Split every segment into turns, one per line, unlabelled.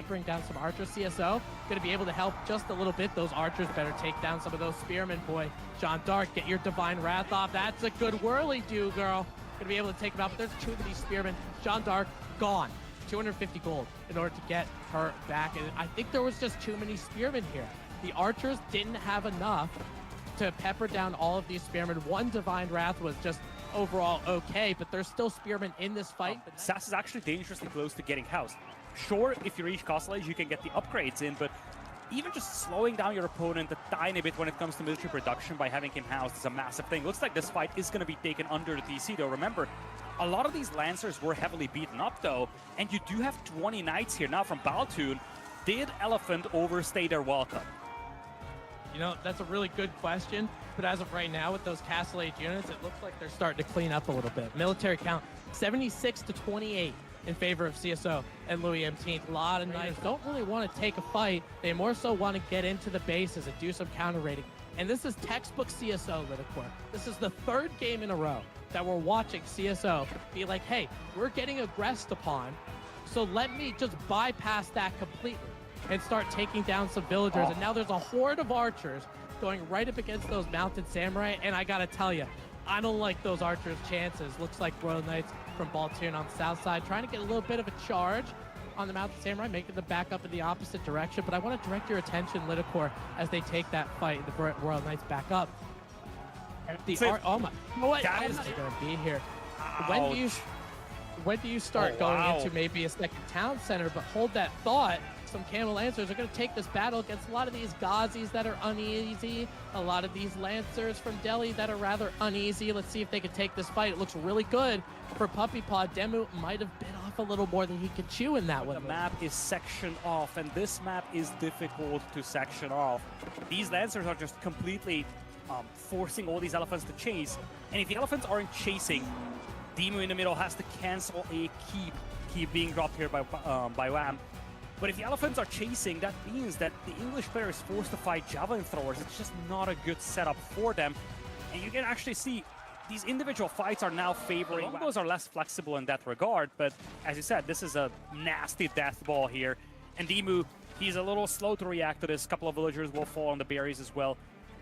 bring down some archers. CSO going to be able to help just a little bit. Those archers better take down some of those spearmen, boy. Jeanne d'Arc, get your Divine Wrath off. That's a good whirly-do, girl. Going to be able to take him out, but there's too many spearmen. Jeanne d'Arc, gone. 250 gold in order to get her back. And I think there was just too many spearmen here. The archers didn't have enough to pepper down all of these spearmen. One Divine Wrath was just overall okay, but there's still spearmen in this fight.
Sass is actually dangerously close to getting housed. Sure, if you reach Castle Age, you can get the upgrades in, but even just slowing down your opponent a tiny bit when it comes to military production by having him housed is a massive thing. Looks like this fight is going to be taken under the TC, though. Remember, a lot of these Lancers were heavily beaten up, though, and you do have 20 Knights here. Now, from Baltune, did Elephant overstay their welcome?
You know, that's a really good question, but as of right now, with those Castle Age units, it looks like they're starting to clean up a little bit. Military count, 76 to 28 in favor of CSO and Louis M10. A lot of Knights don't really want to take a fight. They more so want to get into the bases and do some counter raiding. And this is textbook CSO, Lidakor. This is the third game in a row that we're watching CSO be like, hey, we're getting aggressed upon, so let me just bypass that completely and start taking down some villagers. And now there's a horde of archers going right up against those mounted samurai, and I gotta tell you, I don't like those archers' chances. Looks like Royal Knights from Baltune on the south side trying to get a little bit of a charge on the mounted samurai, making them back up in the opposite direction. But I want to direct your attention, Lidakor, as they take that fight, the Royal Knights back up. Oh my, you know what?
That is
going to be here.
Ouch.
When do you start going into maybe a second town center? But hold that thought. Some Camel Lancers are going to take this battle against a lot of these Ghazis that are uneasy, a lot of these Lancers from Delhi that are rather uneasy. Let's see if they can take this fight. It looks really good for Puppy Paw. Demu might have bit off a little more than he could chew in that one.
The map is sectioned off, and this map is difficult to section off. These Lancers are just completely forcing all these elephants to chase, and if the elephants aren't chasing, Demu in the middle has to cancel a keep being dropped here by Wham. But if the elephants are chasing, that means that the English player is forced to fight javelin throwers. It's just not a good setup for them. And you can actually see these individual fights are now favoring. Longbows are less flexible in that regard, but as you said, this is a nasty death ball here. And Demu, he's a little slow to react to this. A couple of villagers will fall on the berries as well.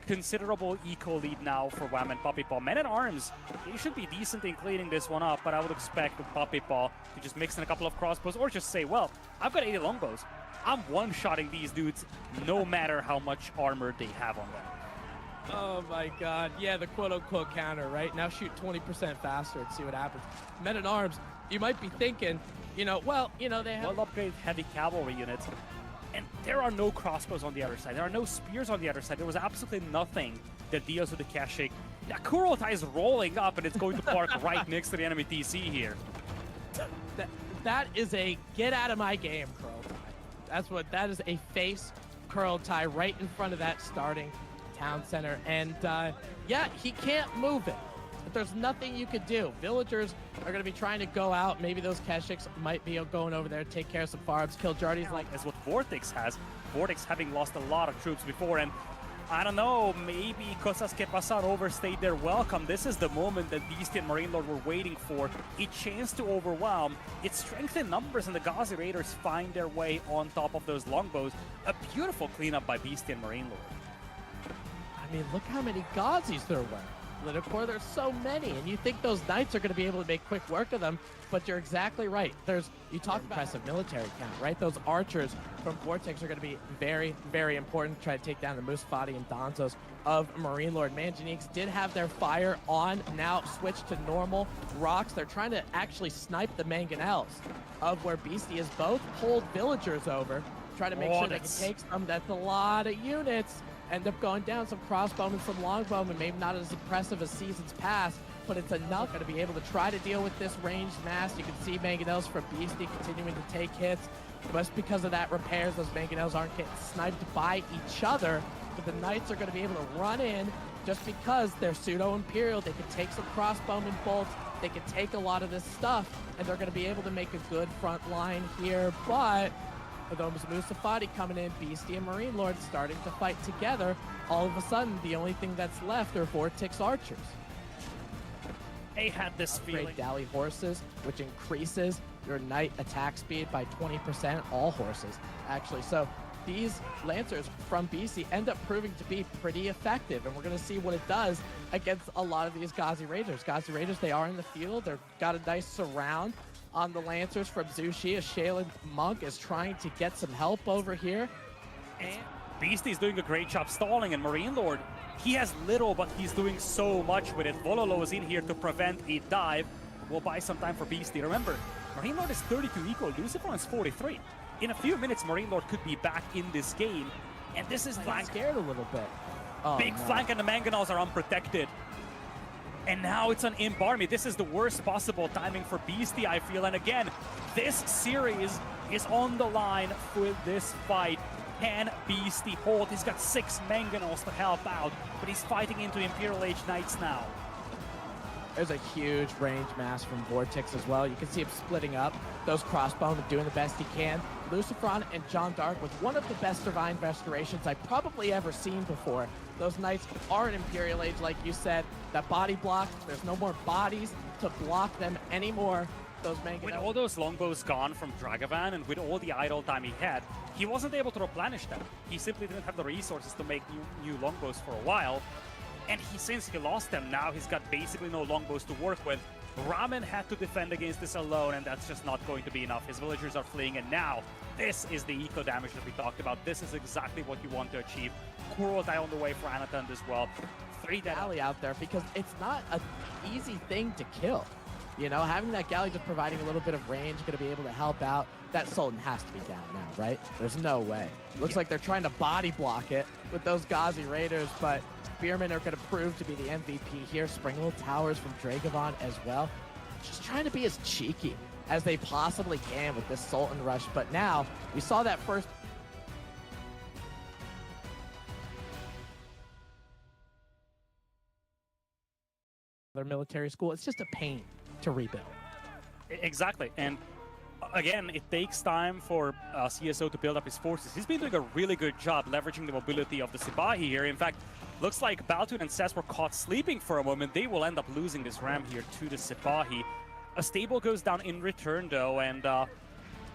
Considerable eco lead now for Wham and Puppy Paw. Men at Arms, they should be decent in cleaning this one up, but I would expect the Puppy Paw to just mix in a couple of crossbows or just say, well, I've got 80 longbows. I'm one-shotting these dudes no matter how much armor they have on them.
Oh my god. Yeah, the quote-unquote counter, right? Now shoot 20% faster and see what happens. Men at Arms, you might be thinking, you know, well, you know, they have...
Well upgraded heavy cavalry units. And there are no crossbows on the other side. There are no spears on the other side. There was absolutely nothing that deals with the Keshik. Yeah, Kurotai is rolling up, and it's going to park right next to the enemy TC here.
That is a get out of my game curl tie. That is a face curl tie right in front of that starting town center. And yeah, he can't move it. But there's nothing you could do. Villagers are going to be trying to go out. Maybe those Keshiks might be going over there to take care of some farms. Kill Jardy's like...
As what Vortex has. Vortex having lost a lot of troops before, and I don't know, maybe Cosas que Pasan overstayed their welcome. This is the moment that Beastie and Marine Lord were waiting for. A chance to overwhelm. It's strength in numbers, and the Ghazi Raiders find their way on top of those longbows. A beautiful cleanup by Beastie and Marine Lord.
I mean, look how many Ghazis there were. Lidakor, there's so many, and you think those Knights are going to be able to make quick work of them, but you're exactly right. You talk about impressive military count, right? Those archers from Vortex are going to be very, very important to try to take down the Musfati and Donzos of Marine Lord. Manjaniques did have their fire on, now switched to normal rocks. They're trying to actually snipe the Mangonels of where Beastie has both pulled villagers over, try to make sure they can take some. That's a lot of units. End up going down, some crossbowmen, some longbowmen, maybe not as impressive as seasons past, but it's enough to be able to try to deal with this ranged mass. You can see Mangonels from Beastie continuing to take hits. Just because of that repairs, those Mangonels aren't getting sniped by each other, but the Knights are going to be able to run in just because they're pseudo-imperial. They can take some crossbowmen bolts, they can take a lot of this stuff, and they're going to be able to make a good front line here, but... with those Musafati coming in, Beastie and Marine Lord starting to fight together, all of a sudden, the only thing that's left are Vortex Archers.
They had this feeling.
Dally horses, which increases your knight attack speed by 20%, all horses, actually. So these Lancers from BC end up proving to be pretty effective, and we're going to see what it does against a lot of these Ghazi Raiders. Ghazi Raiders, they are in the field. They've got a nice surround on the Lancers from Zhu Shi. Shaylin Monk is trying to get some help over here.
And Beastie's doing a great job stalling, and Marine Lord, he has little, but he's doing so much with it. Vololo is in here to prevent a dive. We'll buy some time for Beastie. Remember, Marine Lord is 32 eco, Lucifer is 43. In a few minutes, Marine Lord could be back in this game. And this is
I'm scared a little bit. Oh,
big
no.
flank, and the Mangonels are unprotected. And now it's an imp army. This is the worst possible timing for Beastie, I feel. And again, this series is on the line for this fight. Can Beastie hold? He's got 6 Mangonels to help out, but he's fighting into Imperial Age Knights now.
There's a huge range mass from Vortex as well. You can see him splitting up those crossbow and doing the best he can. Lucifron and John Dark with one of the best Divine Restorations I've probably ever seen before. Those Knights are an Imperial Age, like you said. That body block, there's no more bodies to block them anymore. Those
With all those longbows gone from Dragavan and with all the idle time he had, he wasn't able to replenish them. He simply didn't have the resources to make new longbows for a while. And since he lost them, now he's got basically no longbows to work with. Ramen had to defend against this alone, and that's just not going to be enough. His villagers are fleeing, and now this is the eco damage that we talked about. This is exactly what you want to achieve. Kuro die on the way for Anatund as well. 3 dead
galley out there, because it's not an easy thing to kill. You know, having that galley just providing a little bit of range, going to be able to help out. That Sultan has to be down now, right? There's no way. Looks like they're trying to body block it with those Ghazi Raiders, but Spearmen are going to prove to be the MVP here. Springwell Towers from Dragavon as well. Just trying to be as cheeky as they possibly can with this Sultan rush. But now, we saw that first... their military school. It's just a pain to rebuild.
Exactly. And again, it takes time for CSO to build up his forces. He's been doing a really good job leveraging the mobility of the Sipahi here. In fact, looks like Baltun and Cess were caught sleeping for a moment. They will end up losing this ram here to the Sipahi. A stable goes down in return, though, and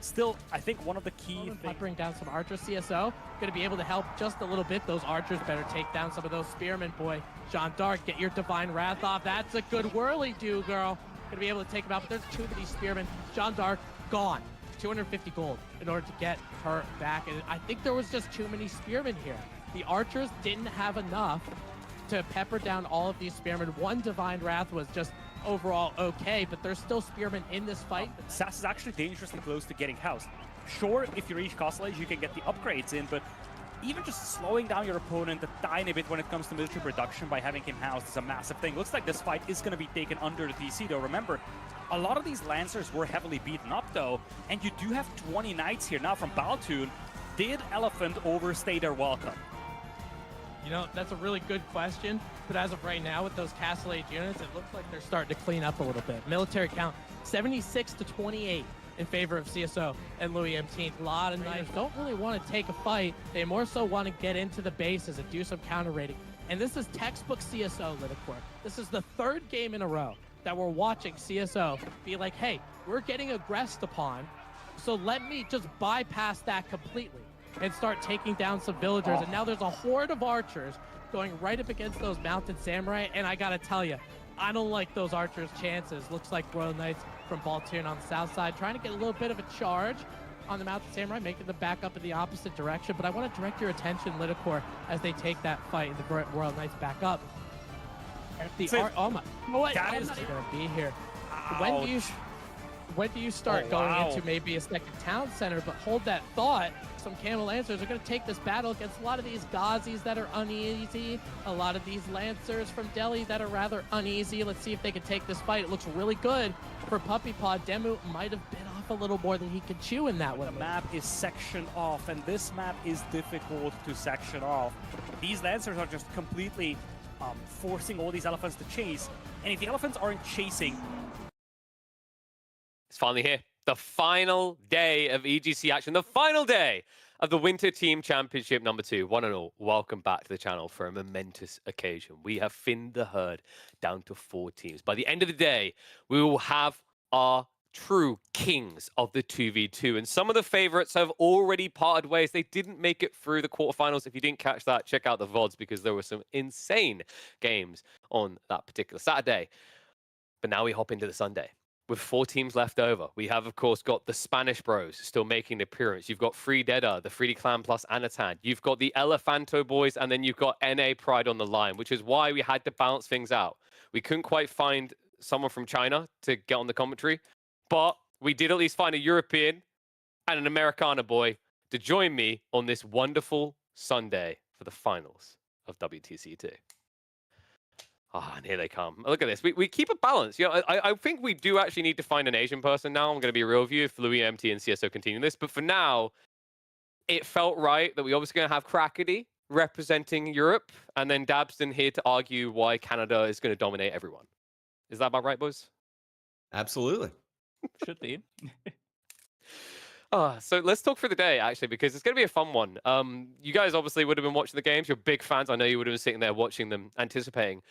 still, I think one of the key things...
Peppering down some archers. CSO going to be able to help just a little bit. Those archers better take down some of those spearmen, boy. Jean d'Arc, get your Divine Wrath off. That's a good whirly-do, girl. Going to be able to take him out, but there's too many spearmen. Jean d'Arc, gone. 250 gold in order to get her back. And I think there was just too many spearmen here. The archers didn't have enough to pepper down all of these spearmen. One Divine Wrath was just overall okay, but there's still spearmen in this fight.
Sass is actually dangerously close to getting housed. Sure, if you reach Castle Age, you can get the upgrades in, but even just slowing down your opponent a tiny bit when it comes to military production by having him housed is a massive thing. Looks like this fight is going to be taken under the TC, though. Remember, a lot of these Lancers were heavily beaten up, though, and you do have 20 Knights here. Now, from Baltun, did Elephant overstay their welcome?
You know, that's a really good question, but as of right now, with those Castle Age units, it looks like they're starting to clean up a little bit. Military count, 76 to 28 in favor of CSO and Louis M. A lot of Knights don't really want to take a fight. They more so want to get into the bases and do some counter raiding. And this is textbook CSO, Lidicor. This is the 3rd game in a row that we're watching CSO be like, hey, we're getting aggressed upon, so let me just bypass that completely and start taking down some villagers. And now there's a horde of archers going right up against those mounted samurai, and I gotta tell you, I don't like those archers' chances. Looks like Royal Knights from Baltun on the south side trying to get a little bit of a charge on the mounted samurai, making them back up in the opposite direction. But I want to direct your attention, Lidicor, as they take that fight and the Royal Knights back up. Oh my! What?
That
I'm
is
not gonna be here.
Ouch.
When do you start going into maybe a second town center? But hold that thought. Some Camel Lancers are going to take this battle against a lot of these Ghazis that are uneasy, a lot of these Lancers from Delhi that are rather uneasy. Let's see if they can take this fight. It looks really good for Puppy Paw. Demu might have bit off a little more than he could chew in that one.
The map is sectioned off, and this map is difficult to section off. These Lancers are just completely forcing all these elephants to chase, and if the elephants aren't chasing...
It's finally here. The final day of EGC action. The final day of the Winter Team Championship number 2. One and all, welcome back to the channel for a momentous occasion. We have thinned the herd down to 4 teams. By the end of the day, we will have our true kings of the 2v2. And some of the favorites have already parted ways. They didn't make it through the quarterfinals. If you didn't catch that, check out the VODs because there were some insane games on that particular Saturday. But now we hop into the Sunday. With 4 teams left over, we have, of course, got the Spanish Bros still making an appearance. You've got Freededa, the 3D Clan plus Anatan. You've got the Elefanto boys, and then you've got NA Pride on the line, which is why we had to balance things out. We couldn't quite find someone from China to get on the commentary, but we did at least find a European and an Americana boy to join me on this wonderful Sunday for the finals of WTC2. Ah, and here they come. Look at this. We keep a balance. You know, I think we do actually need to find an Asian person now. I'm going to be real with you if Louis, MT, and CSO continue this. But for now, it felt right that we obviously going to have Crackety representing Europe, and then Dabston here to argue why Canada is going to dominate everyone. Is that about right, boys?
Absolutely.
Should be.
So let's talk for the day, actually, because it's going to be a fun one. You guys obviously would have been watching the games. You're big fans. I know you would have been sitting there watching them, anticipating.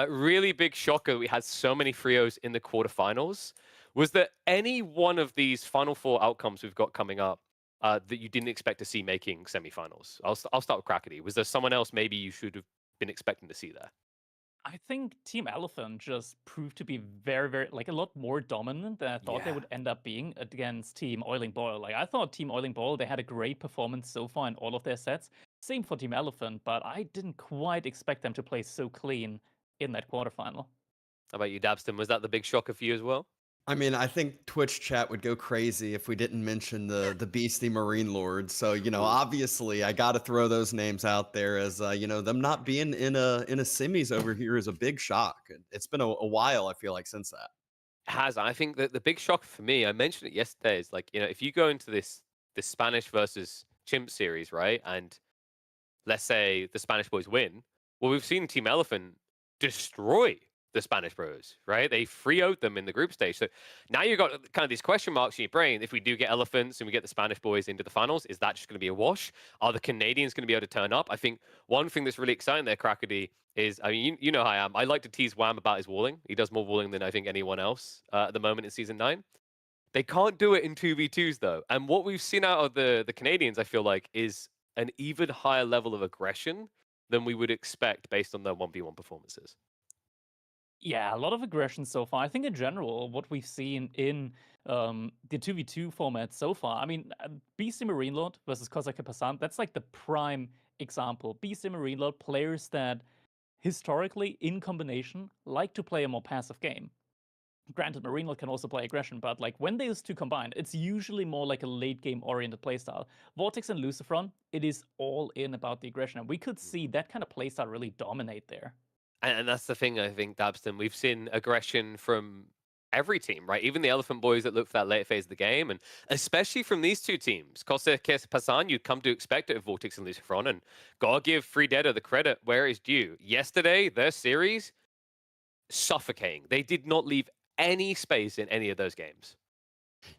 Really big shocker that we had so many Frios in the quarterfinals. Was there any one of these Final Four outcomes we've got coming up that you didn't expect to see making semifinals? I'll start with Crackety. Was there someone else maybe you should have been expecting to see there?
I think Team Elephant just proved to be very, very, like, a lot more dominant than I thought they would end up being against Team Oiling Boil. Like, I thought Team Oiling Boil, they had a great performance so far in all of their sets. Same for Team Elephant, but I didn't quite expect them to play so clean in that quarterfinal.
How about you, Dabston? Was that the big shocker for you as well?
I mean, I think Twitch chat would go crazy if we didn't mention the beastie Marine Lords. So, you know, obviously I got to throw those names out there as, you know, them not being in a semis over here is a big shock. It's been a while, I feel like, since that.
Has. I think that the big shock for me, I mentioned it yesterday, is like, you know, if you go into this Spanish versus Chimp series, right? And let's say the Spanish boys win. Well, we've seen Team Elephant destroy the Spanish Bros, right? They 3-0'd them in the group stage. So now you've got kind of these question marks in your brain. If we do get Elephants and we get the Spanish boys into the finals, is that just going to be a wash? Are the Canadians going to be able to turn up? I think one thing that's really exciting there, Crackety, is, I mean, you know how I am. I like to tease Wham about his walling. He does more walling than I think anyone else at the moment in Season 9. They can't do it in 2v2s, though. And what we've seen out of the Canadians, I feel like, is an even higher level of aggression than we would expect based on their 1v1 performances.
Yeah, a lot of aggression so far. I think in general, what we've seen in the 2v2 format so far, I mean, BC Marine Lord versus Kozak Passan, that's like the prime example. BC Marine Lord, players that historically, in combination, like to play a more passive game. Granted, Marine Lord can also play aggression, but like when those two combine, it's usually more like a late game oriented playstyle. Vortex and Lucifron, it is all in about the aggression, and we could see that kind of playstyle really dominate there.
And that's the thing, I think, Dabston. We've seen aggression from every team, right? Even the Elephant Boys that look for that late phase of the game, and especially from these two teams. Costa Passan, you'd come to expect it of Vortex and Lucifron, and gotta give Freededa the credit where it's due. Yesterday, their series, suffocating. They did not leave any space in any of those games.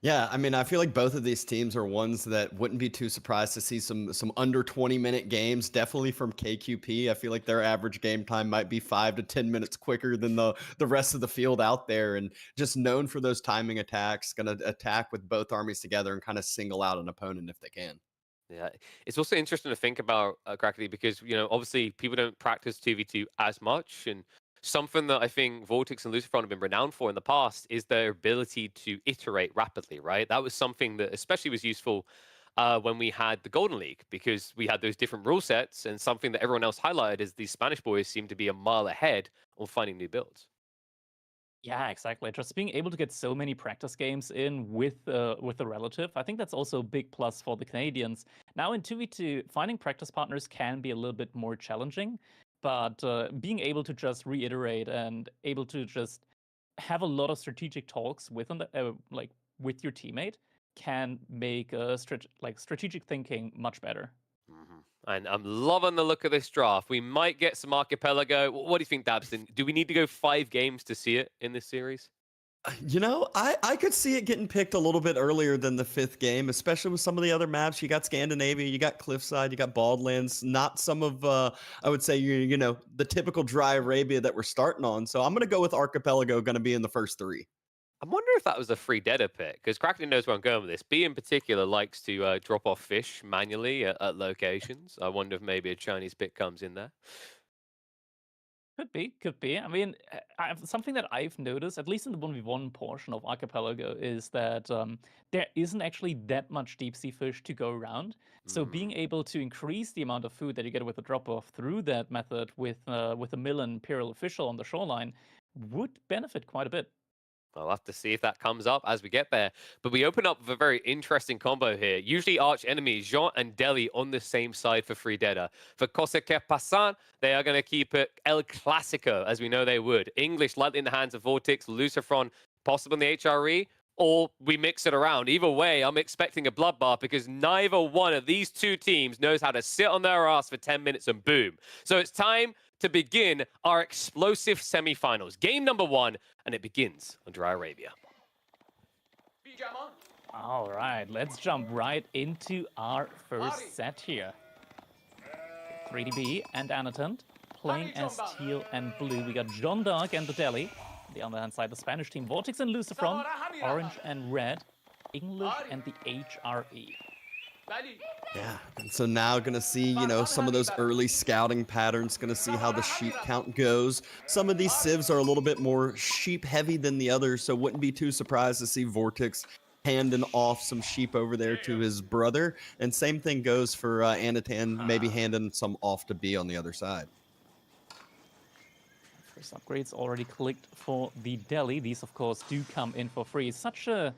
Yeah, I mean, I feel like both of these teams are ones that wouldn't be too surprised to see some under 20-minute games. Definitely from KQP. I feel like their average game time might be 5 to 10 minutes quicker than the rest of the field out there, and just known for those timing attacks, going to attack with both armies together and kind of single out an opponent if they can.
Yeah, it's also interesting to think about Crackety because, you know, obviously people don't practice 2v2 as much, and something that I think Vortex and Lucifron have been renowned for in the past is their ability to iterate rapidly, right? That was something that especially was useful when we had the Golden League, because we had those different rule sets, and something that everyone else highlighted is these Spanish boys seem to be a mile ahead on finding new builds.
Yeah, exactly. Just being able to get so many practice games in with the relative, I think that's also a big plus for the Canadians. Now in 2v2, finding practice partners can be a little bit more challenging, but being able to just reiterate and able to just have a lot of strategic talks with like with your teammate can make strategic thinking much better.
And I'm loving the look of this draft. We might get some Archipelago. What do you think, Dabston? Do we need to go 5 games to see it in this series?
You know, I could see it getting picked a little bit earlier than the 5th game, especially with some of the other maps. You got Scandinavia, you got Cliffside, you got Baldlands, not some of, I would say, you know, the typical dry Arabia that we're starting on. So I'm going to go with Archipelago, going to be in the first 3.
I wonder if that was a free Deader pick, because Kraken knows where I'm going with this. B in particular likes to drop off fish manually at locations. I wonder if maybe a Chinese pick comes in there.
Could be, could be. I mean, something that I've noticed, at least in the 1v1 portion of Archipelago, is that there isn't actually that much deep sea fish to go around. So being able to increase the amount of food that you get with a drop-off through that method with a mill and Imperial Official on the shoreline would benefit quite a bit.
I'll have to see if that comes up as we get there. But we open up with a very interesting combo here. Usually arch enemies, Jean and Deli on the same side for free Deader. For Cosa que Pasan, they are going to keep it El Clasico, as we know they would. English lightly in the hands of Vortex, Lucifron, possible in the HRE, or we mix it around. Either way, I'm expecting a bloodbath because neither one of these two teams knows how to sit on their ass for 10 minutes and boom. So it's time to begin our explosive semifinals. Game number 1, and it begins on Dry Arabia.
All right, let's jump right into our first set here. 3DB and Anatant playing as teal and blue. We got Jean d'Arc and the Deli. On the other hand side, the Spanish team, Vortex and Lucifron, orange and red, English and the HRE.
Yeah, and so now gonna see, you know, some of those early scouting patterns, gonna see how the sheep count goes. Some of these civs are a little bit more sheep heavy than the others, so wouldn't be too surprised to see Vortex handing off some sheep over there to his brother. And same thing goes for Anatan, maybe handing some off to B on the other side.
First upgrades already clicked for the Deli. These, of course, do come in for free. Such a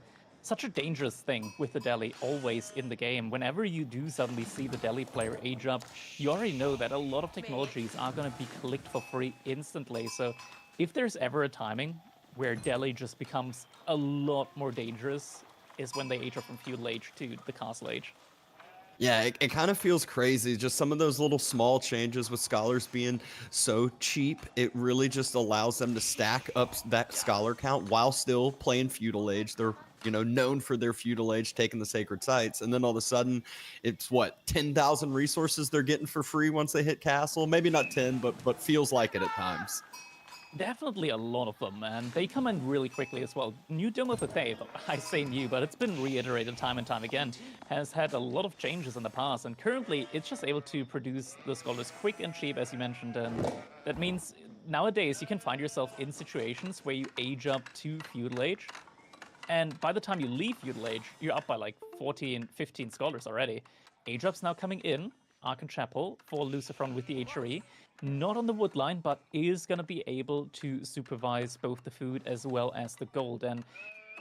dangerous thing with the Deli always in the game. Whenever you do suddenly see the Deli player age up, you already know that a lot of technologies are going to be clicked for free instantly. So if there's ever a timing where Deli just becomes a lot more dangerous is when they age up from feudal age to the castle age.
Yeah, it kind of feels crazy. Just some of those little small changes with scholars being so cheap, it really just allows them to stack up that scholar count while still playing feudal age. They're, you know, known for their feudal age, taking the sacred sites. And then all of a sudden, it's what, 10,000 resources they're getting for free once they hit castle? Maybe not 10, but feels like it at times.
Definitely a lot of them, and they come in really quickly as well. New Dome of the Faith, I say new, but it's been reiterated time and time again, has had a lot of changes in the past, and currently it's just able to produce the scholars quick and cheap, as you mentioned, and that means nowadays you can find yourself in situations where you age up to feudal age, and by the time you leave feudal age, you're up by like 14, 15 scholars already. Age up's now coming in, Archon Chapel for Lucifron with the HRE. Not on the wood line, but is going to be able to supervise both the food as well as the gold. And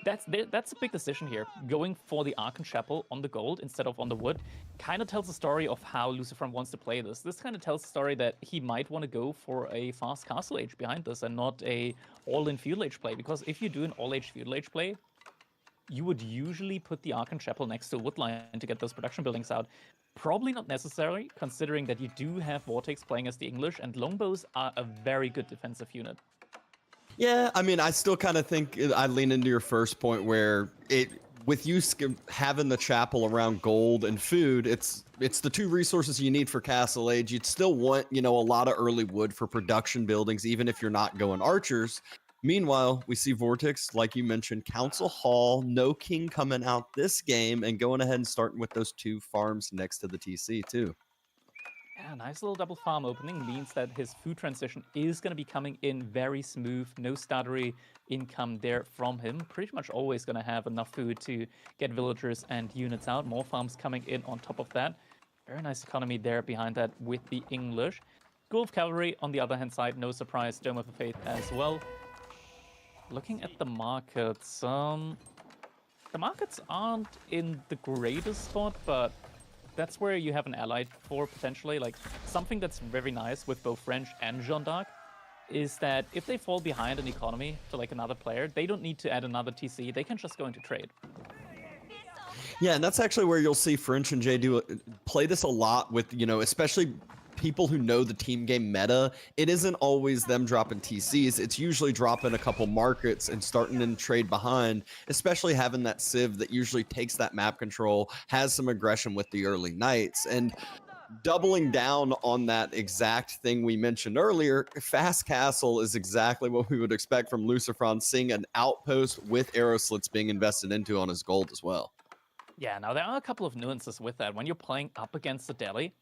that's a big decision here. Going for the Archon Chapel on the gold instead of on the wood kind of tells the story of how Lucifron wants to play this. This kind of tells the story that he might want to go for a fast castle age behind this and not a all-in feudal age play. Because if you do an all-age feudal age play, you would usually put the Archon Chapel next to a wood line to get those production buildings out. Probably not necessary, considering that you do have Vortex playing as the English, and longbows are a very good defensive unit.
Yeah, I mean, I still kind of think I lean into your first point where with you having the chapel around gold and food, it's the two resources you need for Castle Age. You'd still want, you know, a lot of early wood for production buildings, even if you're not going archers. Meanwhile, we see Vortex, like you mentioned, Council Hall, no king coming out this game, and going ahead and starting with those two farms next to the TC, too.
Yeah, nice little double farm opening means that his food transition is going to be coming in very smooth, no stuttery income there from him. Pretty much always going to have enough food to get villagers and units out. More farms coming in on top of that. Very nice economy there behind that with the English. School of Cavalry, on the other hand side, no surprise, Dome of the Faith as well. Looking at the markets, the markets aren't in the greatest spot, but that's where you have an ally for potentially. Like, something that's very nice with both French and Jean d'Arc is that if they fall behind an economy to like another player, they don't need to add another TC, they can just go into trade.
Yeah, and that's actually where you'll see French and Jay play this a lot with, you know, especially people who know the team game meta. It isn't always them dropping TCs. It's usually dropping a couple markets and starting in trade behind, especially having that Civ that usually takes that map control, has some aggression with the early knights. And doubling down on that exact thing we mentioned earlier, Fast Castle is exactly what we would expect from Lucifron, seeing an outpost with arrow slits being invested into on his gold as well.
Yeah, now there are a couple of nuances with that. When you're playing up against the Delhi,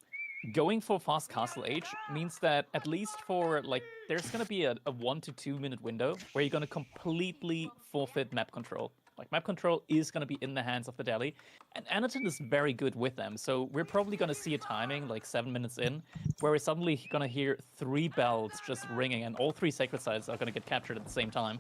going for Fast Castle Age means that at least for, like, there's going to be a 1 to 2 minute window where you're going to completely forfeit map control. Like, map control is going to be in the hands of the Delhi, and Anaton is very good with them. So we're probably going to see a timing, like 7 minutes in, where we're suddenly going to hear 3 bells just ringing, and all 3 sacred sites are going to get captured at the same time.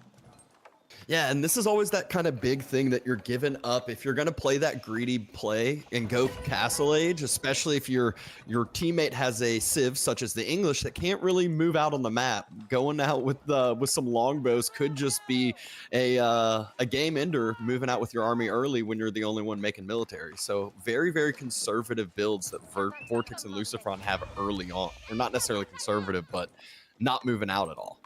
Yeah, and this is always that kind of big thing that you're giving up if you're going to play that greedy play and go Castle Age, especially if your teammate has a civ such as the English that can't really move out on the map. Going out with some longbows could just be a game ender, moving out with your army early when you're the only one making military. So very, very conservative builds that Vortex and Lucifron have early on. Or not necessarily conservative, but not moving out at all.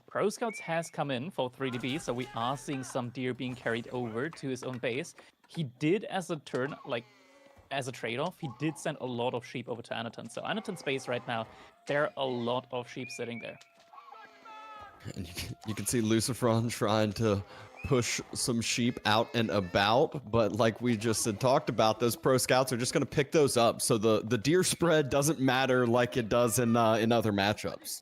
Pro Scouts has come in for 3DB, so we are seeing some deer being carried over to his own base. He did, as a trade-off, he did send a lot of sheep over to Anaton. So Anaton's base right now, there are a lot of sheep sitting there.
And you can see Lucifron trying to push some sheep out and about, but like we just had talked about, those Pro Scouts are just going to pick those up. So the deer spread doesn't matter like it does in other matchups.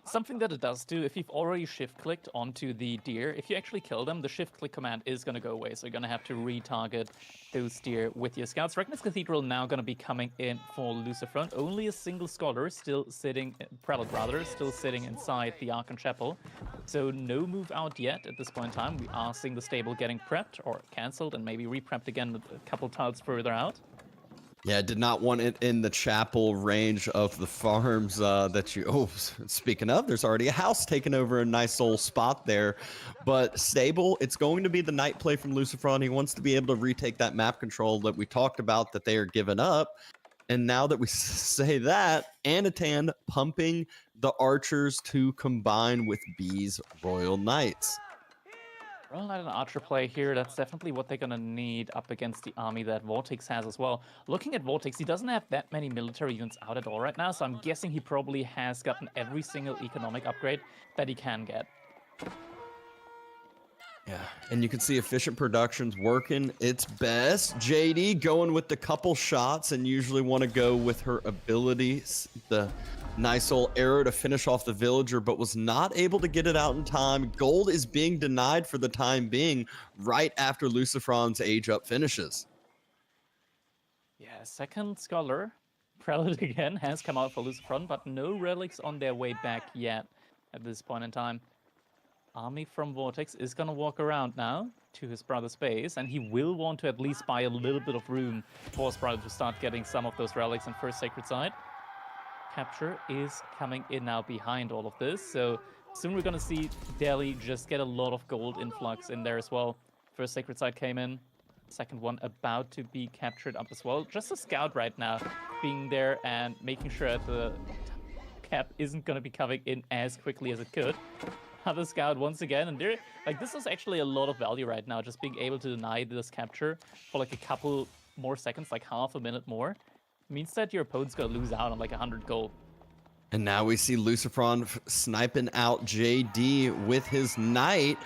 Something that it does do, if you've already shift-clicked onto the deer, if you actually kill them, the shift-click command is going to go away, so you're going to have to retarget those deer with your scouts. Reckness Cathedral now going to be coming in for Lucifron. Only a single scholar still sitting, prelate rather, still sitting inside the Archon Chapel. So no move out yet at this point in time. We are seeing the stable getting prepped or cancelled and maybe re-prepped again a couple tiles further out.
Yeah, did not want it in the chapel range of the farms that you... Oh, speaking of, there's already a house taking over a nice little spot there. But stable, it's going to be the night play from Lucifron. He wants to be able to retake that map control that we talked about that they are giving up. And now that we say that, Anatan pumping the archers to combine with B's Royal Knights.
Royal Knight and Archer play here, that's definitely what they're going to need up against the army that Vortex has as well. Looking at Vortex, he doesn't have that many military units out at all right now, so I'm guessing he probably has gotten every single economic upgrade that he can get.
Yeah, and you can see Efficient Productions working its best. JD going with the couple shots and usually want to go with her abilities. The nice old arrow to finish off the villager, but was not able to get it out in time. Gold is being denied for the time being right after Lucifron's age up finishes.
Yeah, second scholar, Prelate again, has come out for Lucifron, but no relics on their way back yet at this point in time. Army from Vortex is going to walk around now to his brother's base, and he will want to at least buy a little bit of room for his brother to start getting some of those relics in First Sacred Site. Capture is coming in now behind all of this, so soon we're going to see Delhi just get a lot of gold influx in there as well. First Sacred Site came in, second one about to be captured up as well. Just a scout right now being there and making sure that the cap isn't going to be coming in as quickly as it could. Another scout once again, and they're like, this is actually a lot of value right now, just being able to deny this capture for like a couple more seconds, like half a minute more, means that your opponent's gonna lose out on like 100 gold.
And now we see Lucifron sniping out JD with his knight,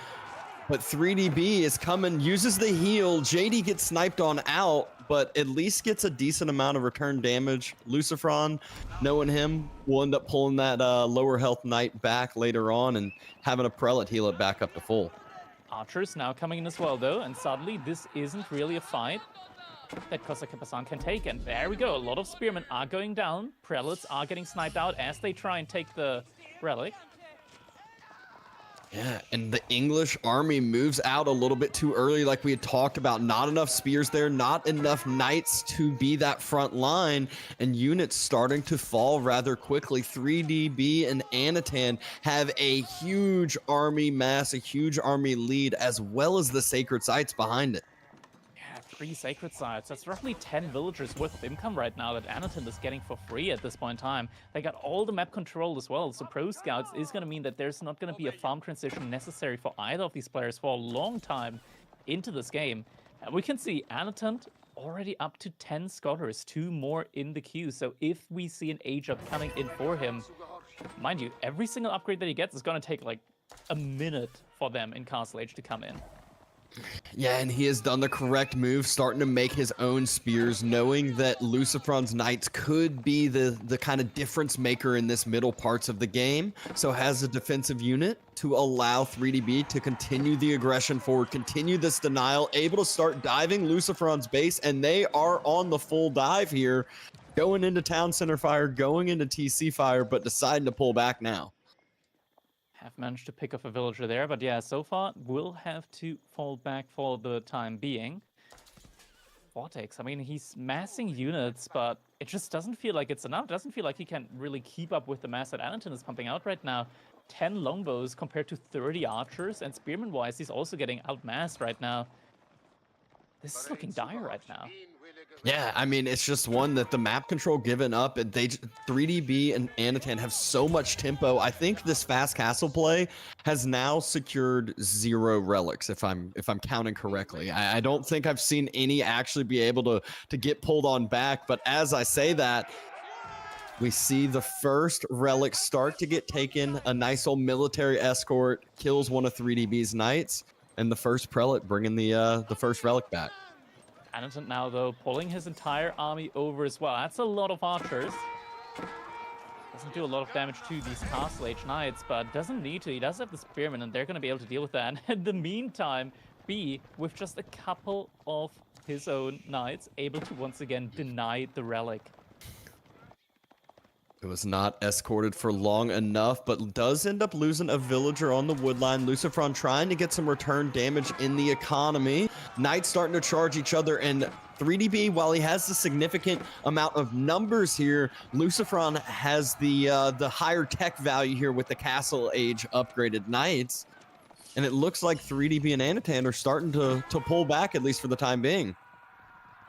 but 3DB is coming, uses the heal. JD gets sniped on out, but at least gets a decent amount of return damage. Lucifron, knowing him, will end up pulling that lower health knight back later on and having a prelate heal it back up to full.
Archers now coming in as well though, and suddenly this isn't really a fight that Kosa can take, and there we go. A lot of spearmen are going down. Prelates are getting sniped out as they try and take the relic.
Yeah, and the English army moves out a little bit too early, like we had talked about. Not enough spears there, not enough knights to be that front line, and units starting to fall rather quickly. 3DB and Anatan have a huge army mass, a huge army lead, as well as the sacred sites behind it.
3 sacred sites. That's roughly 10 villagers worth of income right now that Anaton is getting for free at this point in time. They got all the map control as well, so Pro Scouts is going to mean that there's not going to be a farm transition necessary for either of these players for a long time into this game. And we can see Anaton already up to 10 scholars, 2 more in the queue. So if we see an age up coming in for him, mind you, every single upgrade that he gets is going to take like a minute for them in Castle Age to come in.
Yeah, and he has done the correct move, starting to make his own spears, knowing that Lucifron's Knights could be the kind of difference maker in this middle parts of the game. So has a defensive unit to allow 3DB to continue the aggression forward, continue this denial, able to start diving Lucifron's base, and they are on the full dive here, going into Town Center Fire, going into TC Fire, but deciding to pull back now.
Have managed to pick off a villager there, but yeah, so far will have to fall back for the time being. Vortex, I mean, he's massing units, but it just doesn't feel like it's enough. It doesn't feel like he can really keep up with the mass that Anatun is pumping out right now. 10 longbows compared to 30 archers, and spearman-wise, he's also getting outmassed right now. This is looking dire right now.
Yeah, I mean, it's just one that the map control given up, and 3DB and Anatan have so much tempo. I think this fast castle play has now secured 0 relics, if I'm counting correctly. I don't think I've seen any actually be able to get pulled on back, but as I say that, we see the first relic start to get taken. A nice old military escort kills one of 3DB's knights, and the first prelate bringing the first relic back.
Anatun now, though, pulling his entire army over as well. That's a lot of archers. Doesn't do a lot of damage to these Castle Age Knights, but doesn't need to. He does have the Spearmen, and they're going to be able to deal with that. And in the meantime, B, with just a couple of his own Knights, able to once again deny the relic.
It was not escorted for long enough, but does end up losing a villager on the woodline. Lucifron trying to get some return damage in the economy. Knights starting to charge each other, and 3DB, while he has the significant amount of numbers here, Lucifron has the higher tech value here with the Castle Age upgraded Knights. And it looks like 3DB and Anatan are starting to pull back, at least for the time being.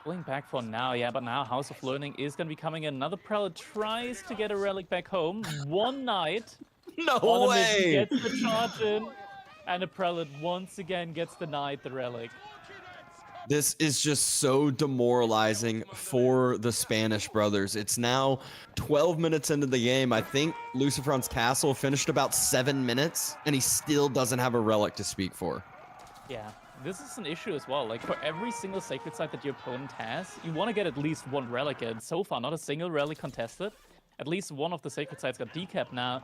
Pulling back for now, yeah, but now House of Learning is going to be coming in. Another prelate tries to get a relic back home. One knight
No
on a
way!
mission gets the charge in, and a prelate once again gets denied the relic.
This is just so demoralizing for the Spanish brothers. It's now 12 minutes into the game. I think Lucifron's castle finished about 7 minutes, and he still doesn't have a relic to speak for.
Yeah, this is an issue as well. Like, for every single sacred site that your opponent has, you want to get at least one relic in. So far, not a single relic contested. At least one of the sacred sites got decapped now.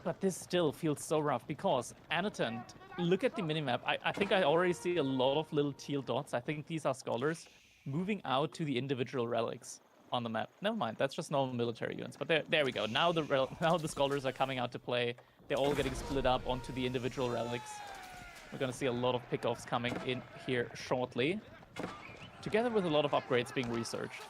But this still feels so rough because Anatun, look at the minimap. I think I already see a lot of little teal dots. I think these are scholars moving out to the individual relics on the map. Never mind, that's just normal military units. But there we go. Now the scholars are coming out to play. They're all getting split up onto the individual relics. We're going to see a lot of pickoffs coming in here shortly, together with a lot of upgrades being researched.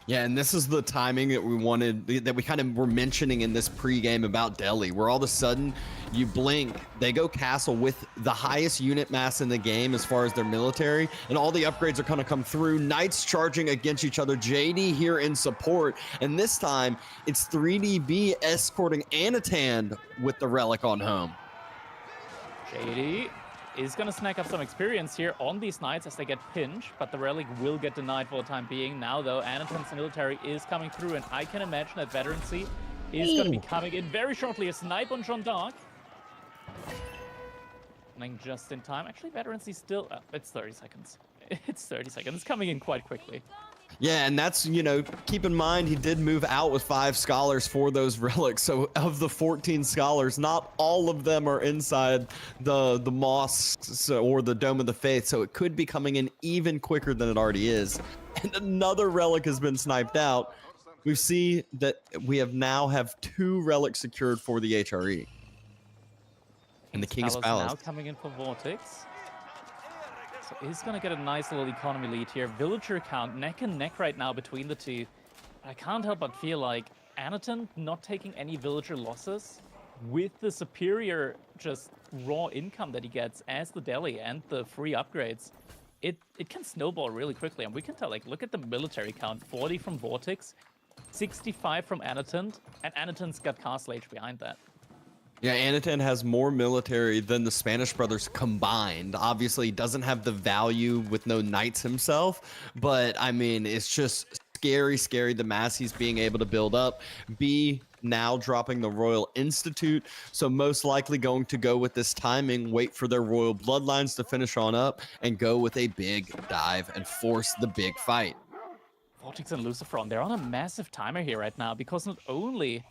Yeah, and this is the timing that we wanted, that we kind of were mentioning in this pregame about Delhi, where all of a sudden you blink, they go castle with the highest unit mass in the game as far as their military, and all the upgrades are going to come through. Knights charging against each other, JD here in support, and this time it's 3DB escorting Anatan with the relic on home.
JD is going to snack up some experience here on these knights as they get pinched, but the relic will get denied for the time being. Now, though, Anatun's military is coming through, and I can imagine that veterancy is going to be coming in very shortly. A snipe on Jean d'Arc. Coming just in time. Actually, veterancy still... it's 30 seconds. It's 30 seconds. It's coming in quite quickly.
Yeah, and that's, you know, keep in mind he did move out with 5 scholars for those relics. So of the 14 scholars, not all of them are inside the mosques or the Dome of the Faith. So it could be coming in even quicker than it already is. And another relic has been sniped out. We see that we now have 2 relics secured for the HRE. And the King's Palace
now coming in for Vortex. So he's going to get a nice little economy lead here. Villager count neck and neck right now between the two. I can't help but feel like Anatun not taking any villager losses with the superior just raw income that he gets as the Delhi and the free upgrades. It can snowball really quickly, and we can tell, like, look at the military count. 40 from Vortex, 65 from Anatun, and Anatun's got Castle Age behind that.
Yeah, Anatan has more military than the Spanish brothers combined. Obviously, he doesn't have the value with no knights himself, but I mean, it's just scary, the mass he's being able to build up. B now dropping the Royal Institute, so most likely going to go with this timing, wait for their Royal Bloodlines to finish on up, and go with a big dive and force the big fight.
Vortex and Lucifron, they're on a massive timer here right now because not only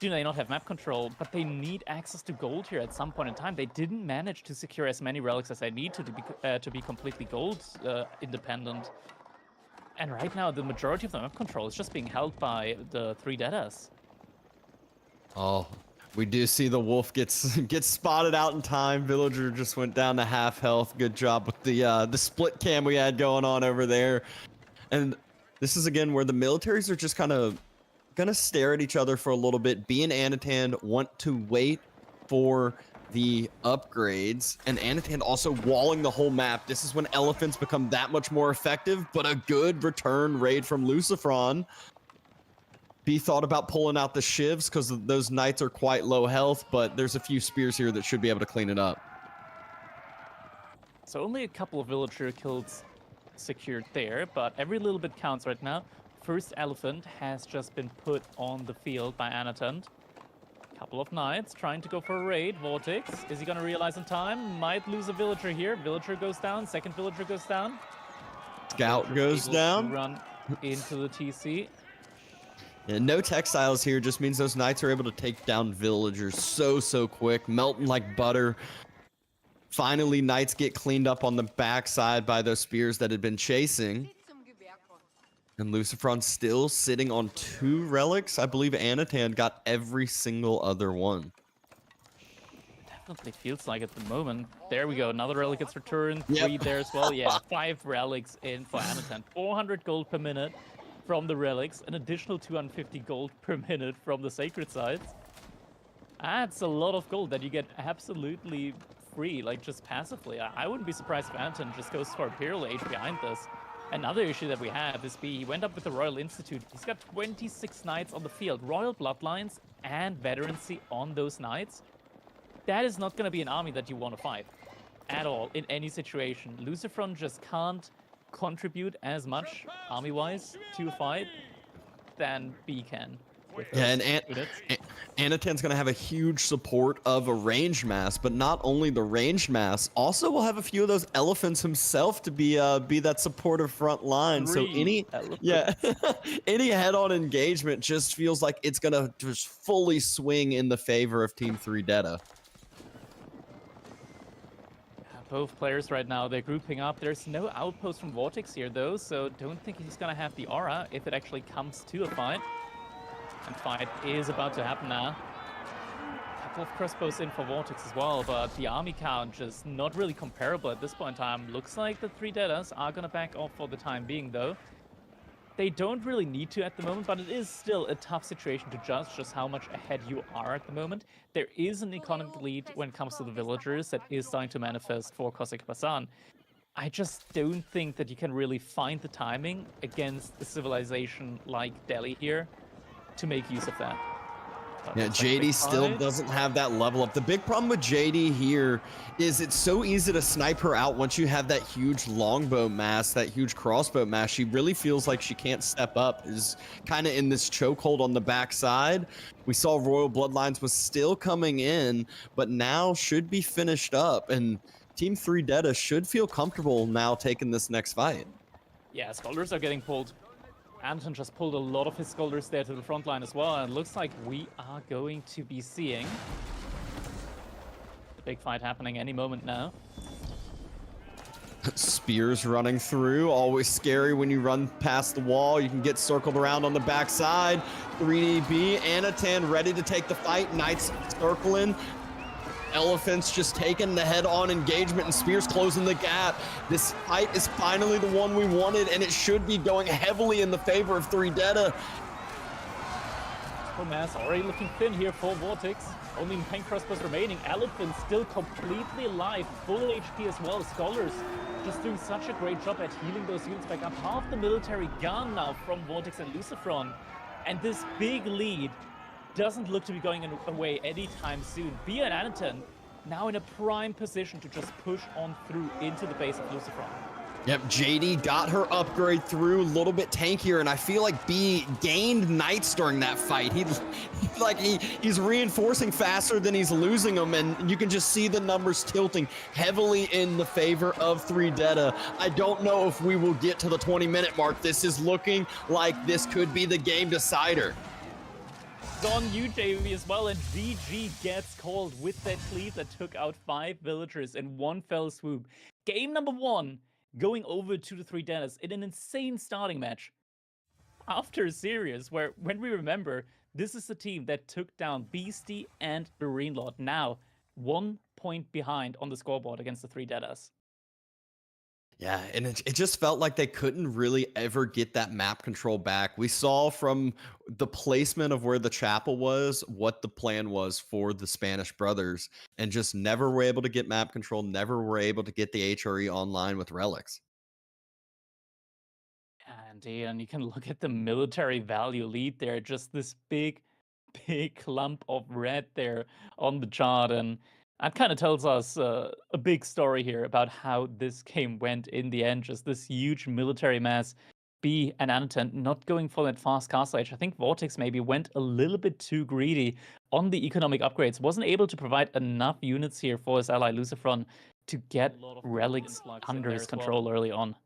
do they not have map control, but they need access to gold here at some point in time. They didn't manage to secure as many relics as they need to be completely gold independent. And right now, the majority of the map control is just being held by the 3 Deaders.
Oh, we do see the wolf gets spotted out in time. Villager just went down to half health. Good job with the split cam we had going on over there. And this is again where the militaries are just kind of gonna stare at each other for a little bit. B and Anatan want to wait for the upgrades, and Anatan also walling the whole map. This is when elephants become that much more effective, but a good return raid from Lucifron. B thought about pulling out the shivs because those knights are quite low health, but there's a few spears here that should be able to clean it up.
So only a couple of villager kills secured there, but every little bit counts right now. First elephant has just been put on the field by Anatan. Couple of knights trying to go for a raid. Vortex, is he going to realize in time? Might lose a villager here. Villager goes down. Second villager goes down.
Scout
Villager
goes
able to
down.
Run into the TC.
Yeah, no textiles here just means those knights are able to take down villagers so quick, melting like butter. Finally, knights get cleaned up on the backside by those spears that had been chasing. And Lucifron still sitting on 2 relics. I believe Anatan got every single other one.
Definitely feels like at the moment. There we go. Another relic gets returned.
Yep.
3 there as well. Yeah, 5 relics in for Anatan. 400 gold per minute from the relics. An additional 250 gold per minute from the sacred sites. That's a lot of gold that you get absolutely free, like just passively. I wouldn't be surprised if Anatan just goes for Imperial Age behind this. Another issue that we have is B. He went up with the Royal Institute. He's got 26 knights on the field. Royal Bloodlines and veterancy on those knights. That is not going to be an army that you want to fight at all in any situation. Lucifron just can't contribute as much army-wise to a fight than B can.
Yeah, and Anatan's going to have a huge support of a ranged mass, but not only the ranged mass, also will have a few of those elephants himself to be that supportive front line. So any any head-on engagement just feels like it's going to just fully swing in the favor of Team 3 Deta.
Both players right now, they're grouping up. There's no outpost from Vortex here though, so don't think he's going to have the aura if it actually comes to a fight. And fight is about to happen now. Couple of crossbows in for Vortex as well, but the army count just not really comparable at this point in time. Looks like the 3 Deaders are gonna back off for the time being though. They don't really need to at the moment, but it is still a tough situation to judge just how much ahead you are at the moment. There is an economic lead when it comes to the villagers that is starting to manifest for Cossacq Basan. I just don't think that you can really find the timing against a civilization like Delhi here to make use of that.
Yeah, JD still doesn't have that level up. The big problem with JD here is it's so easy to snipe her out once you have that huge longbow mass, that huge crossbow mass. She really feels like she can't step up, is kind of in this chokehold on the backside. We saw Royal Bloodlines was still coming in, but now should be finished up, and Team 3 Deta should feel comfortable now taking this next fight.
Yeah, scholars are getting pulled. Anatan just pulled a lot of his scholars there to the front line as well, and it looks like we are going to be seeing the big fight happening any moment now.
Spears running through, always scary when you run past the wall. You can get circled around on the backside. 3DB, Anatan ready to take the fight. Knights circling. Elephants just taking the head-on engagement, and Spears closing the gap. This fight is finally the one we wanted, and it should be going heavily in the favor of 3 Deta.
Mass already looking thin here for Vortex. Only 10 crossbows remaining. Elephant still completely alive, full HP as well. Scholars just doing such a great job at healing those units back up. Half the military gone now from Vortex and Lucifron. And this big lead doesn't look to be going away anytime soon. Be and Anatan now in a prime position to just push on through into the base of Lucifron.
Yep, JD got her upgrade through, a little bit tankier, and I feel like B gained knights during that fight. He's reinforcing faster than he's losing them, and you can just see the numbers tilting heavily in the favor of 3deta. I don't know if we will get to the 20-minute mark. This is looking like this could be the game decider.
It's on you, JV, as well, and GG gets called with that cleave that took out 5 villagers in one fell swoop. Game number 1. Going over to the 3detas in an insane starting match. After a series where, when we remember, this is the team that took down Beastie and Marine Lord. Now, 1 point behind on the scoreboard against the 3detas.
Yeah, and it just felt like they couldn't really ever get that map control back. We saw from the placement of where the chapel was what the plan was for the Spanish brothers, and just never were able to get map control, never were able to get the HRE online with relics.
And you can look at the military value lead there, just this big clump of red there on the chart, and that kind of tells us a big story here about how this game went in the end. Just this huge military mass. B and Anatan not going for that fast castle age. I think Vortex maybe went a little bit too greedy on the economic upgrades. Wasn't able to provide enough units here for his ally Lucifron to get relics under his control early on.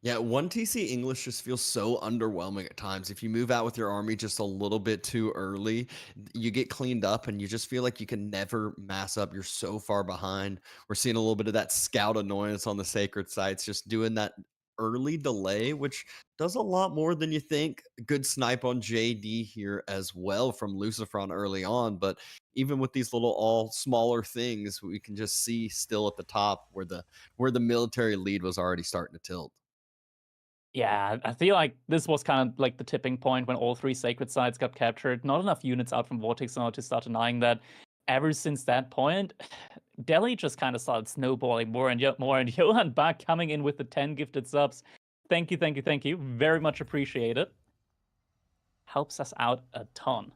Yeah, 1TC English just feels so underwhelming at times. If you move out with your army just a little bit too early, you get cleaned up and you just feel like you can never mass up. You're so far behind. We're seeing a little bit of that scout annoyance on the sacred sites, just doing that early delay, which does a lot more than you think. Good snipe on JD here as well from Lucifron early on, but even with these little all smaller things, we can just see still at the top where the military lead was already starting to tilt.
Yeah, I feel like this was kind of like the tipping point when all 3 sacred sites got captured. Not enough units out from Vortex now to start denying that. Ever since that point, Delhi just kind of started snowballing more and more. And Johan Bach coming in with the 10 gifted subs. Thank you. Very much appreciated. Helps us out a ton.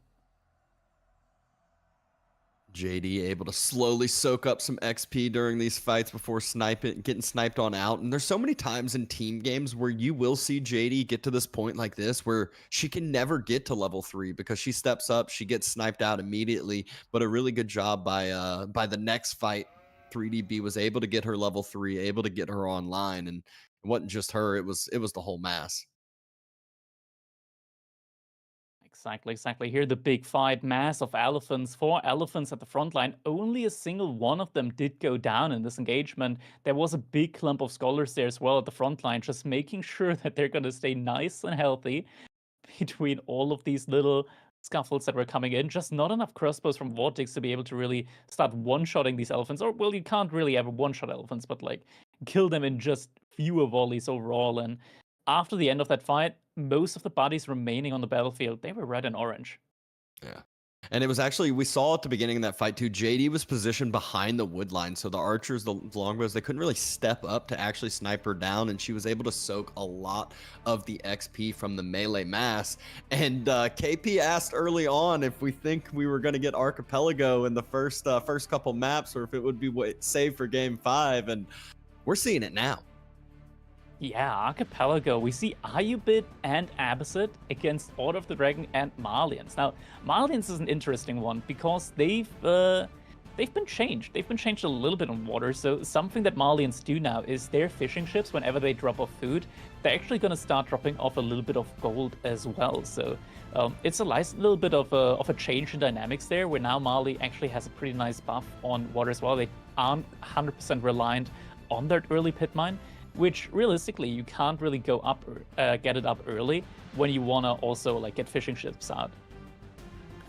JD able to slowly soak up some XP during these fights before getting sniped on out. And there's so many times in team games where you will see JD get to this point like this where she can never get to level 3 because she steps up, she gets sniped out immediately. But a really good job by the next fight. 3DB was able to get her level 3, able to get her online, and it wasn't just her, it was the whole mass.
Exactly. Here, the big fight, mass of elephants, 4 elephants at the front line. Only a single one of them did go down in this engagement. There was a big clump of scholars there as well at the front line, just making sure that they're going to stay nice and healthy between all of these little scuffles that were coming in. Just not enough crossbows from Vortex to be able to really start one-shotting these elephants. Or, well, you can't really ever one-shot elephants, but, like, kill them in just fewer volleys overall. And after the end of that fight, most of the bodies remaining on the battlefield, they were red and orange.
Yeah. And it was actually, we saw at the beginning of that fight too, JD was positioned behind the wood line. So the archers, the longbows, they couldn't really step up to actually snipe her down. And she was able to soak a lot of the XP from the melee mass. And KP asked early on if we think we were going to get Archipelago in the first couple maps, or if it would be saved for game 5. And we're seeing it now.
Yeah, Archipelago. We see Ayubit and Abbasid against Order of the Dragon and Marlians. Now, Marlians is an interesting one because they've been changed. They've been changed a little bit on water. So something that Marlians do now is their fishing ships, whenever they drop off food, they're actually going to start dropping off a little bit of gold as well. So it's a nice little bit of a change in dynamics there, where now Mali actually has a pretty nice buff on water as well. They aren't 100% reliant on that early pit mine, which realistically you can't really go up get it up early when you want to also like get fishing ships out.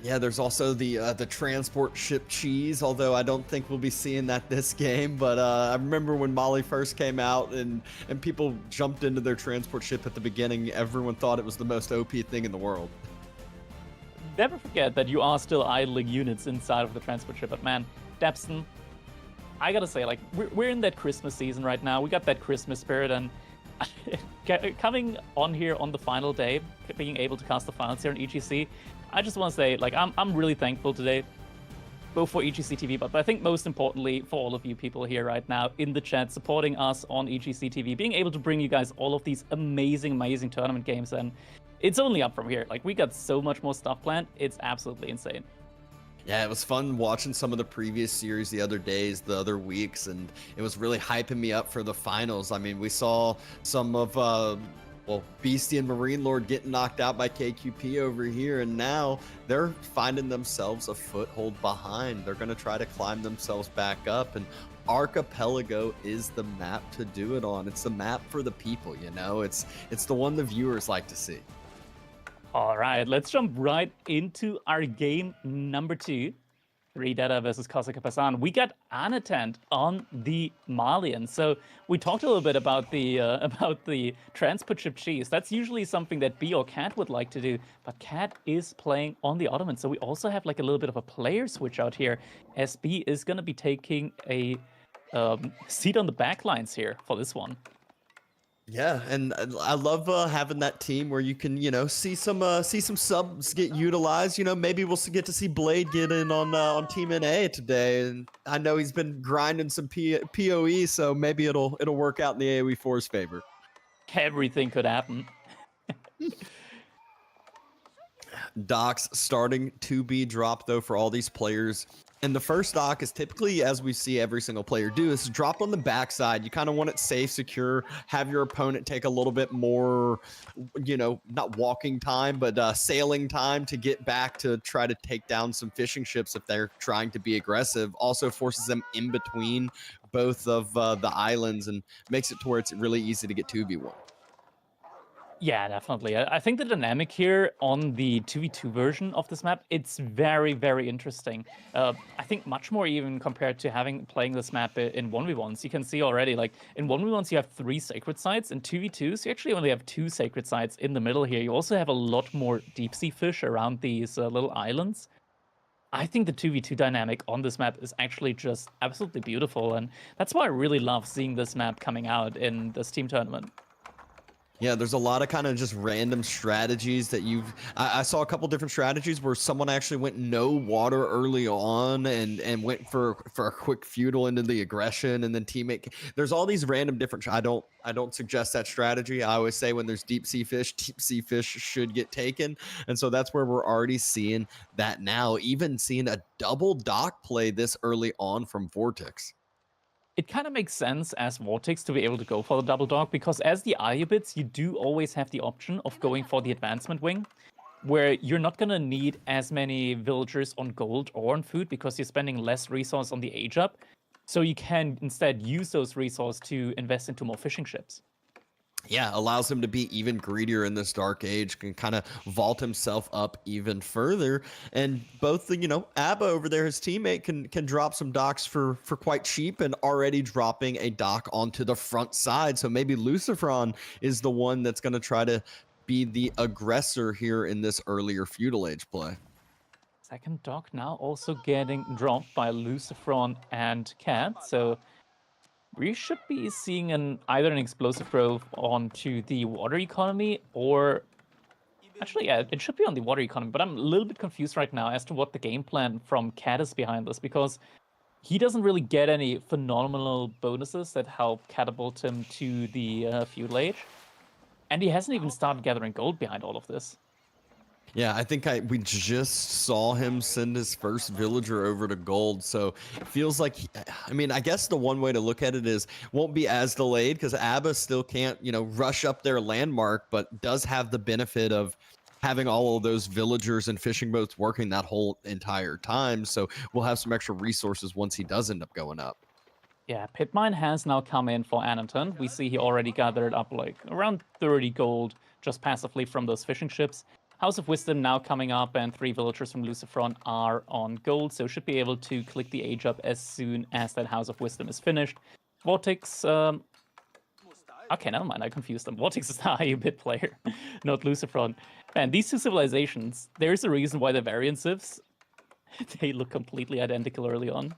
Yeah, there's also the transport ship cheese, although I don't think we'll be seeing that this game. But I remember when Mali first came out and people jumped into their transport ship at the beginning, everyone thought it was the most OP thing in the world.
Never forget that you are still idling units inside of the transport ship, but man, Debston, I gotta say, like, we're in that Christmas season right now. We got that Christmas spirit, and coming on here on the final day, being able to cast the finals here on EGC, I just want to say, like, I'm really thankful today, both for EGC TV, but I think most importantly for all of you people here right now in the chat supporting us on EGC TV, being able to bring you guys all of these amazing tournament games, and it's only up from here. Like, we got so much more stuff planned. It's absolutely insane.
Yeah, it was fun watching some of the previous series the other weeks, and it was really hyping me up for the finals. I mean, we saw some of, Beastie and Marine Lord getting knocked out by KQP over here, and now they're finding themselves a foothold behind. They're going to try to climb themselves back up, and Archipelago is the map to do it on. It's the map for the people, you know? It's the one the viewers like to see.
All right, let's jump right into our game number 2. Redata versus Kozuka Pasan. We got Anatant on the Malian. So we talked a little bit about the transport ship cheese. That's usually something that B or Cat would like to do, but Cat is playing on the Ottoman. So we also have like a little bit of a player switch out here, as B is going to be taking a seat on the back lines here for this one.
Yeah, and I love having that team where you can, see some subs get utilized. Maybe we'll get to see Blade get in on Team NA today, and I know he's been grinding some PoE, so maybe it'll work out in the AoE4's favor.
Everything could happen.
Docks starting to be dropped though for all these players. And the first dock is typically, as we see every single player do, is drop on the backside. You kind of want it safe, secure, have your opponent take a little bit more, not walking time, but sailing time to get back to try to take down some fishing ships if they're trying to be aggressive. Also forces them in between both of the islands and makes it to where it's really easy to get 2v1.
Yeah, definitely. I think the dynamic here on the 2v2 version of this map, it's very, very interesting. I think much more even compared to playing this map in 1v1s. You can see already, like, in 1v1s you have 3 sacred sites. In 2v2s, you actually only have 2 sacred sites in the middle here. You also have a lot more deep sea fish around these little islands. I think the 2v2 dynamic on this map is actually just absolutely beautiful, and that's why I really love seeing this map coming out in this team tournament.
Yeah, there's a lot of kind of just random strategies that I saw a couple different strategies where someone actually went no water early on and went for a quick feudal into the aggression, and then teammate. There's all these random different. I don't suggest that strategy. I always say when there's deep sea fish should get taken, and so that's where we're already seeing that now. Even seeing a double dock play this early on from Vortex.
It kind of makes sense as Vortex to be able to go for the double dock, because as the Ayubits, you do always have the option of going for the advancement wing, where you're not going to need as many villagers on gold or on food because you're spending less resource on the age up. So you can instead use those resources to invest into more fishing ships.
Yeah, allows him to be even greedier in this dark age, can kind of vault himself up even further. And both the, Abba over there, his teammate, can drop some docks for quite cheap, and already dropping a dock onto the front side. So maybe Lucifron is the one that's going to try to be the aggressor here in this earlier feudal age play.
Second dock now also getting dropped by Lucifron and Cat. So we should be seeing either an explosive growth onto the water economy, or actually, yeah, it should be on the water economy, but I'm a little bit confused right now as to what the game plan from Cat is behind this, because he doesn't really get any phenomenal bonuses that help catapult him to the feudal age, and he hasn't even started gathering gold behind all of this.
Yeah, I think we just saw him send his first villager over to gold, so it feels like, I guess the one way to look at it is won't be as delayed, because Abba still can't, rush up their landmark, but does have the benefit of having all of those villagers and fishing boats working that whole entire time, so we'll have some extra resources once he does end up going up.
Yeah, Pitmine has now come in for Anaton. We see he already gathered up like around 30 gold just passively from those fishing ships. House of Wisdom now coming up, and 3 villagers from Lucifron are on gold, so should be able to click the age up as soon as that House of Wisdom is finished. Vortex, okay, never mind, I confused them. Vortex is the Ayubit player, not Lucifron. Man, these two civilizations, there's a reason why the variant civs, they look completely identical early on.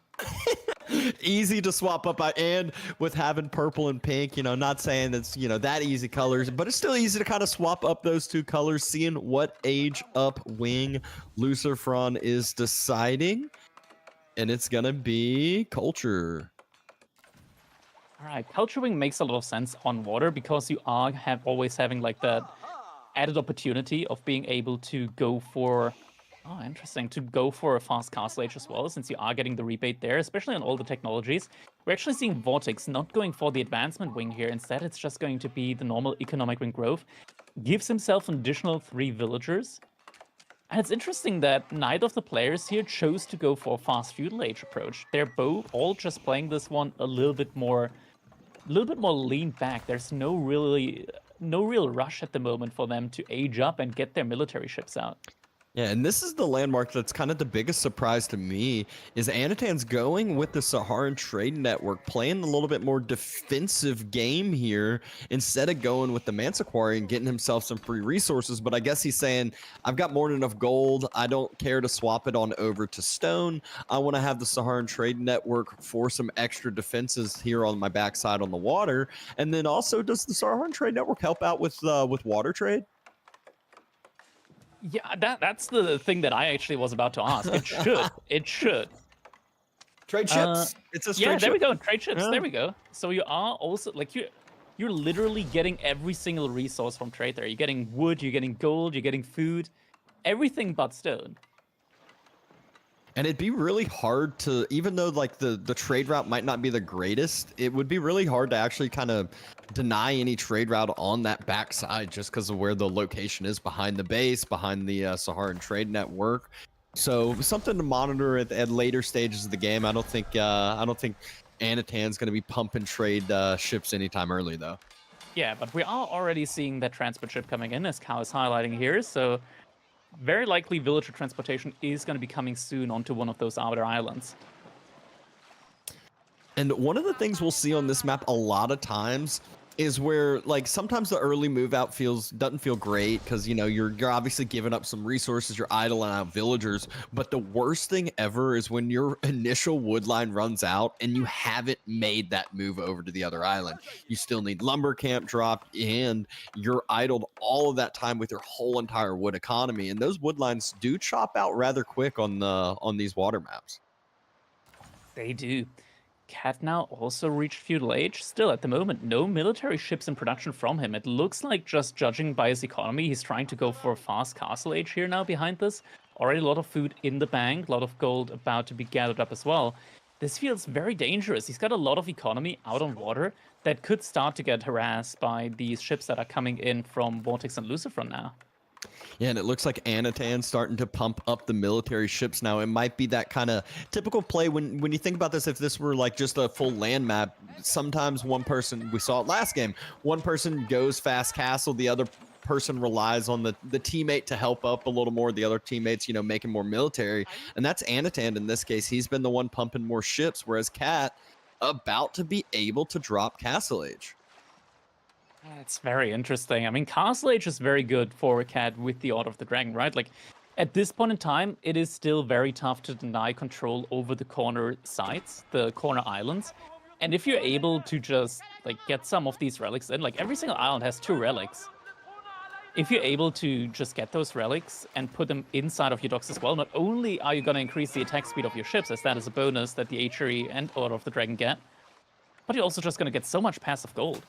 Easy to swap up, and with having purple and pink, not saying it's that easy colors, but it's still easy to kind of swap up those two colors, seeing what age up wing Lucifron is deciding, and it's gonna be culture.
All right, Culture Wing makes a lot of sense on water because you are always having like that added opportunity of being able to go for, oh, interesting, to go for a fast Castle Age as well, since you are getting the rebate there, especially on all the technologies. We're actually seeing Vortex not going for the advancement wing here. Instead, it's just going to be the normal economic wing growth. Gives himself an additional 3 villagers. And it's interesting that neither of the players here chose to go for a fast feudal age approach. They're both all just playing this one a little bit more leaned back. There's no real rush at the moment for them to age up and get their military ships out.
Yeah, and this is the landmark that's kind of the biggest surprise to me, is Anatan's going with the Saharan Trade Network, playing a little bit more defensive game here instead of going with the Mansa Quarry and getting himself some free resources. But I guess he's saying, I've got more than enough gold. I don't care to swap it on over to stone. I want to have the Saharan Trade Network for some extra defenses here on my backside on the water. And then also, does the Saharan Trade Network help out with water trade?
Yeah, that's the thing that I actually was about to ask. It should. It should.
Trade ships. It's a trade
there we
ship.
go. Trade ships.
Yeah.
There we go. So you are also like you're literally getting every single resource from trade there. You're getting wood, you're getting gold, you're getting food, everything but stone.
And it'd be really hard to, even though like the trade route might not be the greatest, it would be really hard to actually kind of deny any trade route on that backside just because of where the location is behind the base, behind the Saharan Trade Network. So something to monitor at later stages of the game. I don't think Anatan's going to be pumping trade ships anytime early though.
Yeah, but we are already seeing that transport ship coming in, as Cal is highlighting here. So very likely villager transportation is going to be coming soon onto one of those outer islands. And
one of the things we'll see on this map a lot of times is where like sometimes the early move out doesn't feel great because you're obviously giving up some resources, you're idling out villagers, but the worst thing ever is when your initial wood line runs out and you haven't made that move over to the other island. You still need lumber camp dropped and you're idled all of that time with your whole entire wood economy, and those wood lines do chop out rather quick on these water maps.
They do. Cat now also reached feudal age. Still, at the moment, no military ships in production from him. It looks like, just judging by his economy, he's trying to go for a fast castle age here now behind this. Already a lot of food in the bank, a lot of gold about to be gathered up as well. This feels very dangerous. He's got a lot of economy out on water that could start to get harassed by these ships that are coming in from Vortex and Lucifron now.
Yeah, and it looks like Anatan's starting to pump up the military ships now. It might be that kind of typical play when you think about this. If this were like just a full land map, sometimes one person, we saw it last game, one person goes fast castle, the other person relies on the teammate to help up a little more, the other teammates, making more military. And that's Anatan in this case. He's been the one pumping more ships, whereas Cat about to be able to drop Castle Age.
It's very interesting. I mean, Castle Age is very good for a Cat with the Order of the Dragon, right? Like, at this point in time, it is still very tough to deny control over the corner sites, the corner islands. And if you're able to just, like, get some of these relics in, like, every single island has 2 relics. If you're able to just get those relics and put them inside of your docks as well, not only are you going to increase the attack speed of your ships, as that is a bonus that the HRE and Order of the Dragon get, but you're also just going to get so much passive gold.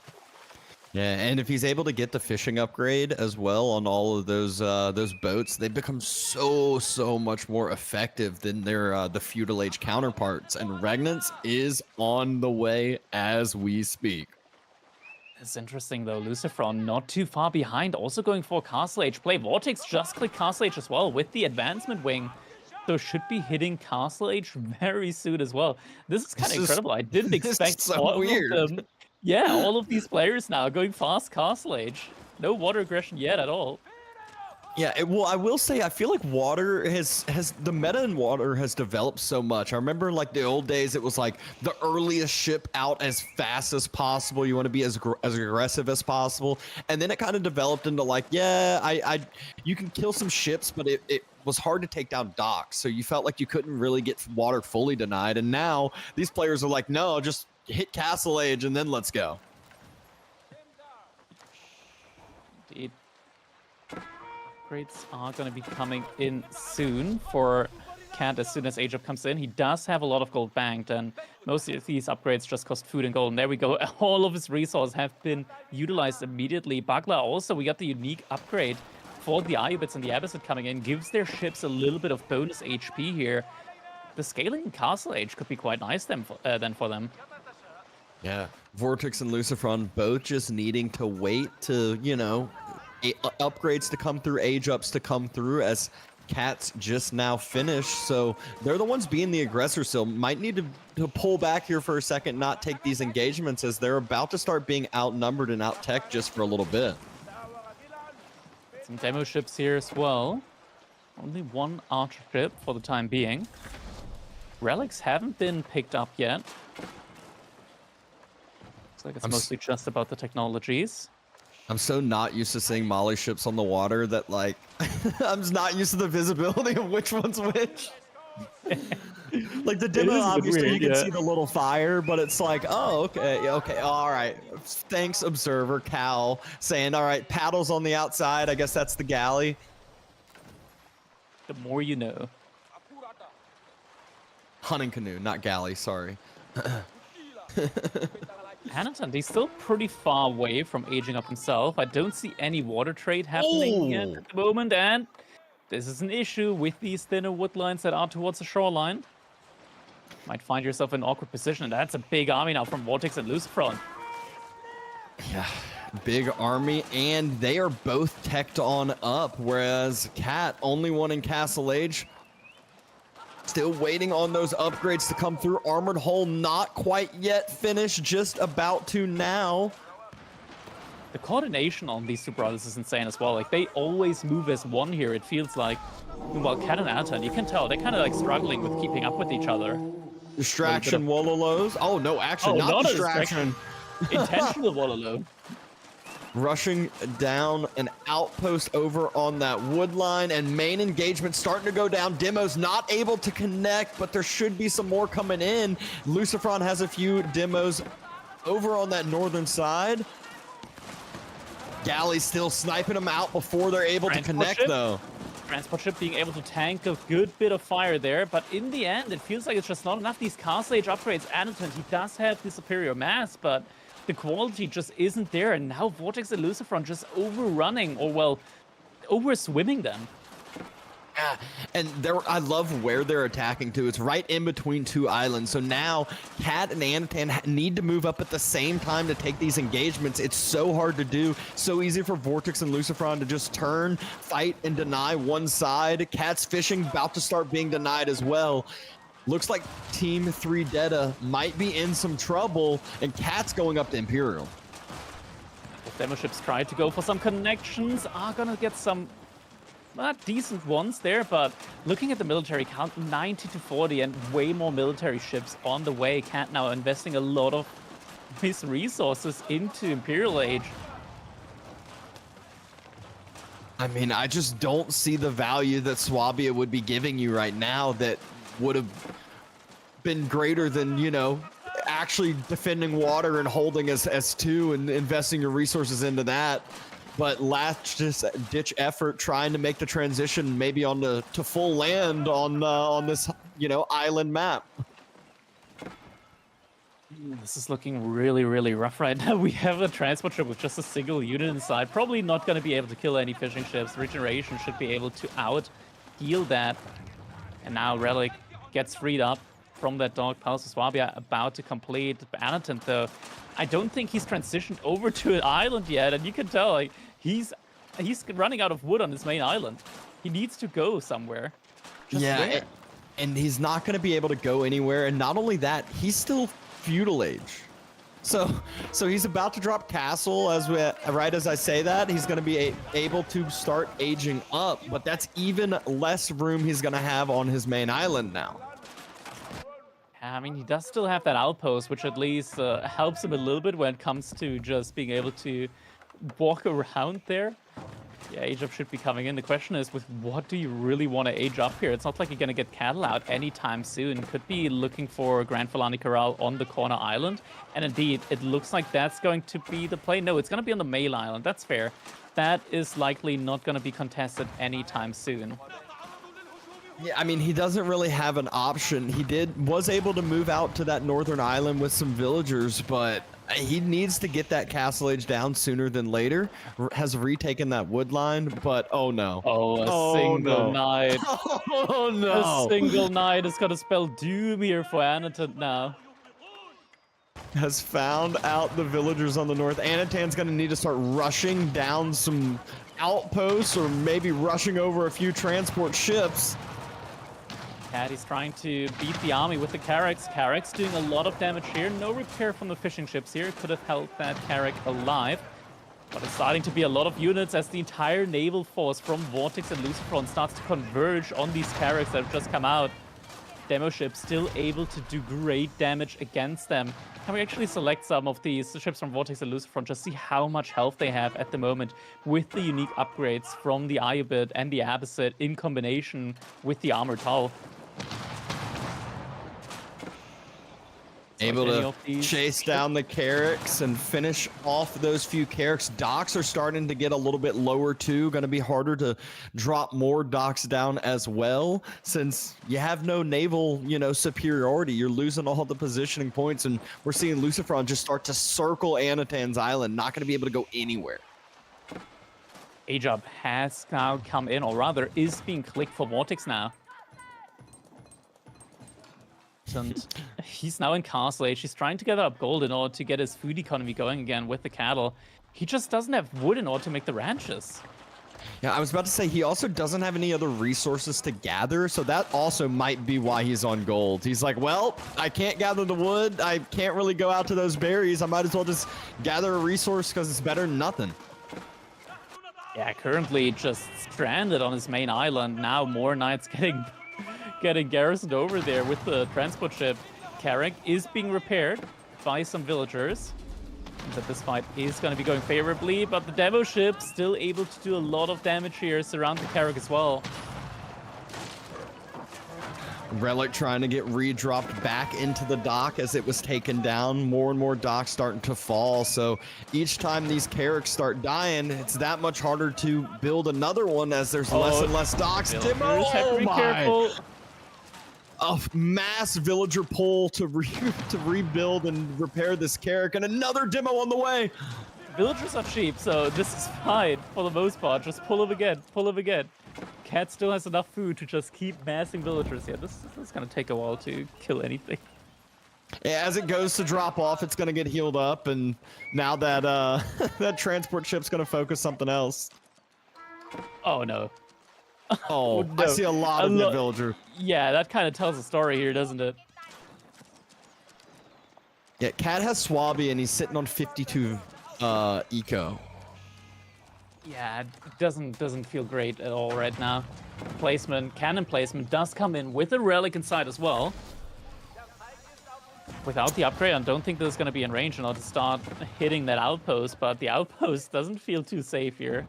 Yeah, and if he's able to get the fishing upgrade as well on all of those boats, they become so much more effective than their the feudal age counterparts. And Regnance is on the way as we speak.
It's interesting though, Lucifron not too far behind, also going for Castle Age play. Vortex just clicked Castle Age as well with the advancement wing, so should be hitting Castle Age very soon as well. This is kind of incredible. I didn't expect
so
all
weird.
of them. Yeah, all of these players now going fast Castle Age. No water aggression yet at all.
Yeah, well, I will say I feel like water has the meta in water has developed so much. I remember like the old days, it was like the earliest ship out as fast as possible. You want to be as aggressive as possible, and then it kind of developed into like, yeah, you can kill some ships, but was hard to take down docks, so you felt like you couldn't really get water fully denied. And now these players are like, no, just hit Castle Age and then let's go.
Indeed. Upgrades are going to be coming in soon for Cat as soon as Age Up comes in. He does have a lot of gold banked, and most of these upgrades just cost food and gold. And there we go. All of his resources have been utilized immediately. Bagla also, we got the unique upgrade for the Ayubits and the Abbasid coming in. Gives their ships a little bit of bonus HP here. The scaling in Castle Age could be quite nice then for them.
Yeah, Vortex and Lucifron both just needing to wait to, you know, upgrades to come through, age ups to come through as Cat's just now finished. So they're the ones being the aggressor still. Might need to pull back here for a second, not take these engagements as they're about to start being outnumbered and out-tech just for a little bit.
Some demo ships here as well. Only one archer ship for the time being. Relics haven't been picked up yet. Looks like it's mostly just about the technologies.
I'm so not used to seeing Molly ships on the water that, like, I'm just not used to the visibility of which one's which. Like, the demo, obviously, weird, you can see the little fire, but it's like, oh, okay, all right. Thanks, Observer, Cal, saying, all right, paddles on the outside. I guess that's the galley.
The more you know.
Hunting canoe, not galley, sorry.
Anatan, he's still pretty far away from aging up himself. I don't see any water trade happening yet at the moment, and this is an issue with these thinner wood lines that are towards the shoreline. Might find yourself in an awkward position, and that's a big army now from Vortex and Lucifron.
Yeah, big army, and they are both teched on up, whereas Cat, only one in Castle Age, still waiting on those upgrades to come through. Armored Hull not quite yet finished, just about to now.
The coordination on these two brothers is insane as well. Like, they always move as one here, it feels like. Meanwhile, Cat and Anatan, you can tell, they're kind of like struggling with keeping up with each other.
Distraction Wololos. Oh, no, actually, not distraction.
Intentional Wololo.
Rushing down an outpost over on that wood line, and main engagement starting to go down. Demo's not able to connect, but there should be some more coming in. Lucifron has a few demos over on that northern side. Galley's still sniping them out before they're able to connect, though.
Transport ship being able to tank a good bit of fire there, but in the end, it feels like it's just not enough. These Castle Age upgrades, Anatan, he does have the superior mass, but the quality just isn't there, and now Vortex and Lucifron just overrunning, or well, overswimming them.
Yeah, and I love where they're attacking to. It's right in between two islands. So now Cat and Anatan need to move up at the same time to take these engagements. It's so hard to do. So easy for Vortex and Lucifron to just turn, fight, and deny one side. Cat's fishing about to start being denied as well. Looks like Team 3 Deta might be in some trouble, and Cat's going up to Imperial.
The demo ships try to go for some connections, are gonna get some decent ones there, but looking at the military count, 90 to 40 and way more military ships on the way. Cat now investing a lot of his resources into Imperial Age.
I mean, I just don't see the value that Swabia would be giving you right now that would have been greater than, you know, actually defending water and holding as S2 and investing your resources into that. But last just ditch effort trying to make the transition maybe on to full land on this, you know, island map.
This is looking really, really rough right now. We have a transport ship with just a single unit inside. Probably not going to be able to kill any fishing ships. Regeneration should be able to out-heal that. And now Relic gets freed up from that dog. Palace of Swabia about to complete. Anatan, though, I don't think he's transitioned over to an island yet. And you can tell, like, he's running out of wood on his main island. He needs to go somewhere. Just where?
And he's not going to be able to go anywhere. And not only that, he's still feudal age. So he's about to drop castle right as I say that. He's going to be able to start aging up, but that's even less room he's going to have on his main island now.
I mean, he does still have that outpost, which at least helps him a little bit when it comes to just being able to walk around there. Yeah, age up should be coming in. The question is, with what do you really want to age up here? It's not like you're going to get cattle out anytime soon. Could be looking for Grand Filani Corral on the corner island. And indeed, it looks like that's going to be the play. No, it's going to be on the mail island. That's fair. That is likely not going to be contested anytime soon.
Yeah, I mean, he doesn't really have an option. He was able to move out to that northern island with some villagers, but he needs to get that castle age down sooner than later. Has retaken that wood line, but oh no.
Oh, a single knight.
Oh no.
A single knight is going to spell doom here for Anatan now.
Has found out the villagers on the north. Anatan's going to need to start rushing down some outposts or maybe rushing over a few transport ships.
He's trying to beat the army with the Carracks. Carracks doing a lot of damage here. No repair from the fishing ships here. Could have held that Carrack alive. But it's starting to be a lot of units as the entire naval force from Vortex and Lucifron starts to converge on these Carracks that have just come out. Demo ships still able to do great damage against them. Can we actually select some of these ships from Vortex and Lucifron, just see how much health they have at the moment with the unique upgrades from the Iobid and the Abbasid in combination with the Armored Hull?
Able to chase down the Carracks and finish off those few Carracks. Docks are starting to get a little bit lower too. Going to be harder to drop more docks down as well, since you have no naval, superiority. You're losing all the positioning points, and we're seeing Lucifron just start to circle Anatan's island. Not going to be able to go anywhere.
Ajab has now come in, or rather is being clicked for Vortex now. And he's now in Castle Age. He's trying to gather up gold in order to get his food economy going again with the cattle. He just doesn't have wood in order to make the ranches.
Yeah, I was about to say, he also doesn't have any other resources to gather, so that also might be why he's on gold. He's like, well, I can't gather the wood. I can't really go out to those berries. I might as well just gather a resource because it's better than nothing.
Yeah, currently just stranded on his main island. Now more knights getting garrisoned over there with the transport ship. Carrack is being repaired by some villagers. That this fight is going to be going favorably, but the demo ship still able to do a lot of damage here, surround the Carrack as well.
Relic trying to get re-dropped back into the dock as it was taken down. More and more docks starting to fall. So each time these Carracks start dying, it's that much harder to build another one as there's less and less docks.
Villagers have to be careful.
A mass villager pull to rebuild and repair this Carrack, and another demo on the way.
Villagers are cheap, so this is fine for the most part. Just pull them again, pull them again. Cat still has enough food to just keep massing villagers here. This is gonna take a while to kill anything.
Yeah, as it goes to drop off, it's gonna get healed up, and now that that transport ship's gonna focus something else.
Oh no.
Oh, no. I see a lot of the villager.
Yeah, that kind of tells a story here, doesn't it?
Yeah, Cat has Swabby and he's sitting on 52 eco.
Yeah, it doesn't feel great at all right now. Cannon placement does come in with a relic inside as well. Without the upgrade, I don't think this is going to be in range in order to start hitting that outpost, but the outpost doesn't feel too safe here.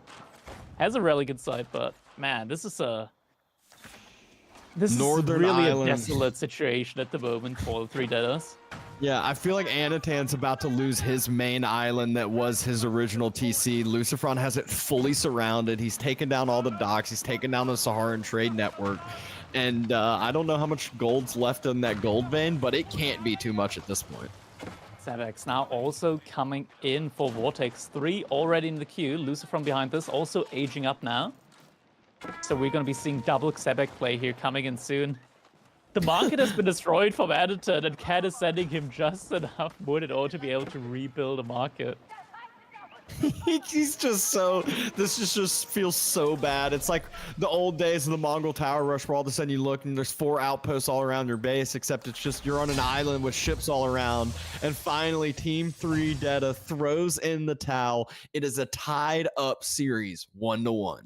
Has a relic inside, but man, this is
Northern
really
Island.
A desolate situation at the moment for the Three Deaders.
Yeah, I feel like Anatan's about to lose his main island that was his original TC. Lucifron has it fully surrounded. He's taken down all the docks. He's taken down the Saharan trade network. And I don't know how much gold's left in that gold vein, but it can't be too much at this point.
Xebex now also coming in for Vortex. 3 already in the queue. Lucifron behind this, also aging up now. So we're going to be seeing double Xebec play here coming in soon. The market has been destroyed from Anatan, and Cat is sending him just enough wood in order to be able to rebuild a market.
He's just so... This just feels so bad. It's like the old days of the Mongol Tower Rush where all of a sudden you look and there's 4 outposts all around your base, except it's just you're on an island with ships all around. And finally, Team 3 Deta throws in the towel. It is a tied-up series, 1-1.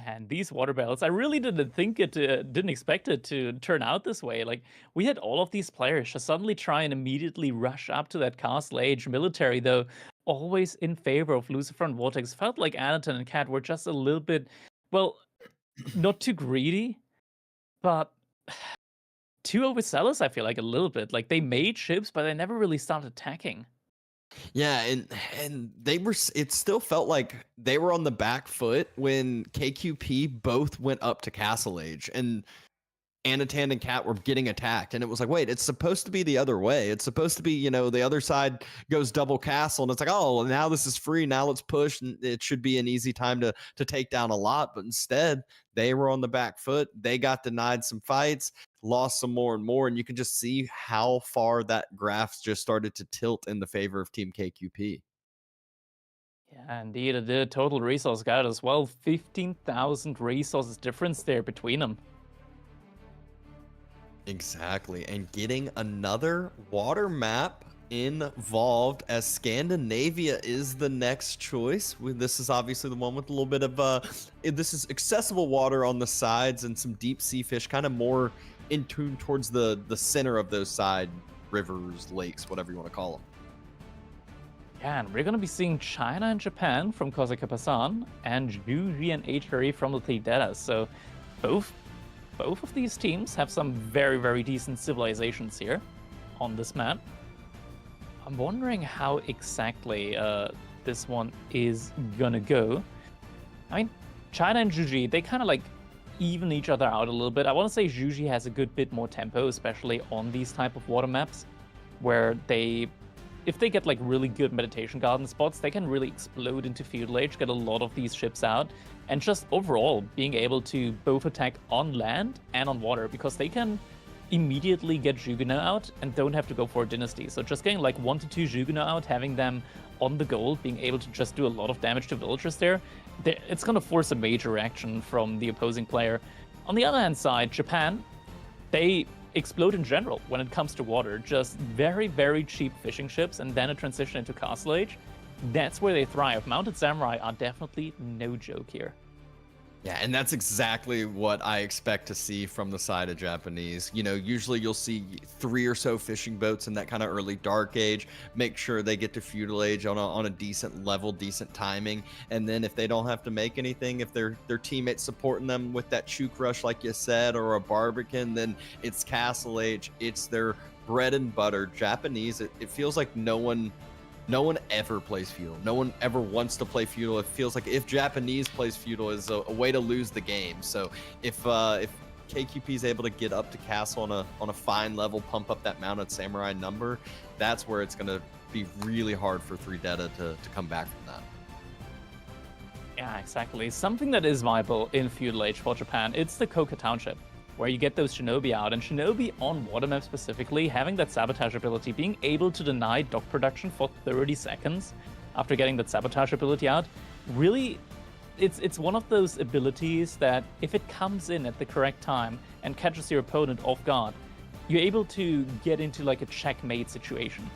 And these water battles, I really didn't expect it to turn out this way. Like, we had all of these players just suddenly try and immediately rush up to that Castle Age military, though. always in favor of Lucifer and Vortex. Felt like Anaton and Cat were just a little bit, well, not too greedy, but too overzealous, I feel like, a little bit. Like, they made ships, but they never really started attacking.
Yeah, and they were. It still felt like they were on the back foot when KQP both went up to Castle Age, and Anatan and Cat were getting attacked, and it was like, wait, it's supposed to be the other way. It's supposed to be, you know, the other side goes double castle, and it's like, oh, now this is free. Now let's push, and it should be an easy time to take down a lot. But instead, they were on the back foot. They got denied some fights, lost some more and more, and you can just see how far that graph just started to tilt in the favor of Team KQP.
Yeah, indeed, it did. Total resource guide as well. 15,000 resources difference there between them.
Exactly, and getting another water map involved as Scandinavia is the next choice. This is obviously the one with a little bit of this is accessible water on the sides and some deep sea fish, kind of more in tune towards the center of those side rivers, lakes, whatever you want to call them.
Yeah, and we're going to be seeing China and Japan from Kozuka Pasan and Juji and HRE from the Data. So both of these teams have some very, very decent civilizations here on this map. I'm wondering how exactly this one is gonna go. I mean, China and Juji, they kind of like even each other out a little bit. I want to say Juji has a good bit more tempo, especially on these type of water maps, where if they get like really good meditation garden spots, they can really explode into feudal age, get a lot of these ships out, and just overall being able to both attack on land and on water, because they can immediately get Juggernaut out and don't have to go for a dynasty. So just getting like 1 to 2 Juggernaut out, having them on the gold, being able to just do a lot of damage to villagers there, it's going to force a major reaction from the opposing player. On the other hand side, Japan, they explode in general when it comes to water. Just very, very cheap fishing ships, and then a transition into Castle Age. That's where they thrive. Mounted Samurai are definitely no joke here.
Yeah, and that's exactly what I expect to see from the side of Japanese. You know, usually you'll see 3 or so fishing boats in that kind of early Dark Age. Make sure they get to Feudal Age on a decent level, decent timing. And then if they don't have to make anything, if their teammates supporting them with that Chook Rush, like you said, or a Barbican, then it's Castle Age. It's their bread and butter. Japanese, it feels like no one ever plays feudal. No one ever wants to play feudal. It feels like if Japanese plays feudal is a way to lose the game. So if KQP is able to get up to castle on a fine level, pump up that mounted samurai number, that's where it's going to be really hard for 3deta to come back from that.
Yeah, exactly. Something that is viable in feudal age for Japan, it's the Koka Township, where you get those Shinobi out, and Shinobi on water map specifically, having that sabotage ability, being able to deny dock production for 30 seconds after getting that sabotage ability out, really, it's one of those abilities that if it comes in at the correct time and catches your opponent off guard, you're able to get into like a checkmate situation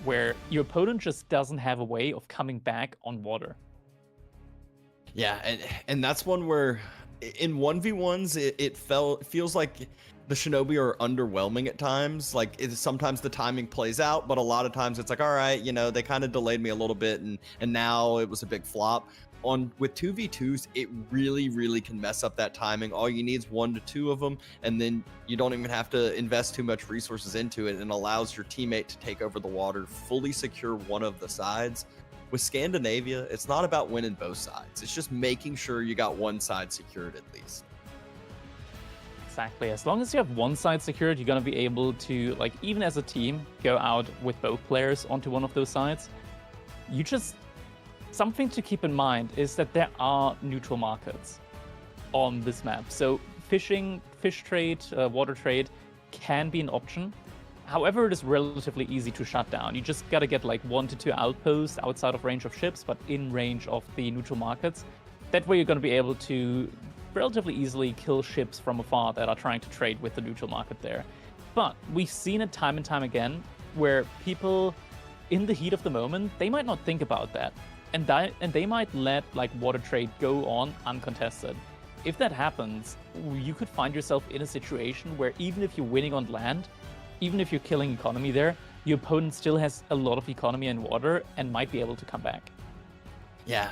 where your opponent just doesn't have a way of coming back on water.
Yeah, and that's one where in 1v1s, it feels like the Shinobi are underwhelming at times. Like, sometimes the timing plays out, but a lot of times it's like, all right, you know, they kind of delayed me a little bit, and now it was a big flop. With 2v2s, it really, really can mess up that timing. All you need is 1 to 2 of them, and then you don't even have to invest too much resources into it, and allows your teammate to take over the water, fully secure one of the sides. With Scandinavia, it's not about winning both sides. It's just making sure you got one side secured at least.
Exactly. As long as you have one side secured, you're going to be able to, like, even as a team, go out with both players onto one of those sides. Something to keep in mind is that there are neutral markets on this map. So fish trade, water trade can be an option. However, it is relatively easy to shut down. You just gotta get like 1 to 2 outposts outside of range of ships, but in range of the neutral markets. That way you're gonna be able to relatively easily kill ships from afar that are trying to trade with the neutral market there. But we've seen it time and time again where people, in the heat of the moment, they might not think about that. And they might let like water trade go on uncontested. If that happens, you could find yourself in a situation where even if you're winning on land, even if you're killing economy there, your opponent still has a lot of economy and water and might be able to come back.
Yeah,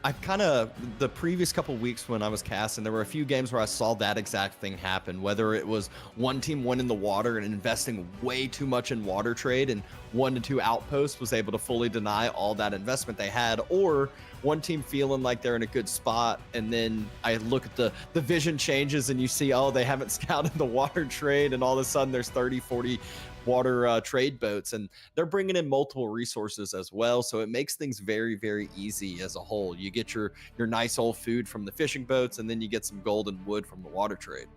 I kind of, the previous couple weeks when I was casting, there were a few games where I saw that exact thing happen, whether it was one team winning the water and investing way too much in water trade, and 1 to 2 outposts was able to fully deny all that investment they had, or one team feeling like they're in a good spot, and then I look at the vision changes and you see, oh, they haven't scouted the water trade, and all of a sudden there's 30, 40 water trade boats, and they're bringing in multiple resources as well, so it makes things very, very easy as a whole. You get your nice old food from the fishing boats, and then you get some gold and wood from the water trade.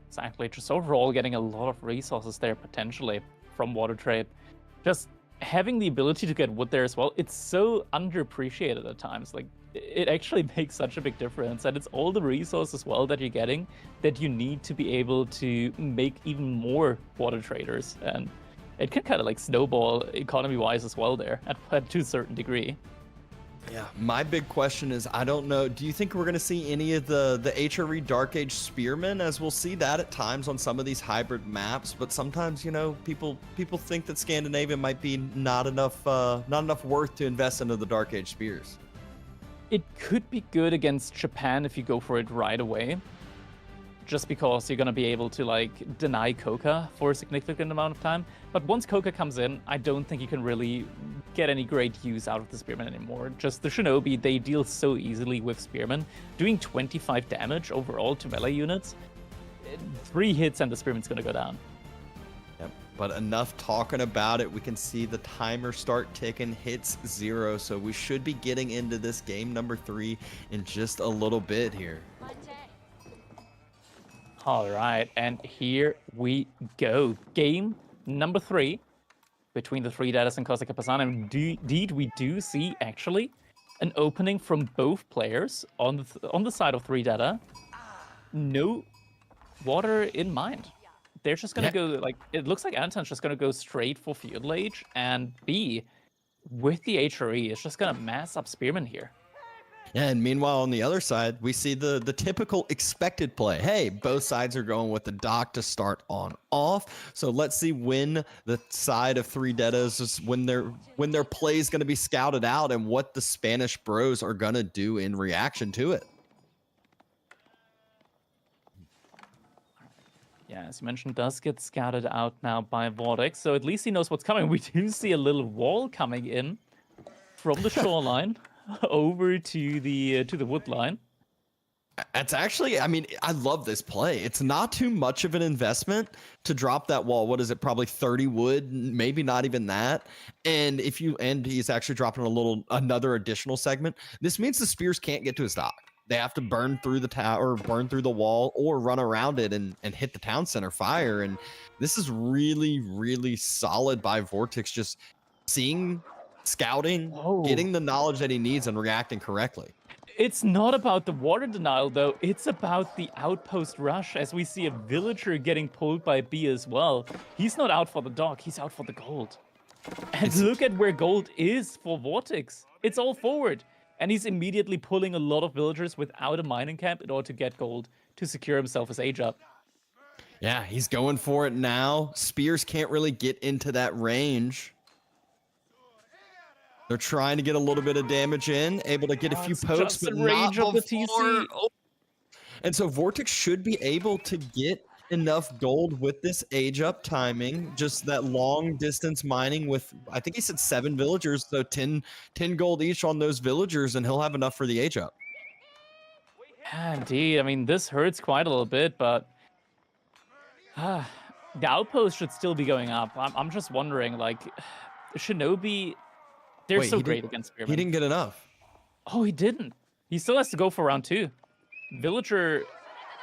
Exactly, just overall getting a lot of resources there potentially from water trade. Just having the ability to get wood there as well, it's so underappreciated at times. Like, it actually makes such a big difference, and it's all the resources as well that you're getting that you need to be able to make even more water traders, and it can kind of like snowball economy-wise as well there to a certain degree.
Yeah, my big question is, I don't know, do you think we're going to see any of the HRE Dark Age Spearmen, as we'll see that at times on some of these hybrid maps, but sometimes, you know, people think that Scandinavia might be not enough worth to invest into the Dark Age Spears.
It could be good against Japan if you go for it right away, just because you're going to be able to like deny Koka for a significant amount of time. But once Koka comes in, I don't think you can really get any great use out of the Spearman anymore. Just the Shinobi, they deal so easily with Spearman, doing 25 damage overall to melee units. 3 hits and the Spearman's going to go down.
Yep. But enough talking about it. We can see the timer start ticking, hits 0. So we should be getting into this game number 3 in just a little bit here.
All right, and here we go. Game number 3 between the 3 Datas and Kosa Kapisan. And indeed, we do see actually an opening from both players on the side of 3 Data. No water in mind. They're just gonna go, like, it looks like Anton's just gonna go straight for Feudal Age, and B, with the HRE, it's just gonna mass up Spearman here.
Yeah, and meanwhile, on the other side, we see the typical expected play. Hey, both sides are going with the dock to start on off. So let's see when the side of 3 Dedas is when their play is going to be scouted out, and what the Spanish bros are going to do in reaction to it.
Yeah, as you mentioned, does get scouted out now by Vortex, so at least he knows what's coming. We do see a little wall coming in from the shoreline over to the wood line.
It's actually, I mean, I love this play. It's not too much of an investment to drop that wall. What is it? Probably 30 wood, maybe not even that. And he's actually dropping another additional segment. This means the spears can't get to his dock. They have to burn through the tower, burn through the wall, or run around it and hit the town center fire. And this is really, really solid by Vortex, just seeing, scouting, getting the knowledge that he needs and reacting correctly.
It's not about the water denial, though. It's about the outpost rush, as we see a villager getting pulled by B as well. He's not out for the dock, he's out for the gold. And look at where gold is for Vortex. It's all forward. And he's immediately pulling a lot of villagers without a mining camp in order to get gold to secure himself his age up.
Yeah, he's going for it now. Spears can't really get into that range. They're trying to get a little bit of damage in, able to get a few pokes, but not before.
The TC.
And so Vortex should be able to get enough gold with this age up timing, just that long distance mining with, I think he said 7 villagers, so 10 gold each on those villagers, and he'll have enough for the age up.
Yeah, indeed. I mean, this hurts quite a little bit, but the outpost should still be going up. I'm just wondering, like, Shinobi, they're so great against Spearman.
He didn't get enough.
Oh, he didn't. He still has to go for round 2. Villager,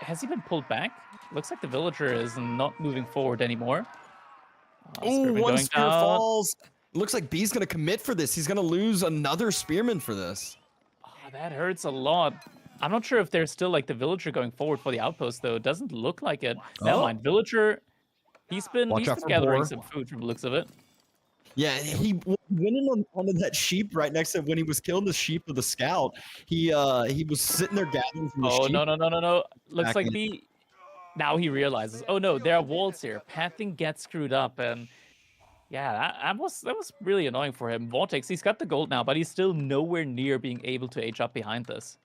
has he been pulled back? Looks like the villager is not moving forward anymore.
Oh, one spear falls. Looks like B's going to commit for this. He's going to lose another spearman for this.
Oh, that hurts a lot. I'm not sure if there's still like the villager going forward for the outpost, though. It doesn't look like it. Never mind. Villager, he's been gathering some food from the looks of it.
Yeah, he went in onto that sheep right next to when he was killing the sheep with the scout. He was sitting there gathering from the sheep.
No. Looks like B. now he realizes, oh no, there are walls here. Pathing gets screwed up, and yeah, that was really annoying for him. Vortex, he's got the gold now, but he's still nowhere near being able to age up behind this.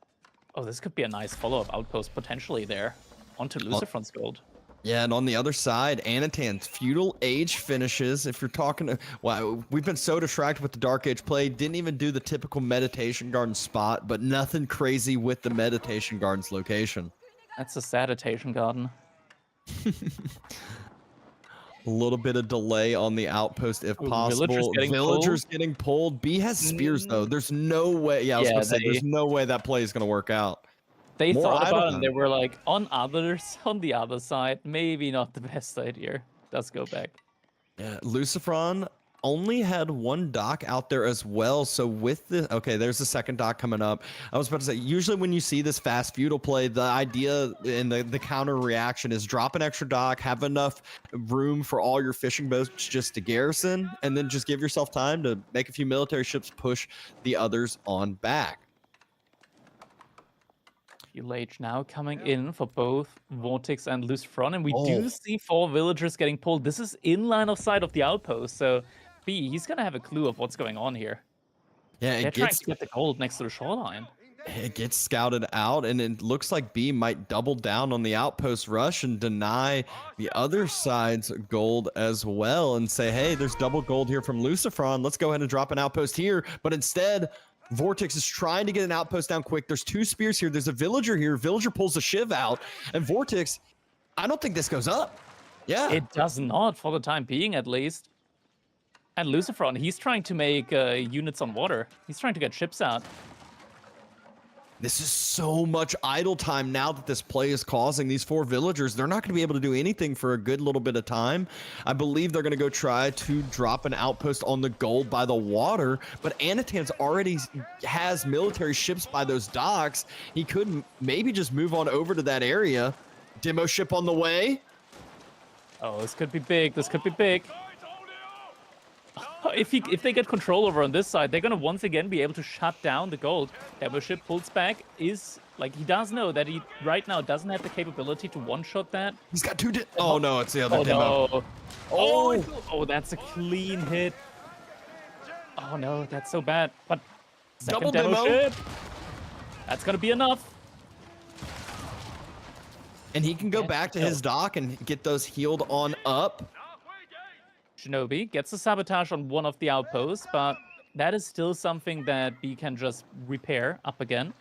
Oh, this could be a nice follow-up outpost potentially there onto Lucifer's gold.
Yeah, and on the other side, Anatan's Feudal Age finishes. If you're talking, wow, we've been so distracted with the Dark Age play, didn't even do the typical Meditation Garden spot, but nothing crazy with the Meditation Garden's location.
That's a sanitation garden.
A little bit of delay on the outpost if possible. Villagers getting pulled. B has spears though. There's no way. Yeah, I was gonna say there's no way that play is gonna work out.
They thought about it and they were like, on the other side, maybe not the best idea. Let's go back.
Yeah, Lucifron only had one dock out there as well. So with the okay, there's the second dock coming up. I was about to say, usually when you see this fast feudal play, the idea and the counter reaction is drop an extra dock, have enough room for all your fishing boats just to garrison, and then just give yourself time to make a few military ships push the others on back.
Age now coming in for both Vortex and Lucifron, and we do see 4 villagers getting pulled. This is in line of sight of the outpost, so B, he's gonna have a clue of what's going on here.
Yeah,
they're trying to get the gold next to the shoreline.
It gets scouted out, and it looks like B might double down on the outpost rush and deny the other side's gold as well and say, hey, there's double gold here from Lucifron. Let's go ahead and drop an outpost here. But instead, Vortex is trying to get an outpost down quick. There's 2 spears here. There's a villager here. Villager pulls the shiv out. And Vortex, I don't think this goes up. Yeah.
It does not, for the time being, at least. And Lucifron, he's trying to make units on water. He's trying to get ships out.
This is so much idle time now that this play is causing these 4 villagers. They're not going to be able to do anything for a good little bit of time. I believe they're going to go try to drop an outpost on the gold by the water, but Anatan's already has military ships by those docks. He could maybe just move on over to that area. Demo ship on the way.
Oh, this could be big. This could be big. If they get control over on this side, they're gonna once again be able to shut down the gold. Demo ship pulls back. Is like, he does know that he right now doesn't have the capability to one-shot that.
He's got 2. Oh no, it's the other demo.
No. Oh, that's a clean hit. Oh no, that's so bad. But second demo ship. That's gonna be enough.
And he can go back to his dock and get those healed on up.
Shinobi gets a sabotage on one of the outposts, but that is still something that B can just repair up again.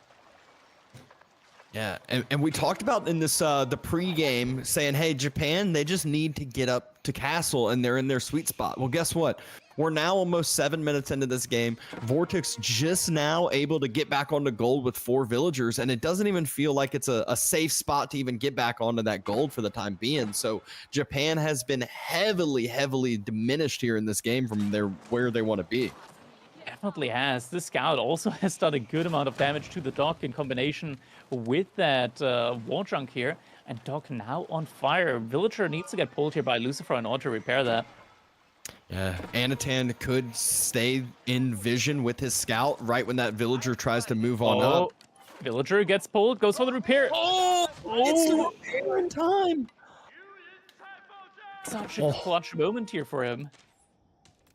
Yeah, and we talked about in this the pregame saying, hey, Japan, they just need to get up to castle and they're in their sweet spot. Well, guess what? We're now almost 7 minutes into this game. Vortex just now able to get back onto gold with 4 villagers, and it doesn't even feel like it's a safe spot to even get back onto that gold for the time being. So Japan has been heavily diminished here in this game from where they want to be.
Definitely has. This scout also has done a good amount of damage to the dock in combination with that war junk here. And dock now on fire. Villager needs to get pulled here by Lucifer in order to repair that.
Yeah, Anatan could stay in vision with his scout right when that villager tries to move on up.
Villager gets pulled, goes for the repair.
It's the repair in time.
Such a clutch moment here for him.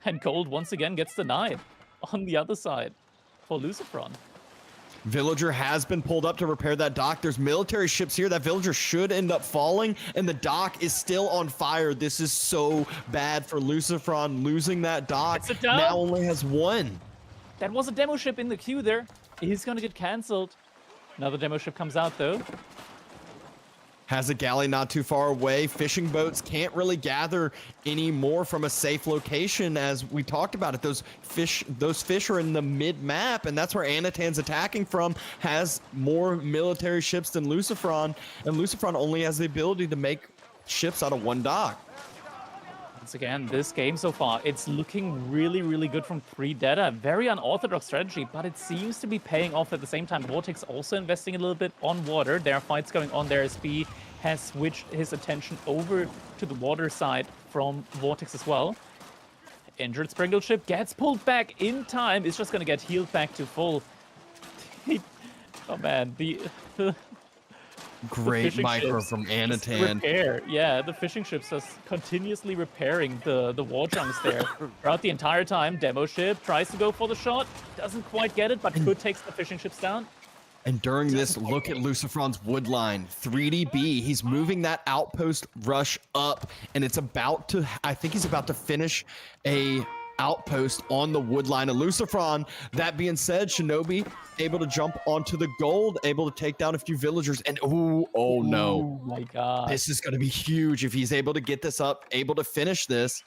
And gold once again gets denied on the other side for Lucifron.
Villager has been pulled up to repair that dock. There's military ships here. That villager should end up falling, and the dock is still on fire. This is so bad for Lucifron. Losing that dock now only has 1.
That was a demo ship in the queue there. He's gonna get cancelled. Another demo ship comes out though.
Has a galley not too far away. Fishing boats can't really gather anymore from a safe location, as we talked about it. Those fish are in the mid-map, and that's where Anatan's attacking from. Has more military ships than Lucifron, and Lucifron only has the ability to make ships out of 1 dock.
Once again, this game so far, it's looking really good from Predata. Very unorthodox strategy, but it seems to be paying off at the same time. Vortex also investing a little bit on water. There are fights going on there as B has switched his attention over to the water side from Vortex as well. Injured Springle ship gets pulled back in time. It's just going to get healed back to full. Oh man,
Great
fishing
micro
ships
from
just
Anatan.
repair. Yeah, the fishing ships are continuously repairing the war junks there throughout the entire time. Demo ship tries to go for the shot, doesn't quite get it, but could takes the fishing ships down.
And during this, look at Lucifron's wood line. 3DB, he's moving that outpost rush up, and it's about to, I think he's about to finish a outpost on the wood line of Lucifron. That being said, Shinobi able to jump onto the gold, able to take down a few villagers, and oh no.
Oh my god.
This is going to be huge if he's able to get this up, able to finish this.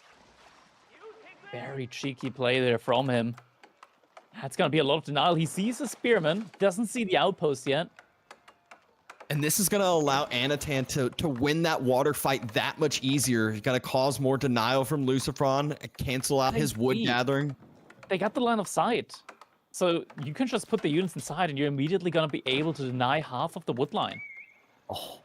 Very cheeky play there from him. That's going to be a lot of denial. He sees the spearman, doesn't see the outpost yet.
And this is going to allow Anatan to win that water fight that much easier. He's going to cause more denial from Lucifron, cancel out his wood gathering.
They got the line of sight. So you can just put the units inside and you're immediately going to be able to deny half of the wood line.
Oh.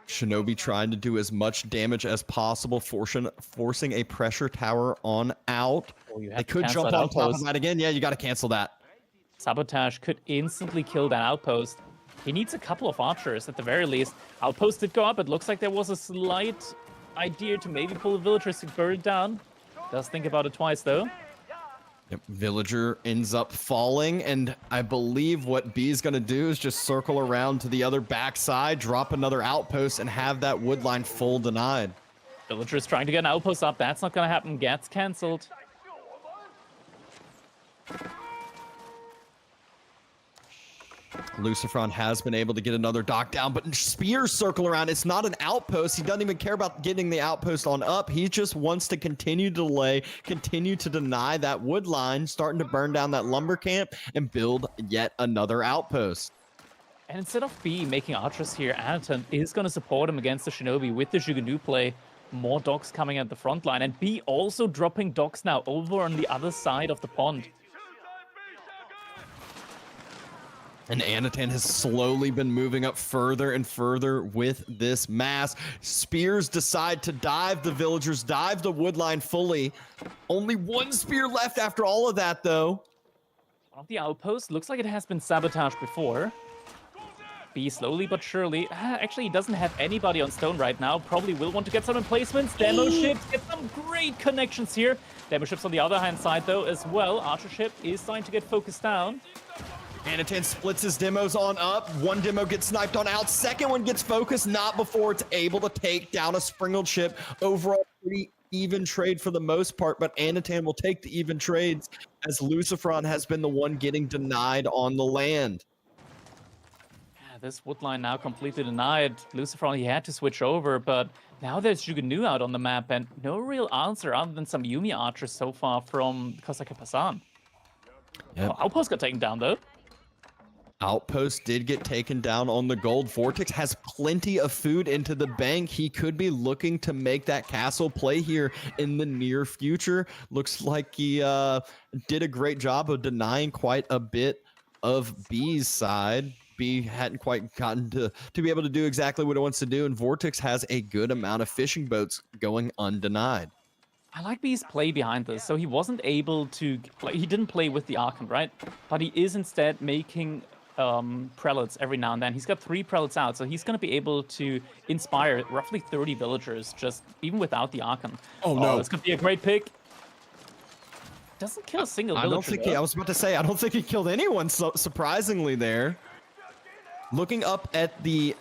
Shinobi trying to do as much damage as possible, forcing a pressure tower on out.
Oh, you have
They
to
could
cancel
jump
that
on top of
outpost.
that again. Yeah, you got to cancel that.
Sabotage could instantly kill that outpost. He needs a couple of archers at the very least. Outpost did go up. It looks like there was a slight idea to maybe pull the villagers to burn it down. Does think about it twice though.
Yep, villager ends up falling, and I believe what B is going to do is just circle around to the other backside, drop another outpost, and have that wood line full denied.
Villagers trying to get an outpost up. That's not going to happen. Gets cancelled.
Lucifron has been able to get another dock down, but spears circle around. It's not an outpost. He doesn't even care about getting the outpost on up. He just wants to continue to delay, continue to deny that wood line, starting to burn down that lumber camp and build yet another outpost.
And instead of B making archers here, Anatan is going to support him against the Shinobi with the Jugunu play. More docks coming at the front line. And B also dropping docks now over on the other side of the pond.
And Anatan has slowly been moving up further and further with this mass. Spears decide to dive the villagers, dive the wood line fully. Only one spear left after all of that, though.
One of the outposts looks like it has been sabotaged before. B slowly but surely. Actually, he doesn't have anybody on stone right now. Probably will want to get some emplacements. Demo ships get some great connections here. Demo ships on the other hand side, though, as well. Archer ship is starting to get focused down.
Anatan splits his demos on up. One demo gets sniped on out. Second one gets focused, not before it's able to take down a sprinkled ship. Overall, pretty even trade for the most part, but Anatan will take the even trades as Lucifron has been the one getting denied on the land.
Yeah, this wood line now completely denied. Lucifron, he had to switch over, but now there's Jugunu out on the map, and no real answer other than some Yumi archers so far from Kosaka Pasan.
Yep.
Outpost got taken down, though.
Outpost did get taken down on the gold. Vortex has plenty of food into the bank. He could be looking to make that castle play here in the near future. Looks like he did a great job of denying quite a bit of B's side. B hadn't quite gotten to be able to do exactly what it wants to do, and Vortex has a good amount of fishing boats going undenied.
I like B's play behind this. So he wasn't able to, he didn't play with the Archon, right? But he is instead making prelates every now and then. He's got 3 prelates out, so he's going to be able to inspire roughly 30 villagers just even without the Archon.
Oh no,
this could be a great pick. Doesn't kill a single villager.
I don't think I was about to say, I don't think he killed anyone, surprisingly there. Looking up at the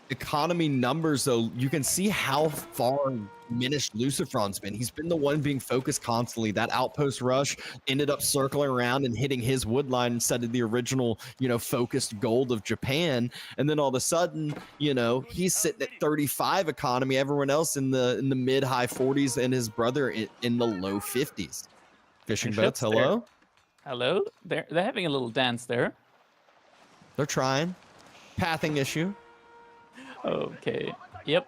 economy numbers, though, you can see how far diminished Lucifron's been. He's been the one being focused constantly. That outpost rush ended up circling around and hitting his wood line instead of the original, focused gold of Japan. And then all of a sudden, he's sitting at 35 economy. Everyone else in the mid high 40s, and his brother in the low 50s. Fishing boats, hello?
Hello? They're having a little dance there.
They're trying. Pathing issue.
Okay. Yep.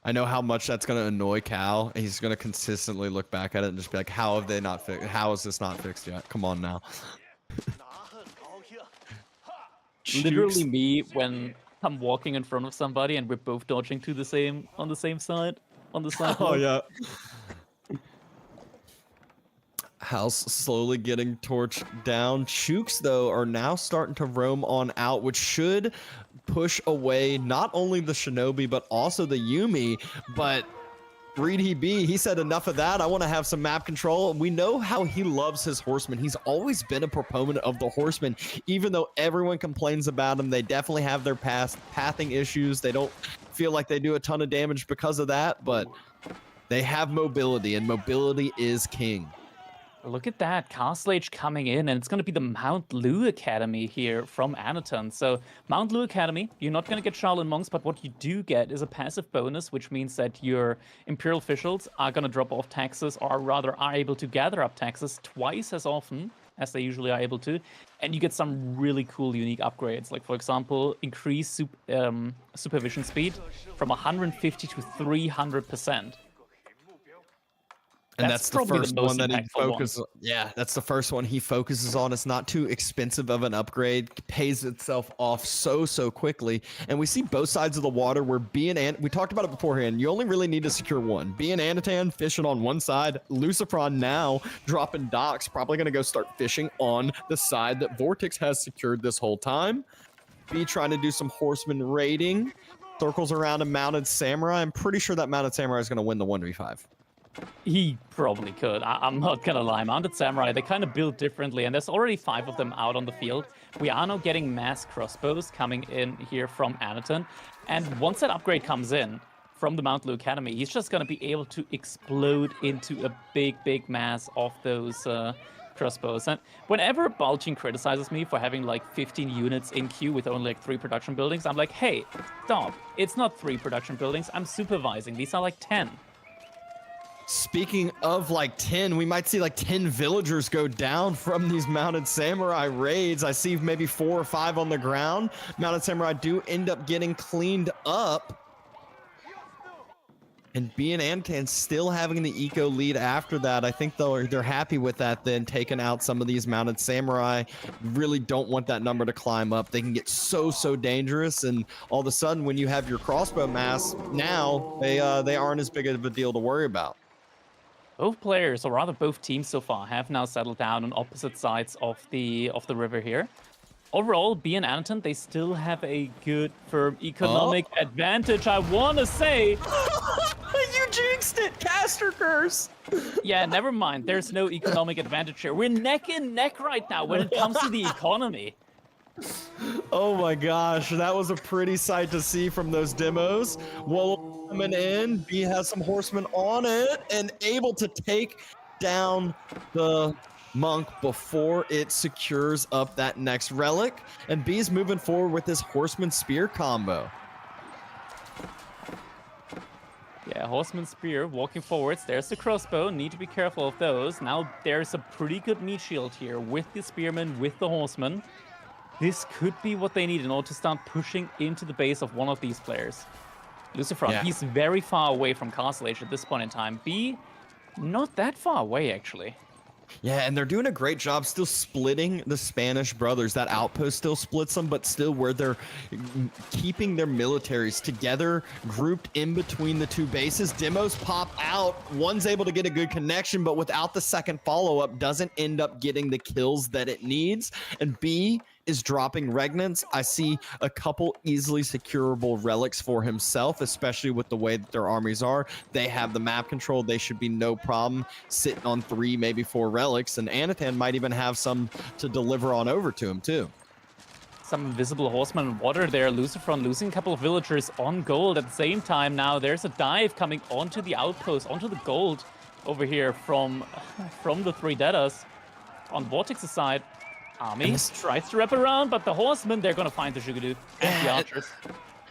I know how much that's going to annoy Cal. He's going to consistently look back at it and just be like, how have they not fixed? How is this not fixed yet? Come on now.
Literally me when I'm walking in front of somebody and we're both dodging to the same on the same side on the side.
Oh yeah. House slowly getting torched down. Chooks, though, are now starting to roam on out, which should push away not only the Shinobi, but also the Yumi. But Greedy B, he said enough of that. I want to have some map control. We know how he loves his horsemen. He's always been a proponent of the horsemen, even though everyone complains about him. They definitely have their pathing issues. They don't feel like they do a ton of damage because of that, but they have mobility, and mobility is king.
Look at that, Castle Age coming in, and it's going to be the Mount Lu Academy here from Anaton. So Mount Lu Academy, you're not going to get Shaolin Monks, but what you do get is a passive bonus, which means that your Imperial officials are going to drop off taxes, or rather are able to gather up taxes twice as often as they usually are able to, and you get some really cool unique upgrades, like for example, increase supervision speed from 150 to 300%.
And that's the first one that he focuses
on.
Yeah, that's the first one he focuses on. It's not too expensive of an upgrade, pays itself off so quickly. And we see both sides of the water where B and we talked about it beforehand. You only really need to secure one. B and Anatan fishing on one side. Lucifron now dropping docks, probably going to go start fishing on the side that Vortex has secured this whole time. B trying to do some horseman raiding. Circles around a mounted samurai. I'm pretty sure that mounted samurai is going to win the 1v5.
He probably could. I'm not gonna lie. Mounted Samurai, they kind of build differently, and there's already 5 of them out on the field. We are now getting mass crossbows coming in here from Anaton, and once that upgrade comes in from the Mount Lu Academy, he's just gonna be able to explode into a big mass of those crossbows. And whenever Balchin criticizes me for having like 15 units in queue with only like 3 production buildings, I'm like, hey, stop. It's not 3 production buildings. I'm supervising. These are like 10.
Speaking of like 10, we might see like 10 villagers go down from these mounted samurai raids. I see maybe 4 or 5 on the ground. Mounted samurai do end up getting cleaned up. And B and Antan still having the eco lead after that. I think they're happy with that then, taking out some of these mounted samurai. Really don't want that number to climb up. They can get so dangerous, and all of a sudden when you have your crossbow mass, now they aren't as big of a deal to worry about.
Both players, or rather both teams so far, have now settled down on opposite sides of the river here. Overall, B and Anaton, they still have a good, firm economic advantage, I want to say.
You jinxed it! Caster curse!
Yeah, never mind. There's no economic advantage here. We're neck and neck right now when it comes to the economy.
Oh my gosh, that was a pretty sight to see from those demos. Well, coming in, B has some horsemen on it and able to take down the monk before it secures up that next relic. And B's moving forward with this horseman spear combo.
Yeah, horseman spear walking forwards. There's the crossbow. Need to be careful of those. Now there's a pretty good meat shield here with the spearman, with the horseman. This could be what they need in order to start pushing into the base of one of these players. Lucifron, he's very far away from Castle Age at this point in time. B, not that far away, actually.
Yeah, and they're doing a great job still splitting the Spanish brothers. That outpost still splits them, but still where they're keeping their militaries together, grouped in between the 2 bases. Demos pop out. One's able to get a good connection, but without the second follow-up, doesn't end up getting the kills that it needs. And B is dropping Regnants. I see a couple easily securable relics for himself, especially with the way that their armies are. They have the map control. They should be no problem sitting on 3, maybe 4 relics, and Anatan might even have some to deliver on over to him too.
Some invisible horsemen in water there. Lucifron losing a couple of villagers on gold. At the same time now, there's a dive coming onto the outpost, onto the gold over here from the 3 Deadas. On Vortex's side, army tries to wrap around, but the horsemen, they're going to find the Zhugedu and the archers.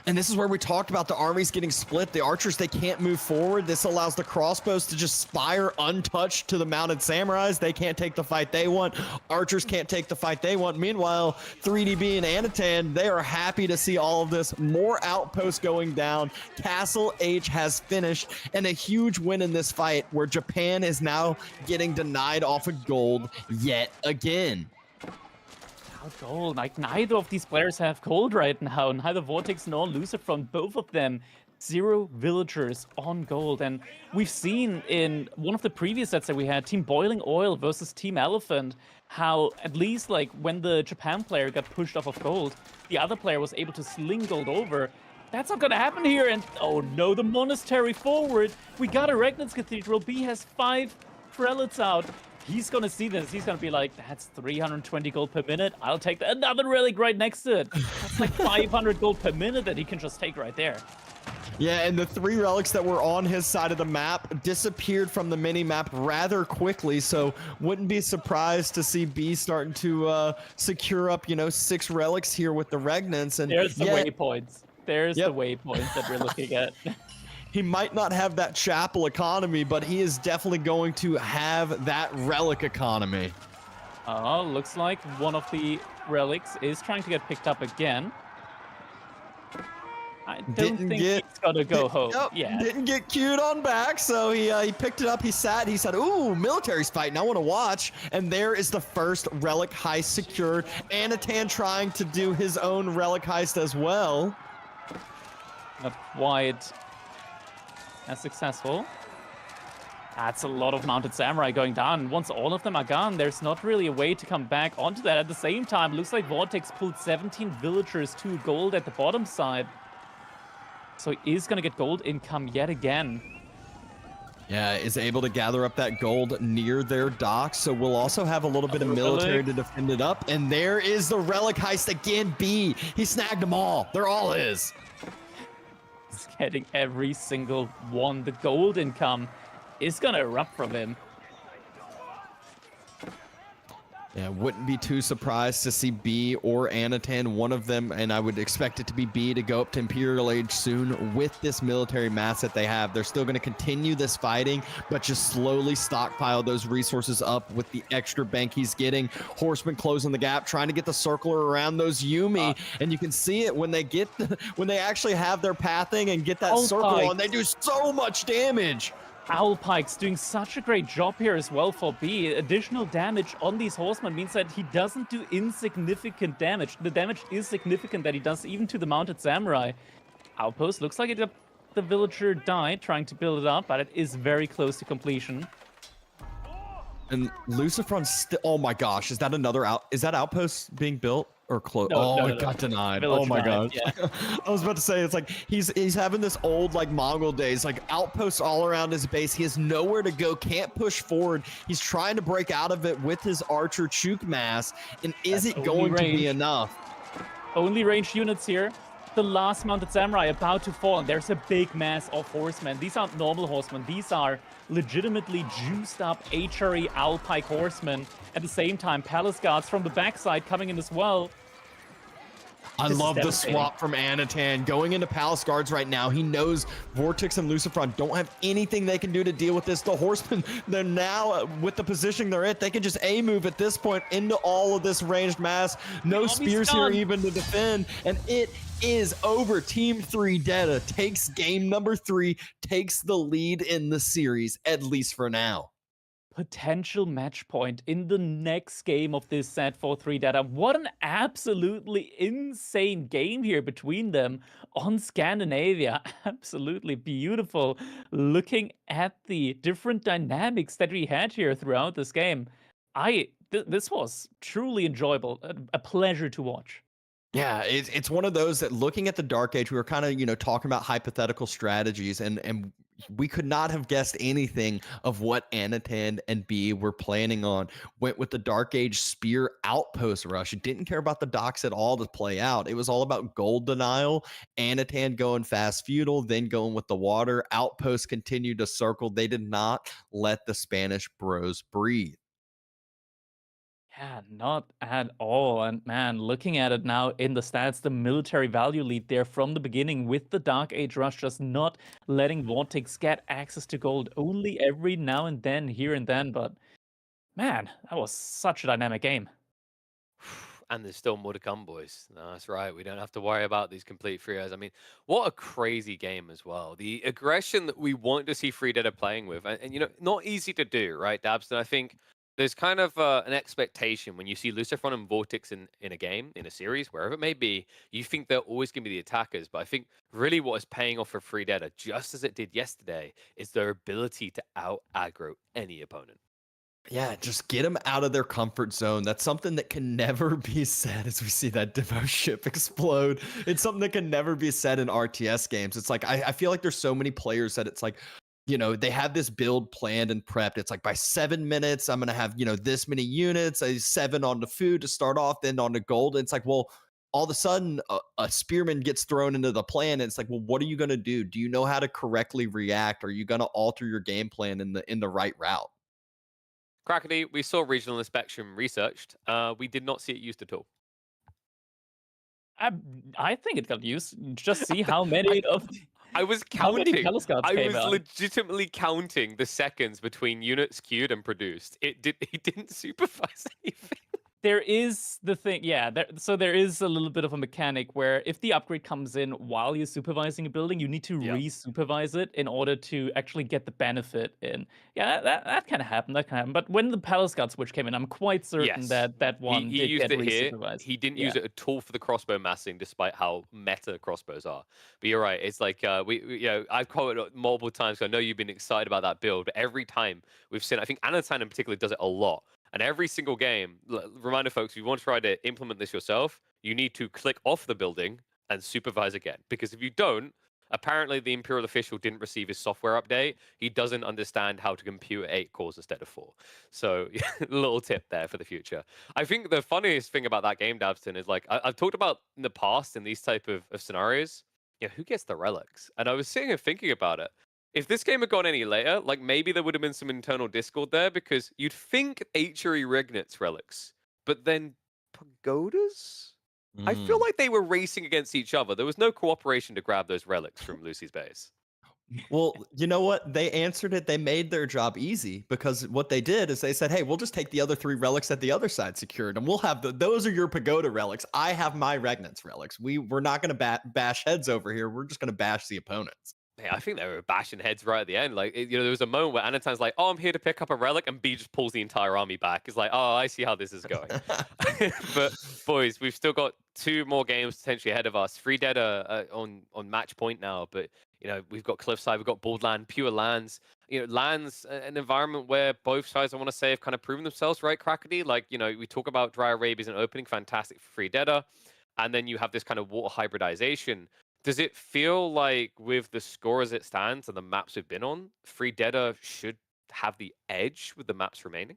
And this is where we talked about the armies getting split. The archers, they can't move forward. This allows the crossbows to just spire untouched to the mounted samurais. They can't take the fight they want. Archers can't take the fight they want. Meanwhile, 3DB and Anatan, they are happy to see all of this. More outposts going down. Castle H has finished, and a huge win in this fight where Japan is now getting denied off of gold yet again.
Gold. Like, neither of these players have gold right now. Neither Vortex nor Lucifron, both of them 0 villagers on gold. And we've seen in one of the previous sets that we had, Team Boiling Oil versus Team Elephant, how at least like when the Japan player got pushed off of gold, the other player was able to sling gold over. That's not gonna happen here, and oh no, the Monastery forward. We got a Regnitz Cathedral. B has 5 prelates out. He's gonna see this. He's gonna be like, that's 320 gold per minute. I'll take that. Another relic right next to it. That's like 500 gold per minute that he can just take right there.
Yeah, and the 3 relics that were on his side of the map disappeared from the mini-map rather quickly, so wouldn't be surprised to see B starting to secure up, 6 relics here with the Regnants. And
there's the
yeah,
waypoints. There's the waypoints that we're looking at.
he might not have that chapel economy, but he is definitely going to have that relic economy.
Looks like one of the relics is trying to get picked up again. I don't think he's gonna go home.
Yep,
yeah.
Didn't get queued on back, so he picked it up. He sat. He said, "Ooh, military's fighting. I want to watch." And there is the first relic heist secured. Anatan trying to do his own relic heist as well.
Not quite as successful. That's a lot of Mounted Samurai going down. Once all of them are gone, there's not really a way to come back onto that. At the same time, looks like Vortex pulled 17 villagers to gold at the bottom side. So he is going to get gold income yet again.
Yeah, is able to gather up that gold near their docks. So we'll also have a little bit of military to defend it up. And there is the relic heist again. B. He snagged them all. They're all his.
He's getting every single one. The gold income is going to erupt from him.
Yeah, wouldn't be too surprised to see B or Anatan, one of them, and I would expect it to be B, to go up to Imperial Age soon with this military mass that they have. They're still going to continue this fighting, but just slowly stockpile those resources up with the extra bank he's getting. Horseman closing the gap, trying to get the circler around those Yuumi, and you can see it when they get when they actually have their pathing and get that circle on. They do so much damage.
Owl Pike's doing such a great job here as well for B. Additional damage on these horsemen means that he doesn't do insignificant damage. The damage is significant that he does even to the Mounted Samurai. Outpost looks like the villager died trying to build it up, but it is very close to completion.
And Lucifron still, oh my gosh, is that another is that outpost being built or close?
No,
it got denied.
Village
oh my
died,
gosh.
yeah.
I was about to say, it's like he's having this old like Mongol days, like outposts all around his base. He has nowhere to go, can't push forward. He's trying to break out of it with his archer Chuk mass, and is it going to be enough?
Only ranged units here. The last Mounted Samurai about to fall, and there's a big mass of horsemen. These aren't normal horsemen. These are legitimately juiced up HRE Owl Pike horsemen. At the same time, Palace Guards from the backside coming in as well.
I love the swap from Anatan going into Palace Guards right now. He knows Vortex and Lucifron don't have anything they can do to deal with this. The horsemen, they're now with the position they're at, they can just A-move at this point into all of this ranged mass. No spears here even to defend, and it is over. Team 3 Deta takes game number 3, takes the lead in the series, at least for now.
Potential match point in the next game of this set for 3 Deta. What an absolutely insane game here between them on Scandinavia. Absolutely beautiful. Looking at the different dynamics that we had here throughout this game, this was truly enjoyable. A pleasure to watch.
Yeah, it's one of those that looking at the Dark Age, we were kind of, talking about hypothetical strategies, and we could not have guessed anything of what Anatan and B were planning on. Went with the Dark Age Spear Outpost rush. It didn't care about the docks at all to play out. It was all about gold denial. Anatan going fast feudal, then going with the water. Outpost continued to circle. They did not let the Spanish bros breathe.
Yeah, not at all. And man, looking at it now in the stats, the military value lead there from the beginning with the Dark Age rush, just not letting Vortex get access to gold only every now and then, here and then. But man, that was such a dynamic game.
And there's still more to come, boys. No, that's right. We don't have to worry about these complete freos. I mean, what a crazy game as well. The aggression that we want to see 3 Deta playing with, and not easy to do, right, Dabston? I think there's kind of an expectation when you see Lucifron and Vortex in a game, in a series, wherever it may be, you think they're always going to be the attackers. But I think really what is paying off for Free Data, just as it did yesterday, is their ability to out-aggro any opponent.
Yeah, just get them out of their comfort zone. That's something that can never be said as we see that Devo ship explode. It's something that can never be said in RTS games. It's like, I feel like there's so many players that it's like, you know, they have this build planned and prepped. It's like by 7 minutes, I'm going to have, you know, this many units, 7 on the food to start off, then on the gold. And it's like, well, all of a sudden a spearman gets thrown into the plan. And it's like, well, what are you going to do? Do you know how to correctly react? Are you going to alter your game plan in the right route?
Crackety, we saw regional inspection researched. We did not see it used at all.
I think it got used. Just see how many of
I was
how many
counting.
Telescouts
I
came
was
out.
legitimately counting the seconds between units queued and produced. He didn't supervise anything.
There is the thing, yeah. So there is a little bit of a mechanic where if the upgrade comes in while you're supervising a building, you need to
Yeah.
re-supervise it in order to actually get the benefit in. Yeah, that can happen. That can happen. But when the Palace Guard switch came in, I'm quite certain
Yes.
that one
He
did
used
get
it here.
re-supervised.
He didn't
Yeah.
use it at all for the crossbow massing, despite how meta crossbows are. But you're right. It's like you know, I've quoted it multiple times. 'Cause I know you've been excited about that build, but every time we've seen, I think Anatan in particular does it a lot. And every single game, reminder folks, if you want to try to implement this yourself, you need to click off the building and supervise again. Because if you don't, apparently the Imperial official didn't receive his software update. He doesn't understand how to compute 8 cores instead of 4. So a little tip there for the future. I think the funniest thing about that game, Dabston, is like I've talked about in the past in these type of scenarios, you know, who gets the relics? And I was sitting and thinking about it. If this game had gone any later, like maybe there would have been some internal discord there because you'd think HRE Regnit's relics, but then Pagodas? I feel like they were racing against each other. There was no cooperation to grab those relics from Lucy's base.
Well, you know what? They answered it. They made their job easy because what they did is they said, hey, we'll just take the other 3 relics that the other side secured and we'll have those are your pagoda relics. I have my Regnant's relics. We're not going to bash heads over here. We're just going to bash the opponents.
Yeah, I think they were bashing heads right at the end. Like, you know, there was a moment where Anatan's like, oh, I'm here to pick up a relic, and B just pulls the entire army back. It's like, oh, I see how this is going. But, boys, we've still got 2 more games potentially ahead of us. Free Dead are on match point now, but, you know, we've got Cliffside, we've got Boldland, Pure Lands. You know, Lands, an environment where both sides, I want to say, have kind of proven themselves, right, Crackety? Like, you know, we talk about Dry Arabia as an opening, fantastic for Free Dead, and then you have this kind of water hybridization. Does it feel like with the score as it stands and the maps we've been on, Free Dead should have the edge with the maps remaining?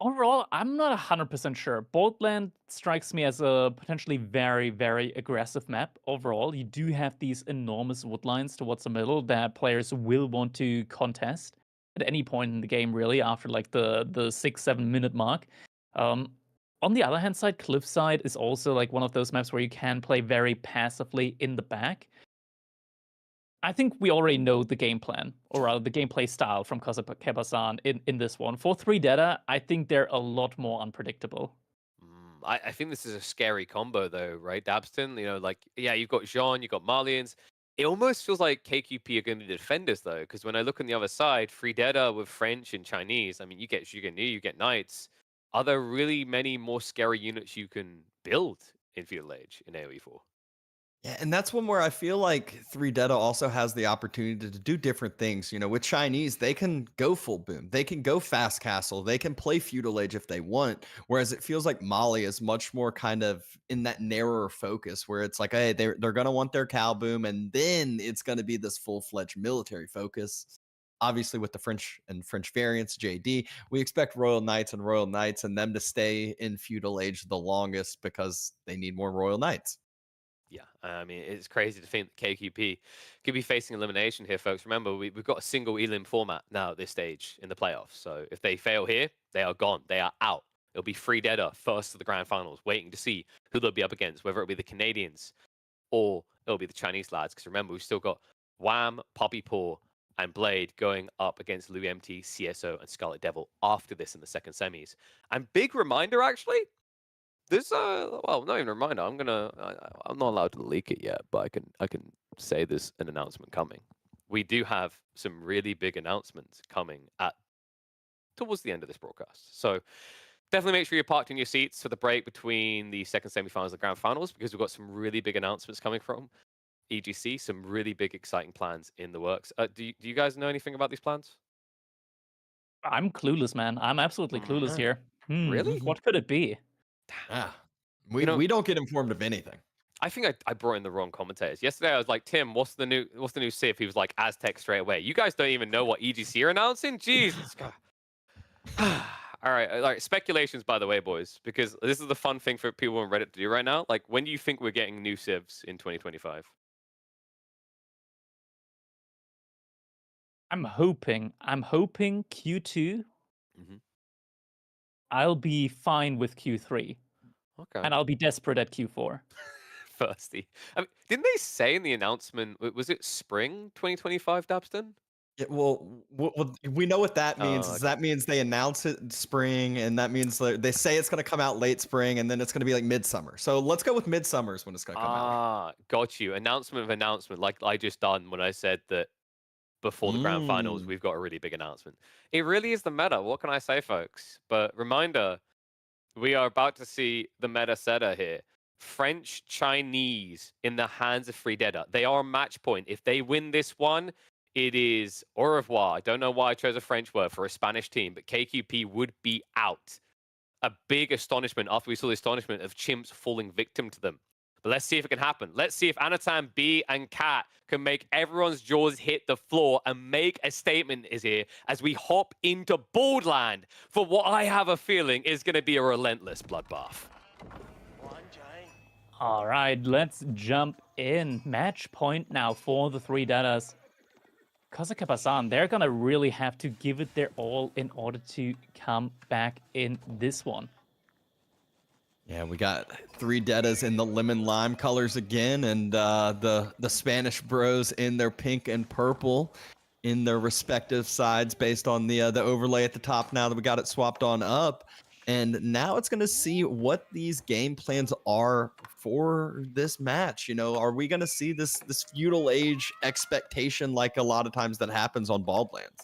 Overall, I'm not 100% sure. Boldland strikes me as a potentially very, very aggressive map. Overall, you do have these enormous woodlines towards the middle that players will want to contest at any point in the game, really, after like the 6-7 minute mark. On the other hand side, Cliffside is also like one of those maps where you can play very passively in the back. I think we already know the game plan, or rather the gameplay style from Kazakhstan in this one. For 3 Data, I think they're a lot more unpredictable.
I think this is a scary combo, though, right, Dabston? You know, like, yeah, you've got Jean, you've got Malians. It almost feels like KQP are going to defend us, though, because when I look on the other side, Free Data with French and Chinese, I mean, you get Zhuge Nu, you get Knights. Are there really many more scary units you can build in Feudal Age in AoE 4?
Yeah, and that's one where I feel like 3 Data also has the opportunity to do different things. You know, with Chinese, they can go full boom, they can go fast castle, they can play Feudal Age if they want. Whereas it feels like Mali is much more kind of in that narrower focus where it's like, hey, they're going to want their Cal boom, and then it's going to be this full-fledged military focus. Obviously, with the French and French variants, JD, we expect Royal Knights and them to stay in Feudal Age the longest because they need more Royal Knights.
Yeah, I mean, it's crazy to think that KQP could be facing elimination here, folks. Remember, we've got a single elim format now at this stage in the playoffs. So if they fail here, they are gone. They are out. It'll be Free Dead first to the grand finals, waiting to see who they'll be up against, whether it'll be the Canadians or it'll be the Chinese lads. Because remember, we've still got Wham, Poppy Paw, and Blade going up against Louis MT, CSO, and Scarlet Devil after this in the second semis. And big reminder, actually, this well, not even a reminder. I'm not allowed to leak it yet, but I can say there's an announcement coming. We do have some really big announcements coming at towards the end of this broadcast. So definitely make sure you're parked in your seats for the break between the second semifinals and the grand finals, because we've got some really big announcements coming from EGC, some really big, exciting plans in the works. Do you guys know anything about these plans?
I'm clueless, man. I'm absolutely clueless here.
Really?
What could it be?
Ah,
You know-
we don't get informed of anything.
I think I brought in the wrong commentators. Yesterday I was like, Tim, what's the new Civ? He was like, Aztec straight away. You guys don't even know what EGC are announcing? Jesus. God. All right, speculations, by the way, boys, because this is the fun thing for people on Reddit to do right now. Like, when do you think we're getting new Civs in 2025?
I'm hoping Q2.
Mhm.
I'll be fine with Q3,
Okay.
and I'll be desperate at Q4.
Thirsty. I mean, didn't they say in the announcement, was it spring 2025, Dabston?
Yeah, well, we know what that means.
Oh,
Is that means they announce it in spring, and that means they say it's going to come out late spring, and then it's going to be like midsummer. So let's go with midsummer's when it's going to come out.
Ah, got you. Announcement of announcement, like I just done when I said that before the grand finals, we've got a really big announcement. It really is the meta. What can I say, folks? But reminder, we are about to see the meta setter here. French Chinese in the hands of Freedetta. They are a match point. If they win this one, it is au revoir. I don't know why I chose a French word for a Spanish team, but KQP would be out. A big astonishment after we saw the astonishment of Chimps falling victim to them. But let's see if it can happen. Let's see if Anatan, B, and Cat can make everyone's jaws hit the floor and make a statement is here as we hop into Boldland for what I have a feeling is going to be a relentless bloodbath.
All right, let's jump in. Match point now for the three Dadas. Kozak Pasan, they're gonna really have to give it their all in order to come back in this one.
Yeah, we got three Dettas in the lemon lime colors again, and the Spanish bros in their pink and purple in their respective sides based on the overlay at the top now that we got it swapped on up. And now it's going to see what these game plans are for this match. You know, are we going to see this feudal age expectation like a lot of times that happens on Baldlands?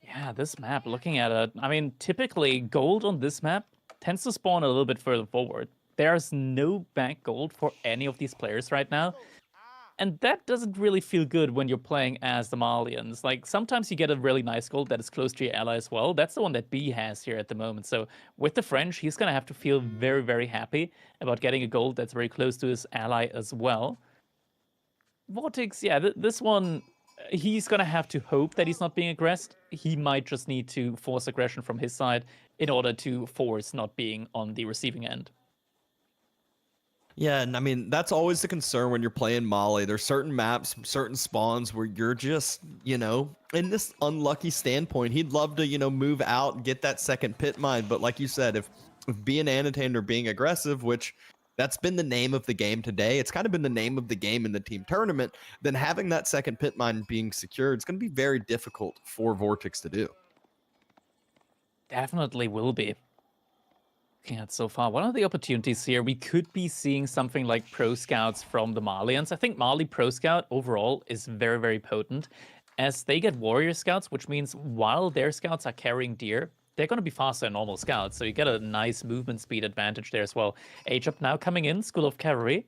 Yeah, this map, looking at it, I mean, typically gold on this map tends to spawn a little bit further forward. There's no bank gold for any of these players right now. And that doesn't really feel good when you're playing as the Malians. Like, sometimes you get a really nice gold that is close to your ally as well. That's the one that B has here at the moment. So with the French, he's going to have to feel very, very happy about getting a gold that's very close to his ally as well. Vortex, yeah, this one, he's going to have to hope that he's not being aggressed. He might just need to force aggression from his side in order to force not being on the receiving end.
Yeah, and I mean, that's always the concern when you're playing Mali. There's certain maps, certain spawns where you're just, you know, in this unlucky standpoint. He'd love to, you know, move out and get that second pit mine. But like you said, if being Anatan or being aggressive, which that's been the name of the game today, it's kind of been the name of the game in the team tournament, then having that second pit mine being secured, it's going to be very difficult for Vortex to do.
Definitely will be. Looking at so far, one of the opportunities here, we could be seeing something like Pro Scouts from the Malians. I think Mali Pro Scout overall is very, very potent, as they get Warrior Scouts, which means while their Scouts are carrying Deer, they're going to be faster than normal Scouts, so you get a nice movement speed advantage there as well. H-Up now coming in, School of Cavalry.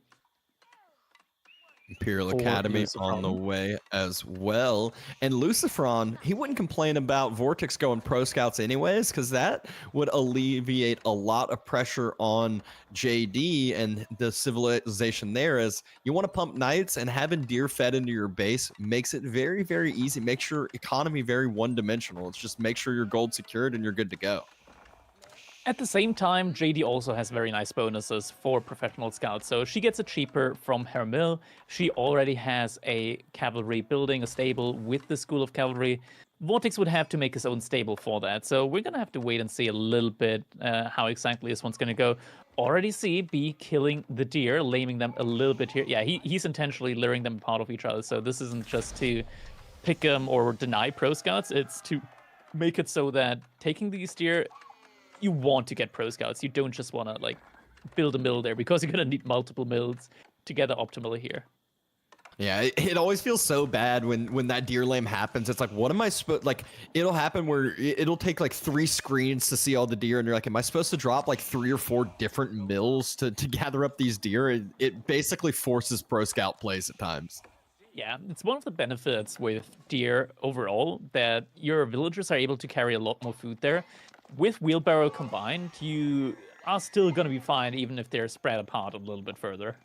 Imperial
For
Academy
Lucifron.
on the way as well. And Lucifron, he wouldn't complain about Vortex going Pro Scouts anyways, because that would alleviate a lot of pressure on JD and the civilization there. As you want to pump Knights, and having Deer fed into your base makes it very, very easy. Makes your economy very one-dimensional. It's just make sure your gold secured and you're good to go.
At the same time, JD also has very nice bonuses for professional scouts. So she gets it cheaper from her mill. She already has a cavalry building, a stable with the School of Cavalry. Vortex would have to make his own stable for that. So we're going to have to wait and see a little bit how exactly this one's going to go. Already see B killing the deer, laming them a little bit here. Yeah, he's intentionally luring them apart of each other. So this isn't just to pick them or deny pro scouts. It's to make it so that taking these deer, you want to get pro scouts. You don't just want to like build a mill there, because you're going to need multiple mills together optimally here.
Yeah, it always feels so bad when that deer lame happens. It's like, what am I supposed like? It'll happen where it'll take like 3 screens to see all the deer, and you're like, am I supposed to drop like 3 or 4 different mills to gather up these deer? It basically forces pro scout plays at times.
Yeah, it's one of the benefits with deer overall that your villagers are able to carry a lot more food there. With wheelbarrow combined, you are still going to be fine even if they're spread apart a little bit further.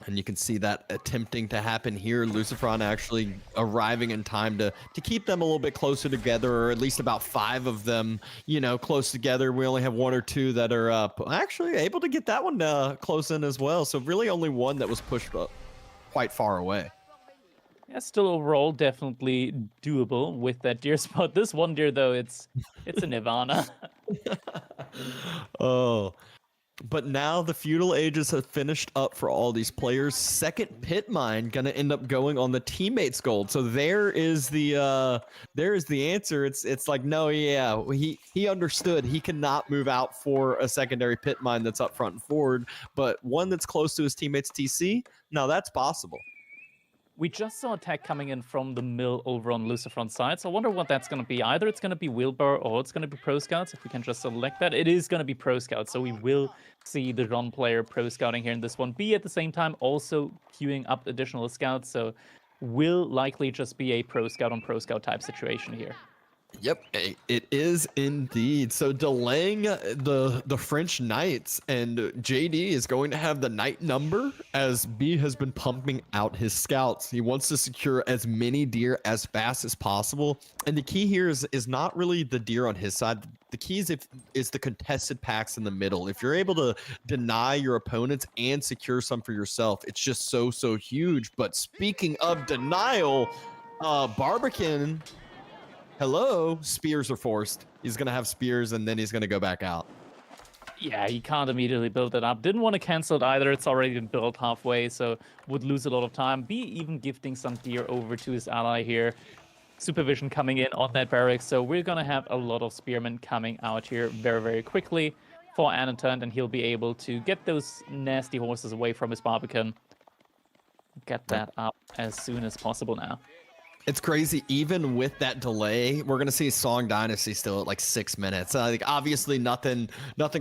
And you can see that attempting to happen here. Lucifron actually arriving in time to keep them a little bit closer together, or at least about 5 of them, you know, close together. We only have 1 or 2 that are actually able to get that one close in as well. So really only 1 that was pushed up quite far away.
Yeah, still overall definitely doable with that deer spot. This one deer though, it's a nirvana.
Oh. But now the feudal ages have finished up for all these players. Second pit mine gonna end up going on the teammates gold. So there is the answer. It's like, no, yeah, he understood he cannot move out for a secondary pit mine that's up front and forward, but one that's close to his teammates TC. Now that's possible.
We just saw attack coming in from the mill over on Lucifron's side, so I wonder what that's going to be. Either it's going to be Wheelbarrow or it's going to be Pro Scouts, if we can just select that. It is going to be Pro Scouts, so we will see the Ron player Pro Scouting here in this one. B, at the same time, also queuing up additional Scouts, so will likely just be a Pro Scout on Pro Scout type situation here.
Yep, it is indeed. So delaying the French Knights, and JD is going to have the Knight number as B has been pumping out his scouts. He wants to secure as many deer as fast as possible. And the key here is not really the deer on his side. The key is the contested packs in the middle. If you're able to deny your opponents and secure some for yourself, it's just so huge. But speaking of denial, Barbican, hello, spears are forced. He's going to have spears, and then he's going to go back out.
Yeah, he can't immediately build it up. Didn't want to cancel it either. It's already been built halfway, so would lose a lot of time. B even gifting some deer over to his ally here. Supervision coming in on that barracks, so we're going to have a lot of spearmen coming out here very quickly for Anatund, and he'll be able to get those nasty horses away from his Barbican. Get that up as soon as possible now.
It's crazy. Even with that delay, we're gonna see Song Dynasty still at like 6 minutes. Like obviously nothing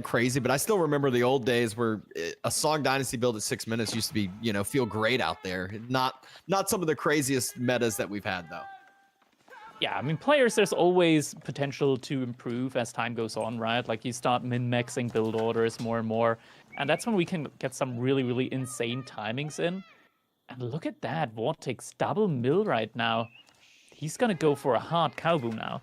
crazy, but I still remember the old days where a Song Dynasty build at 6 minutes used to be, you know, feel great out there. Not some of the craziest metas that we've had though.
Yeah, I mean, players, there's always potential to improve as time goes on, right? Like you start min-maxing build orders more and more, and that's when we can get some really insane timings in. And look at that, Vortex double mill right now. He's gonna go for a hard cow boom now.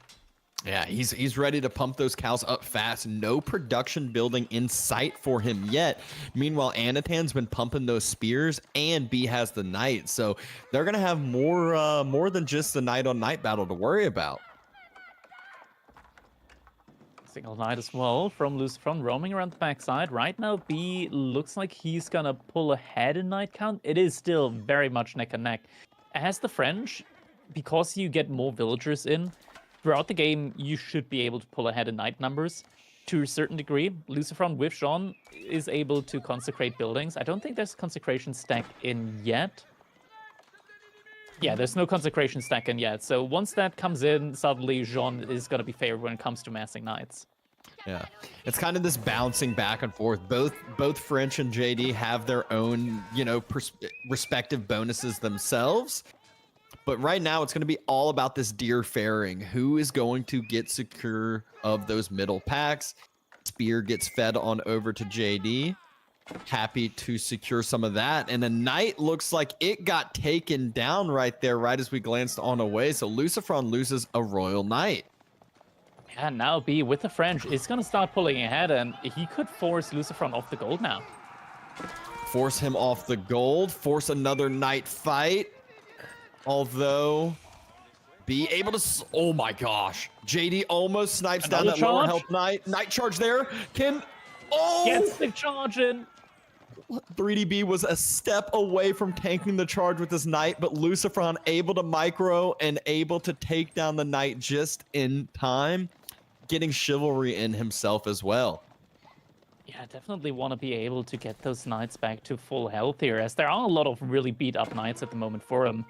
Yeah, he's ready to pump those cows up fast. No production building in sight for him yet. Meanwhile, Anatan's been pumping those spears, and B has the Knight. So they're gonna have more than just the Knight on Knight battle to worry about.
Single Knight as well from Lucifron roaming around the backside. Right now, B looks like he's gonna pull ahead in Knight count. It is still very much neck and neck. As the French, because you get more villagers in, throughout the game, you should be able to pull ahead in Knight numbers to a certain degree. Lucifron with Jean is able to consecrate buildings. I don't think there's a consecration stack in yet. Yeah, there's no consecration stack in yet. So once that comes in, suddenly Jean is going to be favored when it comes to massing Knights.
Yeah, it's kind of this bouncing back and forth. Both French and JD have their own, you know, respective bonuses themselves. But right now, it's going to be all about this deer fairing. Who is going to get secure of those middle packs? Spear gets fed on over to JD. Happy to secure some of that. And the Knight looks like it got taken down right there, right as we glanced on away. So Lucifron loses a Royal Knight.
Yeah, now B with the French is going to start pulling ahead, and he could force Lucifron off the gold now.
Force him off the gold. Force another Knight fight. Although, be able to... Oh my gosh. JD almost snipes down that lower health Knight. Knight charge there. Can... Oh!
Gets the charge in.
3DB was a step away from tanking the charge with his Knight, but Lucifron able to micro and able to take down the Knight just in time, getting chivalry in himself as well.
Yeah, definitely want to be able to get those knights back to full health here, as there are a lot of really beat up knights at the moment for him.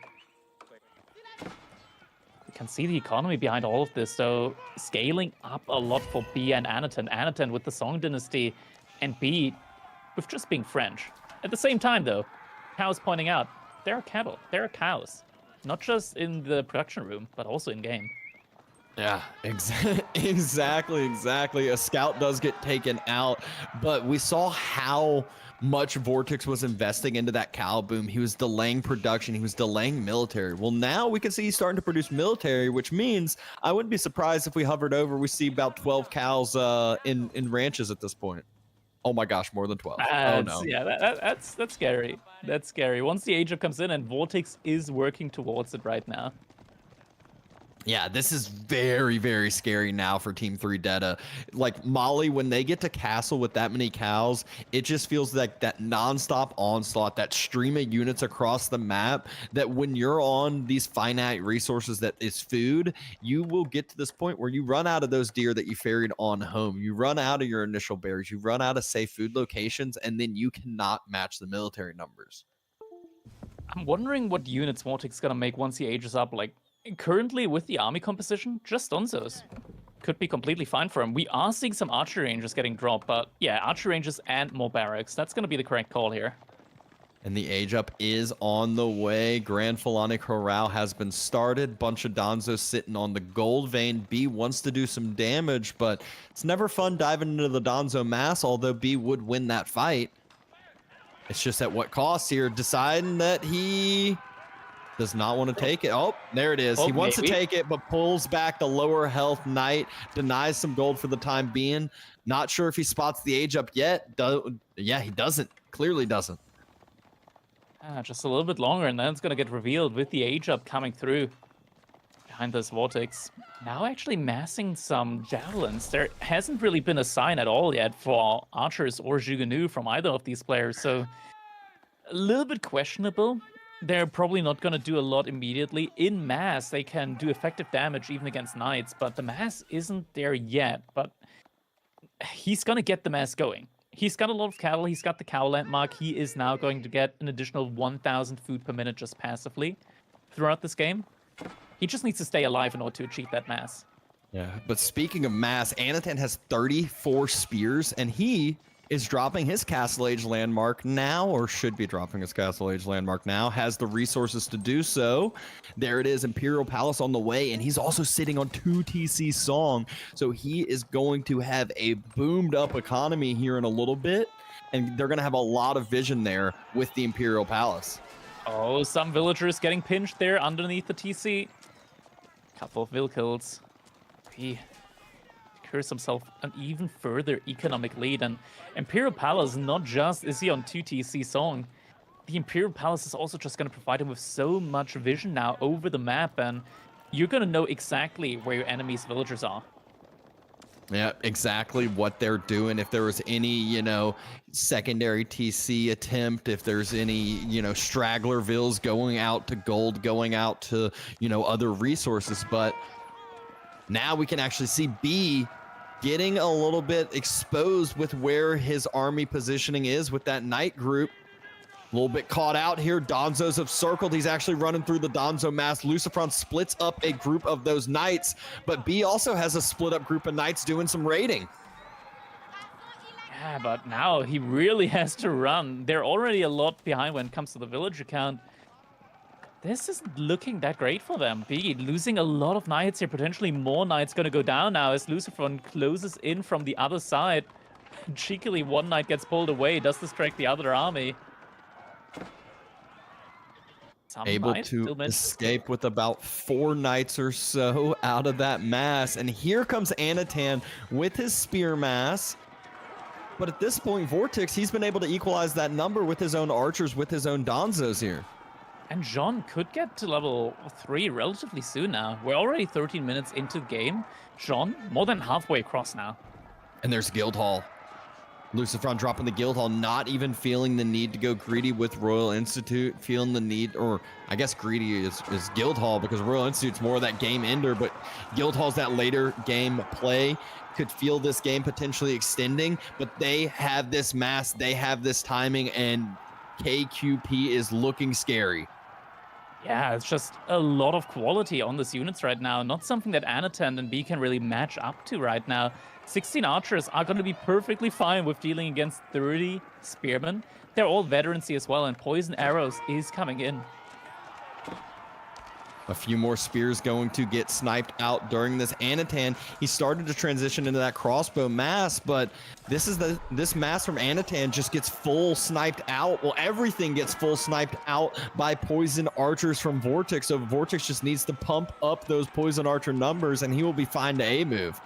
You can see the economy behind all of this, so scaling up a lot for B and Anaton. Anaton with the Song Dynasty, and B with just being French. At the same time, though, Cows pointing out, there are cattle, there are cows. Not just in the production room, but also in game.
Yeah, exactly. A scout does get taken out, but we saw how much Vortex was investing into that cow boom. He was delaying production. He was delaying military. Well, now we can see he's starting to produce military, which means I wouldn't be surprised if we hovered over. We see about 12 cows in ranches at this point. Oh my gosh, more than 12. Oh no.
Yeah, that's scary. That's scary. Once the age up comes in, and Vortex is working towards it right now.
Yeah, this is very, very scary now for Team 3 Deta. Like, Molly, when they get to castle with that many cows, it just feels like that nonstop onslaught, that stream of units across the map, that when you're on these finite resources that is food, you will get to this point where you run out of those deer that you ferried on home. You run out of your initial berries. You run out of safe food locations, and then you cannot match the military numbers.
I'm wondering what units Vortex is going to make once he ages up. Like, currently, with the army composition, just Donzos could be completely fine for him. We are seeing some archer ranges getting dropped, but yeah, archer ranges and more barracks. That's going to be the correct call here.
And the age up is on the way. Grand Philonic Corral has been started. Bunch of Donzos sitting on the gold vein. B wants to do some damage, but it's never fun diving into the Donzo mass, although B would win that fight. It's just at what cost here, deciding that he does not want to take it. Oh, there it is.
Oh,
he wants
maybe.
to take it, but pulls back the lower health knight, denies some gold for the time being. Not sure if he spots the age up yet. Yeah, he doesn't. Clearly doesn't.
Just a little bit longer, and then it's going to get revealed with the age up coming through behind this Vortex. Now actually massing some javelins. There hasn't really been a sign at all yet for archers or Jugenu from either of these players, so a little bit questionable. They're probably not going to do a lot immediately. In mass, they can do effective damage even against knights, but the mass isn't there yet. But he's going to get the mass going. He's got a lot of cattle. He's got the cow landmark. He is now going to get an additional 1,000 food per minute just passively throughout this game. He just needs to stay alive in order to achieve that mass.
Yeah, but speaking of mass, Anatan has 34 spears, and he is dropping his Castle Age landmark now, or should be dropping his Castle Age landmark now, has the resources to do so. There it is, Imperial Palace on the way, and he's also sitting on 2 TC Song, so he is going to have a boomed up economy here in a little bit, and they're going to have a lot of vision there with the Imperial Palace.
Oh, some villagers getting pinched there underneath the TC. Couple of vill kills. He secures himself an even further economic lead, and Imperial Palace, not just is he on 2 TC Song, the Imperial Palace is also just going to provide him with so much vision now over the map, and you're going to know exactly where your enemy's villagers are.
Yeah, exactly what they're doing. If there was any, secondary TC attempt, if there's any, straggler vills going out to gold, going out to, other resources. But now we can actually see B getting a little bit exposed with where his army positioning is with that knight group. A little bit caught out here. Donzos have circled. He's actually running through the Donzo mass. Lucifron splits up a group of those knights, but B also has a split up group of knights doing some raiding.
Yeah, but now he really has to run. They're already a lot behind when it comes to the villager count. This isn't looking that great for them. B losing a lot of knights here. Potentially more knights going to go down now as Lucifron closes in from the other side. Cheekily, one knight gets pulled away. Does distract the other army.
Able to escape with about 4 knights or so out of that mass. And here comes Anatan with his spear mass. But at this point, Vortex, he's been able to equalize that number with his own archers, with his own Donzos here.
And Jean could get to level 3 relatively soon now. We're already 13 minutes into the game. Jean, more than halfway across now.
And there's Guildhall. Lucifron dropping the Guildhall, not even feeling the need to go greedy with Royal Institute, feeling the need, or I guess greedy is Guildhall because Royal Institute's more of that game ender, but Guildhall's that later game play. Could feel this game potentially extending, but they have this mass, they have this timing, and KQP is looking scary.
Yeah, it's just a lot of quality on these units right now. Not something that Anatan and B can really match up to right now. 16 archers are going to be perfectly fine with dealing against 30 spearmen. They're all veterancy as well, and poison arrows is coming in.
A few more spears going to get sniped out during this. Anatan, he started to transition into that crossbow mass, but this mass from Anatan just gets full sniped out. Well, everything gets full sniped out by poison archers from Vortex. So Vortex just needs to pump up those poison archer numbers, and he will be fine to A move.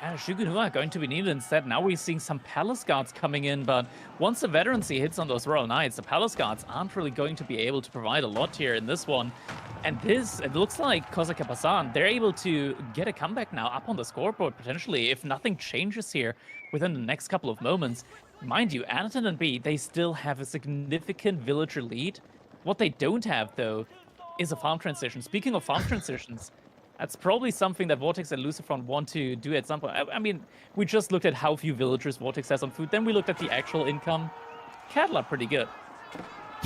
Yeah, Shugenua are going to be needed instead. Now we're seeing some Palace Guards coming in, but once the veterancy hits on those Royal Knights, the Palace Guards aren't really going to be able to provide a lot here in this one. And this, it looks like Kozak Pasan, they're able to get a comeback now up on the scoreboard, potentially, if nothing changes here within the next couple of moments. Mind you, Anatan and B, they still have a significant villager lead. What they don't have, though, is a farm transition. Speaking of farm transitions, that's probably something that Vortex and Lucifron want to do at some point. I mean, we just looked at how few villagers Vortex has on food. Then we looked at the actual income. Cattle are pretty good.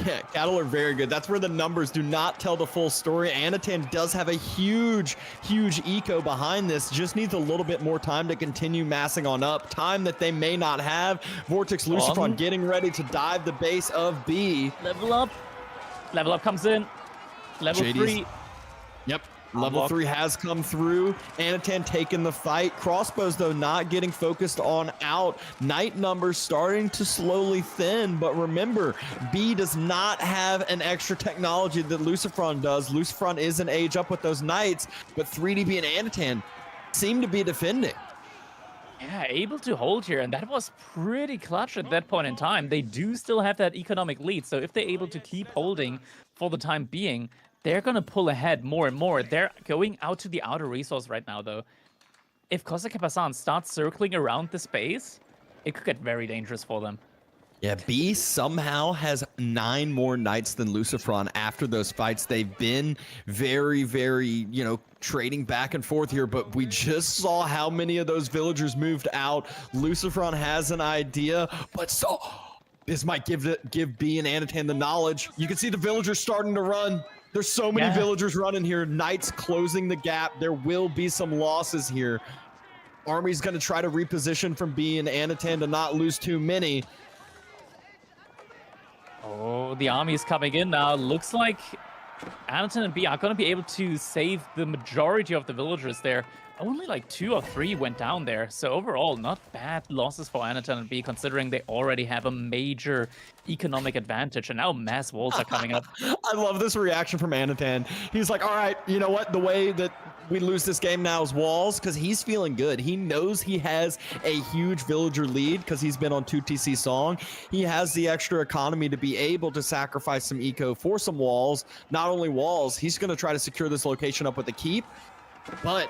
Yeah, cattle are very good. That's where the numbers do not tell the full story. Anatan does have a huge eco behind this. Just needs a little bit more time to continue massing on up. Time that they may not have. Vortex Lucifron getting ready to dive the base of B.
Level up. Level up comes in. Level 3.
Yep. Level 3 has come through. Anatan taking the fight. Crossbows, though, not getting focused on out. Knight numbers starting to slowly thin, but remember, B does not have an extra technology that Lucifron does. Lucifron is an age up with those Knights, but 3DB and Anatan seem to be defending.
Yeah, able to hold here, and that was pretty clutch at that point in time. They do still have that economic lead, so if they're able to keep holding for the time being, they're going to pull ahead more and more. They're going out to the outer resource right now, though. If Kozak Pasan starts circling around the space, it could get very dangerous for them.
Yeah, B somehow has 9 more Knights than Lucifron after those fights. They've been very, trading back and forth here, but we just saw how many of those villagers moved out. Lucifron has an idea, but this might give B and Anatan the knowledge. You can see the villagers starting to run. There's so many villagers running here. Knights closing the gap. There will be some losses here. Army's going to try to reposition from B and Anatan to not lose too many.
Oh, the army is coming in now. Looks like Anatan and B are going to be able to save the majority of the villagers there. Only like 2 or 3 went down there. So overall, not bad losses for Anatan and B, considering they already have a major economic advantage. And now mass walls are coming up.
I love this reaction from Anatan. He's like, all right, you know what? The way that we lose this game now is walls, because he's feeling good. He knows he has a huge villager lead because he's been on 2TC Song. He has the extra economy to be able to sacrifice some eco for some walls. Not only walls, he's going to try to secure this location up with the keep, but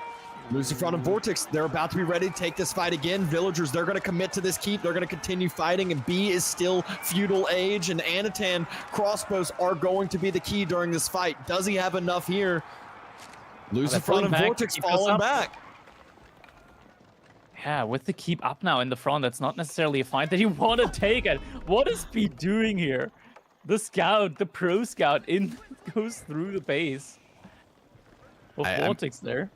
Lucifron and Vortex, they're about to be ready to take this fight again. Villagers, they're going to commit to this keep. They're going to continue fighting, and B is still feudal age, and Anatan crossbows are going to be the key during this fight. Does he have enough here? Lucifron and Vortex falling back.
Yeah, with the keep up now in the front, that's not necessarily a fight that you want to take it. What is B doing here? The scout, the pro scout, goes through the base. With Vortex there.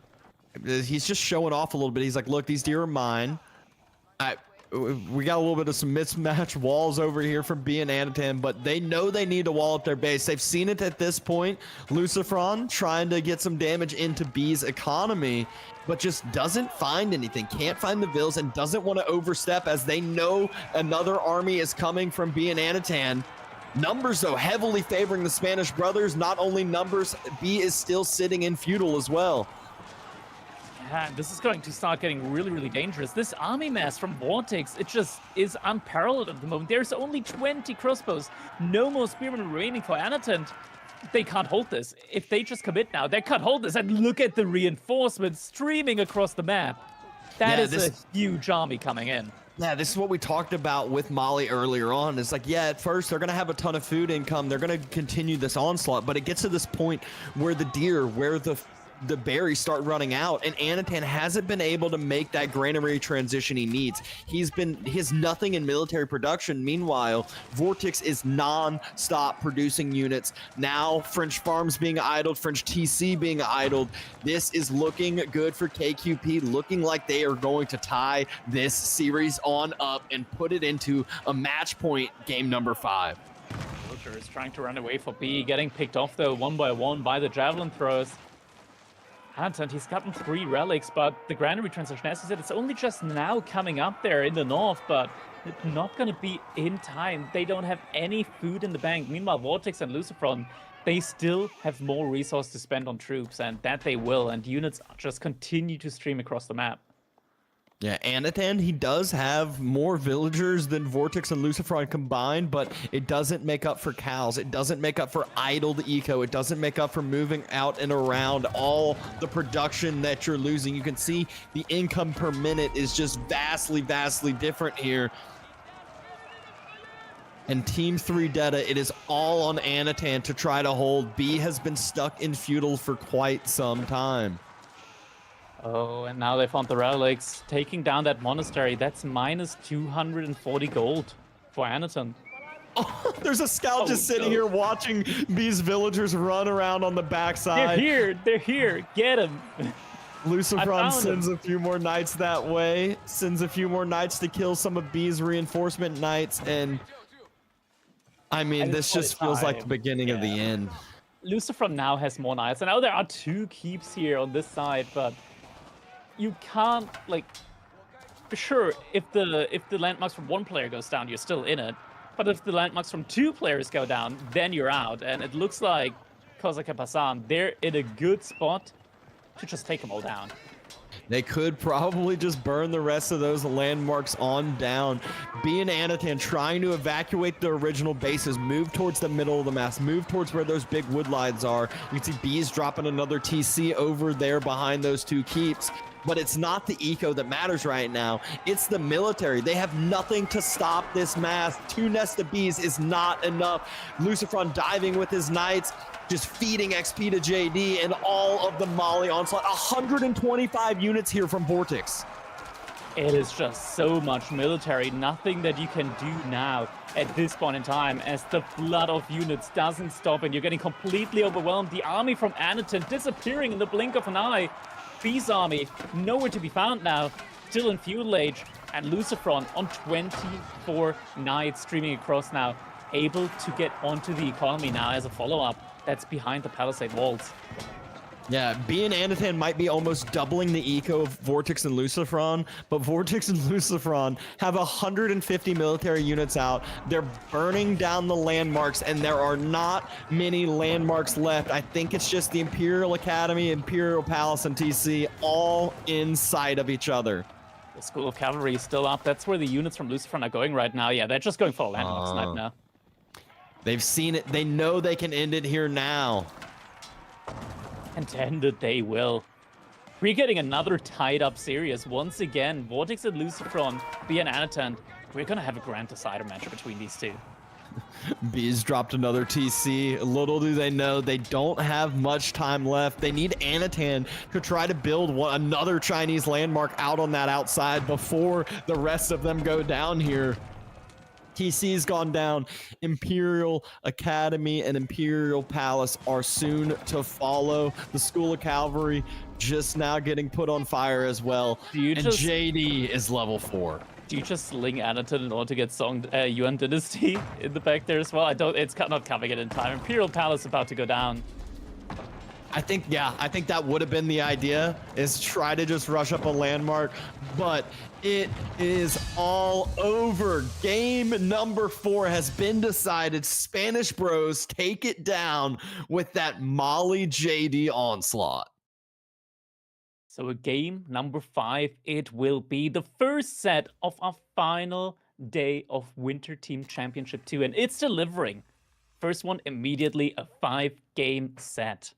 He's just showing off a little bit. He's like, look, these deer are mine. We got a little bit of some mismatched walls over here from B and Anatan, but they know they need to wall up their base. They've seen it at this point. Lucifron trying to get some damage into B's economy, but just doesn't find anything. Can't find the vills and doesn't want to overstep, as they know another army is coming from B and Anatan. Numbers, though, heavily favoring the Spanish brothers. Not only numbers, B is still sitting in feudal as well.
Yeah, this is going to start getting really, really dangerous. This army mass from Vortex, it just is unparalleled at the moment. There's only 20 crossbows. No more spearmen remaining for Anatan. They can't hold this. If they just commit now, they can't hold this. And look at the reinforcements streaming across the map. That
Yeah,
is
this-
a huge army coming in.
Yeah, this is what we talked about with Mali earlier on. It's like, yeah, at first they're going to have a ton of food income. They're going to continue this onslaught, but it gets to this point where the berries start running out, and Anatan hasn't been able to make that granary transition he needs. He has nothing in military production. Meanwhile, Vortex is non-stop producing units. Now French farms being idled, French TC being idled. This is looking good for KQP, looking like they are going to tie this series on up and put it into a match point game number 5.
Vulture is trying to run away for B, getting picked off though one by one by the javelin throws. And he's gotten 3 relics, but the granary transition, as I said, it's only just now coming up there in the north, but it's not going to be in time. They don't have any food in the bank. Meanwhile, Vortex and Lucifron, they still have more resource to spend on troops, and that they will, and units just continue to stream across the map.
Yeah, Anatan, he does have more villagers than Vortex and Lucifron combined, but it doesn't make up for cows. It doesn't make up for idled eco. It doesn't make up for moving out and around all the production that you're losing. You can see the income per minute is just vastly, vastly different here. And Team 3 Deta, it is all on Anatan to try to hold. B has been stuck in feudal for quite some time.
Oh, and now they found the relics. Taking down that monastery, that's minus 240 gold for Anatan.
Oh, there's a scout just sitting
no.
here watching these villagers run around on the backside.
They're here, get him.
Lucifron
found
sends a few more knights that way, sends a few more knights to kill some of B's reinforcement knights, and I mean,
And
this
it's
just feels like the
time.
beginning of the
Yeah.
end.
Lucifron now has more knights. I know there are 2 keeps here on this side, but you can't, like, sure, if the landmarks from 1 player goes down, you're still in it. But if the landmarks from 2 players go down, then you're out. And it looks like Kozak and Passan, they're in a good spot to just take them all down.
They could probably just burn the rest of those landmarks on down. B and Anatan trying to evacuate the original bases, move towards the middle of the mass, move towards where those big wood lines are. You can see B's dropping another TC over there behind those 2 keeps. But it's not the eco that matters right now. It's the military. They have nothing to stop this mass. 2 Nest of Bees is not enough. Lucifron diving with his knights, just feeding XP to JD and all of the Mali onslaught. 125 units here from Vortex.
It is just so much military. Nothing that you can do now at this point in time as the flood of units doesn't stop and you're getting completely overwhelmed. The army from Anatan disappearing in the blink of an eye. B's army nowhere to be found now, still in feudal age, and Lucifron on 24 knights streaming across now, able to get onto the economy now as a follow-up that's behind the palisade walls.
Yeah, B and Anatan might be almost doubling the eco of Vortex and Lucifron, but Vortex and Lucifron have 150 military units out. They're burning down the landmarks, and there are not many landmarks left. I think it's just the Imperial Academy, Imperial Palace, and TC all inside of each other.
The School of Cavalry is still up. That's where the units from Lucifron are going right now. Yeah, they're just going for a landmark snipe now.
They've seen it. They know they can end it here now.
Contended they will. We're getting another tied-up series. Once again, Vortex and Lucifron, B and Anatan. We're going to have a grand decider match between these 2.
B's dropped another TC. Little do they know, they don't have much time left. They need Anatan to try to build another Chinese landmark out on that outside before the rest of them go down here. TC's gone down. Imperial Academy and Imperial Palace are soon to follow. The School of Cavalry just now getting put on fire as well. And JD is level 4.
Do you just sling Anatan in order to get Song Yuan Dynasty in the back there as well? It's not coming in time. Imperial Palace about to go down.
I think that would have been the idea, is try to just rush up a landmark, but it is all over. Game number 4 has been decided. Spanish Bros take it down with that Mali JD onslaught.
So a game number 5, it will be the first set of our final day of Winter Team Championship 2, and it's delivering. First one immediately, a 5-game set.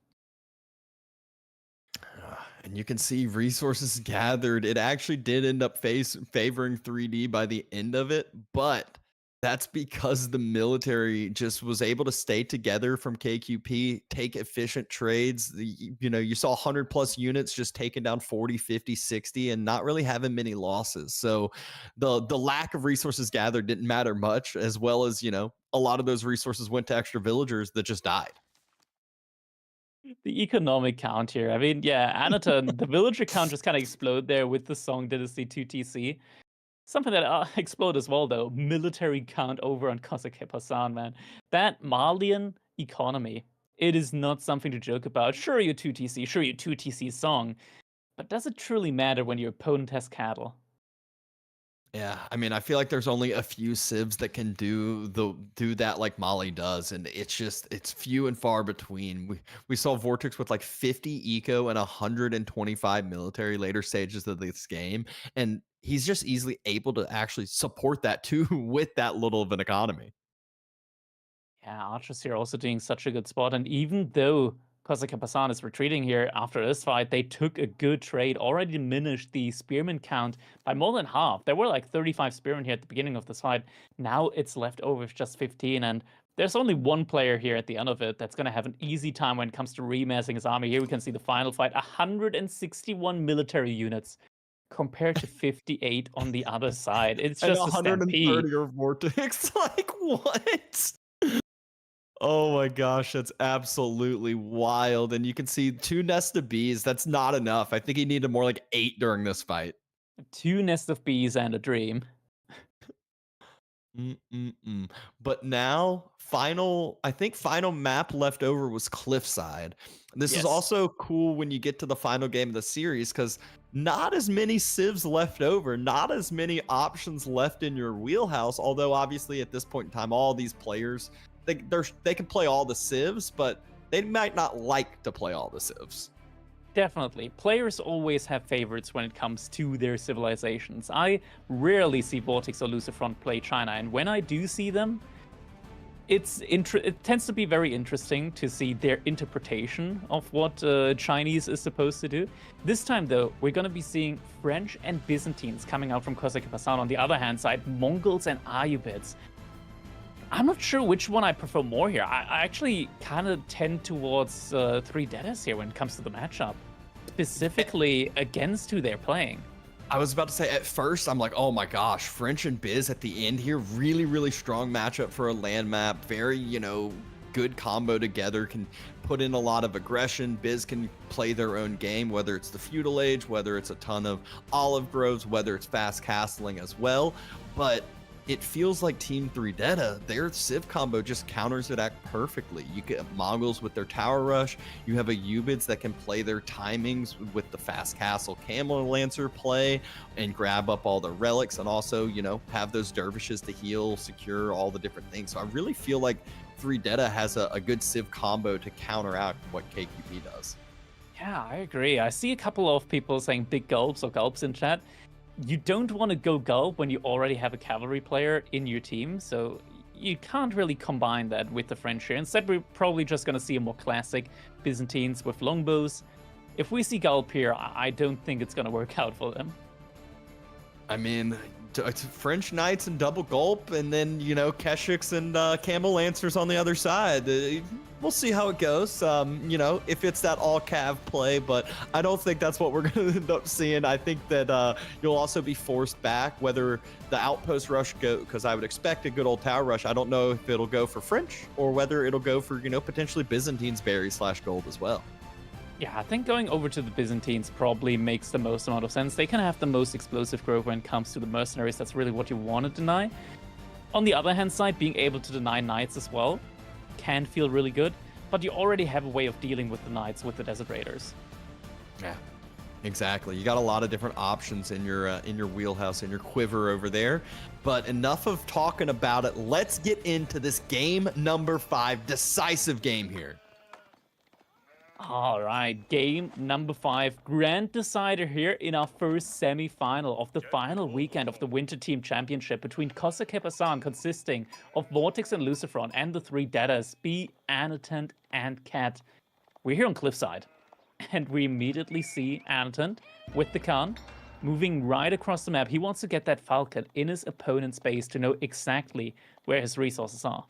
And you can see resources gathered. It actually did end up favoring 3D by the end of it, but that's because the military just was able to stay together from KQP, take efficient trades. You saw 100 plus units just taking down 40, 50, 60 and not really having many losses. So the lack of resources gathered didn't matter much, as well as, a lot of those resources went to extra villagers that just died.
The economic count here. I mean, yeah, Anaton, the villager count just kind of explode there with the Song Dynasty 2 TC. Something that explode as well, though. Military count over on Cossack Hasan, man. That Malian economy, it is not something to joke about. Sure, you're 2 TC, sure, you're 2 TC Song, but does it truly matter when your opponent has cattle?
Yeah, I mean, I feel like there's only a few civs that can do that like Mali does, and it's few and far between. We saw Vortex with like 50 eco and 125 military later stages of this game, and he's just easily able to actually support that too with that little of an economy.
Yeah, Archers here also doing such a good spot, and even though Cossack Hasan is retreating here after this fight, they took a good trade, already diminished the spearman count by more than half. There were like 35 spearmen here at the beginning of this fight. Now it's left over with just 15, and there's only one player here at the end of it that's going to have an easy time when it comes to remassing his army. Here we can see the final fight, 161 military units compared to 58 on the other side. It's just
and
a stampede.
or Vortex. Like, what? Oh my gosh, that's absolutely wild. And you can see 2 Nest of Bees. That's not enough. I think he needed more like 8 during this fight.
2 Nest of Bees and a dream.
But now, final map left over was Cliffside. This is also cool when you get to the final game of the series, because not as many civs left over, not as many options left in your wheelhouse. Although obviously at this point in time, all these players, they can play all the civs, but they might not like to play all the civs.
Definitely. Players always have favorites when it comes to their civilizations. I rarely see Vortex or Lucifront play China, and when I do see them, it tends to be very interesting to see their interpretation of what Chinese is supposed to do. This time, though, we're going to be seeing French and Byzantines coming out from Cossack Hasan. On the other hand side, Mongols and Ayyubids. I'm not sure which one I prefer more here. I actually kind of tend towards 3 Deaders here when it comes to the matchup, specifically against who they're playing.
I was about to say, at first, I'm like, oh my gosh, French and Biz at the end here, really, really strong matchup for a land map. Very, good combo together, can put in a lot of aggression. Biz can play their own game, whether it's the feudal age, whether it's a ton of olive groves, whether it's fast castling as well. But it feels like Team 3Deta, their Civ combo just counters it perfectly. You get Mongols with their Tower Rush. You have Ayyubids that can play their timings with the Fast Castle Camel Lancer play and grab up all the relics, and also, have those dervishes to heal, secure all the different things. So I really feel like 3Deta has a good Civ combo to counteract what KQP does.
Yeah, I agree. I see a couple of people saying big gulps or gulps in chat. You don't want to go gulp when you already have a cavalry player in your team, so you can't really combine that with the French here. Instead, we're probably just going to see a more classic Byzantines with longbows. If we see gulp here, I don't think it's going to work out for them.
I mean, it's French Knights and double gulp, and then, Keshiks and Camel Lancers on the other side. We'll see how it goes, if it's that all-cav play, but I don't think that's what we're going to end up seeing. I think that you'll also be forced back, whether the outpost rush go, because I would expect a good old tower rush. I don't know if it'll go for French or whether it'll go for, potentially Byzantines berry / gold as well.
Yeah, I think going over to the Byzantines probably makes the most amount of sense. They can have the most explosive growth when it comes to the mercenaries. That's really what you want to deny. On the other hand side, being able to deny knights as well can feel really good, but you already have a way of dealing with the knights with the Desert Raiders.
Yeah, exactly. You got a lot of different options in your wheelhouse, in your quiver over there. But enough of talking about it. Let's get into this game number 5, decisive game here.
All right, game number 5, grand decider here in our first semi-final of the final weekend of the Winter Team Championship between Cossack Hasan, consisting of Vortex and Lucifront, and the 3 Deaders, Bee, Anatant, and Cat. We're here on Cliffside. and we immediately see Anton with the Khan moving right across the map. He wants to get that Falcon in his opponent's base to know exactly where his resources are.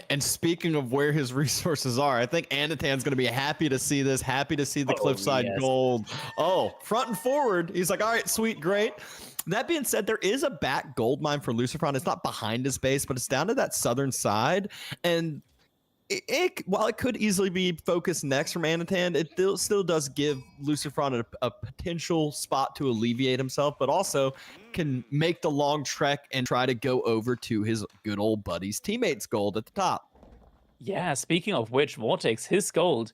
And speaking of where his resources are, I think Anatan's going to be happy to see this, happy to see the Cliffside
yes.
gold. Oh, front and forward. He's like, all right, sweet, great. That being said, there is a back gold mine for Lucifron. It's not behind his base, but it's down to that southern side. And while it could easily be focused next from Anatan, it still does give Lucifron a potential spot to alleviate himself, but also can make the long trek and try to go over to his good old buddy's teammates' gold at the top.
Yeah, speaking of which, Vortex, his gold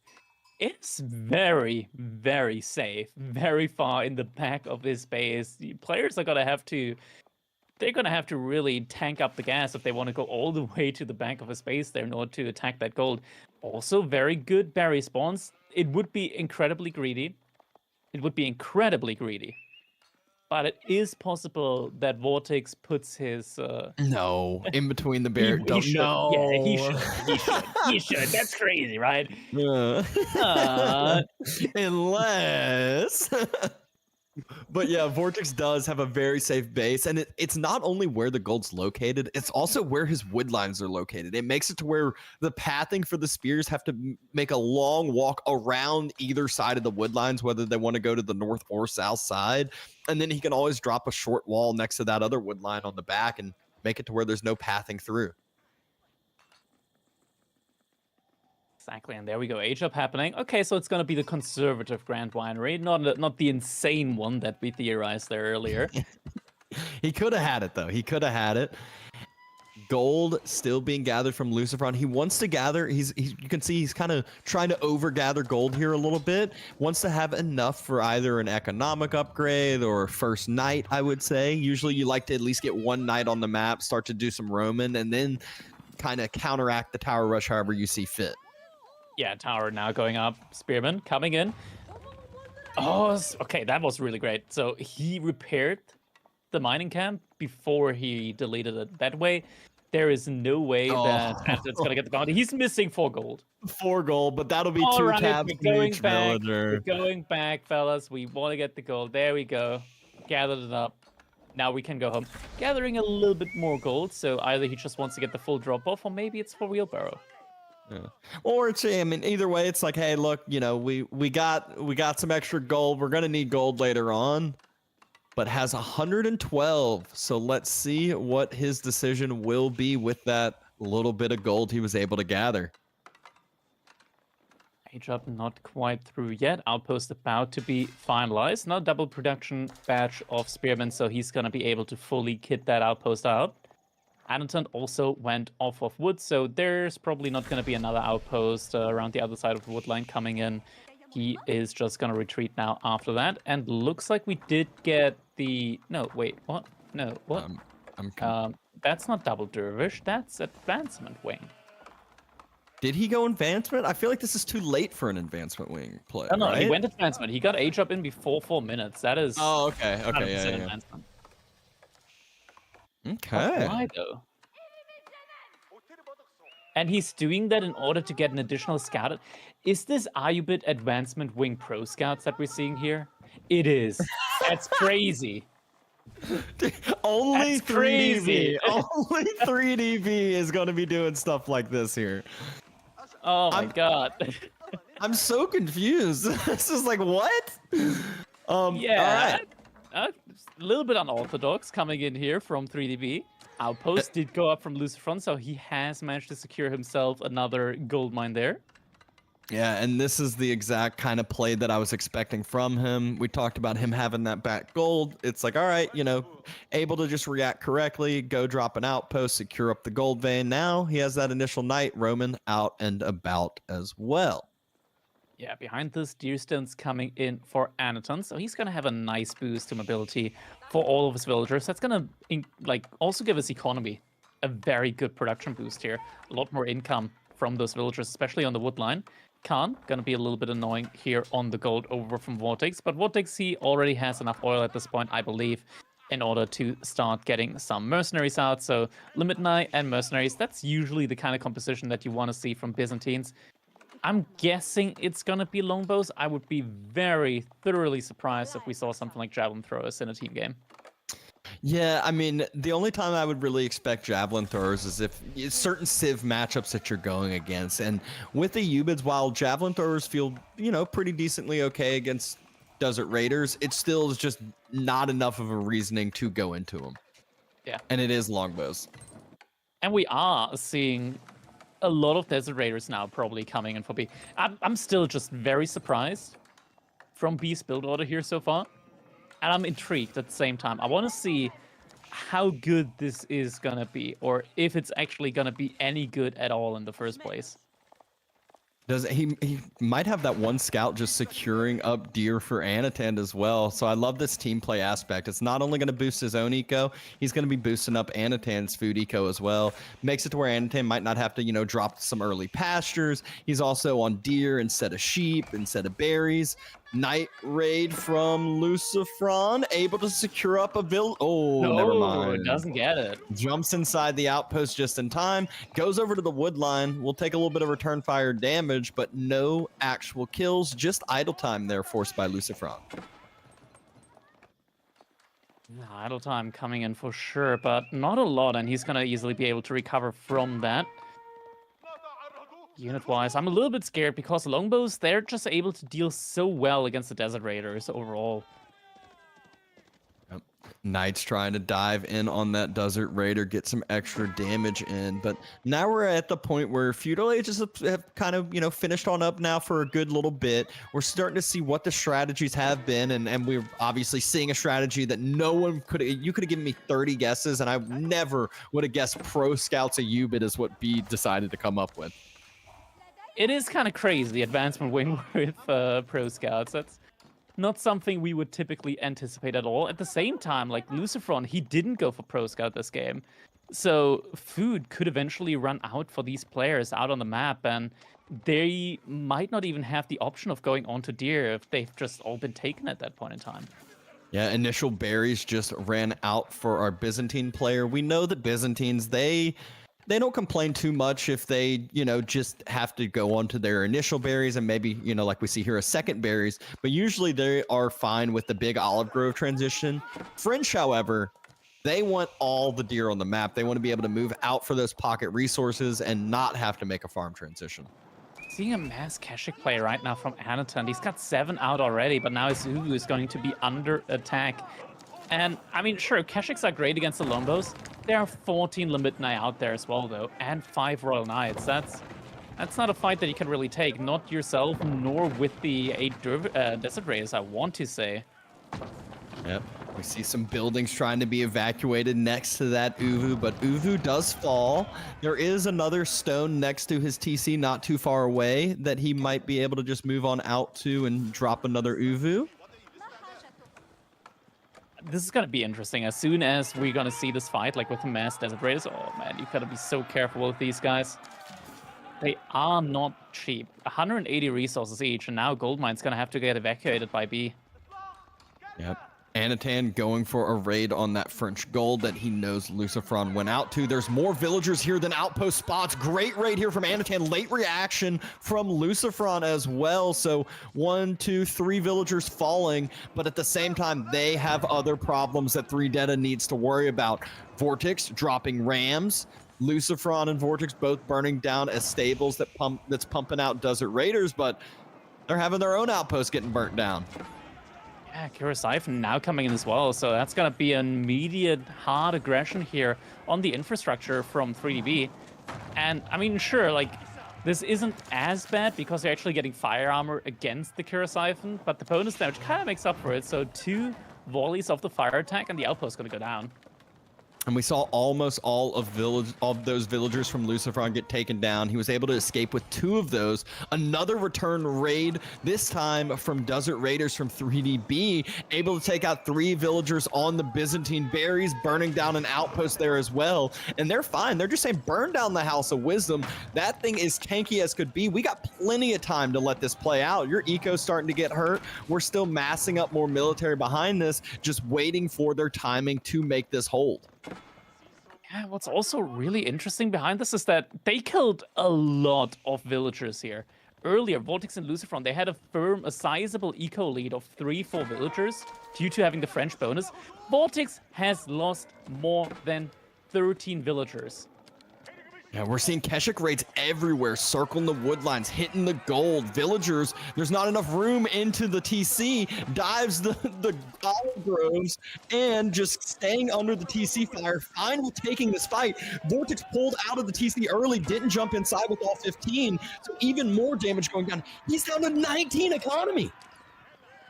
is very, very safe, very far in the back of his base. Players are they're gonna have to really tank up the gas if they want to go all the way to the back of his base there in order to attack that gold. Also, very good berry spawns. It would be incredibly greedy. But it is possible that Vortex puts his
No, in between the bear.
he should.
No.
Yeah, he should. That's crazy, right?
Unless. But yeah, Vortex does have a very safe base, and it's not only where the gold's located, it's also where his wood lines are located. It makes it to where the pathing for the spears have to make a long walk around either side of the wood lines, whether they want to go to the north or south side. And then he can always drop a short wall next to that other wood line on the back and make it to where there's no pathing through.
Exactly, and there we go. Age up happening. Okay, so it's going to be the conservative Grand Winery, not the insane one that we theorized there earlier.
He could have had it, though. He could have had it. Gold still being gathered from Lucifron. He wants to gather. You can see he's kind of trying to overgather gold here a little bit. Wants to have enough for either an economic upgrade or first night, I would say. Usually you like to at least get one night on the map, start to do some roaming, and then kind of counteract the tower rush however you see fit.
Yeah, tower now going up. Spearman coming in. Oh, okay, that was really great. So he repaired the mining camp before he deleted it. That way, there is no way that Anton's going to get the bounty. He's missing 4 gold.
4 gold, but that'll be
All
2
right,
tabs
we're going
each
back.
villager.
We're going back, fellas. We want to get the gold. There we go. Gathered it up. Now we can go home. Gathering a little bit more gold, so either he just wants to get the full drop-off, or maybe it's for wheelbarrow.
Yeah. Or it's, I mean, either way, it's like, hey, look, you know, we got some extra gold. We're gonna need gold later on, but has 112. So let's see what his decision will be with that little bit of gold he was able to gather.
Age up not quite through yet. Outpost about to be finalized. Now double production batch of spearmen, so he's gonna be able to fully kit that outpost out. Anton also went off of wood, so there's probably not going to be another outpost around the other side of the wood line coming in. He is just going to retreat now after that. And looks like we did get the... No, wait, what? No, what? That's not double dervish, that's advancement wing.
Did he go advancement? I feel like this is too late for an advancement wing play.
No,
right?
He went advancement. He got age up in before 4 minutes. That is...
Oh, okay, yeah.
Advancement.
Okay.
Why though? And he's doing that in order to get an additional scout. Is this Ayubit Advancement Wing Pro Scouts that we're seeing here? It is. That's crazy.
Only
That's
3DV.
crazy.
Only 3DV is going to be doing stuff like this here.
Oh my god.
I'm so confused. This is like, what?
Yeah.
All right.
A little bit unorthodox coming in here from 3DB. Outpost did go up from Lucifron, so he has managed to secure himself another gold mine there.
Yeah, and this is the exact kind of play that I was expecting from him. We talked about him having that back gold. It's like, all right, you know, able to just react correctly, go drop an outpost, secure up the gold vein. Now he has that initial knight roaming out and about as well.
Yeah, behind this, Deerstone's coming in for Anaton, so he's going to have a nice boost to mobility for all of his villagers. That's going to also give his economy a very good production boost here. A lot more income from those villagers, especially on the wood line. Khan, going to be a little bit annoying here on the gold over from Vortex, but Vortex, he already has enough oil at this point, I believe, in order to start getting some mercenaries out. So Limit Knight and mercenaries, that's usually the kind of composition that you want to see from Byzantines. I'm guessing it's gonna be longbows. I would be very thoroughly surprised if we saw something like javelin throwers in a team game.
Yeah, I mean, the only time I would really expect javelin throwers is if it's certain Civ matchups that you're going against. And with the Ubids, while javelin throwers feel, pretty decently okay against Desert Raiders, it still is just not enough of a reasoning to go into them.
Yeah.
And it is longbows.
And we are seeing a lot of Desert Raiders now probably coming in for B. I'm still just very surprised from B's build order here so far. And I'm intrigued at the same time. I want to see how good this is going to be, or if it's actually going to be any good at all in the first place.
He might have that one scout just securing up deer for Anatan as well. So I love this team play aspect. It's not only going to boost his own eco, he's going to be boosting up Anatan's food eco as well. Makes it to where Anatan might not have to, drop some early pastures. He's also on deer instead of sheep, instead of berries. Night raid from Lucifron, able to secure up a village. Oh,
no,
never mind.
Doesn't get it.
Jumps inside the outpost just in time. Goes over to the wood line. Will take a little bit of return fire damage, but no actual kills. Just idle time there forced by Lucifron.
Idle time coming in for sure, but not a lot, and he's going to easily be able to recover from that. Unit-wise, I'm a little bit scared because longbows, they're just able to deal so well against the Desert Raiders overall.
Yep. Knight's trying to dive in on that Desert Raider, get some extra damage in, but now we're at the point where Feudal Ages have kind of, finished on up now for a good little bit. We're starting to see what the strategies have been, and we're obviously seeing a strategy that no one you could have given me 30 guesses, and I never would have guessed Pro Scouts a Ubid is what B decided to come up with.
It is kind of crazy, the advancement wing with Pro Scouts. That's not something we would typically anticipate at all. At the same time, like Lucifron, he didn't go for Pro Scout this game. So food could eventually run out for these players out on the map, and they might not even have the option of going on to deer if they've just all been taken at that point in time.
Yeah, initial berries just ran out for our Byzantine player. We know that Byzantines, they don't complain too much if they, just have to go on to their initial berries and maybe, like we see here, a second berries. But usually they are fine with the big olive grove transition. French, however, they want all the deer on the map. They want to be able to move out for those pocket resources and not have to make a farm transition.
Seeing a mass Keshik play right now from Anatan. He's got 7 out already, but now his Uvu is going to be under attack. And, I mean, sure, Keshiks are great against the longbows. There are 14 Limit out there as well, though, and 5 Royal Knights. That's not a fight that you can really take, not yourself, nor with the 8 Desert Raiders, I want to say.
Yep, we see some buildings trying to be evacuated next to that Uvu, but Uvu does fall. There is another stone next to his TC not too far away that he might be able to just move on out to and drop another Uvu.
This is going to be interesting. As soon as we're going to see this fight, like with the mass Desert Raiders, oh man, you got to be so careful with these guys. They are not cheap. 180 resources each, and now Goldmine's going to have to get evacuated by B.
Yep. Anatan going for a raid on that French gold that he knows Lucifron went out to. There's more villagers here than outpost spots. Great raid here from Anatan. Late reaction from Lucifron as well. So 1, 2, 3 villagers falling, but at the same time, they have other problems that 3deta needs to worry about. Vortex dropping rams. Lucifron and Vortex both burning down as stables that's pumping out Desert Raiders, but they're having their own outposts getting burnt down.
Yeah, Kira now coming in as well, so that's going to be an immediate hard aggression here on the infrastructure from 3DB. And, I mean, sure, like, this isn't as bad because they're actually getting fire armor against the Kira, but the bonus damage kind of makes up for it, so 2 volleys of the fire attack and the outpost is going to go down.
And we saw almost all of those villagers from Lucifron get taken down. He was able to escape with 2 of those. Another return raid, this time from Desert Raiders from 3DB, able to take out 3 villagers on the Byzantine berries, burning down an outpost there as well. And they're fine. They're just saying, burn down the House of Wisdom. That thing is tanky as could be. We got plenty of time to let this play out. Your eco's starting to get hurt. We're still massing up more military behind this, just waiting for their timing to make this hold.
Yeah, what's also really interesting behind this is that they killed a lot of villagers here earlier, Vortex and Lucifron, they had a sizable eco lead of 3-4 villagers due to having the French bonus. Vortex has lost more than 13 villagers.
Yeah, we're seeing Keshik raids everywhere, circling the wood lines, hitting the gold. Villagers, there's not enough room into the TC, dives the olive groves, and just staying under the TC fire, fine with taking this fight. Vortex pulled out of the TC early, didn't jump inside with all 15, so even more damage going down. He's down to 19 economy.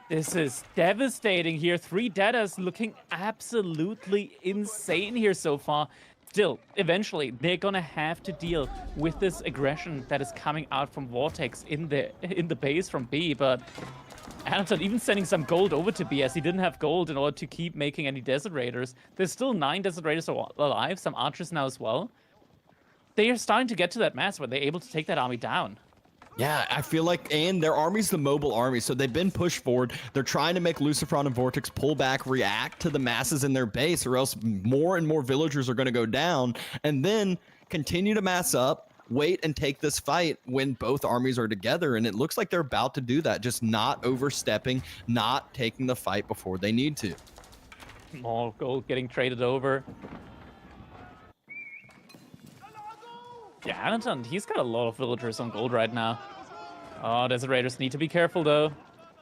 This is devastating here. 3 Deaders looking absolutely insane here so far. Still, eventually, they're gonna have to deal with this aggression that is coming out from Vortex in the base from B, but Anton even sending some gold over to B as he didn't have gold in order to keep making any Desert Raiders. There's still 9 Desert Raiders alive, some archers now as well. They are starting to get to that mass where they're able to take that army down.
Yeah, I feel like, and their army's the mobile army, so they've been pushed forward. They're trying to make Lucifron and Vortex pull back, react to the masses in their base, or else more and more villagers are going to go down, and then continue to mass up, wait and take this fight when both armies are together, and it looks like they're about to do that, just not overstepping, not taking the fight before they need to.
More gold getting traded over. Yeah, Anton, he's got a lot of villagers on gold right now. Oh, Desert Raiders need to be careful, though.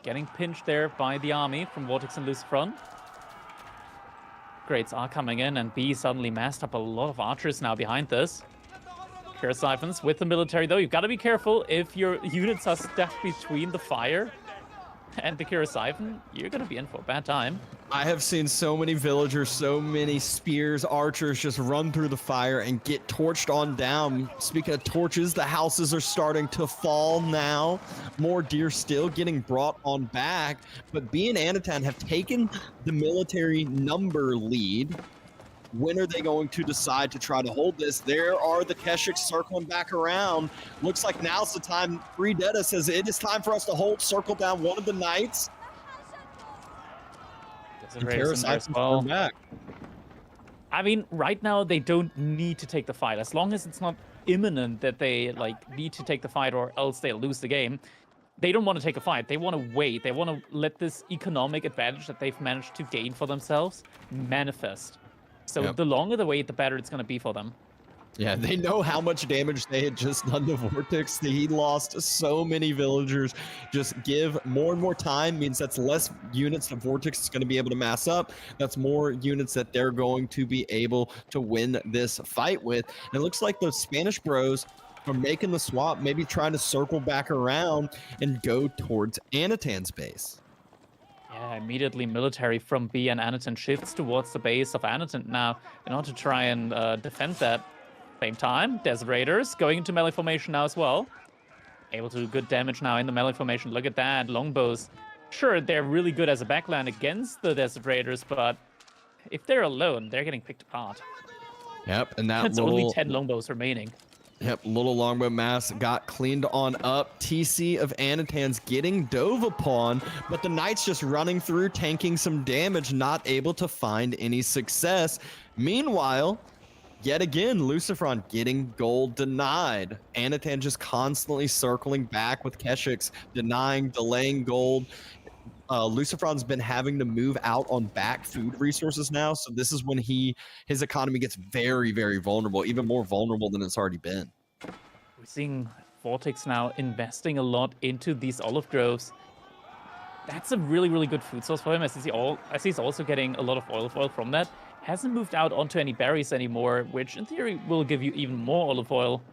Getting pinched there by the army from Vortex and Lucifron. Grades are coming in, and B suddenly massed up a lot of archers now behind this. Pure Siphons with the military, though. You've got to be careful if your units are stuck between the fire and the Kira Siphon. You're going to be in for a bad time.
I have seen so many villagers, so many spears, archers just run through the fire and get torched on down. Speaking of torches, the houses are starting to fall now. More deer still getting brought on back, but B and Anatan have taken the military number lead. When are they going to decide to try to hold this? There are the Keshiks circling back around. Looks like now's the time. Detta says it is time for us to hold, circle down one of the knights.
And as well.
Back.
I mean, right now they don't need to take the fight. As long as it's not imminent that they need to take the fight or else they'll lose the game. They don't want to take a fight. They want to wait. They want to let this economic advantage that they've managed to gain for themselves manifest. So the longer the wait, the better it's going to be for them.
Yeah, they know how much damage they had just done to Vortex. He lost so many villagers. Just give more and more time means that's less units that Vortex is going to be able to mass up. That's more units that they're going to be able to win this fight with. And it looks like the Spanish bros are making the swap, maybe trying to circle back around and go towards Anatan's base.
Yeah, immediately military from B and Anatan shifts towards the base of Anatan now in order to try and defend that. Same time, Desert Raiders going into melee formation now as well. Able to do good damage now in the melee formation. Look at that, longbows. Sure, they're really good as a backline against the Desert Raiders, but if they're alone, they're getting picked apart.
Yep, and that
It's only 10 longbows remaining.
Yep, little longbow mass got cleaned on up. TC of Anatan's getting dove upon, but the Knights just running through, tanking some damage, not able to find any success. Meanwhile, yet again, Lucifron getting gold denied. Anatan just constantly circling back with Keshiks, denying, delaying gold. Lucifron's been having to move out on back food resources now, so this is when his economy gets very, very vulnerable, even more vulnerable than it's already been.
We're seeing Vortex now investing a lot into these olive groves. That's a really, really good food source for him, as he's also getting a lot of olive oil from that. Hasn't moved out onto any berries anymore, which in theory will give you even more olive oil.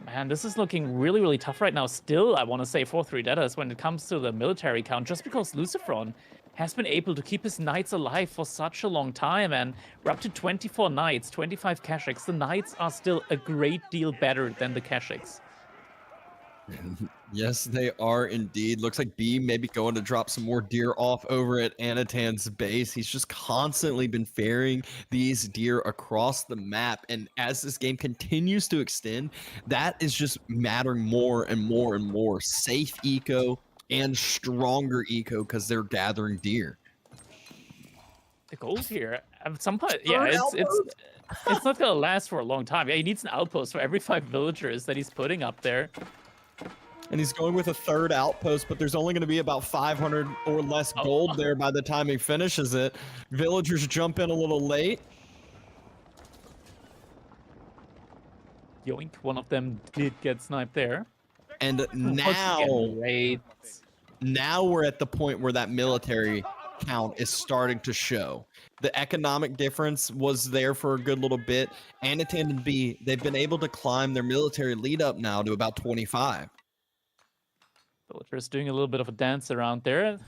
Man, this is looking really, really tough right now. Still, I want to say 4-3 Deaders when it comes to the military count, just because Lucifron has been able to keep his knights alive for such a long time, and we're up to 24 knights, 25 Keshiks. The knights are still a great deal better than the Keshiks.
Yes, they are indeed. Looks like B maybe going to drop some more deer off over at Anatan's base. He's just constantly been ferrying these deer across the map. And as this game continues to extend, that is just mattering more and more and more. Safe eco and stronger eco because they're gathering deer.
The gold here, at some point, yeah, it's not going to last for a long time. Yeah, he needs an outpost for every 5 villagers that he's putting up there.
and he's going with a third outpost, but there's only going to be about 500 or less gold there by the time he finishes it. Villagers jump in a little late.
Yoink, one of them did get sniped there.
And now we're at the point where that military count is starting to show. The economic difference was there for a good little bit. Anatan and B, they've been able to climb their military lead up now to about 25.
Villagers doing a little bit of a dance around there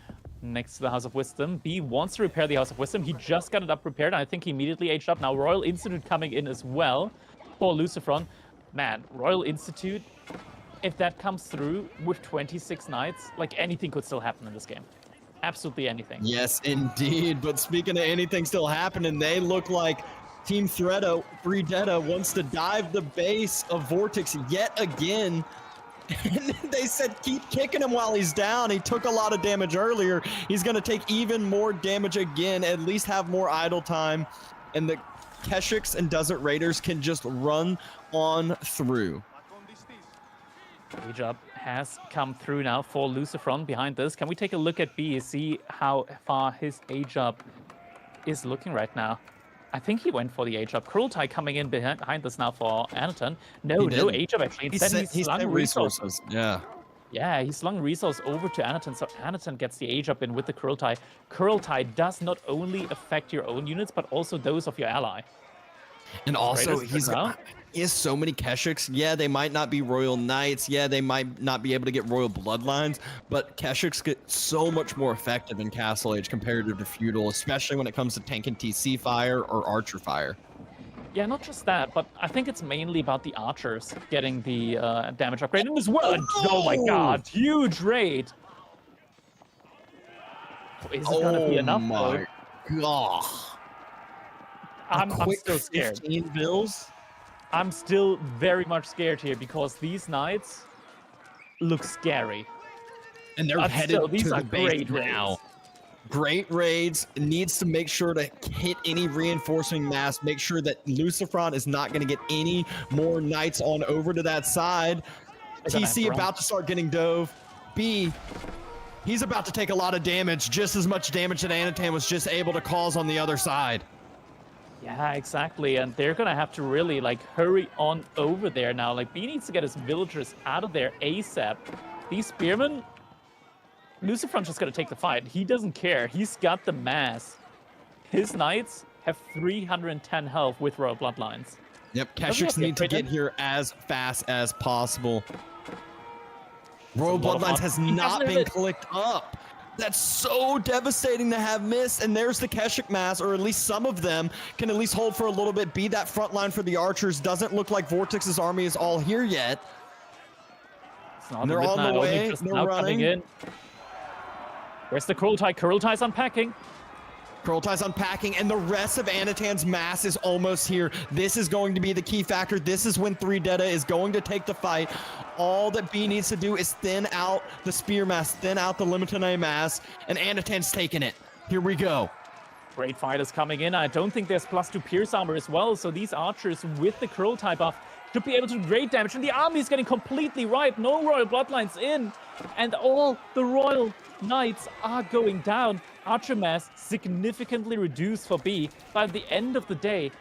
next to the House of Wisdom. B wants to repair the House of Wisdom. He just got it up repaired, and I think he immediately aged up. Now Royal Institute coming in as well for Lucifron. Man, Royal Institute, if that comes through with 26 knights, like anything could still happen in this game. Absolutely anything.
Yes, indeed. But speaking of anything still happening, they look like Team Threedetta wants to dive the base of Vortex yet again. And they said keep kicking him while he's down. He took a lot of damage earlier. He's going to take even more damage again, at least have more idle time. And the Keshiks and Desert Raiders can just run on through.
Age up has come through now for Lucifron behind this. Can we take a look at B, see how far his age up is looking right now? I think he went for the age up. Kurultai coming in behind this now for Anatan. No age up actually. Instead, he slung resources. Yeah, he slung resource over to Anatan, so Anatan gets the age up in with the Kurultai. Kurultai does not only affect your own units, but also those of your ally.
And also, he has so many Keshiks. Yeah, they might not be Royal Knights. Yeah, they might not be able to get Royal Bloodlines, but Keshiks get so much more effective in Castle Age compared to Feudal, especially when it comes to tank and TC fire or archer fire.
Yeah, not just that, but I think it's mainly about the archers getting the damage upgraded as well. Oh my god, huge raid! Is it gonna be enough?
Oh my god.
I'm still scared.
15 bills?
I'm still very much scared here because these knights look scary.
And they're headed to the base now. Great raids. Needs to make sure to hit any reinforcing mass. Make sure that Lucifron is not going to get any more knights on over to that side. TC about to start getting dove. B, he's about to take a lot of damage. Just as much damage that Anatan was just able to cause on the other side.
Yeah, exactly. And they're going to have to really, like, hurry on over there now. Like, B needs to get his villagers out of there ASAP. These spearmen, Lucifron's just going to take the fight. He doesn't care. He's got the mass. His knights have 310 health with Royal Bloodlines.
Yep, Keshiks need to get here as fast as possible. Royal Bloodlines has not been clicked up. That's so devastating to have missed. And there's the Keshik mass, or at least some of them can at least hold for a little bit, be that front line for the archers. Doesn't look like Vortex's army is all here yet. And they're on the way. They're running. In.
Where's the Kurultai? Kurultai's unpacking.
Kurultai's unpacking, and the rest of Anatan's mass is almost here. This is going to be the key factor. This is when Threedetta is going to take the fight. All that B needs to do is thin out the spear mass, thin out the Limitane mass, and Anatan's taking it. Here we go.
Great fight is coming in. I don't think there's +2 Pierce armor as well, so these archers with the Kurultai buff should be able to do great damage. And the army is getting completely right. No Royal Bloodlines in, and all the Royal Knights are going down. Archer mass significantly reduced for B. By the end of the day,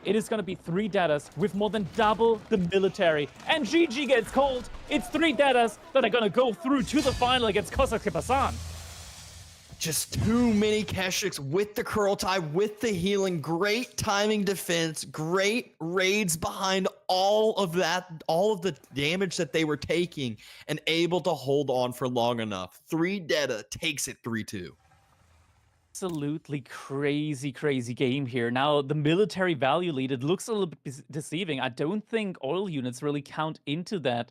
it is going to be Threedettas with more than double the military. And GG gets called. It's Threedettas that are going to go through to the final against Kozak Kazakhstan.
Just too many Keshiks with the Kurultai, with the healing. Great timing defense, great raids behind all of that, all of the damage that they were taking, and able to hold on for long enough. Threedetta takes it 3-2.
Absolutely crazy game here. Now, the military value lead, it looks a little bit deceiving. I don't think oil units really count into that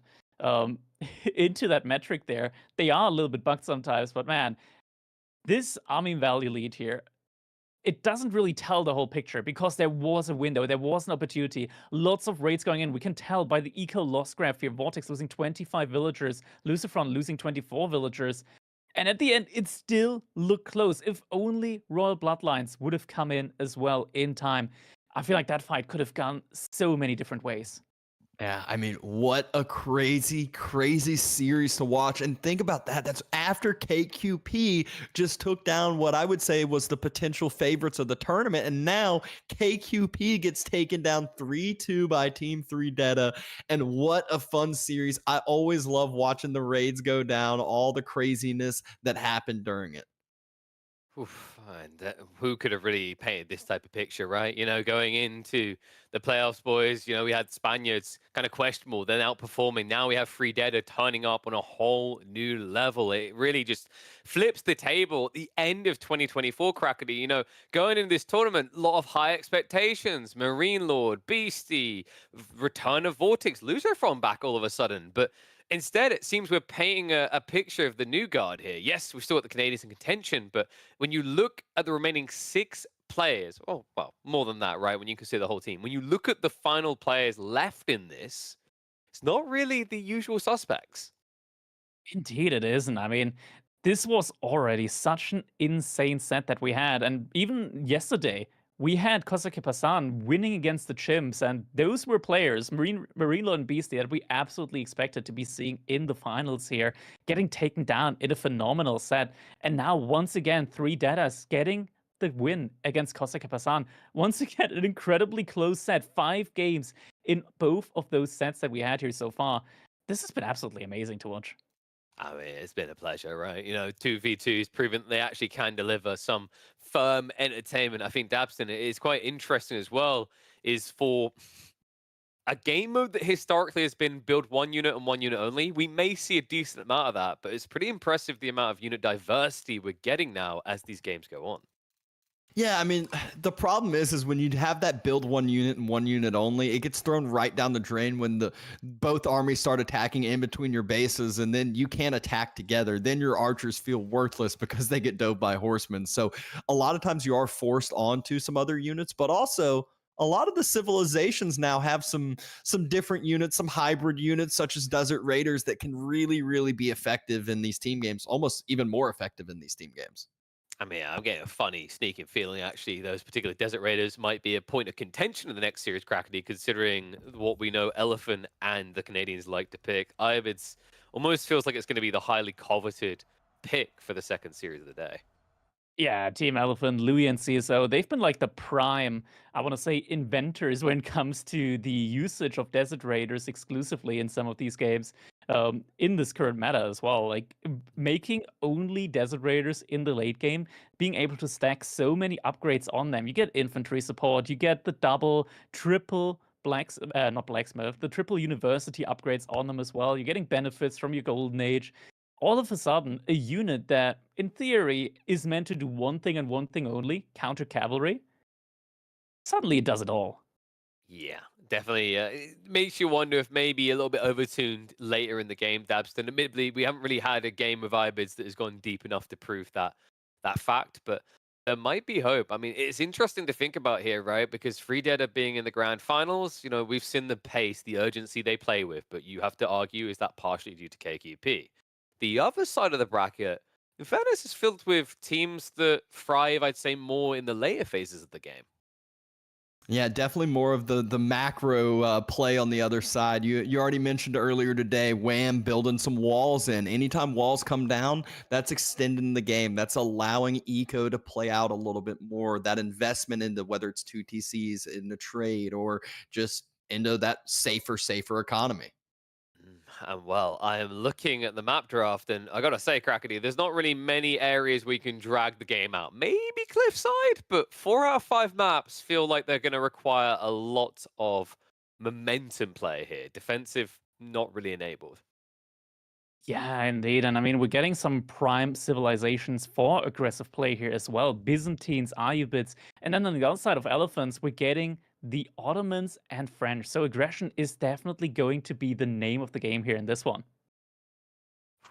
into that metric there. They are a little bit bugged sometimes, but man, this army value lead here, it doesn't really tell the whole picture because there was a window, there was an opportunity. Lots of raids going in. We can tell by the eco loss graph here. Vortex losing 25 villagers, Lucifron losing 24 villagers. And at the end, it still looked close. If only Royal Bloodlines would have come in as well in time. I feel like that fight could have gone so many different ways.
Yeah, I mean, what a crazy, crazy series to watch. And think about that. That's after KQP just took down what I would say was the potential favorites of the tournament. And now KQP gets taken down 3-2 by Team 3 Deta. And what a fun series. I always love watching the raids go down, all the craziness that happened during it.
Oof, and who could have really painted this type of picture, right? You know, going into the playoffs, boys, you know, we had Spaniards kind of questionable, then outperforming. Now we have Free Dead turning up on a whole new level. It really just flips the table at the end of 2024, Crackety. You know, going into this tournament, a lot of high expectations. Marine Lord, Beastie, return of Vortex, loser from back all of a sudden. But instead, it seems we're painting a picture of the new guard here. Yes, we've still got the Canadians in contention, but when you look at the remaining 6 players, oh, well, more than that, right? When you consider the whole team, when you look at the final players left in this, it's not really the usual suspects.
Indeed, it isn't. I mean, this was already such an insane set that we had. And even yesterday, we had Kosake Pasan winning against the Chimps. And those were players, Marino and Beastie, that we absolutely expected to be seeing in the finals here, getting taken down in a phenomenal set. And now, once again, 3 Datas getting the win against Kosake Pasan. Once again, an incredibly close set, 5 games in both of those sets that we had here so far. This has been absolutely amazing to watch.
I mean, it's been a pleasure, right? You know, 2v2's proven they actually can deliver some firm entertainment. I think Dabston is quite interesting as well, is for a game mode that historically has been build 1 unit and 1 unit only. We may see a decent amount of that, but it's pretty impressive the amount of unit diversity we're getting now as these games go on.
Yeah, I mean, the problem is when you have that build 1 unit and 1 unit only, it gets thrown right down the drain when both armies start attacking in between your bases, and then you can't attack together. Then your archers feel worthless because they get dove by horsemen. So a lot of times you are forced onto some other units, but also a lot of the civilizations now have some different units, some hybrid units such as Desert Raiders that can really, really be effective in these team games, almost even more effective in these team games.
I mean, I'm getting a funny, sneaking feeling, actually. Those particular Desert Raiders might be a point of contention in the next series, Crackety, considering what we know Elephant and the Canadians like to pick. Ibids almost feels like it's going to be the highly coveted pick for the second series of the day.
Yeah, Team Elephant, Louis, and CSO, they've been like the prime, I want to say, inventors when it comes to the usage of Desert Raiders exclusively in some of these games, in this current meta as well. Like, making only Desert Raiders in the late game, being able to stack so many upgrades on them. You get infantry support, you get the double, triple not blacksmith, the triple university upgrades on them as well. You're getting benefits from your golden age. All of a sudden, a unit that, in theory, is meant to do one thing and one thing only, counter cavalry, suddenly it does it all.
Yeah, definitely. It makes you wonder if maybe a little bit overtuned later in the game, Dabston. Admittedly, we haven't really had a game of Ibids that has gone deep enough to prove that fact, but there might be hope. I mean, it's interesting to think about here, right? Because Free Dead are being in the grand finals, you know, we've seen the pace, the urgency they play with, but you have to argue, is that partially due to KQP? The other side of the bracket, in fairness, is filled with teams that thrive, I'd say, more in the later phases of the game.
Yeah, definitely more of the macro play on the other side. You already mentioned earlier today, Wham building some walls in. Anytime walls come down, that's extending the game. That's allowing Eco to play out a little bit more. That investment into whether it's 2 TCs in the trade or just into that safer economy.
Well, I am looking at the map draft, and I gotta say, Crackety, there's not really many areas we can drag the game out. Maybe Cliffside, but 4 out of 5 maps feel like they're gonna require a lot of momentum play here. Defensive, not really enabled.
Yeah, indeed. And I mean, we're getting some prime civilizations for aggressive play here as well. Byzantines, Ayyubids. And then on the other side of Elephants, we're getting the Ottomans and French. So aggression is definitely going to be the name of the game here in this one.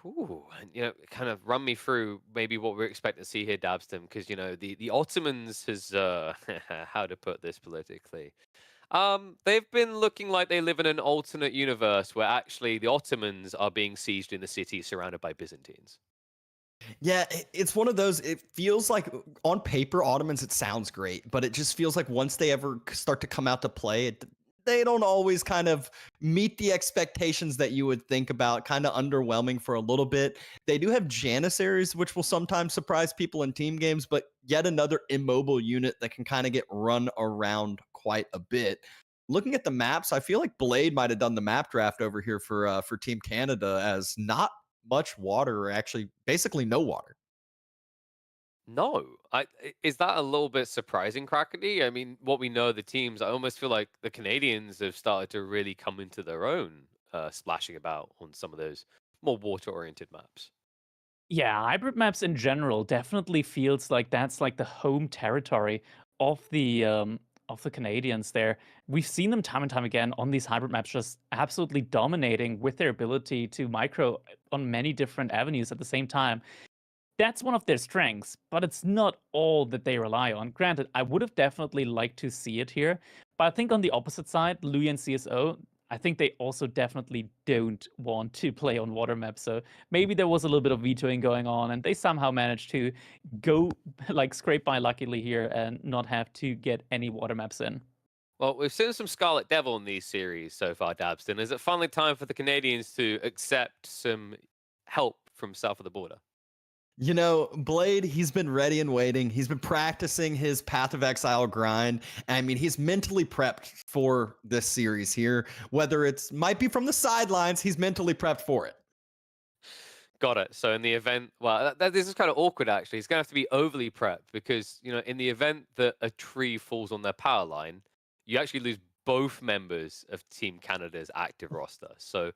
Ooh, and you know, kind of run me through maybe what we're expecting to see here, Dabston, because you know the Ottomans has how to put this politically. They've been looking like they live in an alternate universe where actually the Ottomans are being sieged in the city surrounded by Byzantines.
Yeah, it's one of those. It feels like on paper, Ottomans, it sounds great, but it just feels like once they ever start to come out to play, they don't always kind of meet the expectations that you would think about. Kind of underwhelming for a little bit. They do have Janissaries, which will sometimes surprise people in team games, but yet another immobile unit that can kind of get run around quite a bit. Looking at the maps, I feel like Blade might have done the map draft over here for Team Canada, as not much water, or actually basically no water.
No, is that a little bit surprising, Crackety? I mean, what we know, the teams, I almost feel like the Canadians have started to really come into their own, splashing about on some of those more water-oriented maps.
Yeah, hybrid maps in general definitely feels like that's like the home territory of the Canadians there. We've seen them time and time again on these hybrid maps just absolutely dominating with their ability to micro on many different avenues at the same time. That's one of their strengths, but it's not all that they rely on. Granted, I would have definitely liked to see it here, but I think on the opposite side, Louis and CSO, I think they also definitely don't want to play on water maps. So maybe there was a little bit of vetoing going on, and they somehow managed to go like scrape by luckily here and not have to get any water maps in.
Well, we've seen some Scarlet Devil in these series so far, Dabston. Is it finally time for the Canadians to accept some help from south of the border?
You know, Blade, he's been ready and waiting. He's been practicing his Path of Exile grind. I mean, he's mentally prepped for this series here. Whether it's might be from the sidelines, he's mentally prepped for it.
Got it. So in the event, well, this is kind of awkward actually. He's going to have to be overly prepped because, you know, in the event that a tree falls on their power line, you actually lose both members of Team Canada's active roster. So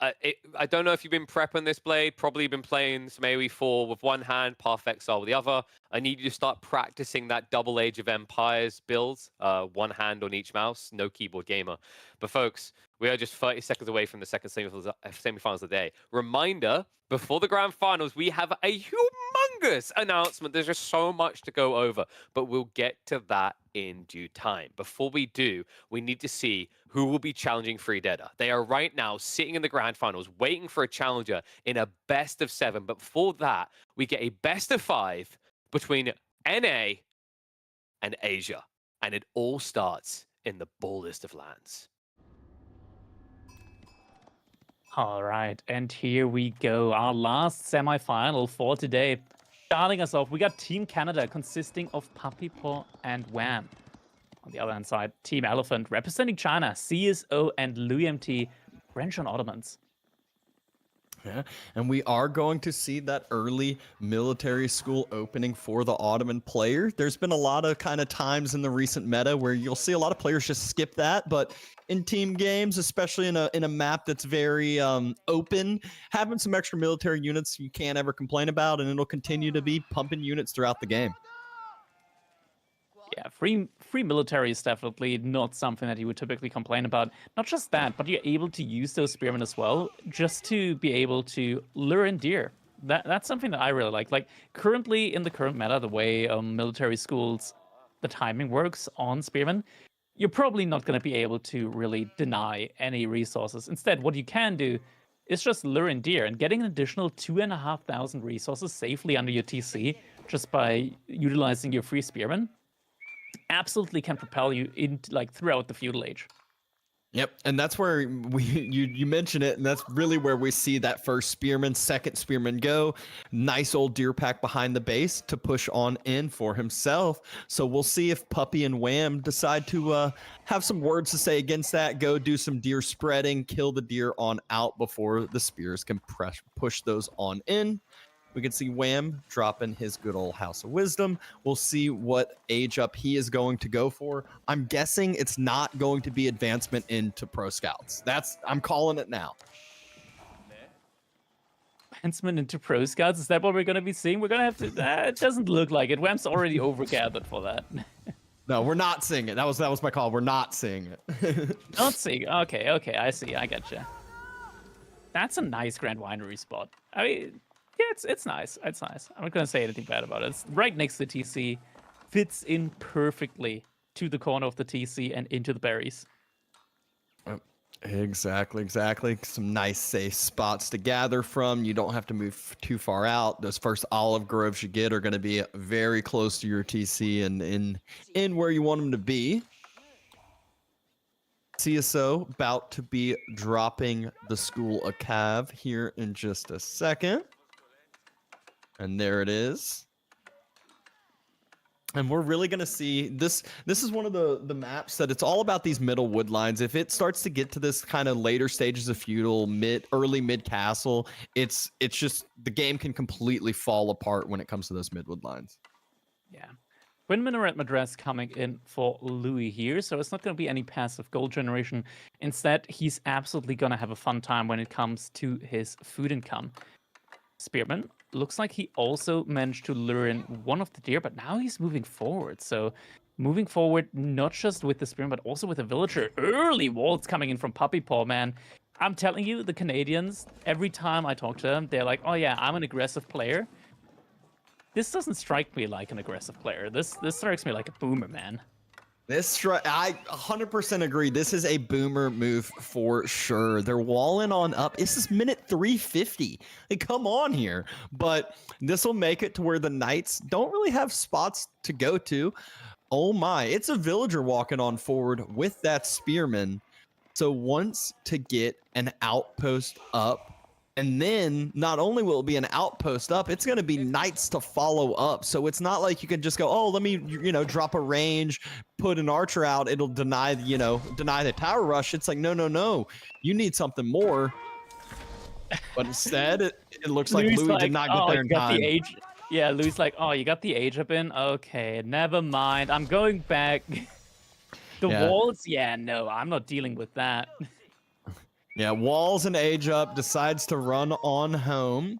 I don't know if you've been prepping this, Blade. Probably been playing some AoE 4 with one hand, Path Exile with the other. I need you to start practicing that double Age of Empires build. One hand on each mouse, no keyboard gamer. But folks, we are just 30 seconds away from the second semifinals of the day. Reminder, before the grand finals, we have a humongous announcement. There's just so much to go over, but we'll get to that in due time. Before we do, we need to see who will be challenging Freedeader. They are right now sitting in the grand finals, waiting for a challenger in a best of 7. But before that, we get a best of 5 between NA and Asia. And it all starts in the baldest of lands.
All right, and here we go. Our last semifinal for today. Starting us off, we got Team Canada consisting of Puppy Paw and Wham. On the other hand side, Team Elephant representing China, CSO and LuMT, French on Ottomans.
Yeah, and we are going to see that early military school opening for the Ottoman player. There's been a lot of kind of times in the recent meta where you'll see a lot of players just skip that, but in team games, especially in a map that's very open, having some extra military units you can't ever complain about, and it'll continue to be pumping units throughout the game.
Yeah, free military is definitely not something that you would typically complain about. Not just that, but you're able to use those spearmen as well, just to be able to lure in deer. That's something that I really like. Like currently in the current meta, the way military schools, the timing works on spearmen, you're probably not going to be able to really deny any resources. Instead, what you can do is just lure in deer, and getting an additional 2,500 resources safely under your TC just by utilizing your free spearmen absolutely can propel you into like throughout the feudal age.
Yep, and that's where you mention it, and that's really where we see that first spearman, second spearman go. Nice old deer pack behind the base to push on in for himself. So we'll see if Puppy and Wham decide to have some words to say against that. Go do some deer spreading, kill the deer on out before the spears can push those on in. We can see Wham dropping his good old House of Wisdom. We'll see what age up he is going to go for. I'm guessing it's not going to be advancement into Pro Scouts. I'm calling it now.
Advancement into Pro Scouts? Is that what we're going to be seeing? We're going to have to... it doesn't look like it. Wham's already overgathered for that.
No, we're not seeing it. That was my call. We're not seeing it.
Not seeing. Okay, I see. I gotcha. That's a nice Grand Winery spot. I mean... yeah, it's nice. It's nice. I'm not going to say anything bad about it. It's right next to the TC. Fits in perfectly to the corner of the TC and into the berries.
Exactly. Some nice safe spots to gather from. You don't have to move too far out. Those first olive groves you get are going to be very close to your TC and in where you want them to be. CSO about to be dropping the School of Cav here in just a second. And there it is. And we're really going to see this. This is one of the maps that it's all about these middle wood lines. If it starts to get to this kind of later stages of feudal, early mid castle, it's just the game can completely fall apart when it comes to those mid wood lines.
Yeah. Twin Minaret Madras coming in for Louis here, so it's not going to be any passive gold generation. Instead, he's absolutely going to have a fun time when it comes to his food income. Spearman looks like he also managed to lure in one of the deer, but now he's moving forward. So moving forward, not just with the Spearman, but also with the villager. Early walls coming in from Puppy Paw, man. I'm telling you, the Canadians, every time I talk to them, they're like, oh yeah, I'm an aggressive player. This doesn't strike me like an aggressive player. This strikes me like a boomer, man.
I 100% agree. This is a boomer move for sure. They're walling on up. This is minute 350. Like, come on here. But this will make it to where the Knights don't really have spots to go to. Oh my, it's a villager walking on forward with that Spearman. So wants to get an outpost up. And then not only will it be an outpost up, it's going to be Knights to follow up. So it's not like you can just go, oh, let me, drop a range, put an archer out. It'll deny the tower rush. It's like, no. You need something more. But instead, it looks like Louis did not get there in time.
Yeah, Louis like, oh, you got the age up in? Okay, never mind. I'm going back. Walls? Yeah, no, I'm not dealing with that.
Yeah, walls and age up, decides to run on home.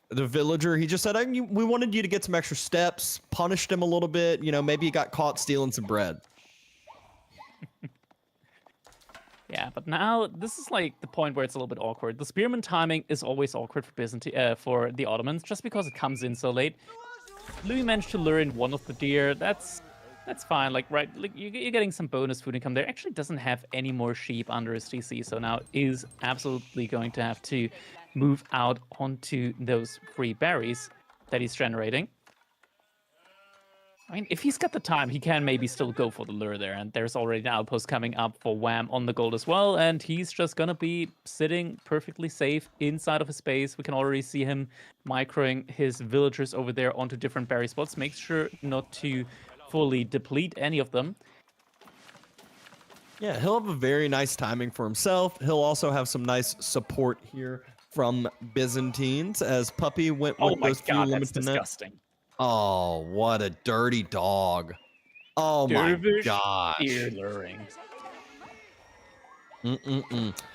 The villager, he just said, we wanted you to get some extra steps, punished him a little bit. Maybe he got caught stealing some bread.
Yeah, but now this is like the point where it's a little bit awkward. The Spearman timing is always awkward for the Ottomans, just because it comes in so late. Louis managed to lure in one of the deer. That's fine. Like you're getting some bonus food income there. Actually doesn't have any more sheep under his TC, so now is absolutely going to have to move out onto those free berries that he's generating. I mean, if he's got the time, he can maybe still go for the lure there. And there's already an outpost coming up for Wham on the gold as well. And he's just going to be sitting perfectly safe inside of his base. We can already see him microing his villagers over there onto different berry spots. Make sure not to fully deplete any of them.
Yeah, he'll have a very nice timing for himself. He'll also have some nice support here from Byzantines as Puppy went with those few limited.
That's disgusting.
Oh, what a dirty dog. Oh my gosh.
Deer luring.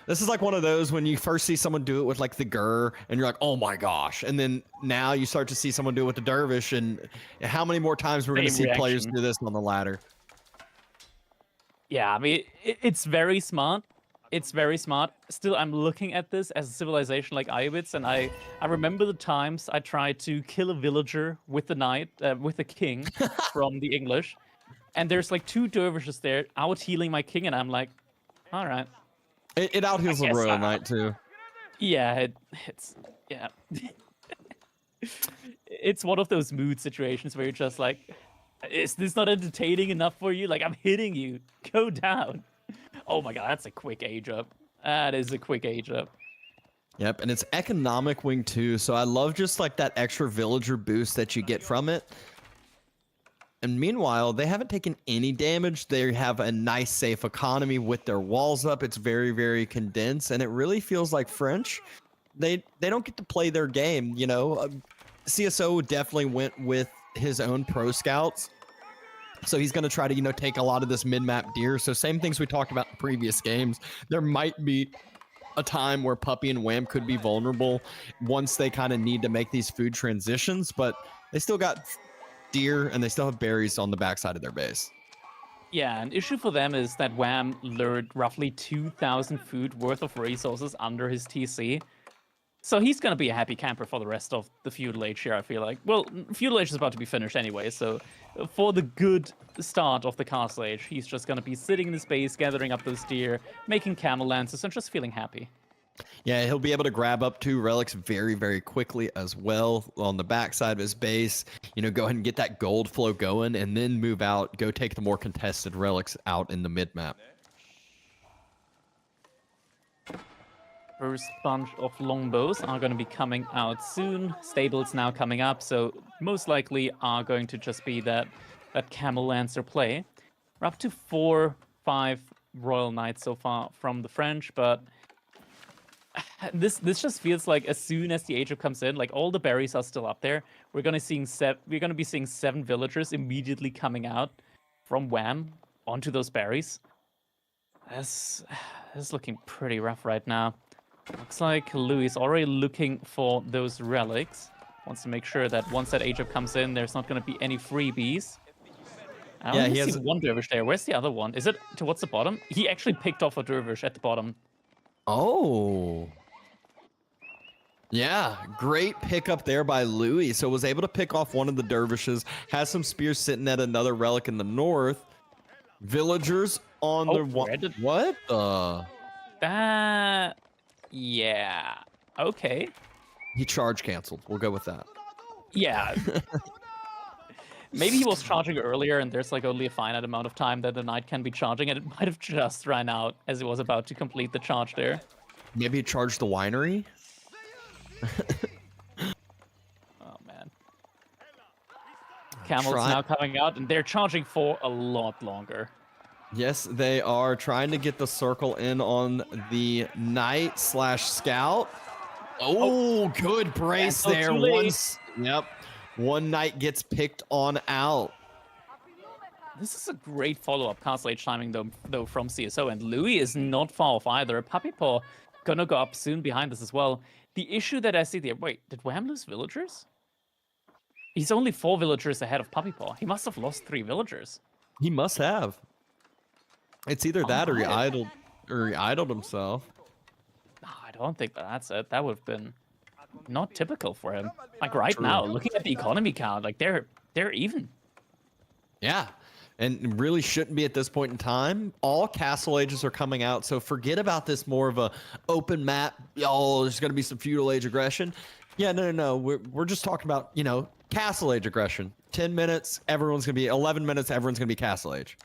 This is like one of those when you first see someone do it with like the Gur and you're like, oh my gosh. And then now you start to see someone do it with the Dervish, and how many more times we're going to see players do this on the ladder.
Yeah, I mean, it's very smart. It's very smart. Still, I'm looking at this as a civilization like Iowitz, and I remember the times I tried to kill a villager with the knight, with the king from the English, and there's like two dervishes there out healing my king, and I'm like, all right.
It out heals the royal knight too.
Yeah, it's one of those mood situations where you're just like, is this not entertaining enough for you? Like, I'm hitting you. Go down. Oh my god, that's a quick age up. That is a quick age up.
Yep, and it's economic wing too, so I love just like that extra villager boost that you get from it. And meanwhile, they haven't taken any damage. They have a nice, safe economy with their walls up. It's very, very condensed, and it really feels like French. They don't get to play their game, CSO definitely went with his own pro scouts. So he's going to try to, take a lot of this mid-map deer. So same things we talked about in previous games. There might be a time where Puppy and Wham could be vulnerable once they kind of need to make these food transitions, but they still got deer and they still have berries on the backside of their base.
Yeah, an issue for them is that Wham lured roughly 2,000 food worth of resources under his TC. So he's going to be a happy camper for the rest of the feudal age here, I feel like. Well, feudal age is about to be finished anyway, so for the good start of the castle age, he's just going to be sitting in his base, gathering up those deer, making camel lances, and just feeling happy.
Yeah, he'll be able to grab up 2 relics very, very quickly as well on the backside of his base. Go ahead and get that gold flow going, and then move out, go take the more contested relics out in the mid-map.
First bunch of longbows are going to be coming out soon. Stables now coming up, so most likely are going to just be that Camel Lancer play. We're up to 4-5 Royal Knights so far from the French, but this just feels like as soon as the Age of comes in, like all the berries are still up there. We're gonna be seeing 7 villagers immediately coming out from Wham onto those berries. This is looking pretty rough right now. Looks like Louis is already looking for those relics. Wants to make sure that once that Age of comes in, there's not going to be any freebies. I only see one dervish there. Where's the other one? Is it towards the bottom? He actually picked off a dervish at the bottom.
Oh. Yeah, great pickup there by Louis. So was able to pick off one of the dervishes. Has some spears sitting at another relic in the north. Villagers on the what the?
That. Yeah. Okay.
He charge canceled. We'll go with that.
Yeah. Maybe he was charging earlier and there's like only a finite amount of time that the knight can be charging and it might have just ran out as he was about to complete the charge there.
Maybe he charged the winery?
Oh man. Camels now coming out and they're charging for a lot longer.
Yes, they are trying to get the circle in on the knight / scout. Oh, good brace there. One knight gets picked on out.
This is a great follow-up castle age timing though from CSO, and Louis is not far off either. Puppy Paw gonna go up soon behind this as well. The issue that I see there, wait, did Wham lose villagers? He's only 4 villagers ahead of Puppy Paw. He must have lost 3 villagers.
He must have. It's either that or he idled himself.
No, I don't think that's it. That would have been not typical for him. Like right now, looking at the economy count, like they're even.
Yeah, and really shouldn't be at this point in time. All castle ages are coming out, so forget about this more of a open map. Oh, there's gonna be some feudal age aggression. Yeah, no. We're just talking about, you know, castle age aggression. 10 minutes, everyone's gonna be 11 minutes. Everyone's gonna be castle age.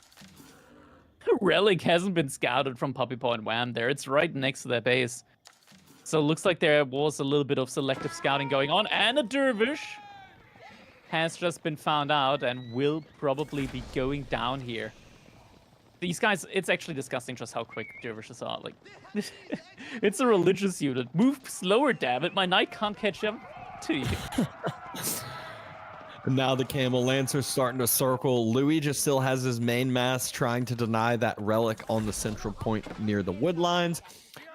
Relic hasn't been scouted from Puppy Paw and Wham there. It's right next to their base. So it looks like there was a little bit of selective scouting going on, and a dervish has just been found out and will probably be going down here. These guys, it's actually disgusting just how quick dervishes are. Like, it's a religious unit. Move slower, damn it. My knight can't catch up to you.
And now the Camel Lancer's starting to circle. Louis just still has his main mass trying to deny that relic on the central point near the wood lines.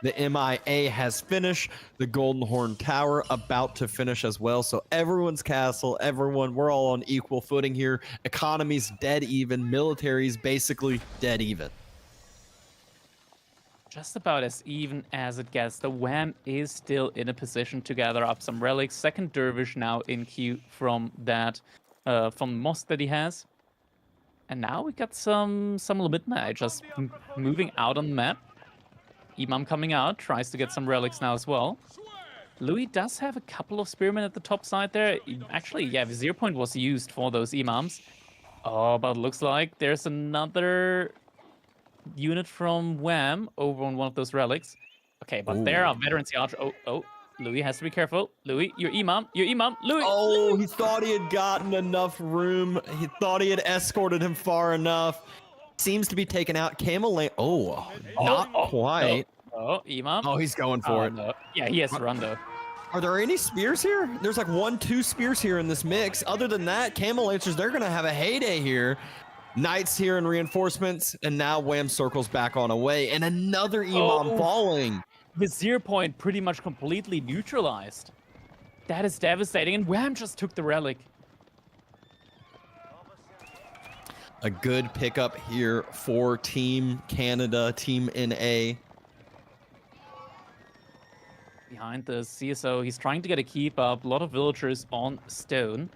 The MIA has finished. The Golden Horn Tower about to finish as well. So everyone's castle, we're all on equal footing here. Economy's dead even. Military's basically dead even.
Just about as even as it gets. The Wham is still in a position to gather up some relics. Second dervish now in queue from that, from the mosque that he has. And now we got some Limit just moving out on the map. Imam coming out, tries to get some relics now as well. Louis does have a couple of spearmen at the top side there. Actually, yeah, the 0 point was used for those imams. Oh, but it looks like there's another unit from Wham over on one of those relics. Okay, but there are veterans the archer. Oh, Louis has to be careful. Louis, your imam, Louis.
Oh, he thought he had gotten enough room. He thought he had escorted him far enough. Seems to be taken out. Camel Lane. Oh, not quite.
Oh, imam.
Oh, he's going for it.
No. Yeah, he has to run though.
Are there any spears here? There's like 1-2 spears here in this mix. Other than that, Camel Lancers, they're going to have a heyday here. Knights here in reinforcements, and now Wham circles back on away, and another Imam falling.
The 0 point pretty much completely neutralized. That is devastating, and Wham just took the relic.
A good pickup here for Team Canada, Team NA.
Behind the CSO, he's trying to get a keep up. A lot of villagers on stone.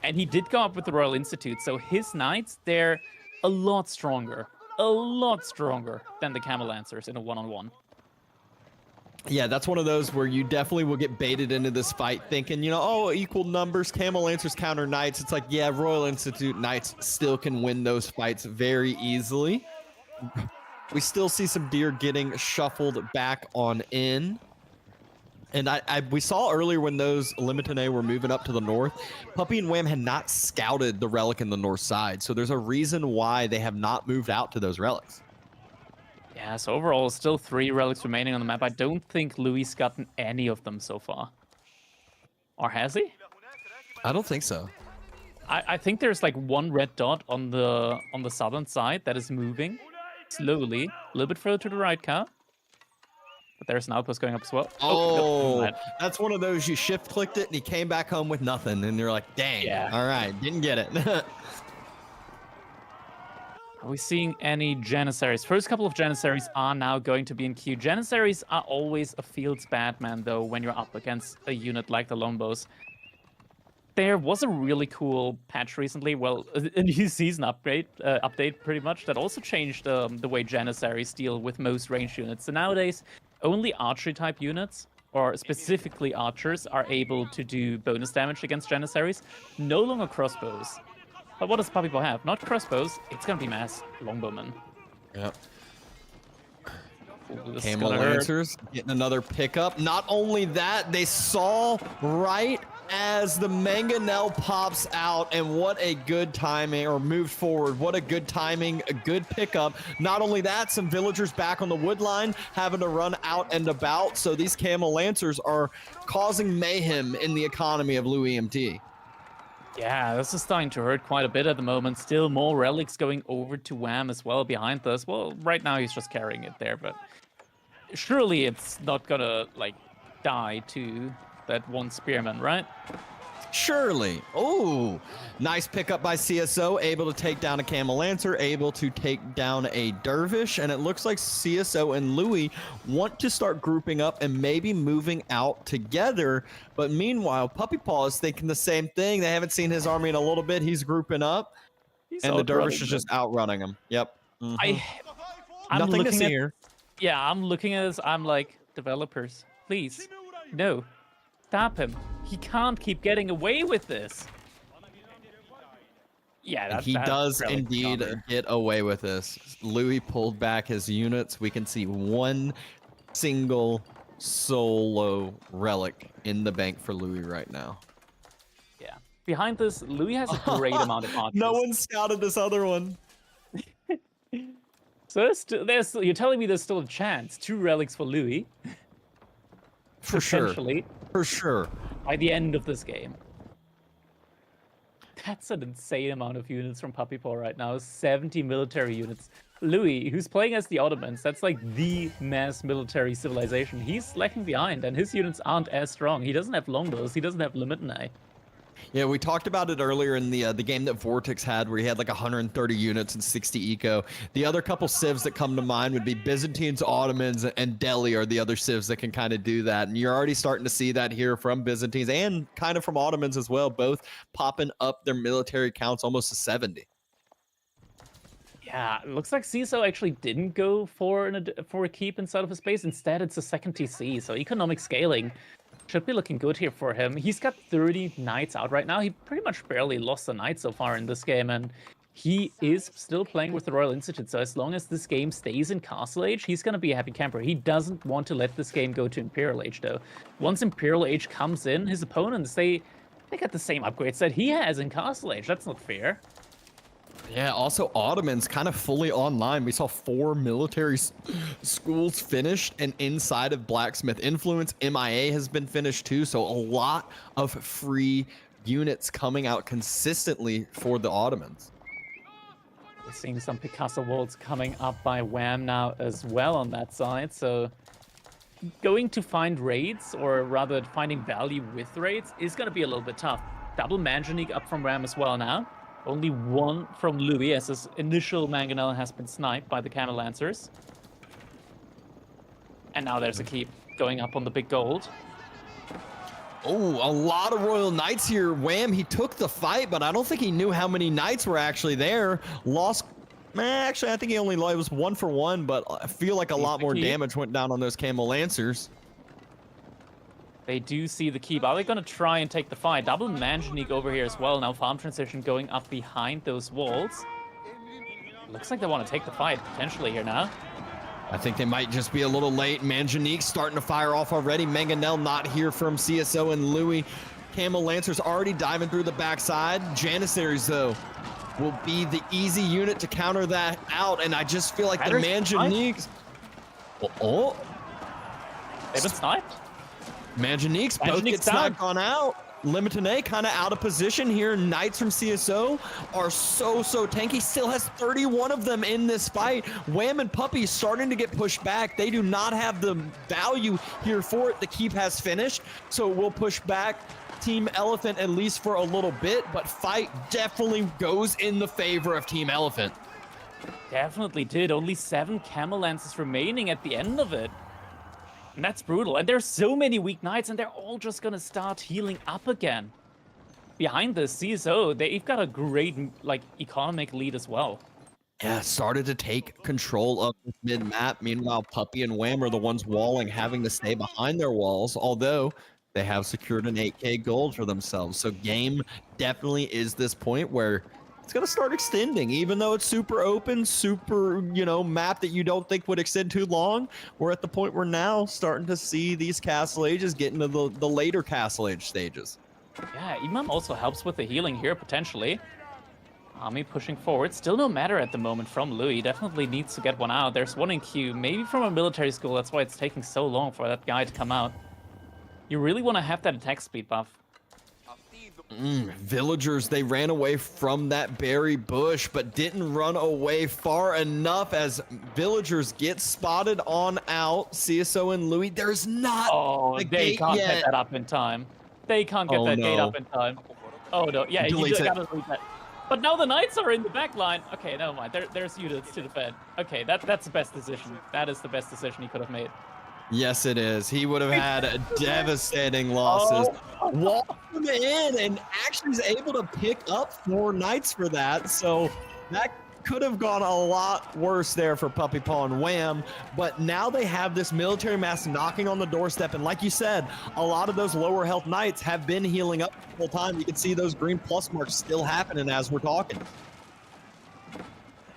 And he did go up with the Royal Institute, so his knights, they're a lot stronger than the Camel Lancers in a one-on-one.
Yeah, that's one of those where you definitely will get baited into this fight thinking, you know, oh, equal numbers, Camel Lancers counter Knights. It's like, yeah, Royal Institute Knights still can win those fights very easily. We still see some deer getting shuffled back on in. And we saw earlier when those Limitoné were moving up to the north, Puppey and Wham had not scouted the relic in the north side. So there's a reason why they have not moved out to those relics.
Yeah, so overall, still 3 relics remaining on the map. I don't think Louis gotten any of them so far. Or has he?
I don't think so.
I think there's like 1 red dot on the southern side that is moving slowly, a little bit further to the right, Car. But there's an outpost going up as well.
Oh,
no,
that's one of those you shift clicked it and he came back home with nothing, and you're like, dang.
Yeah.
All right, didn't get it.
Are we seeing any Janissaries? First couple of Janissaries are now going to be in queue. Janissaries are always a field's Batman, though, when you're up against a unit like the Lombos. There was a really cool patch recently, well, a new season update pretty much, that also changed the way Janissaries deal with most ranged units. So nowadays, only archery-type units, or specifically archers, are able to do bonus damage against Janissaries. No longer crossbows. But what does Puppey Paw have? Not crossbows, it's gonna be mass longbowmen.
Yep.
Ooh, this is
Camel
gonna hurt.
Lancers getting another pickup. Not only that, they saw right as the Mangonel pops out, and what a good timing, or moved forward. What a good timing, a good pickup. Not only that, some villagers back on the wood line having to run out and about. So these Camel Lancers are causing mayhem in the economy of Louis EMT.
Yeah, this is starting to hurt quite a bit at the moment. Still more relics going over to Wham as well behind us. Well, right now he's just carrying it there, but surely it's not gonna, like, die to that one spearman, right?
Surely. Oh, nice pickup by CSO, able to take down a Camel Lancer, able to take down a Dervish, and it looks like CSO and Louis want to start grouping up and maybe moving out together. But meanwhile, Puppey Paw is thinking the same thing. They haven't seen his army in a little bit. He's grouping up, and the Dervish is just outrunning him. Yep.
I'm
Nothing to
looking
see
at,
here.
Yeah, I'm looking at this. I'm like, developers, please, no, stop him. He can't keep getting away with this. Yeah,
And
that's
he does
relic
indeed
counter.
get away with this. Louis pulled back his units. We can see one single solo relic in the bank for Louis right now.
Yeah. Behind this, Louis has a great amount of archers.
No one scouted this other one.
So you're telling me there's still a chance. 2 relics for Louis.
For sure.
Potentially,
For sure.
by the end of this game. That's an insane amount of units from Puppey Paw right now. 70 military units. Louis, who's playing as the Ottomans, that's like the mass military civilization. He's lagging behind, and his units aren't as strong. He doesn't have longbows. He doesn't have Limitoné.
Yeah, we talked about it earlier in the game that Vortex had, where he had like 130 units and 60 eco. The other couple civs that come to mind would be Byzantines, Ottomans, and Delhi are the other civs that can kind of do that. And you're already starting to see that here from Byzantines and kind of from Ottomans as well, both popping up their military counts almost to 70.
Yeah, it looks like CISO actually didn't go for a keep inside of his base. Instead, it's a second TC, so economic scaling should be looking good here for him. He's got 30 knights out right now. He pretty much barely lost a knight so far in this game, and he is still playing with the Royal Institute. So as long as this game stays in Castle Age, he's going to be a happy camper. He doesn't want to let this game go to Imperial Age, though. Once Imperial Age comes in, his opponents, they got the same upgrades that he has in Castle Age. That's not fair.
Yeah, also Ottomans kind of fully online. We saw 4 military schools finished, and inside of Blacksmith Influence, MIA has been finished too. So a lot of free units coming out consistently for the Ottomans.
We're seeing some Picasso walls coming up by Wham now as well on that side. So going to find raids, or rather finding value with raids, is going to be a little bit tough. Double Manganique up from Wham as well now. Only 1 from Louis, as his initial Mangonel has been sniped by the Camel Lancers. And now there's a keep going up on the big gold.
Oh, a lot of Royal Knights here. Wham, he took the fight, but I don't think he knew how many knights were actually there. Lost, actually, I think he only, it was 1 for 1, but I feel like a lot more damage went down on those Camel Lancers.
They do see the keep. Are they going to try and take the fight? Double Manganique over here as well. Now farm transition going up behind those walls. Looks like they want to take the fight potentially here now.
I think they might just be a little late. Manjanique starting to fire off already. Mangonel not here from CSO and Louis. Camel Lancer's already diving through the backside. Janissaries, though, will be the easy unit to counter that out. And I just feel like the Manjaniques... Oh.
They've been sniped.
Manjaniques both get sniped on out. Limitane kind of out of position here. Knights from CSO are so tanky. Still has 31 of them in this fight. Wham and Puppey starting to get pushed back. They do not have the value here for it. The keep has finished, so we'll push back Team Elephant at least for a little bit, but fight definitely goes in the favor of Team Elephant.
Definitely did. Only 7 Camel Lances remaining at the end of it. And that's brutal. And there's so many weak knights, and they're all just gonna start healing up again. Behind this, CSO, they've got a great, like, economic lead as well.
Yeah, started to take control of the mid-map. Meanwhile, Puppey and Wham are the ones walling, having to stay behind their walls, although they have secured an 8K gold for themselves. So game definitely is this point where it's going to start extending, even though it's super open, super, map that you don't think would extend too long. We're at the point where now starting to see these Castle Ages get into the later Castle Age stages.
Yeah, Imam also helps with the healing here, potentially. Army pushing forward. Still no matter at the moment from Louis. Definitely needs to get one out. There's one in queue, maybe from a military school. That's why it's taking so long for that guy to come out. You really want to have that attack speed buff.
Villagers, they ran away from that berry bush, but didn't run away far enough as Villagers get spotted on out. CSO and Louis, there's not a
they
gate
can't
yet.
get that up in time. They can't get that gate up in time. Oh no, yeah, you just gotta delete that. But now the Knights are in the back line. Okay, never mind. There's units to defend. Okay, that's the best decision. That is the best decision he could have made.
Yes, it is. He would have had devastating losses. Walked them in and actually is able to pick up 4 Knights for that. So that could have gone a lot worse there for Puppey Paw and Wham. But now they have this military mass knocking on the doorstep. And like you said, a lot of those lower health Knights have been healing up the whole time. You can see those green plus marks still happening as we're talking.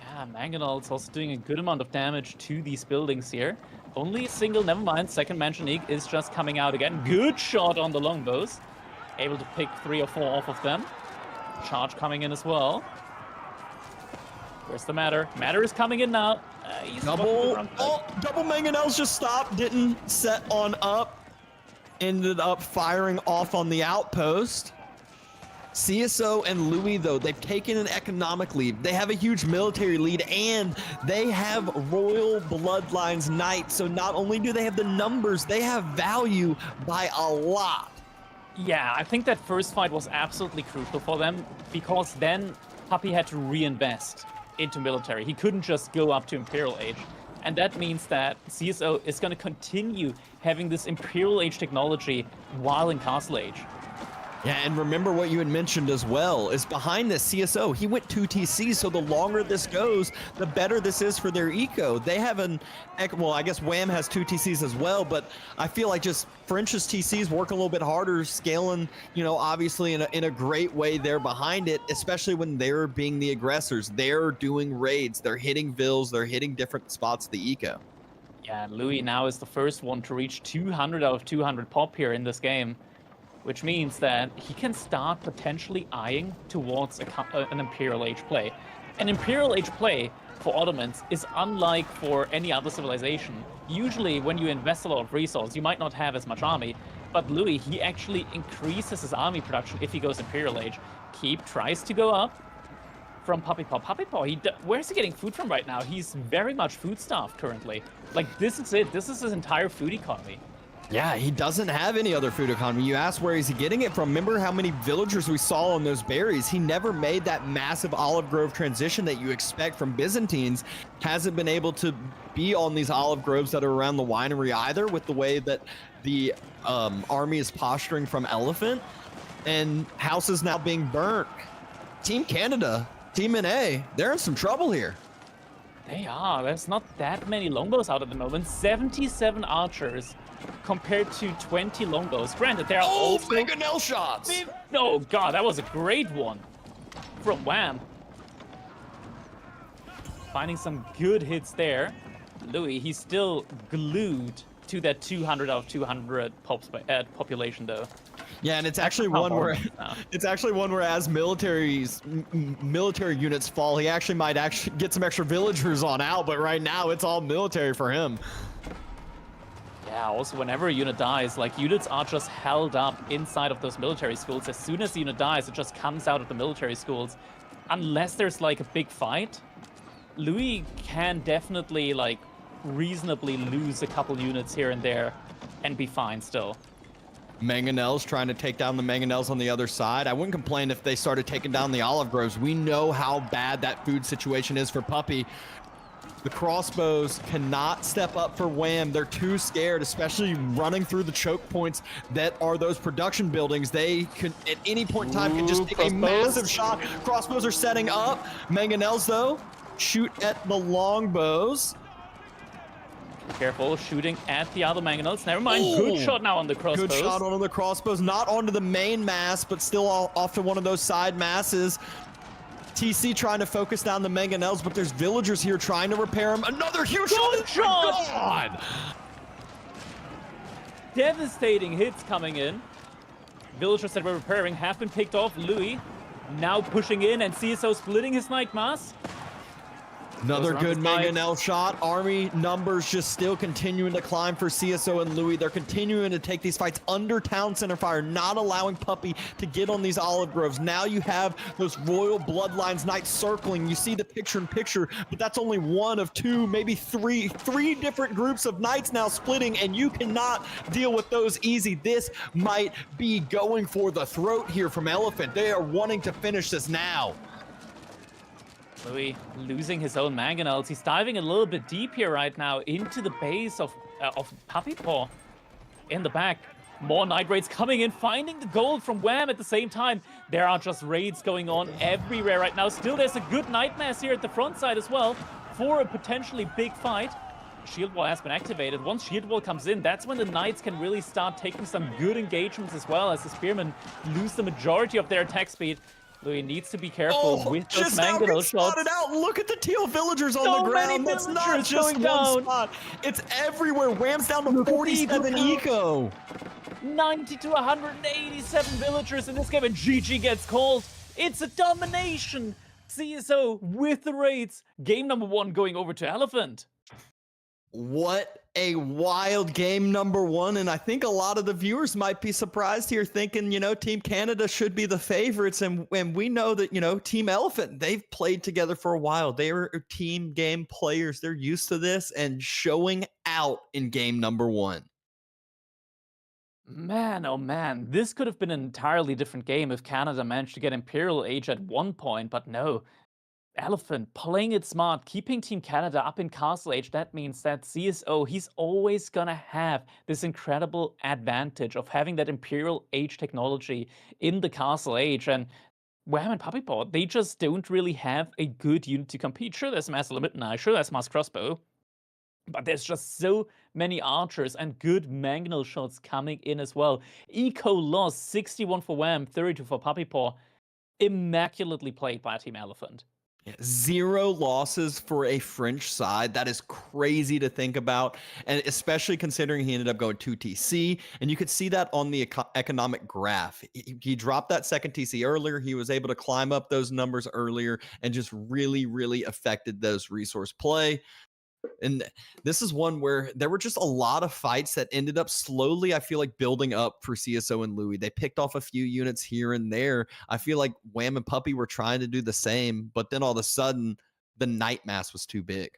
Yeah, Mangonel is also doing a good amount of damage to these buildings here. Only a single, never mind. Second Manjanique is just coming out again. Good shot on the longbows. Able to pick 3 or 4 off of them. Charge coming in as well. Where's the Matter? Matter is coming in now.
Double Mangonels just stopped, didn't set on up. Ended up firing off on the outpost. CSO and Louis, though, they've taken an economic lead. They have a huge military lead, and they have Royal Bloodlines Knights. So not only do they have the numbers, they have value by a lot.
Yeah, I think that first fight was absolutely crucial for them, because then Puppey had to reinvest into military. He couldn't just go up to Imperial Age. And that means that CSO is going to continue having this Imperial Age technology while in Castle Age.
Yeah, and remember what you had mentioned as well, is behind this CSO, he went 2 TCs, so the longer this goes, the better this is for their eco. They have well, I guess Wham has 2 TCs as well, but I feel like just French's TCs work a little bit harder, scaling, obviously in a great way there behind it, especially when they're being the aggressors. They're doing raids, they're hitting vills, they're hitting different spots of the eco.
Yeah, Louis now is the first one to reach 200 out of 200 pop here in this game, which means that he can start potentially eyeing towards an Imperial Age play. An Imperial Age play for Ottomans is unlike for any other civilization. Usually when you invest a lot of resources, you might not have as much army, but Louis, he actually increases his army production if he goes Imperial Age. Keep tries to go up from Puppey Paw. Puppey Paw, where's he getting food from right now? He's very much food-starved currently. Like, this is it. This is his entire food economy.
Yeah, he doesn't have any other food economy. You ask where is he getting it from? Remember how many villagers we saw on those berries? He never made that massive olive grove transition that you expect from Byzantines. Hasn't been able to be on these olive groves that are around the winery either, with the way that the army is posturing from Elephant. And houses now being burnt. Team Canada, Team NA, they're in some trouble here.
They are. There's not that many longbows out at the moment. 77 archers compared to 20 longbows. Granted, there are also
Mangonel shots.
No, God, that was a great one from Wham. Finding some good hits there. Louis, he's still glued to that 200 out of 200 population, though.
Yeah, and it's actually
how
one
hard
where
it is now.
it's actually one where as military units fall, he actually might get some extra villagers on out. But right now, it's all military for him.
Yeah, also whenever a unit dies, like units are just held up inside of those military schools. As soon as the unit dies, it just comes out of the military schools. Unless there's like a big fight, Louis can definitely like reasonably lose a couple units here and there and be fine still.
Mangonels trying to take down the Mangonels on the other side. I wouldn't complain if they started taking down the Olive Groves. We know how bad that food situation is for Puppey. The crossbows cannot step up for Wham. They're too scared, especially running through the choke points that are those production buildings. They could, at any point in time, can just take a massive shot. Crossbows are setting up. Mangonels, though, shoot at the longbows.
Careful, shooting at the other Mangonels. Never mind, good shot now on the crossbows.
Good shot onto the crossbows, not onto the main mass, but still off to one of those side masses. TC trying to focus down the Mangonels, but there's villagers here trying to repair them. Another huge
Good
shot!
shot!
God!
Devastating hits coming in. Villagers that were repairing have been picked off. Louis now pushing in, and CSO splitting his Night Mass.
Another
Goes around
good
his knife.
Mangonel shot. Army numbers just still continuing to climb for CSO and Louis. They're continuing to take these fights under town center fire, not allowing Puppey to get on these Olive Groves. Now you have those Royal Bloodlines Knights circling. You see the picture-in-picture, but that's only one of two, maybe three different groups of Knights now splitting, and you cannot deal with those easy. This might be going for the throat here from Elephant. They are wanting to finish this now.
Louis losing his own Mangonels. He's diving a little bit deep here right now into the base of Puppey Paw. In the back, more Night Raids coming in, finding the gold from Wham at the same time. There are just raids going on everywhere right now. Still, there's a good Night Mass here at the front side as well for a potentially big fight. Shield Wall has been activated. Once Shield Wall comes in, that's when the Knights can really start taking some good engagements as well, as the Spearmen lose the majority of their attack speed. Louis needs to be careful with those
just now
Mangonel
gets
shots.
spotted out. Look at the teal villagers on
So
the
many
ground. That's not
villagers
just
going
one
down.
spot. It's everywhere. Wham's down to
Look at the
47 eco.
90 to 187 villagers in this game, and GG gets called. It's a domination. CSO with the raids. Game number 1 going over to Elephant.
What a wild game number 1, and I think a lot of the viewers might be surprised here thinking, you know, Team Canada should be the favorites, and we know that, you know, Team Elephant, they've played together for a while. They are team game players. They're used to this and showing out in game number 1.
Man, oh man, this could have been an entirely different game if Canada managed to get Imperial Age at one point, but no. Elephant playing it smart, keeping Team Canada up in Castle Age. That means that CSO, he's always gonna have this incredible advantage of having that Imperial Age technology in the Castle Age. And Wham and Puppey Paw, they just don't really have a good unit to compete. Sure, there's Mass Limit Knife, sure, there's Mass Crossbow, but there's just so many archers and good Mangonel shots coming in as well. Eco loss, 61 for Wham, 32 for Puppey Paw. Immaculately played by Team Elephant.
0 losses for a French side. That is crazy to think about, and especially considering he ended up going 2 TC, and you could see that on the economic graph. He dropped that second TC earlier. He was able to climb up those numbers earlier and just really affected those resource play. And this is one where there were just a lot of fights that ended up slowly, I feel like, building up for CSO and Louis. They picked off a few units here and there. I feel like Wham and Puppey were trying to do the same, but then all of a sudden, the Night Mass was too big.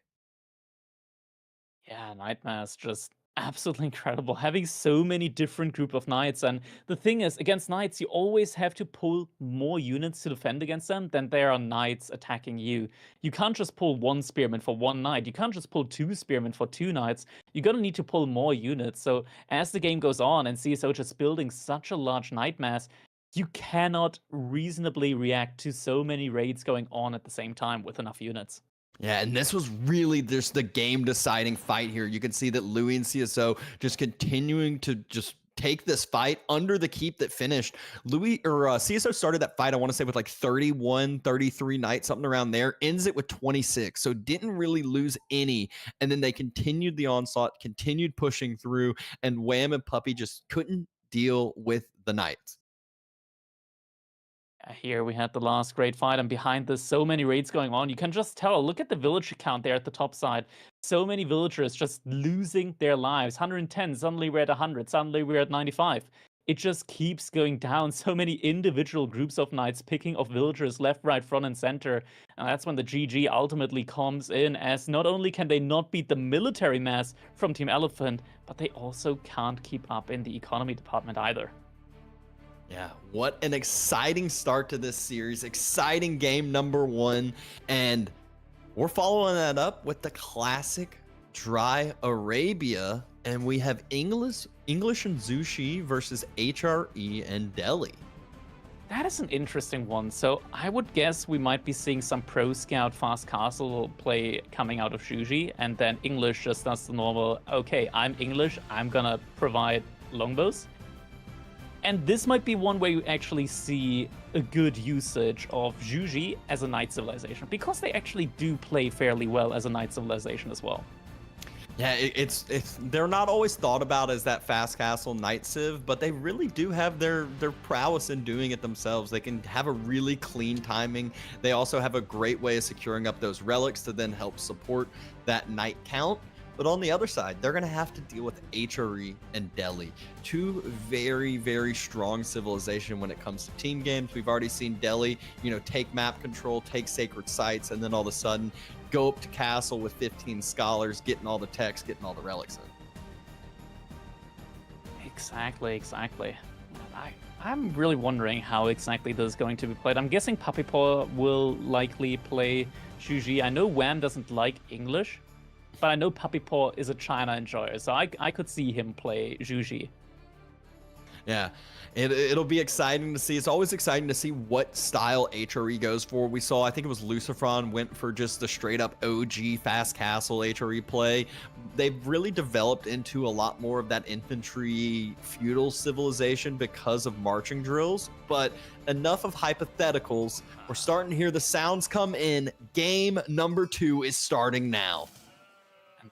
Yeah, Night Mass, just absolutely incredible. Having so many different group of Knights. And the thing is, against Knights, you always have to pull more units to defend against them than there are Knights attacking you. You can't just pull 1 Spearman for 1 Knight. You can't just pull 2 Spearmen for 2 Knights. You're gonna need to pull more units. So as the game goes on and CSO just building such a large Night Mass, you cannot reasonably react to so many raids going on at the same time with enough units.
Yeah, and this was really just the game-deciding fight here. You can see that Louis and CSO just continuing to just take this fight under the keep that finished. CSO started that fight, I want to say, with like 31, 33 knights, something around there, ends it with 26. So didn't really lose any. And then they continued the onslaught, continued pushing through, and Wham and Puppey just couldn't deal with the knights.
Here we had the last great fight, and behind this, so many raids going on. You can just tell. Look at the villager count there at the top side. So many villagers just losing their lives. 110, suddenly we're at 100, suddenly we're at 95. It just keeps going down. So many individual groups of knights picking off villagers left, right, front, and center. And that's when the GG ultimately comes in, as not only can they not beat the military mass from Team Elephant, but they also can't keep up in the economy department either.
Yeah, what an exciting start to this series. Exciting game number 1. And we're following that up with the classic Dry Arabia. And we have English and Zushi versus HRE and Delhi.
That is an interesting one. So I would guess we might be seeing some Pro Scout Fast Castle play coming out of Juji. And then English just does the normal, okay, I'm English, I'm gonna provide longbows. And this might be one where you actually see a good usage of Juji as a knight civilization, because they actually do play fairly well as a knight civilization as well.
Yeah, it's they're not always thought about as that fast castle knight civ, but they really do have their prowess in doing it themselves. They can have a really clean timing. They also have a great way of securing up those relics to then help support that knight count. But on the other side, they're going to have to deal with HRE and Delhi, two very, very strong civilization when it comes to team games. We've already seen Delhi, take map control, take sacred sites, and then all of a sudden go up to castle with 15 scholars, getting all the techs, getting all the relics in.
Exactly. I'm really wondering how exactly this is going to be played. I'm guessing Puppey will likely play Juji. I know Wham doesn't like English, but I know Puppey is a China enjoyer, so I could see him play Juji.
Yeah, it'll be exciting to see. It's always exciting to see what style HRE goes for. We saw, I think it was Lucifron went for just the straight up OG fast castle HRE play. They've really developed into a lot more of that infantry feudal civilization because of marching drills. But enough of hypotheticals. We're starting to hear the sounds come in. Game number 2 is starting now.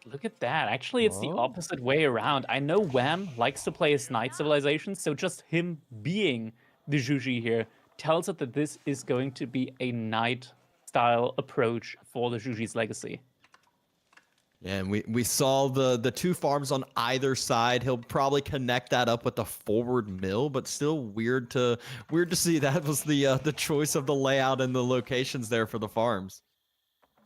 Look at that. Actually, it's the opposite way around. I know Wham likes to play as knight civilization, so just him being the Juji here tells us that this is going to be a knight-style approach for the Juji's legacy.
Yeah, and we saw the two farms on either side. He'll probably connect that up with the forward mill, but still weird to see that was the choice of the layout and the locations there for the farms.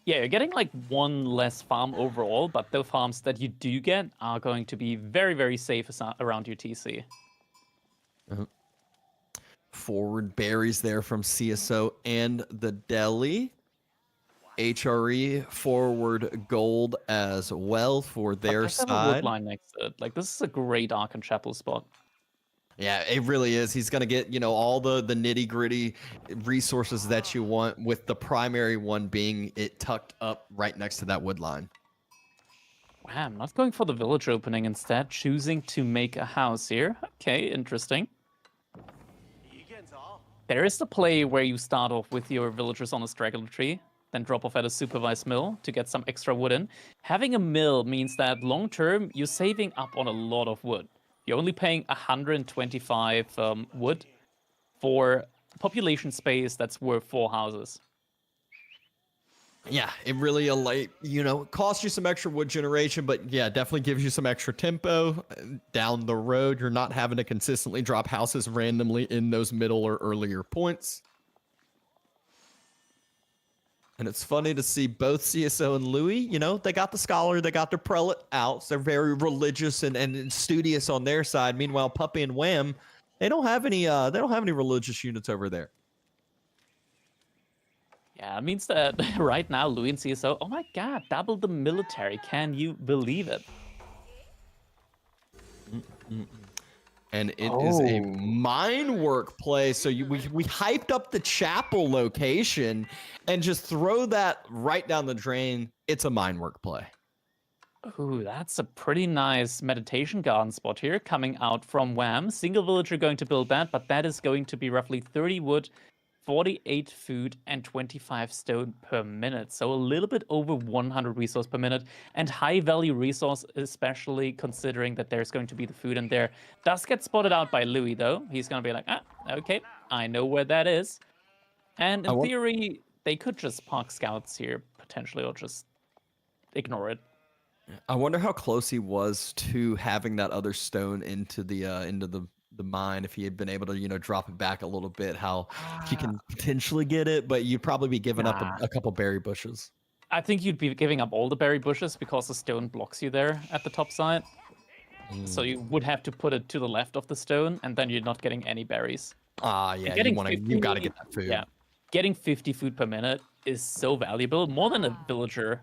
Yeah, you're getting like one less farm overall, but the farms that you do get are going to be very, very safe around your TC.
Forward berries there from CSO and the Delhi. HRE forward gold as well for their side.
A wood line next to it. Like, this is a great Archon Chapel spot.
Yeah, it really is. He's going to get, all the nitty gritty resources that you want, with the primary one being it tucked up right next to that wood line.
Wow, I'm not going for the village opening, instead choosing to make a house here. Okay, interesting. There is the play where you start off with your villagers on a straggler tree, then drop off at a supervised mill to get some extra wood in. Having a mill means that long term, you're saving up on a lot of wood. You're only paying 125 wood for population space that's worth 4 houses.
Yeah, it really costs you some extra wood generation, but yeah, definitely gives you some extra tempo down the road. You're not having to consistently drop houses randomly in those middle or earlier points. And it's funny to see both CSO and Louis, they got the scholar, they got their prelate out. So they're very religious and studious on their side. Meanwhile, Puppey and Wham, they don't have any religious units over there.
Yeah, it means that right now, Louis and CSO, oh my god, double the military. Can you believe it?
And it is a mine work play. So we hyped up the chapel location and just throw that right down the drain. It's a mine work play.
Ooh, that's a pretty nice meditation garden spot here coming out from Wham. Single villager going to build that, but that is going to be roughly 30 wood, 48 food, and 25 stone per minute. So a little bit over 100 resource per minute, and high value resource, especially considering that there's going to be the food in there. Does get spotted out by Louis though. He's going to be like, okay, I know where that is. And in theory, they could just park scouts here potentially, or just ignore it.
I wonder how close he was to having that other stone into the mine. If he had been able to drop it back a little bit, how he can potentially get it, but you'd probably be giving up a couple berry bushes.
I think you'd be giving up all the berry bushes because the stone blocks you there at the top side. So you would have to put it to the left of the stone, and then you're not getting any berries.
Yeah, you gotta get that food.
Yeah, getting 50 food per minute is so valuable, more than a villager.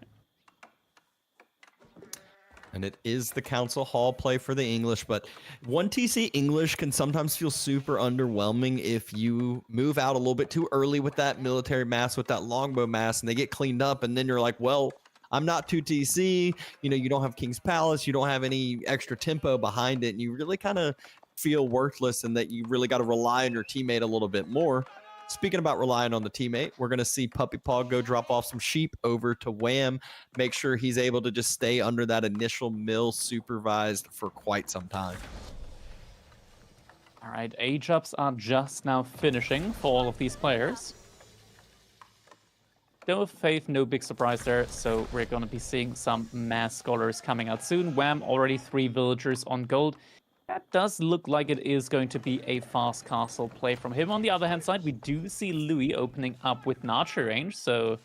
And it is the Council Hall play for the English, but 1TC English can sometimes feel super underwhelming if you move out a little bit too early with that military mass, with that longbow mass, and they get cleaned up, and then you're like, well, I'm not 2TC, you don't have King's Palace, you don't have any extra tempo behind it, and you really kind of feel worthless, and that you really got to rely on your teammate a little bit more. Speaking about relying on the teammate, we're going to see Puppy Paw go drop off some sheep over to Wham, make sure he's able to just stay under that initial mill supervised for quite some time.
All right, age-ups are just now finishing for all of these players. No Faith, no big surprise there, so we're going to be seeing some mass scholars coming out soon. Wham, already 3 villagers on gold. That does look like it is going to be a fast castle play from him. On the other hand side, we do see Louis opening up with an archer range, so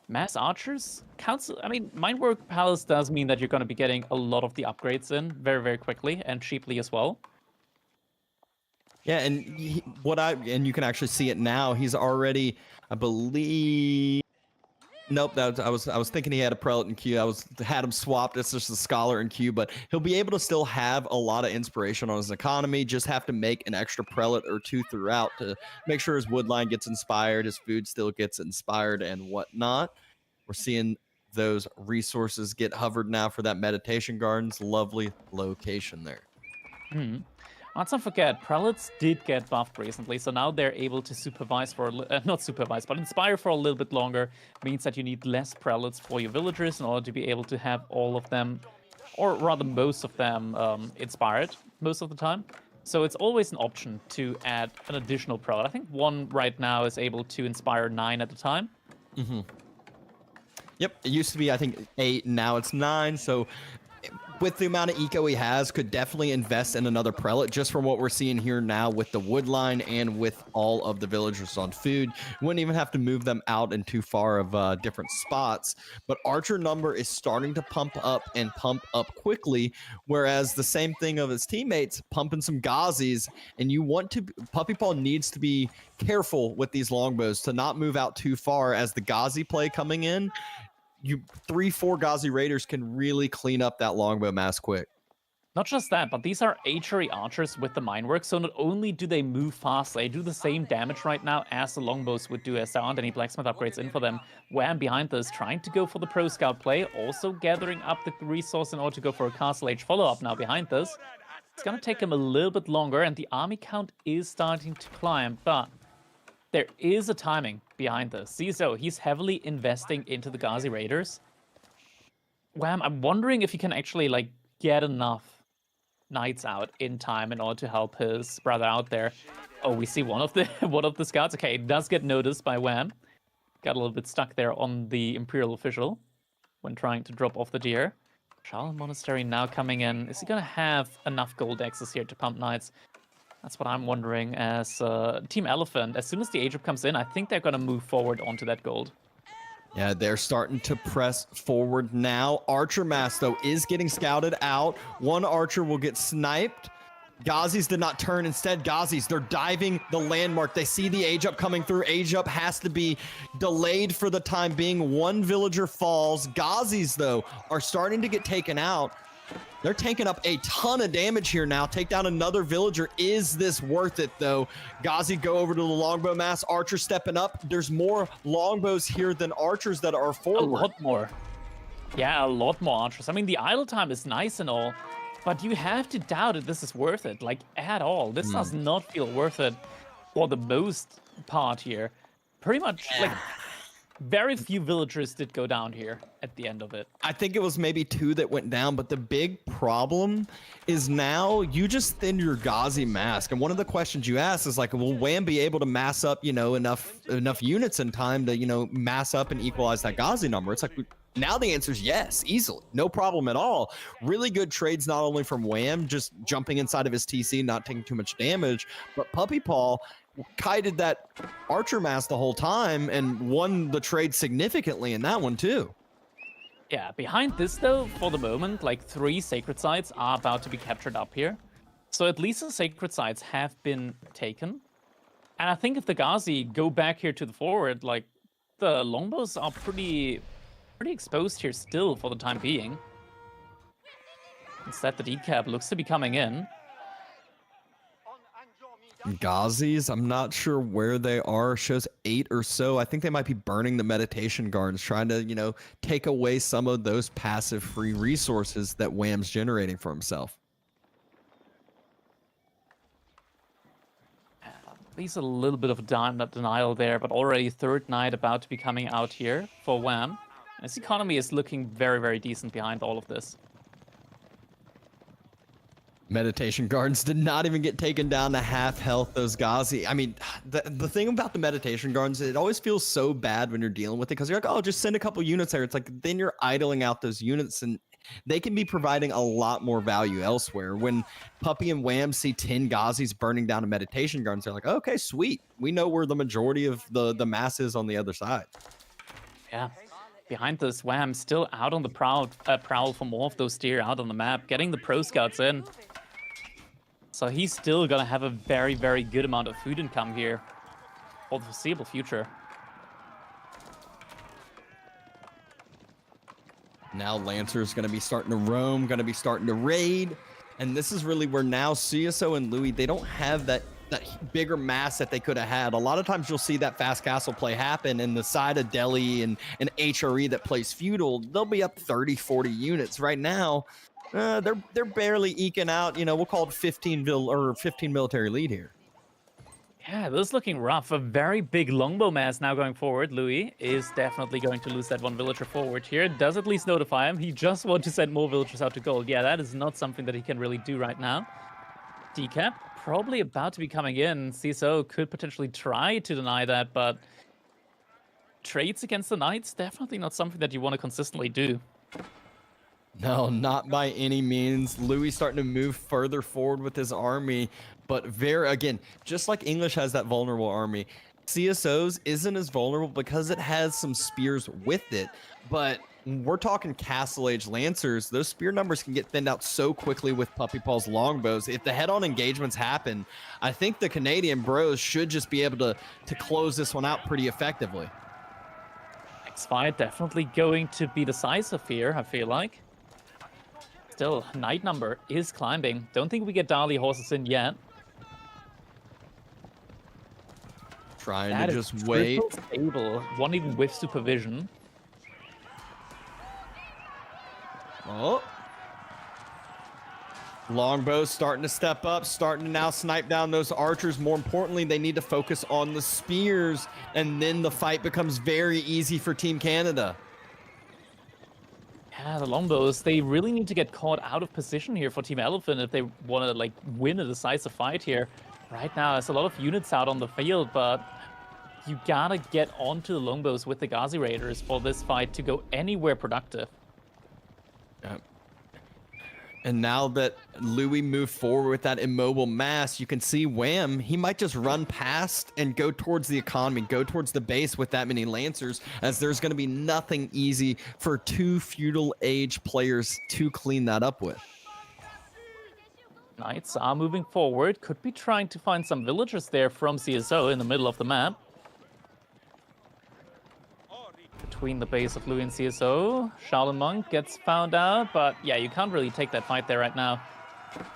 mass archers? Minework Palace does mean that you're going to be getting a lot of the upgrades in very, very quickly and cheaply as well.
Yeah, and you can actually see it now. He's already, I believe. Nope, I was thinking he had a prelate in queue. Had him swapped. It's just a scholar in queue, but he'll be able to still have a lot of inspiration on his economy. Just have to make an extra prelate or 2 throughout to make sure his woodline gets inspired, his food still gets inspired, and whatnot. We're seeing those resources get hovered now for that meditation gardens. Lovely location there.
Let's not forget, prelates did get buffed recently, so now they're able to supervise for not supervise, but inspire for a little bit longer. Means that you need less prelates for your villagers in order to be able to have all of them, or rather most of them, inspired most of the time. So it's always an option to add an additional prelate. I think one right now is able to inspire 9 at a time.
Yep, it used to be I think 8, now it's 9. So with the amount of eco he has, could definitely invest in another prelate, just from what we're seeing here now with the wood line and with all of the villagers on food. Wouldn't even have to move them out in too far of different spots, but archer number is starting to pump up and pump up quickly, whereas the same thing of his teammates pumping some Ghazis, and you want to, Puppy Paw needs to be careful with these longbows to not move out too far, as the Ghazi play coming in, 3-4 Ghazi Raiders can really clean up that longbow mass quick.
Not just that, but these are HRE archers with the minework, so not only do they move fast, they do the same damage right now as the longbows would do, as there aren't any blacksmith upgrades in for them. Wham behind this, trying to go for the pro scout play, also gathering up the resource in order to go for a castle age follow-up now behind this. It's gonna take him a little bit longer, and the army count is starting to climb, but there is a timing behind this. Ciso, he's heavily investing into the Ghazi Raiders. Wham, I'm wondering if he can actually get enough knights out in time in order to help his brother out there. Oh, we see one of the scouts. Okay, it does get noticed by Wham. Got a little bit stuck there on the Imperial official when trying to drop off the deer. Charlotte Monastery now coming in. Is he gonna have enough gold axes here to pump knights? That's what I'm wondering. As Team Elephant, as soon as the age-up comes in, I think they're going to move forward onto that gold.
Yeah, they're starting to press forward now. Archer mass, though, is getting scouted out. One archer will get sniped. Ghazis did not turn. Instead, Ghazis, they're diving the landmark. They see the age-up coming through. Age-up has to be delayed for the time being. One villager falls. Ghazis, though, are starting to get taken out. They're taking up a ton of damage here now. Take down another villager. Is this worth it, though? Ghazi go over to the longbow mass. Archer stepping up. There's more longbows here than archers that are forward.
A lot more. Yeah, a lot more archers. I mean, the idle time is nice and all, but you have to doubt if this is worth it, like, at all. This does not feel worth it for the most part here. Pretty much, like, very few villagers did go down here at the end of it.
I think it was maybe 2 that went down, but the big problem is now you just thin your Ghazi mask. And one of the questions you ask is like, will Wham be able to mass up, enough units in time to, mass up and equalize that Ghazi number? It's like, now the answer is yes, easily. No problem at all. Really good trades, not only from Wham, just jumping inside of his TC, not taking too much damage, but Puppy Paw kited that archer mass the whole time and won the trade significantly in that one too.
Yeah, behind this though, for the moment, like 3 sacred sites are about to be captured up here. So at least the sacred sites have been taken. And I think if the Ghazi go back here to the forward, like the longbows are pretty exposed here still for the time being. Instead, the decap looks to be coming in.
Ghazis, I'm not sure where they are. Shows 8 or so. I think they might be burning the meditation gardens, trying to, take away some of those passive free resources that Wham's generating for himself.
At least a little bit of denial there, but already 3rd night about to be coming out here for Wham. And his economy is looking very, very decent behind all of this.
Meditation Gardens did not even get taken down to half health, those Ghazi. I mean, the thing about the Meditation Gardens, it always feels so bad when you're dealing with it because you're like, oh, just send a couple units there. It's like, then you're idling out those units and they can be providing a lot more value elsewhere. When Puppy and Wham see 10 Ghazis burning down a Meditation Gardens, they're like, okay, sweet. We know where the majority of the mass is on the other side.
Yeah. Behind this, Wham still out on the prowl for more of those deer out on the map, getting the pro scouts in. So he's still gonna have a very, very good amount of food income here for the foreseeable future.
Now Lancer's going to be starting to roam, going to be starting to raid. And this is really where now CSO and Louis, they don't have that bigger mass that they could have had. A lot of times you'll see that fast castle play happen in the side of Delhi and HRE that plays feudal. They'll be up 30, 40 units. Right now, they're barely eking out, we'll call it 15 military lead here.
Yeah, this is looking rough. A very big longbow mass now going forward. Louis is definitely going to lose that one villager forward here. Does at least notify him. He just wants to send more villagers out to gold. Yeah, that is not something that he can really do right now. Decap probably about to be coming in. CSO could potentially try to deny that, but trades against the Knights, definitely not something that you want to consistently do.
No, not by any means. Louis starting to move further forward with his army, but again, just like English has that vulnerable army, CSO's isn't as vulnerable because it has some spears with it. But we're talking Castle Age Lancers, those spear numbers can get thinned out so quickly with Puppy Paw's longbows. If the head-on engagements happen, I think the Canadian bros should just be able to close this one out pretty effectively.
X5 definitely going to be decisive here, I feel like. Still, Knight number is climbing. Don't think we get Dali horses in yet.
Trying to just wait.
Stable, one even with supervision.
Oh. Longbow starting to step up, starting to now snipe down those archers. More importantly, they need to focus on the spears, and then the fight becomes very easy for Team Canada.
Yeah, the longbows, they really need to get caught out of position here for Team Elephant if they want to, like, win a decisive fight here. Right now, there's a lot of units out on the field, but you gotta get onto the longbows with the Ghazi Raiders for this fight to go anywhere productive.
Yep. And now that Louis moved forward with that immobile mass, you can see Wham, he might just run past and go towards the economy, go towards the base with that many Lancers, as there's going to be nothing easy for 2 feudal age players to clean that up with.
Knights are moving forward, could be trying to find some villagers there from CSO in the middle of the map. Between the base of Louis and CSO, Shaolin Monk gets found out, but yeah, you can't really take that fight there right now.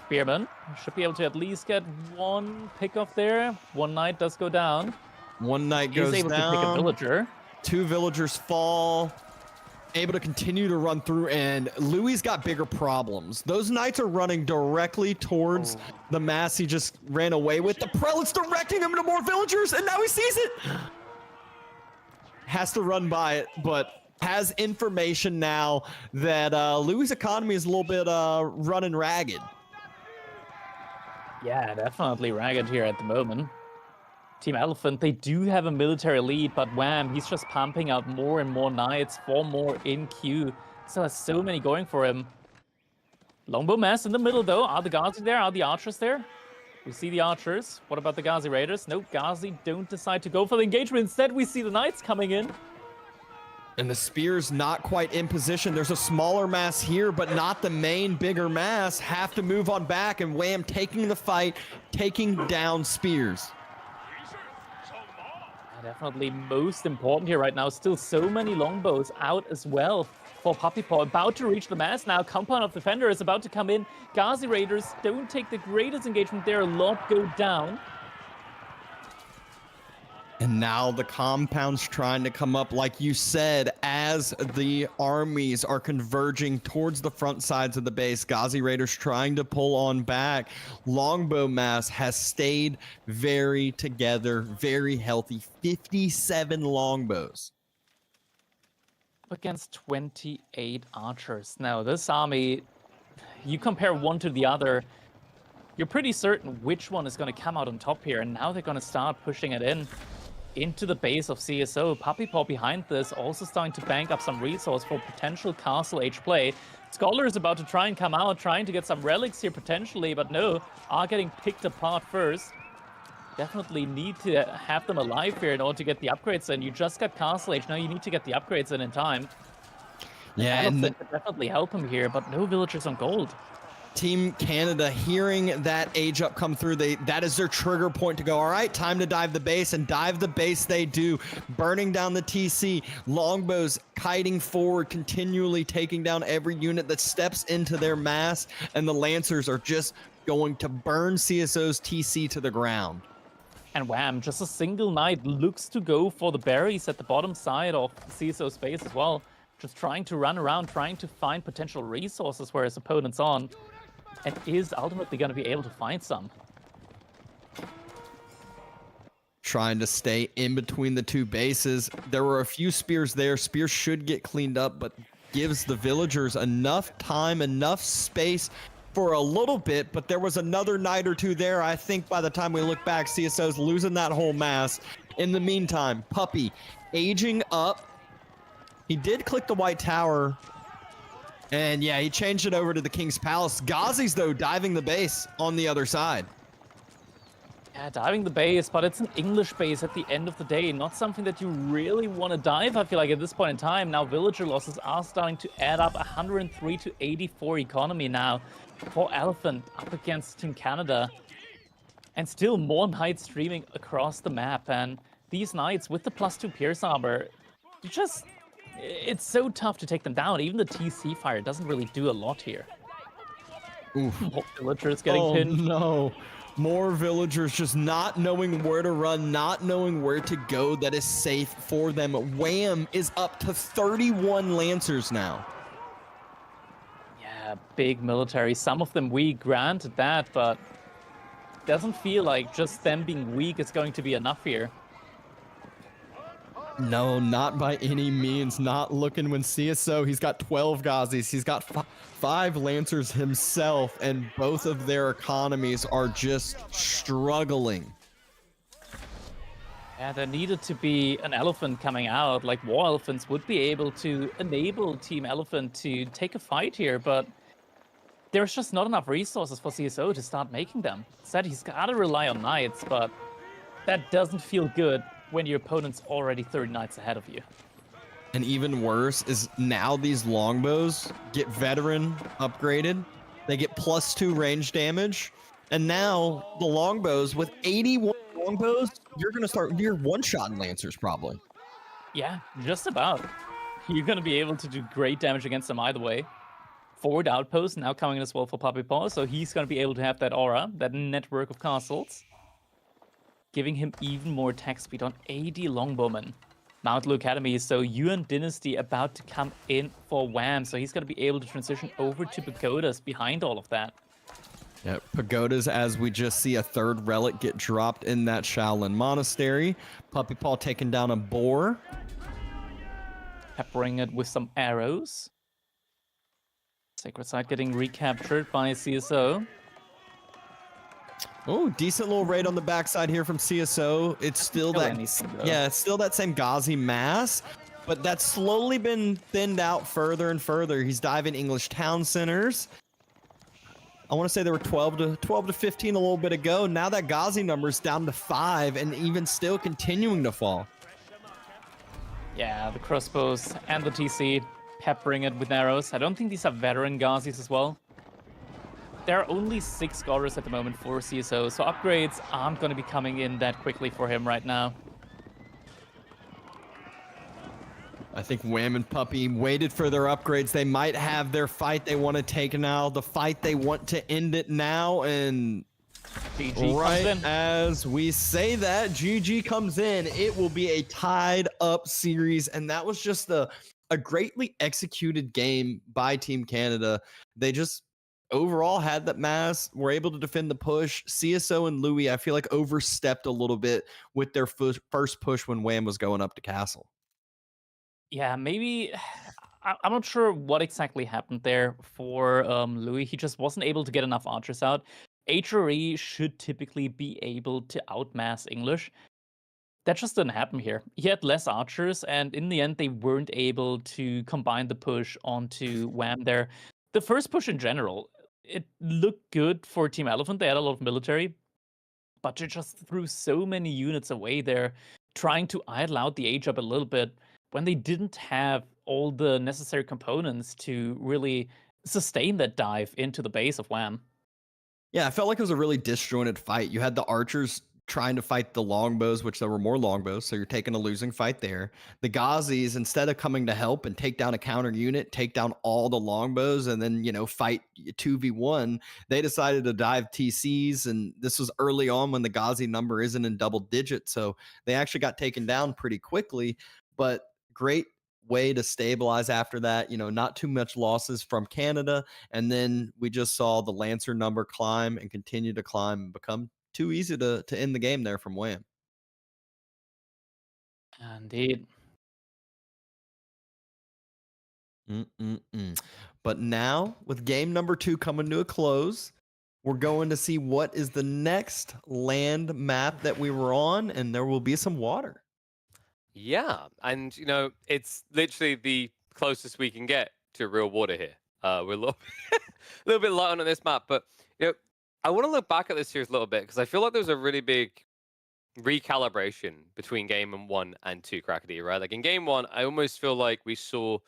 Spearman should be able to at least get one pick off there. One Knight does go down.
One Knight goes down.
He's able to pick a villager.
2 villagers fall. able to continue to run through, and Louis got bigger problems. Those Knights are running directly towards the mass he just ran away with. The Prelate's directing him into more villagers, and now he sees it. Has to run by it, but has information now that Louis' economy is a little bit running ragged.
Yeah, definitely ragged here at the moment. Team Elephant, they do have a military lead, but wham, he's just pumping out more and more Knights, 4 more in queue. Still has so many going for him. Longbow Mass in the middle, though. Are the Ghazi there? Are the Archers there? We see the Archers. What about the Ghazi Raiders? No, Ghazi don't decide to go for the engagement. Instead, we see the Knights coming in.
And the Spear's not quite in position. There's a smaller mass here, but not the main bigger mass. Have to move on back, and wham, taking the fight, taking down Spears.
Definitely most important here right now. Still so many longbows out as well for Puppy Paw. About to reach the mass now. Compound of Defender is about to come in. Ghazi Raiders don't take the greatest engagement there. A lot go down.
And now the compound's trying to come up, like you said, as the armies are converging towards the front sides of the base. Ghazi Raiders trying to pull on back. Longbow Mass has stayed very together, very healthy. 57 longbows.
Against 28 archers. Now, this army, you compare one to the other, you're pretty certain which one is going to come out on top here. And now they're going to start pushing it into the base of CSO. Puppy Paw behind this, also starting to bank up some resource for potential Castle Age play. Scholar is about to try and come out, trying to get some relics here potentially, but no, are getting picked apart first. Definitely need to have them alive here in order to get the upgrades in. You just got Castle Age, now you need to get the upgrades in time.
Yeah,
and could definitely help him here, but no villagers on gold.
Team Canada hearing that age up come through, that is their trigger point to go, all right, time to dive the base, and dive the base they do, burning down the TC. Longbows kiting forward, continually taking down every unit that steps into their mass, and the Lancers are just going to burn CSO's TC to the ground.
And wham, just a single Knight looks to go for the berries at the bottom side of CSO space as well. Just trying to run around, trying to find potential resources where his opponent's on. And is ultimately going to be able to find some.
Trying to stay in between the two bases. There were a few spears there. Spears should get cleaned up, but gives the villagers enough time, enough space for a little bit. But there was another Knight or two there. I think by the time we look back, CSO's losing that whole mass. In the meantime, Puppy aging up. He did click the White Tower. And yeah, he changed it over to the King's Palace. Ghazi's, though, diving the base on the other side.
Yeah, diving the base, but it's an English base at the end of the day. Not something that you really want to dive, I feel like, at this point in time. Now, villager losses are starting to add up. 103 to 84 economy now for Elephant up against Team Canada. And still more Knights streaming across the map. And these Knights with the +2 Pierce Armor, it's so tough to take them down. Even the TC fire doesn't really do a lot here.
Oof.
More villagers getting pinned.
No. More villagers just not knowing where to run, not knowing where to go that is safe for them. Wham is up to 31 Lancers now.
Yeah, big military. Some of them weak, granted that, but doesn't feel like just them being weak is going to be enough here.
No, not by any means. Not looking when CSO, he's got 12 Ghazis. He's got 5 Lancers himself, and both of their economies are just struggling.
Yeah, there needed to be an Elephant coming out. Like, War Elephants would be able to enable Team Elephant to take a fight here, but there's just not enough resources for CSO to start making them. Said he's got to rely on Knights, but that doesn't feel good when your opponent's already 30 Knights ahead of you.
And even worse is now these longbows get veteran upgraded. They get +2 range damage. And now the longbows with 81 longbows, you're one-shotting Lancers probably.
Yeah, just about. You're going to be able to do great damage against them either way. Forward outpost now coming in as well for Puppy Paw, so he's going to be able to have that aura, that network of castles, giving him even more attack speed on 80 longbowmen. Mount Lu Academy. So Yuan Dynasty about to come in for Wham. So he's going to be able to transition over to Pagodas behind all of that.
Yeah, Pagodas, as we just see a third relic get dropped in that Shaolin Monastery. Puppy Paw taking down a boar.
Peppering it with some arrows. Sacred Site getting recaptured by CSO.
Oh, decent little raid on the backside here from CSO. It's still
kill
that,
anything, though.
yeah, it's still that same Ghazi mass, but that's slowly been thinned out further and further. He's diving English town centers. I want to say there were 12 to 15 a little bit ago. Now that Ghazi number is down to 5 and even still continuing to fall.
Yeah, the crossbows and the TC peppering it with arrows. I don't think these are veteran Ghazis as well. There are only 6 scholars at the moment for CSO, so upgrades aren't going to be coming in that quickly for him right now.
I think Wham and Puppy waited for their upgrades. They might have their fight they want to take now, the fight they want to end it now, and
GG
right
comes in.
as we say that, GG comes in. It will be a tied up series, and that was just a greatly executed game by Team Canada. They just overall had that mass, were able to defend the push. CSO and Louis, I feel like, overstepped a little bit with their first push when Wham was going up to Castle.
Yeah, maybe I'm not sure what exactly happened there for Louis. He just wasn't able to get enough archers out. HRE should typically be able to outmass English. That just didn't happen here. He had less archers, and in the end, they weren't able to combine the push onto Wham there. The first push in general, it looked good for Team Elephant. They had a lot of military, but they just threw so many units away there, trying to idle out the age up a little bit when they didn't have all the necessary components to really sustain that dive into the base of Wham.
Yeah, I felt like it was a really disjointed fight. You had the archers trying to fight the longbows, which there were more longbows, so you're taking a losing fight there. The Ghazis, instead of coming to help and take down a counter unit, take down all the longbows, and then, fight 2v1, they decided to dive TCs, and this was early on when the Ghazi number isn't in double digits, so they actually got taken down pretty quickly, but great way to stabilize after that. Not too much losses from Canada, and then we just saw the Lancer number climb and continue to climb and become too easy to end the game there from Wham.
Indeed.
But now, with game number 2 coming to a close, we're going to see what is the next land map that we were on, and there will be some water.
Yeah, and it's literally the closest we can get to real water here. We're a little, little bit light on this map, but I want to look back at this series a little bit because I feel like there's a really big recalibration between game 1 and 2 Crackety, right? Like in game 1, I almost feel like we saw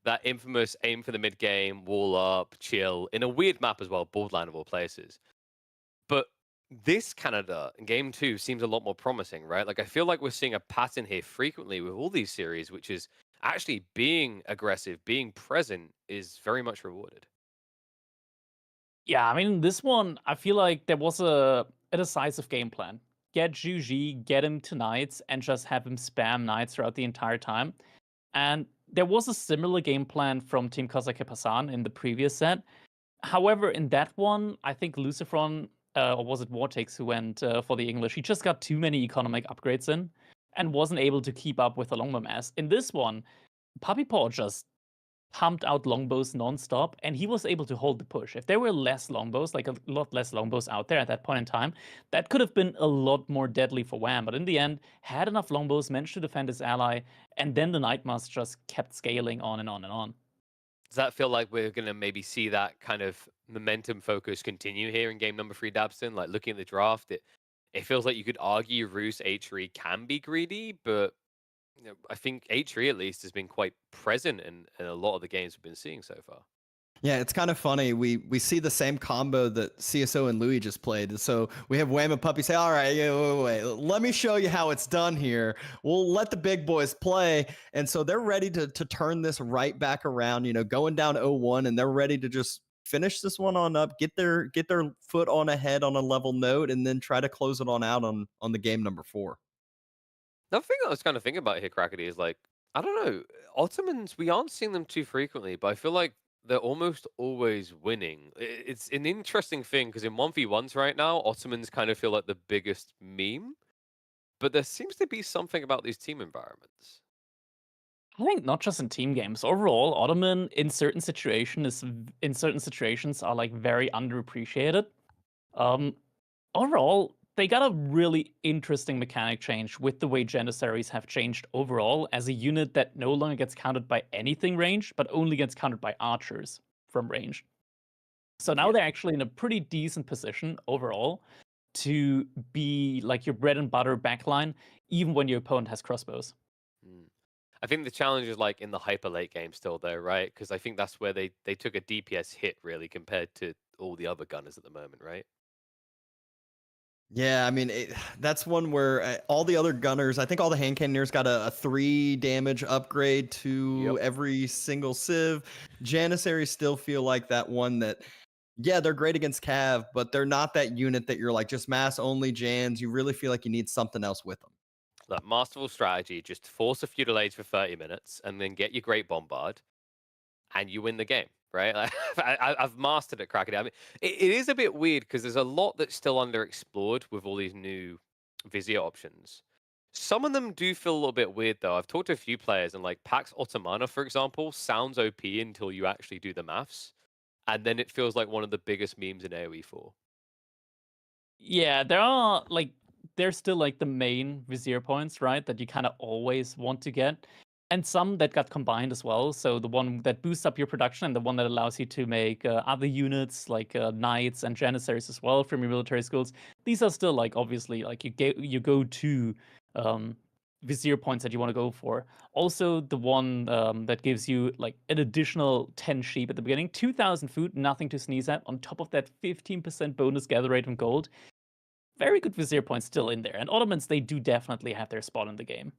that infamous aim for the mid game, wall up, chill in a weird map as well, Borderline of all places. But this Canada in game 2 seems a lot more promising, right? Like I feel like we're seeing a pattern here frequently with all these series, which is actually being aggressive, being present is very much rewarded.
Yeah, I mean, this one, I feel like there was a decisive game plan. Get Zhu, get him to Knights, and just have him spam Knights throughout the entire time. And there was a similar game plan from Team Kozake Pasan in the previous set. However, in that one, I think Lucifron, or was it Vortex who went for the English, he just got too many economic upgrades in and wasn't able to keep up with the longbow mass. In this one, Puppy Paw just pumped out longbows non-stop, and he was able to hold the push. If there were less longbows, like a lot less longbows out there at that point in time, that could have been a lot more deadly for Wham. But in the end, had enough longbows, managed to defend his ally, and then the Nightmask just kept scaling on and on and on.
Does that feel like we're going to maybe see that kind of momentum focus continue here in game number 3, Dabston? Like looking at the draft, it feels like you could argue Roos H3 can be greedy, but I think H3 at least has been quite present in a lot of the games we've been seeing so far.
Yeah, it's kind of funny. We see the same combo that CSO and Louis just played. So we have Wham and Puppy say, all right, wait, let me show you how it's done here. We'll let the big boys play. And so they're ready to turn this right back around, going down 0-1, and they're ready to just finish this one on up, get their foot on ahead on a level note, and then try to close it on out on the game number 4.
The thing I was kind of thinking about here, Crackety, is like, I don't know, Ottomans, we aren't seeing them too frequently, but I feel like they're almost always winning. It's an interesting thing because in 1v1s right now, Ottomans kind of feel like the biggest meme, but there seems to be something about these team environments.
I think not just in team games. Overall, Ottoman in certain situations are like very underappreciated. Um, Overall, they got a really interesting mechanic change with the way Janissaries have changed overall as a unit that no longer gets counted by anything ranged, but only gets counted by archers from range. So now
Yeah.
they're actually in a pretty decent position overall to be like your bread and butter backline, even when your opponent has crossbows.
Mm. I think the challenge is like in the hyper late game still though, right? Because I think that's where they took a DPS hit really compared to all the other gunners at the moment, right?
Yeah, I mean, that's one where all the other gunners, I think all the hand cannoneers got a 3 damage upgrade to
Yep.
every single civ. Janissaries still feel like that one that, yeah, they're great against Cav, but they're not that unit that you're like just mass only Jans. You really feel like you need something else with them.
Look, masterful strategy, just force a feudal age for 30 minutes and then get your great bombard and you win the game, right? Like, I've mastered it, Crackety. I mean, it is a bit weird because there's a lot that's still underexplored with all these new Vizier options. Some of them do feel a little bit weird, though. I've talked to a few players, and like Pax Ottomana, for example, sounds OP until you actually do the maths, and then it feels like one of the biggest memes in AoE 4.
Yeah, there's still like the main Vizier points, right? That you kind of always want to get. And some that got combined as well. So the one that boosts up your production and the one that allows you to make other units like knights and janissaries as well from your military schools. These are still like obviously like you go to Vizier points that you want to go for. Also the one that gives you like an additional 10 sheep at the beginning, 2,000 food, nothing to sneeze at. On top of that, 15% bonus gather rate on gold. Very good Vizier points still in there. And Ottomans, they do definitely have their spot in the game.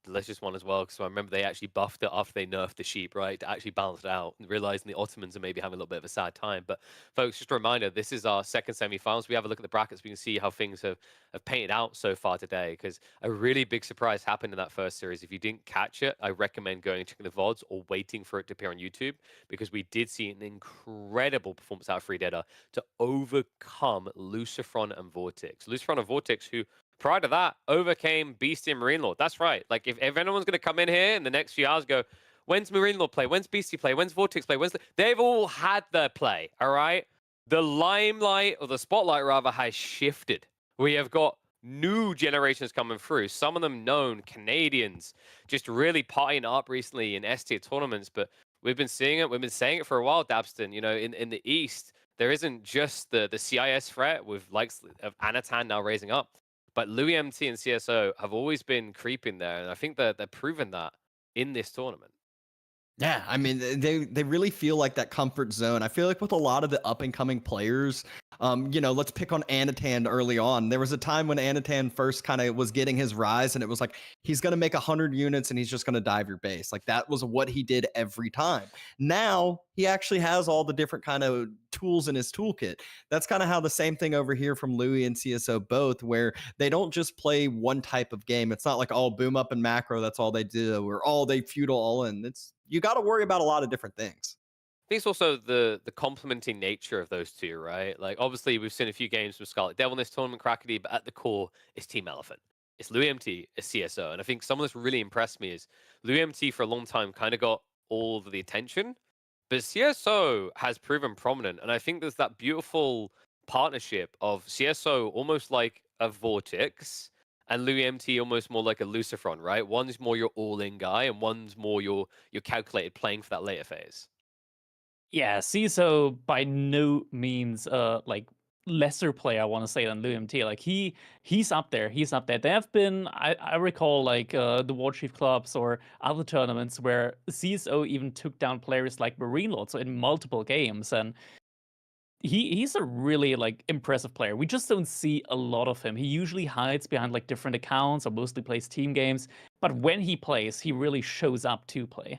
Delicious one as well, because I remember they actually buffed it after they nerfed the sheep, right, to actually balance it out, and realizing the Ottomans are maybe having a little bit of a sad time. But folks, just a reminder, this is our second semi-finals. We have a look at the brackets, we can see how things have painted out so far today, because a really big surprise happened in that first series. If you didn't catch it, I recommend going and checking the VODs or waiting for it to appear on YouTube, because we did see an incredible performance out of Freedetta to overcome Lucifron and Vortex. Lucifron and Vortex, who prior to that, overcame Beastie and Marine Lord. That's right. Like, if anyone's going to come in here in the next few hours, go, when's Marine Lord play? When's Beastie play? When's Vortex play? They've all had their play, all right? The limelight, or the spotlight rather, has shifted. We have got new generations coming through. Some of them known Canadians, just really partying up recently in S-tier tournaments. But we've been seeing it. We've been saying it for a while, Dabston. You know, in the East, there isn't just the CIS threat with likes of Anatan now raising up. But Louis MT and CSO have always been creeping there, and I think they're proving that in this tournament.
Yeah, I mean, they really feel like that comfort zone. I feel like with a lot of the up and coming players, let's pick on Anatan early on. There was a time when Anatan first kind of was getting his rise, and it was like he's going to make 100 units and he's just going to dive your base. Like that was what he did every time. Now he actually has all the different kind of tools in his toolkit. That's kind of how the same thing over here from Louis and CSO both, where they don't just play one type of game. It's not like all boom up and macro, that's all they do, or all they feudal all in. You got to worry about a lot of different things.
I think it's also the complementing nature of those two, right? Like obviously we've seen a few games from Scarlet Devil in this tournament, Crackety, but at the core, it's Team Elephant. It's Louis MT, it's CSO. And I think something that's really impressed me is Louis MT for a long time kind of got all of the attention, but CSO has proven prominent. And I think there's that beautiful partnership of CSO almost like a Vortex and Louis MT almost more like a Lucifron, right? One's more your all-in guy, and one's more your calculated playing for that later phase.
Yeah, CISO by no means like lesser player I want to say than Louis MT. Like he's up there. He's up there. There have been I recall like the Warchief clubs or other tournaments where CISO even took down players like Marine Lord, so in multiple games. And he's a really like impressive player. We just don't see a lot of him. He usually hides behind like different accounts or mostly plays team games. But when he plays, he really shows up to play.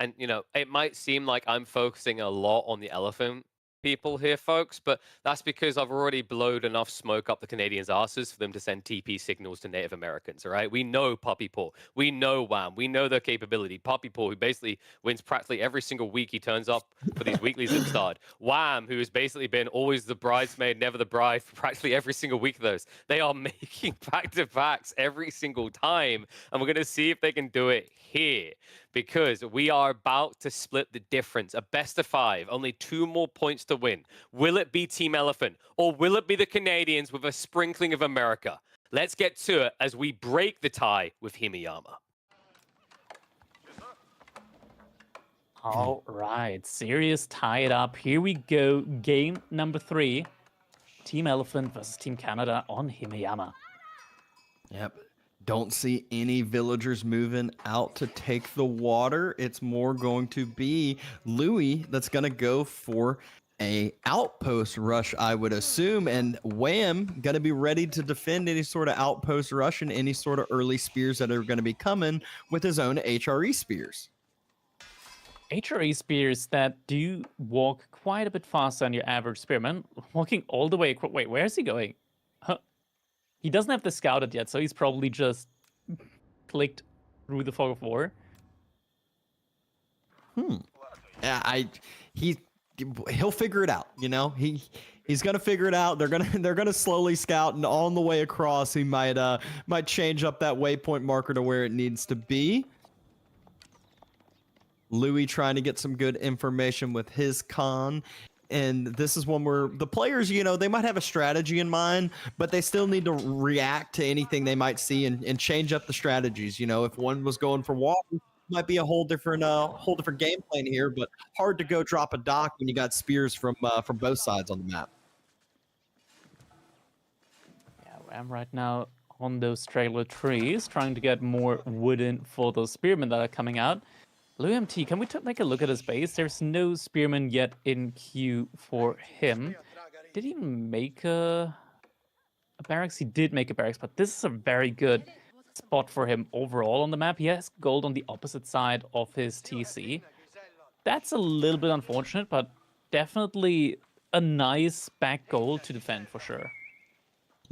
And, it might seem like I'm focusing a lot on the elephant people here, folks, but that's because I've already blowed enough smoke up the Canadians' asses for them to send TP signals to Native Americans, all right? We know Puppy Paw. We know Wham. We know their capability. Puppy Paw, who basically wins practically every single week he turns up for these weeklies at Start. Wham, who has basically been always the bridesmaid, never the bride for practically every single week of those. They are making back-to-backs every single time, and we're going to see if they can do it here, because we are about to split the difference. A best of 5, only 2 more points to win. Will it be Team Elephant, or will it be the Canadians with a sprinkling of America? Let's get to it as we break the tie with Himiyama.
All right, serious tie it up. Here we go. Game number 3. Team Elephant versus Team Canada on Himiyama.
Yep. Don't see any villagers moving out to take the water. It's more going to be Louis that's going to go for a outpost rush, I would assume, and Wham going to be ready to defend any sort of outpost rush and any sort of early spears that are going to be coming with his own HRE spears.
HRE spears that do walk quite a bit faster than your average spearman, walking all the way across. Wait, where is he going? Huh. He doesn't have the scouted yet, so he's probably just clicked through the fog of war.
Yeah, he'll figure it out. You know, he's gonna figure it out. They're gonna slowly scout, and on the way across, he might change up that waypoint marker to where it needs to be. Louis trying to get some good information with his con. And this is one where the players, you know, they might have a strategy in mind, but they still need to react to anything they might see and change up the strategies. You know, if one was going for water, might be a whole different game plan here, but hard to go drop a dock when you got spears from both sides on the map.
Yeah, I'm right now on those trailer trees, trying to get more wood in for those spearmen that are coming out. Louis MT, can we take a look at his base? There's no spearman yet in queue for him. Did he make a barracks? He did make a barracks, but this is a very good spot for him overall on the map. He has gold on the opposite side of his TC. That's a little bit unfortunate, but definitely a nice back goal to defend for sure.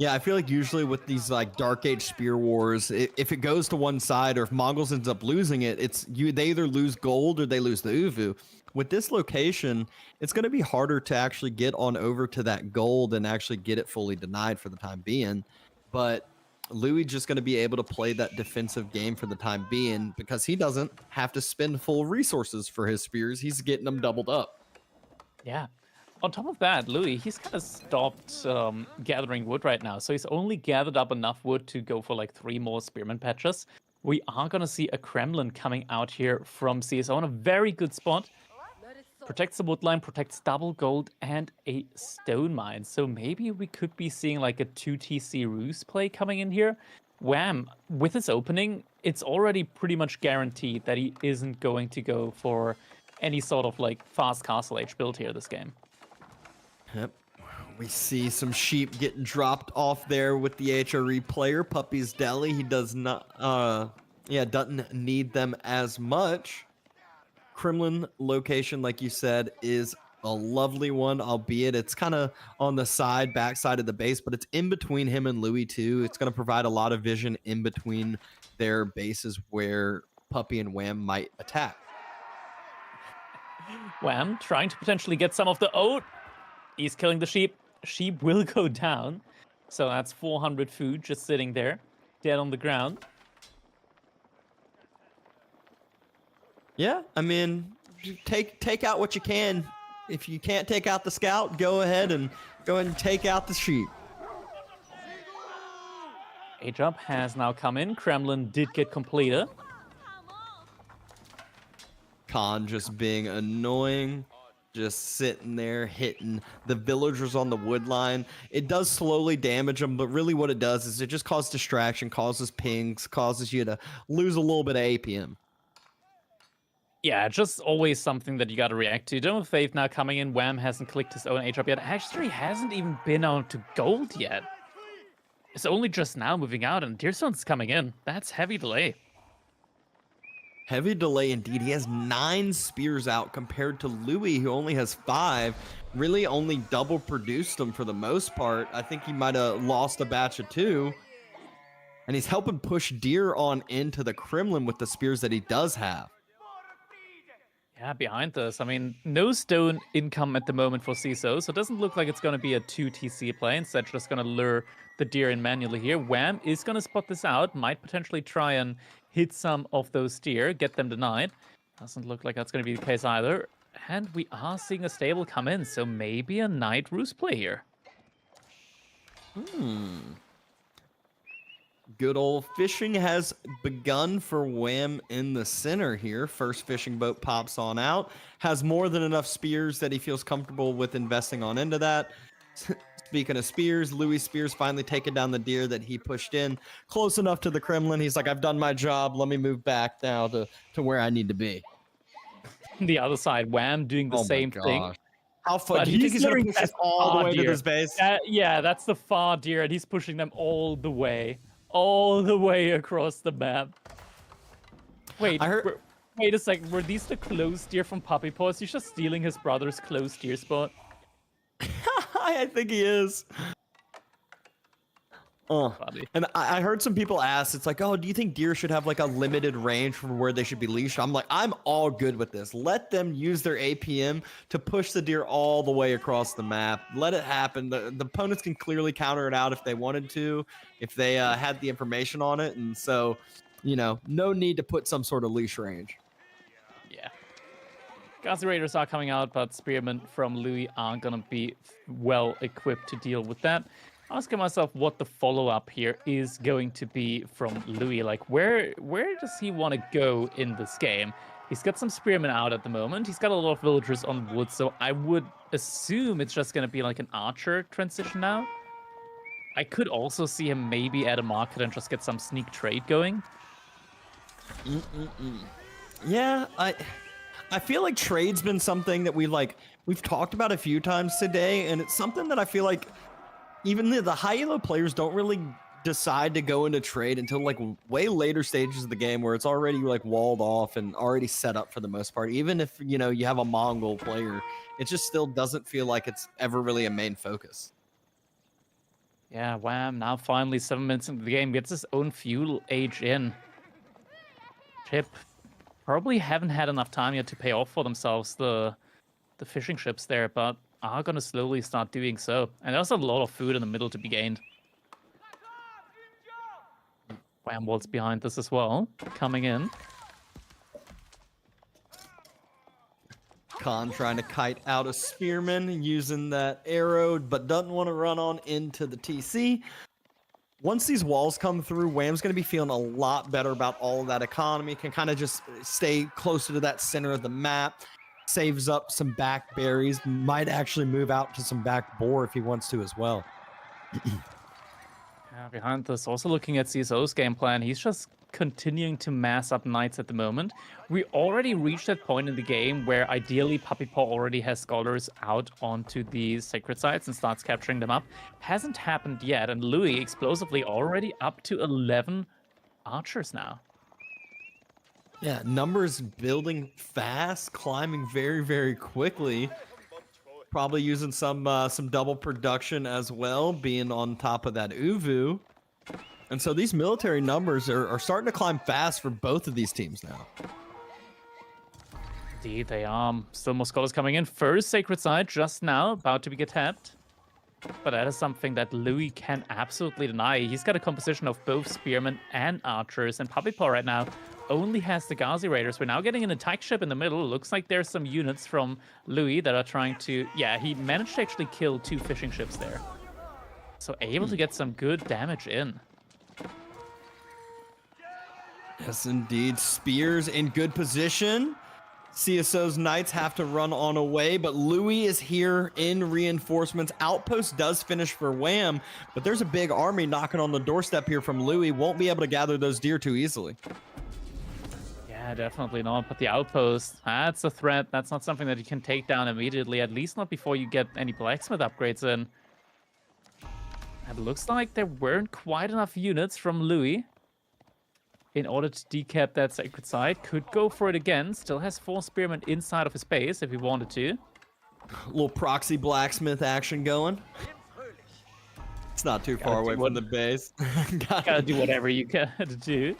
Yeah, I feel like usually with these like Dark Age Spear Wars, if it goes to one side or if Mongols ends up losing it, they either lose gold or they lose the Uvu. With this location, it's going to be harder to actually get on over to that gold and actually get it fully denied for the time being. But Louis just going to be able to play that defensive game for the time being because he doesn't have to spend full resources for his spears. He's getting them doubled up.
Yeah. On top of that, Louis, he's kind of stopped gathering wood right now. So he's only gathered up enough wood to go for like 3 more spearman patches. We are going to see a Kremlin coming out here from CSO in a very good spot. Protects the wood line, protects double gold and a stone mine. So maybe we could be seeing like a 2TC Ruse play coming in here. Wham, with his opening, it's already pretty much guaranteed that he isn't going to go for any sort of like fast castle age build here this game.
Yep. We see some sheep getting dropped off there with the HRE player, Puppy's Deli. He does not, doesn't need them as much. Kremlin location, like you said, is a lovely one, albeit it's kind of on the back side of the base, but it's in between him and Louis too. It's going to provide a lot of vision in between their bases where Puppy and Wham might attack.
Wham trying to potentially get some of the oat. He's killing the sheep. Sheep will go down. So that's 400 food just sitting there, dead on the ground.
Yeah, I mean, take out what you can. If you can't take out the scout, go ahead and take out the sheep.
H-up has now come in. Kremlin did get completed.
Khan just being annoying. Just sitting there hitting the villagers on the wood line. It does slowly damage them, but really what it does is it just causes distraction, causes pings, causes you to lose a little bit of APM.
Yeah, just always something that you got to react to. Dome of Faith now coming in. Wham hasn't clicked his own H-up yet. Actually, hasn't even been on to gold yet. It's only just now moving out, and Deerstone's coming in. That's heavy delay.
Heavy delay indeed. He has 9 spears out compared to Louis, who only has 5. Really only double produced them for the most part. I think he might have lost a batch of 2. And he's helping push Deer on into the Kremlin with the spears that he does have.
Yeah, behind this, I mean, no stone income at the moment for CISO, so it doesn't look like it's going to be a 2 TC play. Instead, just going to lure the Deer in manually here. Wham is going to spot this out, might potentially try and hit some of those Deer, get them denied. Doesn't look like that's going to be the case either. And we are seeing a stable come in, so maybe a Knight Roost play here.
Good old fishing has begun for Wham in the center here. First fishing boat pops on out. Has more than enough spears that he feels comfortable with investing on into that. Speaking of spears, Louis Spears finally taking down the Deer that he pushed in. Close enough to the Kremlin. He's like, I've done my job. Let me move back now to where I need to be.
The other side, Wham doing the same thing.
How fun.
But
Do you think he's going to push us all the way to
Deer.
this base?
Yeah, that's the far Deer, and he's pushing them all the way across the map. Wait, wait a second. Were these the close Deer from Puppy Paws? He's just stealing his brother's close Deer spot.
I think he is. And I heard some people ask, it's like, oh, do you think Deer should have like a limited range for where they should be leashed? I'm like, I'm all good with this. Let them use their APM to push the Deer all the way across the map. Let it happen. The opponents can clearly counter it out if they wanted to, if they had the information on it. And so, you know, no need to put some sort of leash range.
Yeah. Gazi Raiders are coming out, but Spearmen from Louis aren't going to be well equipped to deal with that. Asking myself what the follow-up here is going to be from Louis. Like, where does he want to go in this game? He's got some Spearmen out at the moment. He's got a lot of villagers on wood, so I would assume it's just going to be like an archer transition now. I could also see him maybe at a market and just get some sneak trade going.
Yeah, I feel like trade's been something that we've talked about a few times today, and it's something that I feel like even the high elo players don't really decide to go into trade until like way later stages of the game where it's already like walled off and already set up for the most part. Even if, you know, you have a Mongol player, it just still doesn't feel like it's ever really a main focus.
Yeah, Wham, now finally 7 minutes into the game, gets his own fuel age in. Chip probably haven't had enough time yet to pay off for themselves the fishing ships there, but are going to slowly start doing so. And there's a lot of food in the middle to be gained. Wham Walt's behind this as well, coming in.
Khan trying to kite out a Spearman using that arrow, but doesn't want to run on into the TC. Once these walls come through, Wham's going to be feeling a lot better about all of that economy. Can kind of just stay closer to that center of the map. Saves up some back berries. Might actually move out to some back boar if he wants to as well.
Yeah, behind this, also looking at CSO's game plan, he's just continuing to mass up knights at the moment. We already reached that point in the game where ideally Puppy Paw already has scholars out onto these sacred sites and starts capturing them up. Hasn't happened yet, and Louis explosively already up to 11 archers now.
Yeah, numbers building fast, climbing very, very quickly. Probably using some double production as well, being on top of that Uvu. And so these military numbers are starting to climb fast for both of these teams now.
Indeed, they are. Still more scholars coming in. First sacred site just now, about to be tapped. But that is something that Louis can absolutely deny. He's got a composition of both spearmen and archers, and Puppy Paw right now only has the Gazi Raiders. We're now getting an attack ship in the middle. Looks like there's some units from Louis that are trying to... Yeah, he managed to actually kill 2 fishing ships there. So able to get some good damage in.
Yes, indeed. Spears in good position. CSO's Knights have to run on away, but Louis is here in reinforcements. Outpost does finish for Wham, but there's a big army knocking on the doorstep here from Louis. Won't be able to gather those deer too easily.
Yeah, definitely not. But the outpost, that's a threat. That's not something that you can take down immediately, at least not before you get any blacksmith upgrades in. It looks like there weren't quite enough units from Louis. in order to decap that sacred site. Could go for it again. Still has 4 spearmen inside of his base if he wanted to.
Little proxy blacksmith action going. It's not too far away from the base.
Gotta do whatever you gotta do.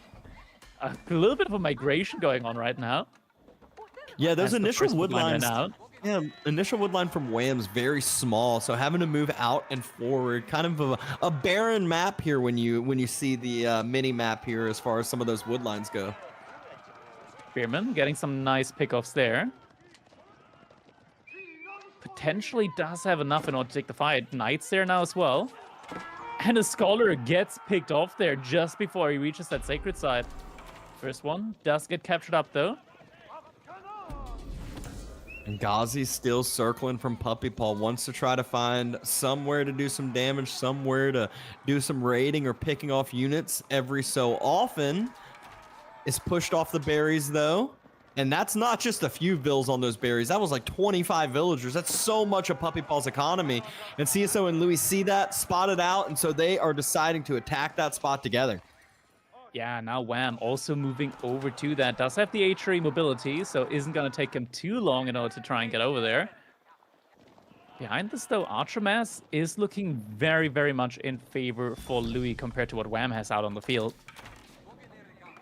A little bit of a migration going on right now.
Yeah, those
As the
initial
first
wood
woodline
lines.
ran out.
Yeah, initial wood line from Wham's very small, so having to move out and forward, kind of a barren map here when you see the mini map here as far as some of those wood lines go.
Spearman getting some nice pickoffs there. Potentially does have enough in order to take the fight. Knights there now as well. And a Scholar gets picked off there just before he reaches that sacred site. First one does get captured up though.
And Ghazi's still circling from Puppy Paw, wants to try to find somewhere to do some damage, somewhere to do some raiding or picking off units every so often. Is pushed off the berries though. And that's not just a few vills on those berries. That was like 25 villagers. That's so much of Puppy Paw's economy. And CSO and Louis see that, spot it out, and so they are deciding to attack that spot together.
Yeah, now Wham also moving over to that. Does have the H3 mobility, so isn't going to take him too long in order to try and get over there. Behind this, though, Archermass is looking very, very much in favor for Louis compared to what Wham has out on the field.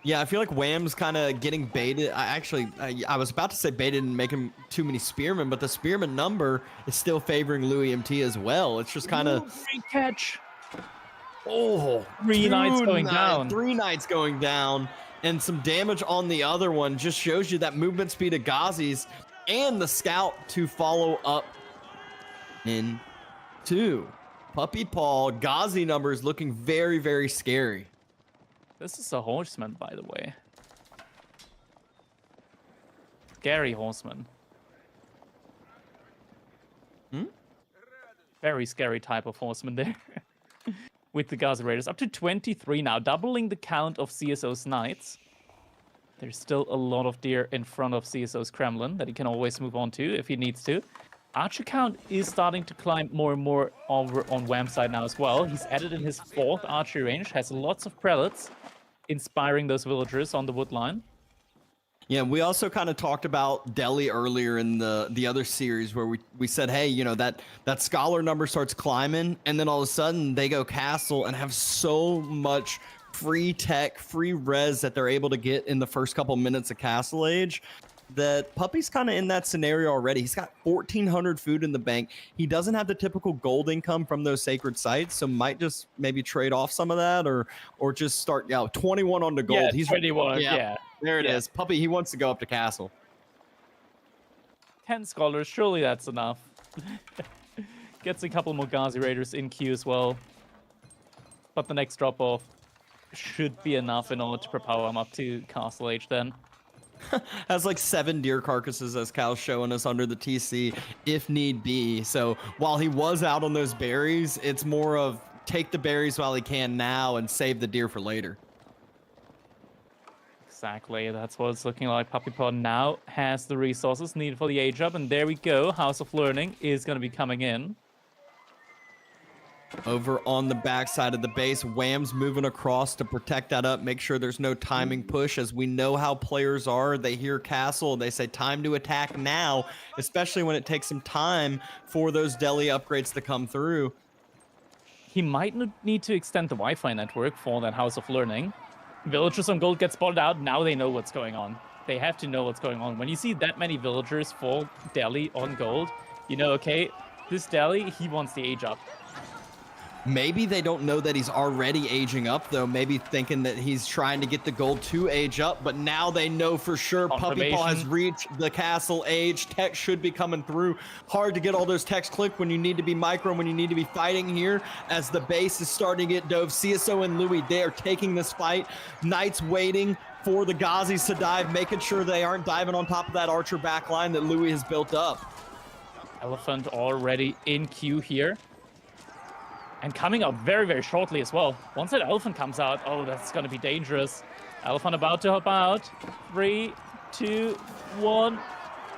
Yeah, I feel like Wham's kind of getting baited. I was about to say baited and make him too many spearmen, but the spearman number is still favoring Louis MT as well. It's just kind of...
Great catch!
Oh,
3 knights going down.
3 knights going down, and some damage on the other one just shows you that movement speed of Ghazi's and the scout to follow up in 2. Puppy Paw, Ghazi numbers looking very, very scary.
This is a horseman, by the way. Scary horseman. Very scary type of horseman there. With the Ghazi Raiders. Up to 23 now, doubling the count of CSO's knights. There's still a lot of deer in front of CSO's Kremlin that he can always move on to if he needs to. Archer count is starting to climb more and more over on Wham's side now as well. He's added in his 4th archery range, has lots of prelates, inspiring those villagers on the wood line.
Yeah, we also kind of talked about Delhi earlier in the other series where we said, hey, you know, that scholar number starts climbing, and then all of a sudden they go castle and have so much free tech, free res that they're able to get in the first couple minutes of Castle Age. That Puppy's kind of in that scenario already. He's got 1,400 food in the bank. He doesn't have the typical gold income from those sacred sites, so might just maybe trade off some of that or just start 21 on the gold.
Yeah,
He's
21, yeah.
There it is. Puppy, he wants to go up to castle.
10 scholars, surely that's enough. Gets a couple more Ghazi Raiders in queue as well. But the next drop-off should be enough in order to propel him up to Castle Age then.
Has like 7 deer carcasses, as Cal's showing us, under the TC if need be. So while he was out on those berries, it's more of take the berries while he can now and save the deer for later.
Exactly, that's what it's looking like. Puppy Paw now has the resources needed for the age up, and there we go. House of Learning is going to be coming in.
Over on the backside of the base, Wham's moving across to protect that up, make sure there's no timing push. As we know how players are, they hear castle, they say time to attack now, especially when it takes some time for those Delhi upgrades to come through.
He might need to extend the Wi-Fi network for that House of Learning. Villagers on gold get spotted out, now they know what's going on. They have to know what's going on. When you see that many villagers for Delhi on gold, you know, okay, this Delhi, he wants the age up.
Maybe they don't know that he's already aging up, though. Maybe thinking that he's trying to get the gold to age up, but now they know for sure Puppy Paw has reached the castle age. Tech should be coming through. Hard to get all those techs clicked when you need to be micro, when you need to be fighting here. As the base is starting to get dove, CSO and Louis, they are taking this fight. Knights waiting for the Ghazis to dive, making sure they aren't diving on top of that archer backline that Louis has built up.
Elephant already in queue here. And coming out very, very shortly as well. Once that Elephant comes out, oh, that's going to be dangerous. Elephant about to hop out. 3, 2, 1.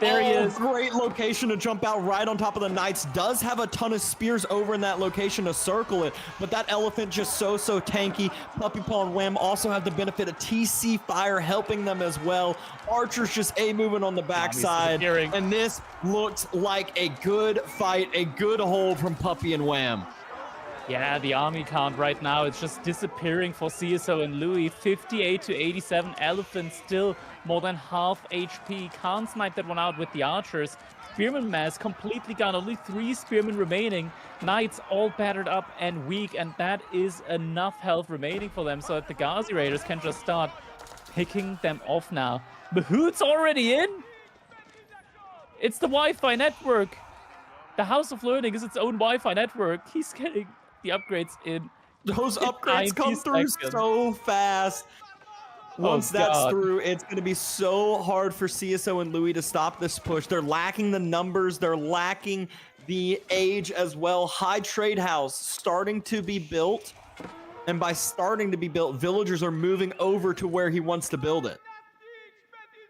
There he is.
Great location to jump out right on top of the Knights. Does have a ton of spears over in that location to circle it, but that Elephant just so tanky. Puppy Paw and Wham also have the benefit of TC Fire helping them as well. Archer's just moving on the backside, and this looks like a good fight, a good hold from Puppy and Wham.
Yeah, the army count right now, it's just disappearing for CSO and Louis. 58 to 87. Elephant still more than half HP. Can't snipe that one out with the archers. Spearman mass completely gone. Only 3 spearmen remaining. Knights all battered up and weak, and that is enough health remaining for them so that the Ghazi Raiders can just start picking them off now. Mahout's already in? It's the Wi-Fi network. The House of Learning is its own Wi-Fi network. He's getting the upgrades in.
Those upgrades come through so fast. Once that's through, it's going to be so hard for CSO and Louis to stop this push. They're lacking the numbers. They're lacking the age as well. High Trade House starting to be built. And by starting to be built, villagers are moving over to where he wants to build it.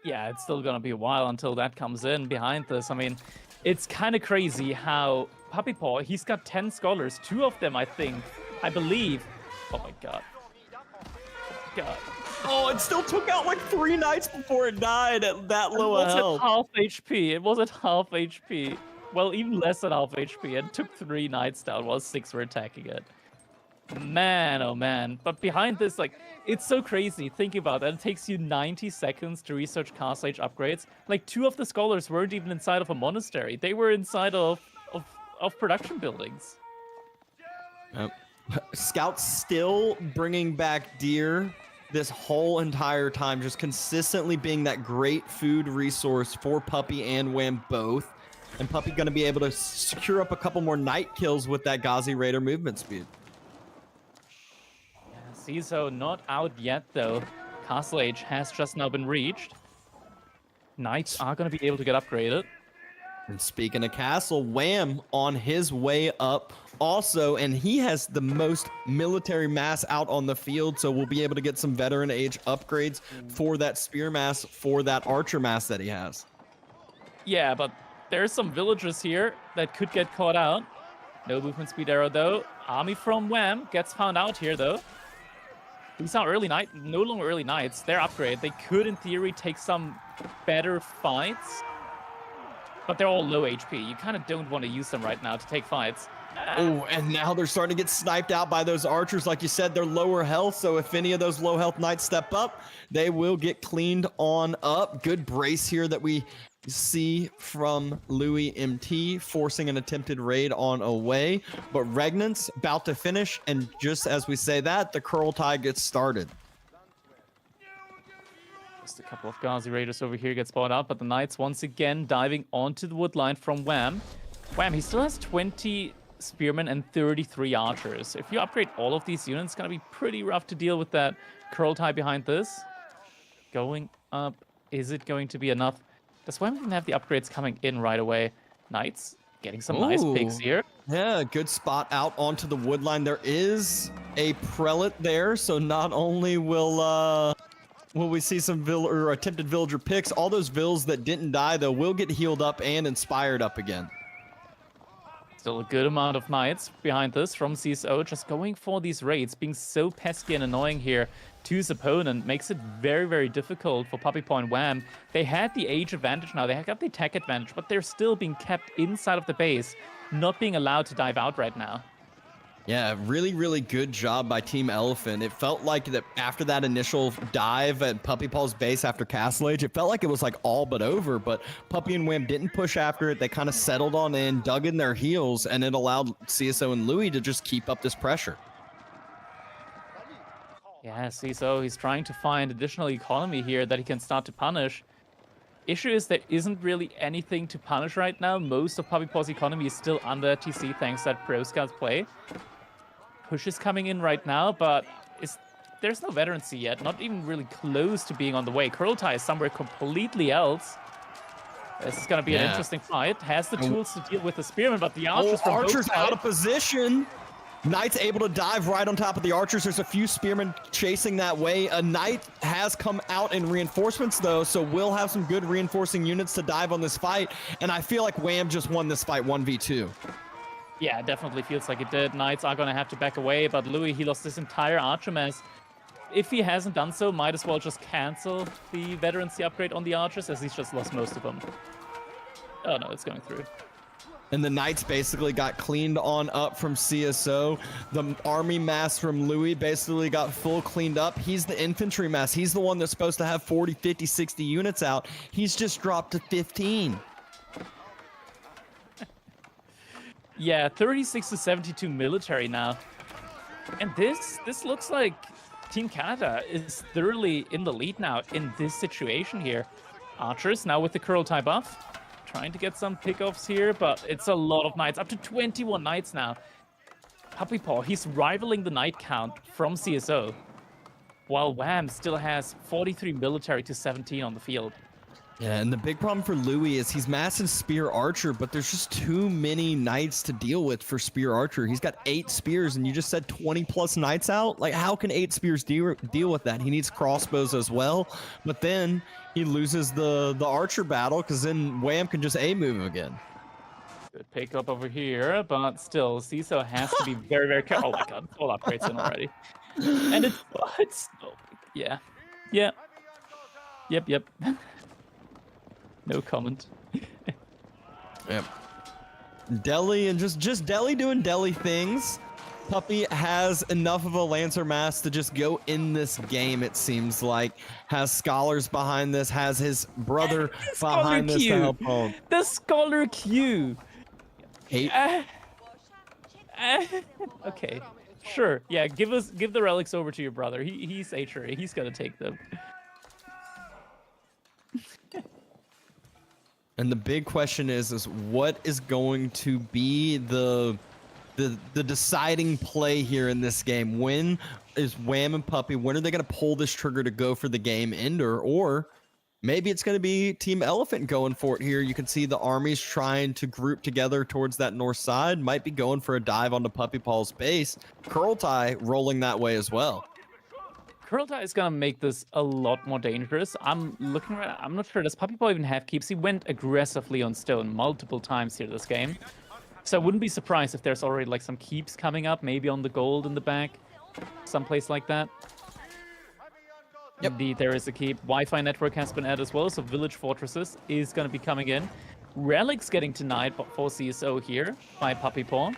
Yeah, it's still going to be a while until that comes in behind this. I mean, it's kind of crazy how Puppy Paw, he's got 10 scholars. 2 of them, I believe. Oh my god. Oh my god.
Oh, it still took out like 3 Knights before it died at that low of health.
It was at half HP. It was at half HP. Well, even less than half HP. It took 3 Knights down while 6 were attacking it. Man, oh man. But behind this, like, it's so crazy. Think about that. It takes you 90 seconds to research Castle Age upgrades. Like, 2 of the scholars weren't even inside of a monastery. They were inside of production buildings.
Yep. Scouts still bringing back deer this whole entire time, just consistently being that great food resource for Puppy and Wham both. And Puppy going to be able to secure up a couple more night kills with that Ghazi Raider movement speed.
CSO not out yet, though. Castle Age has just now been reached. Knights are going to be able to get upgraded.
And speaking of Castle, Wham on his way up also, and he has the most military mass out on the field, so we'll be able to get some veteran age upgrades for that spear mass, for that archer mass that he has.
Yeah, but there's some villagers here that could get caught out. No movement speed arrow, though. Army from Wham gets found out here, though. These are no longer early Knights. They're upgraded. They could, in theory, take some better fights. But they're all low HP. You kind of don't want to use them right now to take fights.
Oh, and now they're starting to get sniped out by those archers. Like you said, they're lower health. So if any of those low health Knights step up, they will get cleaned on up. Good brace here that we see from Louis MT, forcing an attempted raid on away. But Regnant's about to finish. And just as we say that, the Kurultai gets started.
Just a couple of Ghazi Raiders over here get spotted out, but the Knights once again diving onto the wood line from Wham. Wham, he still has 20 Spearmen and 33 Archers. If you upgrade all of these units, it's going to be pretty rough to deal with that Kurultai behind this. Going up, is it going to be enough? Does Wham even have the upgrades coming in right away? Knights getting some nice picks here.
Yeah, good spot out onto the wood line. There is a prelate there, so not only will we see some attempted villager picks, all those vills that didn't die, though, will get healed up and inspired up again.
Still a good amount of Knights behind this from CSO, just going for these raids, being so pesky and annoying here to his opponent, makes it very, very difficult for Puppy Paw and Wham. They had the age advantage now, they got the attack advantage, but they're still being kept inside of the base, not being allowed to dive out right now.
Yeah, really, really good job by Team Elephant. It felt like that after that initial dive at Puppy Paw's base after Castle Age, it felt like it was like all but over, but Puppy and Wham didn't push after it. They kind of settled on in, dug in their heels, and it allowed CSO and Louis to just keep up this pressure.
Yeah, CSO, he's trying to find additional economy here that he can start to punish. Issue is there isn't really anything to punish right now. Most of Puppy Paw's economy is still under TC thanks to that Pro Scouts play. Push is coming in right now, but there's no veterancy yet, not even really close to being on the way. Kurultai is somewhere completely else. This is going to be an interesting fight. Has the tools to deal with the Spearman, but the Archers from both sides.
out of position. Knight's able to dive right on top of the archers. There's a few spearmen chasing that way. A Knight has come out in reinforcements though, so we'll have some good reinforcing units to dive on this fight. And I feel like Wham just won this fight 1v2.
Yeah, it definitely feels like it did. Knights are going to have to back away, but Louis, he lost this entire archer mass. If he hasn't done so, might as well just cancel the veterancy upgrade on the archers, as he's just lost most of them. Oh no, it's going through.
And the Knights basically got cleaned on up from CSO. The army mass from Louis basically got full cleaned up. He's the infantry mass. He's the one that's supposed to have 40, 50, 60 units out. He's just dropped to 15.
Yeah, 36 to 72 military now. And this looks like Team Canada is thoroughly in the lead now in this situation here. Archers now with the Kurultai buff. Trying to get some pickoffs here, but it's a lot of Knights. Up to 21 Knights now. Puppy Paw, he's rivaling the Knight count from CSO. While Wham still has 43 military to 17 on the field.
Yeah, and the big problem for Louis is he's massive Spear Archer, but there's just too many Knights to deal with for Spear Archer. He's got 8 spears, and you just said 20 plus Knights out? Like, how can 8 spears deal with that? He needs crossbows as well, but then he loses the Archer battle, because then Wham can just A-move again.
Good pick up over here, but still, CISO has to be very, very careful. Oh my god, all upgrades in already. And it's oh, yeah. Yeah. Yep. No comment.
Yep. Delhi and just Delhi doing Delhi things. Puppy has enough of a Lancer mass to just go in this game, it seems like. Has scholars behind this, has his brother behind this to help home.
The Scholar Q!
8.
Okay. Sure. Yeah, give the relics over to your brother. He's HRA. He's gonna take them.
And the big question is what is going to be the deciding play here in this game? When is Wham and Puppy, when are they going to pull this trigger to go for the game ender? Or maybe it's going to be Team Elephant going for it here. You can see the armies trying to group together towards that north side. Might be going for a dive onto Puppy Paul's base. Kurultai rolling that way as well.
Kurultai is gonna make this a lot more dangerous. I'm looking around, I'm not sure, does Puppy Paw even have keeps? He went aggressively on stone multiple times here this game. So I wouldn't be surprised if there's already like some keeps coming up, maybe on the gold in the back, someplace like that. Yep. Indeed, there is a keep. Wi-Fi network has been added as well, so Village Fortresses is gonna be coming in. Relics getting denied for CSO here by Puppy Paw.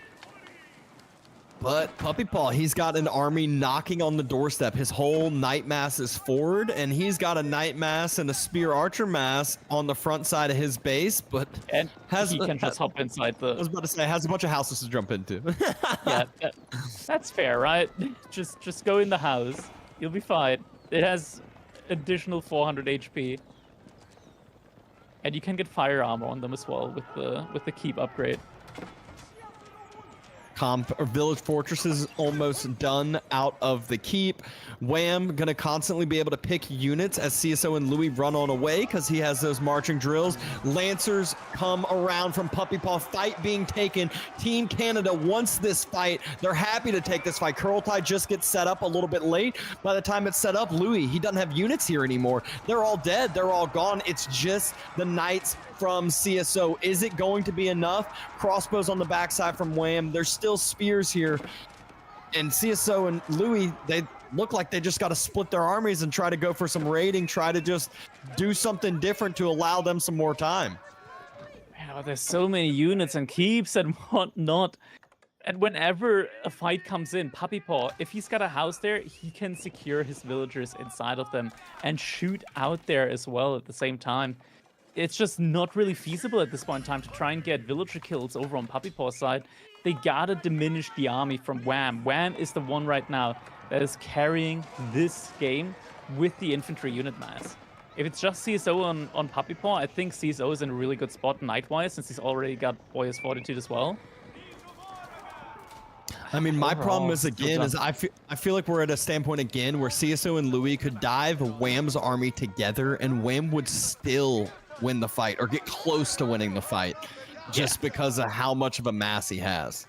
But Puppy Paw, he's got an army knocking on the doorstep. His whole Knight mass is forward, and he's got a Knight mass and a Spear Archer mass on the front side of his base, but
and he can just hop inside the...
I was about to say, has a bunch of houses to jump into.
Yeah, that's fair, right? Just go in the house. You'll be fine. It has additional 400 HP. And you can get fire armor on them as well with the keep upgrade.
Village Fortresses almost done out of the keep. Wham gonna constantly be able to pick units as CSO and Louis run on away because he has those marching drills. Lancers come around from Puppy Paw. Fight being taken. Team Canada wants this fight. They're happy to take this fight. Kurultai just gets set up a little bit late. By the time it's set up, Louis, he doesn't have units here anymore. They're all dead. They're all gone. It's just the Knights from CSO. Is it going to be enough? Crossbows on the backside from Wham. There's still spears here. And CSO and Louis, they look like they just got to split their armies and try to go for some raiding, try to just do something different to allow them some more time.
Man, there's so many units and keeps and whatnot. And whenever a fight comes in, Puppy Paw, if he's got a house there, he can secure his villagers inside of them and shoot out there as well at the same time. It's just not really feasible at this point in time to try and get villager kills over on Puppy Paw's side. They gotta diminish the army from Wham. Wham is the one right now that is carrying this game with the infantry unit mass. If it's just CSO on Puppy Paw, I think CSO is in a really good spot Knight-wise, since he's already got Boyer's Fortitude as well.
I mean, my problem is, again, is I feel like we're at a standpoint again where CSO and Louis could dive Wham's army together, and Wham would still win the fight or get close to winning the fight just because of how much of a mass he has.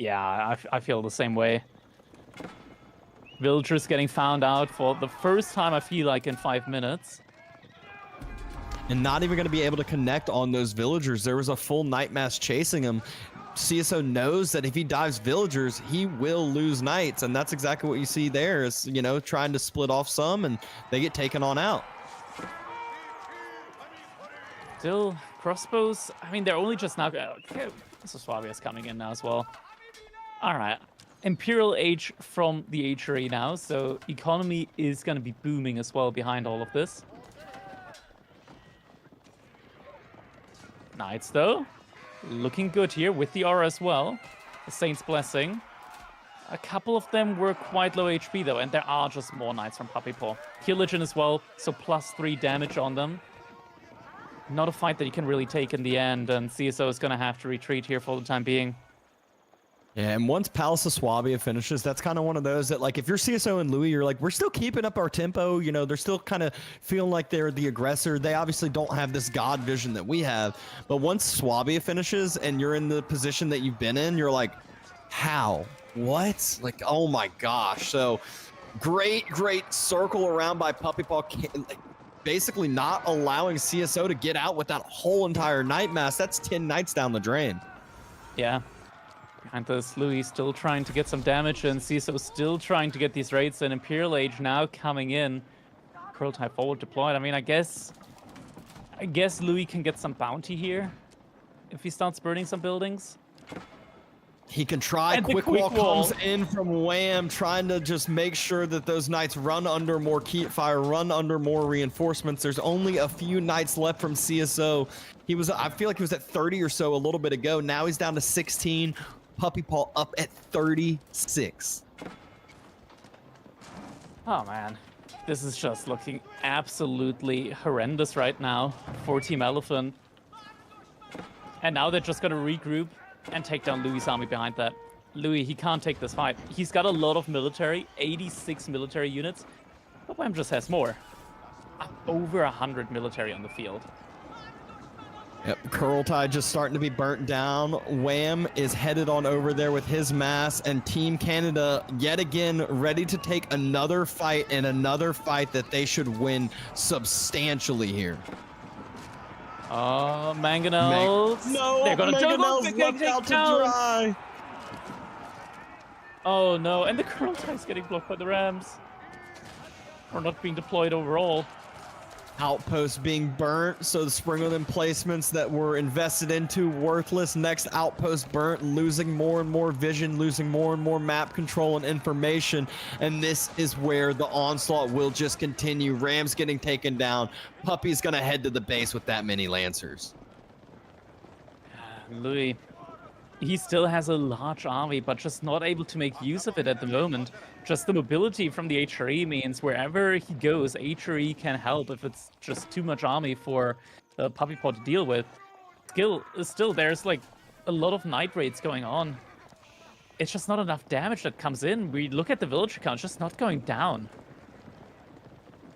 Yeah, I feel the same way. Villagers getting found out for the first time, I feel like, in 5 minutes.
And not even going to be able to connect on those villagers. There was a full Nightmask chasing him. CSO knows that if he dives villagers, he will lose knights, and that's exactly what you see there. Is, you know, trying to split off some, and they get taken on out.
Still, crossbows. I mean, they're only just now. Okay, so Swabia is coming in now as well. All right, Imperial Age from the HRE now, so economy is going to be booming as well behind all of this. Knights, though, looking good here with the aura as well. The Saint's Blessing. A couple of them were quite low HP, though, and there are just more Knights from Puppy Paw. Killigen as well, so +3 damage on them. Not a fight that you can really take in the end, and CSO is going to have to retreat here for the time being.
Yeah, and once Palace of Swabia finishes, that's kind of one of those that, like, if you're CSO and Louis, you're like, we're still keeping up our tempo. You know, they're still kind of feeling like they're the aggressor. They obviously don't have this god vision that we have. But once Swabia finishes and you're in the position that you've been in, you're like, how? What? Like, oh my gosh. So great circle around by Puppy Paw, basically not allowing CSO to get out with that whole entire Nightmask. That's 10 Knights down the drain.
Yeah. Behind this, Louis still trying to get some damage, and CSO still trying to get these raids, and Imperial Age now coming in. Kurultai forward deployed. I mean, I guess Louis can get some bounty here if he starts burning some buildings.
He can try.
And the
Quick
quick
wall
wall
comes in from Wham, trying to just make sure that those Knights run under more keep fire, run under more reinforcements. There's only a few Knights left from CSO. I feel like he was at 30 or so a little bit ago. Now he's down to 16. Puppy Paw up at 36.
Oh man, this is just looking absolutely horrendous right now for Team Elephant. And now they're just gonna regroup and take down Louis' army behind that. Louis, he can't take this fight. He's got a lot of military, 86 military units, but Wham just has more. Over 100 military on the field.
Yep, Kurultai just starting to be burnt down. Wham is headed on over there with his mass, and Team Canada yet again ready to take another fight, and another fight that they should win substantially here.
Mangonels.
No,
they're gonna
Mangonels left out to dry.
Oh no, and the Kurultai's getting blocked by the Rams. Or not being deployed overall.
Outpost being burnt, so the Springald emplacements that were invested into worthless. Next outpost burnt, losing more and more vision, losing more and more map control and information. And this is where the onslaught will just continue. Rams getting taken down. Puppy's gonna head to the base with that many Lancers.
Louis, he still has a large army, but just not able to make use of it at the moment. Just the mobility from the HRE means wherever he goes, HRE can help if it's just too much army for Puppy Paw to deal with. Still, there's like a lot of night raids going on. It's just not enough damage that comes in. We look at the villager count, just not going down.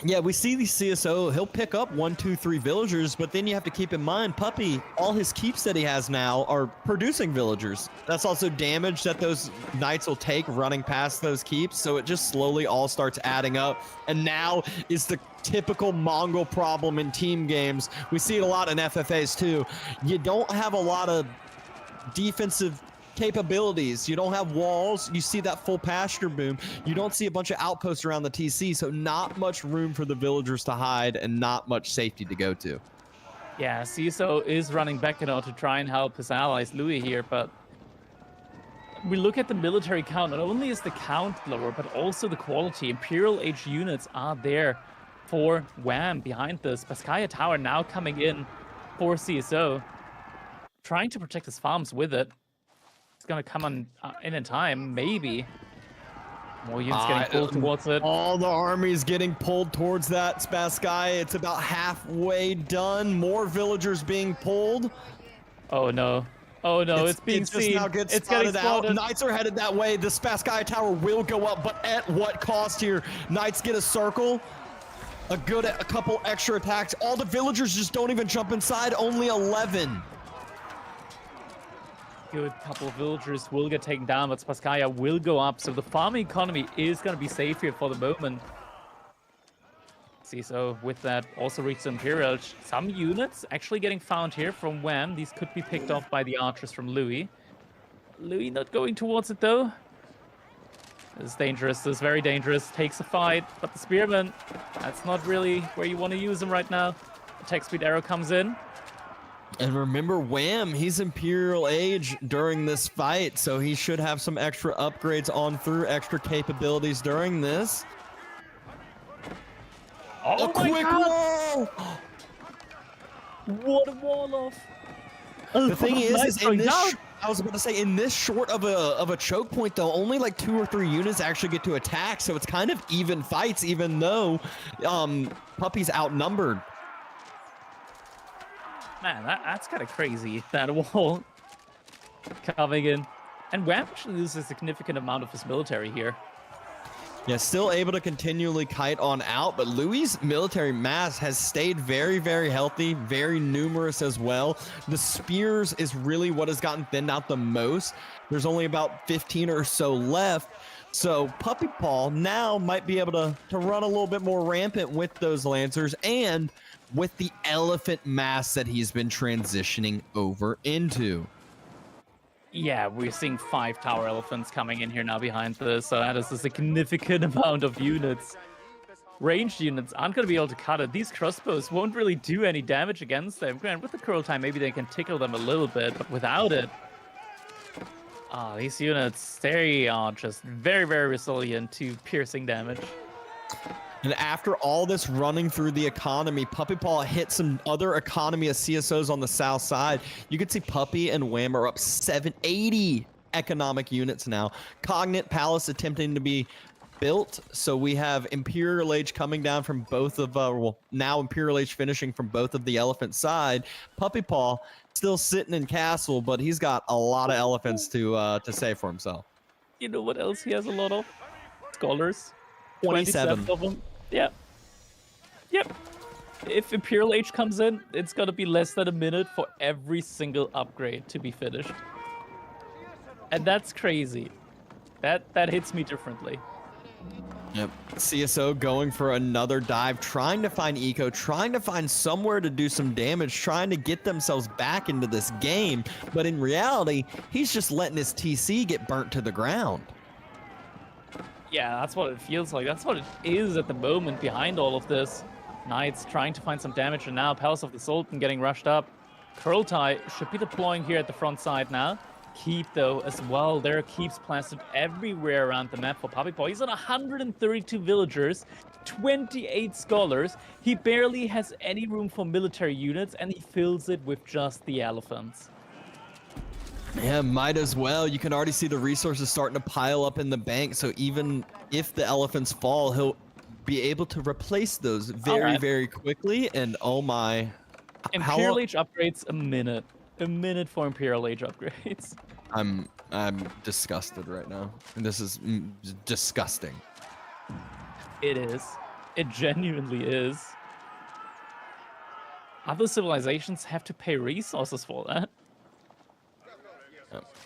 Yeah, we see the CSO, he'll pick up 1, 2, 3 villagers, but then you have to keep in mind, Puppy, all his keeps that he has now are producing villagers. That's also damage that those Knights will take running past those keeps, so it just slowly all starts adding up. And now is the typical Mongol problem in team games. We see it a lot in FFAs too. You don't have a lot of defensive capabilities. You don't have walls. You see that full pasture boom. You don't see a bunch of outposts around the TC, so not much room for the villagers to hide and not much safety to go to.
Yeah, CSO is running back in order to try and help his allies, Louis here, but we look at the military count. Not only is the count lower, but also the quality. Imperial Age units are there for Wham behind this. Baskaya Tower now coming in for CSO, trying to protect his farms with it. Gonna come on in time, maybe. More units getting pulled towards it.
All the armies getting pulled towards that Spasskaya. It's about halfway done. More villagers being pulled.
Oh no. Oh no, it's being seen.
Now gets
it's getting spotted.
Knights are headed that way. The Spasskaya Tower will go up, but at what cost here? Knights get a circle. A couple extra attacks. All the villagers just don't even jump inside. Only 11.
good couple of villagers will get taken down, but Spasskaya will go up, so the farming economy is going to be safe here for the moment. CSO with that also reached Imperial. Some units actually getting found here from Wham. These could be picked off by the archers from Louis. Louis not going towards it though. This is dangerous, this is very dangerous. Takes a fight, but the Spearman, that's not really where you want to use him right now. Attack speed arrow comes in.
And remember, Wham, he's Imperial Age during this fight, so he should have some extra upgrades on through, extra capabilities during this.
Oh
a quick wall!
What a wall off!
The thing is in this,
down.
I was about to say, in this short of a choke point, though, only like 2 or 3 units actually get to attack, so it's kind of even fights, even though Puppy's outnumbered.
Man, that's kind of crazy, that wall coming in. And Wham actually loses a significant amount of his military here.
Yeah, still able to continually kite on out, but Louis' military mass has stayed very, very healthy, very numerous as well. The spears is really what has gotten thinned out the most. There's only about 15 or so left. So Puppy Paw now might be able to run a little bit more rampant with those Lancers and with the elephant mass that he's been transitioning over into.
Yeah, we're seeing 5 tower elephants coming in here now behind this, so that is a significant amount of units. Ranged units aren't going to be able to cut it. These crossbows won't really do any damage against them. Granted, with the curl time, maybe they can tickle them a little bit, but without it... these units, they are just very, very resilient to piercing damage.
And after all this running through the economy, Puppy Paw hit some other economy of CSOs on the south side. You can see Puppy and Wham are up 780 economic units now. Cognate Palace attempting to be built. So we have Imperial Age coming down from both of, well, now Imperial Age finishing from both of the elephant side. Puppy Paw still sitting in castle, but he's got a lot of elephants to save for himself.
You know what else he has a lot of? Scholars.
27
of them. Yep. Yep. If Imperial Age comes in, it's gonna be less than a minute for every single upgrade to be finished. And that's crazy. That hits me differently.
Yep. CSO going for another dive, trying to find eco, trying to find somewhere to do some damage, trying to get themselves back into this game. But in reality, he's just letting his TC get burnt to the ground.
Yeah, that's what it feels like. That's what it is at the moment behind all of this. Knights trying to find some damage, and now Palace of the Sultan getting rushed up. Kurultai should be deploying here at the front side now. Keep, though, as well. There are keeps plastered everywhere around the map for Puppy Paw. He's on 132 villagers, 28 scholars. He barely has any room for military units, and he fills it with just the elephants.
Yeah, might as well. You can already see the resources starting to pile up in the bank. So even if the elephants fall, he'll be able to replace those very, very quickly. And oh my.
Imperial Age upgrades a minute. A minute for Imperial Age upgrades.
I'm disgusted right now. And this is disgusting.
It is. It genuinely is. Other civilizations have to pay resources for that.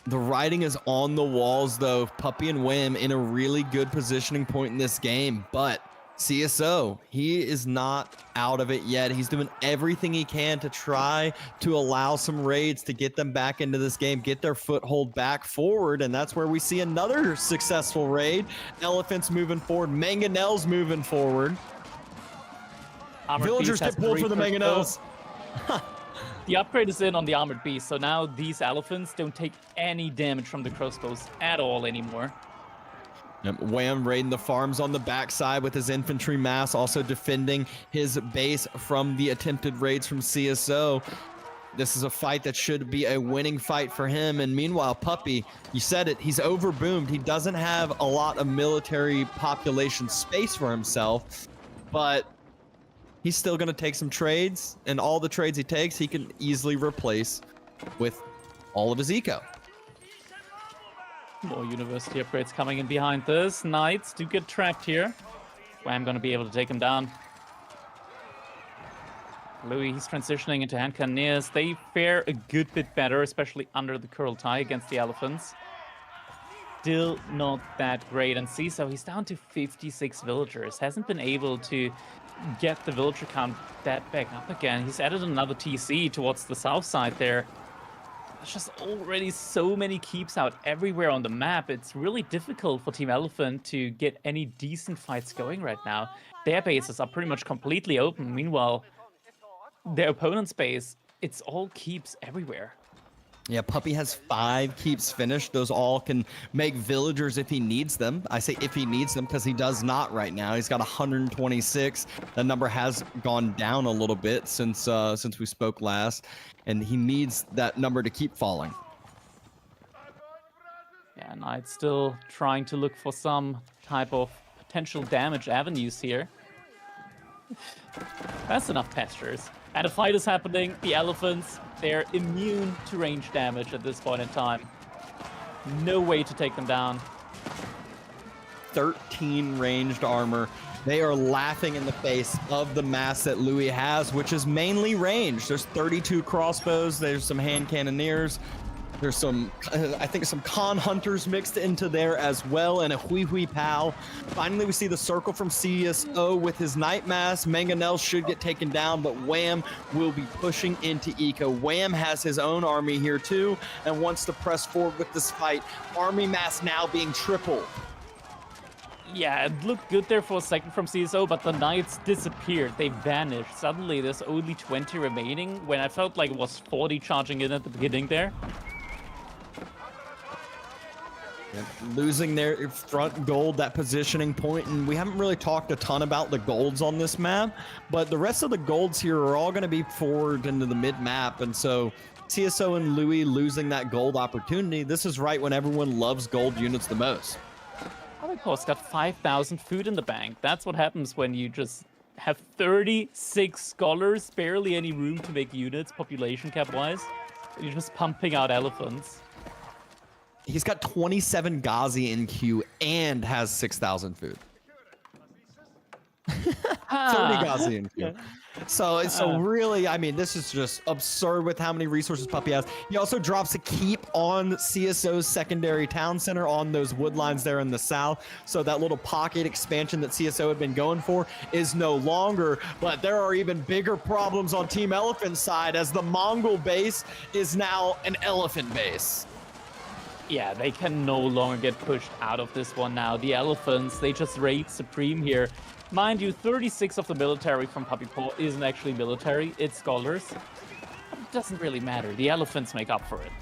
The writing is on the walls, though. Puppy and Wham in a really good positioning point in this game, but CSO, he is not out of it yet. He's doing everything he can to try to allow some raids to get them back into this game, get their foothold back forward, and that's where we see another successful raid. Elephants moving forward, Mangonels moving forward. Villagers get pulled for the Mangonels.
The upgrade is in on the Armored Beast, so now these elephants don't take any damage from the crossbows at all anymore.
Yep. Wham raiding the farms on the backside with his infantry mass, also defending his base from the attempted raids from CSO. This is a fight that should be a winning fight for him. And meanwhile, Puppy, you said it, he's overboomed. He doesn't have a lot of military population space for himself, but he's still going to take some trades, and all the trades he takes, he can easily replace with all of his eco.
More university upgrades coming in behind this. Knights do get trapped here. Wham going to be able to take him down. Louis, he's transitioning into hand cannoneers. They fare a good bit better, especially under the curl tie against the Elephants. Still not that great. And CISO, he's down to 56 villagers. Hasn't been able to get the villager count that back up again. He's added another TC towards the south side there. There's just already so many keeps out everywhere on the map. It's really difficult for Team Elephant to get any decent fights going right now. Their bases are pretty much completely open. Meanwhile, their opponent's base, it's all keeps everywhere.
Yeah, Puppey has 5 keeps finished. Those all can make villagers if he needs them. I say if he needs them because he does not right now. He's got 126. That number has gone down a little bit since we spoke last, and he needs that number to keep falling.
Yeah, Knight's still trying to look for some type of potential damage avenues here. That's enough pestures. And a fight is happening. The Elephants, they're immune to range damage at this point in time. No way to take them down.
13 ranged armor. They are laughing in the face of the mass that Louis has, which is mainly ranged. There's 32 crossbows. There's some hand cannoneers. There's some, I think, some Khan Hunters mixed into there as well, and a Hui Hui Pow. Finally, we see the circle from CSO with his Night Mass. Mangonel should get taken down, but Wham will be pushing into Eco. Wham has his own army here too, and wants to press forward with this fight. Army Mass now being tripled.
Yeah, it looked good there for a second from CSO, but the Knights disappeared. They vanished. Suddenly, there's only 20 remaining, when I felt like it was 40 charging in at the beginning there.
Losing their front gold, that positioning point, and we haven't really talked a ton about the golds on this map, but the rest of the golds here are all going to be forward into the mid map, and so CSO and Louis losing that gold opportunity. This is right when everyone loves gold units the most.
Puppeypaw's got 5,000 food in the bank. That's what happens when you just have 36 scholars, barely any room to make units population cap wise. You're just pumping out elephants.
He's got 27 Ghazi in queue and has 6,000 food. 30 Ghazi in queue. So really, I mean, this is just absurd with how many resources Puppey has. He also drops a keep on CSO's secondary town center on those wood lines there in the south. So that little pocket expansion that CSO had been going for is no longer. But there are even bigger problems on Team Elephant's side, as the Mongol base is now an elephant base.
Yeah, they can no longer get pushed out of this one now. The Elephants, they just reign supreme here. Mind you, 36 of the military from Puppeypaw isn't actually military, it's scholars. But it doesn't really matter. The Elephants make up for it.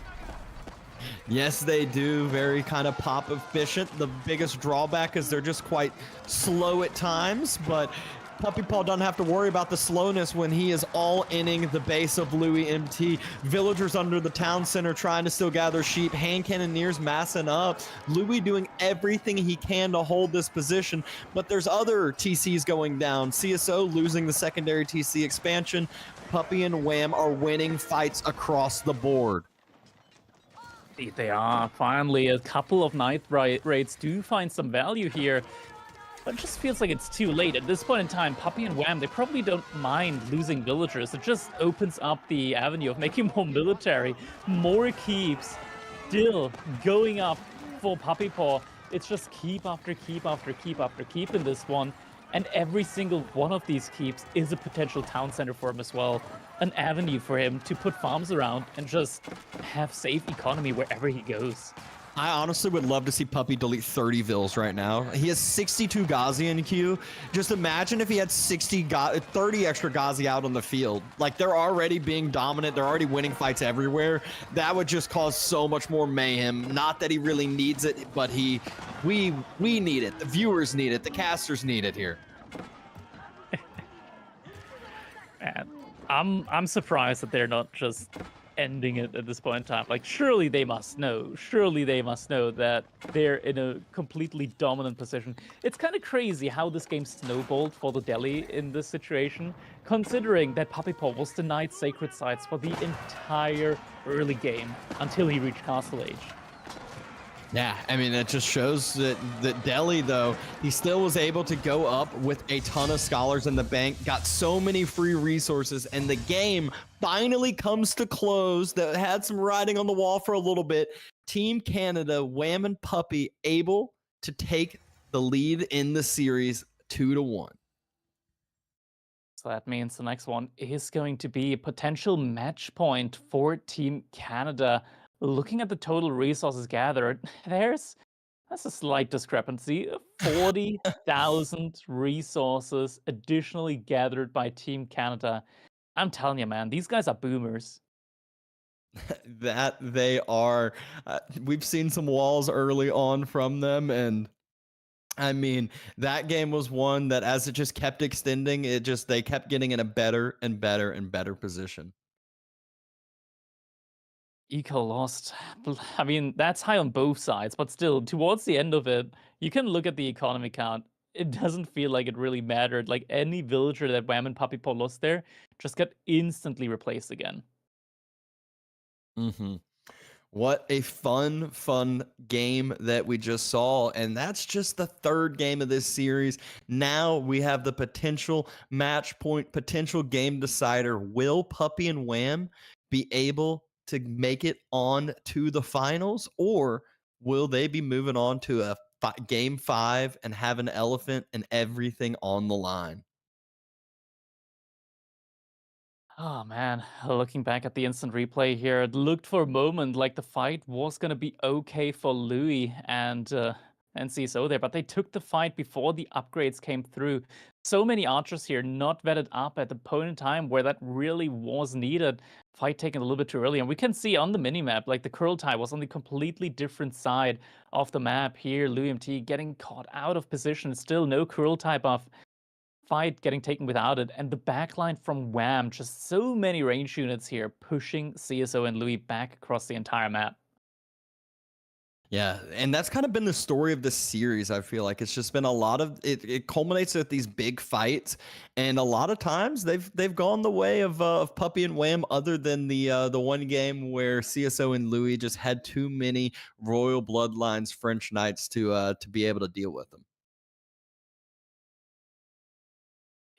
Yes, they do. Very kind of pop efficient. The biggest drawback is they're just quite slow at times, but Puppeypaw doesn't have to worry about the slowness when he is all inning the base of Louis MT. Villagers under the town center trying to still gather sheep. Hand cannoneers massing up. Louis doing everything he can to hold this position, but there's other TCs going down. CSO losing the secondary TC expansion. Puppey and Wham are winning fights across the board.
Indeed they are. Finally, a couple of night raids do find some value here. But it just feels like it's too late. At this point in time, Puppey and Wham, they probably don't mind losing villagers. It just opens up the avenue of making more military, more keeps, still going up for Puppeypaw. It's just keep after keep after keep after keep in this one. And every single one of these keeps is a potential town center for him as well. An avenue for him to put farms around and just have safe economy wherever he goes.
I honestly would love to see Puppey delete 30 vills right now. He has 62 Ghazi in queue. Just imagine if he had 30 extra Ghazi out on the field. Like, they're already being dominant. They're already winning fights everywhere. That would just cause so much more mayhem. Not that he really needs it, but we need it. The viewers need it. The casters need it here.
Man, I'm surprised that they're not just ending it at this point in time. Like, surely they must know that they're in a completely dominant position. It's kind of crazy how this game snowballed for the Delhi in this situation, considering that Puppeypaw was denied sacred sites for the entire early game until he reached Castle Age.
Yeah, I mean, that just shows that Delhi, though, he still was able to go up with a ton of scholars in the bank, got so many free resources, and the game finally comes to close. That had some writing on the wall for a little bit. Team Canada, Wham and Puppey, able to take the lead in the series 2-1.
So that means the next one is going to be a potential match point for Team Canada. Looking at the total resources gathered, that's a slight discrepancy. 40,000 resources additionally gathered by Team Canada. I'm telling you, man, these guys are boomers.
That they are. We've seen some walls early on from them, and I mean, that game was one that as it just kept extending, they kept getting in a better and better and better position.
Eco lost. I mean, that's high on both sides, but still, towards the end of it, you can look at the economy count. It doesn't feel like it really mattered. Like any villager that Wham and Puppey Paw lost there just got instantly replaced again.
Mm-hmm. What a fun game that we just saw. And that's just the third game of this series. Now we have the potential match point, potential game decider. Will Puppey and Wham be able to make it on to the finals, or will they be moving on to a game 5 and have an elephant and everything on the line?
Oh man, looking back at the instant replay here, it looked for a moment like the fight was gonna be okay for Louis and CSO there, but they took the fight before the upgrades came through. So many archers here not vetted up at the point in time where that really was needed. Fight taken a little bit too early, and we can see on the minimap, like the Kurultai was on the completely different side of the map here. Louis MT getting caught out of position, still no Kurultai buff. Fight getting taken without it, and the backline from Wham, just so many range units here pushing CSO and Louis back across the entire map.
Yeah, and that's kind of been the story of this series. I feel like it's just been a lot of it culminates with these big fights, and a lot of times they've gone the way of Puppey and Wham, other than the one game where CSO and Louis just had too many royal bloodlines French knights to be able to deal with them.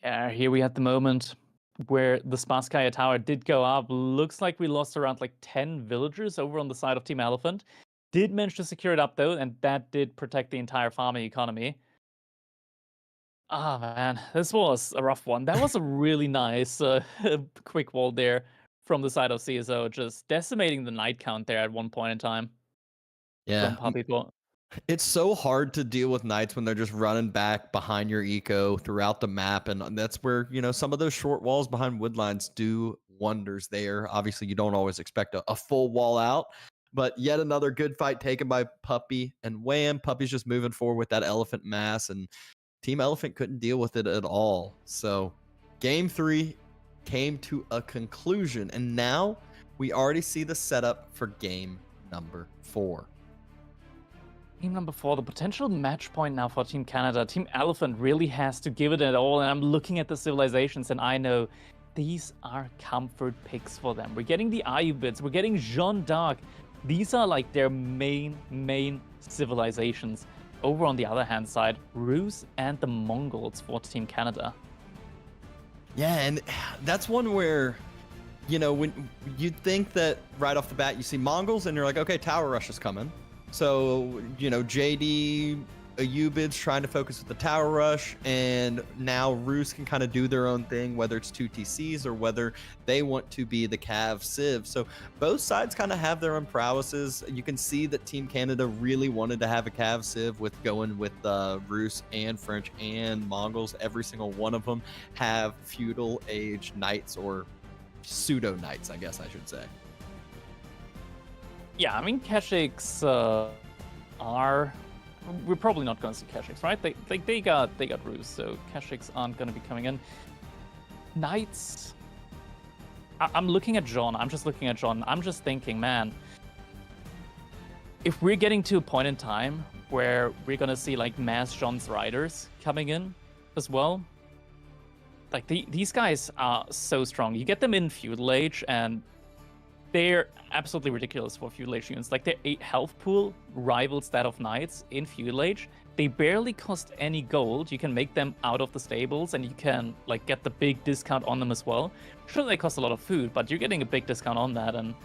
Yeah, here we had the moment where the Spasskaya tower did go up. Looks like we lost around like 10 villagers over on the side of Team Elephant. Did manage to secure it up though, and that did protect the entire farming economy. Ah man, this was a rough one. That was a really nice quick wall there from the side of CSO, just decimating the knight count there at one point in time.
Yeah,
From Puppey Paw.
it's so hard to deal with knights when they're just running back behind your eco throughout the map, and that's where some of those short walls behind woodlines do wonders there. Obviously, you don't always expect a full wall out, but yet another good fight taken by Puppey and Wham. Puppey's just moving forward with that elephant mass, and Team Elephant couldn't deal with it at all. So game 3 came to a conclusion, and now we already see the setup for game number 4.
Game number 4, the potential match point now for Team Canada. Team Elephant really has to give it at all, and I'm looking at the civilizations, and I know these are comfort picks for them. We're getting the Ayubids, we're getting Jeanne d'Arc. These are like their main civilizations. Over on the other hand side, Rus and the Mongols for Team Canada.
Yeah, and that's one where, when you'd think that right off the bat you see Mongols and you're like, okay, Tower Rush is coming. So, JD, Ayubids trying to focus with the Tower Rush, and now Rus can kind of do their own thing, whether it's 2 TCs or whether they want to be the Cav Civ. So both sides kind of have their own prowesses. You can see that Team Canada really wanted to have a Cav Civ with going with Rus and French and Mongols. Every single one of them have feudal age knights, or pseudo knights, I guess I should say.
Yeah, I mean, Keshiks are... We're probably not going to see Keshiks, right? They got Rus, so Keshiks aren't going to be coming in. Knights... I'm looking at Jeanne. I'm just looking at Jeanne. I'm just thinking, man, if we're getting to a point in time where we're going to see, like, mass Jeanne's riders coming in as well, like, these guys are so strong. You get them in Feudal Age, and they're absolutely ridiculous for Feudal Age units. Like, their 8 health pool rivals that of Knights in Feudal Age. They barely cost any gold. You can make them out of the stables, and you can like get the big discount on them as well. Sure, they cost a lot of food, but you're getting a big discount on that. And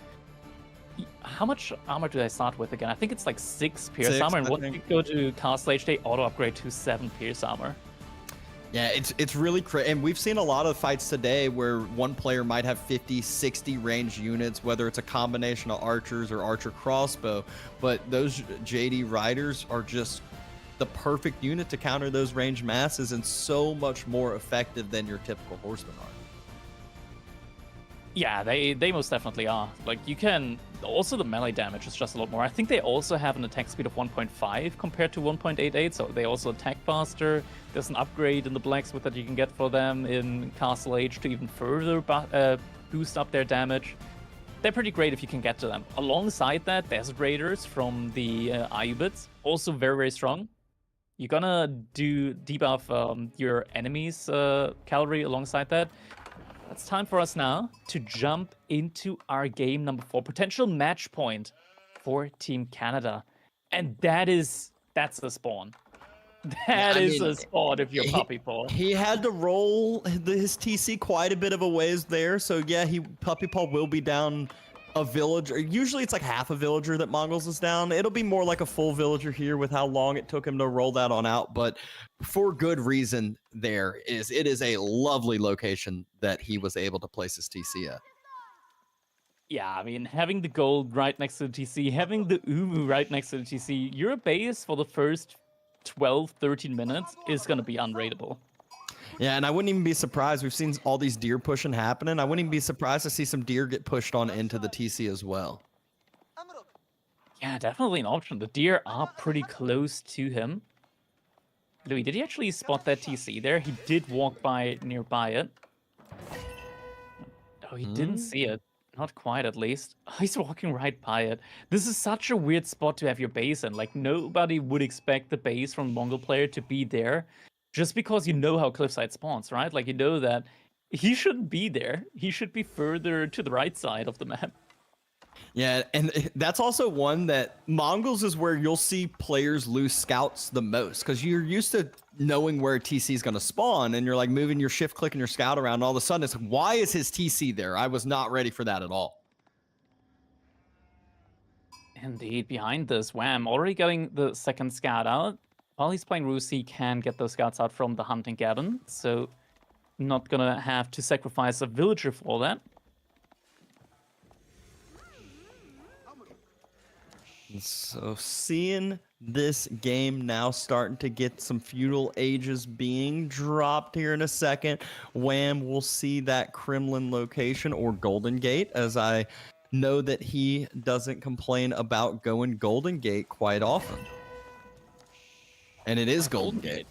how much armor do they start with again? I think it's like 6 pierce
6,
armor, and
I
once
think.
you go to Castle Age, they auto upgrade to 7 pierce armor.
Yeah, it's really crazy. And we've seen a lot of fights today where one player might have 50, 60 ranged units, whether it's a combination of archers or archer crossbow. But those JD riders are just the perfect unit to counter those ranged masses and so much more effective than your typical horsemen are.
Yeah, they most definitely are. Like, you can... Also, the melee damage is just a lot more. I think they also have an attack speed of 1.5 compared to 1.88, so they also attack faster. There's an upgrade in the blacksmith that you can get for them in Castle Age to even further boost up their damage. They're pretty great if you can get to them. Alongside that, Desert Raiders from the Ayubids, also very, very strong. You're gonna debuff your enemy's cavalry alongside that. It's time for us now to jump into our game number 4, potential match point for Team Canada. And that's a spawn. That is a spawn if you're Puppy Paw.
He had to roll his TC quite a bit of a ways there. So yeah, Puppy Paw will be down a villager. Usually it's like half a villager that Mongols is down. It'll be more like a full villager here with how long it took him to roll that on out. But for good reason, it is a lovely location that he was able to place his TC at.
Yeah, I mean, having the gold right next to the TC, having the Umu right next to the TC, your base for the first 12, 13 minutes is going to be unrateable.
Yeah, and I wouldn't even be surprised. We've seen all these deer pushing happening. I wouldn't even be surprised to see some deer get pushed on into the TC as well.
Yeah, definitely an option. The deer are pretty close to him. Louis, did he actually spot that TC there? He did walk by nearby it. Oh, he didn't see it. Not quite, at least. Oh, he's walking right by it. This is such a weird spot to have your base in. Like, nobody would expect the base from the Mongol player to be there. Just because you know how Cliffside spawns, right? Like, you know that he shouldn't be there. He should be further to the right side of the map.
Yeah, and that's also one that Mongols is where you'll see players lose scouts the most, because you're used to knowing where TC is going to spawn, and you're like moving your shift click and your scout around, and all of a sudden it's like, why is his TC there? I was not ready for that at all.
Indeed, behind this, Wham already getting the second scout out. While he's playing Roos, he can get those scouts out from the hunting cabin, so not gonna have to sacrifice a villager for that.
So seeing this game now starting to get some feudal ages being dropped here in a second, Wham will see that Kremlin location, or Golden Gate, as I know that he doesn't complain about going Golden Gate quite often. And it is Golden Gate.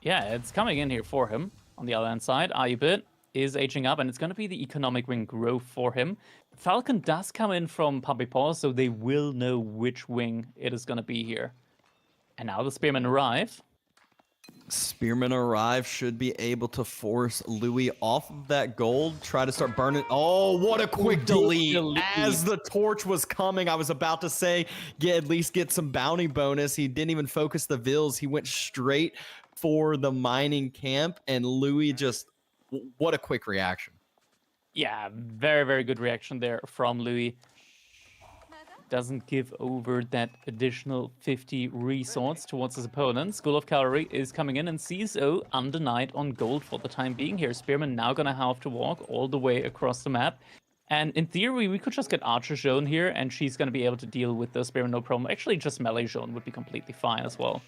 Yeah, it's coming in here for him. On the other hand side, Ayubit is aging up, and it's going to be the economic wing growth for him. Falcon does come in from Puppy Paw, so they will know which wing it is going to be here. And now the Spearmen arrive.
Spearmen arrive, should be able to force Louis off of that gold, try to start burning. Oh, what a quick delete. As the torch was coming, I was about to say, at least get some bounty bonus. He didn't even focus the vills. He went straight for the mining camp, and Louis just, what a quick reaction.
Yeah, very, very good reaction there from Louis. Doesn't give over that additional 50 resource towards his opponent. School of Cavalry is coming in, and CSO undenied on gold for the time being here. Spearman now gonna have to walk all the way across the map. And in theory, we could just get Archer Joan here, and she's gonna be able to deal with the Spearman no problem. Actually, just Melee Joan would be completely fine as well.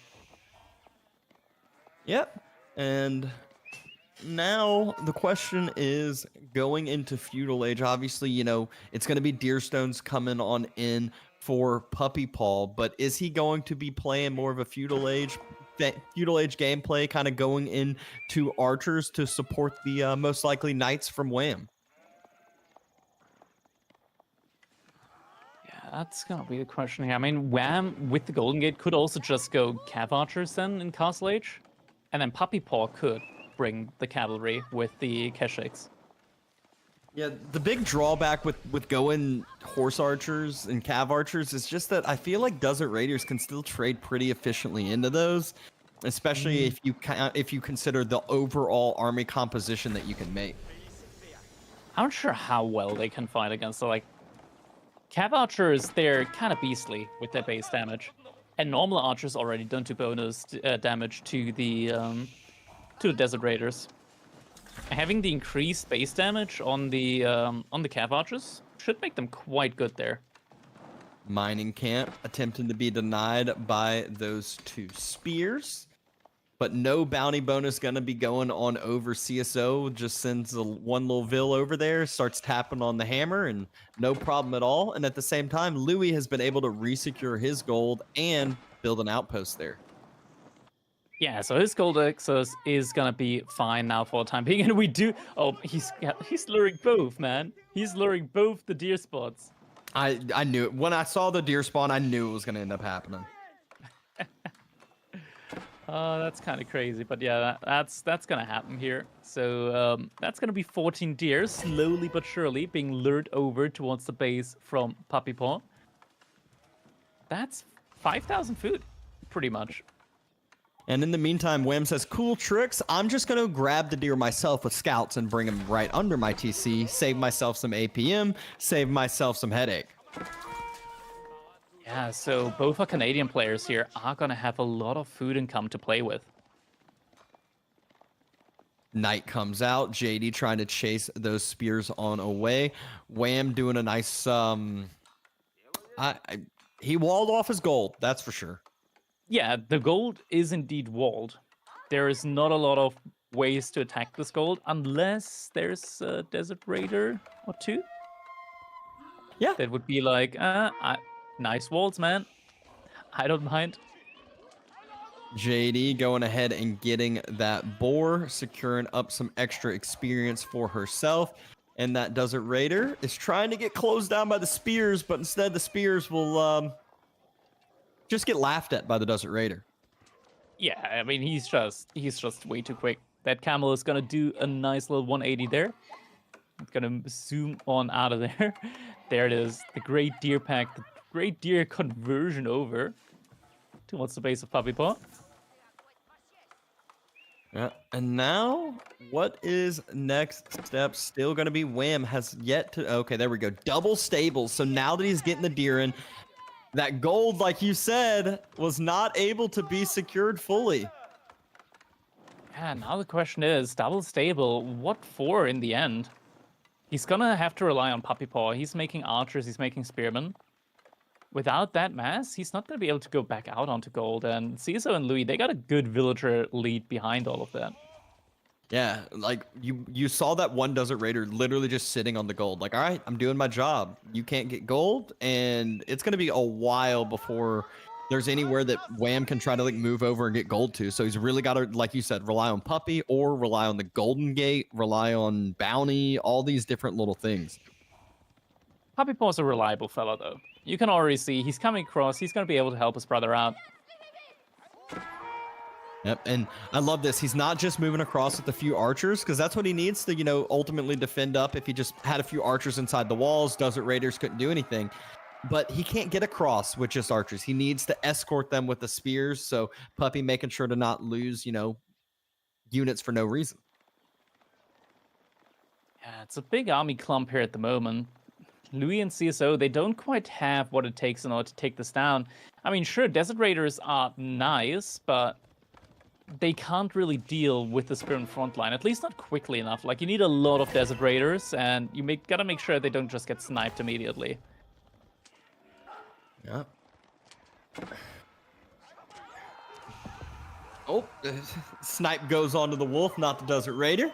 Yep, and now the question is, going into Feudal Age, obviously, you know, it's going to be Deerstones coming on in for Puppy Paw, but is he going to be playing more of a Feudal Age gameplay, kind of going into archers to support the most likely knights from Wham?
Yeah, that's gonna be the question here. I mean, Wham with the Golden Gate could also just go Cav Archers then in Castle Age, and then Puppy Paw could bring the cavalry with the Keshiks.
Yeah, the big drawback with going horse archers and cav archers is just that I feel like Desert Raiders can still trade pretty efficiently into those, especially if you consider the overall army composition that you can make.
I'm not sure how well they can fight against like Cav archers. They're kind of beastly with their base damage, and normal archers already don't do bonus damage to the Desert Raiders. Having the increased base damage on the Cav archers should make them quite good there.
Mining camp attempting to be denied by those 2 spears. But no bounty bonus gonna be going on over CSO. Just sends one little Vil over there, starts tapping on the hammer, and no problem at all. And at the same time, Louis has been able to resecure his gold and build an outpost there.
Yeah, so his gold access is gonna be fine now for the time being, and we do. Oh, he's luring both, man. He's luring both the deer spots.
I knew it. When I saw the deer spawn, I knew it was gonna end up happening.
That's kind of crazy, but yeah, that's gonna happen here. So that's gonna be 14 deer, slowly but surely being lured over towards the base from Puppy Paw. That's 5,000 food, pretty much.
And in the meantime, Wham says, cool tricks. I'm just going to grab the deer myself with scouts and bring him right under my TC, save myself some APM, save myself some headache.
Yeah, so both our Canadian players here are going to have a lot of food income to play with.
Knight comes out. JD trying to chase those spears on away. Wham doing a nice... he walled off his gold, that's for sure.
Yeah, the gold is indeed walled. There is not a lot of ways to attack this gold unless there's a Desert Raider or 2.
Yeah.
That would be like, nice walls, man. I don't mind.
JD going ahead and getting that boar, securing up some extra experience for herself. And that Desert Raider is trying to get closed down by the spears, but instead the spears will just get laughed at by the Desert Raider.
Yeah, I mean, he's just way too quick. That camel is gonna do a nice little 180 there. It's gonna zoom on out of there. There it is, the Great Deer Pack, the Great Deer conversion over towards the base of Puppy Paw.
Yeah, and now what is next step? Still gonna be Wham has yet to. Okay, there we go. Double stables. So now that he's getting the deer in, that gold, like you said, was not able to be secured fully.
Yeah, now the question is, double stable, what for in the end? He's gonna have to rely on Puppy Paw. He's making archers, he's making spearmen. Without that mass, he's not gonna be able to go back out onto gold. And CSO and Louis, they got a good villager lead behind all of that.
Yeah, like you saw that one Desert Raider literally just sitting on the gold. Like, all right, I'm doing my job. You can't get gold, and it's gonna be a while before there's anywhere that Wham can try to like move over and get gold to. So he's really got to, like you said, rely on Puppy or rely on the Golden Gate, rely on Bounty, all these different little things.
Puppy Paw's a reliable fella, though. You can already see he's coming across. He's gonna be able to help his brother out.
Yep, and I love this. He's not just moving across with a few archers, because that's what he needs to, you know, ultimately defend up. If he just had a few archers inside the walls, Desert Raiders couldn't do anything. But he can't get across with just archers. He needs to escort them with the spears, so Puppy making sure to not lose, you know, units for no reason.
Yeah, it's a big army clump here at the moment. Louis and CSO, they don't quite have what it takes in order to take this down. I mean, sure, Desert Raiders are nice, but they can't really deal with the Spearman front line, at least not quickly enough. Like, you need a lot of Desert Raiders, and you gotta make sure they don't just get sniped immediately.
Yeah. Oh, snipe goes onto the wolf, not the Desert Raider.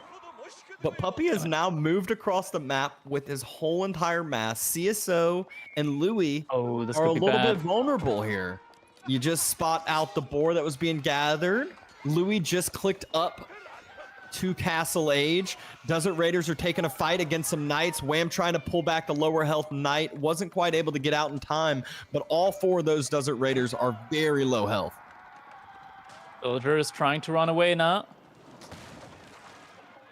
But Puppy has now moved across the map with his whole entire mass. CSO and Louis are a little bit vulnerable here. You just spot out the boar that was being gathered. Louis just clicked up to Castle Age. Desert Raiders are taking a fight against some knights. Wham trying to pull back the lower health knight. Wasn't quite able to get out in time, but all four of those Desert Raiders are very low health.
Villager is trying to run away now.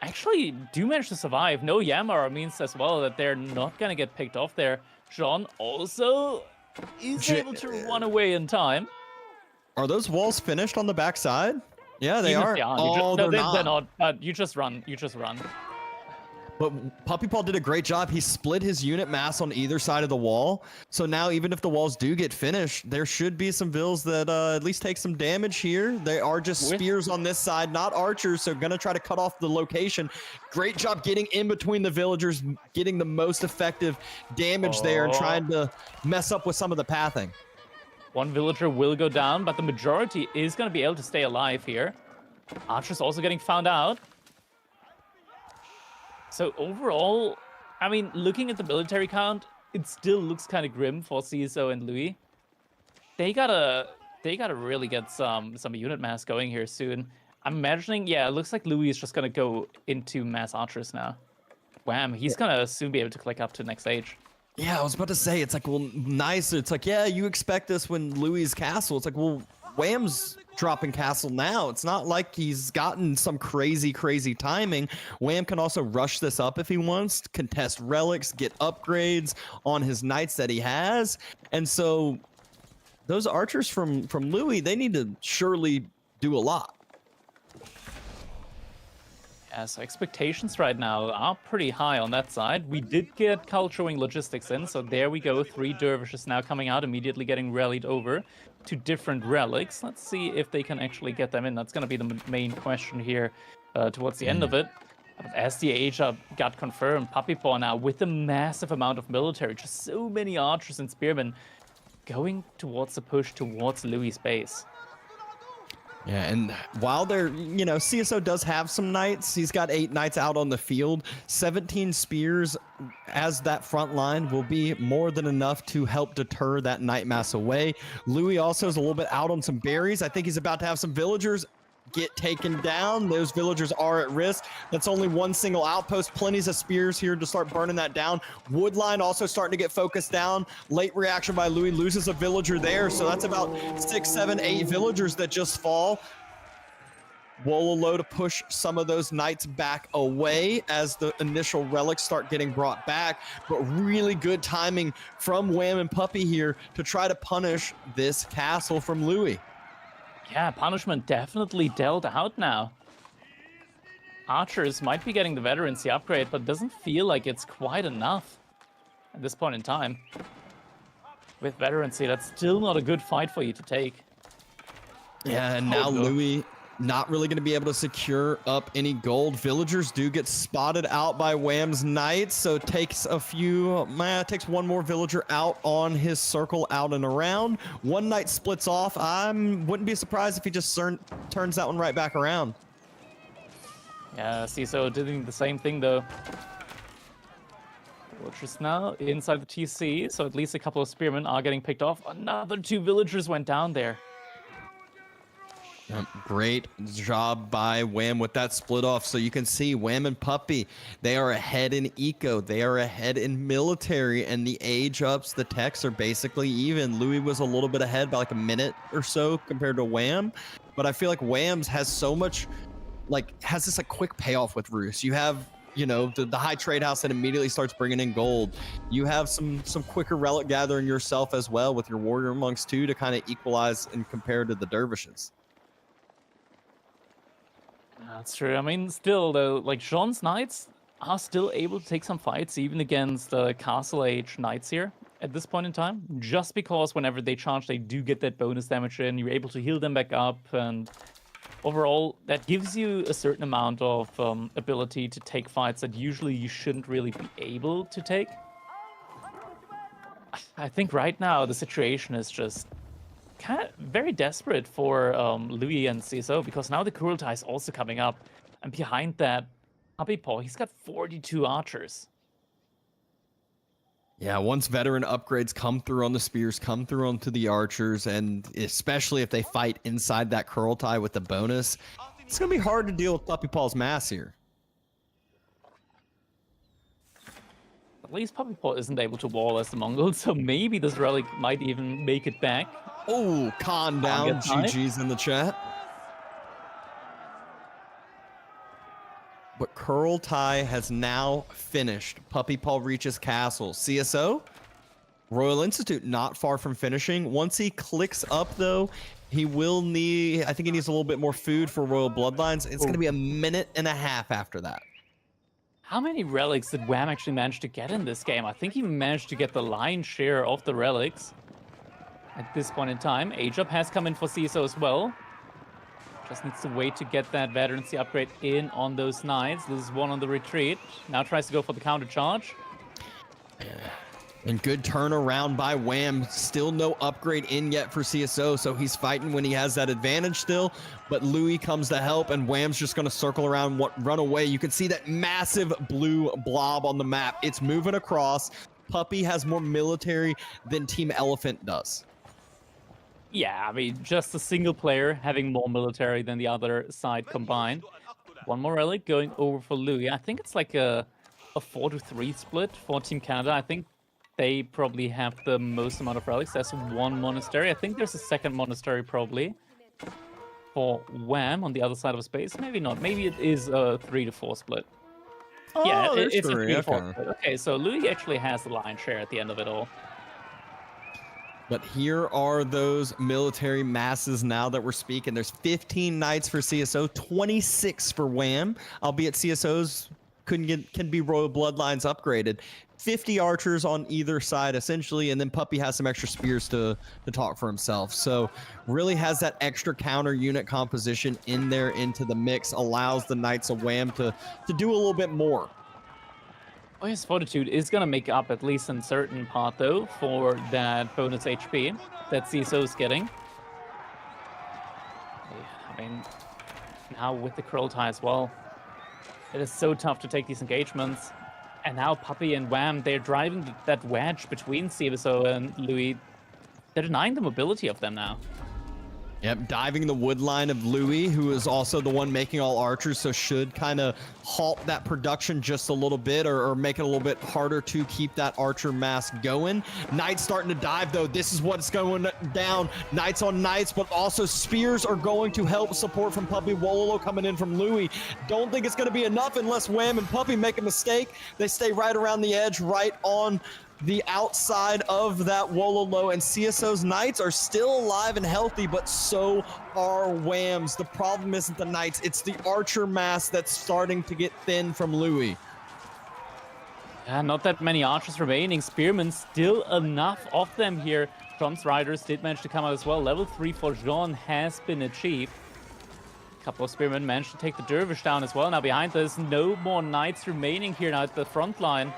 actually do manage to survive. No Yammer means as well that they're not going to get picked off there. John also is able to run away in time.
Are those walls finished on the backside? Yeah, they
Even if
are.
they aren't,
Oh,
no,
they're
they're
not.
not. You just run. You just run.
But Puppy Paw did a great job. He split his unit mass on either side of the wall. So now even if the walls do get finished, there should be some vills that at least take some damage here. They are just spears on this side, not archers. So gonna try to cut off the location. Great job getting in between the villagers, getting the most effective damage there and trying to mess up with some of the pathing.
One villager will go down, but the majority is going to be able to stay alive here. Archer's also getting found out. So overall, I mean, looking at the military count, it still looks kind of grim for CSO and Louis. They gotta really get some unit mass going here soon. I'm imagining, yeah, it looks like Louis is just gonna go into mass archers now. Wham, he's gonna soon be able to click up to next age.
Yeah, I was about to say, it's like, well, nice. It's like, yeah, you expect this when Louis' castle. It's like, well, Wham's dropping castle now. It's not like he's gotten some crazy timing. Wham can also rush this up if he wants, contest relics, get upgrades on his knights that he has. And so those archers from Louis, they need to surely do a lot.
Yeah, so expectations right now are pretty high on that side. We did get culturing logistics in, so there we go. 3 dervishes now coming out, immediately getting rallied over to different relics. Let's see if they can actually get them in. That's going to be the main question here towards the end of it. But as the age got confirmed, Puppy Paw now with a massive amount of military, just so many archers and spearmen going towards the push towards Louis' base.
Yeah, and while they're, you know, CSO does have some knights. He's got 8 knights out on the field. 17 spears as that front line will be more than enough to help deter that knight mass away. Louis also is a little bit out on some berries. I think he's about to have some villagers get taken down. Those villagers are at risk. That's only one single outpost. Plenty of spears here to start burning that down. Woodline also starting to get focused down. Late reaction by Louis, loses a villager there. So that's about 6, 7, 8 villagers that just fall. Wololo to push some of those knights back away as the initial relics start getting brought back. But really good timing from Wham and Puppy here to try to punish this castle from Louis.
Yeah, punishment definitely dealt out now. Archers might be getting the veterancy upgrade, but doesn't feel like it's quite enough at this point in time. With veterancy, that's still not a good fight for you to take.
Yeah, and now Louis not really going to be able to secure up any gold. Villagers do get spotted out by Wham's knights, so it takes takes one more villager out on his circle out and around. One knight splits off. I wouldn't be surprised if he just turns that one right back around.
Yeah, CSO doing the same thing though. Villagers now inside the TC, so at least a couple of spearmen are getting picked off. Another 2 villagers went down there.
Great job by Wham with that split off. So you can see Wham and Puppy, they are ahead in eco, they are ahead in military, and the age ups, the techs are basically even. Louis was a little bit ahead by like a minute or so compared to Wham, but I feel like Wham's has so much, has this quick payoff with Roos. You have, you know, the high trade house that immediately starts bringing in gold. You have some quicker relic gathering yourself as well with your warrior monks too to kind of equalize and compare to the dervishes.
That's true. I mean, still, though, Jean's knights are still able to take some fights, even against the Castle Age knights here at this point in time, just because whenever they charge, they do get that bonus damage in. You're able to heal them back up, and overall, that gives you a certain amount of ability to take fights that usually you shouldn't really be able to take. I think right now, the situation is just kind of very desperate for Louis and CSO, because now the Kurultai is also coming up, and behind that, Puppy Paw, he's got 42 archers.
Yeah, once veteran upgrades come through on the spears, come through onto the archers, and especially if they fight inside that Kurultai with the bonus, it's going to be hard to deal with Puppy Paw's mass here.
At least Puppy Paw isn't able to wall as the Mongols, so maybe this relic might even make it back.
Oh, calm down. GG's in the chat. but Curl Tai has now finished Puppy Paul Reach's castle. CSO, Royal Institute, not far from finishing. Once he clicks up, though, he will need, I think he needs a little bit more food for Royal Bloodlines. It's going to be 1.5 minutes after that.
How many relics did Wham actually manage to get in this game? I think he managed to get the lion's share of the relics at this point in time. Ajup has come in for CSO as well. Just needs to wait to get that veterancy upgrade in on those knights. This is one on the retreat. Now tries to go for the counter charge.
And good turnaround by Wham. Still no upgrade in yet for CSO, so he's fighting when he has that advantage still. But Louis comes to help, and Wham's just going to circle around, run away. You can see that massive blue blob on the map. It's moving across. Puppy has more military than Team Elephant does.
Yeah, I mean, just a single player having more military than the other side combined. One more relic going over for Louis. I think it's like a 4-3 split for Team Canada. I think they probably have the most amount of relics. There's one monastery. I think there's a second monastery probably for Wham on the other side of space. Maybe not. Maybe it is a 3-4 split.
Oh,
Yeah, it's a
three.
3-4
Okay.
split. Okay, so Louis actually has the lion's share at the end of it all.
But here are those military masses now that we're speaking. There's 15 knights for CSO, 26 for Wham, albeit CSO's can be Royal Bloodlines upgraded. 50 archers on either side, essentially, and then Puppy has some extra spears to talk for himself. So really has that extra counter unit composition in there into the mix, allows the Knights of Wham to do a little bit more.
Oh, his Fortitude is going to make up at least in certain part, though, for that bonus HP that CSO is getting. I mean, now with the Curl Tai as well, it is so tough to take these engagements. And now Puppy and Wham, they're driving that wedge between CSO and Louis. They're denying the mobility of them now.
Yep, diving the wood line of Louis, who is also the one making all archers, so should kind of halt that production just a little bit or make it a little bit harder to keep that archer mass going. Knights starting to dive, though. This is what's going down. Knights on knights, but also spears are going to help support from Puppy. Wololo coming in from Louis. Don't think it's going to be enough unless Wham and Puppy make a mistake. They stay right around the edge, right on the outside of that Wololo, and CSO's Knights are still alive and healthy, but so are Wham's. The problem isn't the Knights, it's the archer mass that's starting to get thin from Louis.
Yeah, not that many archers remaining. Spearmen, still enough of them here. John's Riders did manage to come out as well. Level 3 for John has been achieved. A couple of Spearmen managed to take the Dervish down as well. Now behind, there's no more Knights remaining here now at the front line.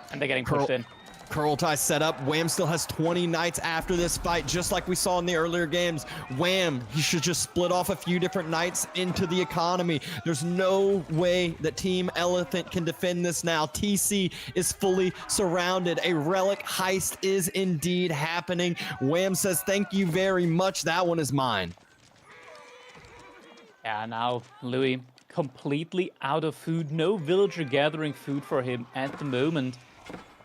And they're getting pushed in.
Curl Tai set up. Wham still has 20 Knights after this fight, just like we saw in the earlier games. Wham, he should just split off a few different Knights into the economy. There's no way that Team Elephant can defend this now. TC is fully surrounded. A relic heist is indeed happening. Wham says, thank you very much. That one is mine.
Yeah, now Louis completely out of food. No villager gathering food for him at the moment.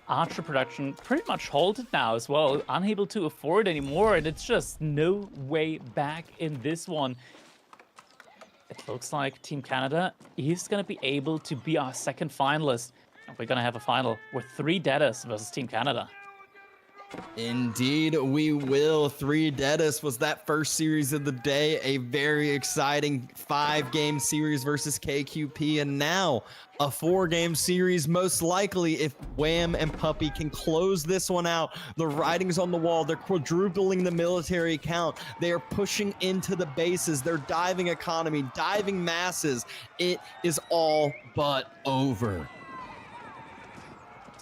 Archer production pretty much halted now as well, unable to afford anymore, and it's just no way back in this one. It looks like Team Canada is going to be able to be our second finalist, and we're going to have a final with 3 Deadus versus Team Canada.
Indeed, we will. 3 Deadus was that first series of the day. A very exciting 5-game series versus KQP, and now a 4-game series, most likely, if Wham and Puppy can close this one out. The writing's on the wall. They're quadrupling the military count. They are pushing into the bases. They're diving economy, diving masses. It is all but over.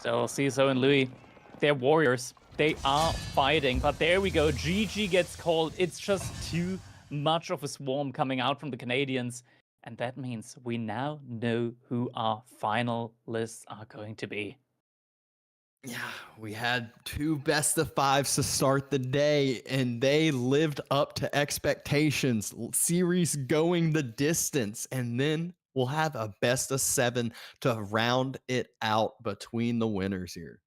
So CSO and Louis, they're warriors. They are fighting, but there we go. GG gets called. It's just too much of a swarm coming out from the Canadians. And that means we now know who our finalists are going to be.
Yeah, we had 2 best of 5s to start the day, and they lived up to expectations. Series going the distance, and then we'll have a best of 7 to round it out between the winners here.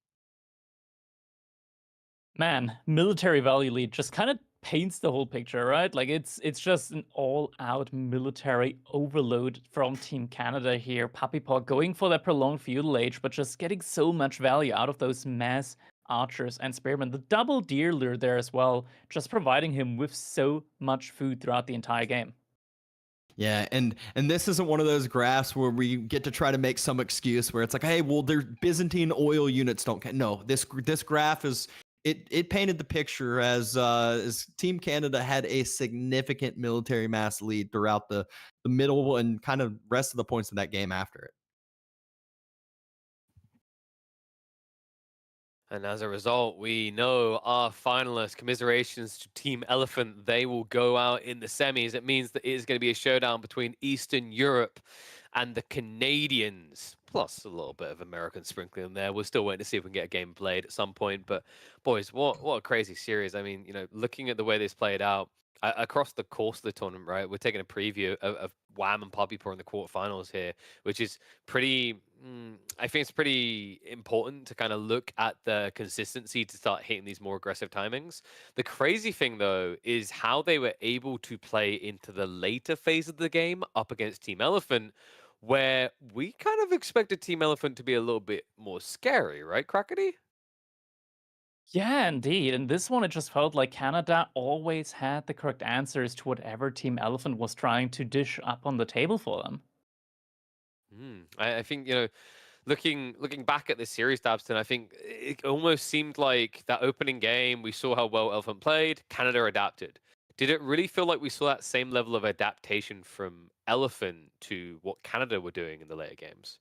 Man, military value lead just kind of paints the whole picture, right? Like it's just an all-out military overload from Team Canada here. Puppypaw going for that prolonged feudal age, but just getting so much value out of those mass archers and spearmen. The double deer lure there as well, just providing him with so much food throughout the entire game.
Yeah, and this isn't one of those graphs where we get to try to make some excuse where it's like, hey, well, their Byzantine oil units don't. No, this graph is it painted the picture as Team Canada had a significant military mass lead throughout the middle and kind of rest of the points of that game after it.
And as a result, we know our finalists, commiserations to Team Elephant, they will go out in the semis. It means that it is going to be a showdown between Eastern Europe and the Canadians, plus a little bit of American sprinkling in there. We're still waiting to see if we can get a game played at some point. But boys, what a crazy series. I mean, looking at the way this played out, across the course of the tournament, right? We're taking a preview of Wham and Puppypaw in the quarterfinals here, which is pretty. I think it's pretty important to kind of look at the consistency to start hitting these more aggressive timings. The crazy thing, though, is how they were able to play into the later phase of the game up against Team Elephant, where we kind of expected Team Elephant to be a little bit more scary, right, Crackety?
Yeah, indeed. And this one, it just felt like Canada always had the correct answers to whatever Team Elephant was trying to dish up on the table for them.
I think, looking back at this series, Dabston, I think it almost seemed like that opening game, we saw how well Elephant played, Canada adapted. Did it really feel like we saw that same level of adaptation from Elephant to what Canada were doing in the later games?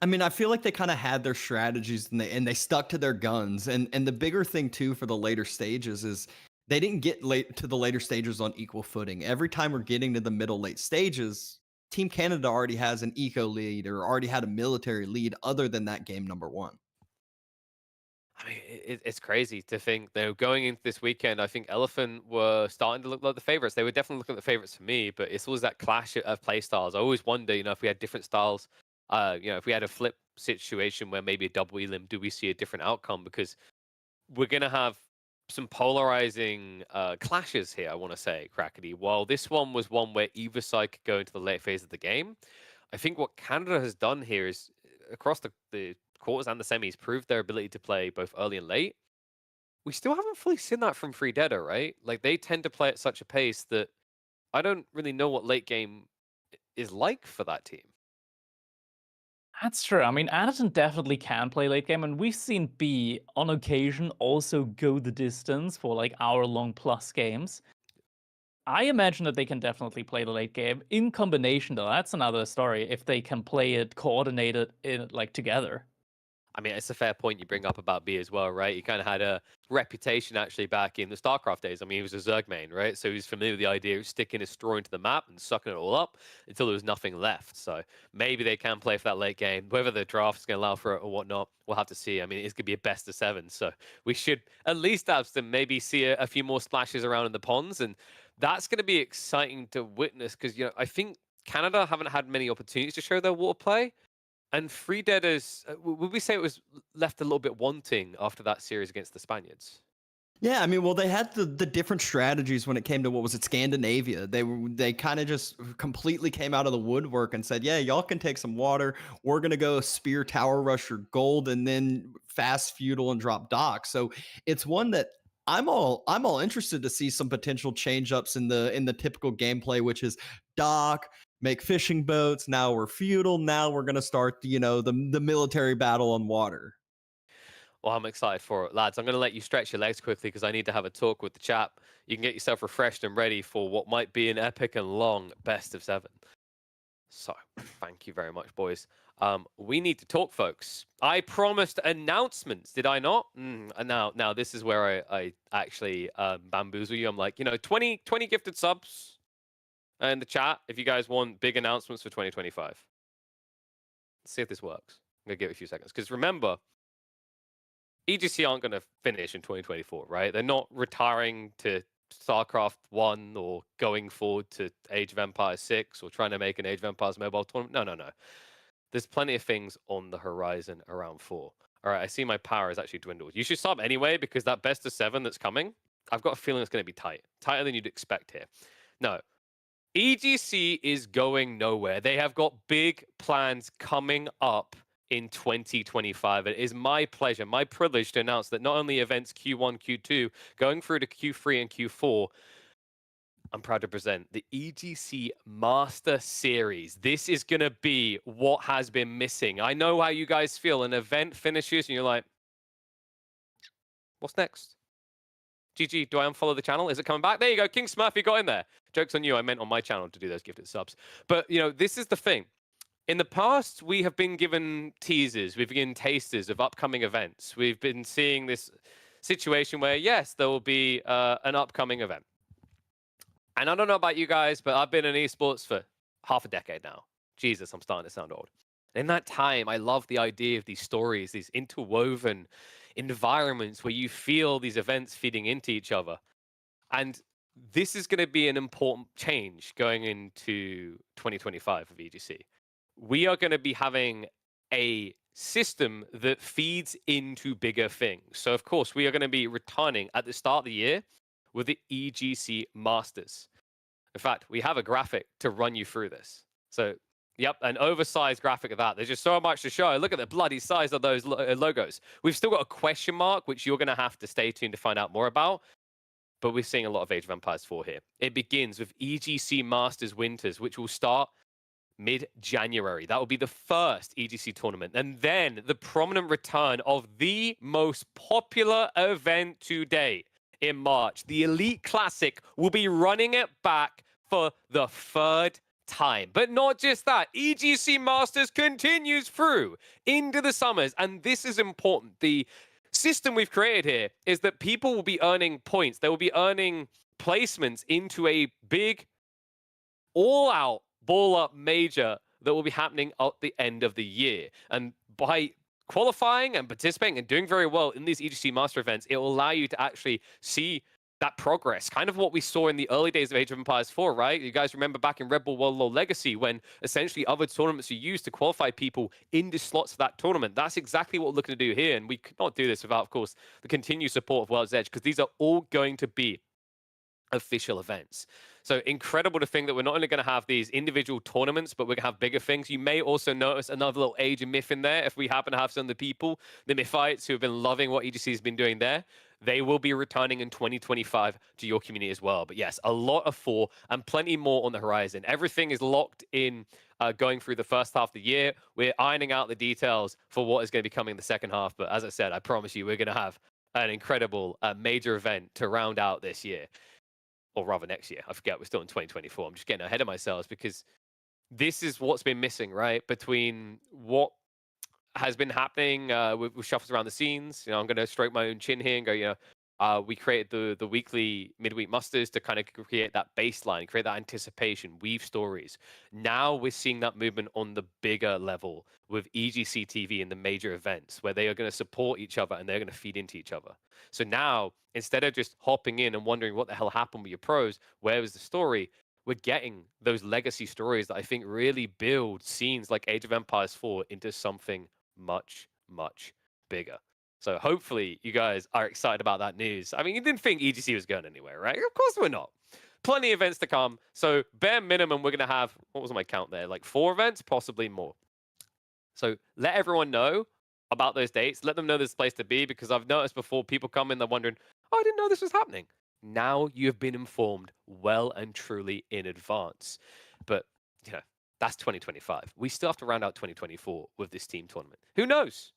I mean, I feel like they kind of had their strategies and they stuck to their guns. And the bigger thing too for the later stages is they didn't get late to the later stages on equal footing. Every time we're getting to the middle late stages, Team Canada already has an eco lead or already had a military lead other than that game number one.
I mean, it's crazy to think, going into this weekend, I think Elephant were starting to look like the favorites. They were definitely looking at the favorites for me, but it's always that clash of play styles. I always wonder, if we had different styles, if we had a flip situation where maybe a double elim, do we see a different outcome? Because we're going to have some polarizing clashes here, I want to say, Crackety. While this one was one where either side could go into the late phase of the game, I think what Canada has done here is, across the quarters and the semis, proved their ability to play both early and late. We still haven't fully seen that from Freedetto, right? Like, they tend to play at such a pace that I don't really know what late game is like for that team.
That's true. I mean, Anderson definitely can play late game, and we've seen B on occasion also go the distance for like hour-long plus games. I imagine that they can definitely play the late game in combination, though. That's another story if they can play it coordinated together.
I mean, it's a fair point you bring up about B as well, right? He kind of had a reputation actually back in the StarCraft days. I mean, he was a Zerg main, right? So he's familiar with the idea of sticking his straw into the map and sucking it all up until there was nothing left. So maybe they can play for that late game. Whether the draft is going to allow for it or whatnot, we'll have to see. I mean, it's going to be a best of 7. So we should at least have some, maybe see a few more splashes around in the ponds. And that's going to be exciting to witness because, I think Canada haven't had many opportunities to show their water play. And Freedetto's, would we say it was left a little bit wanting after that series against the Spaniards?
Yeah, I mean, well, they had the different strategies when it came to, what was it, Scandinavia. They kind of just completely came out of the woodwork and said, yeah, y'all can take some water. We're gonna go spear tower rush your gold and then fast feudal and drop dock. So it's one that I'm all interested to see some potential change ups in the typical gameplay, which is dock, make fishing boats. Now we're feudal. Now we're gonna start, the military battle on water.
Well, I'm excited for it, lads. I'm going to let you stretch your legs quickly because I need to have a talk with the chap. You can get yourself refreshed and ready for what might be an epic and long best of 7. So, thank you very much, boys. We need to talk, folks. I promised announcements, did I not? And now this is where I actually bamboozle you. I'm like, 20 gifted subs in the chat if you guys want big announcements for 2025. Let's see if this works. I'm going to give it a few seconds. Because remember, EGC aren't going to finish in 2024, right? They're not retiring to StarCraft 1 or going forward to Age of Empires 6 or trying to make an Age of Empires mobile tournament. No. There's plenty of things on the horizon around 4. All right, I see my power has actually dwindled. You should sub anyway because that best of 7 that's coming, I've got a feeling it's going to be tighter than you'd expect here. No, EGC is going nowhere. They have got big plans coming up in 2025. It is my pleasure, my privilege to announce that not only events Q1, Q2, going through to Q3 and Q4, I'm proud to present the EGC Master Series. This is going to be what has been missing. I know how you guys feel. An event finishes and you're like, what's next? GG, do I unfollow the channel? Is it coming back? There you go. King Smurfy got in there. Joke's on you. I meant on my channel to do those gifted subs. But, you know, this is the thing. In the past, we have been given teasers. We've been given tasters of upcoming events. We've been seeing this situation where, yes, there will be an upcoming event. And I don't know about you guys, but I've been in esports for half a decade now. Jesus, I'm starting to sound old. In that time, I love the idea of these stories, these interwoven environments where you feel these events feeding into each other. And this is going to be an important change going into 2025 of EGC. We are going to be having a system that feeds into bigger things. So, of course, we are going to be returning at the start of the year with the EGC Masters. In fact, we have a graphic to run you through this. So, yep, an oversized graphic of that. There's just so much to show. Look at the bloody size of those logos. We've still got a question mark, which you're going to have to stay tuned to find out more about. But we're seeing a lot of Age of Empires 4 here. It begins with EGC Masters Winters, which will start mid-January. That will be the first EGC tournament. And then the prominent return of the most popular event today in March. The Elite Classic will be running it back for the third time. But not just that. EGC Masters continues through into the summers. And this is important. The system we've created here is that people will be earning points. They will be earning placements into a big, all-out, ball-up major that will be happening at the end of the year. And by qualifying and participating and doing very well in these EGC Master events, it will allow you to actually see that progress, kind of what we saw in the early days of Age of Empires 4, right? You guys remember back in Red Bull World Law Legacy when essentially other tournaments are used to qualify people into slots for that tournament. That's exactly what we're looking to do here, and we could not do this without, of course, the continued support of World's Edge, because these are all going to be official events. So incredible to think that we're not only going to have these individual tournaments, but we're going to have bigger things. You may also notice another little Age of Myth in there. If we happen to have some of the people, the Mythites, who have been loving what EGC has been doing there, they will be returning in 2025 to your community as well. But yes, a lot of 4 and plenty more on the horizon. Everything is locked in going through the first half of the year. We're ironing out the details for what is going to be coming in the second half. But as I said, I promise you, we're going to have an incredible major event to round out this year. Or rather next year. I forget, we're still in 2024. I'm just getting ahead of myself because this is what's been missing, right? Between what has been happening with shuffles around the scenes. You know, I'm going to stroke my own chin here and go, you know, we created the weekly midweek musters to kind of create that baseline, create that anticipation, weave stories. Now we're seeing that movement on the bigger level with EGC TV and the major events where they are going to support each other and they're going to feed into each other. So now, instead of just hopping in and wondering what the hell happened with your pros, where was the story? We're getting those legacy stories that I think really build scenes like Age of Empires 4 into something much, much bigger. So hopefully you guys are excited about that news. I mean, you didn't think EGC was going anywhere, right? Of course we're not. Plenty of events to come. So bare minimum, we're going to have, what was my count there? Like 4 events, possibly more. So let everyone know about those dates. Let them know there's a place to be, because I've noticed before people come in, they're wondering, oh, I didn't know this was happening. Now you have been informed well and truly in advance. But, you know, that's 2025. We still have to round out 2024 with this team tournament. Who knows?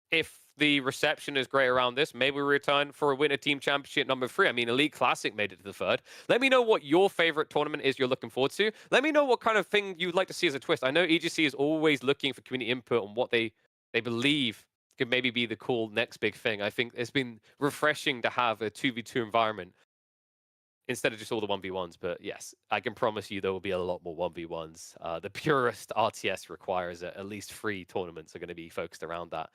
If the reception is great around this, maybe we return for a Winter Team Championship number 3. I mean, Elite Classic made it to the 3rd. Let me know what your favorite tournament is you're looking forward to. Let me know what kind of thing you'd like to see as a twist. I know EGC is always looking for community input on what they believe could maybe be the cool next big thing. I think it's been refreshing to have a 2v2 environment instead of just all the 1v1s. But yes, I can promise you there will be a lot more 1v1s. The purest RTS requires at least 3 tournaments are going to be focused around that.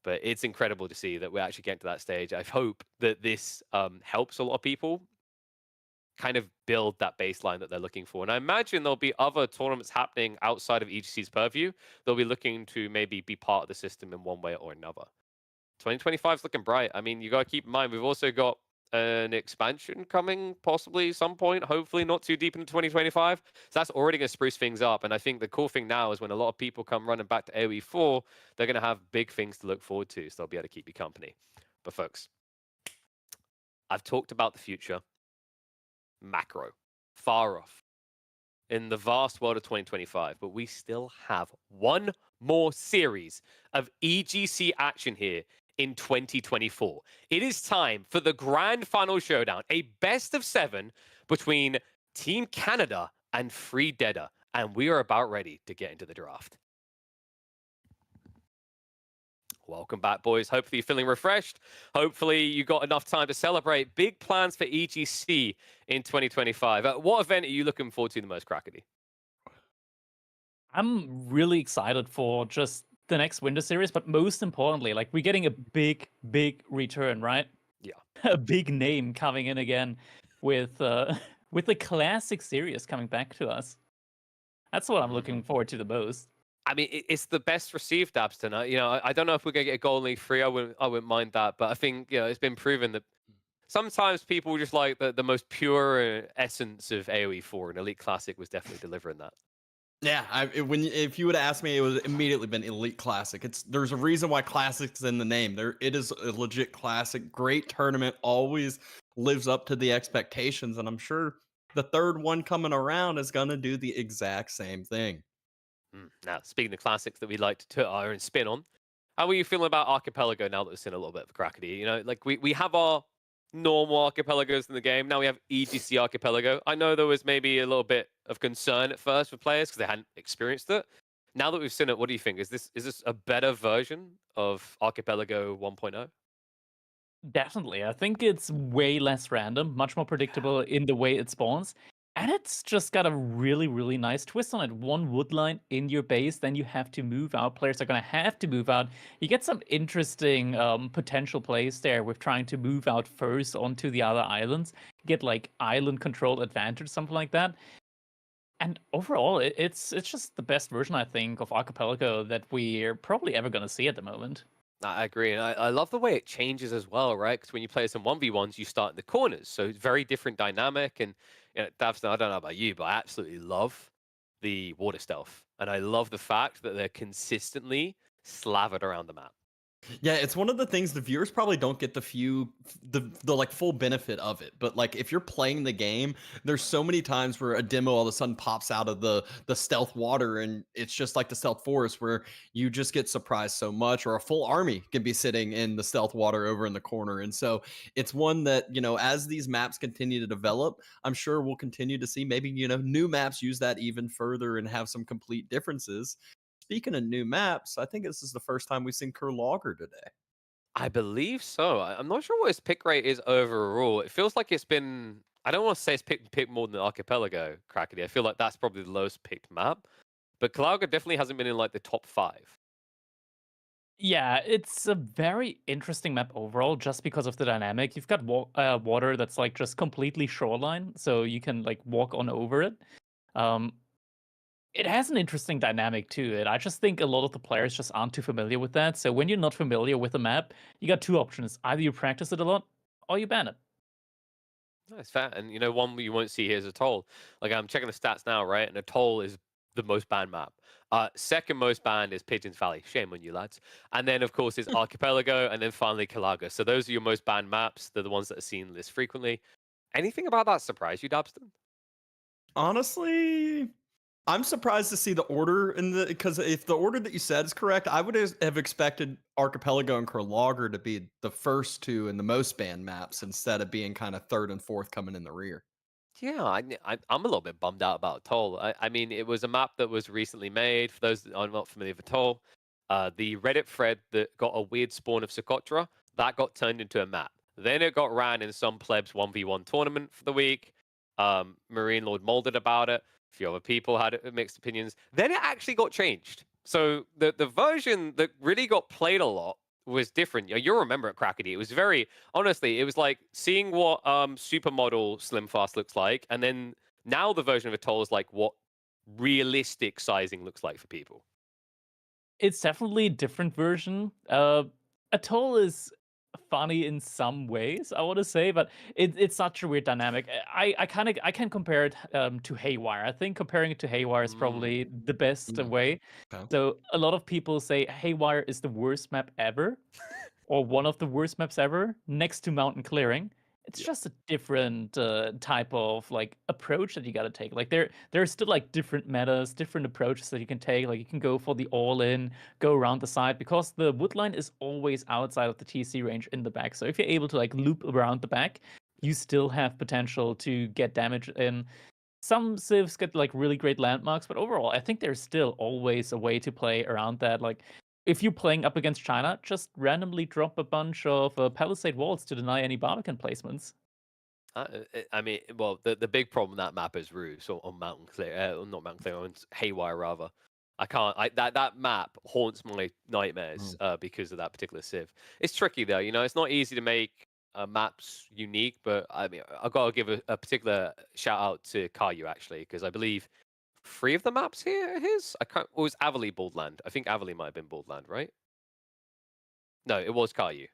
But it's incredible to see that we're actually getting to that stage. I hope that this helps a lot of people kind of build that baseline that they're looking for. And I imagine there'll be other tournaments happening outside of EGC's purview. They'll be looking to maybe be part of the system in one way or another. 2025 is looking bright. I mean, you got to keep in mind, we've also got an expansion coming possibly some point, hopefully not too deep into 2025. So that's already going to spruce things up. And I think the cool thing now is when a lot of people come running back to AoE 4, they're going to have big things to look forward to. So they'll be able to keep you company. But folks, I've talked about the future, macro, far off, in the vast world of 2025, but we still have one more series of EGC action here in 2024. It is time for the grand final showdown, a best of 7 between Team Canada and Free Deader, and we are about ready to get into the draft. Welcome back, boys. Hopefully you're feeling refreshed. Hopefully you got enough time to celebrate. Big plans for EGC in 2025. What event are you looking forward to the most, Crackety?
I'm really excited for just the next Winter Series, but most importantly, like we're getting a big return, right?
Yeah.
A big name coming in again with the classic series coming back to us. That's what I'm looking forward to the most.
I mean, it's the best received Dabston. I don't know if we're gonna get a Golden League 3. I wouldn't mind that, but I think it's been proven that sometimes people just like the most pure essence of AoE 4, and Elite Classic was definitely delivering that.
Yeah, if you would have asked me, it would immediately been Elite Classic. There's a reason why Classic's in the name. It is a legit classic. Great tournament, always lives up to the expectations, and I'm sure the third one coming around is gonna do the exact same thing.
Now, speaking of classics that we like to put our own spin on, how are you feeling about Archipelago now that we've seen a little bit of Crackety? Like we have our normal archipelagos in the game. Now we have EGC Archipelago. I know there was maybe a little bit of concern at first for players because they hadn't experienced it. Now that we've seen it, what do you think? Is this a better version of Archipelago 1.0?
Definitely. I think it's way less random, much more predictable in the way it spawns. And it's just got a really nice twist on it. One wood line in your base, then you have to move out. Players are going to have to move out. You get some interesting potential plays there with trying to move out first onto the other islands. Get like island control advantage, something like that. And overall, it's just the best version, I think, of Archipelago that we're probably ever going to see at the moment.
I agree, and I love the way it changes as well, right? Because when you play some 1v1s, you start in the corners, so it's very different dynamic. And Davston, I don't know about you, but I absolutely love the water stealth, and I love the fact that they're consistently slathered around the map.
Yeah, it's one of the things the viewers probably don't get the like full benefit of it. But like if you're playing the game, there's so many times where a demo all of a sudden pops out of the stealth water, and it's just like the stealth forest where you just get surprised so much, or a full army could be sitting in the stealth water over in the corner. And so it's one that, as these maps continue to develop, I'm sure we'll continue to see maybe, new maps use that even further and have some complete differences. Speaking of new maps, I think this is the first time we've seen Kurlauger today.
I believe so. I'm not sure what his pick rate is overall. It feels like it's been, I don't want to say it's picked more than the Archipelago, Crackety. I feel like that's probably the lowest picked map. But Kurlauger definitely hasn't been in like the top 5.
Yeah, it's a very interesting map overall, just because of the dynamic. You've got water that's like just completely shoreline, so you can like walk on over it. It has an interesting dynamic to it. I just think a lot of the players just aren't too familiar with that. So when you're not familiar with the map, you got 2 options. Either you practice it a lot, or you ban it.
That's fair. And one you won't see here is Atoll. Like I'm checking the stats now, right? And Atoll is the most banned map. Second most banned is Pigeons Valley. Shame on you, lads. And then, of course, is Archipelago, and then finally Kurlauger. So those are your most banned maps. They're the ones that are seen less frequently. Anything about that surprise you, Dabston?
Honestly, I'm surprised to see the order because if the order that you said is correct, I would have expected Archipelago and Kurlauger to be the first 2 in the most banned maps instead of being kind of 3rd and 4th coming in the rear.
Yeah, I'm a little bit bummed out about Atoll. I mean, it was a map that was recently made. For those that are not familiar with Atoll, the Reddit thread that got a weird spawn of Socotra, that got turned into a map. Then it got ran in some plebs 1v1 tournament for the week. Marine Lord molded about it. A few other people had mixed opinions. Then it actually got changed. So the version that really got played a lot was different. You'll remember it, Crackety. It was very, honestly, it was like seeing what supermodel Slimfast looks like, and then now the version of Atoll is like what realistic sizing looks like for people.
It's definitely a different version. Atoll is funny in some ways, I want to say, but it's such a weird dynamic. I can compare it to Haywire. I think comparing it to Haywire is probably the best
Mm.
way.
Okay.
So a lot of people say Haywire is the worst map ever, or one of the worst maps ever, next to Mountain Clearing. It's
Yeah.
just a different type of like approach that you got to take. Like there are still like different metas, different approaches that you can take. Like you can go for the all in, go around the side because the wood line is always outside of the TC range in the back. So if you're able to like loop around the back, you still have potential to get damage in. Some civs get like really great landmarks, but overall, I think there's still always a way to play around that. Like if you're playing up against China, just randomly drop a bunch of palisade walls to deny any Barbican placements.
I mean, well, the big problem with that map is Ruse on Mountain Clear, not Mountain Clear, on Haywire rather. I can't. That map haunts my nightmares because of that particular civ. It's tricky though, you know. It's not easy to make maps unique, but I mean, I've got to give a particular shout out to Caillou actually, because I believe 3 of the maps here are his. I can't. Or was Avali Baldland? I think Avali might have been Baldland, right? No, it was Caillou.
Yeah,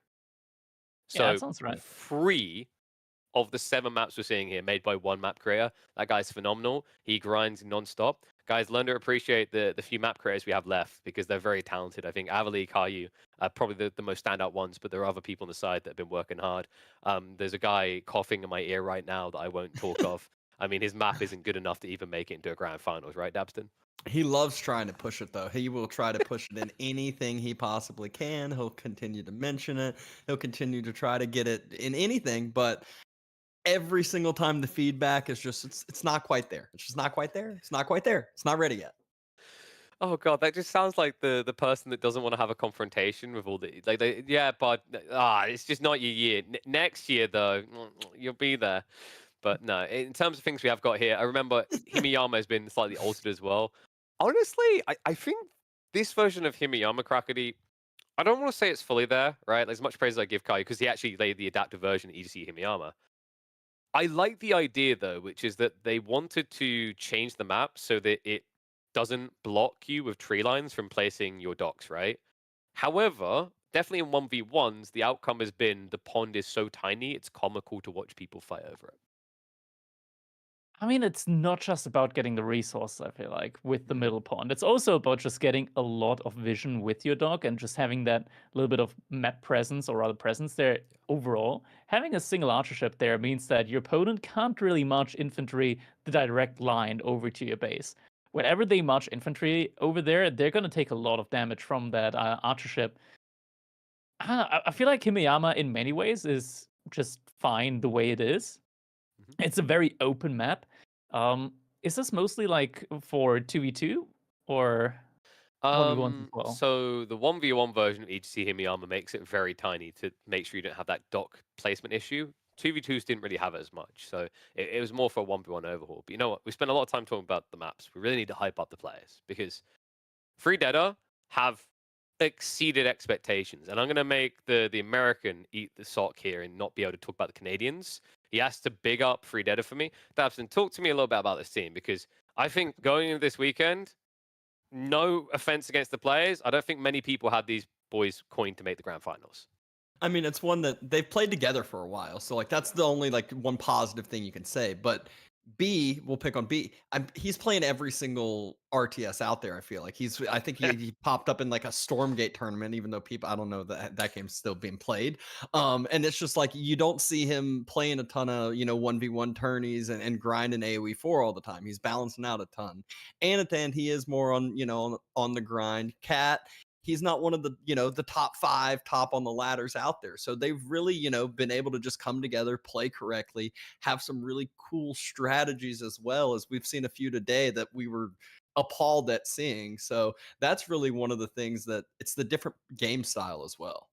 So
that sounds right.
3 of the 7 maps we're seeing here made by one map creator. That guy's phenomenal. He grinds non-stop. Guys, learn to appreciate the few map creators we have left because they're very talented. I think Avali, Caillou are probably the most standout ones, but there are other people on the side that have been working hard. There's a guy coughing in my ear right now that I won't talk of. I mean, his map isn't good enough to even make it into a grand finals, right, Dabston?
He loves trying to push it though. He will try to push it in anything he possibly can. He'll continue to mention it. He'll continue to try to get it in anything, but every single time the feedback is just it's not quite there. It's just not quite there. It's not quite there. It's not ready yet.
Oh god, that just sounds like the person that doesn't want to have a confrontation with all the yeah, but it's just not your year. Next year though, you'll be there. But no, in terms of things we have got here, I remember Himiyama has been slightly altered as well. Honestly, I think this version of Himiyama Krakody, I don't want to say it's fully there, right? As much praise as I give Kai, because he actually laid the adaptive version at EDC Himiyama. I like the idea though, which is that they wanted to change the map so that it doesn't block you with tree lines from placing your docks, right? However, definitely in 1v1s, the outcome has been the pond is so tiny, it's comical to watch people fight over it.
I mean, it's not just about getting the resources, I feel like, with the
Mhm.
middle pond. It's also about just getting a lot of vision with your dog and just having that little bit of map presence or rather presence there overall. Having a single archership there means that your opponent can't really march infantry the direct line over to your base. Whenever they march infantry over there, they're going to take a lot of damage from that archership. I feel like Himiyama, in many ways, is just fine the way it is. It's a very open map. Is this mostly like for 2v2 or 1v1s as well?
So the 1v1 version of EGC Himiyama makes it very tiny to make sure you don't have that dock placement issue. 2v2s didn't really have it as much, so it was more for a 1v1 overhaul. But you know what? We spent a lot of time talking about the maps. We really need to hype up the players because Free Deader have exceeded expectations. And I'm going to make the American eat the sock here and not be able to talk about the Canadians. He has to big up Free Deader for me. Dabson, talk to me a little bit about this team because I think going into this weekend, no offense against the players, I don't think many people had these boys coined to make the grand finals.
I mean, it's one that they've played together for a while, so like that's the only like one positive thing you can say. But B, we'll pick on B. He's playing every single RTS out there. I feel like I think he popped up in like a Stormgate tournament, even though people I don't know that game's still being played. And it's just like you don't see him playing a ton of 1v1 tourneys and grinding AoE4 all the time. He's balancing out a ton, and at the end he is more on on the grind. Cat, he's not one of the the top 5 top on the ladders out there, so they've really been able to just come together, play correctly, have some really cool strategies as well, as we've seen a few today that we were appalled at seeing. So that's really one of the things, that it's the different game style as well.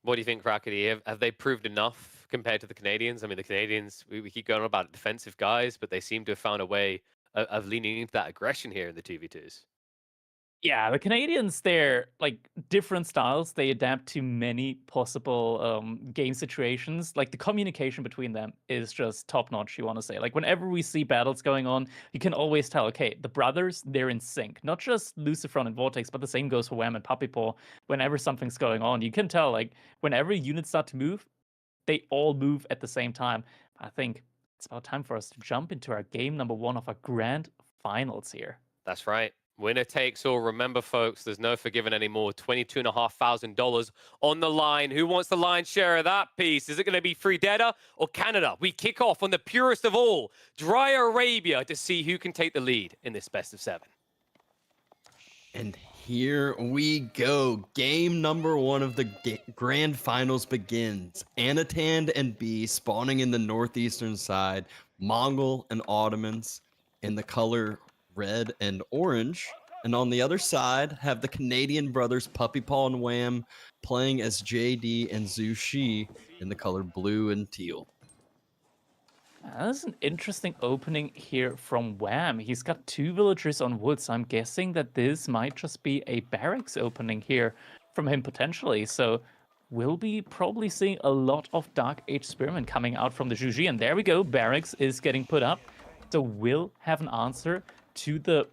What do you think, Krakody? Have they proved enough compared to the Canadians? I mean, the Canadians, we keep going on about defensive guys, but they seem to have found a way of leaning into that aggression here in the 2v2s.
Yeah, the Canadians, they're like different styles. They adapt to many possible game situations. Like the communication between them is just top notch, you want to say. Like whenever we see battles going on, you can always tell, okay, the brothers, they're in sync. Not just Lucifron and Vortex, but the same goes for Wham and Puppy Paw. Whenever something's going on, you can tell, like, whenever units start to move, they all move at the same time. I think it's about time for us to jump into our game number 1 of our grand finals here.
That's right. Winner takes all. Remember, folks, there's no forgiving anymore. $22,500 on the line. Who wants the lion's share of that piece? Is it going to be Freedetta or Canada? We kick off on the purest of all, Dry Arabia, to see who can take the lead in this best of 7.
And here we go. Game number 1 of the grand finals begins. Anatan and B spawning in the northeastern side. Mongol and Ottomans in the color red and orange. And on the other side, have the Canadian brothers Puppy Paw and Wham playing as JD and Zhu Shi in the color blue and teal.
That's an interesting opening here from Wham. He's got 2 villagers on wood, so I'm guessing that this might just be a barracks opening here from him potentially. So we'll be probably seeing a lot of Dark Age Spearmen coming out from the Zhu Shi. And there we go, barracks is getting put up. So we'll have an answer to the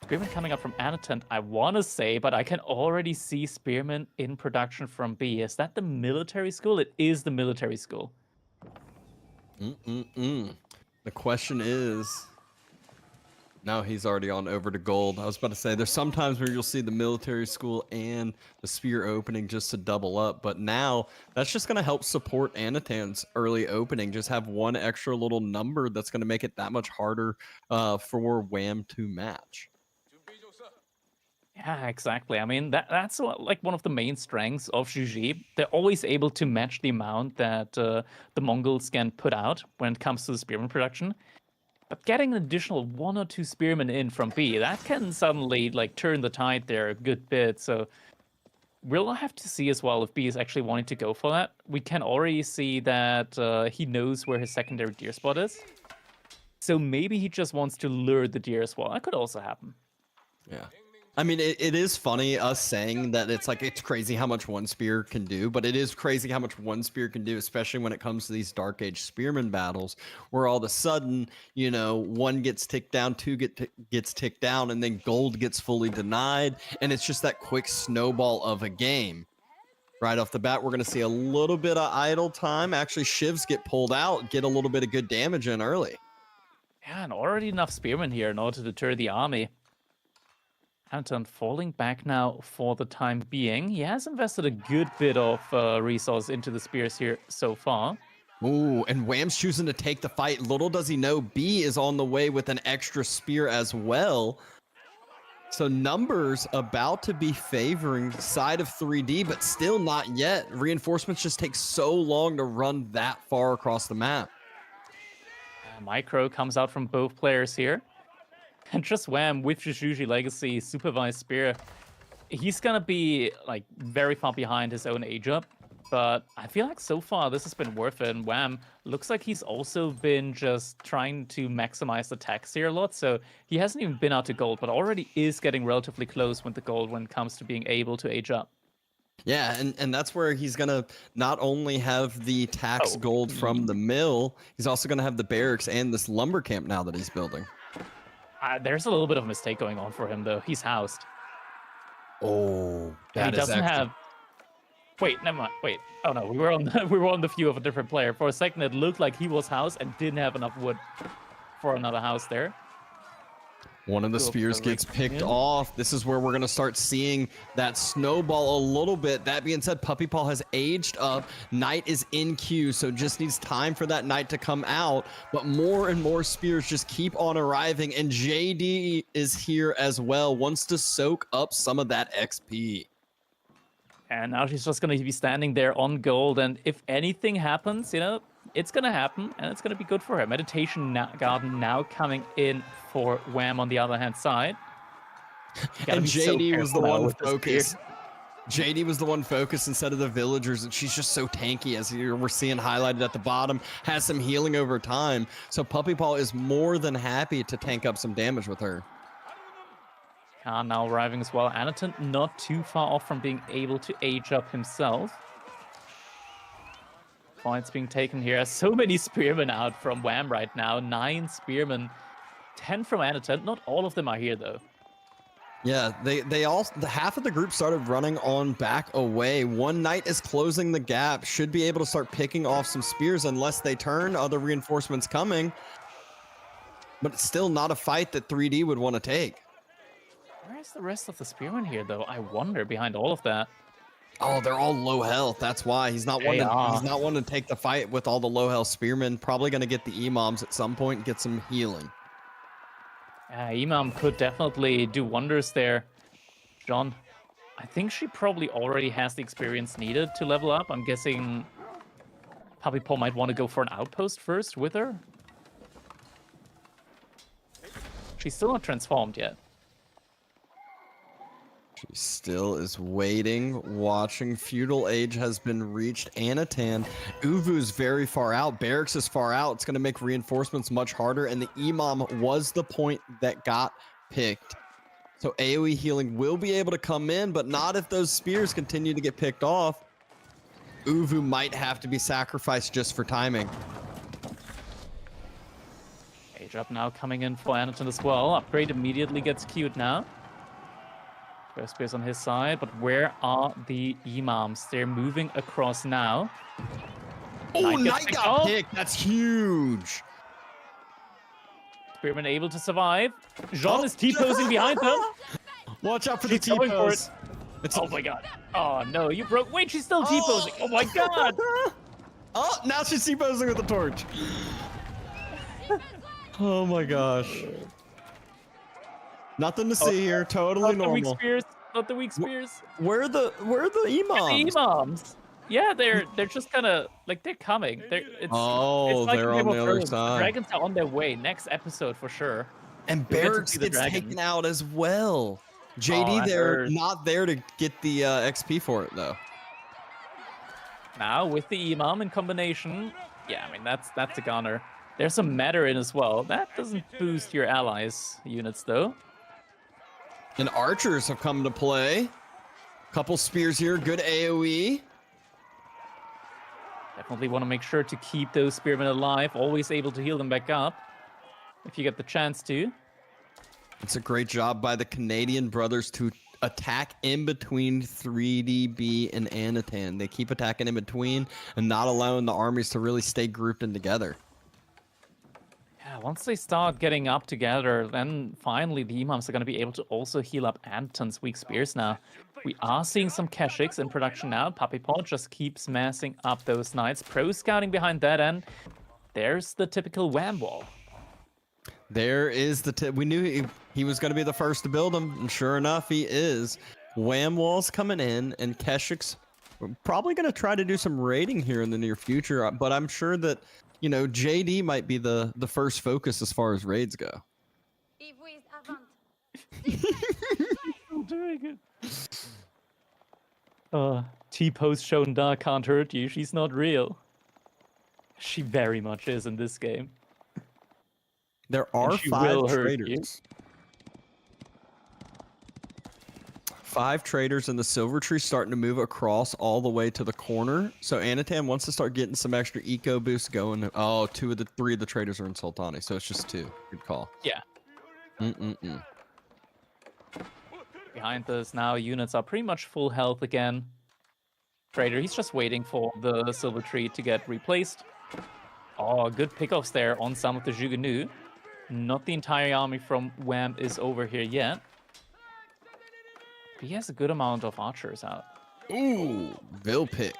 Spearman coming up from Anatan, I want to say, but I can already see Spearman in production from B. Is that the military school? It is the military school.
The question is, now he's already on over to gold. I was about to say, there's sometimes where you'll see the military school and the spear opening just to double up, but now that's just going to help support Anatan's early opening. Just have one extra little number that's going to make it that much harder for Wham to match.
Yeah, exactly. I mean, that's like one of the main strengths of Zhu Shi. They're always able to match the amount that the Mongols can put out when it comes to the spearman production. But getting an additional 1 or 2 spearmen in from B, that can suddenly like turn the tide there a good bit. So we'll have to see as well if B is actually wanting to go for that. We can already see that he knows where his secondary deer spot is. So maybe he just wants to lure the deer as well. That could also happen.
Yeah. I mean, it is funny us saying that it's like, it's crazy how much one spear can do, but it is crazy how much one spear can do, especially when it comes to these Dark Age Spearman battles, where all of a sudden, you know, 1 gets ticked down, 2 gets ticked down, and then gold gets fully denied, and it's just that quick snowball of a game. Right off the bat, we're going to see a little bit of idle time. Actually, shivs get pulled out, get a little bit of good damage in early.
Yeah, and already enough spearmen here in order to deter the army. Anton falling back now for the time being. He has invested a good bit of resource into the spears here so far.
Ooh, and Wham's choosing to take the fight. Little does he know, B is on the way with an extra spear as well. So numbers about to be favoring side of 3D, but still not yet. Reinforcements just take so long to run that far across the map.
Micro comes out from both players here. And just Wham with Zhu Shi Legacy Supervised Spear. He's gonna be like very far behind his own age up. But I feel like so far this has been worth it. And Wham looks like he's also been just trying to maximize the tax here a lot. So he hasn't even been out to gold, but already is getting relatively close with the gold when it comes to being able to age up.
Yeah, and that's where he's going to not only have the tax gold from the mill, he's also going to have the barracks and this lumber camp now that he's building.
There's a little bit of a mistake going on for him, though. He's housed.
Oh,
he doesn't have... Wait, never mind. Wait. Oh, no, we were on the view of a different player. For a second, it looked like he was housed and didn't have enough wood for another house there.
One of the spears gets picked off. This is where we're going to start seeing that snowball a little bit. That being said, Puppy Paw has aged up. Knight is in queue, so just needs time for that Knight to come out. But more and more spears just keep on arriving, and JD is here as well. Wants to soak up some of that XP.
And now she's just going to be standing there on gold, and if anything happens, you know, it's going to happen, and it's going to be good for her. Meditation Garden now coming in for Wham on the other hand side.
And JD was the one focused. JD was the one focused instead of the villagers, and she's just so tanky, as we're seeing highlighted at the bottom. Has some healing over time, so Puppy Paw is more than happy to tank up some damage with her.
Khan now arriving as well. Anaton not too far off from being able to age up himself. Points being taken here. So many spearmen out from Wham right now. 9 spearmen, 10 from Anaton. Not all of them are here though.
Yeah, they all half of the group started running on back away. One Knight is closing the gap. Should be able to start picking off some spears unless they turn. Other reinforcements coming. But it's still not a fight that 3D would want to take.
Where's the rest of the spearmen here though? I wonder behind all of that.
Oh, they're all low health. That's why he's not wanting. He's not wanting to take the fight with all the low health spearmen. Probably going to get the imams at some point, get some healing.
Imam could definitely do wonders there. John, I think she probably already has the experience needed to level up. I'm guessing Puppy Paw might want to go for an outpost first with her. She's still not transformed yet.
She still is waiting, watching. Feudal Age has been reached. Anatan, Uvu's very far out. Barracks is far out. It's going to make reinforcements much harder. And the Imam was the point that got picked. So AoE healing will be able to come in, but not if those spears continue to get picked off. Uvu might have to be sacrificed just for timing.
Age up now coming in for Anaton as well. Upgrade immediately gets queued now. First spears on his side, but where are the Imams? They're moving across now.
Oh, Knight got picked. That's huge.
Spearman able to survive. Jean is T-posing behind them.
Watch out for the
She's going for
T-pose.
it. Oh my god. Oh no, you broke. Wait, she's still T-posing. Oh my god.
Oh, now she's T-posing with the torch. Oh my gosh. Nothing to see here. Totally
not the weak
normal.
spears. Not the weak spears.
Where are the imams?
The Imams. Yeah, they're just kind of like they're coming. It's like
they're on
Game of
the other
Thrones. The
side.
dragons are on their way. Next episode for sure.
And
We'll get to
Barracks
see the
gets
dragon.
taken out as well. JD,
I
they're
heard.
not there to get the XP for it though.
Now with the Imam in combination, yeah, I mean that's a gunner. There's some matter in as well. That doesn't boost your allies' units though.
And archers have come to play. Couple spears here, good AoE.
Definitely want to make sure to keep those spearmen alive. Always able to heal them back up if you get the chance to.
It's a great job by the Canadian brothers to attack in between 3DB and Anatan. They keep attacking in between and not allowing the armies to really stay grouped in together.
Yeah, once they start getting up together, then finally the Imams are going to be able to also heal up Anton's weak spears now. We are seeing some Keshiks in production now. Puppy Paw just keeps massing up those knights. Pro scouting behind that end. There's the typical Wham wall.
There is the we knew he was going to be the first to build them, and sure enough, he is. Wham wall's coming in, and Keshik's probably going to try to do some raiding here in the near future. But I'm sure that JD might be the first focus as far as raids go.
Doing it. T-Post shown dark can't hurt you. She's not real. She very much is in this game.
There are
she
5
will hurt you.
traders. 5 traders in the Silver Tree starting to move across all the way to the corner. So Anatan wants to start getting some extra eco boosts going. Oh, 3 of the traders are in Sultani, so it's just 2. Good call.
Yeah. Behind us now, units are pretty much full health again. Trader, he's just waiting for the Silver Tree to get replaced. Oh, good pickoffs there on some of the Jugunu. Not the entire army from Wham is over here yet. He has a good amount of archers out.
Ooh, Vilpic.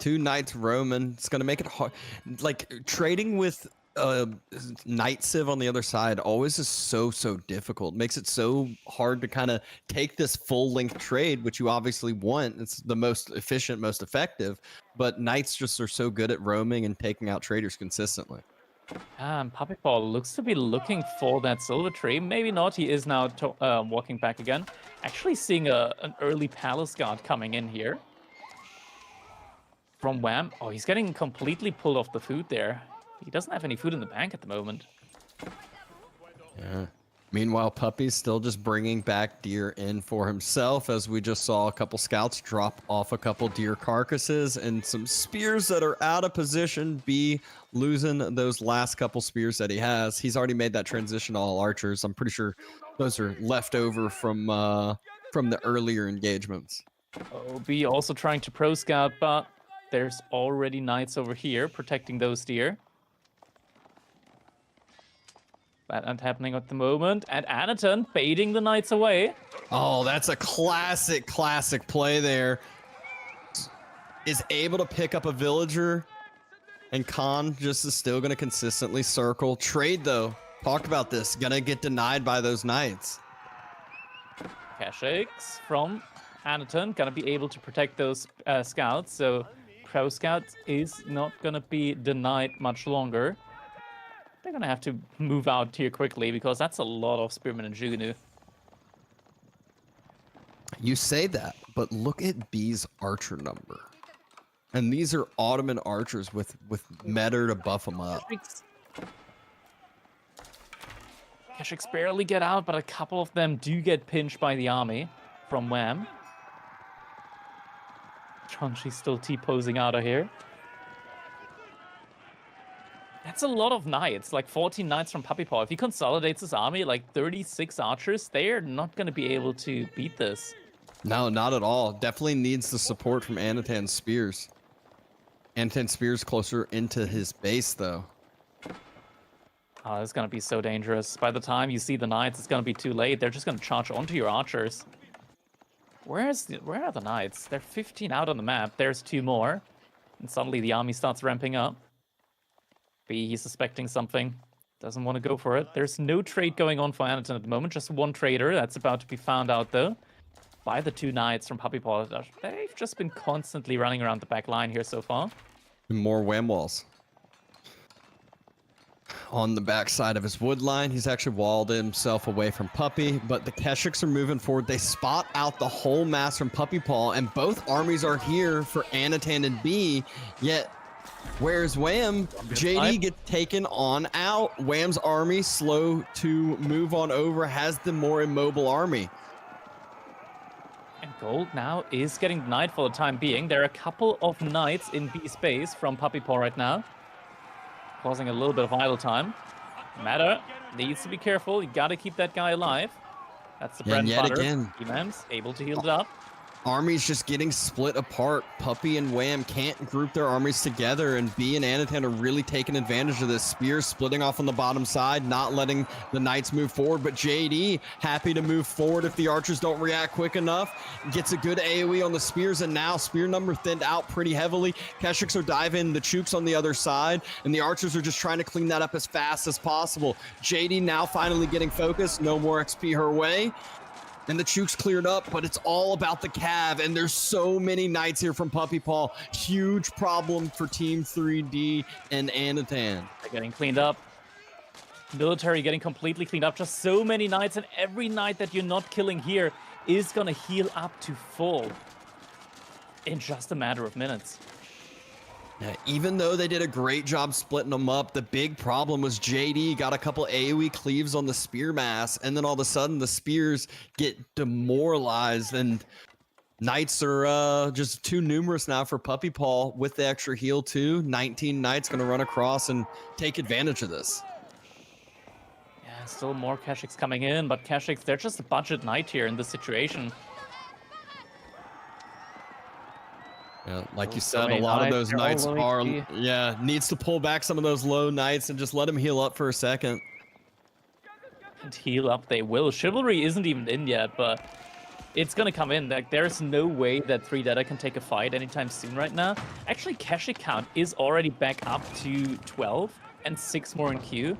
2 knights Roman. It's gonna make it hard. Like trading with Knight Civ on the other side always is so difficult. Makes it so hard to kind of take this full length trade, which you obviously want. It's the most efficient, most effective. But knights just are so good at roaming and taking out traders consistently.
Puppy Paw looks to be looking for that Silver Tree. Maybe not. He is now walking back again. Actually seeing an early Palace Guard coming in here. From Wham. Oh, he's getting completely pulled off the food there. He doesn't have any food in the bank at the moment.
Yeah. Meanwhile, Puppy's still just bringing back deer in for himself, as we just saw a couple scouts drop off a couple deer carcasses and some spears that are out of position. B losing those last couple spears that he has. He's already made that transition to all archers. I'm pretty sure those are left over from the earlier engagements.
B also trying to pro scout, but there's already knights over here protecting those deer. That ain't happening at the moment. And Anaton baiting the knights away.
Oh, that's a classic play there. Is able to pick up a villager, and Khan just is still going to consistently circle. Trade, though. Talked about this. Going to get denied by those knights.
Keshix from Anaton gonna be able to protect those scouts. So Pro Scout is not gonna be denied much longer. They're gonna have to move out here quickly because that's a lot of Spearmen and Jugunu.
You say that, but look at B's archer number. And these are Ottoman archers with Metter to buff them up.
Keshix barely get out, but a couple of them do get pinched by the army from Wham. Chonchi's still T-posing out of here. That's a lot of knights, like 14 knights from Puppy Paw. If he consolidates his army, like 36 archers, they're not going to be able to beat this.
No, not at all. Definitely needs the support from Anatan's spears. Anatan's spears closer into his base, though.
Oh, it's going to be so dangerous. By the time you see the knights, it's going to be too late. They're just going to charge onto your archers. Where are the knights? They're 15 out on the map. There's 2 more. And suddenly the army starts ramping up. B, he's suspecting something. Doesn't want to go for it. There's no trade going on for Anaton at the moment. Just one trader. That's about to be found out, though, by the 2 knights from Puppy Paw. They've just been constantly running around the back line here so far.
More Wham walls. On the backside of his wood line, he's actually walled himself away from Puppy, but the Keshiks are moving forward. They spot out the whole mass from Puppy Paw, and both armies are here for Anatan and B, yet where's Wham? JD gets taken on out. Wham's army, slow to move on over, has the more immobile army.
And Gold now is getting denied for the time being. There are a couple of knights in B space from Puppy Paw right now, causing a little bit of idle time. Matter needs to be careful. You gotta keep that guy alive. That's the bread and butter.
Again,
Imam's able to heal it up.
Armies just getting split apart. Puppy and Wham can't group their armies together, and B and Anatan are really taking advantage of this. Spears splitting off on the bottom side, not letting the knights move forward, but JD happy to move forward if the archers don't react quick enough. Gets a good AoE on the spears, and now spear number thinned out pretty heavily. Keshiks are diving the Chooks on the other side, and the archers are just trying to clean that up as fast as possible. JD now finally getting focused. No more XP her way. And the Chooks cleared up, but it's all about the Cav, and there's so many knights here from Puppy Paw. Huge problem for Team 3D and Anatan.
They're getting cleaned up. Military getting completely cleaned up. Just so many knights, and every knight that you're not killing here is gonna heal up to full in just a matter of minutes.
Yeah, even though they did a great job splitting them up, the big problem was JD got a couple AoE cleaves on the spear mass, and then all of a sudden the spears get demoralized, and knights are just too numerous now for Puppy Paw with the extra heal too. 19 knights gonna run across and take advantage of this.
Yeah, still more Keshiks coming in, but Keshiks, they're just a budget knight here in this situation.
Yeah, like you
So
said, a
many
lot of
knights,
those
they're all
knights
low
are,
HP.
needs to pull back some of those low knights and just let them heal up for a second.
And heal up they will. Chivalry isn't even in yet, but it's gonna come in. Like, there's no way that 3 Data can take a fight anytime soon right now. Actually, Keshik count is already back up to 12 and 6 more in queue.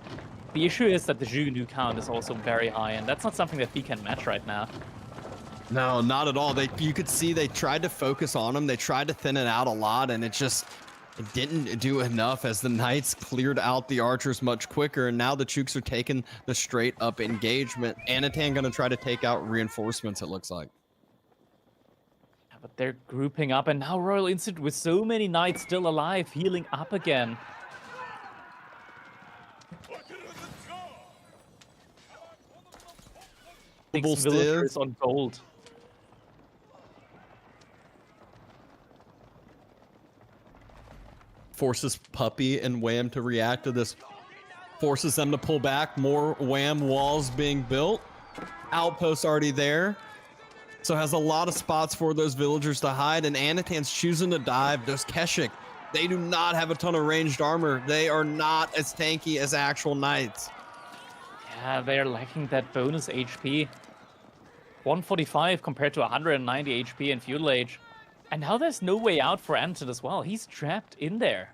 The issue is that the Jugunu count is also very high, and that's not something that we can match right now.
No, not at all. You could see they tried to focus on him. They tried to thin it out a lot, and it didn't do enough as the knights cleared out the archers much quicker. And now the Chooks are taking the straight up engagement. Anatan gonna try to take out reinforcements, it looks like.
Yeah, but they're grouping up, and now Royal Institute with so many knights still alive, healing up again. 6 villagers on gold.
Forces Puppey and Wham to react to this. Forces them to pull back. More Wham walls being built. Outpost already there. So has a lot of spots for those villagers to hide. And Anatan's choosing to dive. There's Keshik. They do not have a ton of ranged armor. They are not as tanky as actual knights.
Yeah, they're lacking that bonus HP. 145 compared to 190 HP in Feudal Age. And now there's no way out for Anton as well. He's trapped in there.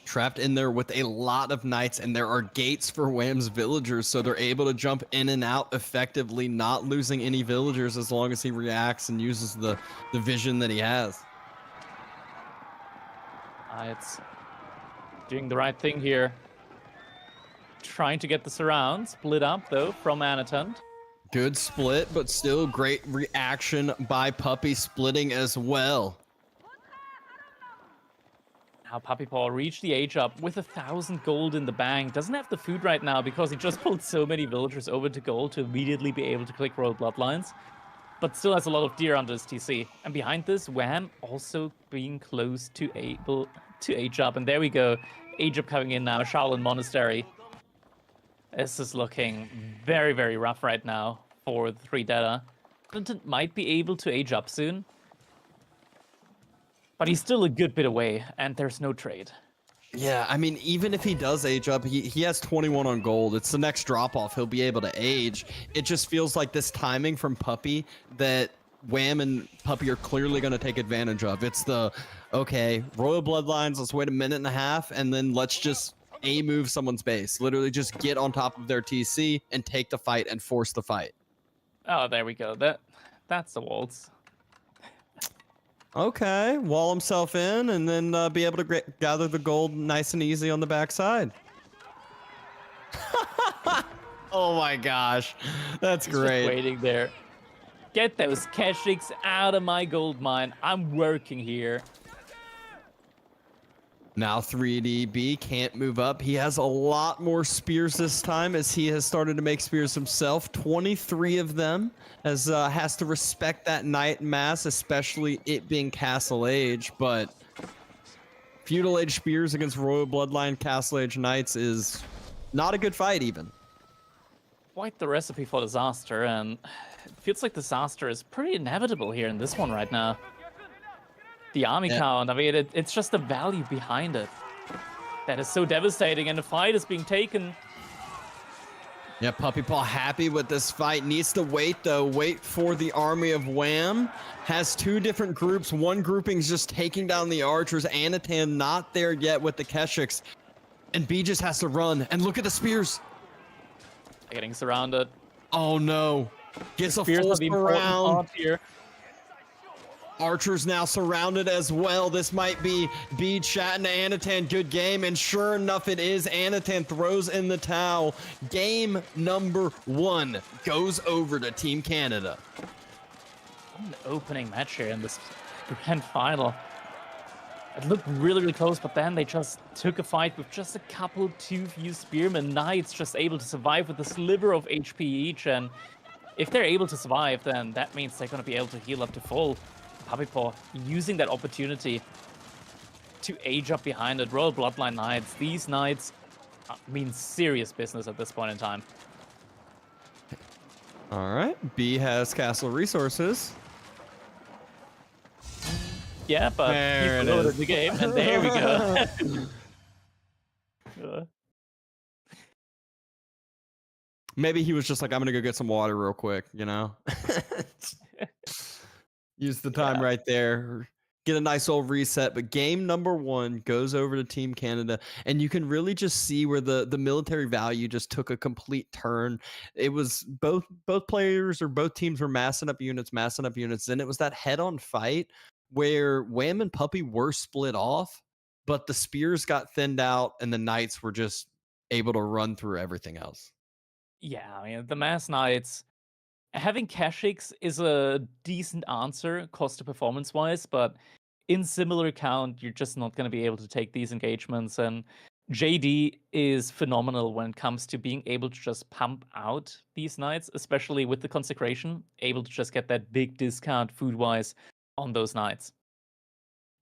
Trapped in there with a lot of knights, and there are gates for Wham's villagers, so they're able to jump in and out effectively, not losing any villagers as long as he reacts and uses the vision that he has.
It's doing the right thing here. Trying to get the surround split up, though, from Anatant.
Good split, but still great reaction by Puppey, splitting as well.
Now Puppey Paw reached the age up with 1,000 gold in the bank. Doesn't have the food right now because he just pulled so many villagers over to gold to immediately be able to click Royal Bloodlines. But still has a lot of deer under his TC. And behind this, Wham also being close to able to age up. And there we go. Age up coming in now. Shaolin Monastery. This is looking very, very rough right now for the 3 Data. Clinton might be able to age up soon. But he's still a good bit away, and there's no trade.
Yeah, I mean, even if he does age up, he has 21 on gold. It's the next drop-off. He'll be able to age. It just feels like this timing from Puppey that Wham and Puppey are clearly going to take advantage of. It's the, okay, Royal Bloodlines, let's wait a minute and a half, and then let's just A-move someone's base. Literally just get on top of their TC and take the fight and force the fight.
Oh, there we go. That's the waltz.
Okay, wall himself in and then be able to gather the gold nice and easy on the backside. Oh my gosh, that's
He's
great.
Just waiting there. Get those Keshiks out of my gold mine. I'm working here.
Now 3DB can't move up. He has a lot more spears this time as he has started to make spears himself. 23 of them, as has to respect that knight mass, especially it being Castle Age. But Feudal Age spears against Royal Bloodline Castle Age knights is not a good fight even.
Quite the recipe for disaster, and it feels like disaster is pretty inevitable here in this one right now. The army count, I mean, it's just the value behind it that is so devastating, and the fight is being taken.
Yeah, Puppey Paw happy with this fight. Needs to wait, though. Wait for the army of Wham. Has 2 different groups. One grouping's just taking down the archers. Anatan not there yet with the Keshiks. And B just has to run. And look at the spears.
Getting surrounded.
Oh, no. Gets a
Spears
full
are the important
surround.
part here.
Archer's now surrounded as well. This might be B chatting to Anatan. Good game. And sure enough, it is. Anatan throws in the towel. Game number 1 goes over to Team Canada.
An opening match here in this grand final. It looked really, really close, but then they just took a fight with just a couple too few Spearmen. Knights just able to survive with a sliver of HP each. And if they're able to survive, then that means they're going to be able to heal up to full. Puppey Paw using that opportunity to age up behind it. Royal Bloodline Knights. These Knights mean serious business at this point in time.
All right. B has castle resources.
Yeah, but
There
he's
it
promoted
is.
the game, and there we go.
Maybe he was just like, I'm going to go get some water real quick, you know? Use the time right there. Get a nice old reset. But game number 1 goes over to Team Canada. And you can really just see where the military value just took a complete turn. It was both players or both teams were massing up units. Then it was that head-on fight where Wham and Puppey were split off, but the spears got thinned out and the knights were just able to run through everything else.
Yeah, I mean, the Mass Knights, having Keshiks is a decent answer, cost to performance-wise, but in similar count, you're just not going to be able to take these engagements. And JD is phenomenal when it comes to being able to just pump out these nights, especially with the consecration, able to just get that big discount food-wise on those nights.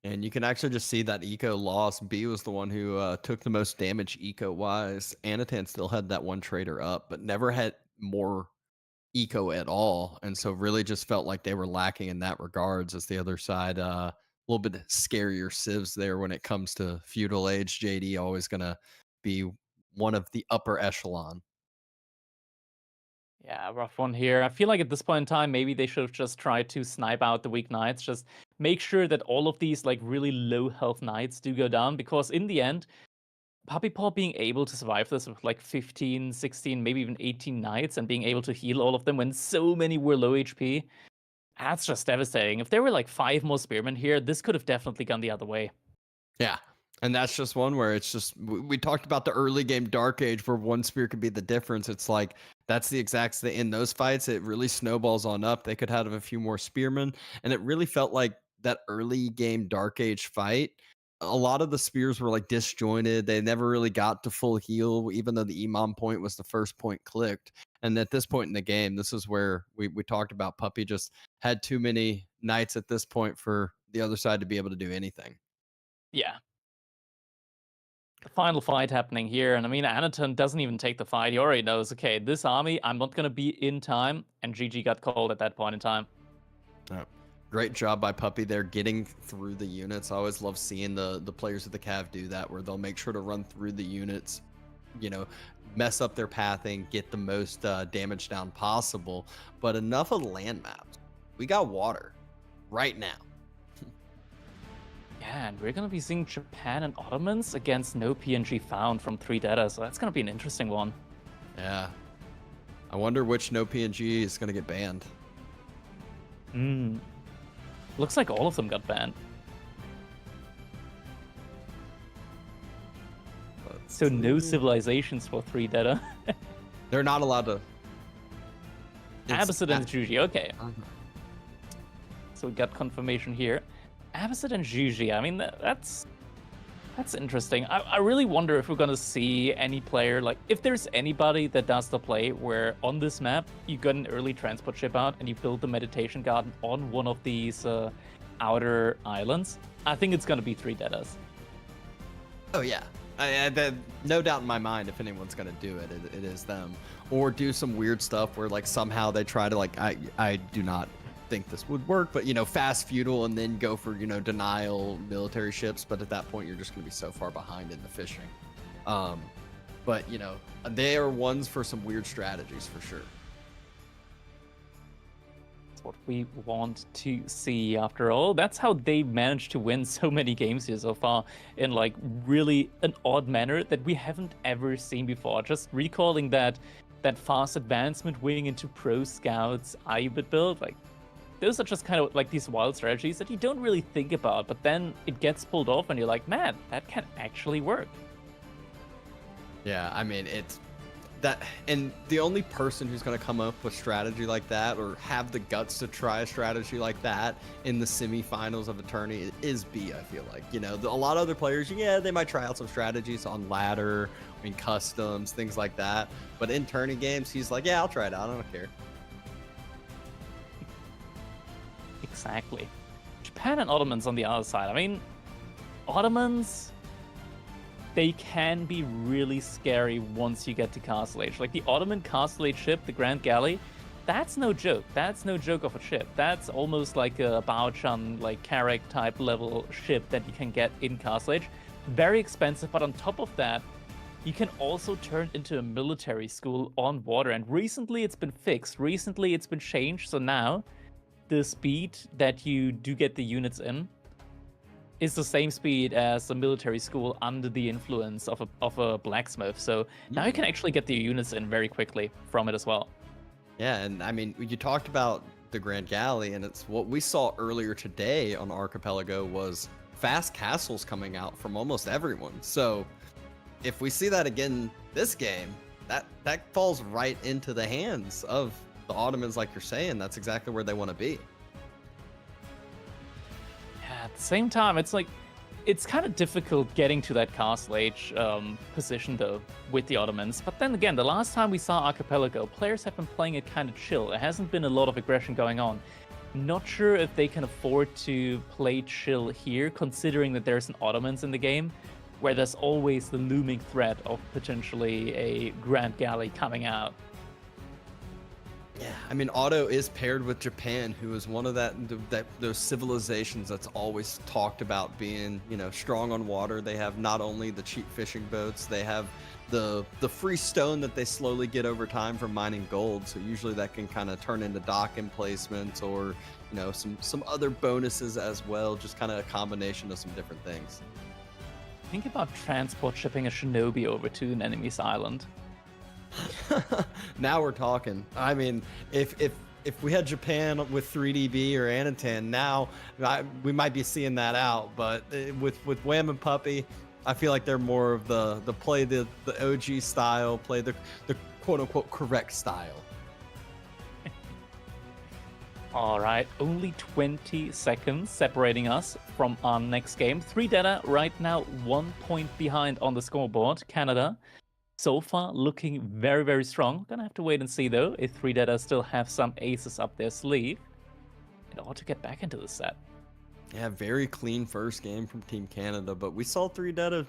And you can actually just see that eco loss. B was the one who took the most damage eco wise. Anatan still had that one trader up, but never had more eco at all. And so really just felt like they were lacking in that regards as the other side. A little bit scarier civs there when it comes to feudal age. JD always going to be one of the upper echelon.
Yeah, rough one here. I feel like at this point in time, maybe they should have just tried to snipe out the weak knights. Just make sure that all of these like really low health knights do go down, because in the end, Puppy Paw being able to survive this with like 15, 16, maybe even 18 knights and being able to heal all of them when so many were low HP, that's just devastating. If there were like 5 more spearmen here, this could have definitely gone the other way.
Yeah. And that's just one where it's just, we talked about the early game Dark Age where one spear could be the difference. It's like, that's the exact thing. In those fights, it really snowballs on up. They could have a few more spearmen. And it really felt like that early game Dark Age fight, a lot of the spears were like disjointed. They never really got to full heal, even though the Imam point was the first point clicked. And at this point in the game, this is where we talked about Puppy just had too many knights at this point for the other side to be able to do anything.
Yeah. The final fight happening here, and I mean, Anatan doesn't even take the fight. He already knows, okay, this army, I'm not going to be in time, and GG got called at that point in time.
Great job by Puppy there getting through the units. I always love seeing the players of the Cav do that, where they'll make sure to run through the units, you know, mess up their pathing, get the most damage down possible. But enough of land maps. We got water right now.
Yeah, and we're going to be seeing Japan and Ottomans against no PNG found from 3 data, so that's going to be an interesting one.
Yeah. I wonder which no PNG is going to get banned.
Looks like all of them got banned. So no civilizations for 3 data.
They're not allowed to.
Abbasid and Juji, okay. So we got confirmation here. Abbasid and Juji, I mean, that's interesting. I really wonder if we're going to see any player, like, if there's anybody that does the play where on this map, you got an early transport ship out and you build the meditation garden on one of these outer islands, I think it's going to be 3 Dedas.
Oh, yeah. No doubt in my mind, if anyone's going to do it, it is them. Or do some weird stuff where, like, somehow they try to, like, I do not think this would work, but, you know, fast feudal and then go for, you know, denial military ships. But at that point, you're just going to be so far behind in the fishing. But, you know, they are ones for some weird strategies for sure.
That's what we want to see after all. That's how they managed to win so many games here so far in, like, really an odd manner that we haven't ever seen before. Just recalling that fast advancement wing into pro scouts IUBIT build, like, those are just kind of like these wild strategies that you don't really think about, but then it gets pulled off and you're like, man, that can actually work.
Yeah, I mean, it's that, and the only person who's going to come up with strategy like that or have the guts to try a strategy like that in the semifinals of a tourney is B, I feel like. You know, a lot of other players, yeah, they might try out some strategies on ladder, I mean, customs, things like that. But in tourney games, he's like, yeah, I'll try it out. I don't care.
Exactly. Japan and Ottomans on the other side. I mean, Ottomans, they can be really scary once you get to Castle Age. Like the Ottoman Castle Age ship, the Grand Galley, that's no joke. That's no joke of a ship. That's almost like a Bao-Chan, like Carrack type level ship that you can get in Castle Age. Very expensive, but on top of that, you can also turn into a military school on water. And recently it's been fixed. Recently it's been changed. So now the speed that you do get the units in is the same speed as a military school under the influence of a blacksmith. So now you can actually get the units in very quickly from it as well.
Yeah, and I mean, you talked about the Grand Galley, and it's what we saw earlier today on Archipelago was fast castles coming out from almost everyone. So if we see that again this game, that falls right into the hands of the Ottomans, like you're saying. That's exactly where they want to be.
Yeah, at the same time, it's like It's kind of difficult getting to that castle age position though with the Ottomans. But then again, the last time we saw Archipelago, players have been playing it kind of chill. There hasn't been a lot of aggression going on. Not sure if they can afford to play chill here, considering that there's an Ottomans in the game, where there's always the looming threat of potentially a Grand Galley coming out.
Yeah, I mean, Otto is paired with Japan, who is one of those civilizations that's always talked about being, strong on water. They have not only the cheap fishing boats, they have the free stone that they slowly get over time from mining gold. So usually that can kind of turn into dock emplacements or, some other bonuses as well. Just kind of a combination of some different things.
Think about transport shipping a shinobi over to an enemy's island.
Now we're talking. I mean, if we had Japan with 3DB or Anatan, now we might be seeing that out. But with Wham and Puppy, I feel like they're more of the play the OG style, play the quote unquote correct style.
All right, only 20 seconds separating us from our next game. 3Data right now 1 point behind on the scoreboard. Canada so far looking very, very strong. Gonna have to wait and see though if 3Data still have some aces up their sleeve in order to get back into the set.
Yeah, very clean first game from Team Canada, but we saw 3Data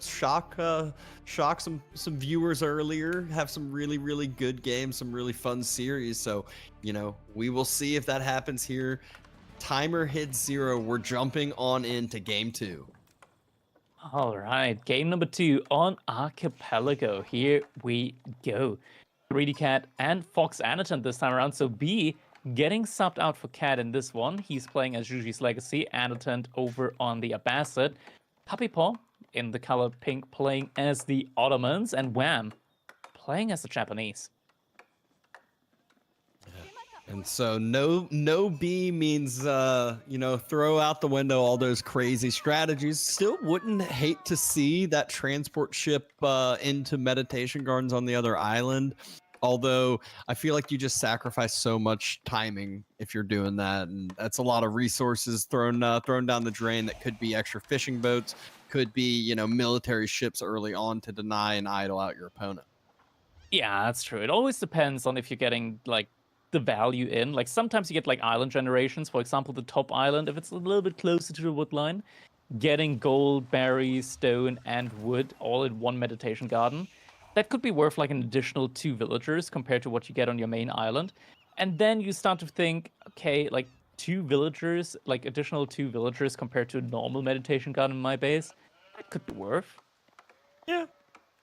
shock some viewers earlier, have some really, really good games, some really fun series. So, we will see if that happens here. Timer hits 0. We're jumping on into game 2.
All right, game number 2 on Archipelago. Here we go. 3D Cat and Fox Anaton this time around. So B getting subbed out for Cat in this one. He's playing as Juji's Legacy. Anaton over on the Abbasid. Puppy Paw in the color pink playing as the Ottomans. And Wham playing as the Japanese.
And so no B means throw out the window all those crazy strategies. Still wouldn't hate to see that transport ship into Meditation Gardens on the other island. Although I feel like you just sacrifice so much timing if you're doing that, and that's a lot of resources thrown down the drain. That could be extra fishing boats, could be military ships early on to deny and idle out your opponent.
Yeah, that's true. It always depends on if you're getting the value in. Sometimes you get island generations. For example, the top island, if it's a little bit closer to the wood line, getting gold, berries, stone, and wood all in one meditation garden. That could be worth an additional 2 villagers compared to what you get on your main island. And then you start to think, okay, 2 villagers, additional 2 villagers compared to a normal meditation garden in my base, that could be worth.
Yeah.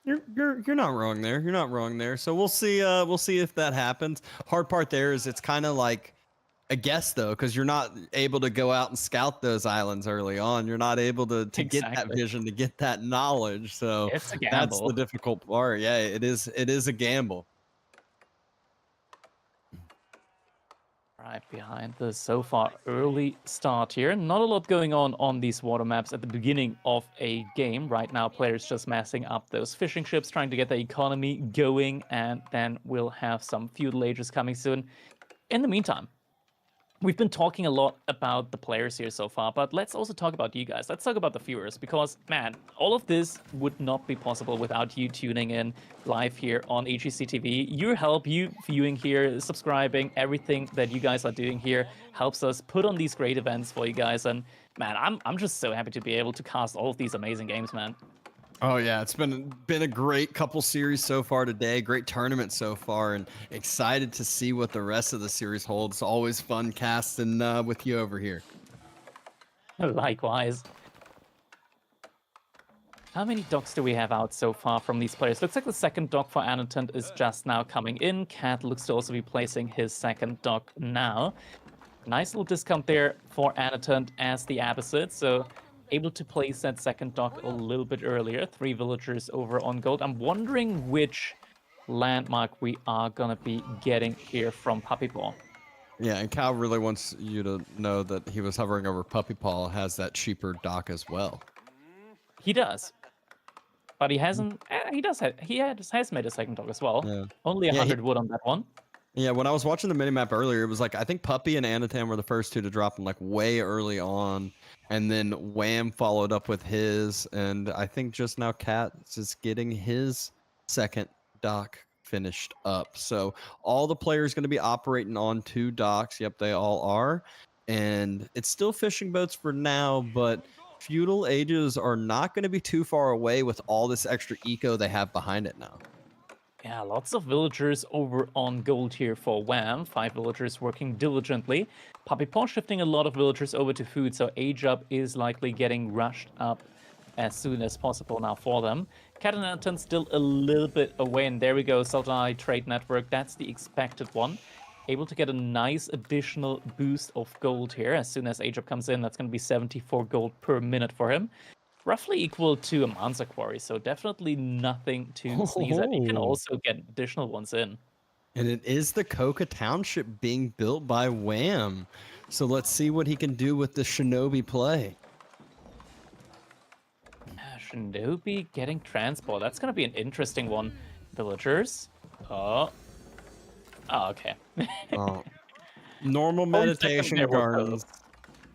You're not wrong there. You're not wrong there. So we'll see if that happens. Hard part there is it's kind of like a guess though, because you're not able to go out and scout those islands early on. You're not able to get that vision, to get that knowledge. So
it's a gamble.
That's the difficult part. Yeah, it is a gamble.
Right behind the so far early start here. Not a lot going on these water maps at the beginning of a game. Right now, players just massing up those fishing ships, trying to get the economy going, and then we'll have some feudal ages coming soon. In the meantime, we've been talking a lot about the players here so far, but let's also talk about you guys. Let's talk about the viewers, because, man, all of this would not be possible without you tuning in live here on HGC TV. Your help, you viewing here, subscribing, everything that you guys are doing here helps us put on these great events for you guys. And, man, I'm just so happy to be able to cast all of these amazing games, man.
Oh yeah, it's been a great couple series so far today. Great tournament so far, and excited to see what the rest of the series holds. Always fun casting with you over here.
Likewise. How many docks do we have out so far from these players? Looks like the second dock for Anatant is just now coming in. Cat looks to also be placing his second dock now. Nice little discount there for Anatant as the Abbasid, so able to place that second dock a little bit earlier. 3 villagers over on gold. I'm wondering which landmark we are gonna be getting here from Puppy Paw.
Yeah, and Cal really wants you to know that he was hovering over Puppy Paw, has that cheaper dock as well.
He does. But he hasn't. He has made a second dock as well.
Yeah.
Only 100 wood on that one.
Yeah, when I was watching the minimap earlier, it was like I think Puppy and Anatan were the first two to drop them like way early on, and then Wham followed up with his, and I think just now Cat is getting his second dock finished up. So all the players going to be operating on 2 docks. Yep, they all are, and it's still fishing boats for now, but Feudal Ages are not going to be too far away with all this extra eco they have behind it now.
Yeah, lots of villagers over on gold here for Wham. 5 villagers working diligently. Puppy Paw shifting a lot of villagers over to food, so age up is likely getting rushed up as soon as possible now for them. Cat and Anton still a little bit away, and there we go, Sultai Trade Network, that's the expected one. Able to get a nice additional boost of gold here. As soon as age up comes in, that's going to be 74 gold per minute for him. Roughly equal to a Mansa Quarry, so definitely nothing to sneeze at. You can
Oh.
also get additional ones in.
And it is the Coca Township being built by Wham. So let's see what he can do with the Shinobi play.
Shinobi getting transport. That's going to be an interesting one. Villagers. Oh. Oh, okay.
Oh. Normal
One second
meditation
there, we'll
gardens.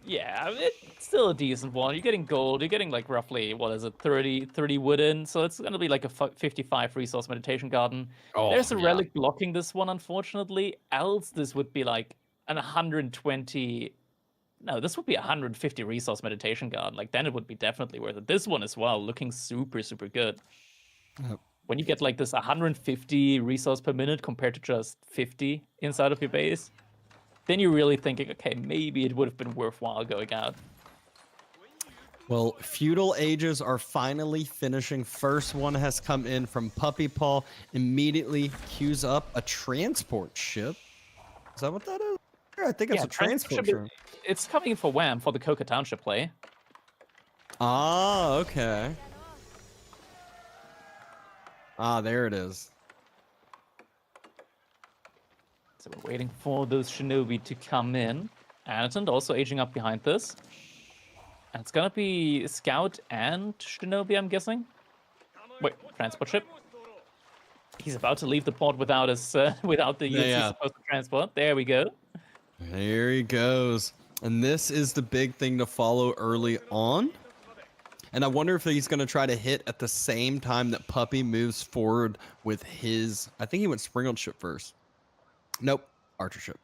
Yeah, it's still a decent one. You're getting gold. You're getting like roughly, what is it, 30 wooden. So it's going to be like a 55 resource meditation garden.
Oh,
There's a
yeah.
relic blocking this one, unfortunately. Else this would be like an 120... No, this would be 150 resource meditation garden. Like, then it would be definitely worth it. This one as well, looking super, super good.
Yep.
When you get like this 150 resource per minute compared to just 50 inside of your base, then you're really thinking, okay, maybe it would have been worthwhile going out.
Well, Feudal Ages are finally finishing. First one has come in from Puppy Paw. Immediately queues up a transport ship. Is that what that is? Yeah, I think it's a transport ship.
It's coming in for Wham for the Coca Township play.
Ah, okay. Ah, there it is.
So we're waiting for those Shinobi to come in. Anaton also aging up behind this. And it's gonna be Scout and Shinobi, I'm guessing. Wait, transport ship. He's about to leave the port without us, without the units he's supposed to transport. There we go.
There he goes. And this is the big thing to follow early on. And I wonder if he's going to try to hit at the same time that Puppy moves forward with his... I think he went Springled ship first. Nope. Archer ship.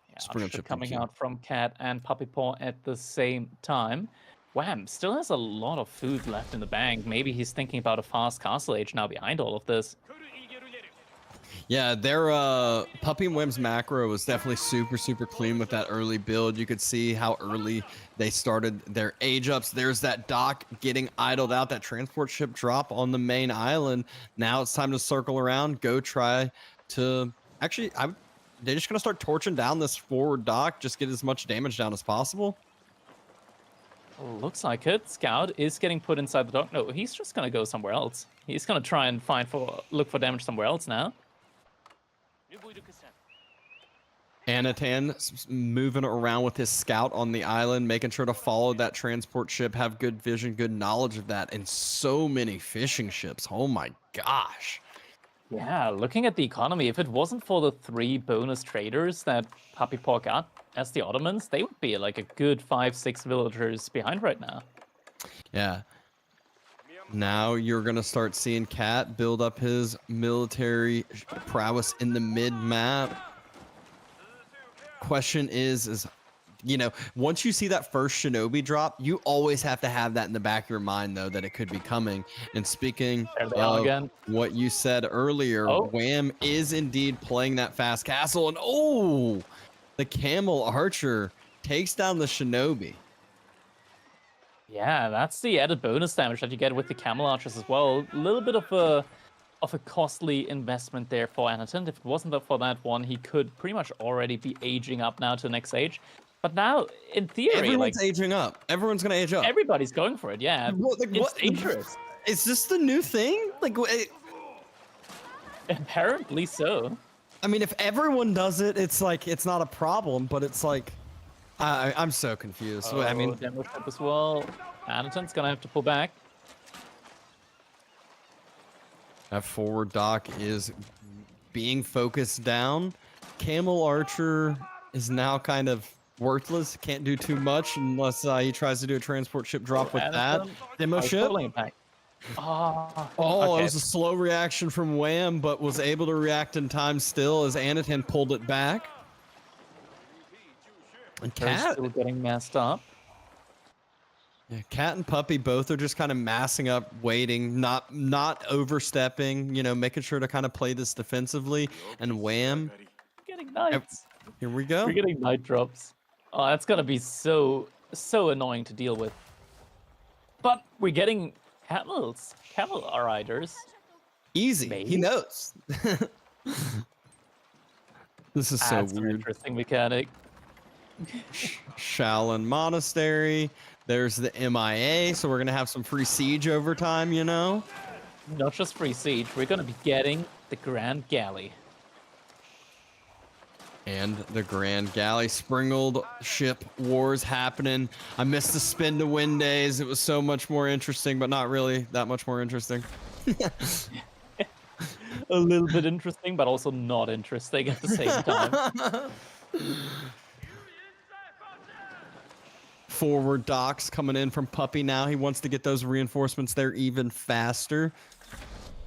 Yeah,
Springled
Archer
ship
coming
thank you.
out from Cat and Puppy Paw at the same time. Wham still has a lot of food left in the bank. Maybe he's thinking about a fast castle age now behind all of this.
Yeah, their Puppy and Wham's macro was definitely super clean with that early build. You could see how early they started their age ups. There's that dock getting idled out, that transport ship drop on the main island. Now it's time to circle around, go try to... Actually, they're just going to start torching down this forward dock, just get as much damage down as possible.
Looks like it. Scout is getting put inside the dock. No, he's just going to go somewhere else. He's going to try and look for damage somewhere else now.
Anatan moving around with his scout on the island, making sure to follow that transport ship, have good vision, good knowledge of that, and so many fishing ships. Oh my gosh.
Yeah, looking at the economy, if it wasn't for the 3 bonus traders that Puppy Paw got as the Ottomans, they would be like a good 5-6 villagers behind right now.
Yeah. Now you're going to start seeing Cat build up his military prowess in the mid-map. Question is, you know, once you see that first Shinobi drop, you always have to have that in the back of your mind, though, that it could be coming. And speaking of what you said earlier, Wham is indeed playing that fast castle. And oh, the Camel Archer takes down the Shinobi.
Yeah, that's the added bonus damage that you get with the Camel Archers as well. A little bit of a costly investment there for Anaton. If it wasn't for that one, he could pretty much already be aging up now to the next age. But now, in theory,
everyone's aging up. Everyone's gonna age up.
Everybody's going for it. Yeah, it's dangerous.
Is this the new thing? Like,
apparently so.
I mean, if everyone does it, it's like it's not a problem. But it's like, I'm so confused. I mean,
demo ship as well. Anaton's gonna have to pull back.
That forward dock is being focused down. Camel Archer is now kind of worthless. Can't do too much unless he tries to do a transport ship drop with that. Demo ship. Oh,
okay.
It was a slow reaction from Wham, but was able to react in time still as Anatan pulled it back. And
They're
Cat,
still getting messed up.
yeah, Cat and Puppy both are just kind of massing up, waiting, not overstepping, you know, making sure to kind of play this defensively. And Wham,
Getting knights.
here we go.
We're getting knight drops. Oh, that's gonna be so annoying to deal with. But we're getting camel riders.
Easy.
Maybe?
He knows. This is so
That's an
weird.
interesting mechanic.
Shaolin Monastery. There's the MIA, so we're gonna have some free siege over time, you know.
Not just free siege, we're gonna be getting the Grand Galley.
And the Grand Galley Springled ship wars happening. I missed the spin to win days. It was so much more interesting, but not really that much more interesting.
A little bit interesting, but also not interesting at the same time.
Forward docks coming in from Puppy now. He wants to get those reinforcements there even faster.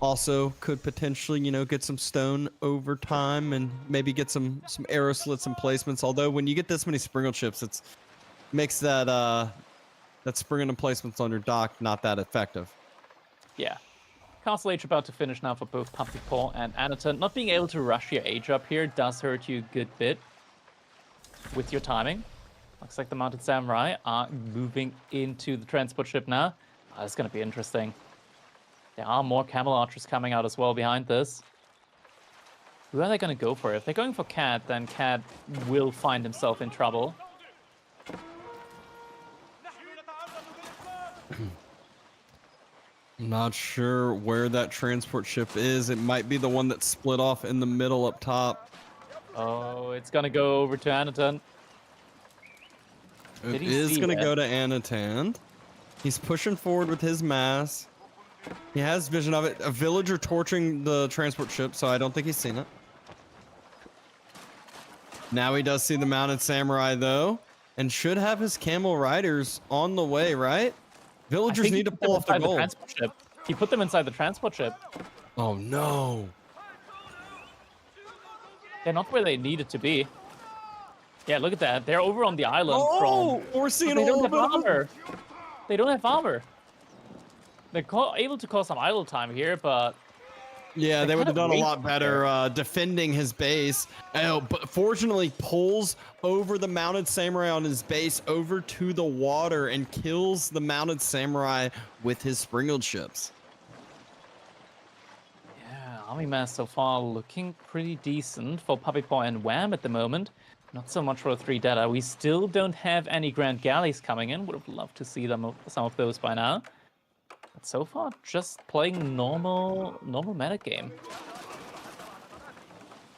Also could potentially, you know, get some stone over time and maybe get some arrow slits and placements. Although when you get this many Springled ships, it's makes that Springled emplacements on your dock not that effective.
Yeah. Castle Age about to finish now for both Puppy Paw and Anatan. Not being able to rush your age up here does hurt you a good bit with your timing. Looks like the Mounted Samurai are moving into the transport ship now. Oh, that's going to be interesting. There are more Camel Archers coming out as well behind this. Who are they going to go for? If they're going for Cat, then Cat will find himself in trouble.
I'm not sure where that transport ship is. It might be the one that's split off in the middle up top.
Oh, it's going to go over to Anatan.
It
Did he
is
see
going to
that?
go to Anatan. He's pushing forward with his mass. He has vision of it. A villager torching the transport ship, so I don't think he's seen it. Now he does see the Mounted Samurai, though, and should have his camel riders on the way, right?
I
Villagers
think he
need to
put them
pull off the
inside
gold.
transport ship. He put them inside the transport ship.
Oh, no.
They're not where they needed to be. Yeah, look at that. They're over on the island
Oh,
from...
we're seeing
They
a
don't
little
have
bit of...
armor. They don't have armor. They're able to cause some idle time here, but...
Yeah,
They
they would have
kinda
done a
wait
lot better defending his base. Oh, but fortunately pulls over the Mounted Samurai on his base over to the water and kills the Mounted Samurai with his Springled ships.
Yeah, army mass so far looking pretty decent for Puppy Paw and Wham at the moment. Not so much for 3 Data. We still don't have any Grand Galleys coming in. Would have loved to see some of those by now. But so far, just playing normal meta game.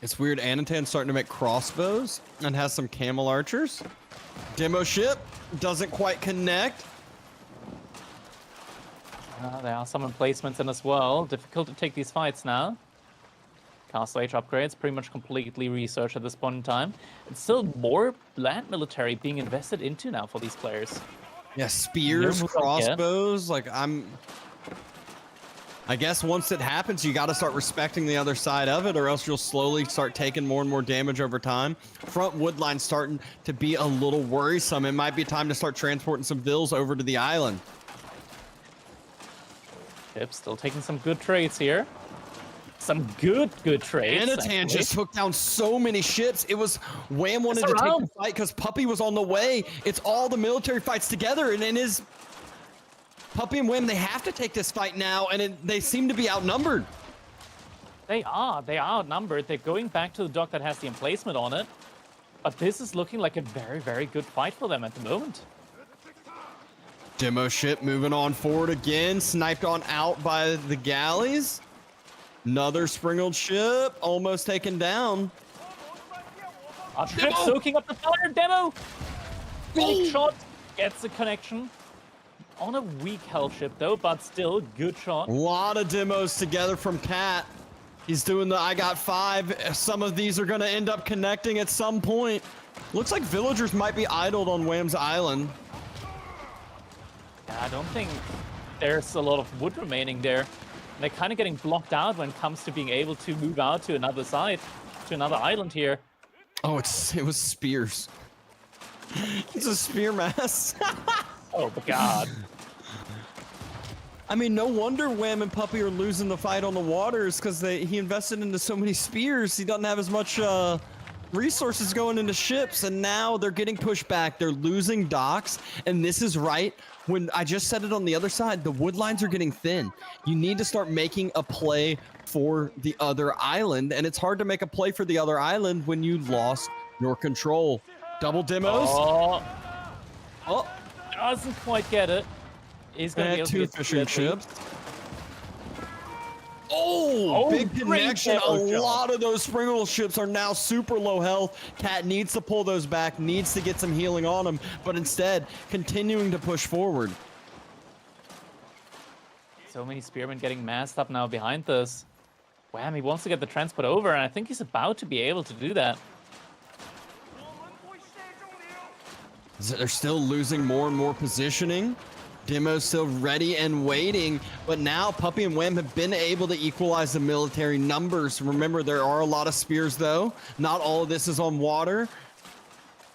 It's weird, Anatan's starting to make crossbows and has some camel archers. Demo ship doesn't quite connect.
There are some emplacements in as well. Difficult to take these fights now. Castle Age upgrades pretty much completely researched at this point in time. And still more land military being invested into now for these players.
Yeah, spears,
move up yet.
crossbows, I guess once it happens, you got to start respecting the other side of it, or else you'll slowly start taking more and more damage over time. Front wood line starting to be a little worrisome. It might be time to start transporting some vills over to the island.
Chip still taking some good trades here. Some good trades.
Anatan
actually.
just took down so many ships. It was Wham wanted to take
around.
the fight because Puppy was on the way. It's all the military fights together, and in his Puppy and Wham, they have to take this fight now, and they seem to be outnumbered.
They are outnumbered. They're going back to the dock that has the emplacement on it. But this is looking like a very, very good fight for them at the moment.
Demo ship moving on forward again, sniped on out by the galleys. Another Springled ship almost taken down.
A ship
Demo!
soaking up the fire. Demo! Big shot. Gets the connection. On a weak health ship though, but still good shot.
A lot of demos together from Cat. He's doing the I got 5. Some of these are going to end up connecting at some point. Looks like villagers might be idled on Wham's Island.
Yeah, I don't think there's a lot of wood remaining there. They're kind of getting blocked out when it comes to being able to move out to another side, to another island here.
Oh, it was spears. It's a spear mass.
Oh my god.
I mean, no wonder Wham and Puppey are losing the fight on the waters because he invested into so many spears. He doesn't have as much resources going into ships, and now they're getting pushed back. They're losing docks, and this is right when I just said it on the other side. The wood lines are getting thin. You need to start making a play for the other island, and it's hard to make a play for the other island when you lost your control. Double demos.
Oh, doesn't quite get it. He's gonna be able to
2
get
fishing
two, I think.
ships. Oh, big
great
connection. A
demo jump.
lot of those Springle ships are now super low health. Cat needs to pull those back, needs to get some healing on them, but instead continuing to push forward.
So many spearmen getting massed up now behind this. Wham, he wants to get the transport over, and I think he's about to be able to do that.
They're still losing more and more positioning. Demo's still ready and waiting, but now Puppey and Wham have been able to equalize the military numbers. Remember, there are a lot of spears, though. Not all of this is on water.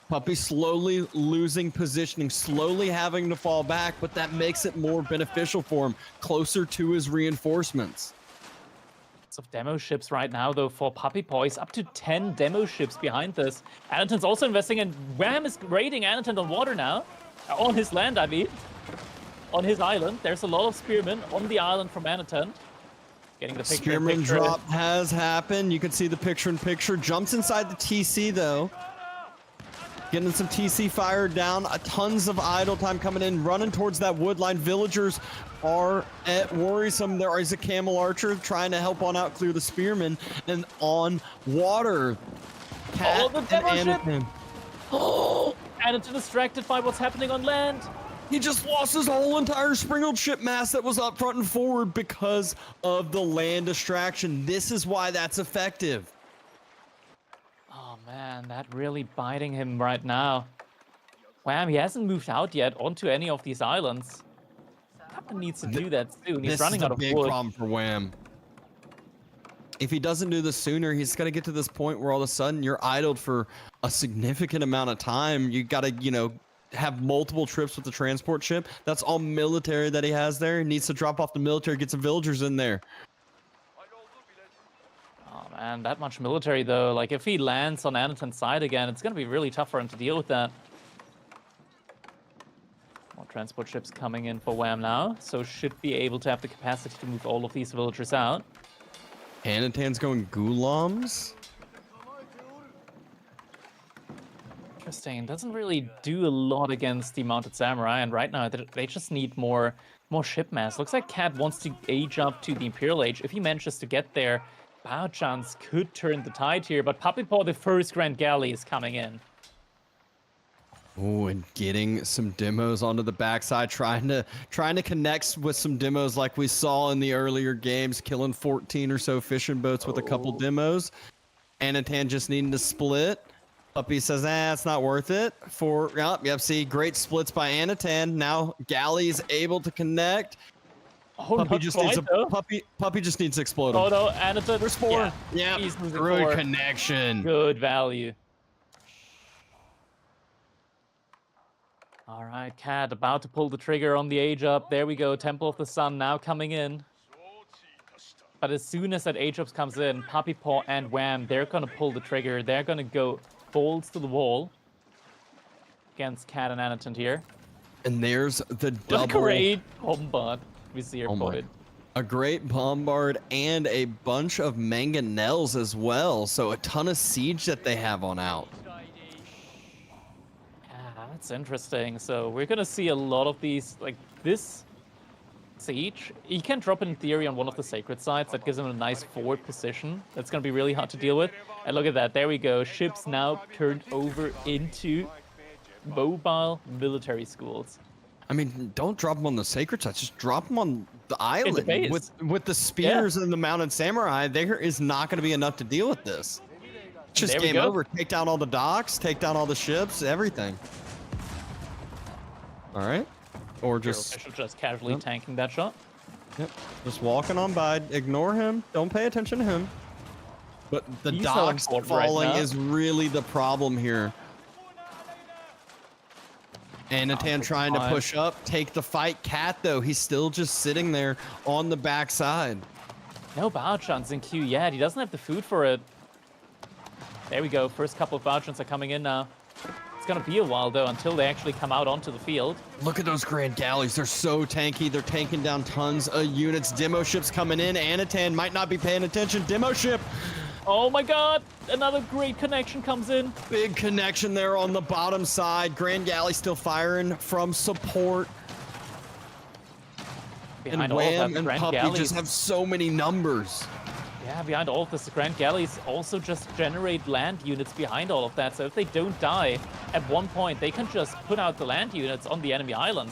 Puppey slowly losing positioning, slowly having to fall back, but that makes it more beneficial for him, closer to his reinforcements.
Lots of demo ships right now, though, for Puppey Boys. Up to 10 demo ships behind this. Anaton's also investing, and Wham is raiding Anaton on water now. On his land, I mean. On his island. There's a lot of spearmen on the island from Anaton. Getting the picture
Spearman drop has happened. You can see the picture-in-picture. Jumps inside the TC, though. Getting some TC fired down. Tons of idle time coming in, running towards that wood line. Villagers are at worrisome. There is a camel archer trying to help on out clear the spearmen. And on water.
Oh, the demo ship!
Anaton.
Oh, Anaton distracted by what's happening on land.
He just lost his whole entire Springled ship mass that was up front and forward because of the land distraction. This is why that's effective.
Oh man, that really biting him right now. Wham, he hasn't moved out yet onto any of these islands. Captain needs to do that soon. He's running out of wood.
This is a big problem for Wham. If he doesn't do this sooner, he's got to get to this point where all of a sudden you're idled for a significant amount of time. You got to, have multiple trips with the transport ship. That's all military that he has there. He needs to drop off the military, get some villagers in there.
Oh man, that much military though. Like if he lands on Anaton's side again, it's gonna be really tough for him to deal with that. More transport ships coming in for Wham now, so should be able to have the capacity to move all of these villagers out.
Anaton's going Gulams.
Interesting. Doesn't really do a lot against the Mounted Samurai, and right now they just need more ship mass. Looks like Cat wants to age up to the Imperial Age. If he manages to get there, Bao Chance could turn the tide here, but Puppey Paw, the first Grand Galley, is coming in.
Oh, and getting some demos onto the backside, trying to connect with some demos like we saw in the earlier games, killing 14 or so fishing boats with a couple demos. Anaton just needing to split. Puppey says, it's not worth it. See, great splits by Anaton. Now Galley's able to connect.
Oh,
Puppey just needs Puppey just needs to explode him.
Oh no, Anaton.
There's 4.
Yeah, he's moving
good
forward.
connection.
Good value. All right, Cat about to pull the trigger on the age up. There we go. Temple of the Sun now coming in. But as soon as that age up comes in, Puppey Paw and Wham, they're gonna pull the trigger. They're gonna go balls to the wall against Cat and Anaton here.
And there's the double.
A great bombard we see here point.
A great bombard and a bunch of mangonels as well. So a ton of siege that they have on out.
That's interesting. So we're gonna see a lot of these, like this siege. He can drop it in theory on one of the sacred sites. That gives him a nice forward position. That's gonna be really hard to deal with. And look at that. There we go. Ships now turned over into mobile military schools.
I mean, don't drop them on the sacred sites. Just drop them on the island
base.
with the spears and the mounted samurai. There is not going to be enough to deal with this. Just
There we
game
go.
over. Take down all the docks, take down all the ships, everything. All right, or
Hero
just
official just casually tanking that shot.
just walking on by. Ignore him. Don't pay attention to him. But the
He's so
docks
important right
falling
now.
is really the problem here. Anatan trying to
fine.
push up, take the fight. Cat though, he's still just sitting there on the backside.
No bow chance in queue yet. He doesn't have the food for it. There we go. First couple of bow chants are coming in now. It's gonna be a while though until they actually come out onto the field.
Look at those Grand Galleys. They're so tanky. They're tanking down tons of units. Demo ships coming in. Anatan might not be paying attention. Demo ship.
Oh my god! Another great connection comes in.
Big connection there on the bottom side. Grand Galley still firing from support.
Behind
And
all of
Wham
that,
and
Grand
Puppy
Galleys.
just have so many numbers.
Yeah, behind all of this, the Grand Galleys also just generate land units behind all of that. So if they don't die at one point, they can just put out the land units on the enemy island.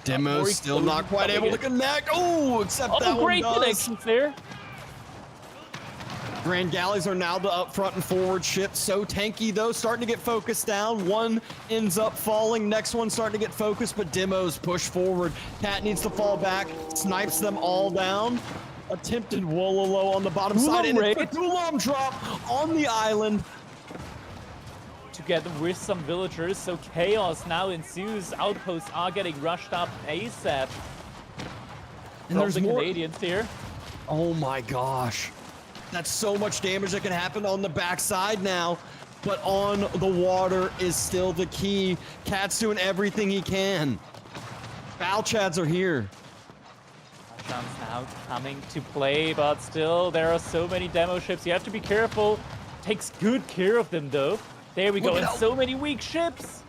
Demo's
More
still not quite
coming
able to
in.
connect. Oh, except that
Oh,
one
great
does.
connections there.
Grand Galleys are now the up front and forward ships. So tanky though, starting to get focused down. One ends up falling, next one starting to get focused, but Demos push forward. Cat needs to fall back, snipes them all down. Attempted Wololo on the bottom side, and it's a Gulam drop on the island.
Together with some villagers, so chaos now ensues. Outposts are getting rushed up ASAP.
And
From
there's
the
more.
Canadians here.
Oh my gosh. That's so much damage that can happen on the backside now. But on the water is still the key. Cat's doing everything he can. Bow chads are here.
Chance now coming to play, but still there are so many demo ships. You have to be careful. Takes good care of them though. There we go,
Look
and
at how-
so many weak ships.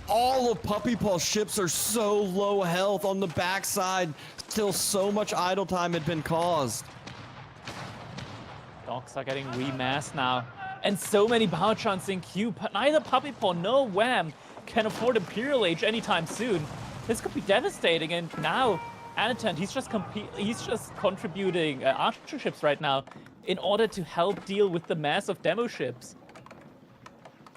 All of Puppy Paw's ships are so low health on the backside. Still so much idle time had been caused.
Docks are getting remassed now. And so many bow chants in queue, but neither Puppy Paw nor Wham can afford Imperial Age anytime soon. This could be devastating, and now Anatan, he's just contributing archer ships right now in order to help deal with the mass of demo ships.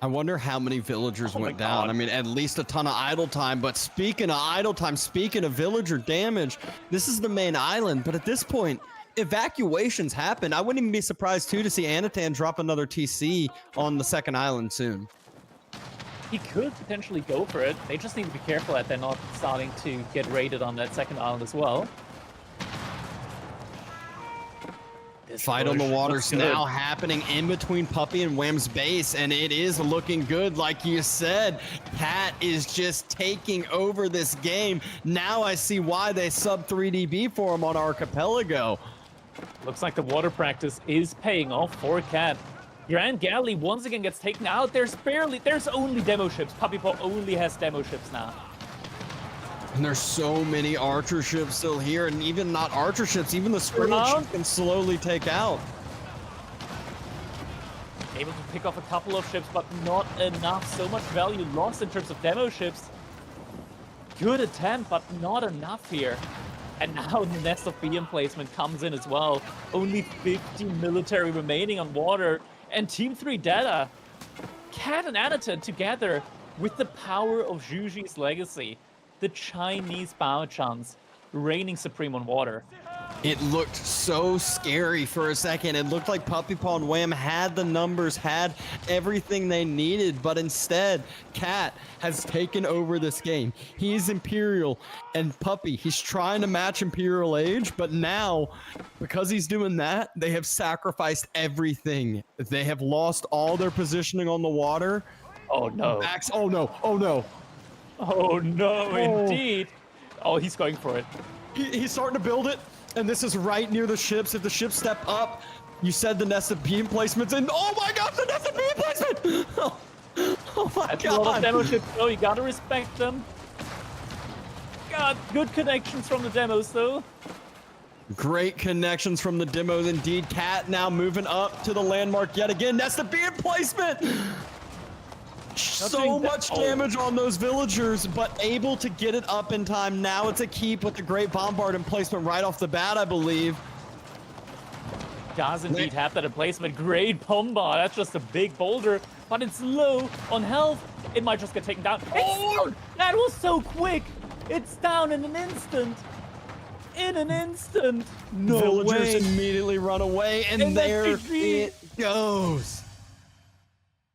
I wonder how many villagers
Oh my
went down.
God.
I mean, at least a ton of idle time. But speaking of idle time, speaking of villager damage, this is the main island. But at this point, evacuations happen. I wouldn't even be surprised, too, to see Anatan drop another TC on the second island soon.
He could potentially go for it. They just need to be careful that they're not starting to get raided on that second island as well. This
Fight on the
push
water's
looks good.
now happening in between Puppy and Wham's base, and it is looking good. Like you said, Cat is just taking over this game. Now I see why they sub 3DB for him on Archipelago.
Looks like the water practice is paying off for Cat. Grand Galley once again gets taken out. There's only demo ships. Puppy Paw only has demo ships now.
And there's so many archer ships still here, and even not archer ships, even the scrimmage
Around.
ships can slowly take out.
Able to pick off a couple of ships, but not enough. So much value lost in terms of demo ships. Good attempt, but not enough here. And now the Nest of Bee emplacement comes in as well. Only 50 military remaining on water. And Team 3 Data, Cat and Anatan together with the power of Zhuji's legacy. The Chinese Bao Chans reigning supreme on water.
It looked so scary for a second. It looked like Puppy Paw and Wham had the numbers, had everything they needed, but instead, Cat has taken over this game. He's Imperial, and Puppy, he's trying to match Imperial Age, but now, because he's doing that, they have sacrificed everything. They have lost all their positioning on the water.
Oh no.
Max, oh no, oh no.
Oh no,
Oh.
indeed. Oh, he's going for it.
He's starting to build it, and this is right near the ships. If the ships step up, you said the Nest of Bee emplacements, and oh my gosh, the Nest of Bee emplacement! Oh my
That's a lot of
god!
demo ships, though. You gotta respect them. God, good connections from the demos, though.
Great connections from the demos, indeed. Cat now moving up to the landmark yet again. Nest of Bee emplacement! So much damage on those villagers, but able to get it up in time. Now it's a keep with the great bombard and placement right off the bat, I believe.
Does indeed have that in placement. Great bombard. That's just a big boulder, but it's low on health. It might just get taken down. Oh, that was so quick. It's down in an instant. In an instant. No
Villagers
way.
immediately run away, and there it goes.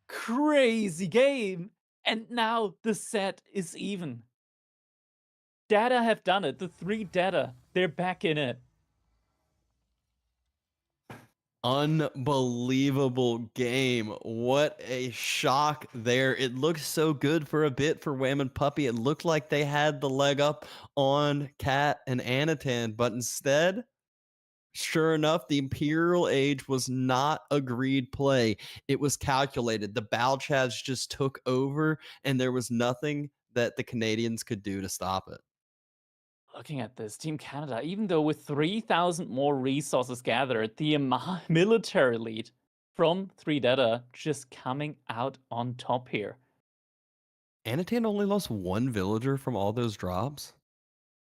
Crazy game. And now the set is even. Data have done it. The 3 Data, they're back in it.
Unbelievable game. What a shock there. It looked so good for a bit for Wham and Puppey. It looked like they had the leg up on Cat and Anatan, but instead, sure enough, the Imperial Age was not agreed play. It was calculated. The Balchads just took over, and there was nothing that the Canadians could do to stop it.
Looking at this, Team Canada, even though with 3,000 more resources gathered, the military lead from 3 Data just coming out on top here.
Anatan only lost 1 villager from all those drops.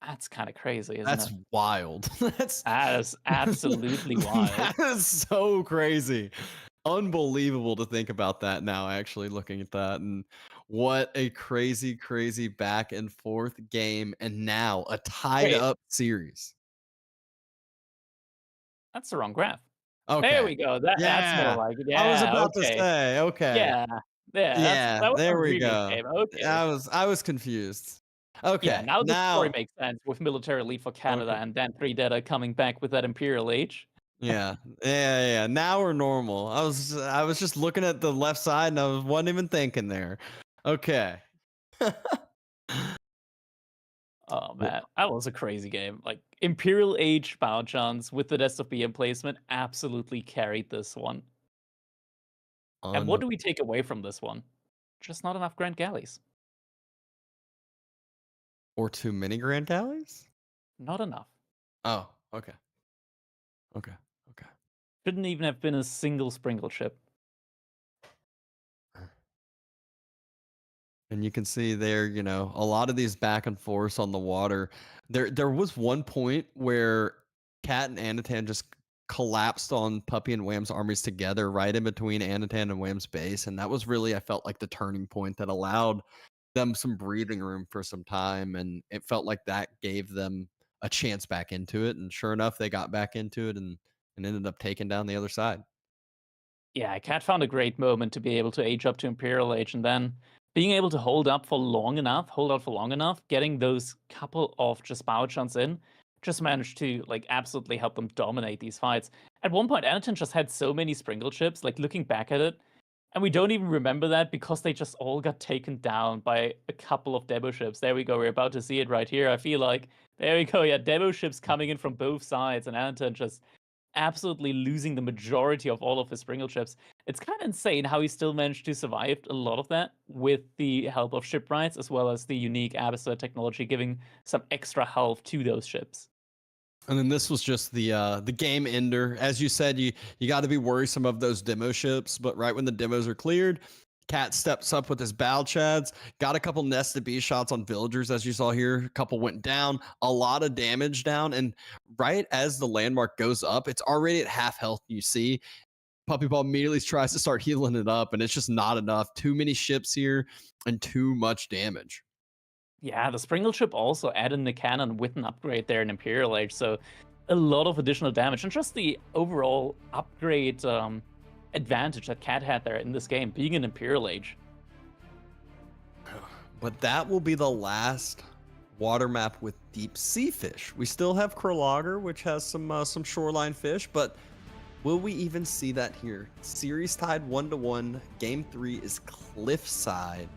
That's kind of crazy, isn't
That's
it?
wild.
That is absolutely wild.
That is so crazy. Unbelievable to think about that now, actually looking at that. And what a crazy, crazy back and forth game. And now a tied up series.
That's the wrong graph.
Okay.
There we go. That's more like it. Yeah,
I was about to
okay.
say, okay.
Yeah. That was
there
a
we
previous
go.
game. Okay.
I was confused. Okay.
Yeah, now the story makes sense with military lead for Canada and then 3 Data coming back with that Imperial Age.
Yeah. Now we're normal. I was just looking at the left side and I wasn't even thinking there. Okay.
Oh man, that was a crazy game. Like Imperial Age Bound with the Nest of BM placement absolutely carried this one. And what do we take away from this one? Just not enough Grand Galleys.
Or too many Grand Galleys?
Not enough.
Oh, okay.
Shouldn't even have been a single Sprinkle ship.
And you can see there, a lot of these back and forths on the water. There was one point where Cat and Anatan just collapsed on Puppey and Wham's armies together right in between Anatan and Wham's base. And that was really, I felt like, the turning point that allowed them some breathing room for some time. And it felt like that gave them a chance back into it. And sure enough, they got back into it and ended up taking down the other side.
Yeah, Cat found a great moment to be able to age up to Imperial Age and then being able to hold out for long enough, getting those couple of just power chunks in, just managed to absolutely help them dominate these fights. At one point, Anatan just had so many Sprinkle ships, looking back at it, and we don't even remember that because they just all got taken down by a couple of Debo ships. There we go, we're about to see it right here. I feel like, there we go, yeah, Debo ships coming in from both sides, and Anatan just absolutely losing the majority of all of his Sprinkle ships. It's kind of insane how he still managed to survive a lot of that with the help of shipwrights as well as the unique Abyssal technology giving some extra health to those ships.
And then this was just the game ender. As you said, you got to be worrisome of those demo ships, but right when the demos are cleared, Cat steps up with his Balchads, got a couple nested B shots on villagers, as you saw here. A couple went down, a lot of damage down, and right as the landmark goes up, it's already at half health. You see, Puppey Ball immediately tries to start healing it up, and it's just not enough. Too many ships here and too much damage.
Yeah, the Sprinkle ship also added the cannon with an upgrade there in Imperial Age, so a lot of additional damage, and just the overall upgrade advantage that Cat had there in this game, being an Imperial Age.
But that will be the last water map with deep sea fish. We still have Kralager, which has some shoreline fish, but will we even see that here? Series tied 1-1. Game 3 is Cliffside.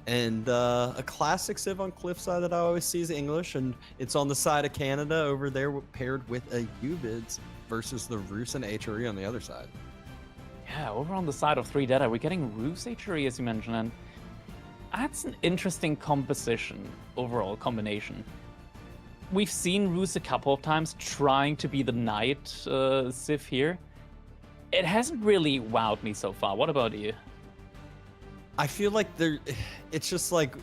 And a classic Civ on Cliffside that I always see is English, and it's on the side of Canada over there paired with a UVids versus the Rus and HRE on the other side.
Yeah, over on the side of 3 Data, we're getting Rus HRE, as you mentioned, and that's an interesting overall combination. We've seen Rus a couple of times trying to be the Knight Civ here. It hasn't really wowed me so far. What about you?
I feel like it's just like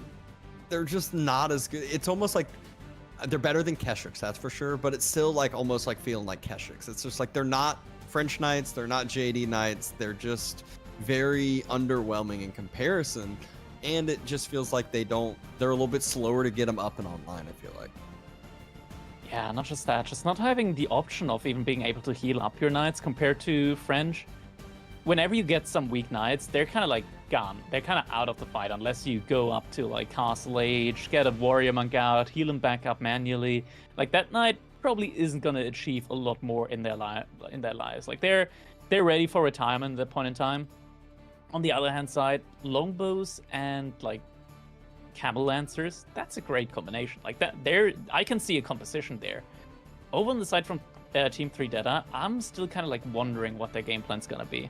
they're just not as good. It's almost like they're better than Keswick, that's for sure, but it's still like almost like feeling like Keswick. It's just like they're not French Knights, they're not JD Knights, they're just very underwhelming in comparison, and it just feels like they're a little bit slower to get them up and online, I feel like.
Yeah, not just that, just not having the option of even being able to heal up your knights compared to French. Whenever you get some weak knights, they're kind of like gone. They're kind of out of the fight unless you go up to like Castle Age, get a warrior monk out, heal him back up manually. Like that knight probably isn't gonna achieve a lot more in their lives. Like they're ready for retirement at that point in time. On the other hand side, longbows and like camel lancers, that's a great combination. Like that, I can see a composition there. Over on the side from Team 3 Data, I'm still kind of like wondering what their game plan's gonna be.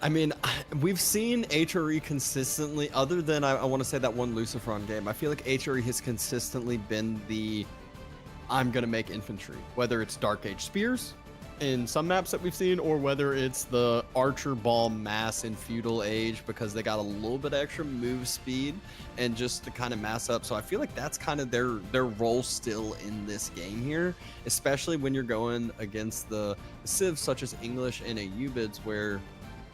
I mean, we've seen HRE consistently, other than I want to say that one Lucifron game. I feel like HRE has consistently been the I'm going to make infantry, whether it's Dark Age Spears in some maps that we've seen, or whether it's the Archer Ball mass in Feudal Age because they got a little bit extra move speed and just to kind of mass up. So I feel like that's kind of their role still in this game here, especially when you're going against the civs such as English and a UBIDs where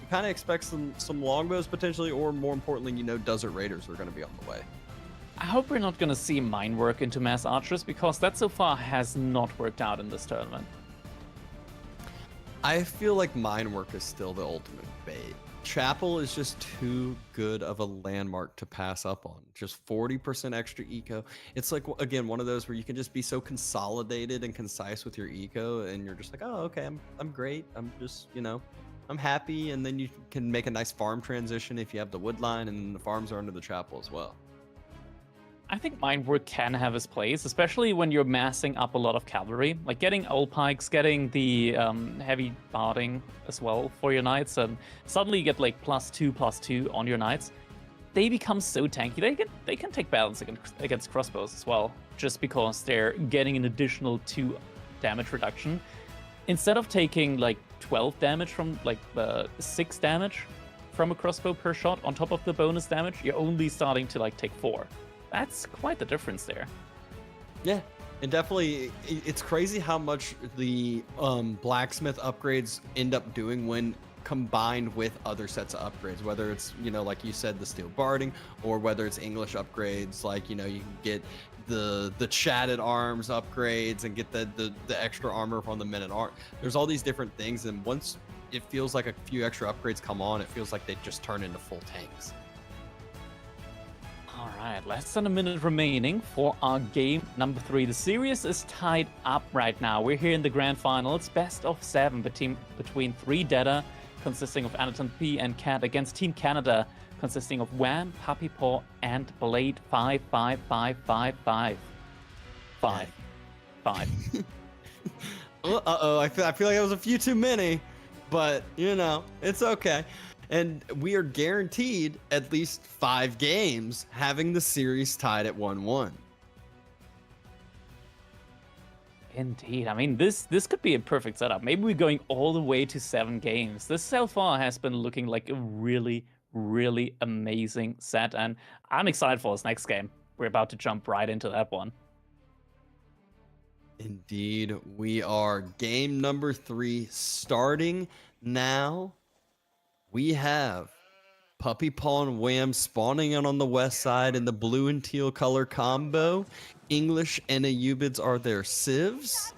kind of expect some longbows potentially, or more importantly, Desert Raiders are going to be on the way.
I hope we're not going to see mine work into mass archers, because that so far has not worked out in this tournament.
I feel like mine work is still the ultimate bait. Chapel is just too good of a landmark to pass up on. Just 40% extra eco. It's like, again, one of those where you can just be so consolidated and concise with your eco, and you're just like, oh, okay, I'm great. I'm just, I'm happy, and then you can make a nice farm transition if you have the wood line, and the farms are under the chapel as well.
I think mine work can have its place, especially when you're massing up a lot of cavalry. Like getting old pikes, getting the heavy barding as well for your knights, and suddenly you get like +2/+2 on your knights. They become so tanky. They can take battles against crossbows as well, just because they're getting an additional 2 damage reduction. Instead of taking like 12 damage from like 6 damage from a crossbow per shot on top of the bonus damage, you're only starting to like take 4. That's quite the difference there.
Yeah, and definitely it's crazy how much the blacksmith upgrades end up doing when combined with other sets of upgrades, whether it's like you said, the steel barding, or whether it's English upgrades, like you can get the chatted arms upgrades and get the extra armor from the men at arms. There's all these different things, and once it feels like a few extra upgrades come on, it feels like they just turn into full tanks.
All right, less than a minute remaining for our game number 3. The series is tied up right now. We're here in the grand final. It's best of 7 between 3 Data, consisting of Anaton P and Cat, against Team Canada, consisting of Wham, Puppy Paw, and Blade 55555. 5.
Uh-oh, I feel like that was a few too many, but it's okay. And we are guaranteed at least 5 games, having the series tied at 1-1.
Indeed. I mean, this could be a perfect setup. Maybe we're going all the way to 7 games. This so far has been looking like a really, really amazing set, and I'm excited for this next game. We're about to jump right into that one.
Indeed, we are. Game number 3 starting now. We have Puppy Paw and Wham spawning in on the west side in the blue and teal color combo. English and UBIDs are their civs.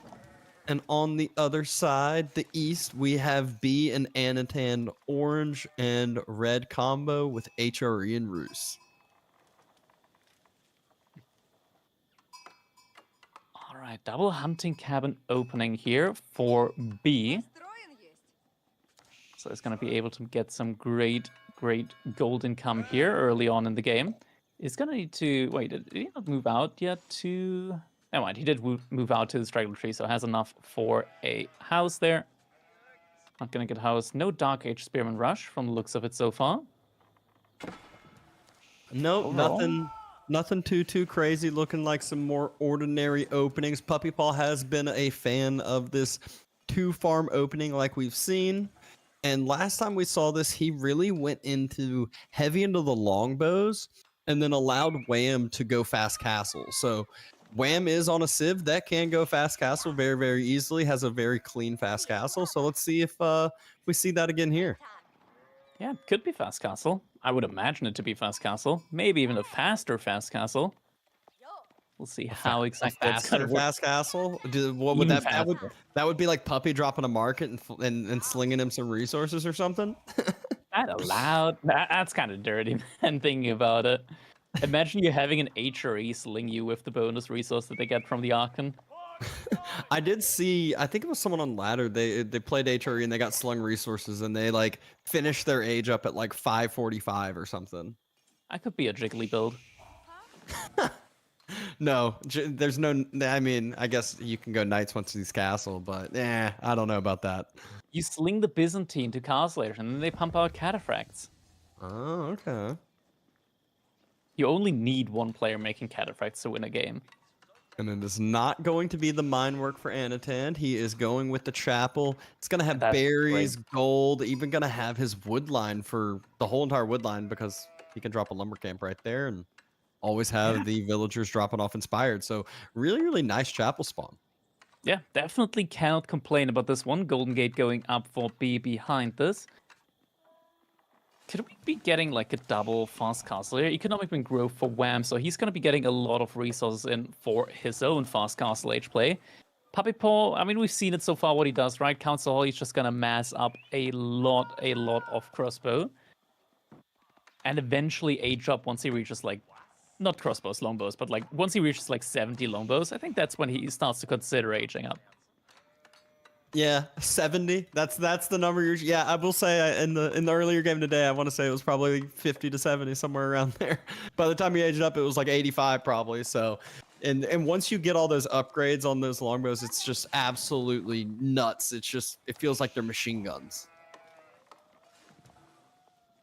And on the other side, the east, we have B and Anatan orange and red combo with HRE and Roos.
All right, double hunting cabin opening here for B. So it's going to be able to get some great gold income here early on in the game. He's going to need to... Wait, did he not move out yet to... Never mind, he did move out to the Straggler Tree, so has enough for a house there. Not going to get house. No Dark Age Spearman Rush from the looks of it so far.
Nope, nothing too crazy. Looking like some more ordinary openings. Puppy Paw has been a fan of this 2-farm opening like we've seen. And last time we saw this, he really went heavy into the longbows and then allowed Wham to go fast castle. So Wham is on a Civ that can go fast castle very, very easily, has a very clean fast castle. So let's see if we see that again here.
Yeah, it could be fast castle. I would imagine it to be fast castle. Maybe even a faster fast castle. We'll see how exactly that's
Faster
gonna work.
fast castle. What would
Even
that
faster.
that would be like Puppy dropping a market and slinging him some resources or something?
That allowed? That's kind of dirty, man, thinking about it. Imagine you having an HRE sling you with the bonus resource that they get from the Archon.
I did see, I think it was someone on ladder. They played HRE and they got slung resources and they like finished their age up at like 545 or something.
That could be a jiggly build.
No, there's no. I mean, I guess you can go knights once he's castle, but I don't know about that.
You sling the Byzantine to castle and then they pump out cataphracts.
Oh, okay.
You only need one player making cataphracts to win a game.
And it is not going to be the mine work for Anatan. He is going with the chapel. It's going to have
That's
berries, gold, even going to have his wood line for the whole entire wood line because he can drop a lumber camp right there and always have the villagers dropping off inspired. So really, really nice chapel spawn.
Yeah, definitely cannot complain about this one. Golden Gate going up for B behind this. Could we be getting like a double fast castle here? Economic win growth for Wham, so he's going to be getting a lot of resources in for his own fast castle age play. Puppy Paw, I mean, we've seen it so far what he does, right? Council Hall, he's just going to mass up a lot of crossbow. And eventually age up once he reaches like, not crossbows, longbows, but like once he reaches like 70 longbows, I think that's when he starts to consider aging up.
Yeah, 70. That's the number you're. Yeah, I will say in the earlier game today, I want to say it was probably 50 to 70, somewhere around there. By the time you aged up, it was like 85 probably. So, and once you get all those upgrades on those longbows, it's just absolutely nuts. It feels like they're machine guns.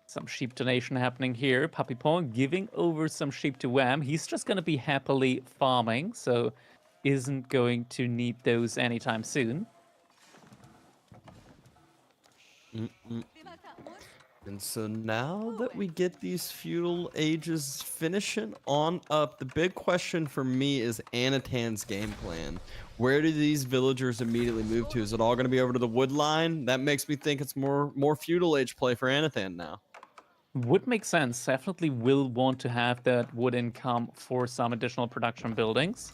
Some sheep donation happening here. Puppy Paw giving over some sheep to Wham. He's just going to be happily farming, so isn't going to need those anytime soon.
And so now that we get these feudal ages finishing on up, the big question for me is Anatan's game plan. Where do these villagers immediately move to? Is it all going to be over to the wood line? That makes me think it's more feudal age play for Anatan now.
Would make sense. Definitely will want to have that wood income for some additional production buildings.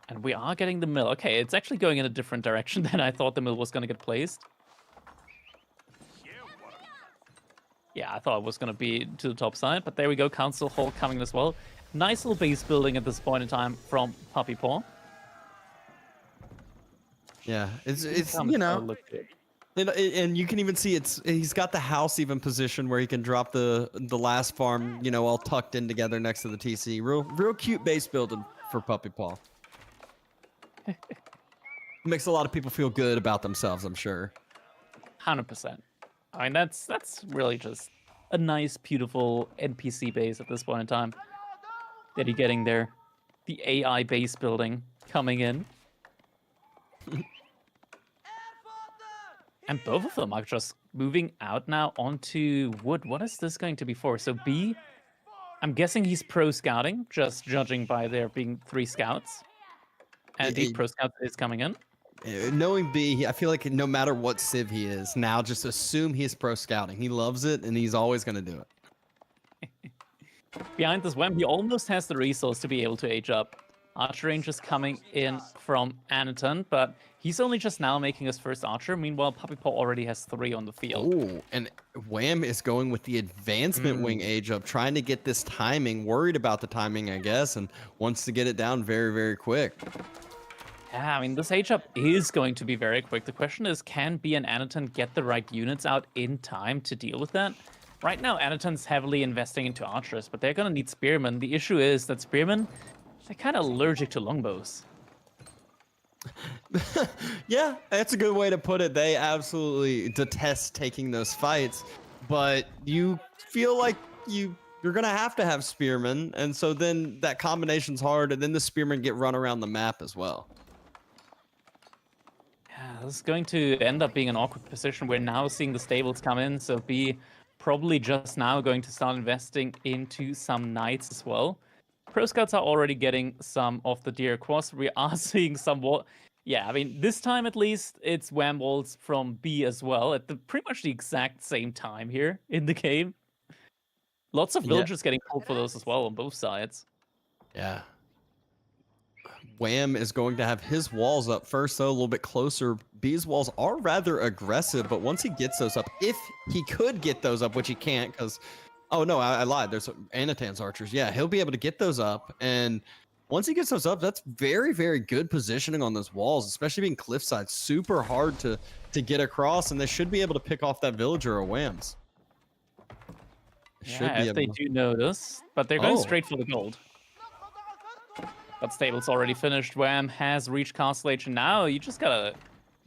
And we are getting the mill. Okay, it's actually going in a different direction than I thought the mill was going to get placed. Yeah, I thought it was going to be to the top side, but there we go. Council Hall coming as well. Nice little base building at this point in time from Puppy Paw.
Yeah, it's you know, and you can even see he's got the house even positioned where he can drop the last farm, you know, all tucked in together next to the TC. Real cute base building for Puppy Paw. Makes a lot of people feel good about themselves, I'm sure.
100%. I mean, that's really just a nice, beautiful NPC base at this point in time that you're getting there. The AI base building coming in. And both of them are just moving out now onto wood. What is this going to be for? So B, I'm guessing he's pro scouting, just judging by there being 3 scouts. And indeed, pro scout is coming in.
Knowing B, I feel like no matter what civ he is, now just assume he's pro scouting. He loves it, and he's always going to do it.
Behind this Wham, he almost has the resource to be able to age up. Archer range is coming in from Anatan, but he's only just now making his first archer. Meanwhile, Puppy Paw already has 3 on the field.
Oh, and Wham is going with the advancement wing age up, trying to get this timing, worried about the timing, I guess, and wants to get it down very, very quick.
Yeah, I mean, this age up is going to be very quick. The question is, can B and Anatan get the right units out in time to deal with that? Right now, Anatan's heavily investing into archers, but they're going to need spearmen. The issue is that spearmen, they're kind of allergic to longbows.
Yeah, that's a good way to put it. They absolutely detest taking those fights, but you feel like you're going to have spearmen, and so then that combination's hard, and then the spearmen get run around the map as well.
This is going to end up being an awkward position. We're now seeing the stables come in, so B probably just now going to start investing into some knights as well. Pro Scouts are already getting some of the deer across. We are seeing some yeah, I mean, this time at least, it's Wham Walls from B as well, at pretty much the exact same time here in the game. Lots of villagers getting pulled for those as well on both sides.
Yeah. Wham is going to have his walls up first, though, a little bit closer. B's walls are rather aggressive, but once he gets those up, if he could get those up, which he can't, because... Oh, no, I lied. There's Anatan's archers. Yeah, he'll be able to get those up, and... Once he gets those up, that's very, very good positioning on those walls, especially being cliffside. Super hard to get across, and they should be able to pick off that villager or Whams.
Yeah, if they do notice, but they're going straight for the gold. But stable's already finished. Wham has reached Castle Age, and now you just gotta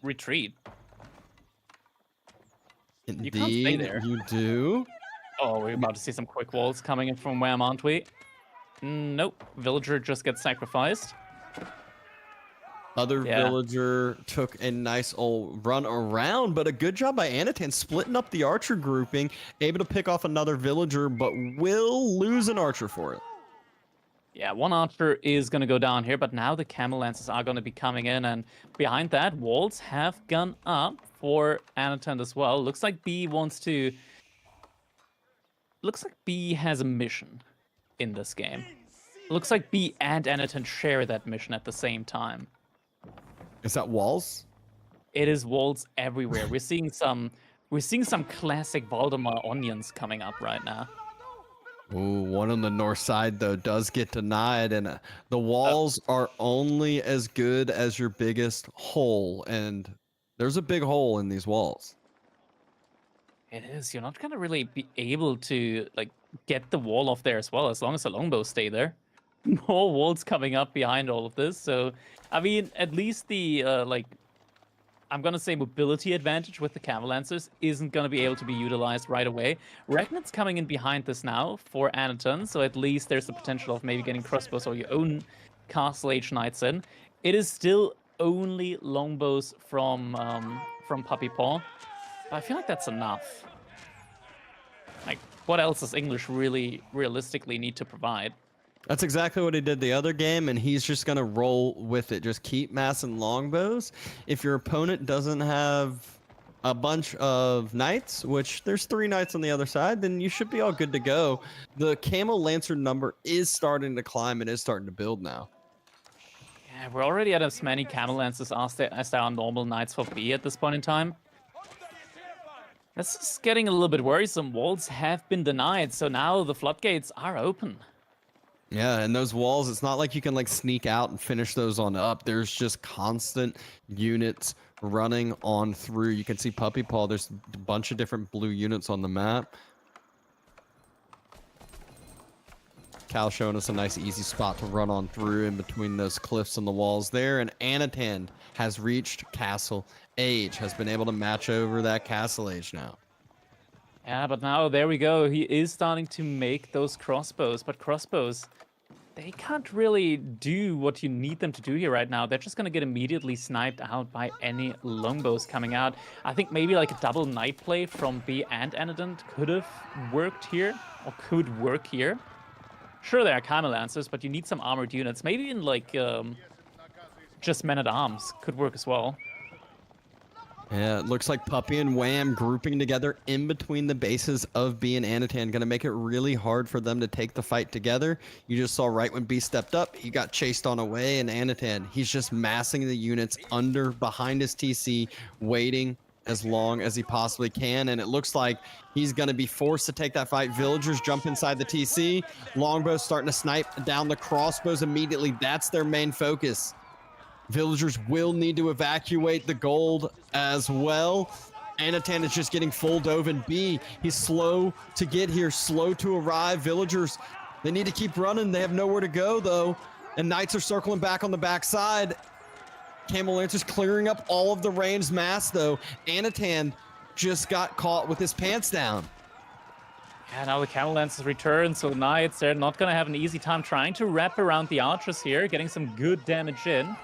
retreat.
Indeed,
you can't stay there.
You do.
Oh, we're about to see some quick walls coming in from Wham, aren't we? Nope. Villager just gets sacrificed.
Other villager took a nice old run around, but a good job by Anatan splitting up the archer grouping, able to pick off another villager, but will lose an archer for it.
Yeah, one archer is going to go down here, but now the camel lances are going to be coming in, and behind that, walls have gone up for Anatan as well. Looks like B wants to... Looks like B has a mission in this game. Looks like B and Anatan share that mission at the same time.
Is that walls?
It is walls everywhere. We're seeing some classic Valdemar onions coming up right now.
Ooh, one on the north side though does get denied, and the walls are only as good as your biggest hole, and there's a big hole in these walls.
It is. You're not gonna really be able to like get the wall off there as well, as long as the longbows stay there. More walls coming up behind all of this. So, I mean, at least the I'm gonna say mobility advantage with the Camel Lancers isn't gonna be able to be utilized right away. Ragnar's coming in behind this now for Anatan, so at least there's the potential of maybe getting crossbows or your own Castle Age Knights in. It is still only longbows from Puppy Paw. I feel like that's enough. Like, what else does English really realistically need to provide?
That's exactly what he did the other game, and he's just going to roll with it. Just keep massing longbows. If your opponent doesn't have a bunch of knights, which there's 3 knights on the other side, then you should be all good to go. The Camel Lancer number is starting to climb and is starting to build now.
Yeah, we're already at as many Camel Lancers as there are normal knights for B at this point in time. This is getting a little bit worrisome. Walls have been denied, so now the floodgates are open.
Yeah, and those walls, it's not like you can like sneak out and finish those on up. There's just constant units running on through. You can see Puppy Paw. There's a bunch of different blue units on the map. Cal showing us a nice easy spot to run on through in between those cliffs and the walls there. And Anatan has reached Castle Age, has been able to match over that Castle Age now.
Yeah, but now there we go. He is starting to make those crossbows, but crossbows, they can't really do what you need them to do here right now. They're just going to get immediately sniped out by any longbows coming out. I think maybe like a double knight play from B and Anatan could have worked here, or could work here. Sure, there are Camel Lancers, but you need some armored units. Maybe in like just men-at-arms could work as well.
Yeah, it looks like Puppy and Wham grouping together in between the bases of B and Anatan. Going to make it really hard for them to take the fight together. You just saw right when B stepped up, he got chased on away, and Anatan, he's just massing the units behind his TC, waiting as long as he possibly can, and it looks like he's going to be forced to take that fight. Villagers jump inside the TC. Longbows starting to snipe down the crossbows immediately. That's their main focus. Villagers will need to evacuate the gold as well. Anatan is just getting full dove in B. He's slow to get here, slow to arrive. Villagers, they need to keep running. They have nowhere to go, though. And Knights are circling back on the backside. Camel Lancers clearing up all of the ranged mass, though. Anatan just got caught with his pants down.
Yeah, now the Camel Lancers return, so the Knights, they're not going to have an easy time trying to wrap around the archers here, getting some good damage in.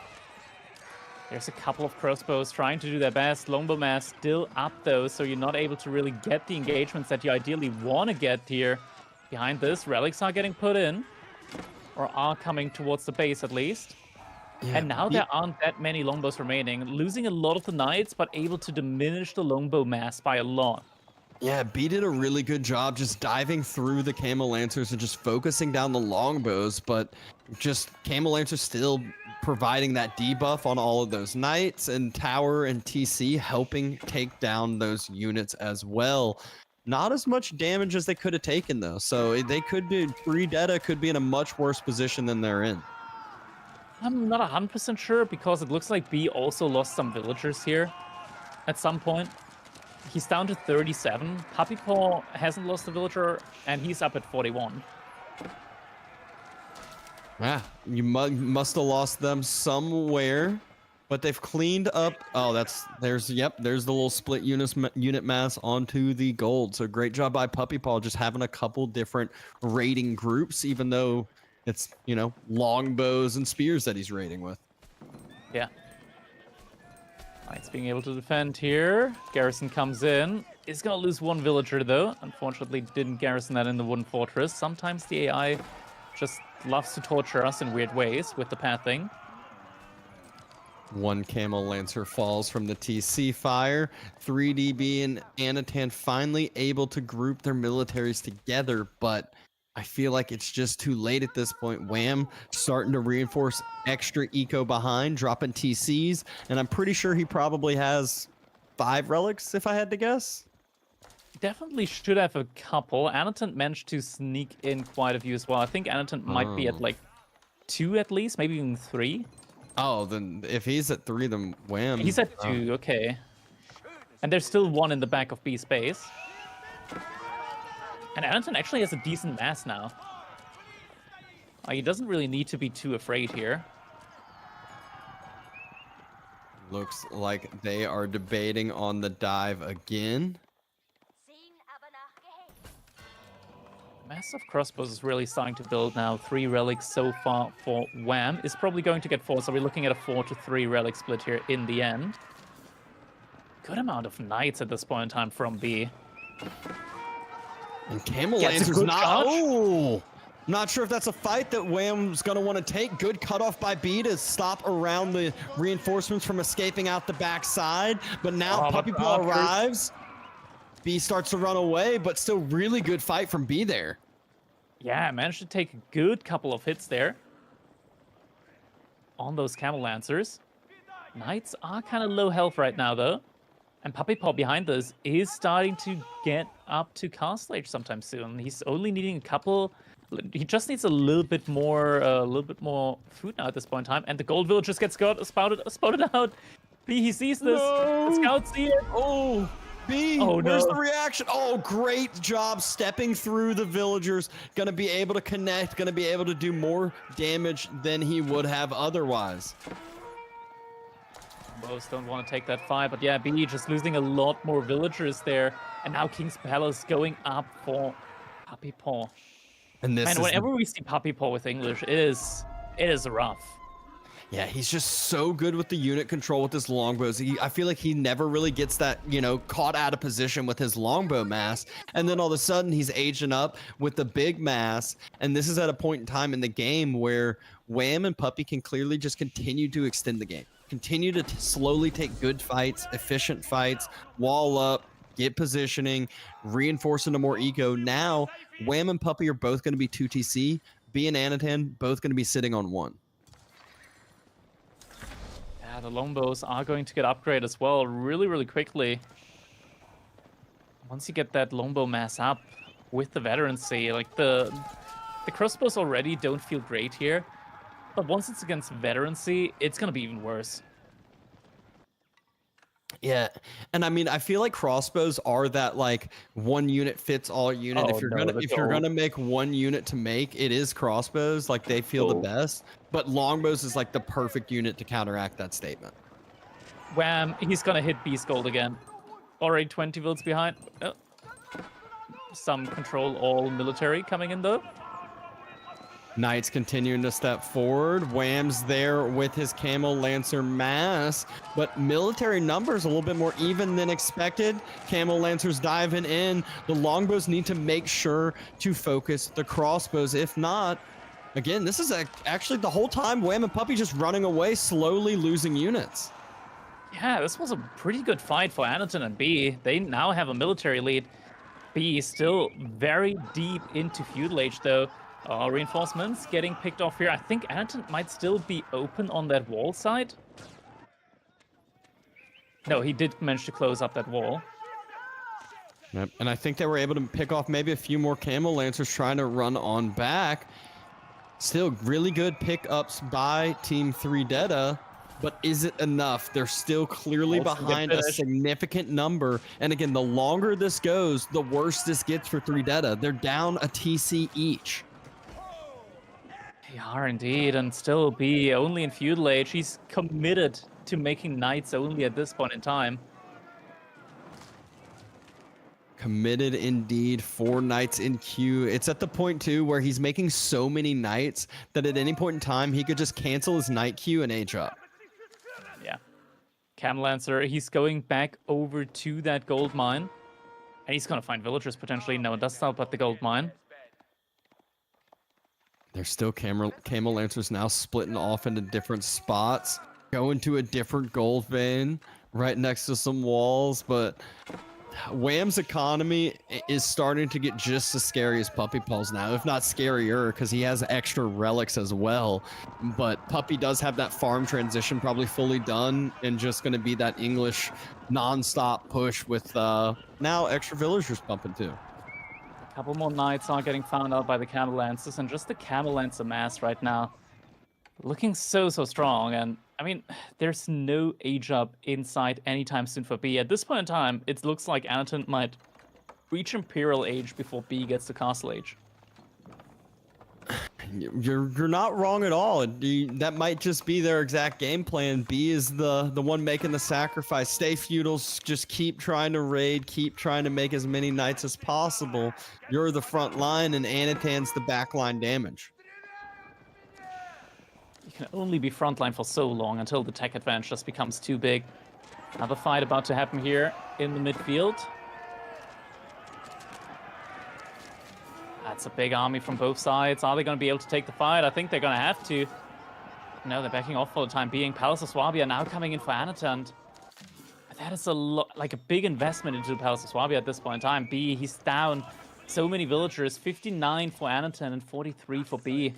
There's a couple of crossbows trying to do their best. Longbow mass still up though, so you're not able to really get the engagements that you ideally want to get here. Behind this, relics are getting put in, or are coming towards the base at least.
Yeah,
And now there aren't that many longbows remaining, losing a lot of the knights, but able to diminish the longbow mass by a lot.
Yeah, B did a really good job just diving through the Camel Lancers and just focusing down the longbows, but just Camel Lancers still providing that debuff on all of those knights, and Tower and TC helping take down those units as well. Not as much damage as they could have taken though, so they could be, Redetta could be in a much worse position than they're in.
I'm not 100% sure because it looks like B also lost some villagers here at some point. He's down to 37. Puppy Paw hasn't lost a villager, and he's up at 41.
Yeah, you must have lost them somewhere, but they've cleaned up. Oh, there's the little split unit mass onto the gold. So great job by Puppy Paw just having a couple different raiding groups, even though it's, you know, longbows and spears that he's raiding with.
Yeah. Knights being able to defend here. Garrison comes in. Is going to lose one villager, though. Unfortunately, didn't garrison that in the wooden fortress. Sometimes the AI just loves to torture us in weird ways with the pathing.
One Camel Lancer falls from the TC fire. 3DB and Anatan finally able to group their militaries together, but I feel like it's just too late at this point. Wham starting to reinforce extra eco behind, dropping TCs, and I'm pretty sure he probably has 5 relics, if I had to guess.
Definitely should have a couple. Anatan managed to sneak in quite a few as well. I think Anatan might be at like 2 at least, maybe even 3.
Oh, then if he's at 3, then Wham.
He's at 2, okay. And there's still 1 in the back of B space. And Anatan actually has a decent mass now. He doesn't really need to be too afraid here.
Looks like they are debating on the dive again.
Mass of crossbows is really starting to build now. 3 relics so far for Wham. Is probably going to get 4, so we're looking at a 4-to-3 relic split here in the end. Good amount of knights at this point in time from B.
And Camel
Gets a
Lancer's
good
not.
charge.
Oh, not sure if that's a fight that Wham's going to want to take. Good cutoff by B to stop around the reinforcements from escaping out the backside. But now Puppy Paw arrives. B starts to run away, but still really good fight from B there.
Yeah, managed to take a good couple of hits there on those Camel Lancers. Knights are kind of low health right now, though. And Puppy Paw behind this is starting to get up to Castle Age sometime soon. He's only needing a couple. He just needs a little bit more food now at this point in time. And the gold villagers get spouted out. B, he sees this.
No.
The scouts see it.
Oh, B,
Oh,
where's
no.
the reaction? Oh, great job stepping through the villagers. Going to be able to connect, going to be able to do more damage than he would have otherwise.
Most don't want to take that fight, but yeah, B just losing a lot more villagers there. And now King's Palace going up for Puppy Paw.
And this
Man,
is
whenever we see Puppy Paw with English, it is rough.
Yeah, he's just so good with the unit control with his longbows. I feel like he never really gets that, you know, caught out of position with his longbow mass. And then all of a sudden he's aging up with the big mass. And this is at a point in time in the game where Wham and Puppy can clearly just continue to extend the game. Continue to slowly take good fights, efficient fights, wall up, get positioning, reinforce into more eco. Now, Wham and Puppy are both going to be 2 TC. B and Anatan both going to be sitting on 1.
Yeah, the longbows are going to get upgraded as well really, really quickly. Once you get that longbow mass up with the veterancy, like the crossbows already don't feel great here. But once it's against veterancy, it's going to be even worse.
Yeah, and I mean, I feel like crossbows are that like one unit fits all unit.
Oh,
If you're
no,
gonna make one unit to make, it is crossbows. Like they feel the best, but longbows is like the perfect unit to counteract that statement.
Wham! He's going to hit Beast Gold again. Already 20 vills behind. Some control all military coming in though.
Knights continuing to step forward. Wham's there with his Camel Lancer mass, but military numbers a little bit more even than expected. Camel Lancers diving in. The longbows need to make sure to focus the crossbows. If not, again, this is actually the whole time Wham and Puppey just running away, slowly losing units.
Yeah, this was a pretty good fight for Anatan and B. They now have a military lead. B still very deep into feudal age though. Reinforcements getting picked off here. I think Anatan might still be open on that wall side. No, he did manage to close up that wall.
Yep. And I think they were able to pick off maybe a few more Camel Lancers trying to run on back. Still really good pickups by Team 3deta, but is it enough? They're still clearly behind a significant number. And again, the longer this goes, the worse this gets for 3deta. They're down a TC each.
They are indeed, and still B only in feudal age. He's committed to making knights only at this point in time.
Committed indeed. 4 knights in queue. It's at the point too where he's making so many knights that at any point in time he could just cancel his knight queue and age up.
Yeah. Camel Lancer, he's going back over to that gold mine. And he's gonna find villagers potentially. No, it does help at the gold mine.
There's still Camel Lancers now splitting off into different spots, going to a different gold vein right next to some walls, but Wham's economy is starting to get just as scary as Puppey Paws now, if not scarier, because he has extra relics as well. But Puppey does have that farm transition probably fully done, and just going to be that English non-stop push with now extra villagers pumping too.
A couple more knights are getting found out by the Camel Lancers, and just the Camel Lancer mass right now looking so strong. And I mean, there's no age up inside anytime soon for B. At this point in time, it looks like Anatan might reach Imperial age before B gets to Castle age.
You're not wrong at all. That might just be their exact game plan. B is the one making the sacrifice. Stay feudals, just keep trying to raid, keep trying to make as many knights as possible. You're the front line, and Anatan's the backline damage.
You can only be frontline for so long until the tech advantage just becomes too big. Another fight about to happen here in the midfield. That's a big army from both sides. Are they going to be able to take the fight? I think they're going to have to. No, they're backing off for the time being. Palace of Swabia now coming in for Anatan. That is like a big investment into the Palace of Swabia at this point in time. B, he's down so many villagers. 59 for Anatan and 43 for B.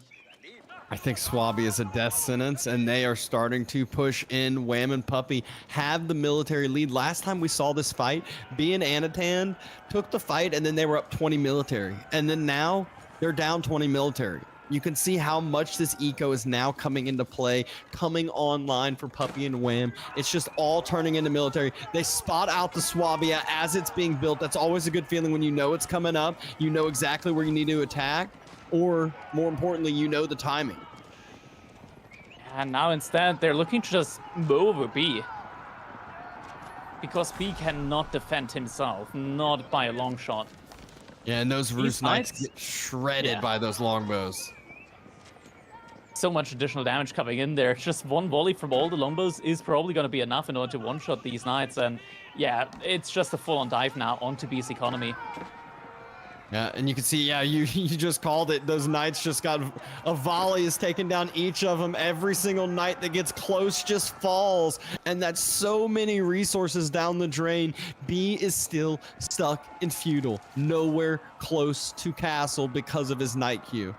I think Swabia is a death sentence, and they are starting to push in. Wham and Puppey have the military lead. Last time we saw this fight, B and Anatan took the fight, and then they were up 20 military. And then now they're down 20 military. You can see how much this eco is now coming into play, coming online for Puppey and Wham. It's just all turning into military. They spot out the Swabia as it's being built. That's always a good feeling when you know it's coming up. You know exactly where you need to attack. Or, more importantly, you know the timing.
And now instead, they're looking to just mow over B. Because B cannot defend himself, not by a long shot.
Yeah, and those Roost Knights get shredded by those longbows.
So much additional damage coming in there. Just one volley from all the longbows is probably going to be enough in order to one-shot these Knights. And yeah, it's just a full-on dive now onto B's economy.
Yeah, and you can see, yeah, you just called it. Those Knights just got a volley is taking down each of them. Every single Knight that gets close just falls. And that's so many resources down the drain. B is still stuck in feudal, nowhere close to castle because of his Knight queue.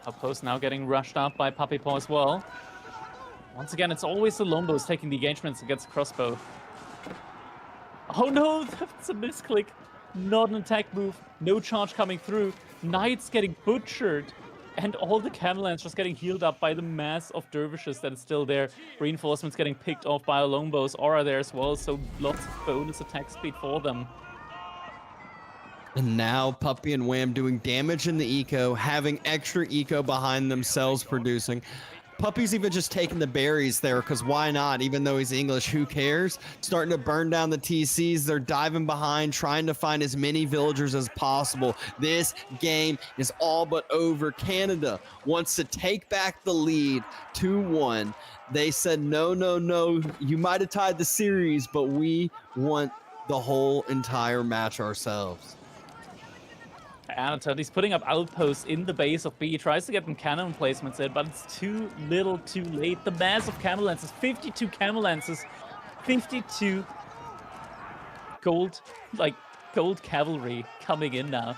Outpost now getting rushed up by Puppey Paw as well. Once again, it's always the longbows taking the engagements against crossbow. Oh no, that's a misclick. Not an attack move, no charge coming through. Knights getting butchered, and all the Camel Lancers just getting healed up by the mass of dervishes that is still there. Reinforcements getting picked off by our longbows. Aura there as well, so lots of bonus attack speed for them.
And now Puppey and Wham doing damage in the eco, having extra eco behind themselves producing. Puppy's even just taking the berries there because why not? Even though he's English, who cares? Starting to burn down the TCs. They're diving behind, trying to find as many villagers as possible. This game is all but over. Canada wants to take back the lead 2-1. They said, no, no, no. You might have tied the series, but we want the whole entire match ourselves.
Anatol, he's putting up outposts in the base of B. He tries to get them cannon placements in, but it's too little too late. The mass of camel lances, 52 camel lances, 52 gold cavalry coming in now.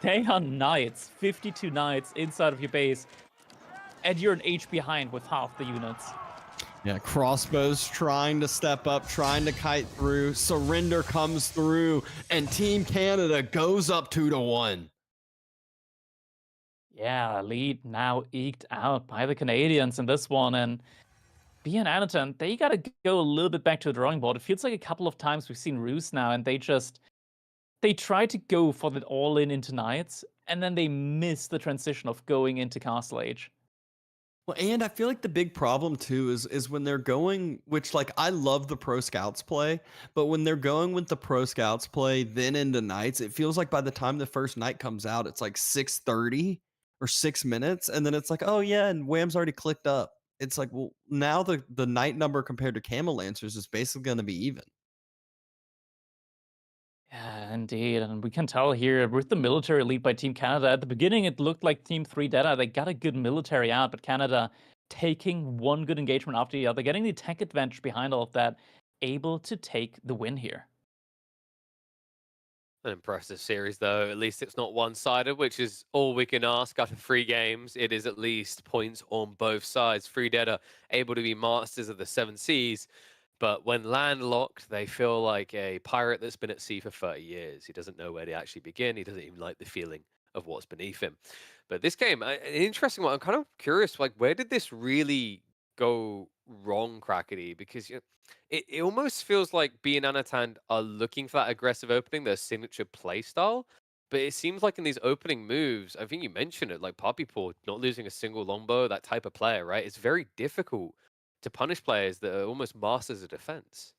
They are knights, 52 knights inside of your base, and you're an H behind with half the units.
Yeah, crossbows trying to step up, trying to kite through. Surrender comes through, and Team Canada goes up 2-1.
Yeah, lead now eked out by the Canadians in this one, and B and Anaton, they gotta go a little bit back to the drawing board. It feels like a couple of times we've seen Roos now, and they try to go for the all-in into Knights, and then they miss the transition of going into Castle Age.
Well, and I feel like the big problem too is when they're going, which like I love the Pro Scouts play, but when they're going with the Pro Scouts play then into Knights, it feels like by the time the first Knight comes out, it's like 6:30 or 6 minutes, and then it's like, oh yeah, and Wham's already clicked up. It's like, well, now the Knight number compared to Camel Lancers is basically going to be even.
Yeah, indeed. And we can tell here with the military lead by Team Canada. At the beginning, it looked like Team 3 Data. They got a good military out, but Canada taking one good engagement after the other, getting the tech advantage behind all of that, able to take the win here.
An impressive series, though. At least it's not one-sided, which is all we can ask after 3 games. It is at least points on both sides. Free Dead are able to be masters of the 7 seas, but when landlocked, they feel like a pirate that's been at sea for 30 years. He doesn't know where to actually begin. He doesn't even like the feeling of what's beneath him. But this game, an interesting one. I'm kind of curious, like, where did this really go wrong, Crackety? Because it almost feels like B and Anatan are looking for that aggressive opening, their signature play style. But it seems like in these opening moves, I think you mentioned it, like Poppy Paw, not losing a single longbow, that type of player, right? It's very difficult to punish players that are almost masters of defense.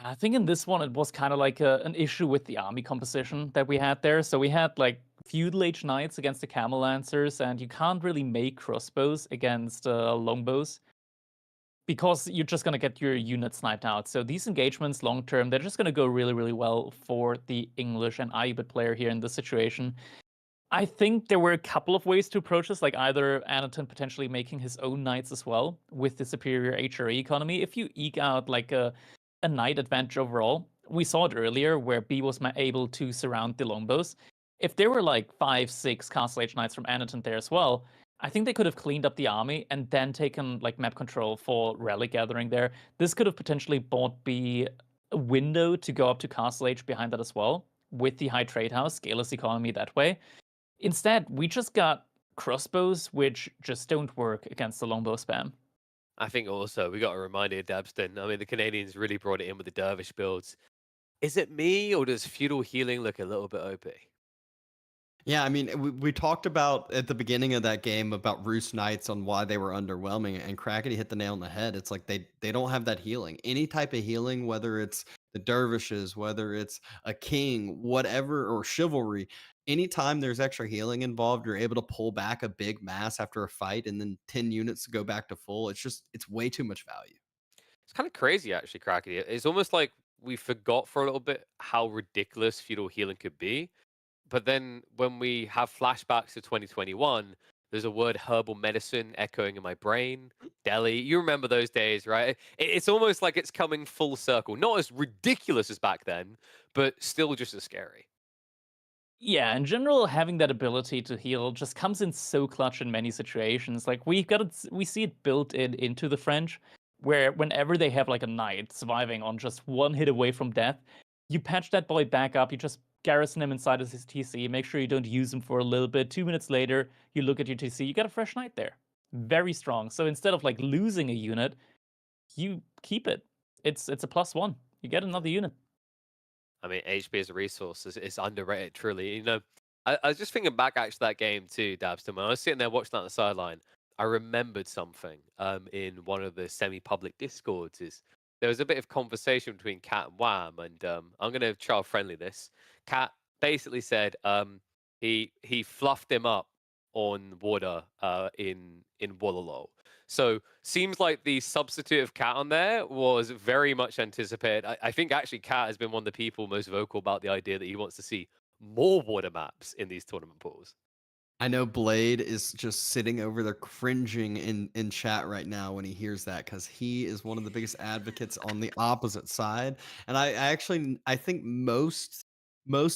I think in this one, it was kind of like an issue with the army composition that we had there. So we had like feudal age knights against the camel lancers, and you can't really make crossbows against longbows because you're just going to get your unit sniped out. So these engagements long term, they're just going to go really, really well for the English and Aibit player here in this situation. I think there were a couple of ways to approach this, like either Anaton potentially making his own knights as well with the superior HRE economy. If you eke out like a knight advantage overall, we saw it earlier where B was able to surround the longbows. If there were like 5-6 Castle Age knights from Anaton there as well, I think they could have cleaned up the army and then taken like map control for relic gathering there. This could have potentially bought B a window to go up to Castle Age behind that as well, with the high trade house, scaleless economy that way. Instead, we just got crossbows, which just don't work against the longbow spam.
I think also we got a reminder of Dabston. I mean, the Canadians really brought it in with the Dervish builds. Is it me, or does feudal healing look a little bit OP?
Yeah, I mean, we talked about at the beginning of that game about Roost Knights on why they were underwhelming, and Crackety hit the nail on the head. It's like they don't have that healing. Any type of healing, whether it's the dervishes, whether it's a king, whatever, or chivalry, anytime there's extra healing involved, you're able to pull back a big mass after a fight and then 10 units go back to full. It's way too much value.
It's kind of crazy, actually, Crackety. It's almost like we forgot for a little bit how ridiculous feudal healing could be. But then when we have flashbacks to 2021, there's a word herbal medicine echoing in my brain. Delhi. You remember those days, right? It's almost like it's coming full circle. Not as ridiculous as back then, but still just as scary.
Yeah, in general, having that ability to heal just comes in so clutch in many situations. Like we see it built into the French, where whenever they have like a knight surviving on just one hit away from death, you patch that boy back up. You just garrison him inside of his TC. Make sure you don't use him for a little bit. 2 minutes later, you look at your TC. You got a fresh knight there. Very strong. So instead of like losing a unit, you keep it. It's a +1. You get another unit.
I mean, HP as a resource is underrated, truly. You know, I was just thinking back actually that game too, Dabston. When I was sitting there watching that on the sideline, I remembered something in one of the semi-public discords. Is there was a bit of conversation between Cat and Wham, and I'm gonna child friendly this. Cat basically said he fluffed him up on water in Wololo. So seems like the substitute of Cat on there was very much anticipated. I think actually Cat has been one of the people most vocal about the idea that he wants to see more water maps in these tournament pools.
I know Blade is just sitting over there cringing in chat right now when he hears that, because he is one of the biggest advocates on the opposite side. And I think most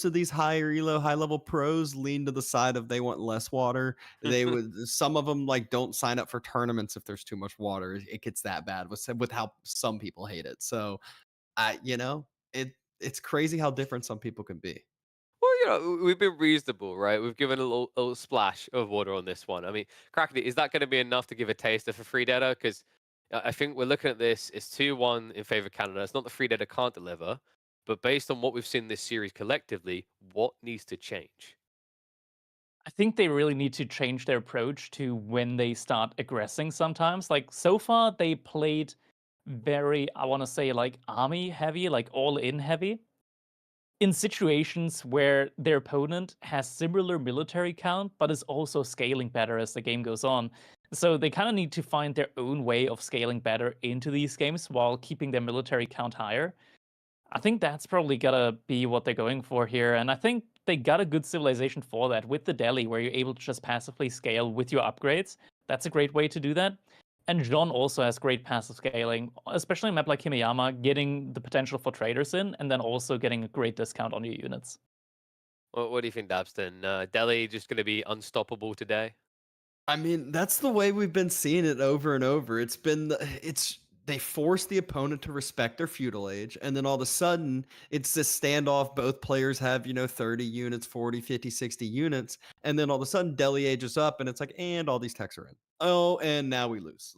of these high level pros lean to the side of they want less water. They would Some of them like don't sign up for tournaments if there's too much water. It gets that bad with how some people hate it. So it's crazy how different some people can be.
Well, we've been reasonable, right? We've given a little splash of water on this one. I mean, Crackety, is that going to be enough to give a taster for Free Data? Because I think we're looking at this, it's 2-1 in favor of Canada. It's not that Free Data can't deliver, but based on what we've seen this series collectively, what needs to change?
I think they really need to change their approach to when they start aggressing sometimes. Like, so far, they played very, I want to say, like, army heavy, like all in heavy, in situations where their opponent has similar military count, but is also scaling better as the game goes on. So they kind of need to find their own way of scaling better into these games while keeping their military count higher. I think that's probably gotta be what they're going for here, and I think they got a good civilization for that with the Delhi, where you're able to just passively scale with your upgrades. That's a great way to do that. And John also has great passive scaling, especially in a map like Himeyama, getting the potential for traders in, and then also getting a great discount on your units.
What do you think, Dabston? Delhi just going to be unstoppable today?
I mean, that's the way we've been seeing it over and over. They force the opponent to respect their feudal age, and then all of a sudden it's this standoff. Both players have 30 units, 40, 50, 60 units, and then all of a sudden Delhi ages up and it's like, and all these techs are in. Oh, and now we lose.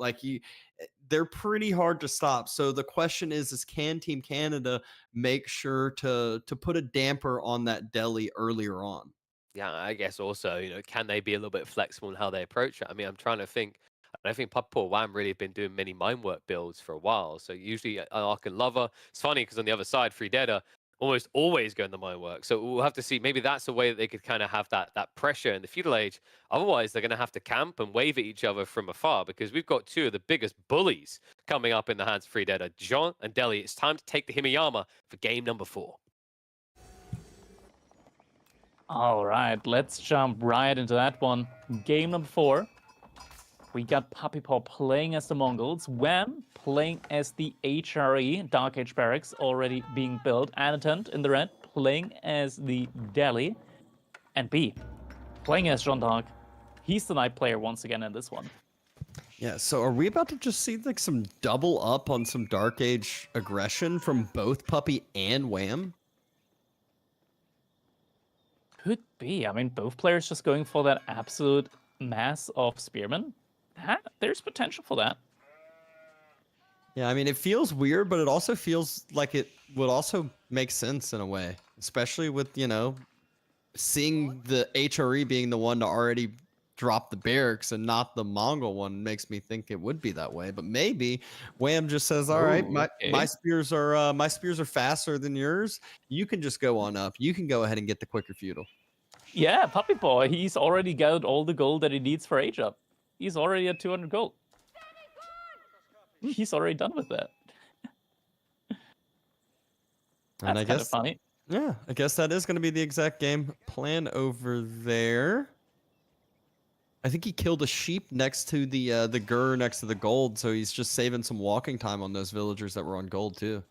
They're pretty hard to stop. So the question is can Team Canada make sure to put a damper on that Delhi earlier on?
Yeah, I guess also, can they be a little bit flexible in how they approach it? I mean, I'm trying to think. I think Puppy or Wham really have been doing many Minework builds for a while. So usually Ark and Lover. It's funny because on the other side, Free Data almost always go in the Minework. So we'll have to see. Maybe that's a way that they could kind of have that pressure in the feudal age. Otherwise, they're going to have to camp and wave at each other from afar, because we've got two of the biggest bullies coming up in the hands of Free Data, John and Delhi. It's time to take the Himeyama for game number 4.
All right, let's jump right into that one. Game number 4. We got Puppy Paw playing as the Mongols, Wham playing as the HRE, Dark Age Barracks, already being built, Anatant in the red playing as the Delhi, and B playing as Jean d'Arc. He's the Knight player once again in this one.
Yeah, so are we about to just see like some double up on some Dark Age aggression from both Puppy and Wham?
Could be. I mean, both players just going for that absolute mass of Spearmen. There's potential for that.
Yeah, I mean, it feels weird, but it also feels like it would also make sense in a way, especially with, seeing the HRE being the one to already drop the barracks and not the Mongol one makes me think it would be that way. But maybe Wham just says, "All right, my spears are faster than yours. You can just go on up. You can go ahead and get the quicker feudal."
Yeah, Puppy Paw, he's already got all the gold that he needs for age up. He's already at 200 gold. He's already done with that.
And I guess
funny.
Yeah, I guess that is going to be the exact game plan over there. I think he killed a sheep next to the Gur next to the gold, so he's just saving some walking time on those villagers that were on gold too.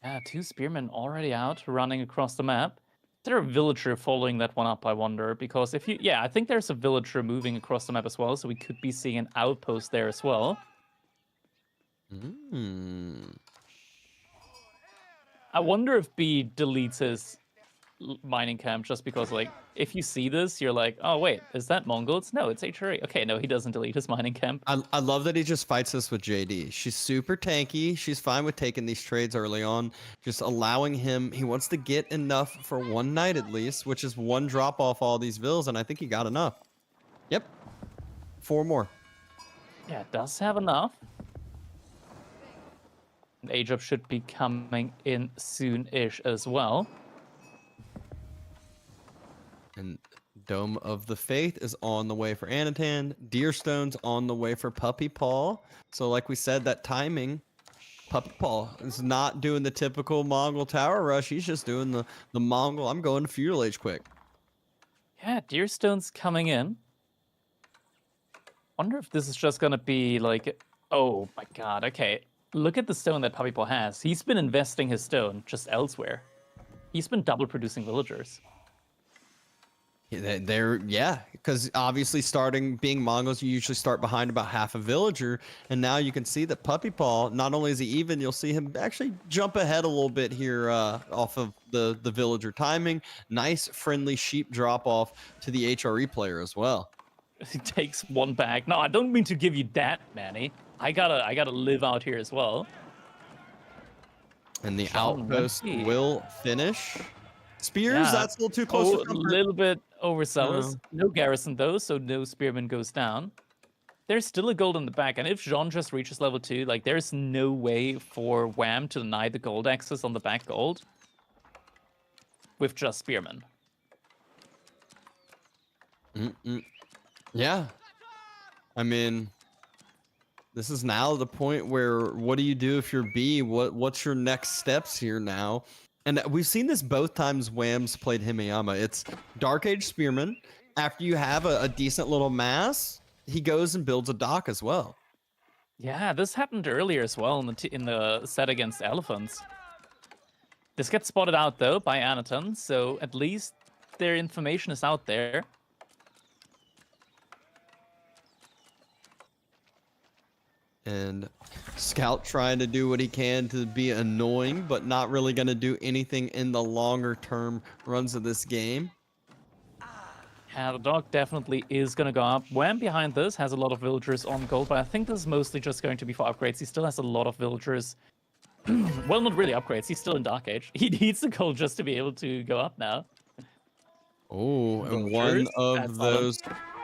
Yeah, 2 spearmen already out running across the map. Is there a villager following that one up, I wonder? Because I think there's a villager moving across the map as well, so we could be seeing an outpost there as well. I wonder if B deletes his mining camp just because, if you see this, you're like, oh, wait, is that Mongols? No, it's HRE. Okay, no, he doesn't delete his mining camp.
I love that he just fights this with JD. She's super tanky. She's fine with taking these trades early on, just allowing him. He wants to get enough for one night at least, which is one drop off all these vills, and I think he got enough. Yep. 4 more.
Yeah, it does have enough. And Age-Up should be coming in soon-ish as well.
And Dome of the Faith is on the way for Anatan. Deerstone's on the way for Puppy Paw. So like we said, that timing, Puppy Paw is not doing the typical Mongol tower rush. He's just doing the Mongol, I'm going to Feudal Age quick.
Yeah, Deerstone's coming in. Wonder if this is just gonna be like, oh my god, okay. Look at the stone that Puppy Paw has. He's been investing his stone just elsewhere. He's been double producing villagers.
Yeah, because obviously being Mongols, you usually start behind about half a villager, and now you can see that Puppy Paw, not only is he even, you'll see him actually jump ahead a little bit here off of the villager timing. Nice friendly sheep drop off to the HRE player as well.
He takes one back. No, I don't mean to give you that, Manny. I gotta live out here as well.
And the
Sean
outpost
Lemke.
will finish. Spears,
Yeah.
that's a little too close
Oh,
for
a
comfort.
little bit overzealous. No garrison though, so no spearman goes down. There's still a gold in the back, and if Jean just reaches level 2, like there's no way for Wham to deny the gold access on the back gold with just spearmen.
Yeah. I mean, this is now the point where what do you do if you're B? What's your next steps here now? And we've seen this both times Wham's played Himeyama. It's Dark Age Spearman. After you have a decent little mass, he goes and builds a dock as well.
Yeah, this happened earlier as well in the set against elephants. This gets spotted out though by Anatan, so at least their information is out there.
And Scout trying to do what he can to be annoying, but not really going to do anything in the longer term runs of this game.
Yeah, the dog definitely is going to go up. Wham behind this has a lot of villagers on gold, but I think this is mostly just going to be for upgrades. He still has a lot of villagers. Well, not really upgrades. He's still in Dark Age. He needs the gold just to be able to go up now.
Oh, and
Villagers,
one
that's
of
all.
those.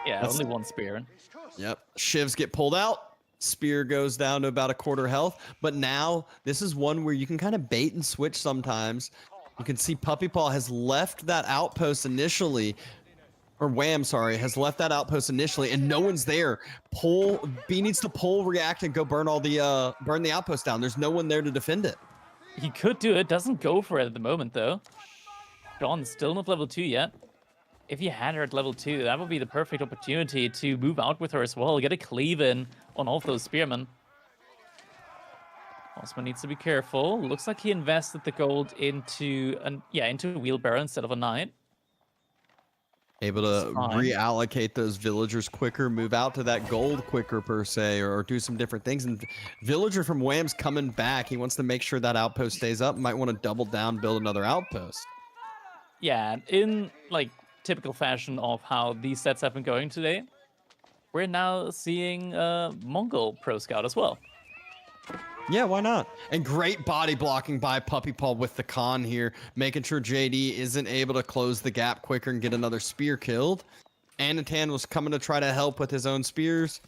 Yeah,
That's-
only one spear.
Yep. Shivs get pulled out. Spear goes down to about a quarter health. But now this is one where you can kind of bait and switch sometimes. You can see Puppy Paw has left that outpost initially. Or Wham, sorry, has left that outpost initially, and no one's there. B needs to pull, react, and go burn the outpost down. There's no one there to defend it.
He could do it. Doesn't go for it at the moment, though. Dawn's still not level 2 yet. If you had her at level 2, that would be the perfect opportunity to move out with her as well. Get a cleave in on all of those spearmen. Osman needs to be careful. Looks like he invested the gold into a wheelbarrow instead of a knight.
Able to
It's fine.
reallocate those villagers quicker, move out to that gold quicker per se, or do some different things. And Villager from Wham's coming back. He wants to make sure that outpost stays up. Might want to double down, build another outpost.
Yeah, in like typical fashion of how these sets have been going today, we're now seeing Mongol Pro Scout as well.
Yeah, why not? And great body blocking by Puppy Paw with the con here, making sure JD isn't able to close the gap quicker and get another spear killed. Anatan was coming to try to help with his own spears,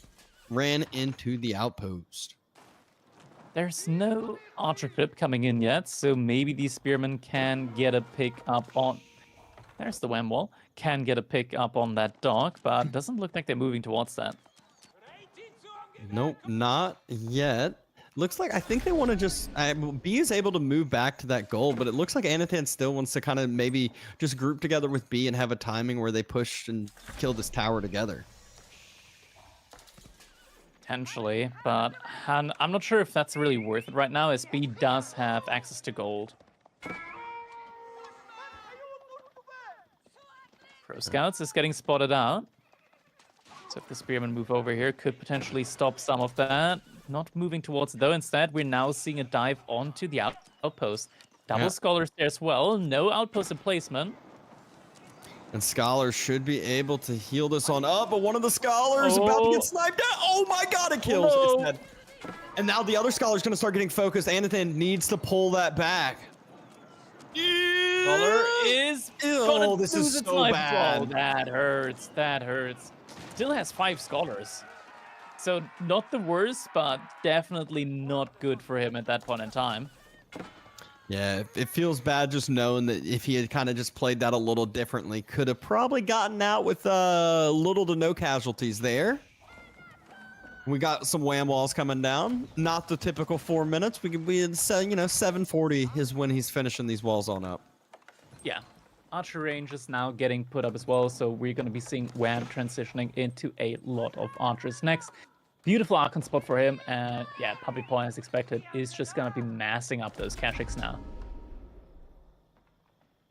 ran into the outpost.
There's no archer clip coming in yet, so maybe these spearmen can get a pick up on... There's the Wham wall. Can get a pick up on that dog, but it doesn't look like they're moving towards that.
Nope, not yet. Looks like, I think they want to just, B is able to move back to that goal, but it looks like Anatan still wants to kind of maybe just group together with B and have a timing where they push and kill this tower together.
Potentially, but I'm not sure if that's really worth it right now, as B does have access to gold. Pro Scouts is getting spotted out. So if the spearmen move over here, could potentially stop some of that. Not moving towards it though. Instead, we're now seeing a dive onto the outpost. Double
Yeah.
scholars there as well. No outpost in placement.
And Scholar should be able to heal this on up, but one of the Scholars about to
Oh.
get sniped out. Oh my god, it kills.
no.
It's dead. And now the other Scholar's going to start getting focused. Anatan needs to pull that back.
Scholar is
Ew,
gonna
this
lose
is
its
so
life.
bad.
Oh, that hurts. That hurts. Still has 5 scholars. So not the worst, but definitely not good for him at that point in time.
Yeah, it feels bad just knowing that if he had kind of just played that a little differently, could have probably gotten out with little to no casualties there. We got some wham walls coming down. Not the typical 4 minutes. We had said, 740 is when he's finishing these walls on up.
Yeah. Archer range is now getting put up as well, so we're going to be seeing Wham transitioning into a lot of archers next. Beautiful Archon spot for him, and yeah, Puppy Paw, as expected, is just going to be massing up those Kashyyyks now.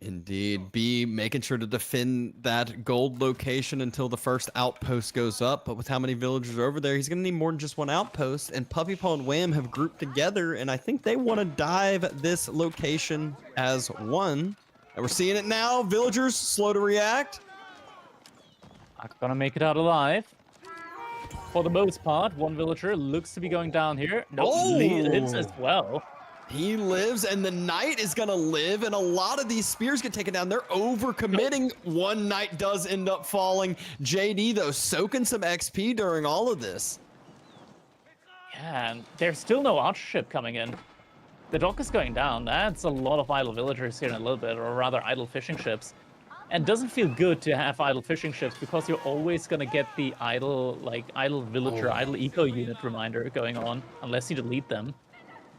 Indeed. B making sure to defend that gold location until the first outpost goes up. But with how many villagers are over there, he's going to need more than just one outpost. And Puppy Paw and Wham have grouped together, and I think they want to dive this location as one. And we're seeing it now. Villagers slow to react.
Not going to make it out alive. For the most part, one villager looks to be going down here. No, he lives as well.
He lives, and the knight is going to live, and a lot of these spears get taken down. They're overcommitting. One knight does end up falling. JD, though, soaking some XP during all of this.
Yeah, and there's still no archership coming in. The dock is going down. That's a lot of idle villagers here in a little bit, or rather idle fishing ships. And it doesn't feel good to have idle fishing ships because you're always going to get the idle villager, idle eco unit reminder going on unless you delete them.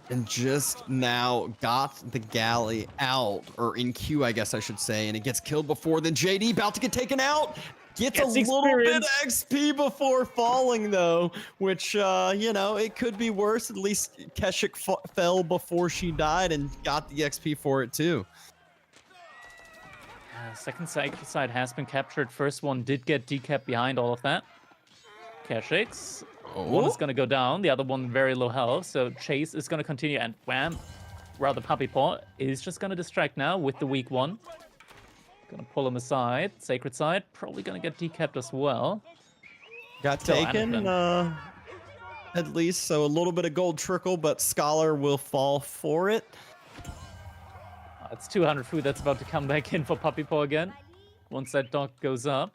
And just now got the galley out, or in queue, I guess I should say, and it gets killed before then. JD about to get taken out. Gets a little bit of XP before falling, though, which, it could be worse. At least Kashyyyk fell before she died and got the XP for it, too.
Second side has been captured. First one did get decapped behind all of that. Kashyyks. One is going to go down. The other one very low health. So Chase is going to continue. And Wham, rather Puppy Paw, is just going to distract now with the weak one. Going to pull him aside. Sacred Side probably going to get decapped as well.
Got taken, at least. So a little bit of gold trickle, but Scholar will fall for it.
It's 200 food that's about to come back in for Puppy Paw again. Once that dock goes up.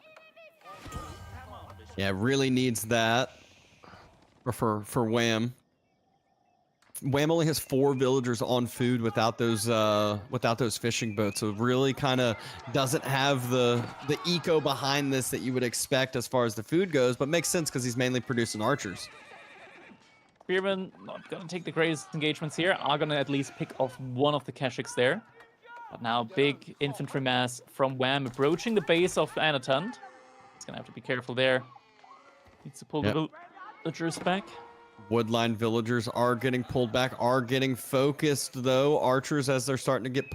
Yeah, really needs that. Or for Wham. Wham only has 4 villagers on food without those fishing boats, so really kind of doesn't have the eco behind this that you would expect as far as the food goes, but makes sense because he's mainly producing archers.
Spearmen not gonna take the greatest engagements here. Are gonna at least pick off one of the Kashyyks there. But now big infantry mass from Wham approaching the base of Anatund. He's gonna have to be careful there. Needs to pull the villagers back.
Woodline villagers are getting pulled back, are getting focused, though. Archers, as they're starting to get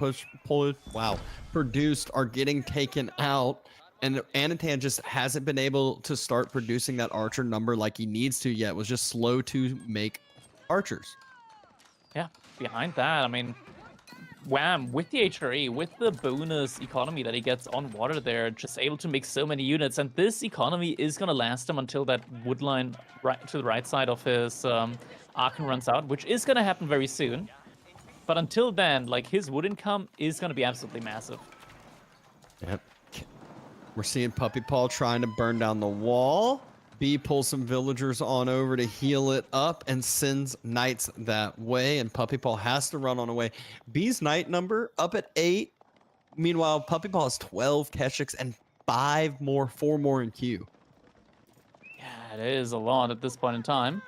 produced, are getting taken out. And Anatan just hasn't been able to start producing that archer number like he needs to yet. Was just slow to make archers.
Yeah, behind that, I mean, Wham, with the HRE, with the bonus economy that he gets on water there, just able to make so many units. And this economy is going to last him until that wood line right to the right side of his Archon runs out, which is going to happen very soon. But until then, like, his wood income is going to be absolutely massive.
Yep. We're seeing Puppy Paw trying to burn down the wall. B pulls some villagers on over to heal it up and sends knights that way. And Puppy Paw has to run on away. B's knight number up at 8. Meanwhile, Puppy Paw has 12 Kashyyks and 4 more in queue.
Yeah, it is a lot at this point in time.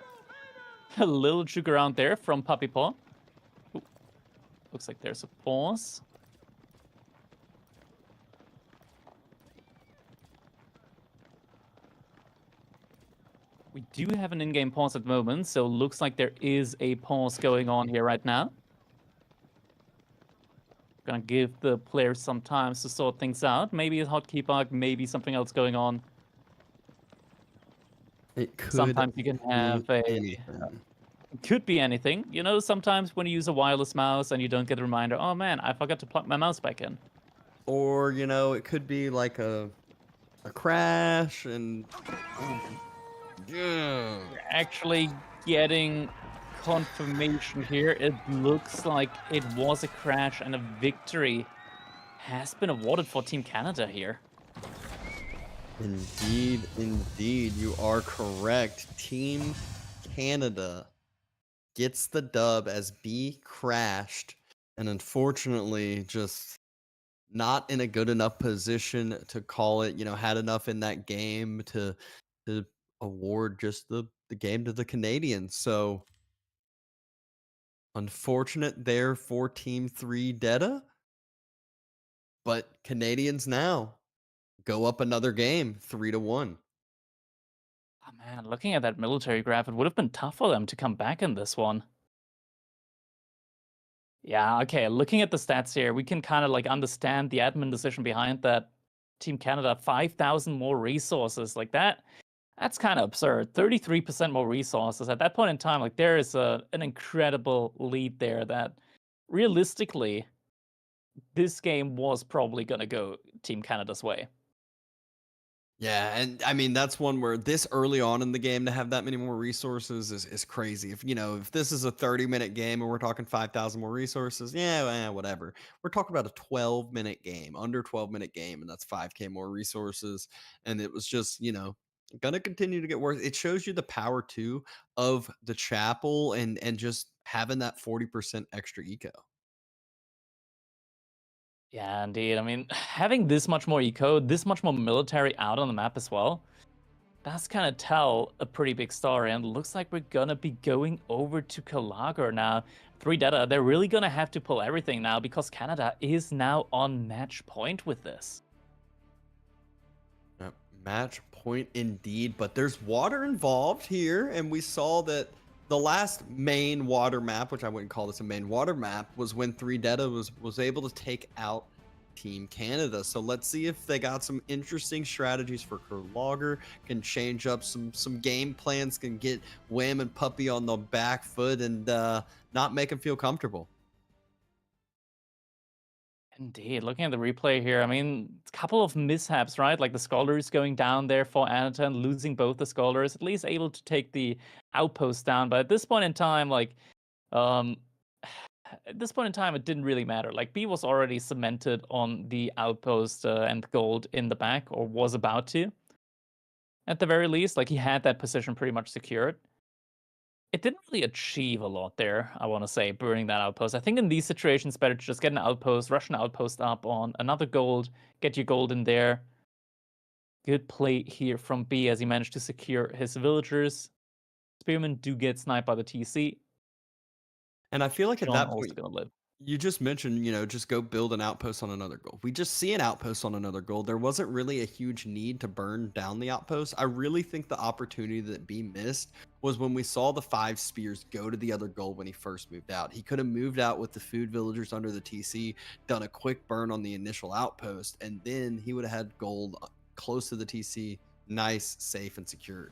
A little juke around there from Puppy Paw. Ooh. Looks like there's a pause. We do have an in-game pause at the moment, so looks like there is a pause going on here right now. Gonna give the players some time to sort things out. Maybe a hotkey bug, maybe something else going on.
It could
Sometimes you can have
anything.
Could be anything. You know, sometimes when you use a wireless mouse and you don't get a reminder, oh man, I forgot to plug my mouse back in.
Or, it could be like a crash and...
We're actually getting confirmation here. It looks like it was a crash and a victory has been awarded for Team Canada here.
Indeed, you are correct. Team Canada gets the dub as B crashed, and unfortunately, just not in a good enough position to call it. Had enough in that game to award just the game to the Canadians. So unfortunate there for Team 3 Deta, but Canadians now go up another game, 3-1.
Oh man, looking at that military graph, it would have been tough for them to come back in this one. Yeah, okay, looking at the stats here, we can kind of like understand the admin decision behind that. Team Canada, 5,000 more resources. Like that's kind of absurd. 33% more resources. At that point in time, like there is an incredible lead there that realistically, this game was probably going to go Team Canada's way.
Yeah, and I mean that's one where this early on in the game to have that many more resources is crazy. If this is a 30-minute game and we're talking 5,000 more resources, yeah, whatever. We're talking about a 12-minute game, under 12-minute game, and that's 5K more resources. And it was just, gonna continue to get worse. It shows you the power too of the chapel and just having that 40% extra eco.
Yeah, indeed. I mean, having this much more eco, this much more military out on the map as well, that's kind of tell a pretty big story. And looks like we're gonna be going over to Kalagar now. 3 Data, they're really gonna have to pull everything now because Canada is now on match point with this.
Yep, match point indeed, but there's water involved here, and we saw that the last main water map, which I wouldn't call this a main water map, was when 3 Deta was able to take out Team Canada. So let's see if they got some interesting strategies for Kurlogger, can change up some game plans, can get Wham and Puppey on the back foot and not make them feel comfortable.
Indeed, looking at the replay here, I mean, a couple of mishaps, right? Like the Scholars going down there for Anaton, losing both the Scholars, at least able to take the outpost down. But at this point in time, like, at this point in time, it didn't really matter. Like, B was already cemented on the outpost and gold in the back, or was about to. At the very least, like, he had that position pretty much secured. It didn't really achieve a lot there, I want to say, burning that outpost. I think in these situations, better to just get an outpost, rush an outpost up on another gold, get your gold in there. Good play here from B as he managed to secure his villagers. Spearmen do get sniped by the TC.
And I feel like at
John
that
also
point,
gonna live.
you just mentioned, just go build an outpost on another goal. We just see an outpost on another goal. There wasn't really a huge need to burn down the outpost. I really think the opportunity that B missed was when we saw the 5 spears go to the other goal when he first moved out. He could have moved out with the food villagers under the TC, done a quick burn on the initial outpost, and then he would have had gold close to the TC, nice, safe, and secure.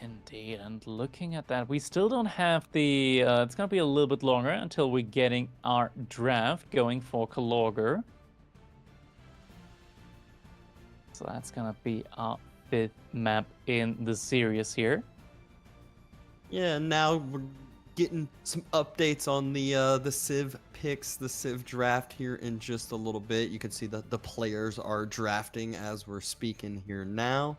Indeed, and looking at that, we still don't have the... it's going to be a little bit longer until we're getting our draft going for Kalagar. So that's going to be our 5th map in the series here.
Yeah, now we're getting some updates on the Civ picks, the Civ draft here in just a little bit. You can see that the players are drafting as we're speaking here now.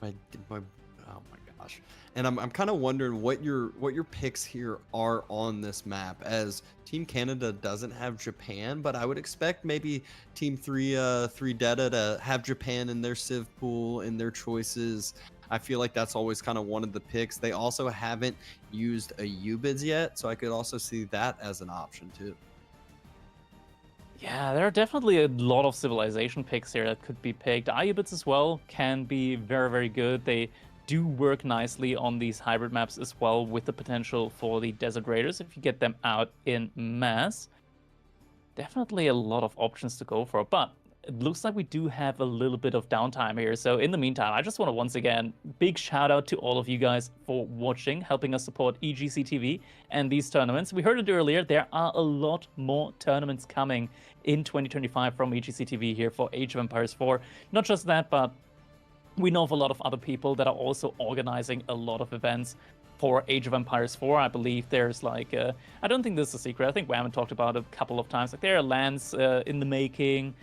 Oh my gosh. And I'm kind of wondering what your picks here are on this map, as Team Canada doesn't have Japan, but I would expect maybe Team 3 Deta to have Japan in their Civ pool, in their choices. I feel like that's always kind of one of the picks. They also haven't used a UBIDS yet, so I could also see that as an option too.
Yeah, there are definitely a lot of civilization picks here that could be picked. IUBITS as well can be very, very good. They do work nicely on these hybrid maps as well, with the potential for the Desert Raiders if you get them out in mass. Definitely a lot of options to go for, but it looks like we do have a little bit of downtime here. So in the meantime, I just want to once again, big shout out to all of you guys for watching, helping us support EGC TV and these tournaments. We heard it earlier, there are a lot more tournaments coming in 2025 from EGC TV here for Age of Empires 4. Not just that, but we know of a lot of other people that are also organizing a lot of events for Age of Empires 4, I believe there's like, I don't think this is a secret. I think we haven't talked about it a couple of times. Like there are lands in the making.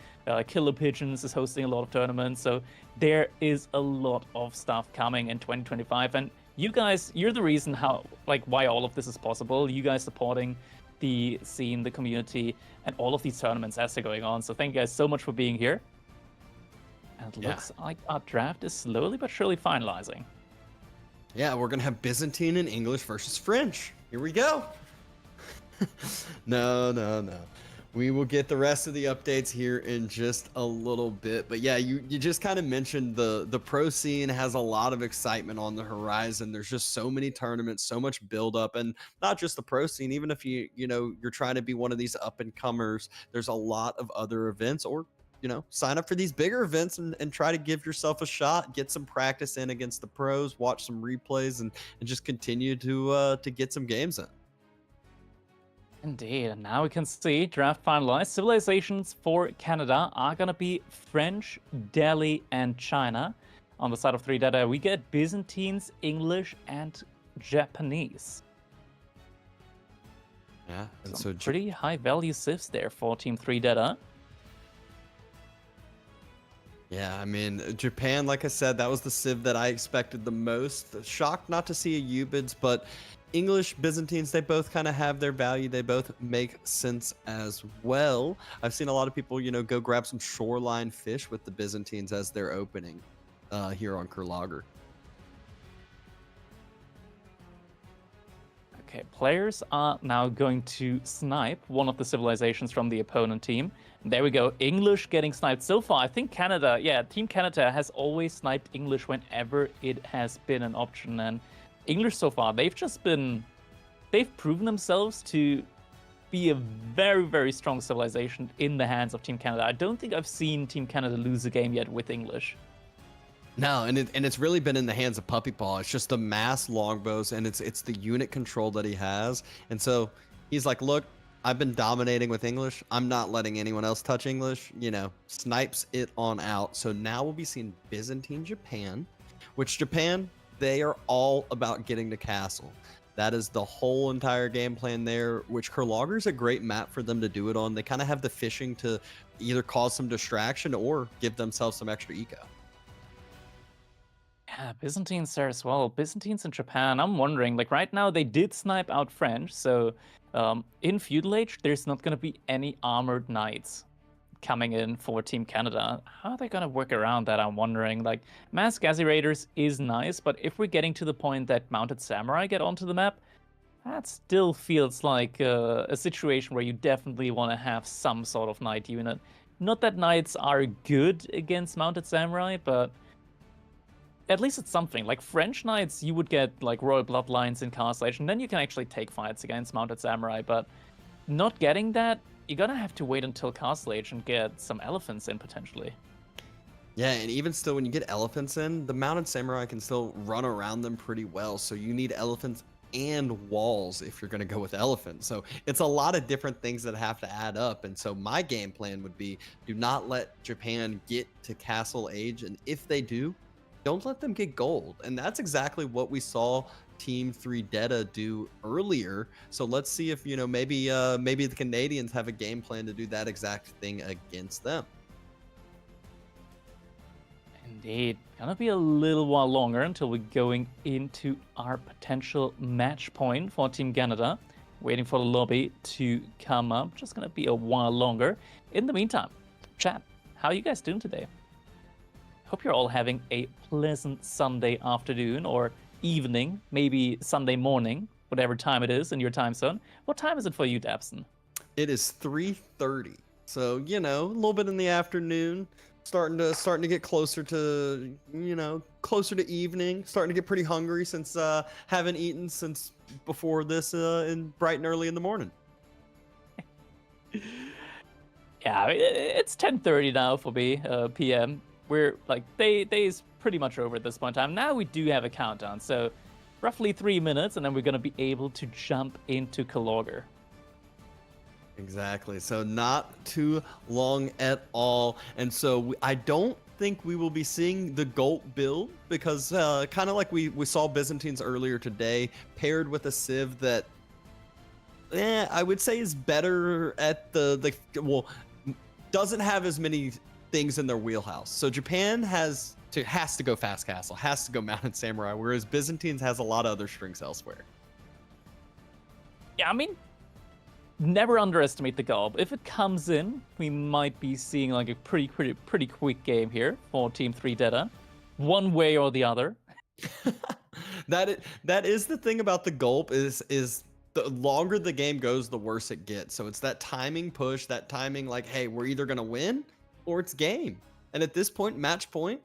Killer Pigeons is hosting a lot of tournaments. So there is a lot of stuff coming in 2025. And you guys, you're the reason why all of this is possible. You guys supporting the scene, the community, and all of these tournaments as they're going on. So thank you guys so much for being here. And it looks like our draft is slowly but surely finalizing.
Yeah, we're going to have Byzantine and English versus French. Here we go. No. We will get the rest of the updates here in just a little bit. But yeah, you just kind of mentioned the pro scene has a lot of excitement on the horizon. There's just so many tournaments, so much buildup, and not just the pro scene. Even if you're trying to be one of these up and comers, there's a lot of other events, or sign up for these bigger events and try to give yourself a shot, get some practice in against the pros, watch some replays, and just continue to get some games in.
Indeed, and now we can see draft finalized. Civilizations for Canada are going to be French, Delhi, and China. On the side of 3 data, we get Byzantines, English, and Japanese.
Yeah, and
so pretty high value civs there for Team 3 data.
Yeah, I mean, Japan, like I said, that was the civ that I expected the most. Shocked not to see a UBIDS, but English, Byzantines, they both kind of have their value. They both make sense as well. I've seen a lot of people, go grab some shoreline fish with the Byzantines as their opening here on Kurlager.
Okay, players are now going to snipe one of the civilizations from the opponent team. There we go, English getting sniped. So far, I think Canada, Team Canada has always sniped English whenever it has been an option. And English so far, they've proven themselves to be a very, very strong civilization in the hands of Team Canada. I don't think I've seen Team Canada lose a game yet with English.
No, and it's really been in the hands of Puppy Paw. It's just the mass longbows, and it's the unit control that he has. And so he's like, look, I've been dominating with English. I'm not letting anyone else touch English. Snipes it on out. So now we'll be seeing Byzantine Japan, which Japan, they are all about getting to castle. That is the whole entire game plan there, which Kurlager is a great map for them to do it on. They kind of have the fishing to either cause some distraction or give themselves some extra eco.
Yeah, Byzantines there as well. Byzantines in Japan, I'm wondering, like right now they did snipe out French, so in Feudal Age, there's not going to be any armored knights coming in for Team Canada. How are they going to work around that, I'm wondering? Like, Mass Gazi Raiders is nice, but if we're getting to the point that Mounted Samurai get onto the map, that still feels like a situation where you definitely want to have some sort of knight unit. Not that knights are good against Mounted Samurai, but at least it's something. Like French knights, you would get like Royal Bloodlines in Castle Age, and then you can actually take fights against Mounted Samurai, but not getting that, you're gonna have to wait until Castle Age and get some elephants in potentially.
Yeah, and even still, when you get elephants in, the Mounted Samurai can still run around them pretty well, so you need elephants and walls if you're going to go with elephants. So it's a lot of different things that have to add up. And so my game plan would be, do not let Japan get to Castle Age, and if they do, don't let them get gold. And that's exactly what we saw Team 3 Deta do earlier. So let's see if, maybe the Canadians have a game plan to do that exact thing against them.
Indeed. Gonna be a little while longer until we're going into our potential match point for Team Canada. Waiting for the lobby to come up. Just gonna be a while longer. In the meantime, chat, how are you guys doing today? Hope you're all having a pleasant Sunday afternoon or evening, maybe Sunday morning, whatever time it is in your time zone. What time is it for you, Dabson?
It is 3:30. So, a little bit in the afternoon, starting to get closer to, closer to evening, starting to get pretty hungry since haven't eaten since before this in bright and early in the morning.
Yeah, it's 10:30 now for me, PM. We're like, day is pretty much over at this point in time. Now we do have a countdown, so roughly 3 minutes, and then we're going to be able to jump into Kurlager.
Exactly. So not too long at all. And so I don't think we will be seeing the Gulp build because kind of like we saw Byzantines earlier today, paired with a Civ that, I would say is better at doesn't have as many things in their wheelhouse. So Japan has to go Fast Castle, has to go Mounted Samurai, whereas Byzantines has a lot of other strings elsewhere.
Yeah, I mean, never underestimate the Gulp. If it comes in, we might be seeing like a pretty quick game here for Team 3 Deta, one way or the other.
That is the thing about the Gulp is the longer the game goes, the worse it gets. So it's that timing push, that timing like, hey, we're either gonna win or it's game. And at this point, match point,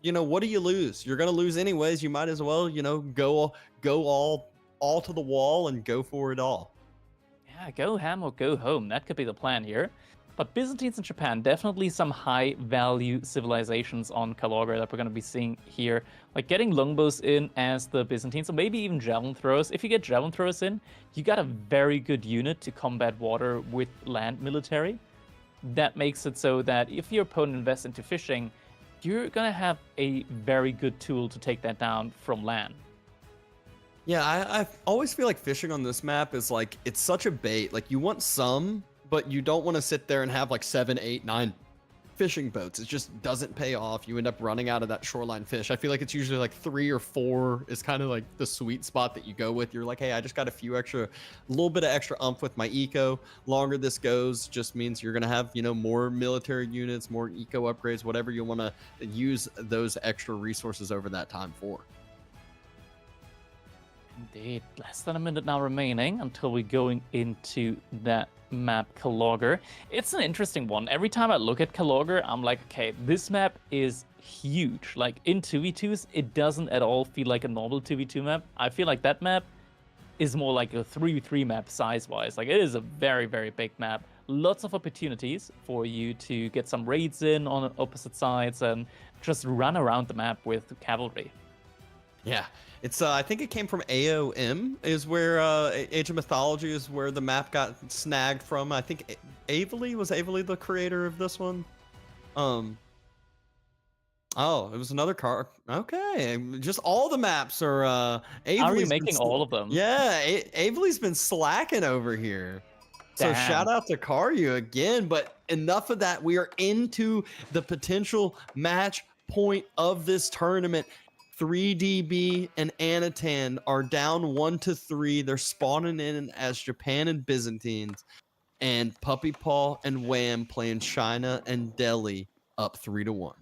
what do you lose? You're gonna lose anyways. You might as well, go all to the wall and go for it all.
Yeah, go ham or go home. That could be the plan here. But Byzantines and Japan, definitely some high-value civilizations on Kalogr that we're going to be seeing here. Like getting longbows in as the Byzantines, or maybe even javelin throwers. If you get javelin throwers in, you got a very good unit to combat water with land military. That makes it so that if your opponent invests into fishing, you're going to have a very good tool to take that down from land.
Yeah, I always feel like fishing on this map is like, it's such a bait. Like you want some, but you don't want to sit there and have like 7, 8, 9 fishing boats. It just doesn't pay off. You end up running out of that shoreline fish. I feel like it's usually like 3 or 4 is kind of like the sweet spot that you go with. You're like, hey, I just got a little bit of extra umph with my eco. Longer this goes just means you're going to have, more military units, more eco upgrades, whatever you want to use those extra resources over that time for.
Indeed. Less than a minute now remaining until we're going into that map, Kalogr. It's an interesting one. Every time I look at Kalogr, I'm like, okay, this map is huge. Like in 2v2s, it doesn't at all feel like a normal 2v2 map. I feel like that map is more like a 3v3 map size-wise. Like it is a very, very big map. Lots of opportunities for you to get some raids in on opposite sides and just run around the map with cavalry.
Yeah, it's I think it came from AOM is where Age of Mythology is where the map got snagged from. I think was Avely the creator of this one. Oh, it was another car. Okay, just all the maps are Avely's
Are you making all of them?
Yeah, Avely's been slacking over here. So
Damn.
shout out to Karyu again, but enough of that. We are into the potential match point of this tournament. 3DB and Anatan are down 1-3. They're spawning in as Japan and Byzantines. And Puppy Paw and Wham playing China and Delhi up 3-1.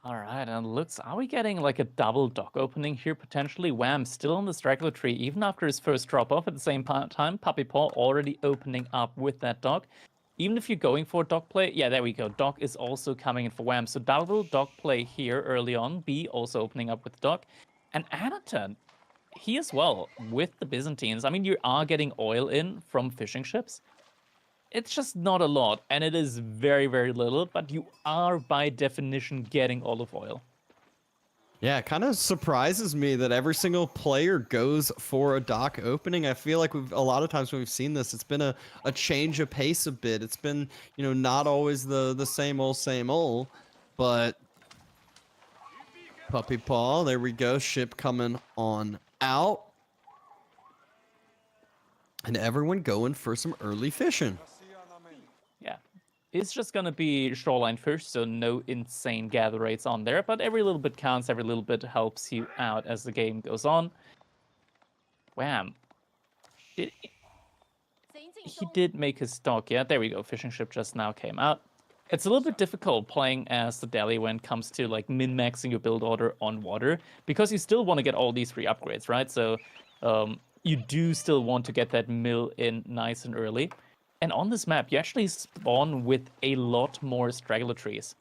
All right, and looks, are we getting like a double dock opening here potentially? Wham still on the straggler tree, even after his first drop off at the same time. Puppy Paw already opening up with that dock. Even if you're going for dock play, yeah, there we go. Dock is also coming in for Wham. So double dock play here early on. B also opening up with dock. And Anatan, he as well with the Byzantines. I mean, you are getting oil in from fishing ships. It's just not a lot, and it is very, very little, but you are by definition getting olive oil.
Yeah, it kind of surprises me that every single player goes for a dock opening. I feel like a lot of times when we've seen this, it's been a change of pace a bit. It's been, not always the same old, but Puppy Paw, there we go. Ship coming on out. And everyone going for some early fishing.
Yeah, it's just going to be shoreline fish, so no insane gather rates on there, but every little bit counts, every little bit helps you out as the game goes on. Wham. He did make his dock, yeah, there we go, fishing ship just now came out. It's a little bit difficult playing as the Delhi when it comes to like min-maxing your build order on water, because you still want to get all these free upgrades, right? So you do still want to get that mill in nice and early. And on this map, you actually spawn with a lot more straggler trees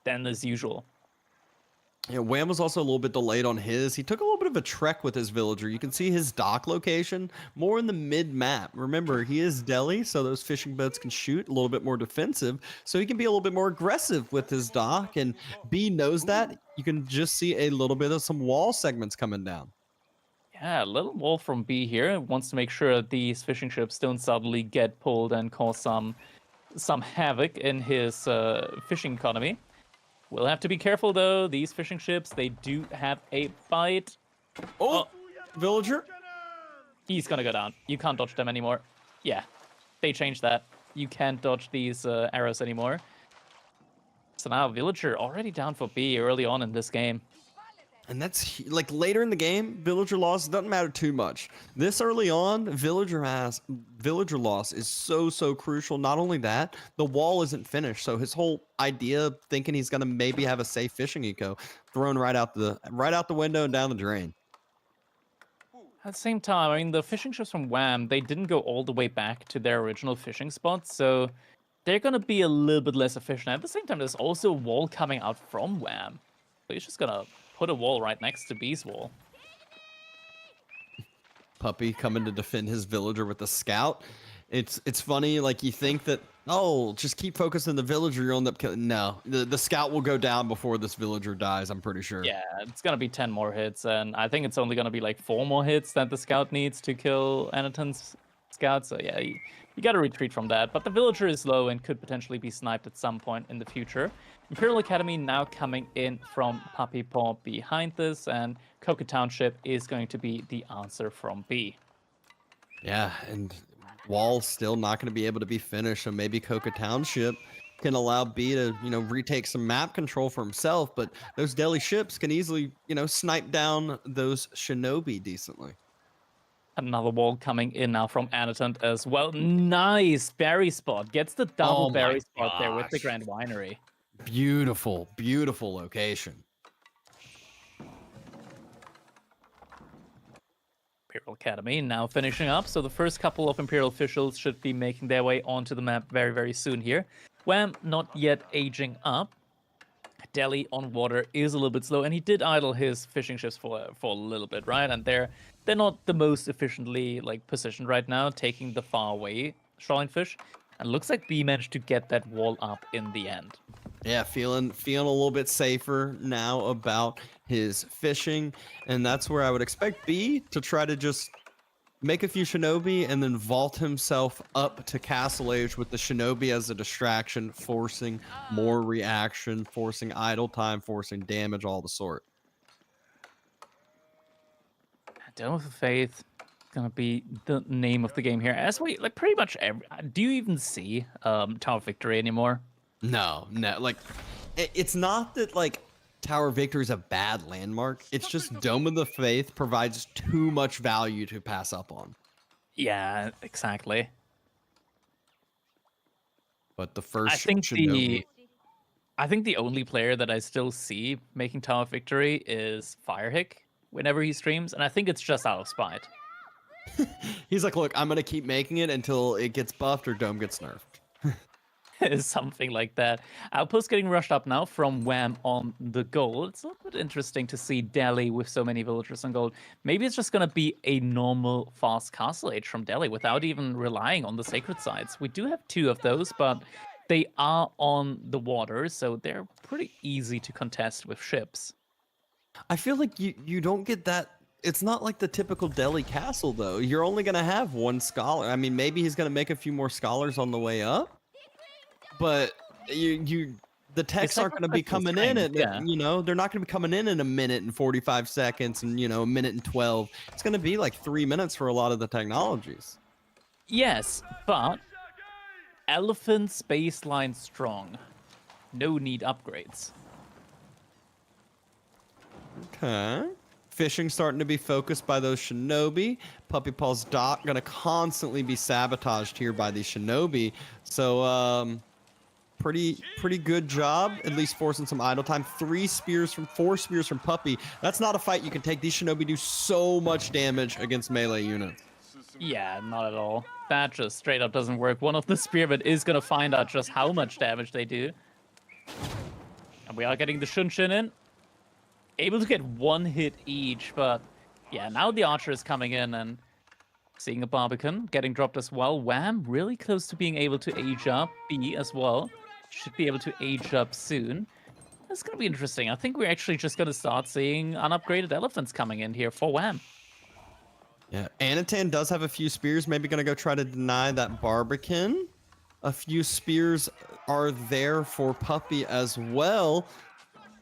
than as usual.
Yeah, Wham was also a little bit delayed on his. He took a little bit of a trek with his villager. You can see his dock location more in the mid-map. Remember, he is Delhi, so those fishing boats can shoot a little bit more defensive. So he can be a little bit more aggressive with his dock. And B knows that. You can just see a little bit of some wall segments coming down.
Yeah, a little wall from B here. Wants to make sure that these fishing ships don't suddenly get pulled and cause some havoc in his fishing economy. We'll have to be careful though. These fishing ships, they do have a bite.
Oh, villager.
He's gonna go down. You can't dodge them anymore. Yeah, they changed that. You can't dodge these arrows anymore. So now Villager already down for B early on in this game.
And that's like later in the game, villager loss doesn't matter too much. This early on, villager loss is so crucial. Not only that, the wall isn't finished, so his whole idea of thinking he's gonna maybe have a safe fishing eco thrown right out the window and down the drain.
At the same time, I mean, the fishing ships from Wham, they didn't go all the way back to their original fishing spots, so they're gonna be a little bit less efficient. At the same time, there's also a wall coming out from Wham, so he's just gonna put a wall right next to B's wall.
Puppey coming to defend his villager with the scout. It's funny, like you think that, oh, just keep focusing the villager, you'll end up killing. No, the scout will go down before this villager dies, I'm pretty sure.
Yeah, it's gonna be 10 more hits, and I think it's only gonna be like 4 more hits that the scout needs to kill Anaton's scout, so yeah, you gotta retreat from that. But the villager is low and could potentially be sniped at some point in the future. Imperial Academy now coming in from Puppy Paw behind this, and Coca Township is going to be the answer from B.
Yeah, and wall's still not going to be able to be finished, so maybe Coca Township can allow B to, retake some map control for himself, but those Delhi ships can easily, snipe down those Shinobi decently.
Another wall coming in now from Anaton as well. Nice berry spot. Gets the double berry spot there with the Grand Winery.
Beautiful, beautiful location.
Imperial Academy now finishing up, so the first couple of Imperial officials should be making their way onto the map very soon here. Wham not yet aging up. Delhi on water is a little bit slow, and he did idle his fishing ships for a little bit, right? And they're not the most efficiently positioned right now, taking the far away shoreline fish. And looks like B managed to get that wall up in the end.
Yeah, feeling a little bit safer now about his fishing, and that's where I would expect B to try to just make a few Shinobi and then vault himself up to Castle Age with the Shinobi as a distraction, forcing more reaction, forcing idle time, forcing damage, all the sort.
Dome of Faith gonna be the name of the game here. As we pretty much do you even see Tower Victory anymore?
No, it's not that Tower Victory is a bad landmark. It's just Dome of the Faith provides too much value to pass up on.
Yeah, exactly.
But the first
I think
Shinobi...
the only player that I still see making Tower Victory is Firehick whenever he streams, and I think it's just out of spite.
He's like, look, I'm gonna keep making it until it gets buffed or Dome gets nerfed.
Something like that. Outpost getting rushed up now from Wham on the gold. It's a little bit interesting to see Delhi with so many villagers on gold. Maybe it's just going to be a normal fast castle age from Delhi without even relying on the sacred sites. We do have 2 of those, but they are on the water, so they're pretty easy to contest with ships.
I feel like you don't get that. It's not like the typical Delhi castle, though. You're only going to have 1 scholar. I mean, maybe he's going to make a few more scholars on the way up. But the techs aren't going to be coming in at, they're not going to be coming in a minute and 45 seconds and, a minute and 12. It's going to be like 3 minutes for a lot of the technologies.
Yes, but Elephant's baseline strong. No need upgrades.
Okay. Fishing starting to be focused by those Shinobi. Puppy Paw's dock going to constantly be sabotaged here by these Shinobi. So, pretty good job, at least forcing some idle time. 4 spears from Puppy. That's not a fight you can take. These Shinobi do so much damage against melee units.
Yeah, not at all. That just straight up doesn't work. One of the spearmen is going to find out just how much damage they do. And we are getting the Shunshin in. Able to get 1 hit each, but yeah, now the archer is coming in and seeing a Barbican getting dropped as well. Wham, really close to being able to age up. B as well. Should be able to age up soon. It's going to be interesting. I think we're actually just going to start seeing unupgraded elephants coming in here for Wham.
Yeah, Anatan does have a few spears. Maybe going to go try to deny that Barbican. A few spears are there for Puppy as well.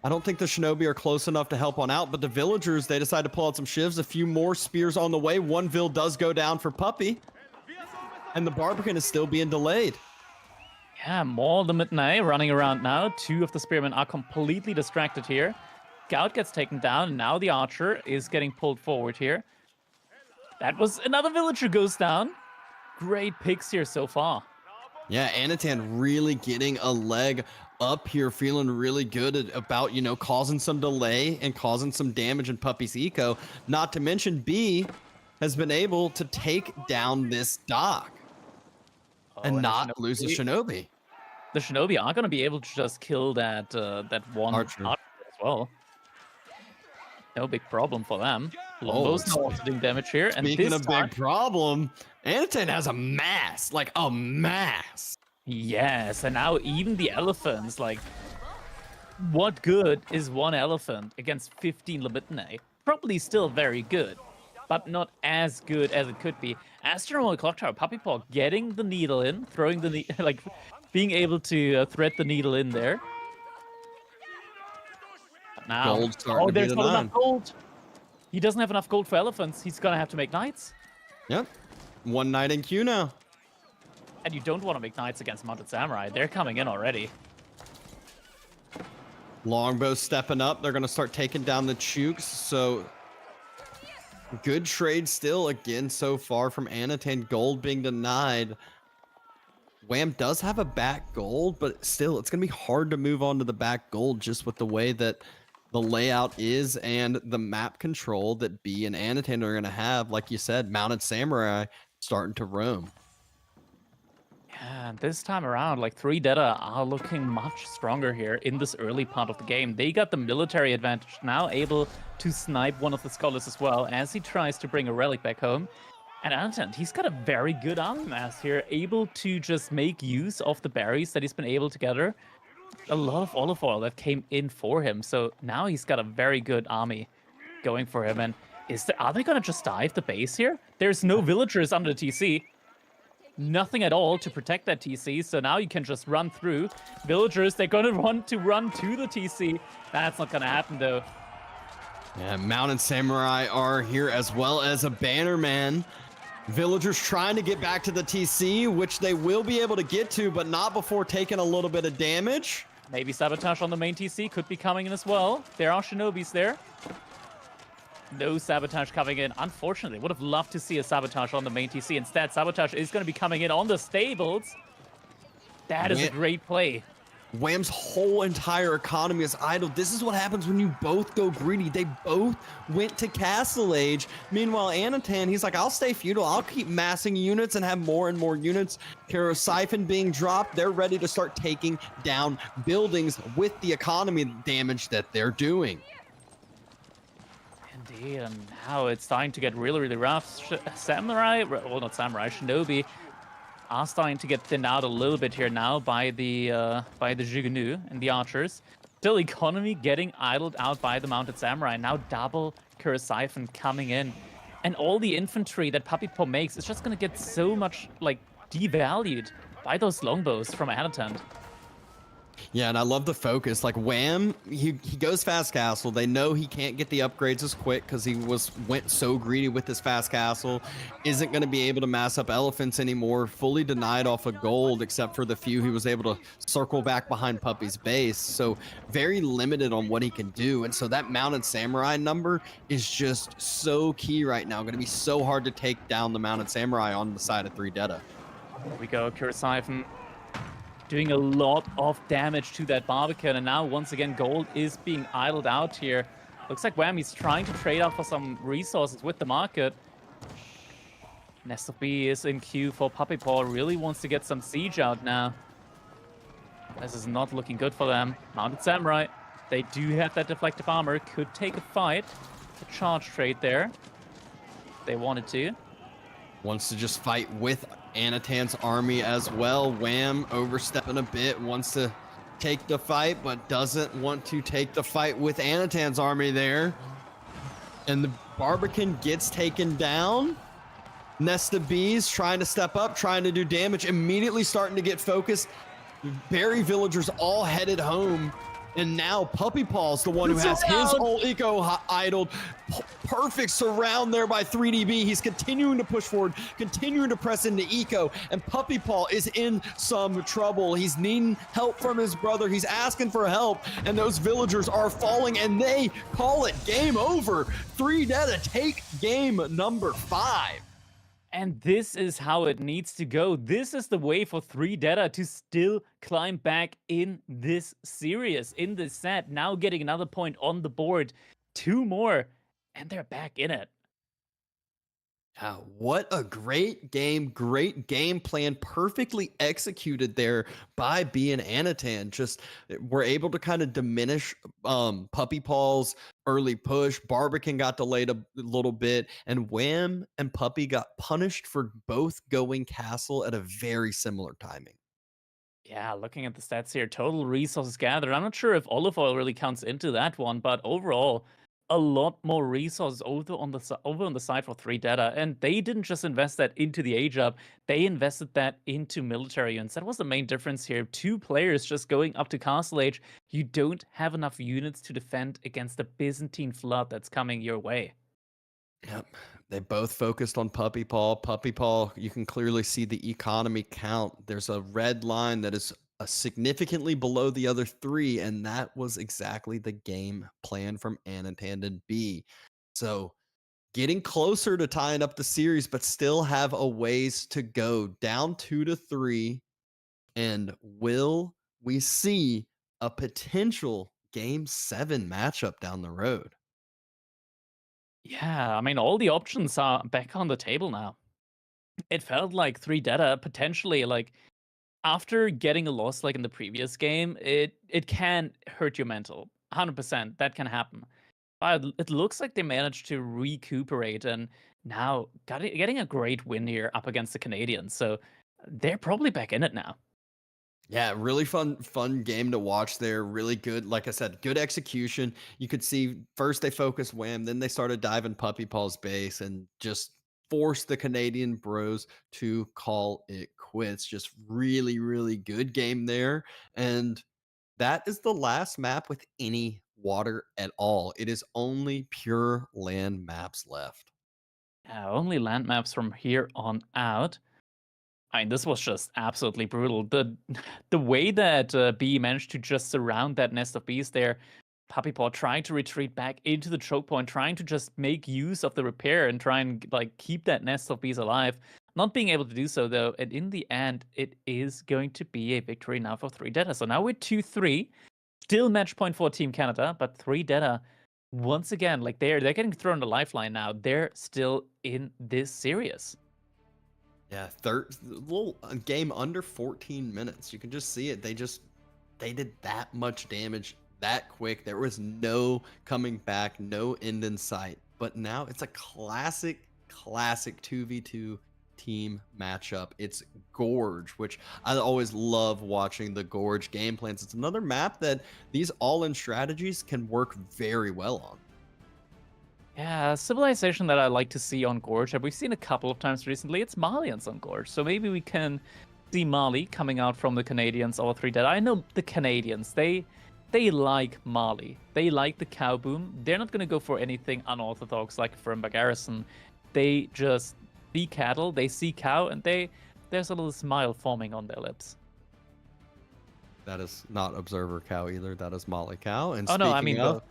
I don't think the Shinobi are close enough to help on out, but the villagers, they decide to pull out some shivs. A few more spears on the way. One Vil does go down for Puppey. And the Barbican is still being delayed.
Yeah, more the Midnight running around now. 2 of the Spearmen are completely distracted here. Gout gets taken down, and now the Archer is getting pulled forward here. That was another villager goes down. Great picks here so far.
Yeah, Anatan really getting a leg up here, feeling really good about, you know, causing some delay and causing some damage in Puppey's eco. Not to mention B has been able to take down this dock and not lose a Shinobi.
The Shinobi are going to be able to just kill that that one
Archer
as well. No big problem for them. Longbows now also doing damage here. And
Speaking
this
of
time,
big problem, Anatan has a mass, like a mass.
yes, and now even the elephants, like, what good is one elephant against 15 Libitinae? Probably still very good, but not as good as it could be. Astronomical Clock Tower, Puppey Paw getting the needle in, throwing the like, being able to thread the needle in there. But now,
Gold starting to be
there's
the
not
nine.
enough gold. He doesn't have enough gold for elephants. He's gonna have to make knights.
Yep. One knight in queue now.
And you don't want to make knights against Mounted Samurai. They're coming in already.
Longbow stepping up. They're going to start taking down the Chooks. So good trade still again so far from Anatan. Gold being denied. Wham does have a back gold, but still it's going to be hard to move on to the back gold just with the way that the layout is and the map control that B and Anatan are going to have. Like you said, Mounted Samurai starting to roam.
Yeah, this time around, like 3 Deta are looking much stronger here in this early part of the game. They got the military advantage, now able to snipe one of the scholars as well as he tries to bring a relic back home. And Anatan, he's got a very good army mass here, able to just make use of the berries that he's been able to gather. A lot of olive oil that came in for him, so now he's got a very good army going for him. And are they going to just dive the base here? There's no villagers under the TC. Nothing at all to protect that TC, so now you can just run through. Villagers, they're going to want to run to the TC. That's not going to happen, though.
Yeah, Mounted Samurai are here as well as a Bannerman. Villagers trying to get back to the TC, which they will be able to get to, but not before taking a little bit of damage.
Maybe Sabotage on the main TC could be coming in as well. There are Shinobis there. No Sabotage coming in. Unfortunately, would have loved to see a Sabotage on the main TC. Instead, Sabotage is going to be coming in on the stables. That is a great play.
Wham's whole entire economy is idle. This is what happens when you both go greedy. They both went to Castle Age. Meanwhile, Anatan, he's like, I'll stay feudal. I'll keep massing units and have more and more units. Siphon being dropped. They're ready to start taking down buildings with the economy damage that they're doing.
Indeed, and now it's starting to get really, really rough. Samurai, well, not Samurai, Shinobi are starting to get thinned out a little bit here now by the Jigunu and the archers. Still, economy getting idled out by the Mounted Samurai. Now double Siphon coming in. And all the infantry that Puppey Paw makes is just going to get so much, like, devalued by those longbows from Anatan.
Yeah, and I love the focus. Like Wham, he goes fast castle. They know he can't get the upgrades as quick because he went so greedy with his fast castle. Isn't going to be able to mass up elephants anymore. Fully denied off of gold, except for the few he was able to circle back behind Puppey's base. So very limited on what he can do. And so that Mounted Samurai number is just so key right now. Going to be so hard to take down the Mounted Samurai on the side of 3 Deta.
Here we go, Siphon doing a lot of damage to that Barbican, and now once again gold is being idled out here. Looks like Whammy's trying to trade out for some resources with the market. Nest of B is in queue for Puppey Paw, really wants to get some siege out now. This is not looking good for them. Mounted Samurai, they do have that deflective armor, could take a fight. A charge trade there. They wanted to.
Wants to just fight with Anatan's army as well. Wham overstepping a bit, wants to take the fight, but doesn't want to take the fight with Anatan's army there. And the Barbican gets taken down. Nest of Bees trying to step up, trying to do damage, immediately starting to get focused. Berry villagers all headed home And now Puppy Paul's the one who has his ult eco idled. Perfect surround there by 3DB. He's continuing to push forward, continuing to press into eco, and Puppy Paul is in some trouble. He's needing help from his brother. He's asking for help, and those villagers are falling, and they call it game over. 3deta take game number 5.
And this is how it needs to go. This is the way for 3deta to still climb back in this series, in this set. Now getting another point on the board. 2 more, and they're back in it.
Yeah, what a great game plan, perfectly executed there by B and Anatan. Just were able to kind of diminish Puppy Paul's early push. Barbican got delayed a little bit, and Wham and Puppy got punished for both going castle at a very similar timing.
Yeah, looking at the stats here, total resources gathered. I'm not sure if Olive Oil really counts into that one, but overall, a lot more resources over on the side for 3deta, and they didn't just invest that into the age up, they invested that into military units. That was the main difference here. 2 players just going up to Castle Age. You don't have enough units to defend against the Byzantine flood that's coming your way.
Yep. They both focused on Puppy Paul. Puppy Paul, you can clearly see the economy count. There's a red line that is significantly below the other 3, and that was exactly the game plan from Anatan and B. So getting closer to tying up the series, but still have a ways to go. Down 2-3, and will we see a potential Game 7 matchup down the road?
Yeah, I mean, all the options are back on the table now. It felt like 3deta potentially, like, after getting a loss like in the previous game, it can hurt your mental. 100%, that can happen. But it looks like they managed to recuperate and now getting a great win here up against the Canadians. So they're probably back in it now.
Yeah, really fun game to watch there. Really good, like I said, good execution. You could see first they focused Wham, then they started diving Puppy Paul's base and just forced the Canadian bros to call it quits. Just really, really good game there. And that is the last map with any water at all. It is only pure land maps left.
Yeah, only land maps from here on out. I mean, this was just absolutely brutal. The way that B managed to just surround that nest of bees there, Puppy Paw trying to retreat back into the choke point, trying to just make use of the repair and try and like keep that nest of bees alive. Not being able to do so though, and in the end, it is going to be a victory now for 3deta. So now we're 2-3, still match point for Team Canada, but 3deta once again, like they're getting thrown the lifeline now. They're still in this series.
Yeah, little game under 14 minutes. You can just see it. They did that much damage that quick. There was no coming back, no end in sight. But now it's a classic 2v2 team matchup. It's Gorge, which I always love watching the Gorge game plans. It's another map that these all-in strategies can work very well on.
Yeah, civilization that I like to see on Gorge that we've seen a couple of times recently, it's Malians on Gorge. So maybe we can see Mali coming out from the Canadians or 3deta. I know the Canadians, they like Mali. They like the cow boom. They're not going to go for anything unorthodox like Firmba Garrison. They just see cattle, they see cow, and there's a little smile forming on their lips.
That is not Observer Cow either. That is Mali Cow. And
oh no, I mean both.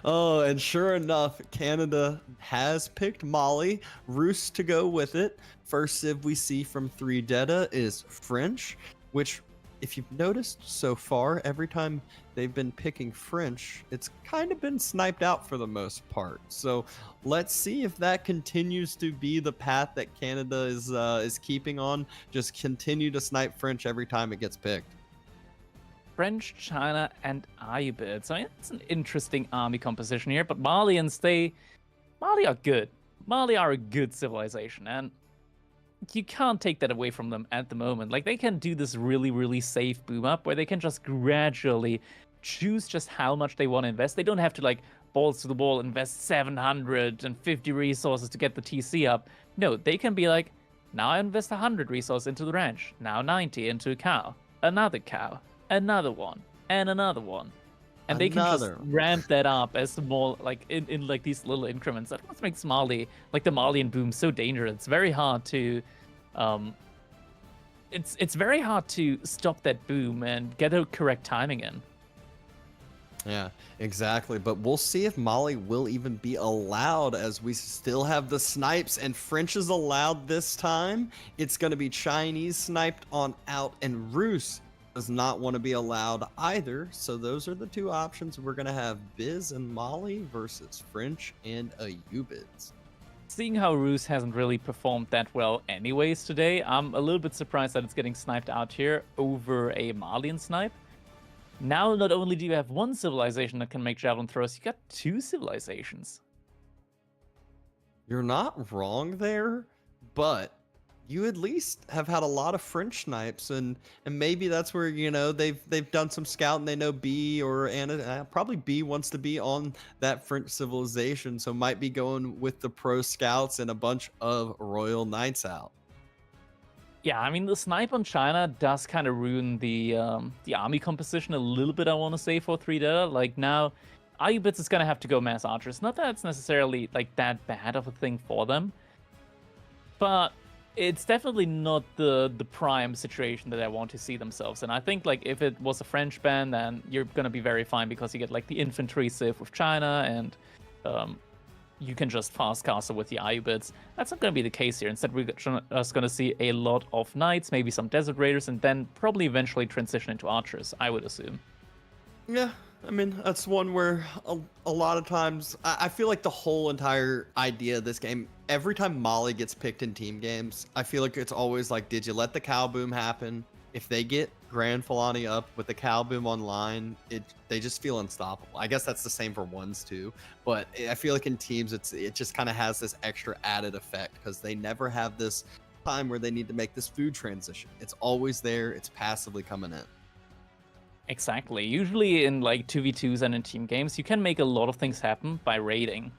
Oh, and sure enough, Canada has picked Mali. Roos to go with it. First civ we see from 3deta is French, which, if you've noticed so far, every time they've been picking French, it's kind of been sniped out for the most part. So let's see if that continues to be the path that Canada is keeping on. Just continue to snipe French every time it gets picked.
French, China, and Ibid. So it's an interesting army composition here. But Malians, Mali are good. Mali are a good civilization, and you can't take that away from them at the moment. Like, they can do this really, really safe boom up where they can just gradually choose just how much they want to invest. They don't have to, like, balls to the wall, invest 750 resources to get the TC up. No, they can be like, now I invest 100 resources into the ranch. Now 90 into a cow. Another cow. another one, and another one. And they can just
Another.
ramp that up as more like in like these little increments. That's what makes Mali, like the Malian boom, so dangerous. It's very hard to it's very hard to stop that boom and get the correct timing in.
Yeah, exactly. But we'll see if Mali will even be allowed, as we still have the snipes, and French is allowed this time. It's going to be Chinese sniped on out, and Roos does not want to be allowed either. So those are the two options. We're going to have Biz and Mali versus French and Ayubids.
Seeing how Roos hasn't really performed that well anyways today, I'm a little bit surprised that it's getting sniped out here over a Malian snipe. Now, not only do you have one civilization that can make javelin throws, you got two civilizations.
You're not wrong there, but you at least have had a lot of French snipes, and maybe that's where, you know, they've done some scouting. They know B or Anna, probably B wants to be on that French civilization, so might be going with the pro scouts and a bunch of Royal Knights out.
Yeah, I mean, the snipe on China does kind of ruin the army composition a little bit, I want to say, for 3-Data. Like, now, Ayubids is going to have to go mass archers. Not that it's necessarily, like, that bad of a thing for them, but it's definitely not the prime situation that I want to see themselves in. I think, like, if it was a French ban, then you're going to be very fine because you get, like, the infantry civ with China, and you can just fast castle with the Ayubids. That's not going to be the case here. Instead, we're just going to see a lot of knights, maybe some desert raiders, and then probably eventually transition into archers, I would assume.
Yeah, I mean, that's one where a lot of times, I feel like the whole entire idea of this game, every time Mali gets picked in team games, I feel like it's always like, did you let the cow boom happen? If they get Grand Fulani up with the cow boom online, they just feel unstoppable. I guess that's the same for ones too, but I feel like in teams, it just kind of has this extra added effect because they never have this time where they need to make this food transition. It's always there. It's passively coming in.
Exactly. Usually in like 2v2s and in team games, you can make a lot of things happen by raiding.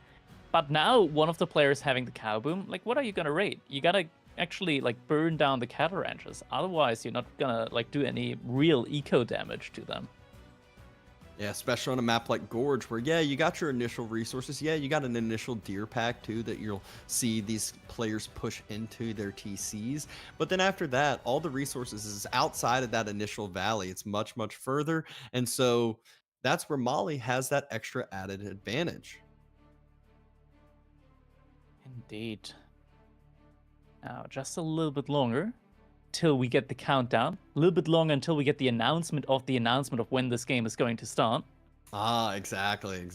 But now one of the players having the cow boom, like, what are you gonna raid? You gotta actually like burn down the cattle ranches. Otherwise, you're not gonna like do any real eco damage to them.
Yeah, especially on a map like Gorge, where, yeah, you got your initial resources. Yeah, you got an initial deer pack, too, that you'll see these players push into their TCs. But then after that, all the resources is outside of that initial valley. It's much, much further. And so that's where Mali has that extra added advantage.
Indeed. Now, just a little bit longer till we get the countdown. A little bit longer until we get the announcement of when this game is going to start.
Ah, exactly.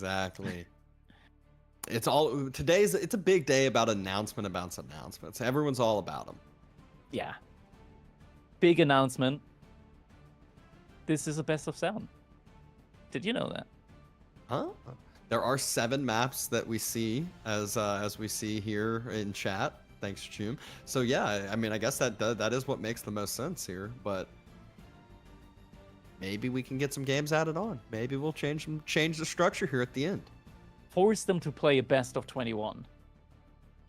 It's a big day about announcements. Everyone's all about them.
Yeah. Big announcement. This is a best of 7. Did you know that?
Huh? There are 7 maps that we see as we see here in chat. Thanks, Chum. So yeah, I mean, I guess that is what makes the most sense here. But maybe we can get some games added on. Maybe we'll change the structure here at the end.
Force them to play a best of 21,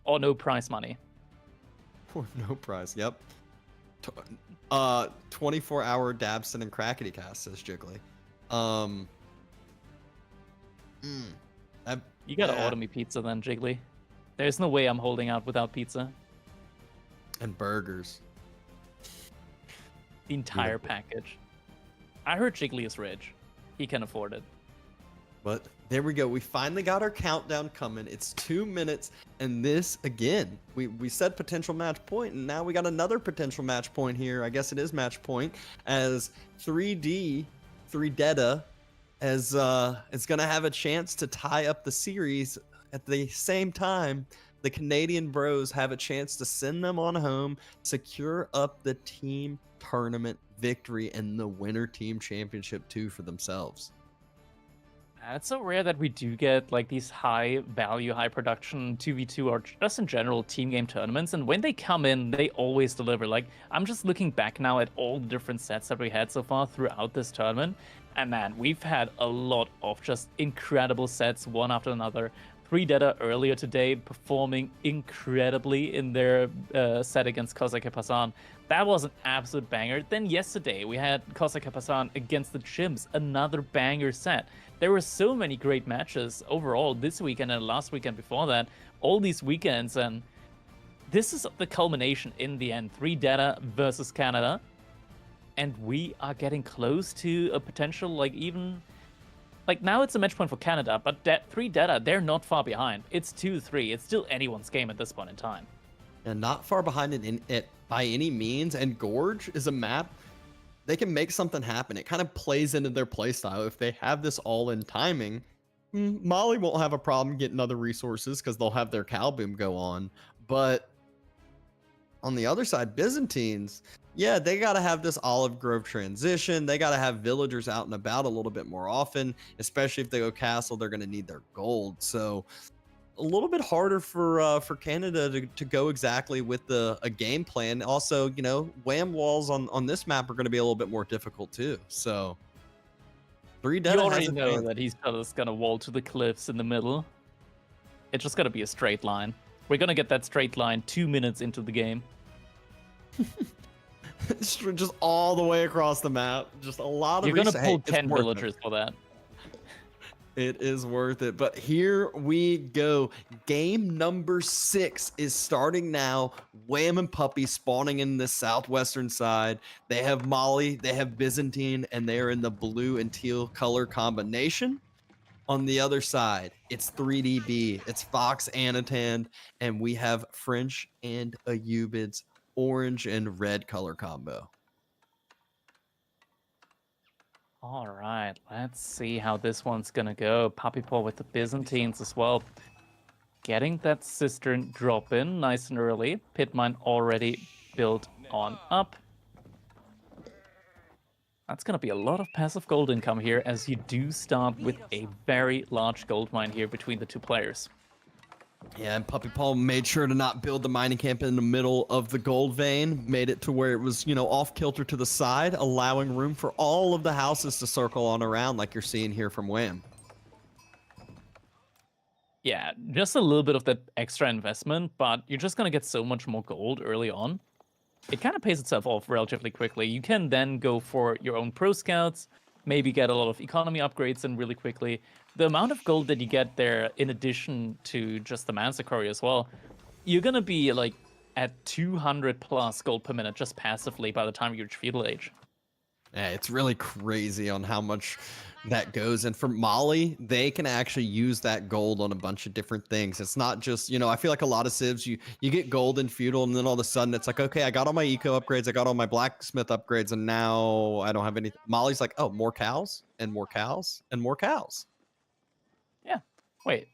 or no prize money.
For no prize. Yep. 24-hour Dabson and Crackety Cast, says Jiggly.
You gotta order me pizza then, Jiggly. There's no way I'm holding out without pizza.
And burgers.
The entire package. I heard Jiggly is rich. He can afford it.
But there we go. We finally got our countdown coming. It's 2 minutes. And this, again, we said potential match point, and now we got another potential match point here. I guess it is match point, as 3-Data is going to have a chance to tie up the series. At the same time, the Canadian Bros have a chance to send them on home, secure up the team tournament victory and the winner team championship too for themselves.
It's so rare that we do get like these high value, high production 2v2 or just in general team game tournaments, and when they come in, they always deliver. Like, I'm just looking back now at all the different sets that we had so far throughout this tournament, and man, we've had a lot of just incredible sets, one after another. Three Data earlier today performing incredibly in their set against Kozak Kapasan. That was an absolute banger. Then yesterday we had Kozak Kapasan against the Chimps, another banger set. There were so many great matches overall this weekend and last weekend before that. All these weekends, and this is the culmination in the end. Three Data versus Canada. And we are getting close to a potential, like, even... Like, now it's a match point for Canada, but Three Data, they're not far behind. It's 2-3. It's still anyone's game at this point in time.
And not far behind it by any means. And Gorge is a map, they can make something happen. It kind of plays into their playstyle. If they have this all in timing, Mali won't have a problem getting other resources because they'll have their Cal Boom go on. But on the other side, Byzantines, yeah, they got to have this Olive Grove transition. They got to have villagers out and about a little bit more often, especially if they go castle, they're going to need their gold. So a little bit harder for Canada to go exactly with a game plan. Also, you know, wham walls on this map are going to be a little bit more difficult too. So Three Data
You already
has
know that he's just going to wall to the cliffs in the middle. It's just going to be a straight line. We're going to get that straight line 2 minutes into the game.
just all the way across the map. Just a lot of
You're going to pull
Hey,
10 villagers for that.
It is worth it. But here we go. Game number 6 is starting now. Wham and Puppy spawning in the southwestern side. They have Mali, they have Byzantine, and they are in the blue and teal color combination. On the other side, it's 3DB, it's Fox Anatan, and we have French and Ayubid's orange and red color combo.
All right, let's see how this one's gonna go. Puppy Paw with the Byzantines as well. Getting that Cistern drop in nice and early. Pit mine already built on up. That's gonna be a lot of passive gold income here, as you do start with a very large gold mine here between the two players.
Yeah, and Puppy Paw made sure to not build the mining camp in the middle of the gold vein, made it to where it was, you know, off kilter to the side, allowing room for all of the houses to circle on around like you're seeing here from Wham.
Yeah, just a little bit of that extra investment, but you're just gonna get so much more gold early on. It kind of pays itself off relatively quickly. You can then go for your own pro scouts, maybe get a lot of economy upgrades in really quickly. The amount of gold that you get there, in addition to just the Manticore as well, you're gonna be like at 200 plus gold per minute just passively by the time you reach feudal age.
Yeah, it's really crazy on how much that goes. And for Mali, they can actually use that gold on a bunch of different things. It's not just, you know, I feel like a lot of civs, you get gold in feudal, and then all of a sudden it's like, okay, I got all my eco upgrades, I got all my blacksmith upgrades, and now I don't have any. Mali's like, oh, more cows and more cows and more cows.
Yeah. Wait.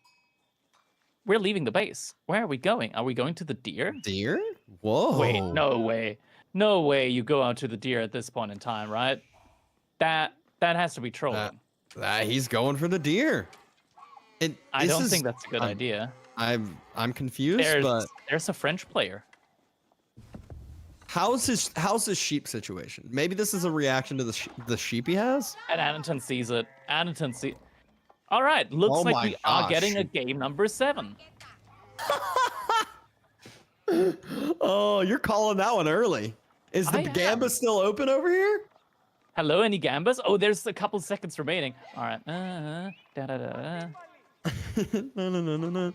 We're leaving the base. Where are we going? Are we going to the deer?
Deer? Whoa.
Wait, no way. No way you go out to the deer at this point in time, right? That has to be trolling.
He's going for the deer. And
I don't think that's a good idea.
I'm confused, but
there's a French player.
how's his sheep situation? Maybe this is a reaction to the sheep he has.
And Anaton sees it. Anaton sees. All right, looks
Oh
like
my
we are
gosh.
getting a game number 7.
Oh, you're calling that one early. Is the
I am.
Gamba still open over here?
Hello, any gambas? Oh, there's a couple seconds remaining. All right. Da-da-da.
No.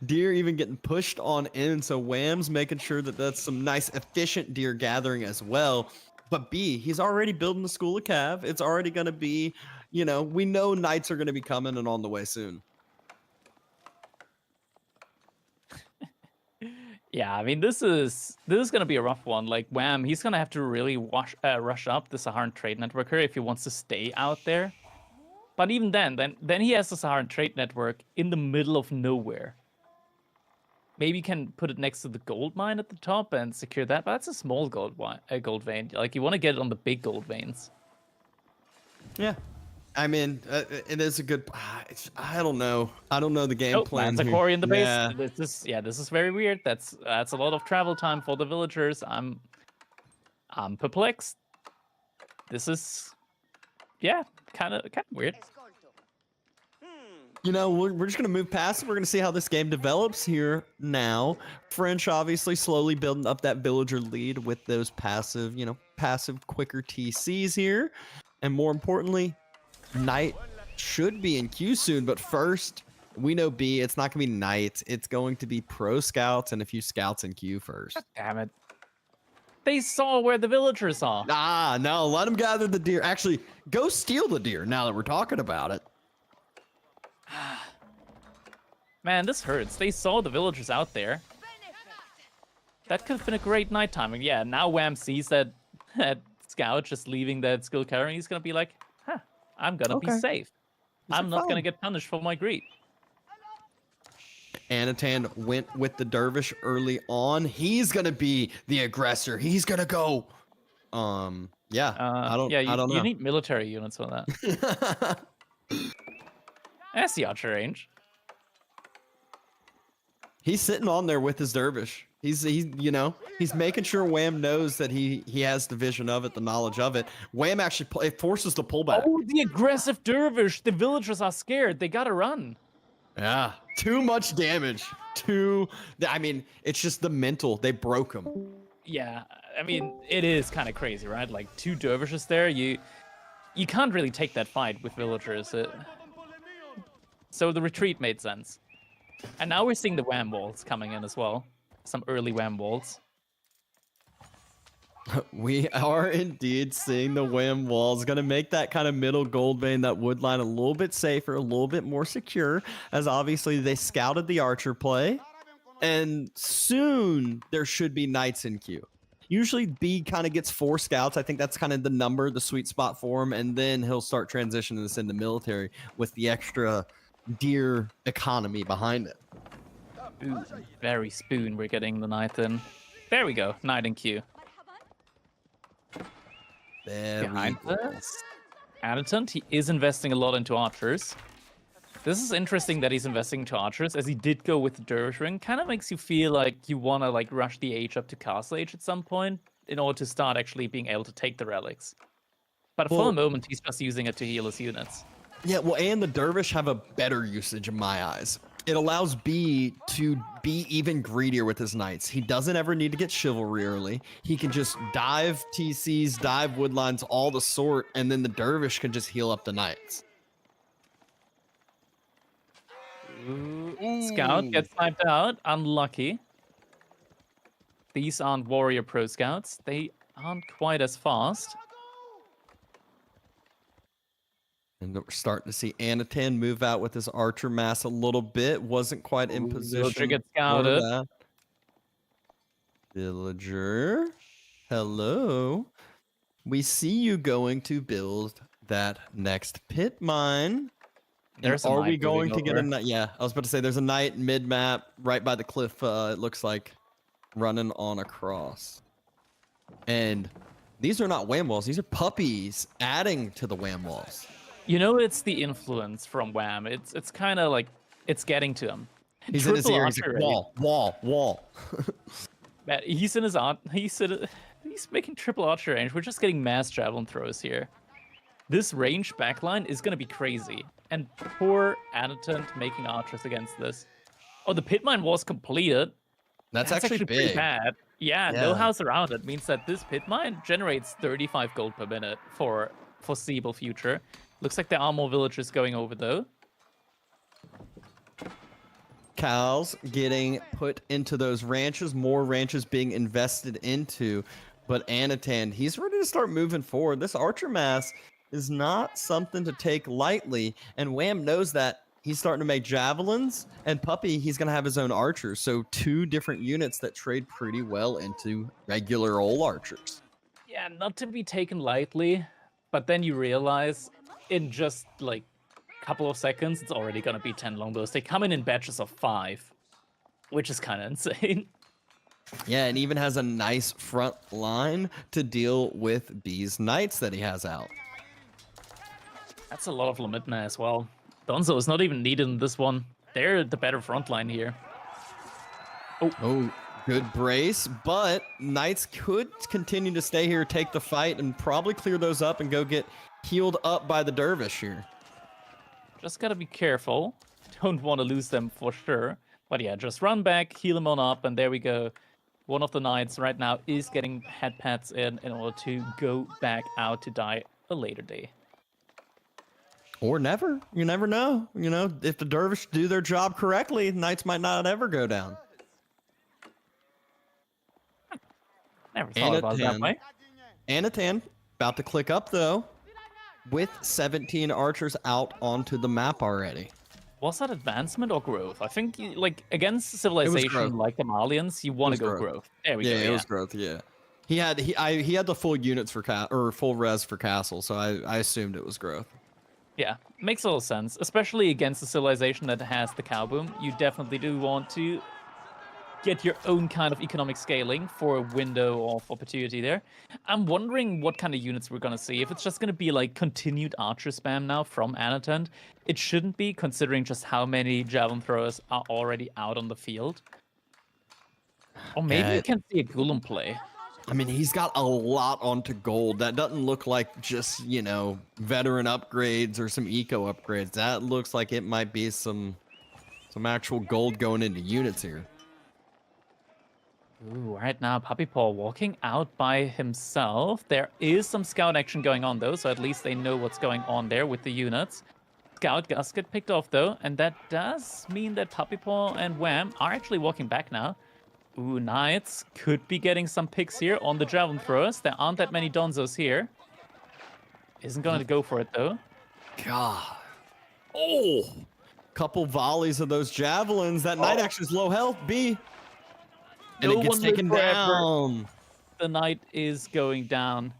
Deer even getting pushed on in, so Wham's making sure that that's some nice efficient deer gathering as well. But B, he's already building the School of Cav. It's already going to be, you know, we know knights are going to be coming and on the way soon.
Yeah, I mean, this is gonna be a rough one. Like Wham, he's gonna have to really rush up the Saharan Trade Network here if he wants to stay out there. But even then he has the Saharan Trade Network in the middle of nowhere. Maybe you can put it next to the gold mine at the top and secure that. But that's a small gold vein. Like you want to get it on the big gold veins.
Yeah. I mean, it is a good. I don't know. I don't know the game plan.
That's a
here.
quarry in the base.
Yeah.
This is very weird. That's a lot of travel time for the villagers. I'm perplexed. This is, yeah, kind of weird.
You know, we're just going to move past it. We're going to see how this game develops here now. French obviously slowly building up that villager lead with those passive, quicker TCs here. And more importantly, Knight should be in queue soon. But first, we know B, it's not going to be Knight. It's going to be Pro Scouts and a few Scouts in queue first.
Damn it. They saw where the villagers are.
Ah, no, let them gather the deer. Actually, go steal the deer now that we're talking about it.
Man, this hurts. They saw the villagers out there. That could have been a great night timing. Yeah, now Wham sees that Scout just leaving that skill carry. He's going to be like, huh, I'm going to be safe. I'm not going to get punished for my greed.
Anatan went with the Dervish early on. He's going to be the aggressor. He's going to go. Yeah, I don't know.
You need military units for that. That's the archer range.
He's sitting on there with his Dervish. He's making sure Wham knows that he has the vision of it, the knowledge of it. Wham actually it forces the pullback.
Oh, the aggressive Dervish. The villagers are scared. They gotta run.
Yeah, too much damage. I mean, it's just the mental. They broke him.
Yeah, I mean, it is kind of crazy, right? Like 2 dervishes there. You can't really take that fight with villagers. So the retreat made sense. And now we're seeing the Wham walls coming in as well. Some early Wham walls.
We are indeed seeing the Wham walls. Going to make that kind of middle gold vein, that wood line, a little bit safer, a little bit more secure, as obviously they scouted the archer play. And soon there should be knights in queue. Usually B kind of gets 4 scouts. I think that's kind of the number, the sweet spot for him. And then he'll start transitioning this into military with the extra deer economy behind it.
Ooh, very spoon we're getting the knight in. There we go, knight in queue. Behind this, Anatan, he is investing a lot into archers. This is interesting that he's investing into archers, as he did go with the Dervish ring. Kind of makes you feel like you want to rush the age up to castle age at some point in order to start actually being able to take the relics. But for the moment, he's just using it to heal his units.
Yeah, well, and the Dervish have a better usage in my eyes. It allows B to be even greedier with his knights. He doesn't ever need to get chivalry early. He can just dive TCs, dive woodlines, all the sort, and then the Dervish can just heal up the knights.
Ooh. Scout gets sniped out. Unlucky. These aren't warrior pro scouts. They aren't quite as fast.
And we're starting to see Anatan move out with his archer mass a little bit. Wasn't quite in position.
Villager gets scouted.
Villager, hello. We see you going to build that next pit mine. Are we going to get a knight? Yeah, I was about to say there's a knight mid map right by the cliff. It looks like running on across. And these are not Wham walls. These are puppies adding to the Wham walls.
You know, it's the influence from Wham. It's kind of like it's getting to him.
He's in his ear. He's like, wall.
Man, he's in his art. He's making triple archer range. We're just getting mass javelin throws here. This range backline is gonna be crazy. And poor Anatan making archers against this. Oh, the pit mine was completed.
That's actually big.
Pretty bad. Yeah, no house around it means that this pit mine generates 35 gold per minute for foreseeable future. Looks like there are more villagers going over though.
Cows getting put into those ranches, more ranches being invested into. But Anatan, he's ready to start moving forward. This archer mass is not something to take lightly. And Wham knows that. He's starting to make javelins, and Puppy, he's going to have his own archers. So 2 different units that trade pretty well into regular old archers.
Yeah, not to be taken lightly, but then you realize in just like a couple of seconds, it's already going to be 10 longbows. They come in batches of 5, which is kind of insane.
Yeah, and even has a nice front line to deal with B's knights that he has out.
That's a lot of Lamitna as well. Donzo is not even needed in this one. They're the better front line here.
Oh, good brace, but Knights could continue to stay here, take the fight, and probably clear those up and go get healed up by the Dervish here.
Just gotta be careful. don't want to lose them for sure. But yeah, just run back, heal them on up, and there we go. One of the knights right now is getting head pads in order to go back out to die a later day.
Or never. You never know. You know, if the Dervish do their job correctly, Knights might not ever go down.
Never thought about it that way.
Anatan about to click up though, with 17 archers out onto the map already.
Was that advancement or growth? I think like against civilization like the Malians, you want to go growth. There we go.
Yeah, it was growth. Yeah, he had the full units for full res for castle, so I assumed it was growth.
Yeah, makes a little sense, especially against a civilization that has the cow boom. You definitely do want to get your own kind of economic scaling for a window of opportunity there. I'm wondering what kind of units we're going to see. If it's just going to be like continued archer spam now from Anatan, it shouldn't be, considering just how many javelin throwers are already out on the field. Or maybe you can see a Golem play.
I mean, he's got a lot onto gold. That doesn't look like just, you know, veteran upgrades or some eco upgrades. That looks like it might be some actual gold going into units here.
Ooh, right now, Puppy Paw walking out by himself. There is some scout action going on, though, so at least they know what's going on there with the units. Scout Gus get picked off, though, and that does mean that Puppy Paw and Wham are actually walking back now. Ooh, Knights could be getting some picks here on the javelin throwers. There aren't that many Donzos here. Isn't going to go for it, though.
God. Oh! Couple volleys of those javelins. That Knight actually is low health, B. And it gets taken down.
The Knight is going down.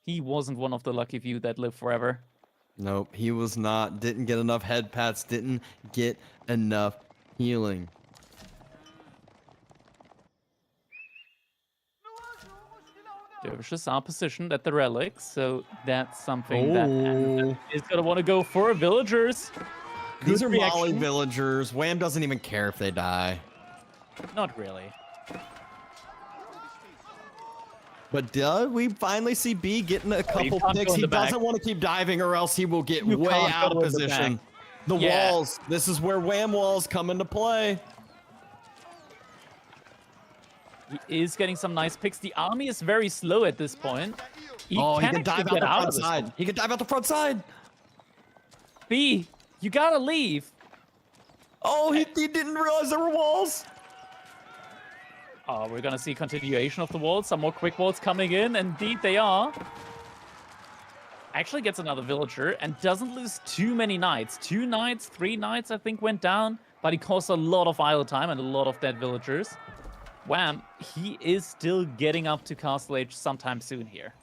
He wasn't one of the lucky few that live forever.
Nope, he was not. Didn't get enough head pats. Didn't get enough healing.
Dervishes are positioned at the relics, so that's something that is going to want to go for. Villagers.
These are Molly villagers. Wham doesn't even care if they die.
Not really.
But we finally see B getting a couple picks. He doesn't want to keep diving or else he will get way out of position. The walls. This is where Wham walls come into play.
He is getting some nice picks. The army is very slow at this point.
He can dive out the front side. He can dive out the front side.
B, you gotta leave.
Oh, he didn't realize there were walls.
Oh, we're gonna see continuation of the walls. Some more quick walls coming in. Indeed, they are. Actually gets another villager and doesn't lose too many knights. 2 knights, 3 knights, I think, went down. But he caused a lot of idle time and a lot of dead villagers. Wham, he is still getting up to Castle Age sometime soon here.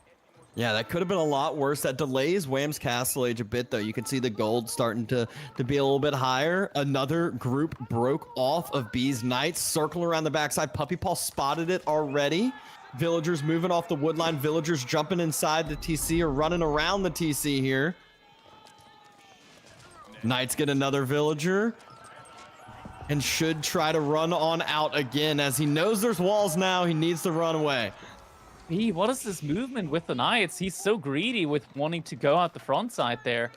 Yeah, that could have been a lot worse. That delays Wham's Castle Age a bit, though. You can see the gold starting to be a little bit higher. Another group broke off of B's Knights. Circle around the backside. Puppy Paw spotted it already. Villagers moving off the woodline. Villagers jumping inside the TC or running around the TC here. Knights get another villager. And should try to run on out again. As he knows there's walls now, he needs to run away.
B, what is this movement with the Knights? He's so greedy with wanting to go out the front side there.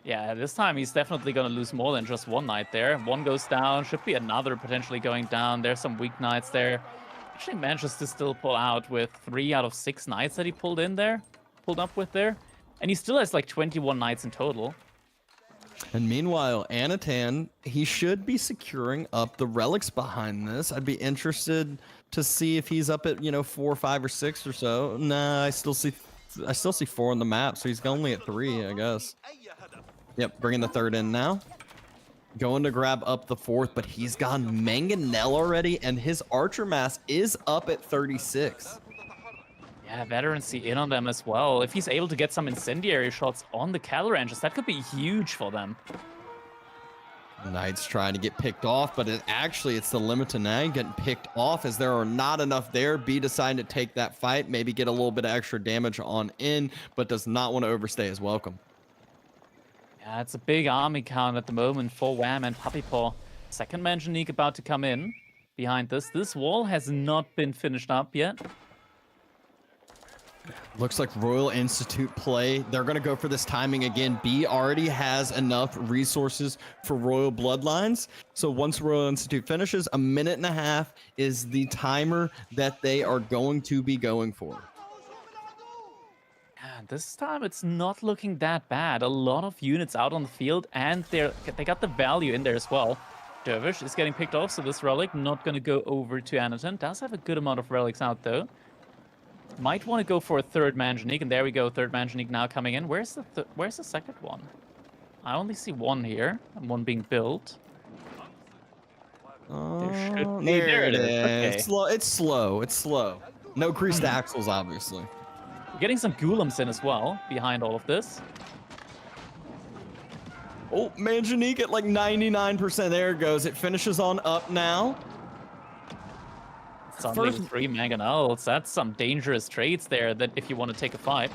Yeah, this time he's definitely going to lose more than just 1 Knight there. 1 goes down, should be another potentially going down. There's some weak Knights there. Actually manages to still pull out with 3 out of 6 Knights that he pulled up with there. And he still has like 21 Knights in total.
And meanwhile, Anatan, he should be securing up the relics behind this. I'd be interested to see if he's up at, 4, 5, or 6 or so. Nah, I still see 4 on the map, so he's only at 3, I guess. Yep, bringing the 3rd in now. Going to grab up the 4th, but he's gone Mangonel already, and his archer mass is up at 36.
Yeah, veterancy in on them as well. If he's able to get some incendiary shots on the cattle ranches, that could be huge for them.
Knights trying to get picked off, but it's the Limited Nag getting picked off as there are not enough there. B deciding to take that fight, maybe get a little bit of extra damage on in, but does not want to overstay his welcome.
Yeah, it's a big army count at the moment for Wham and Puppy Paw. Second Manjanique about to come in behind this. This wall has not been finished up yet.
Looks like Royal Institute play. They're going to go for this timing again. B already has enough resources for Royal Bloodlines. So once Royal Institute finishes, 1.5 minutes is the timer that they are going to be going for.
And this time it's not looking that bad. A lot of units out on the field, and they got the value in there as well. Dervish is getting picked off, so this relic not going to go over to Anaton. Does have a good amount of relics out though. Might want to go for a third Manjanique, and there we go. Third Manjanique now coming in. Where's the second one? I only see one here, and one being built. There should be. There it is. Okay.
It's slow. It's slow. No greased axles, obviously.
We're getting some Golems in as well behind all of this.
Oh, Manjanique at like 99%. There it goes. It finishes on up now.
Suddenly with 3 Mangonels, that's some dangerous trades there that if you want to take a fight.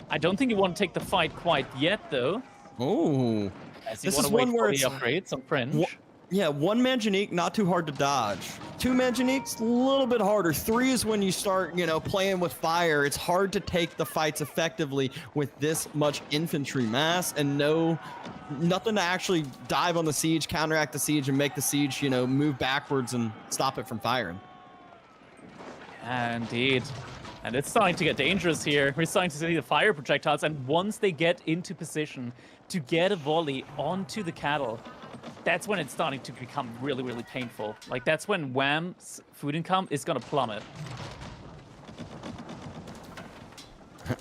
I don't think you want to take the fight quite yet, though.
Oh.
As you want to wait for the upgrade, some fringe.
Yeah, 1 Manjanique, not too hard to dodge. 2 Manjaniques, a little bit harder. 3 is when you start, playing with fire. It's hard to take the fights effectively with this much infantry mass and nothing to actually dive on the siege, counteract the siege, and make the siege, move backwards and stop it from firing.
Indeed. And it's starting to get dangerous here. We're starting to see the fire projectiles, and once they get into position to get a volley onto the cattle, that's when it's starting to become really, really painful. Like, that's when Wham's food income is going to plummet.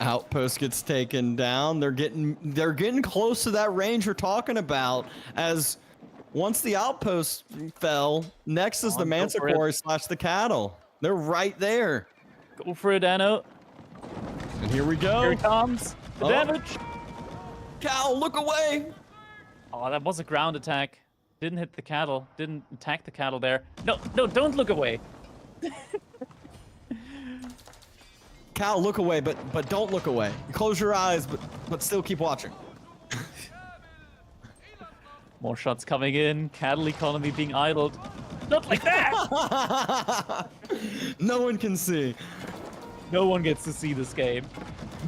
Outpost gets taken down. They're getting close to that range we're talking about, as once the outpost fell, next is the Manticore / the cattle. They're right there.
Go for it, Anno.
And here we go.
Here it comes. The damage.
Cal, look away.
Oh, that was a ground attack. Didn't hit the cattle. Didn't attack the cattle there. No, don't look away.
Cal, look away, but don't look away. Close your eyes, but still keep watching.
More shots coming in. Cattle economy being idled. Not like that!
No one can see.
No one gets to see this game.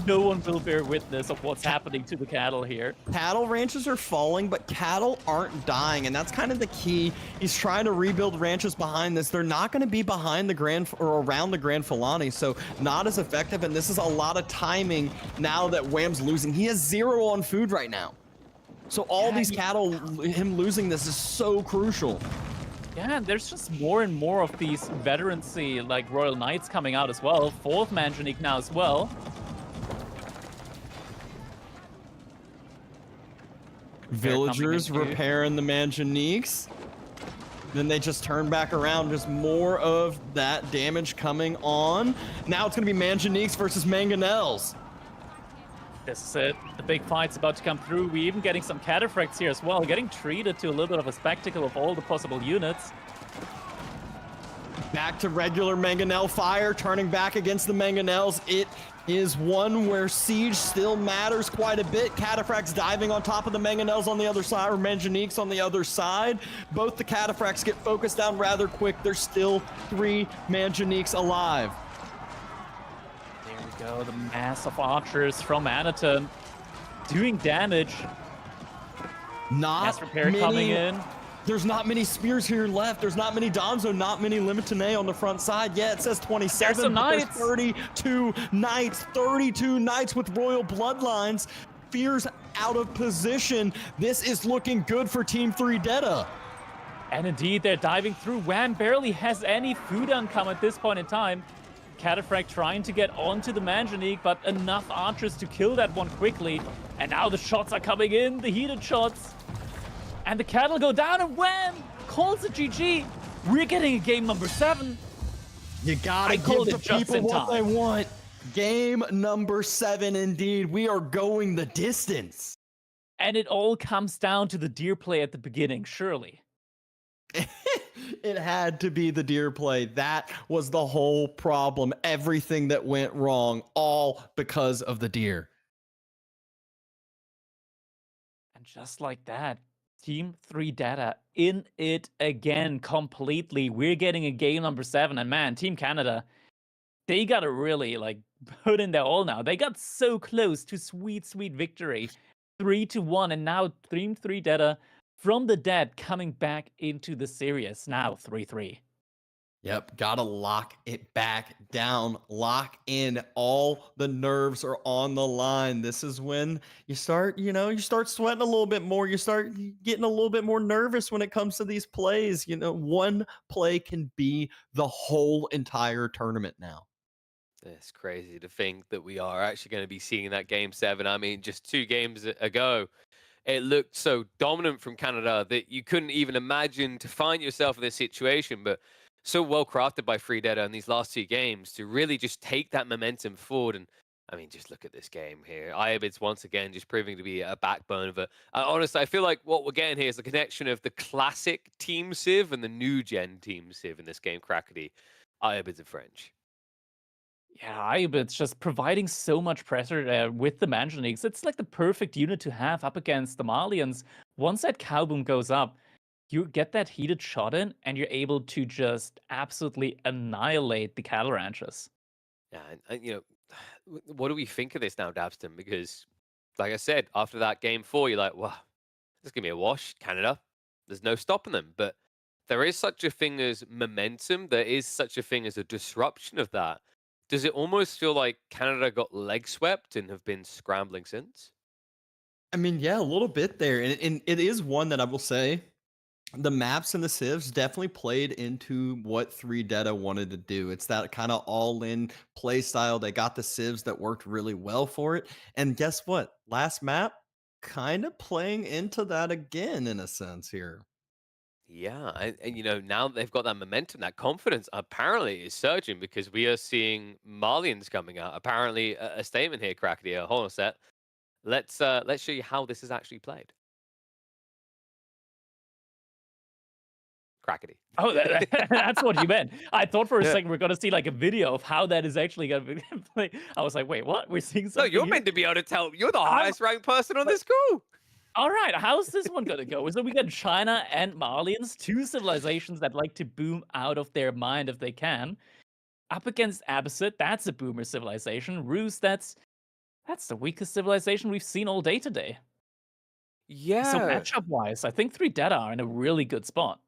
No one will bear witness of what's happening to the cattle here.
Cattle ranches are falling, but cattle aren't dying, and that's kind of the key. He's trying to rebuild ranches behind this. They're not going to be behind the around the Grand Fulani, so not as effective, and this is a lot of timing now that Wham's losing. He has 0 on food right now. So all these cattle, him losing this is so crucial.
Yeah, and there's just more and more of these veterancy, like Royal Knights coming out as well. 4th Manjanique now as well.
Villagers repairing the Manjaniques. Then they just turn back around. Just more of that damage coming on. Now it's going to be Manjaniques versus Mangonels.
This is it. The big fight's about to come through. We're even getting some cataphracts here as well. Getting treated to a little bit of a spectacle of all the possible units.
Back to regular Mangonel fire, turning back against the Mangonels. It is one where siege still matters quite a bit. Cataphracts diving on top of the Mangonels on the other side, or Manjaniques on the other side. Both the Cataphracts get focused down rather quick. There's still 3 Manjaniques alive.
Go, the mass of archers from Anaton doing damage. Mass repair coming in.
There's not many spears here left. There's not many Donzo, not many Limitane on the front side. Yeah, it says 27.
There's some knights.
32 knights. 32 knights with Royal Bloodlines. Fears out of position. This is looking good for Team 3 Deta.
And indeed, they're diving through. Wham barely has any food income at this point in time. Cataphract trying to get onto the Manjanique, but enough archers to kill that one quickly. And now the shots are coming in, the heated shots. And the cattle go down, and Wham calls it GG. We're getting a game number 7.
You gotta give the people what they want. Game number 7, indeed. We are going the distance.
And it all comes down to the deer play at the beginning, surely.
It had to be the deer play. That was the whole problem. Everything that went wrong, all because of the deer.
And just like that, Team 3 Deta in it again completely. We're getting a game number 7. And man, Team Canada, they got to really put in their all now. They got so close to sweet, sweet victory. 3-1, and now Team 3 Data from the dead coming back into the series. Now 3-3.
Yep, gotta lock it back down, lock in. All the nerves are on the line. This is when you start, you start sweating a little bit more. You start getting a little bit more nervous when it comes to these plays. One play can be the whole entire tournament now.
It's crazy to think that we are actually going to be seeing that game 7. I mean, just 2 games ago, it looked so dominant from Canada that you couldn't even imagine to find yourself in this situation. But so well crafted by Freedata in these last 2 games to really just take that momentum forward. And I mean, just look at this game here. Iobid's once again just proving to be a backbone of it. Honestly, I feel like what we're getting here is the connection of the classic Team Civ and the new gen Team Civ in this game, Crackety. Iobid's in French.
Yeah, it's just providing so much pressure with the Mansionix. It's like the perfect unit to have up against the Malians. Once that cow boom goes up, you get that heated shot in, and you're able to just absolutely annihilate the cattle ranches.
Yeah, and what do we think of this now, Dabston? Because, like I said, after that game 4, you're like, well, this is going to be a wash, Canada. There's no stopping them. But there is such a thing as momentum. There is such a thing as a disruption of that. Does it almost feel like Canada got leg swept and have been scrambling since?
I mean, yeah, a little bit there. And it is one that I will say the maps and the civs definitely played into what 3 Data wanted to do. It's that kind of all-in play style. They got the civs that worked really well for it. And guess what? Last map, kind of playing into that again in a sense here.
Yeah, and now they've got that momentum, that confidence apparently is surging because we are seeing Malians coming out. Apparently, a statement here, Crackety. Hold on a sec. Let's show you how this is actually played. Crackety.
Oh, that's what you meant. I thought for a second we're going to see like a video of how that is actually going to be played. I was like, wait, what? We're seeing
No,
something
you're
here?
meant to be able to tell. You're the highest ranked person on this call.
All right, how's this one going to go? So we got China and Malians, 2 civilizations that like to boom out of their mind if they can. Up against Abbasid, that's a boomer civilization. Rus, that's the weakest civilization we've seen all day today.
Yeah.
So matchup-wise, I think 3 Data are in a really good spot.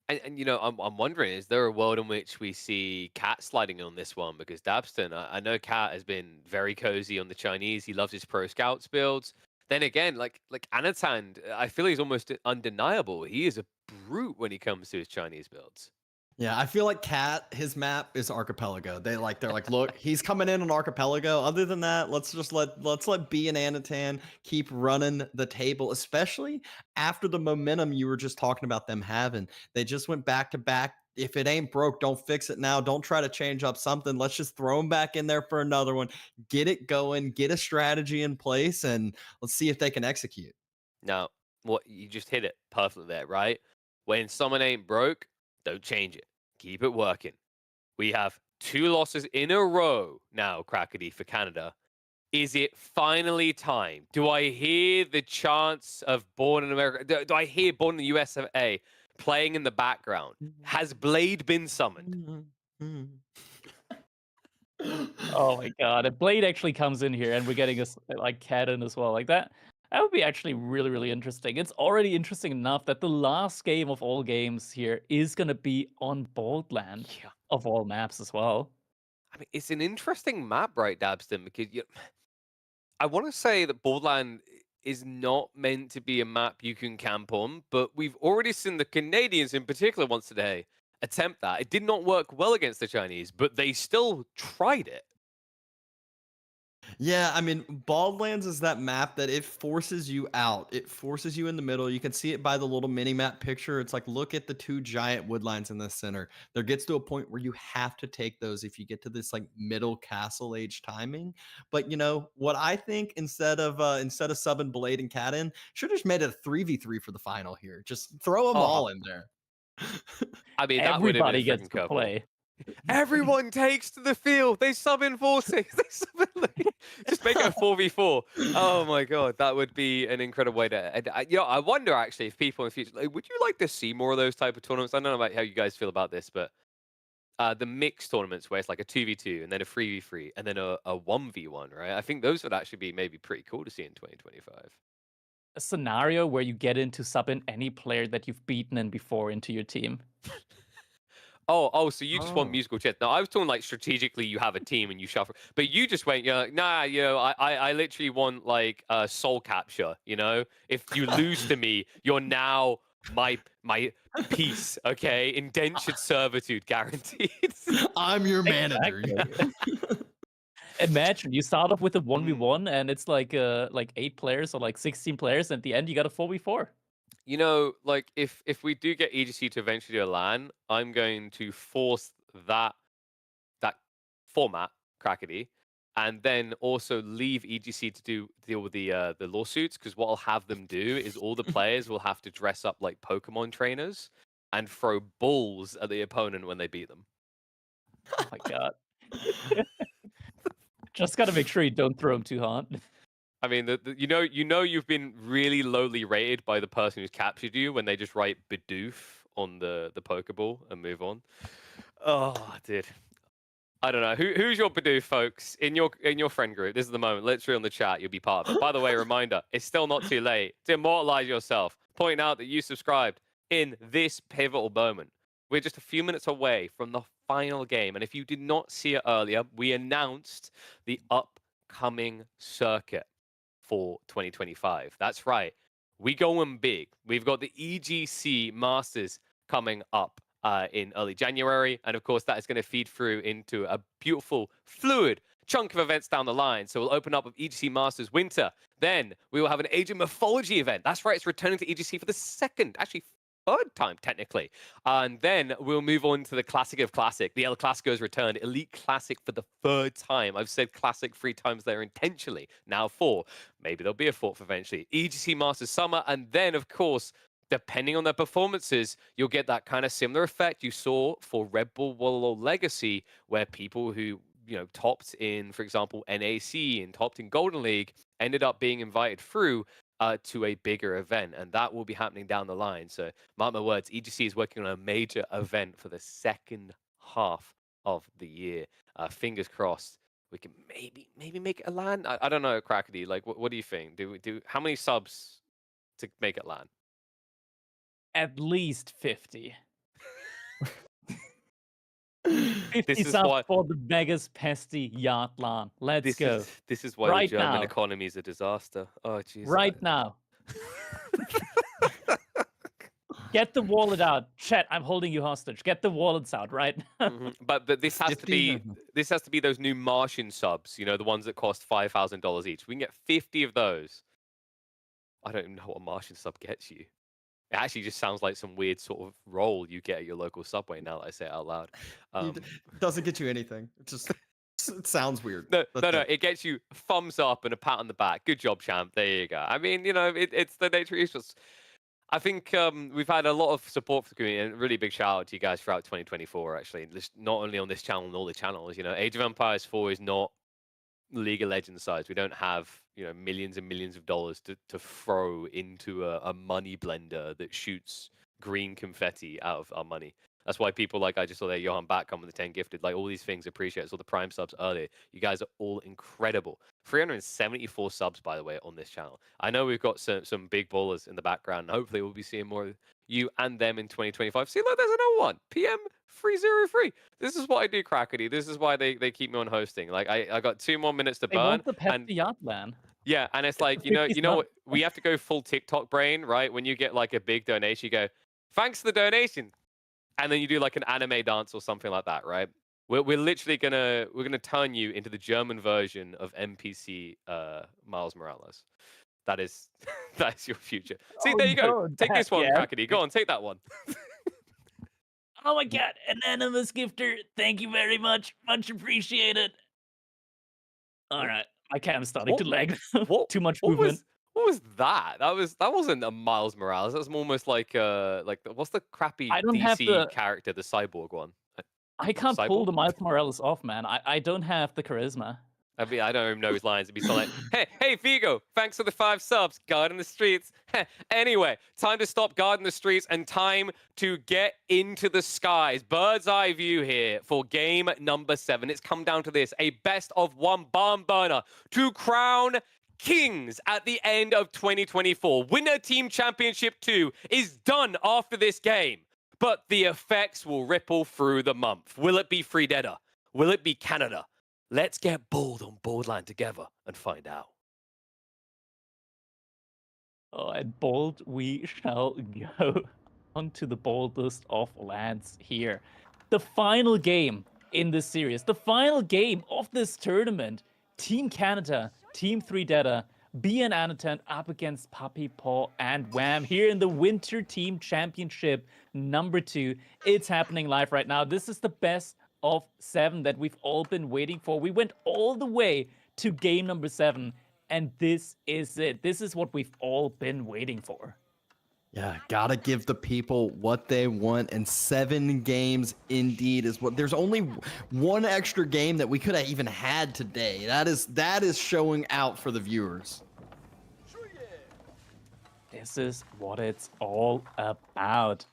And I'm wondering, is there a world in which we see Cat sliding on this one? Because Dabston, I know Cat has been very cozy on the Chinese. He loves his pro scouts builds. Then again, like Anatan, I feel he's almost undeniable. He is a brute when he comes to his Chinese builds.
Yeah, I feel like Cat, his map is Archipelago. They're like, look, he's coming in on Archipelago. Other than that, let's let B and Anatan keep running the table, especially after the momentum you were just talking about them having. They just went back to back. If it ain't broke, don't fix it now. Don't try to change up something. Let's just throw them back in there for another one. Get it going, get a strategy in place, and let's see if they can execute.
Now, what you just hit it perfectly there, right? When someone ain't broke, don't change it. Keep it working. We have 2 losses in a row now, Crackety, for Canada. Is it finally time? Do I hear the chants of Born in America? Do I hear Born in the USA playing in the background? Has Blade been summoned?
Oh my god, if Blade actually comes in here and we're getting a like Cat in as well, like that would be actually really, really interesting. It's already interesting enough that the last game of all games here is going to be on Boldland of all maps as well.
I mean, it's an interesting map, right, Dabston? Because I want to say that Boldland is not meant to be a map you can camp on, but we've already seen the Canadians in particular once today attempt that. It did not work well against the Chinese, but they still tried it.
Yeah, I mean, Baldlands is that map that it forces you out. It forces you in the middle. You can see it by the little mini map picture. It's like, look at the 2 giant wood lines in the center. There gets to a point where you have to take those if you get to this like middle castle age timing. But what I think instead of subbing Blade and Cat in, should have just made it a 3v3 for the final here. Just throw them all in there.
I mean, that would have been
Everybody
a
gets
freaking
to
couple.
play.
Everyone takes to the field. They sub in 4-6. They sub in just make it a 4v4. Oh my god, that would be an incredible way to. And I wonder actually if people in the future would you like to see more of those type of tournaments? I don't know about how you guys feel about this, but the mixed tournaments where it's like a 2v2 and then a 3v3 and then a 1v1, right? I think those would actually be maybe pretty cool to see in 2025.
A scenario where you get into sub in any player that you've beaten in before into your team.
Oh, so you just want
Oh.
musical chairs. No, I was talking like strategically you have a team and you shuffle. But you just went, you're like, nah, I literally want like soul capture, If you lose to me, you're now my piece, okay? Indentured servitude guaranteed.
I'm your manager.
Exactly. Imagine you start off with a 1v1 and it's like 8 players or like 16 players, and at the end you got a 4v4.
Like if we do get EGC to eventually do a LAN, I'm going to force that format, Crackety, and then also leave EGC to deal with the lawsuits, because what I'll have them do is all the players will have to dress up like Pokemon trainers and throw balls at the opponent when they beat them.
Oh my god. Just gotta make sure you don't throw them too hard.
I mean, you've been really lowly rated by the person who's captured you when they just write Bidoof on the Pokeball and move on. Oh, dude. I don't know. Who's your Bidoof, folks, in your friend group? This is the moment. Literally on the chat, you'll be part of it. By the way, reminder, it's still not too late to immortalize yourself. Point out that you subscribed in this pivotal moment. We're just a few minutes away from the final game. And if you did not see it earlier, we announced the upcoming circuit for 2025. That's right. We going big. We've got the EGC Masters coming up in early January. And of course, that is going to feed through into a beautiful, fluid chunk of events down the line. So we'll open up with EGC Masters Winter. Then we will have an Age of Mythology event. That's right. It's returning to EGC for the third time, technically. And then we'll move on to the Classic of Classic. The El Clasico's returned. Elite Classic for the third time. I've said Classic 3 times there intentionally. Now 4. Maybe there'll be a 4th eventually. EGC Masters Summer. And then, of course, depending on their performances, you'll get that kind of similar effect you saw for Red Bull Warlord Legacy, where people who topped in, for example, NAC and topped in Golden League ended up being invited through to a bigger event, and that will be happening down the line. So mark my words, EGC is working on a major event for the second half of the year. Fingers crossed we can maybe make it a LAN. I don't know, Crackety. Like, what do you think? How many subs to make it LAN?
At least 50. 50
This is
subs
why-
for the Vegas Pesty Yacht LAN. Let's go.
This is why
Right
the German
now.
economy is a disaster. Oh, jeez.
Right now. Get the wallet out. Chat, I'm holding you hostage. Get the wallets out right now.
But this has to be those new Martian subs, the ones that cost $5,000 each. We can get 50 of those. I don't even know what a Martian sub gets you. It actually just sounds like some weird sort of roll you get at your local Subway now that I say it out loud.
Doesn't get you anything. It sounds weird.
No,
That's it.
it gets you thumbs up and a pat on the back. Good job, champ. There you go. I mean, it's the nature of esports. I think we've had a lot of support for the community, and a really big shout out to you guys throughout 2024, actually. Not only on this channel and all the channels. Age of Empires 4 is not League of Legends size. We don't have millions and millions of dollars to throw into a money blender that shoots green confetti out of our money. That's why people like I just saw there Johan Back come with the 10 gifted. Like, all these things appreciate. Saw the Prime subs earlier. You guys are all incredible. 374 subs, by the way, on this channel. I know we've got some big ballers in the background. Hopefully we'll be seeing more of you and them in 2025. See, look, there's another one. PM303. This is what I do, Crackety. This is why they keep me on hosting. Like, I got 2 more minutes to
They
burn.
want the
and
Pesty Yacht LAN.
yeah, and it's like, you know what? We have to go full TikTok brain, right? When you get like a big donation, you go, thanks for the donation. And then you do like an anime dance or something like that, right? We're literally gonna turn you into the German version of NPC Miles Morales. That is your future. See,
Oh,
there you go.
no,
Take this one,
yeah.
Crackety. Go on, take that one.
Oh my god, anonymous gifter, thank you very much. Much appreciated. Alright, my cam's starting to
What-
lag.
What?
Too much
What
movement.
was that? That wasn't a Miles Morales. That was almost like what's the crappy
I don't have
DC
the-
character, the cyborg one?
I can't pull
Cyborg?
the Miles Morales off, man. I don't have the charisma.
I don't even know his lines. It'd be something like, hey, Vigo, thanks for the 5 subs. Guarding the streets. Anyway, time to stop guarding the streets and time to get into the skies. Bird's eye view here for game number 7. It's come down to this, a best of 1 barn burner to crown kings at the end of 2024. Winner Team Championship 2 is done after this game, but the effects will ripple through the month. Will it be Freedetta? Will it be Canada? Let's get bold on Boldland together and find out.
Oh, and bold we shall go onto the boldest of lands here. The final game in this series, the final game of this tournament. Team Canada, Team Freedetta, BN Anatent up against Puppy Paw and Wham here in the Winter Team Championship number 2. It's happening live right now. This is the best of 7 that we've all been waiting for. We went all the way to game number 7, and this is it. This is what we've all been waiting for.
Yeah, gotta give the people what they want, and 7 games indeed is what. There's only one extra game that we could have even had today. That is showing out for the viewers.
This is what it's all about.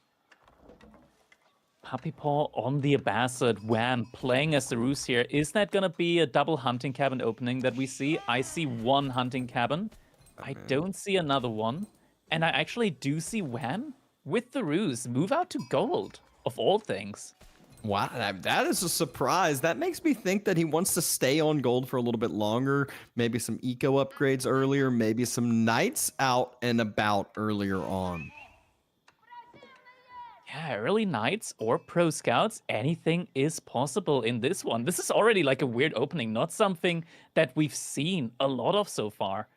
Puppy Paw on the Abbasid, Wham playing as the Roos here. Is that gonna be a double hunting cabin opening that we see? I see one hunting cabin. I don't see another one. And I actually do see Wham with the Roos move out to gold, of all things.
Wow, that is a surprise. That makes me think that he wants to stay on gold for a little bit longer. Maybe some eco upgrades earlier, maybe some knights out and about earlier on.
Yeah, early knights or pro scouts, anything is possible in this one. This is already like a weird opening, not something that we've seen a lot of so far.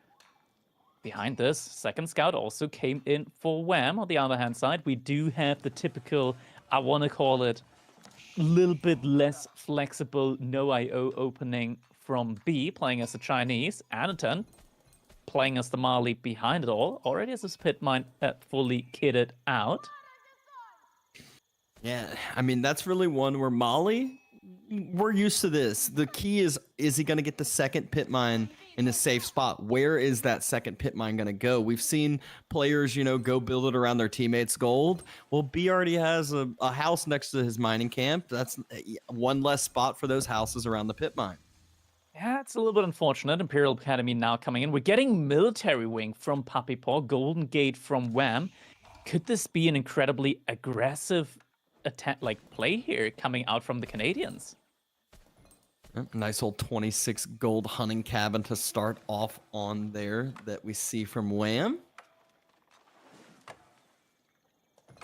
Behind this, second scout also came in for Wham. On the other hand side, we do have the typical, I want to call it, a little bit less flexible no IO opening from B, playing as a Chinese. Anaton playing as the Mali behind it all. Already has his pit mine fully kitted out.
Yeah, I mean, that's really one where Mali, we're used to this. The key is he going to get the second pit mine in a safe spot? Where is that second pit mine going to go? We've seen players, go build it around their teammates' gold. Well, B already has a house next to his mining camp. That's one less spot for those houses around the pit mine.
Yeah, it's a little bit unfortunate. Imperial Academy now coming in. We're getting Military Wing from Puppy Paw, Golden Gate from Wham. Could this be an incredibly aggressive attack, play here coming out from the Canadians?
Nice old 26 gold hunting cabin to start off on there that we see from Wham.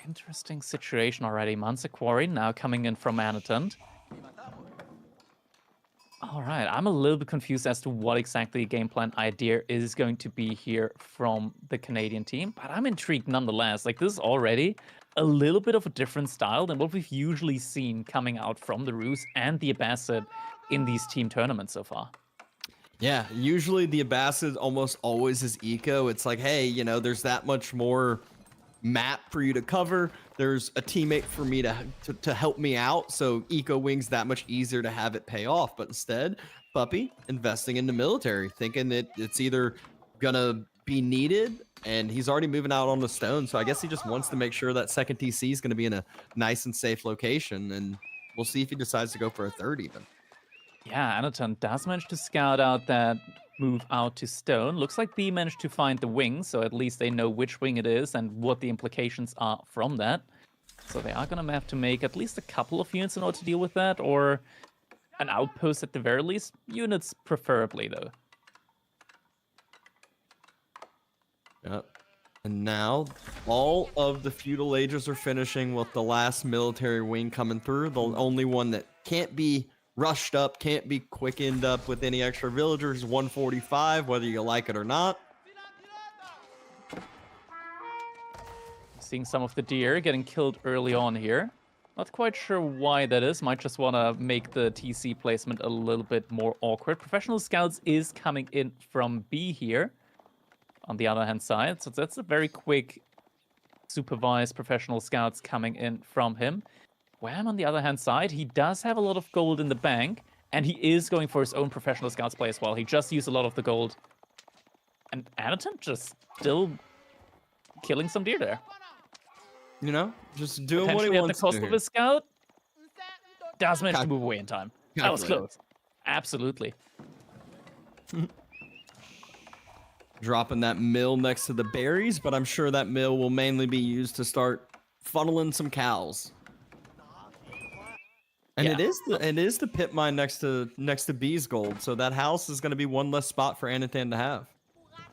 Interesting situation already. Mansa Quarry now coming in from Anatant. All right, I'm a little bit confused as to what exactly the game plan idea is going to be here from the Canadian team, but I'm intrigued nonetheless. This is already a little bit of a different style than what we've usually seen coming out from the Roos and the Abbasid in these team tournaments so far.
Yeah, usually the Abbasid almost always is eco. It's like, hey, there's that much more map for you to cover. There's a teammate for me to help me out. So eco wing's that much easier to have it pay off. But instead, Puppy investing in the military, thinking that it's either gonna be needed, and he's already moving out on the stone. So I guess he just wants to make sure that second TC is gonna be in a nice and safe location, and we'll see if he decides to go for a third even.
Yeah, Anaton does manage to scout out that move out to stone. Looks like B managed to find the wing, so at least they know which wing it is and what the implications are from that. So they are going to have to make at least a couple of units in order to deal with that, or an outpost at the very least. Units preferably, though.
Yep. And now all of the feudal ages are finishing with the last military wing coming through. The only one that can't be rushed up, can't be quickened up with any extra villagers, 145, whether you like it or not.
Seeing some of the deer getting killed early on here. Not quite sure why that is. Might just want to make the TC placement a little bit more awkward. Professional Scouts is coming in from B here on the other hand side. So that's a very quick supervised Professional Scouts coming in from him. Wham on the other hand side, he does have a lot of gold in the bank, And he is going for his own professional scouts play as well. He just used a lot of the gold. And Anaton just still killing some deer there.
You know, just doing what he
Potentially at the
wants
cost
to.
of
Here.
his scout. Does manage to move away in time. That was
Calculated.
close. Absolutely.
Dropping that mill next to the berries, but I'm sure that mill will mainly be used to start funneling some cows. And
Yeah.
it is the pit mine next to B's Gold, so that house is going to be one less spot for Anatan to have.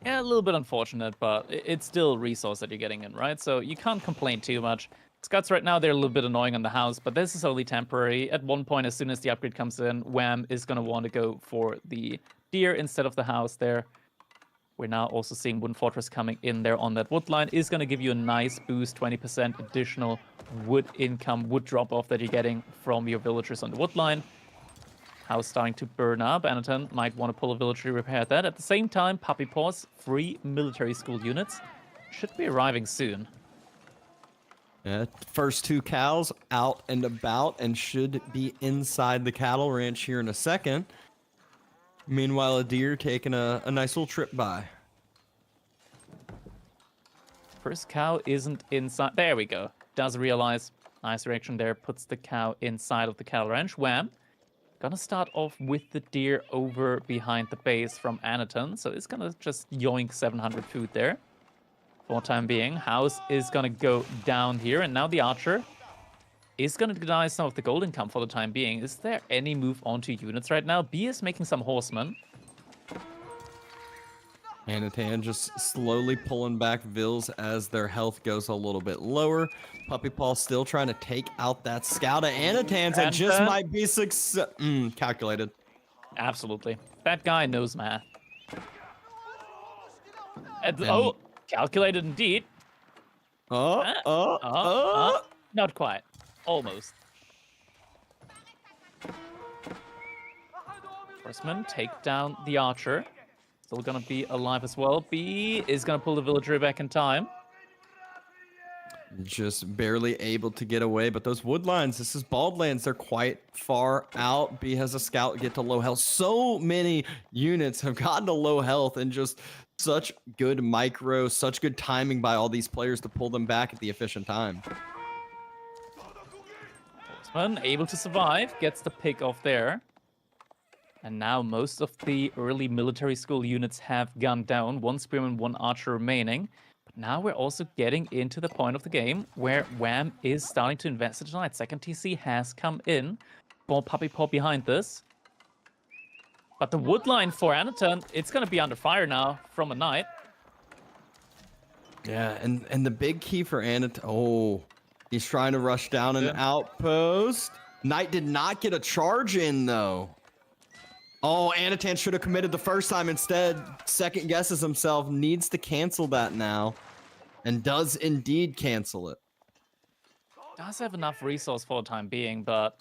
Yeah, a little bit unfortunate, but it's still resource that you're getting in, right? So you can't complain too much. Scouts right now, they're a little bit annoying on the house, but this is only temporary. At one point, as soon as the upgrade comes in, Wham is going to want to go for the deer instead of the house there. We're now also seeing Wooden Fortress coming in there on that wood line. Is going to give you a nice boost, 20% additional wood income, wood drop-off that you're getting from your villagers on the wood line. House starting to burn up. Anaton might want to pull a villager to repair that. At the same time, Puppy Paws, 3 military school units, should be arriving soon.
Yeah, first 2 cows out and about and should be inside the cattle ranch here in a second. Meanwhile, a deer taking a nice little trip by.
First cow isn't inside. There we go. Does realize. Nice reaction there. Puts the cow inside of the cattle ranch. Wham. Gonna start off with the deer over behind the base from Anaton. So it's gonna just yoink 700 food there. For the time being. House is gonna go down here. And now the archer is gonna deny some of the gold income for the time being. Is there any move onto units right now? B is making some horsemen.
Anatan just slowly pulling back Vils as their health goes a little bit lower. Puppy Paw still trying to take out that scout of Anatan's and just might be calculated.
Absolutely. That guy knows math. Oh, calculated indeed. Not quite. Almost. Horseman take down the archer. Still gonna be alive as well. B is gonna pull the villager back in time.
Just barely able to get away, but those wood lines, this is Baldlands, they're quite far out. B has a scout get to low health. So many units have gotten to low health and just such good micro, such good timing by all these players to pull them back at the efficient time.
Horseman able to survive, gets the pick off there. And now most of the early military school units have gone down. 1 spearman, 1 archer remaining. But now we're also getting into the point of the game where Wham is starting to invest tonight. Second TC has come in. More Puppy Paw behind this. But the wood line for Anaton, it's going to be under fire now from a knight.
Yeah, and the big key for Anaton, oh, he's trying to rush down an outpost. Knight did not get a charge in, though. Oh, Anatan should have committed the first time instead. Second guesses himself, needs to cancel that now. And does indeed cancel it.
Does have enough resource for the time being, but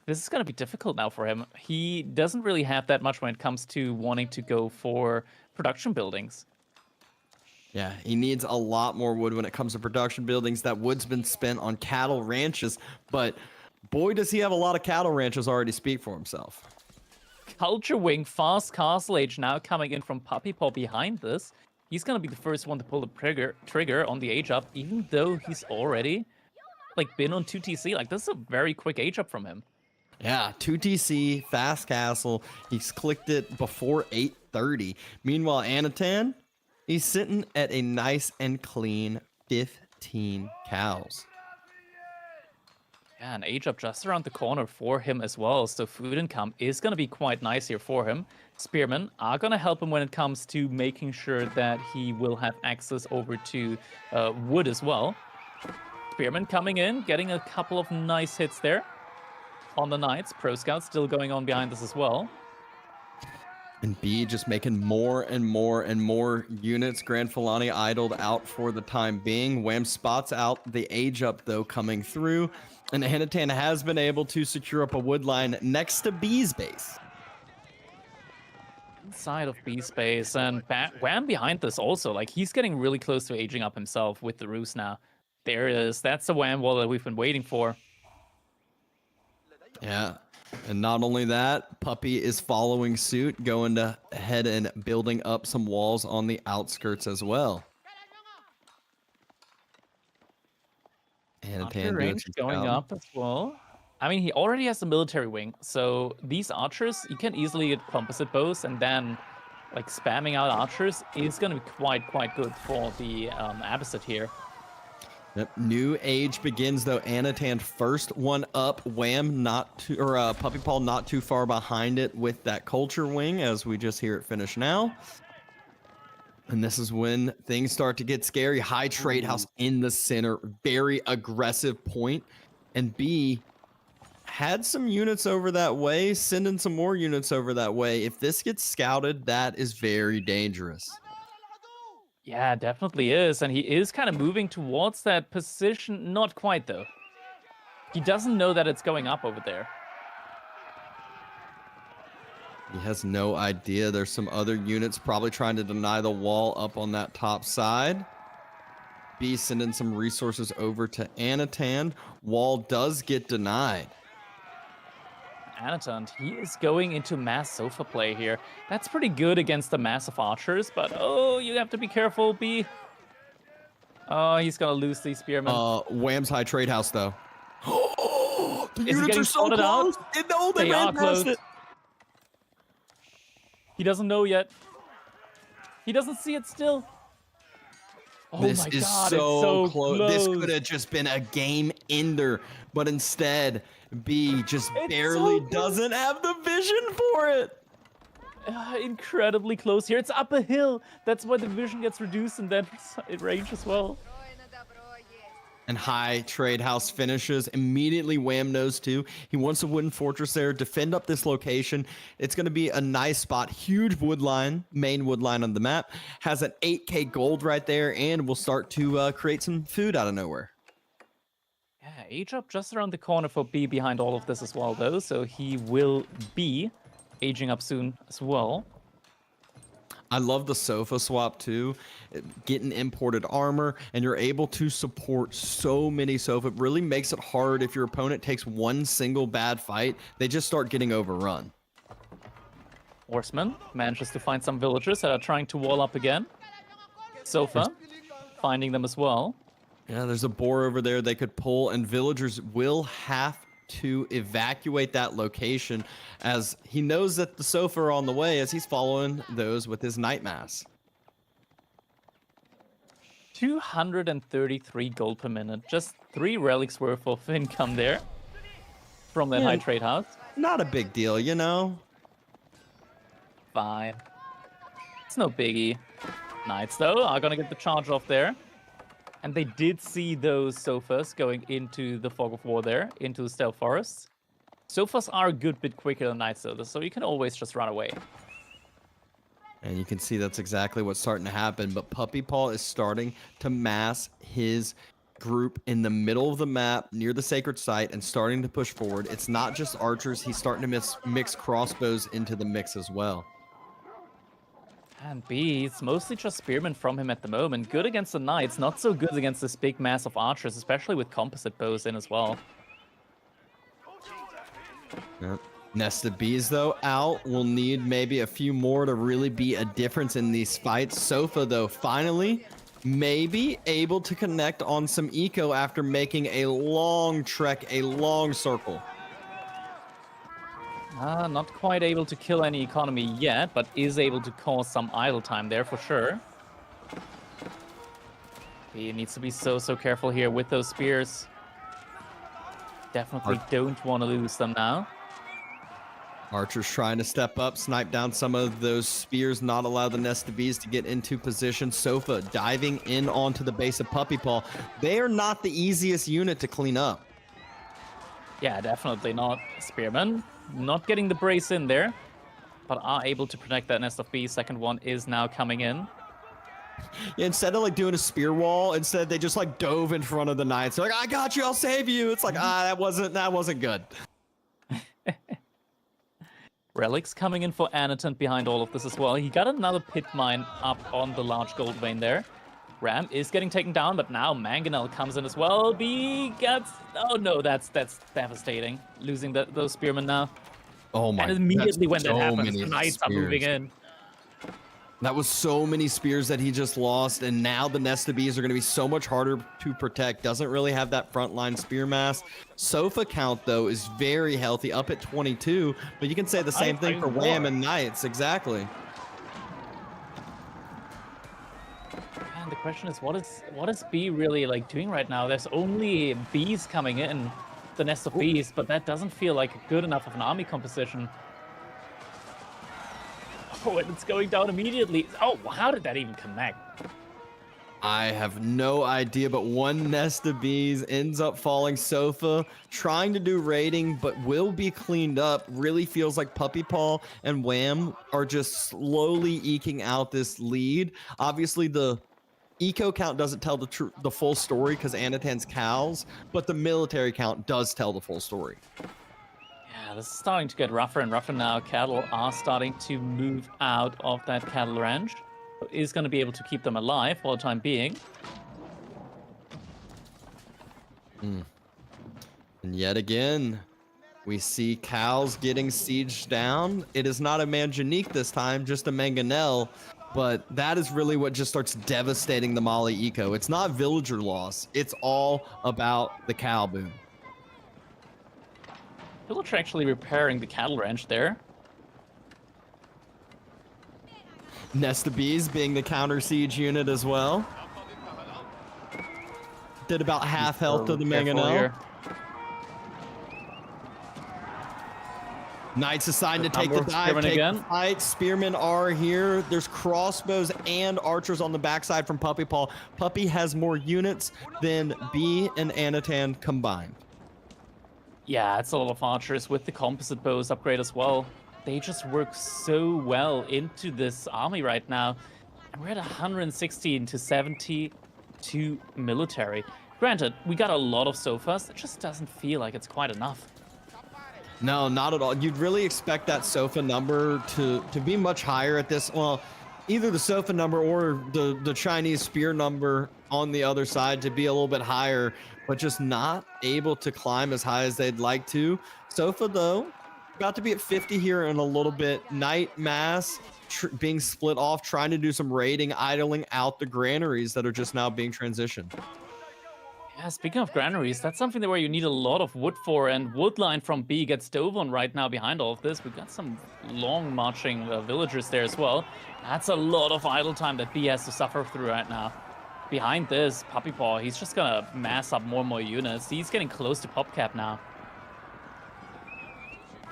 this is going to be difficult now for him. He doesn't really have that much when it comes to wanting to go for production buildings.
Yeah, he needs a lot more wood when it comes to production buildings. That wood's been spent on cattle ranches, but boy, does he have a lot of cattle ranches already speak for himself.
Culture Wing, fast castle age now coming in from Puppy Paw behind this. He's going to be the first one to pull the trigger on the age up, even though he's already been on 2 TC. This is a very quick age up from him.
Yeah, 2 TC, fast castle. He's clicked it before 8:30. Meanwhile, Anatan, he's sitting at a nice and clean 15 cows.
Yeah, an age up just around the corner for him as well. So food income is going to be quite nice here for him. Spearmen are going to help him when it comes to making sure that he will have access over to wood as well. Spearman coming in, getting a couple of nice hits there on the Knights. Pro Scout still going on behind this as well.
And B just making more and more and more units. Grand Filani idled out for the time being. Wham spots out the age up, though, coming through. And Anatan has been able to secure up a wood line next to B's base.
Inside of B's base, and Wham behind this also. He's getting really close to aging up himself with the roost now. There it is. That's the Wham wall that we've been waiting for.
Yeah. And not only that, Puppey is following suit, going to head and building up some walls on the outskirts as well. And
Archer range going up as well. I mean, he already has the military wing, so these archers, you can easily get composite bows, and then like spamming out archers is going to be quite good for the Abbasid here.
Yep. New age begins though. Anatan first one up. Wham not too, or Puppey Paul not too far behind it with that culture wing, as we just hear it finish now. And this is when things start to get scary. High Trade House in the center, very aggressive point. And B had some units over that way, sending some more units over that way. If this gets scouted, that is very dangerous.
Yeah, definitely is. And he is kind of moving towards that position. Not quite, though. He doesn't know that it's going up over there.
He has no idea. There's some other units probably trying to deny the wall up on that top side. B sending some resources over to Anatan. Wall does get denied.
Anatan, he is going into mass sofa play here. That's pretty good against the massive archers, but oh, you have to be careful, B. Oh, he's gonna lose these spearmen.
Wham's High Trade House, though. The
Is it getting sorted out?
No,
They are close. He doesn't know yet. He doesn't see it still. Oh
This
my
is
god,
so
it's so
close.
close.
This could have just been a game ender, but instead, B just
It's
barely
so close.
doesn't have the vision for it.
Incredibly close here. It's up a hill. That's why the vision gets reduced in that range as well.
And High Trade House finishes. Immediately Wham knows too. He wants a wooden fortress there, defend up this location. It's going to be a nice spot. Huge wood line, main wood line on the map. Has an 8k gold right there, and will start to create some food out of nowhere.
Yeah, age up just around the corner for B behind all of this as well, though. So he will be aging up soon as well.
I love the sofa swap too, getting imported armor, and you're able to support so many sofa. It really makes it hard if your opponent takes one single bad fight. They just start getting overrun.
Horseman manages to find some villagers that are trying to wall up again. Sofa finding them as well.
Yeah, there's a boar over there they could pull, and villagers will have to evacuate that location, as he knows that the sofa are on the way, as he's following those with his night mass.
233 gold per minute. Just 3 relics worth of income there from that High Trade House.
Not a big deal, you know?
Fine. It's no biggie. Knights, though, are gonna get the charge off there. And they did see those sofas going into the Fog of War there, into the Stealth Forests. Sofas are a good bit quicker than Knights, though, so you can always just run away.
And you can see that's exactly what's starting to happen. But Puppey Paul is starting to mass his group in the middle of the map near the sacred site and starting to push forward. It's not just archers. He's starting to mix crossbows into the mix as well.
And B, it's mostly just spearmen from him at the moment. Good against the knights, not so good against this big mass of archers, especially with composite bows in as well.
Yep. Nested Bees, though, out. We'll need maybe a few more to really be a difference in these fights. Sofa, though, finally maybe able to connect on some eco after making a long trek, a long circle.
Not quite able to kill any economy yet, but is able to cause some idle time there for sure. He needs to be so careful here with those spears. Definitely don't want to lose them now.
Archers trying to step up, snipe down some of those spears, not allow the Nested Bees to get into position. Sofa diving in onto the base of Puppey Paw. They are not the easiest unit to clean up.
Yeah, definitely not. Spearmen not getting the brace in there, but are able to protect that nest of bees. Second one is now coming in.
Yeah, instead of like doing a spear wall, instead they just like dove in front of the knights. They're like, I got you, I'll save you. It's like, that wasn't good.
Relics coming in for Anatan behind all of this as well. He got another pit mine up on the large gold vein there. Ram is getting taken down, but now Mangonel comes in as well. B gets... Oh no, that's devastating. Losing those spearmen now.
Oh my!
And immediately when
that's
that
so
happens,
many
the Knights are moving
spears.
in.
That was so many spears that he just lost, and now the Nest of Bees are going to be so much harder to protect. Doesn't really have that frontline spear mass. Sofa count, though, is very healthy, up at 22, but you can say the same thing for Wham and Knights. Exactly.
And the question is, what is B really like doing right now? There's only bees coming in, the Nest of Bees, but that doesn't feel like good enough of an army composition. Oh, and it's going down immediately. Oh, how did that even connect?
I have no idea, but one Nest of Bees ends up falling. Sofa trying to do raiding, but will be cleaned up. Really feels like Puppy Paw and Wham are just slowly eking out this lead. Obviously, the eco count doesn't tell the full story because Anatan's cows, but the military count does tell the full story.
Yeah, this is starting to get rougher and rougher now. Cattle are starting to move out of that cattle ranch. Is going to be able to keep them alive for the time being.
And yet again, we see cows getting sieged down. It is not a Manjanique this time, just a Mangonel. But that is really what just starts devastating the Mali eco. It's not villager loss. It's all about the cow boom.
Villager actually repairing the cattle ranch there.
Nest of Bees being the counter siege unit as well. Did about half health to the Mangonel. Knights assigned to take the dive, take the fight. Spearmen are here. There's crossbows and archers on the backside from Puppy Paw. Puppy has more units than B and Anatan combined.
Yeah, it's a lot of archers with the composite bows upgrade as well. They just work so well into this army right now. And we're at 116 to 72 military. Granted, we got a lot of sofas. It just doesn't feel like it's quite enough.
No, not at all. You'd really expect that Sofa number to be much higher at this. Well, either the Sofa number or the Chinese spear number on the other side to be a little bit higher, but just not able to climb as high as they'd like to. Sofa, though, about to be at 50 here in a little bit. Knight mass being split off, trying to do some raiding, idling out the granaries that are just now being transitioned.
Yeah, speaking of granaries, that's something where you need a lot of wood for, and Woodline from B gets dove on right now behind all of this. We've got some long marching villagers there as well. That's a lot of idle time that B has to suffer through right now. Behind this, Puppy Paw, he's just gonna mass up more and more units. He's getting close to PopCap now.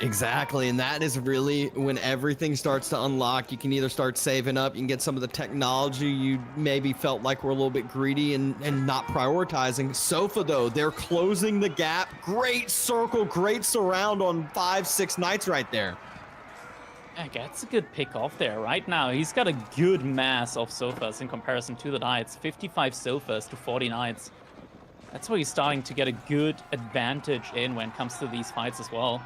Exactly, and that is really when everything starts to unlock. You can either start saving up, you can get some of the technology you maybe felt like were a little bit greedy and not prioritizing. Sofa, though, they're closing the gap. Great circle, great surround on 5-6 Knights right there.
Yeah, that's a good pick off there. Right now, he's got a good mass of sofas in comparison to the Knights. 55 sofas to 40 Knights. That's where he's starting to get a good advantage in when it comes to these fights as well.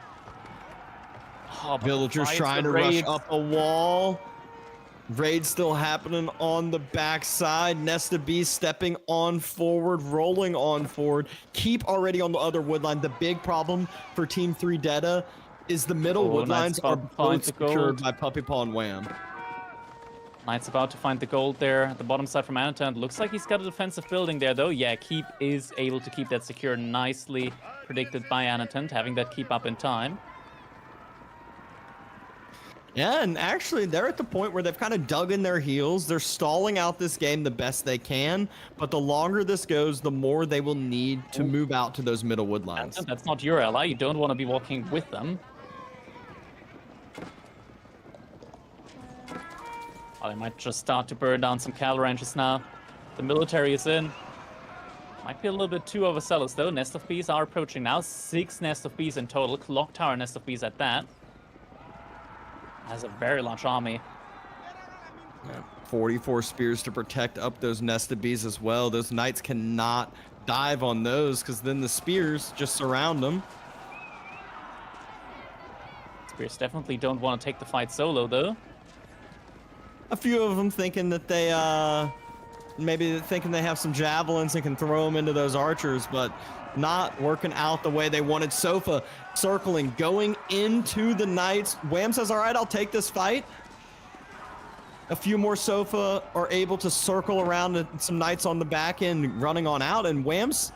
Oh,
Villagers trying to rush up a wall. Raid still happening on the backside. Nest of Bees stepping on forward, rolling on forward. Keep already on the other woodline. The big problem for Team 3 Deta is the middle woodlines are both secured by Puppy Paw and Wham.
Knight's about to find the gold there at the bottom side from Anatan. Looks like he's got a defensive building there, though. Yeah, Keep is able to keep that secure. Nicely predicted by Anatan, having that keep up in time.
Yeah, and actually, they're at the point where they've kind of dug in their heels. They're stalling out this game the best they can, but the longer this goes, the more they will need to move out to those middle woodlines.
That's not your ally. You don't want to be walking with them. Oh, they might just start to burn down some cattle ranches now. The military is in. Might be a little bit too overzealous, though. Nest of Bees are approaching now. 6 Nest of Bees in total. Clock Tower Nest of Bees at that. Has a very large army.
44 spears to protect up those Nest of Bees as well. Those Knights cannot dive on those because then the spears just surround them.
Spears definitely don't want to take the fight solo, though.
A few of them thinking that they maybe thinking they have some javelins and can throw them into those archers, but not working out the way they wanted. Sofa circling, going into the Knights. Wham says, all right, I'll take this fight. A few more Sofa are able to circle around and some Knights on the back end running on out, and Wham's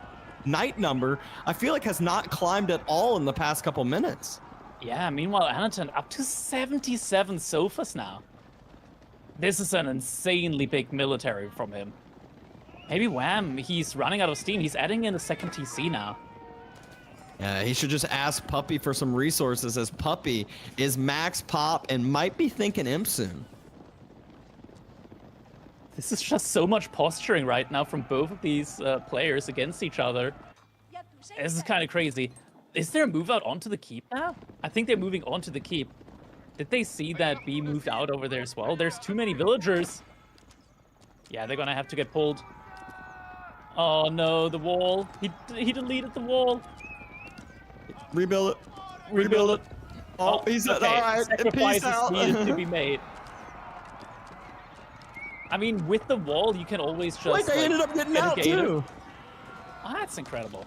Knight number, I feel like, has not climbed at all in the past couple minutes.
Yeah, meanwhile, Anaton up to 77 Sofas now. This is an insanely big military from him. Maybe Wham, he's running out of steam. He's adding in a second TC now.
Yeah, he should just ask Puppey for some resources, as Puppey is max pop and might be thinking Imp soon.
This is just so much posturing right now from both of these players against each other. This is kind of crazy. Is there a move out onto the keep now? I think they're moving onto the keep. Did they see that B moved out over there as well? There's too many villagers. Yeah, they're gonna have to get pulled. Oh no, the wall. He deleted the wall.
Rebuild it.
Rebuild it.
Oh, he's
okay.
all right.
Sacrifices
Peace out.
needed to be made. I mean, with the wall, you can always just
Like, they ended up getting
get a
out
gator.
too.
Oh, that's incredible.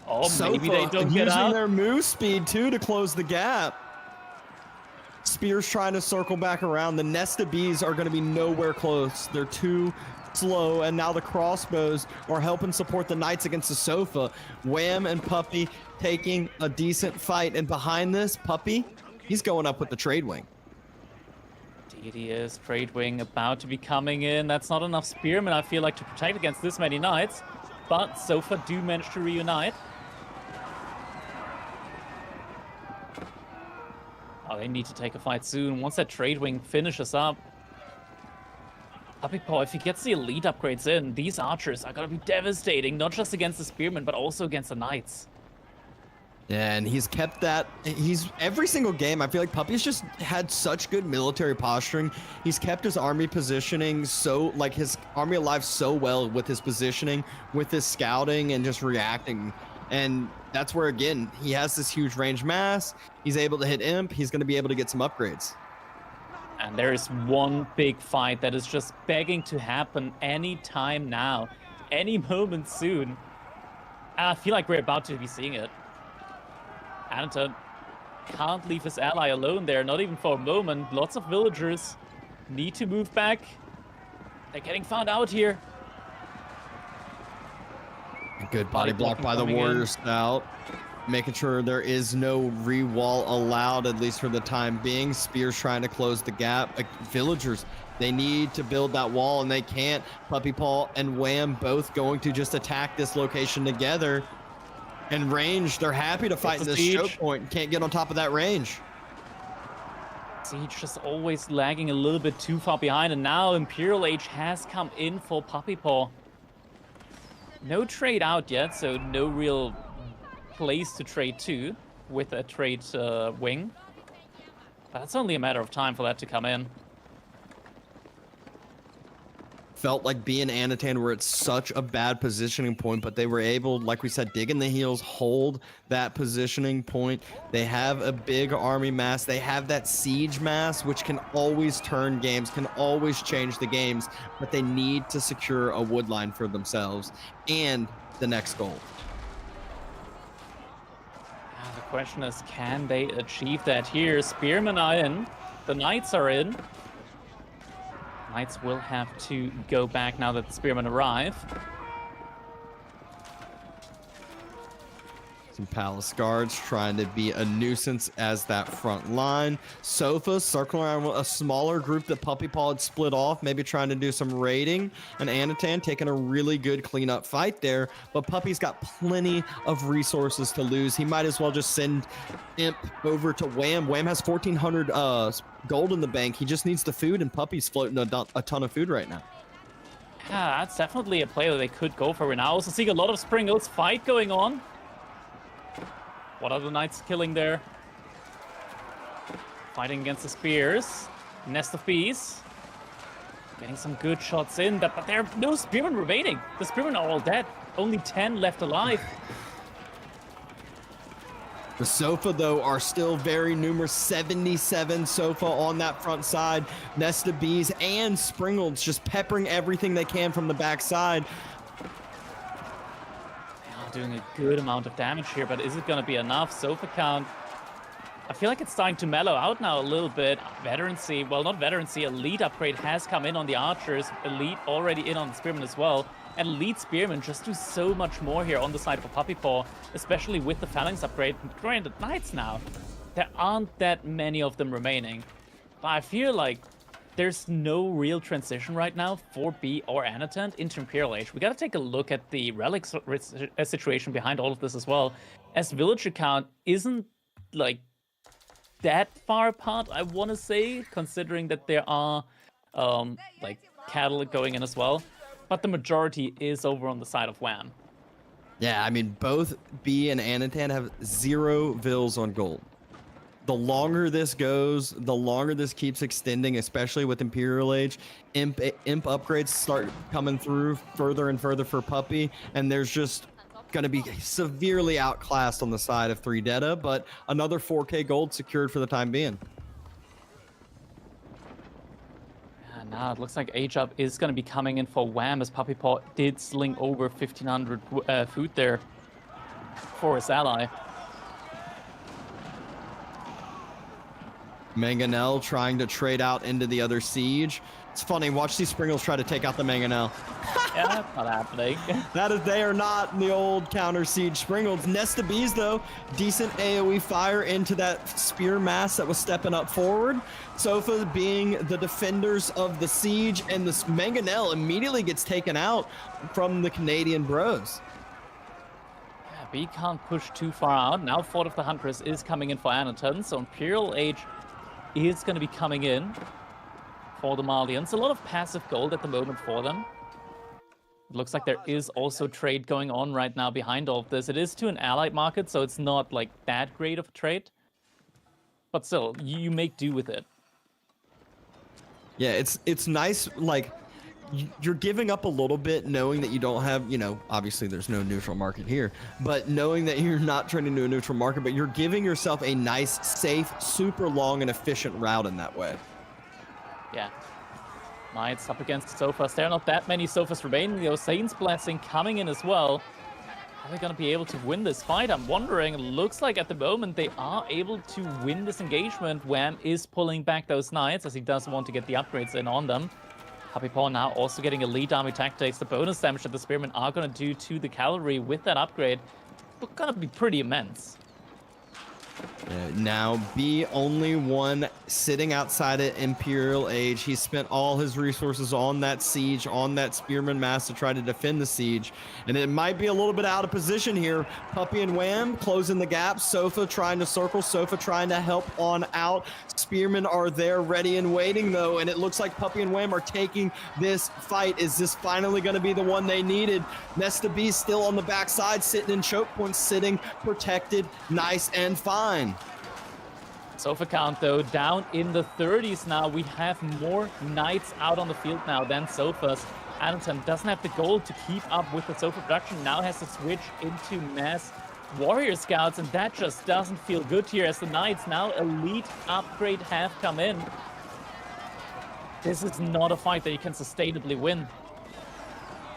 Oh,
Sofa
maybe they don't get
using
out.
their move speed too to close the gap. Spears trying to circle back around. The Nesta Bees are going to be nowhere close. They're too slow, and now the crossbows are helping support the Knights against the Sofa. Wham and Puppey taking a decent fight, and behind this, Puppey, he's going up with the Trade Wing.
Tedious Trade Wing about to be coming in. That's not enough Spearmen, I feel like, to protect against this many Knights. But Sofa do manage to reunite. Oh, they need to take a fight soon. Once that Trade Wing finishes up. Puppey Paw, if he gets the elite upgrades in, these archers are going to be devastating, not just against the Spearmen, but also against the Knights.
Yeah, and he's kept that. He's every single game. I feel like Puppey's just had such good military posturing. He's kept his army positioning so, like, his army alive so well with his positioning, with his scouting, and just reacting. And that's where, again, he has this huge range mass. He's able to hit Imp. He's going to be able to get some upgrades.
And there is one big fight that is just begging to happen any time now, any moment soon. And I feel like we're about to be seeing it. Anaton can't leave his ally alone there, not even for a moment. Lots of villagers need to move back. They're getting found out here.
A good body block by the Warrior Scout, making sure there is no re-wall allowed, at least for the time being. Spears trying to close the gap. Villagers, they need to build that wall, and they can't. Puppey Paw and Wham both going to just attack this location together. And range, they're happy to fight in this choke point and can't get on top of that range.
Siege just always lagging a little bit too far behind, and now Imperial Age has come in for Puppey Paw. No trade out yet, so no real place to trade to with a trade wing. But it's only a matter of time for that to come in.
Felt like being Anatan were at such a bad positioning point, but they were able, like we said, dig in the heels, hold that positioning point. They have a big army mass. They have that siege mass, which can always turn games, can always change the games, but they need to secure a wood line for themselves and the next goal.
The question is, can they achieve that here? Spearmen are in. The Knights are in. Knights will have to go back now that the Spearmen arrive.
Some Palace Guards trying to be a nuisance as that front line. Sofa circling around with a smaller group that Puppey Paw had split off, maybe trying to do some raiding. And Anatan taking a really good cleanup fight there. But Puppey's got plenty of resources to lose. He might as well just send Imp over to Wham. Wham has 1,400 gold in the bank. He just needs the food, and Puppey's floating a ton of food right now.
Yeah, that's definitely a play that they could go for. We're now also seeing a lot of Spring Oaths fight going on. What are the Knights killing there? Fighting against the Spears. Nest of Bees. Getting some good shots in, but there are no Spearmen remaining. The Spearmen are all dead. Only 10 left alive.
The Sofa, though, are still very numerous. 77 Sofa on that front side. Nesta Bees and Springles just peppering everything they can from the backside.
They are doing a good amount of damage here, but is it going to be enough? Sofa count, I feel like it's starting to mellow out now a little bit. Veterancy, well, not Veterancy, Elite upgrade has come in on the Archers. Elite already in on the Spearmen as well. And Elite Spearmen just do so much more here on the side for Puppy Paw, especially with the Phalanx upgrade. Granted, Knights now, there aren't that many of them remaining. But I feel like there's no real transition right now for B or Anatant into Imperial Age. We got to take a look at the relic situation behind all of this as well, as villager count isn't like that far apart, I want to say, considering that there are like cattle going in as well. But the majority is over on the side of Wham.
Yeah, I mean, both B and Anatan have 0 vills on gold. The longer this goes, the longer this keeps extending, especially with Imperial Age. Imp upgrades start coming through further and further for Puppy, and there's just going to be severely outclassed on the side of 3Deta, but another 4K gold secured for the time being.
Now it looks like Age-Up is going to be coming in for Wham, as Puppy Paw did sling over 1,500 food there for his ally.
Mangonel trying to trade out into the other siege. It's funny, watch these Springles try to take out the Mangonel.
Yeah, that's not happening.
That is, they are not in the old counter siege Springles. Nesta Bees, though, decent AoE fire into that spear mass that was stepping up forward. Sofa being the defenders of the siege, and this Mangonel immediately gets taken out from the Canadian Bros.
Yeah, B can't push too far out. Now Fort of the Huntress is coming in for Anaton, so Imperial Age is going to be coming in for the Malians. A lot of passive gold at the moment for them. It looks like there is also trade going on right now behind all of this. It is to an allied market, so it's not like that great of a trade. But still, you make do with it.
Yeah, it's nice, like, you're giving up a little bit knowing that you don't have, you know, obviously there's no neutral market here, but knowing that you're not trading to a neutral market, but you're giving yourself a nice, safe, super long and efficient route in that way.
Yeah. Knights up against Sofas. There are not that many Sofas remaining. The Saint's Blessing coming in as well. Are they going to be able to win this fight? I'm wondering. It looks like at the moment they are able to win this engagement. Wham is pulling back those Knights as he does want to get the upgrades in on them. Puppy Paw now also getting elite army tactics. The bonus damage that the Spearmen are going to do to the cavalry with that upgrade is going to be pretty immense.
Now B only one sitting outside of Imperial Age. He spent all his resources on that siege, on that Spearman mass to try to defend the siege, and it might be a little bit out of position here. Puppy and Wham closing the gap. Sofa trying to circle. Sofa trying to help on out. Spearmen are there ready and waiting though, and it looks like Puppy and Wham are taking this fight. Is this finally going to be the one they needed? Nesta B still on the backside, sitting in choke points, sitting protected, nice and fine.
Sofa count, though, down in the 30s now. We have more Knights out on the field now than Sofas. Anaton doesn't have the gold to keep up with the Sofa production. Now has to switch into mass Warrior Scouts, and that just doesn't feel good here as the Knights now elite upgrade have come in. This is not a fight that you can sustainably win.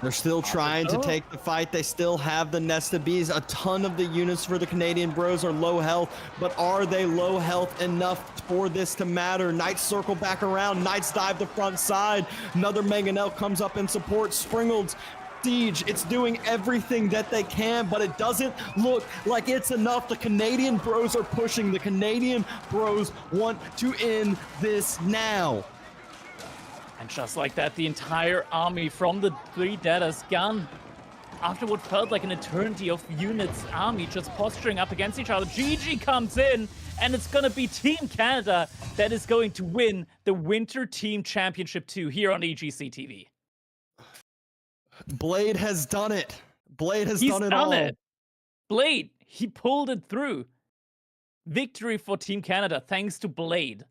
They're still trying to take the fight. They still have the Nesta Bees. A ton of the units for the Canadian Bros are low health, but are they low health enough for this to matter? Knights circle back around. Knights dive the front side. Another Mangonel comes up in support. Springles siege. It's doing everything that they can, but it doesn't look like it's enough. The Canadian Bros are pushing. The Canadian Bros want to end this now.
And just like that, the entire army from the 3Deta's gone. After what felt like an eternity of units, army just posturing up against each other. GG comes in, and it's going to be Team Canada that is going to win the Winter Team Championship 2 here on EGC TV.
Blade has done it. Blade has done it all.
Blade, he pulled it through. Victory for Team Canada thanks to Blade.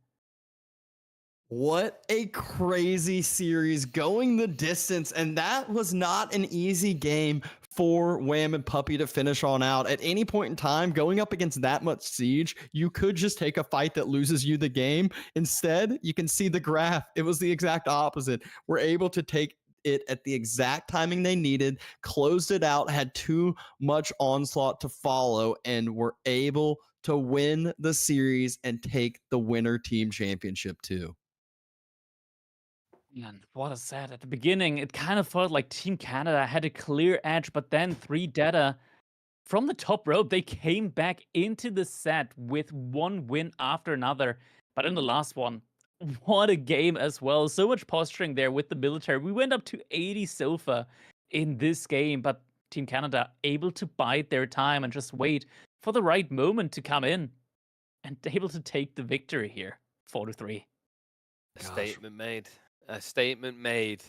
What a crazy series, going the distance, and that was not an easy game for Wham and Puppey to finish on out. At any point in time, going up against that much siege, you could just take a fight that loses you the game. Instead, you can see the graph. It was the exact opposite. We're able to take it at the exact timing they needed, closed it out, had too much onslaught to follow, and were able to win the series and take the winner team championship too.
Man, what a set. At the beginning, it kind of felt like Team Canada had a clear edge, but then 3Data from the top rope, they came back into the set with one win after another. But in the last one, what a game as well. So much posturing there with the military. We went up to 80 SOFA in this game, but Team Canada able to bide their time and just wait for the right moment to come in and able to take the victory here, 4-3.
A statement made. A statement made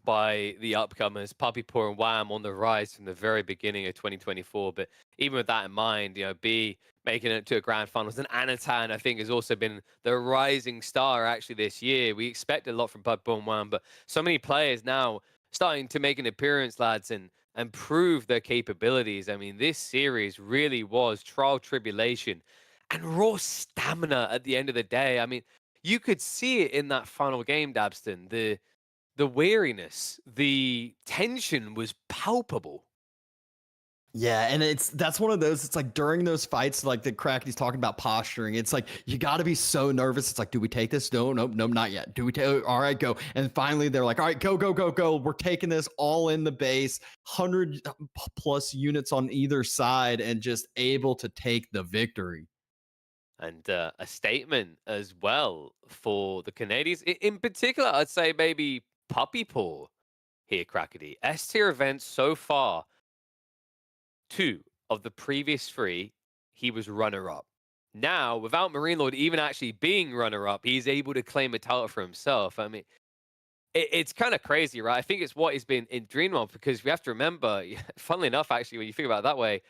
by the upcomers, Puppeypaw and Wham on the rise from the very beginning of 2024. But even with that in mind, B making it to a grand finals, and Anatan, I think, has also been the rising star actually this year. We expected a lot from Puppeypaw and Wham, but so many players now starting to make an appearance, lads, and prove their capabilities. I mean, this series really was trial tribulation and raw stamina at the end of the day. I mean, you could see it in that final game, Dabston. The weariness, the tension was palpable.
Yeah, and that's one of those. It's like during those fights, like the Crackety's talking about posturing. It's like you got to be so nervous. It's like, do we take this? No, not yet. Do we take? All right, go. And finally, they're like, all right, go. We're taking this all in the base, 100+ units on either side, and just able to take the victory.
And a statement as well for the Canadians. In particular, I'd say maybe Puppeypaw here, Crackety. S-tier events so far, 2 of the previous 3, he was runner-up. Now, without Marine Lord even actually being runner-up, he's able to claim a title for himself. I mean, it's kind of crazy, right? I think it's what he's been in dream of, because we have to remember, funnily enough, actually, when you think about it that way,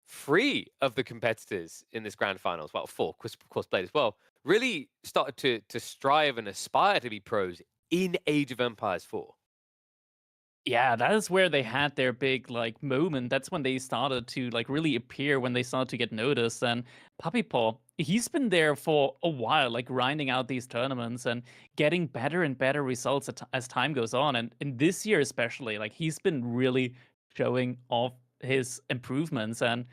3 of the competitors in this grand finals, well, 4, of course, played as well, really started to strive and aspire to be pros in Age of Empires 4.
Yeah, that is where they had their big moment. That's when they started to really appear, when they started to get noticed. And Puppeypaw, he's been there for a while, grinding out these tournaments and getting better and better results as time goes on. And in this year especially, he's been really showing off his improvements. And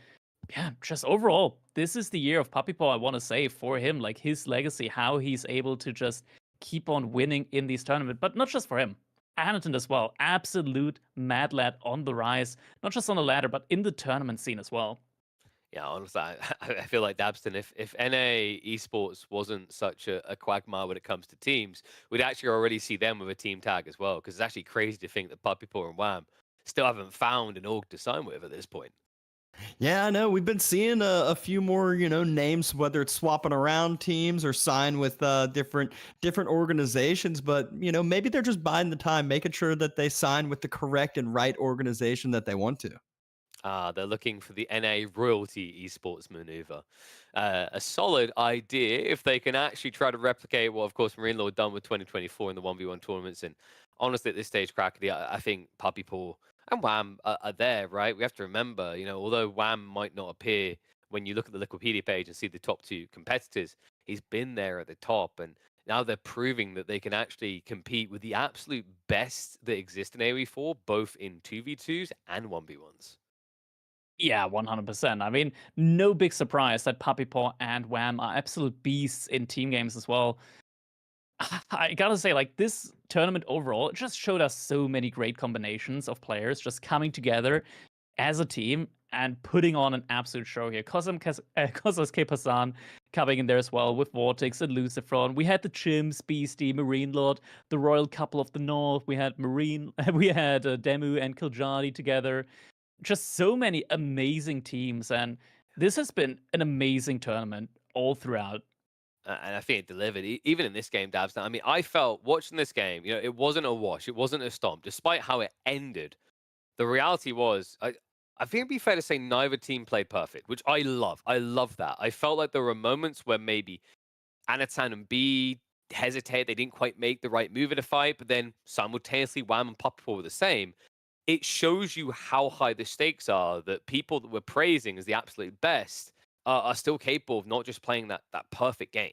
yeah, just overall, this is the year of Puppeypaw, I want to say, for him. His legacy, how he's able to just keep on winning in these tournaments, but not just for him. Anatan as well, absolute mad lad on the rise, not just on the ladder, but in the tournament scene as well.
Yeah, honestly, I feel like Dabston, if NA esports wasn't such a quagmire when it comes to teams, we'd actually already see them with a team tag as well, because it's actually crazy to think that Puppeypaw and Wham still haven't found an org to sign with at this point.
Yeah, I know. We've been seeing a few more, names, whether it's swapping around teams or sign with different organizations. But maybe they're just biding the time, making sure that they sign with the correct and right organization that they want to.
They're looking for the NA royalty esports maneuver. A solid idea if they can actually try to replicate what, of course, Marine Lord done with 2024 in the 1v1 tournaments. And honestly, at this stage, Crackety, I think Puppeypaw and Wham are there, right? We have to remember, although Wham might not appear when you look at the Wikipedia page and see the top 2 competitors, he's been there at the top. And now they're proving that they can actually compete with the absolute best that exist in AoE4, both in 2v2s and 1v1s.
Yeah, 100%. I mean, no big surprise that Puppeypaw and Wham are absolute beasts in team games as well. I gotta say, this tournament overall, it just showed us so many great combinations of players just coming together as a team and putting on an absolute show here. Cosmos K. Passan coming in there as well with Vortex and Lucifron. We had the Chimps, Beastie, Marine Lord, the Royal Couple of the North. We had Demu and Kiljani together. Just so many amazing teams. And this has been an amazing tournament all throughout.
And I think it delivered, even in this game, Dabs. I mean, I felt watching this game, it wasn't a wash. It wasn't a stomp. Despite how it ended, the reality was, I think it'd be fair to say neither team played perfect, which I love. I love that. I felt like there were moments where maybe Anatan and B hesitated. They didn't quite make the right move in a fight, but then simultaneously Wham and Puppeypaw were the same. it shows you how high the stakes are, that people that we're praising as the absolute best are still capable of not just playing that perfect game.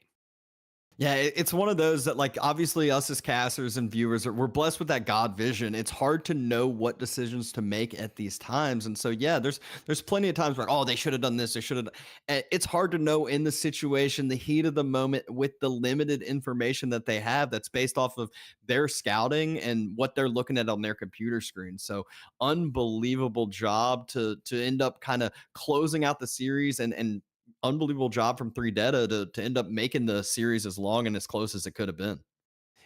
Yeah, it's one of those that, like, obviously us as casters and viewers we're blessed with that God vision. It's hard to know what decisions to make at these times, and so yeah, there's plenty of times where, oh, they should have done this, they should have. It's hard to know in the situation, the heat of the moment, with the limited information that they have that's based off of their scouting and what they're looking at on their computer screen. So unbelievable job to end up kind of closing out the series, and unbelievable job from 3data to end up making the series as long and as close as it could have been.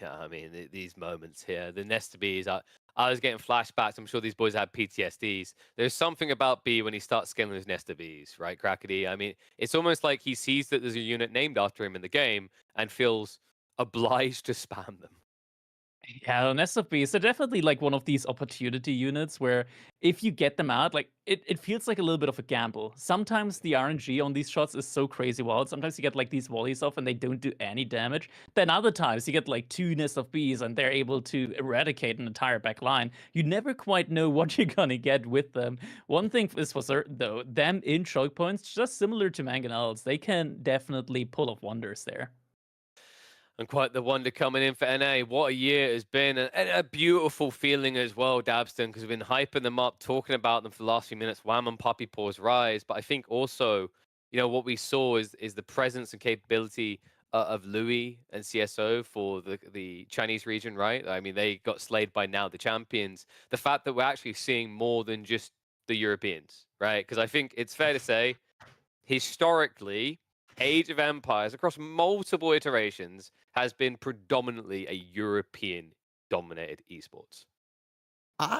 Yeah, I mean, these moments here, the Nesta Bs, I was getting flashbacks. I'm sure these boys had PTSDs. There's something about B when he starts scaling his Nesta Bs, right, Crackety? I mean, it's almost like he sees that there's a unit named after him in the game and feels obliged to spam them.
Yeah, Nest of Bees are definitely like one of these opportunity units where if you get them out, like it feels like a little bit of a gamble. Sometimes the RNG on these shots is so crazy wild. Sometimes you get like these volleys off and they don't do any damage. Then other times you get like 2 Nest of Bees and they're able to eradicate an entire back line. You never quite know what you're gonna get with them. One thing is for certain though, them in choke points, just similar to Mangonels, they can definitely pull off wonders there.
And quite the wonder coming in for NA. What a year it has been, and a beautiful feeling as well, Dabston, because we've been hyping them up, talking about them for the last few minutes. Wham and Puppy Paws rise, but I think also, what we saw is the presence and capability of Louis and CSO for the Chinese region, right? I mean, they got slayed by now the champions. The fact that we're actually seeing more than just the Europeans, right? Because I think it's fair to say, historically, Age of Empires across multiple iterations has been predominantly a European dominated esports.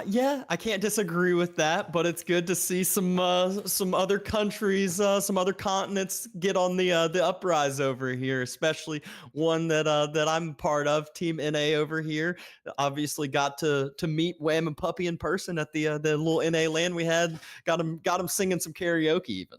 Yeah, I can't disagree with that, but it's good to see some other countries, some other continents get on the uprise over here, especially one that I'm part of, Team NA over here. Obviously, got to meet Wham and Puppy in person at the little NA LAN we had. Got them singing some karaoke even.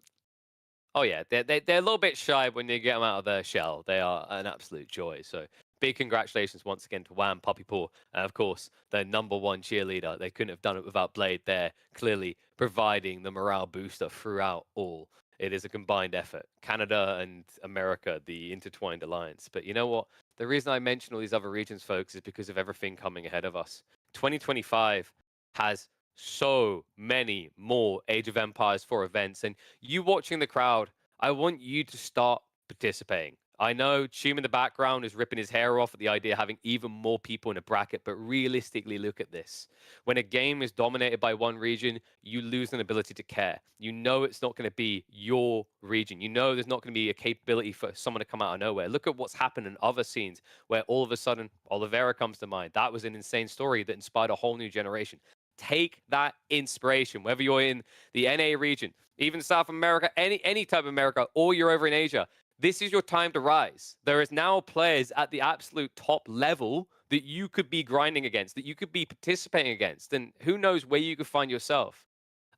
Oh yeah, they're a little bit shy when you get them out of their shell. They are an absolute joy. So big congratulations once again to Wham, Puppy Paw, and of course their #1 cheerleader. They couldn't have done it without Blade there, clearly providing the morale booster throughout all. It is a combined effort. Canada and America, the intertwined alliance. But you know what? The reason I mention all these other regions, folks, is because of everything coming ahead of us. 2025 has so many more Age of Empires 4 events, and you watching the crowd, I want you to start participating. I know Chum in the background is ripping his hair off at the idea of having even more people in a bracket, but realistically, look at this. When a game is dominated by one region, you lose an ability to care. You know it's not going to be your region. You know there's not going to be a capability for someone to come out of nowhere. Look at what's happened in other scenes where all of a sudden Oliveira comes to mind. That was an insane story that inspired a whole new generation. Take that inspiration, whether you're in the NA region, even South America, any type of America, or you're over in Asia. This is your time to rise. There is now players at the absolute top level that you could be grinding against, that you could be participating against, and who knows where you could find yourself.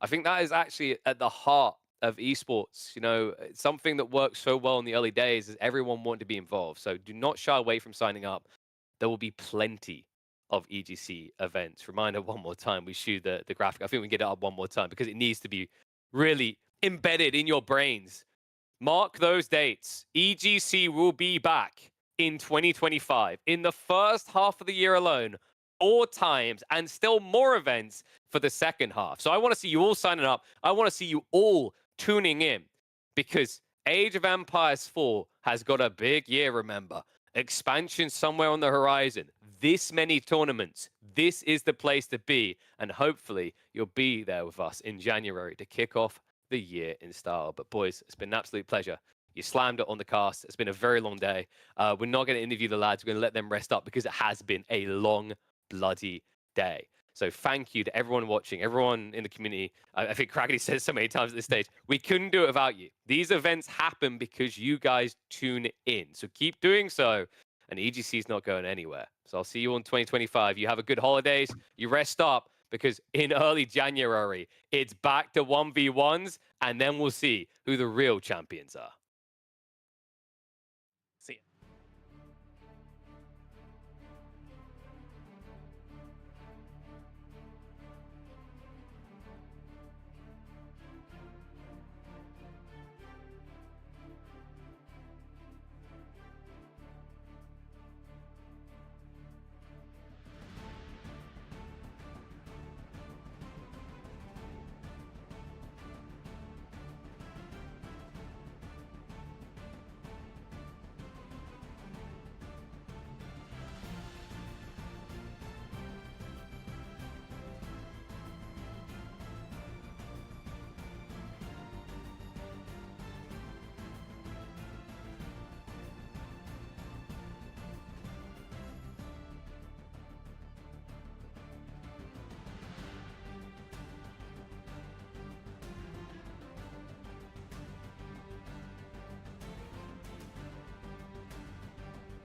I think that is actually at the heart of esports. Something that worked so well in the early days is everyone wanted to be involved. So do not shy away from signing up. There will be plenty of EGC events. Reminder one more time, we shoot the graphic. I think we can get it up one more time because it needs to be really embedded in your brains. Mark those dates. EGC will be back in 2025. In the first half of the year alone, 4 times, and still more events for the second half. So I want to see you all signing up. I want to see you all tuning in because Age of Empires 4 has got a big year, remember. Expansion somewhere on the horizon. This many tournaments. This is the place to be. And hopefully you'll be there with us in January to kick off the year in style. But boys, it's been an absolute pleasure. You slammed it on the cast. It's been a very long day. We're not going to interview the lads. We're going to let them rest up because it has been a long, bloody day. So thank you to everyone watching, everyone in the community. I think Crackety says so many times at this stage, we couldn't do it without you. These events happen because you guys tune in. So keep doing so. And EGC is not going anywhere. So I'll see you in 2025. You have a good holidays. You rest up because in early January, it's back to 1v1s. And then we'll see who the real champions are.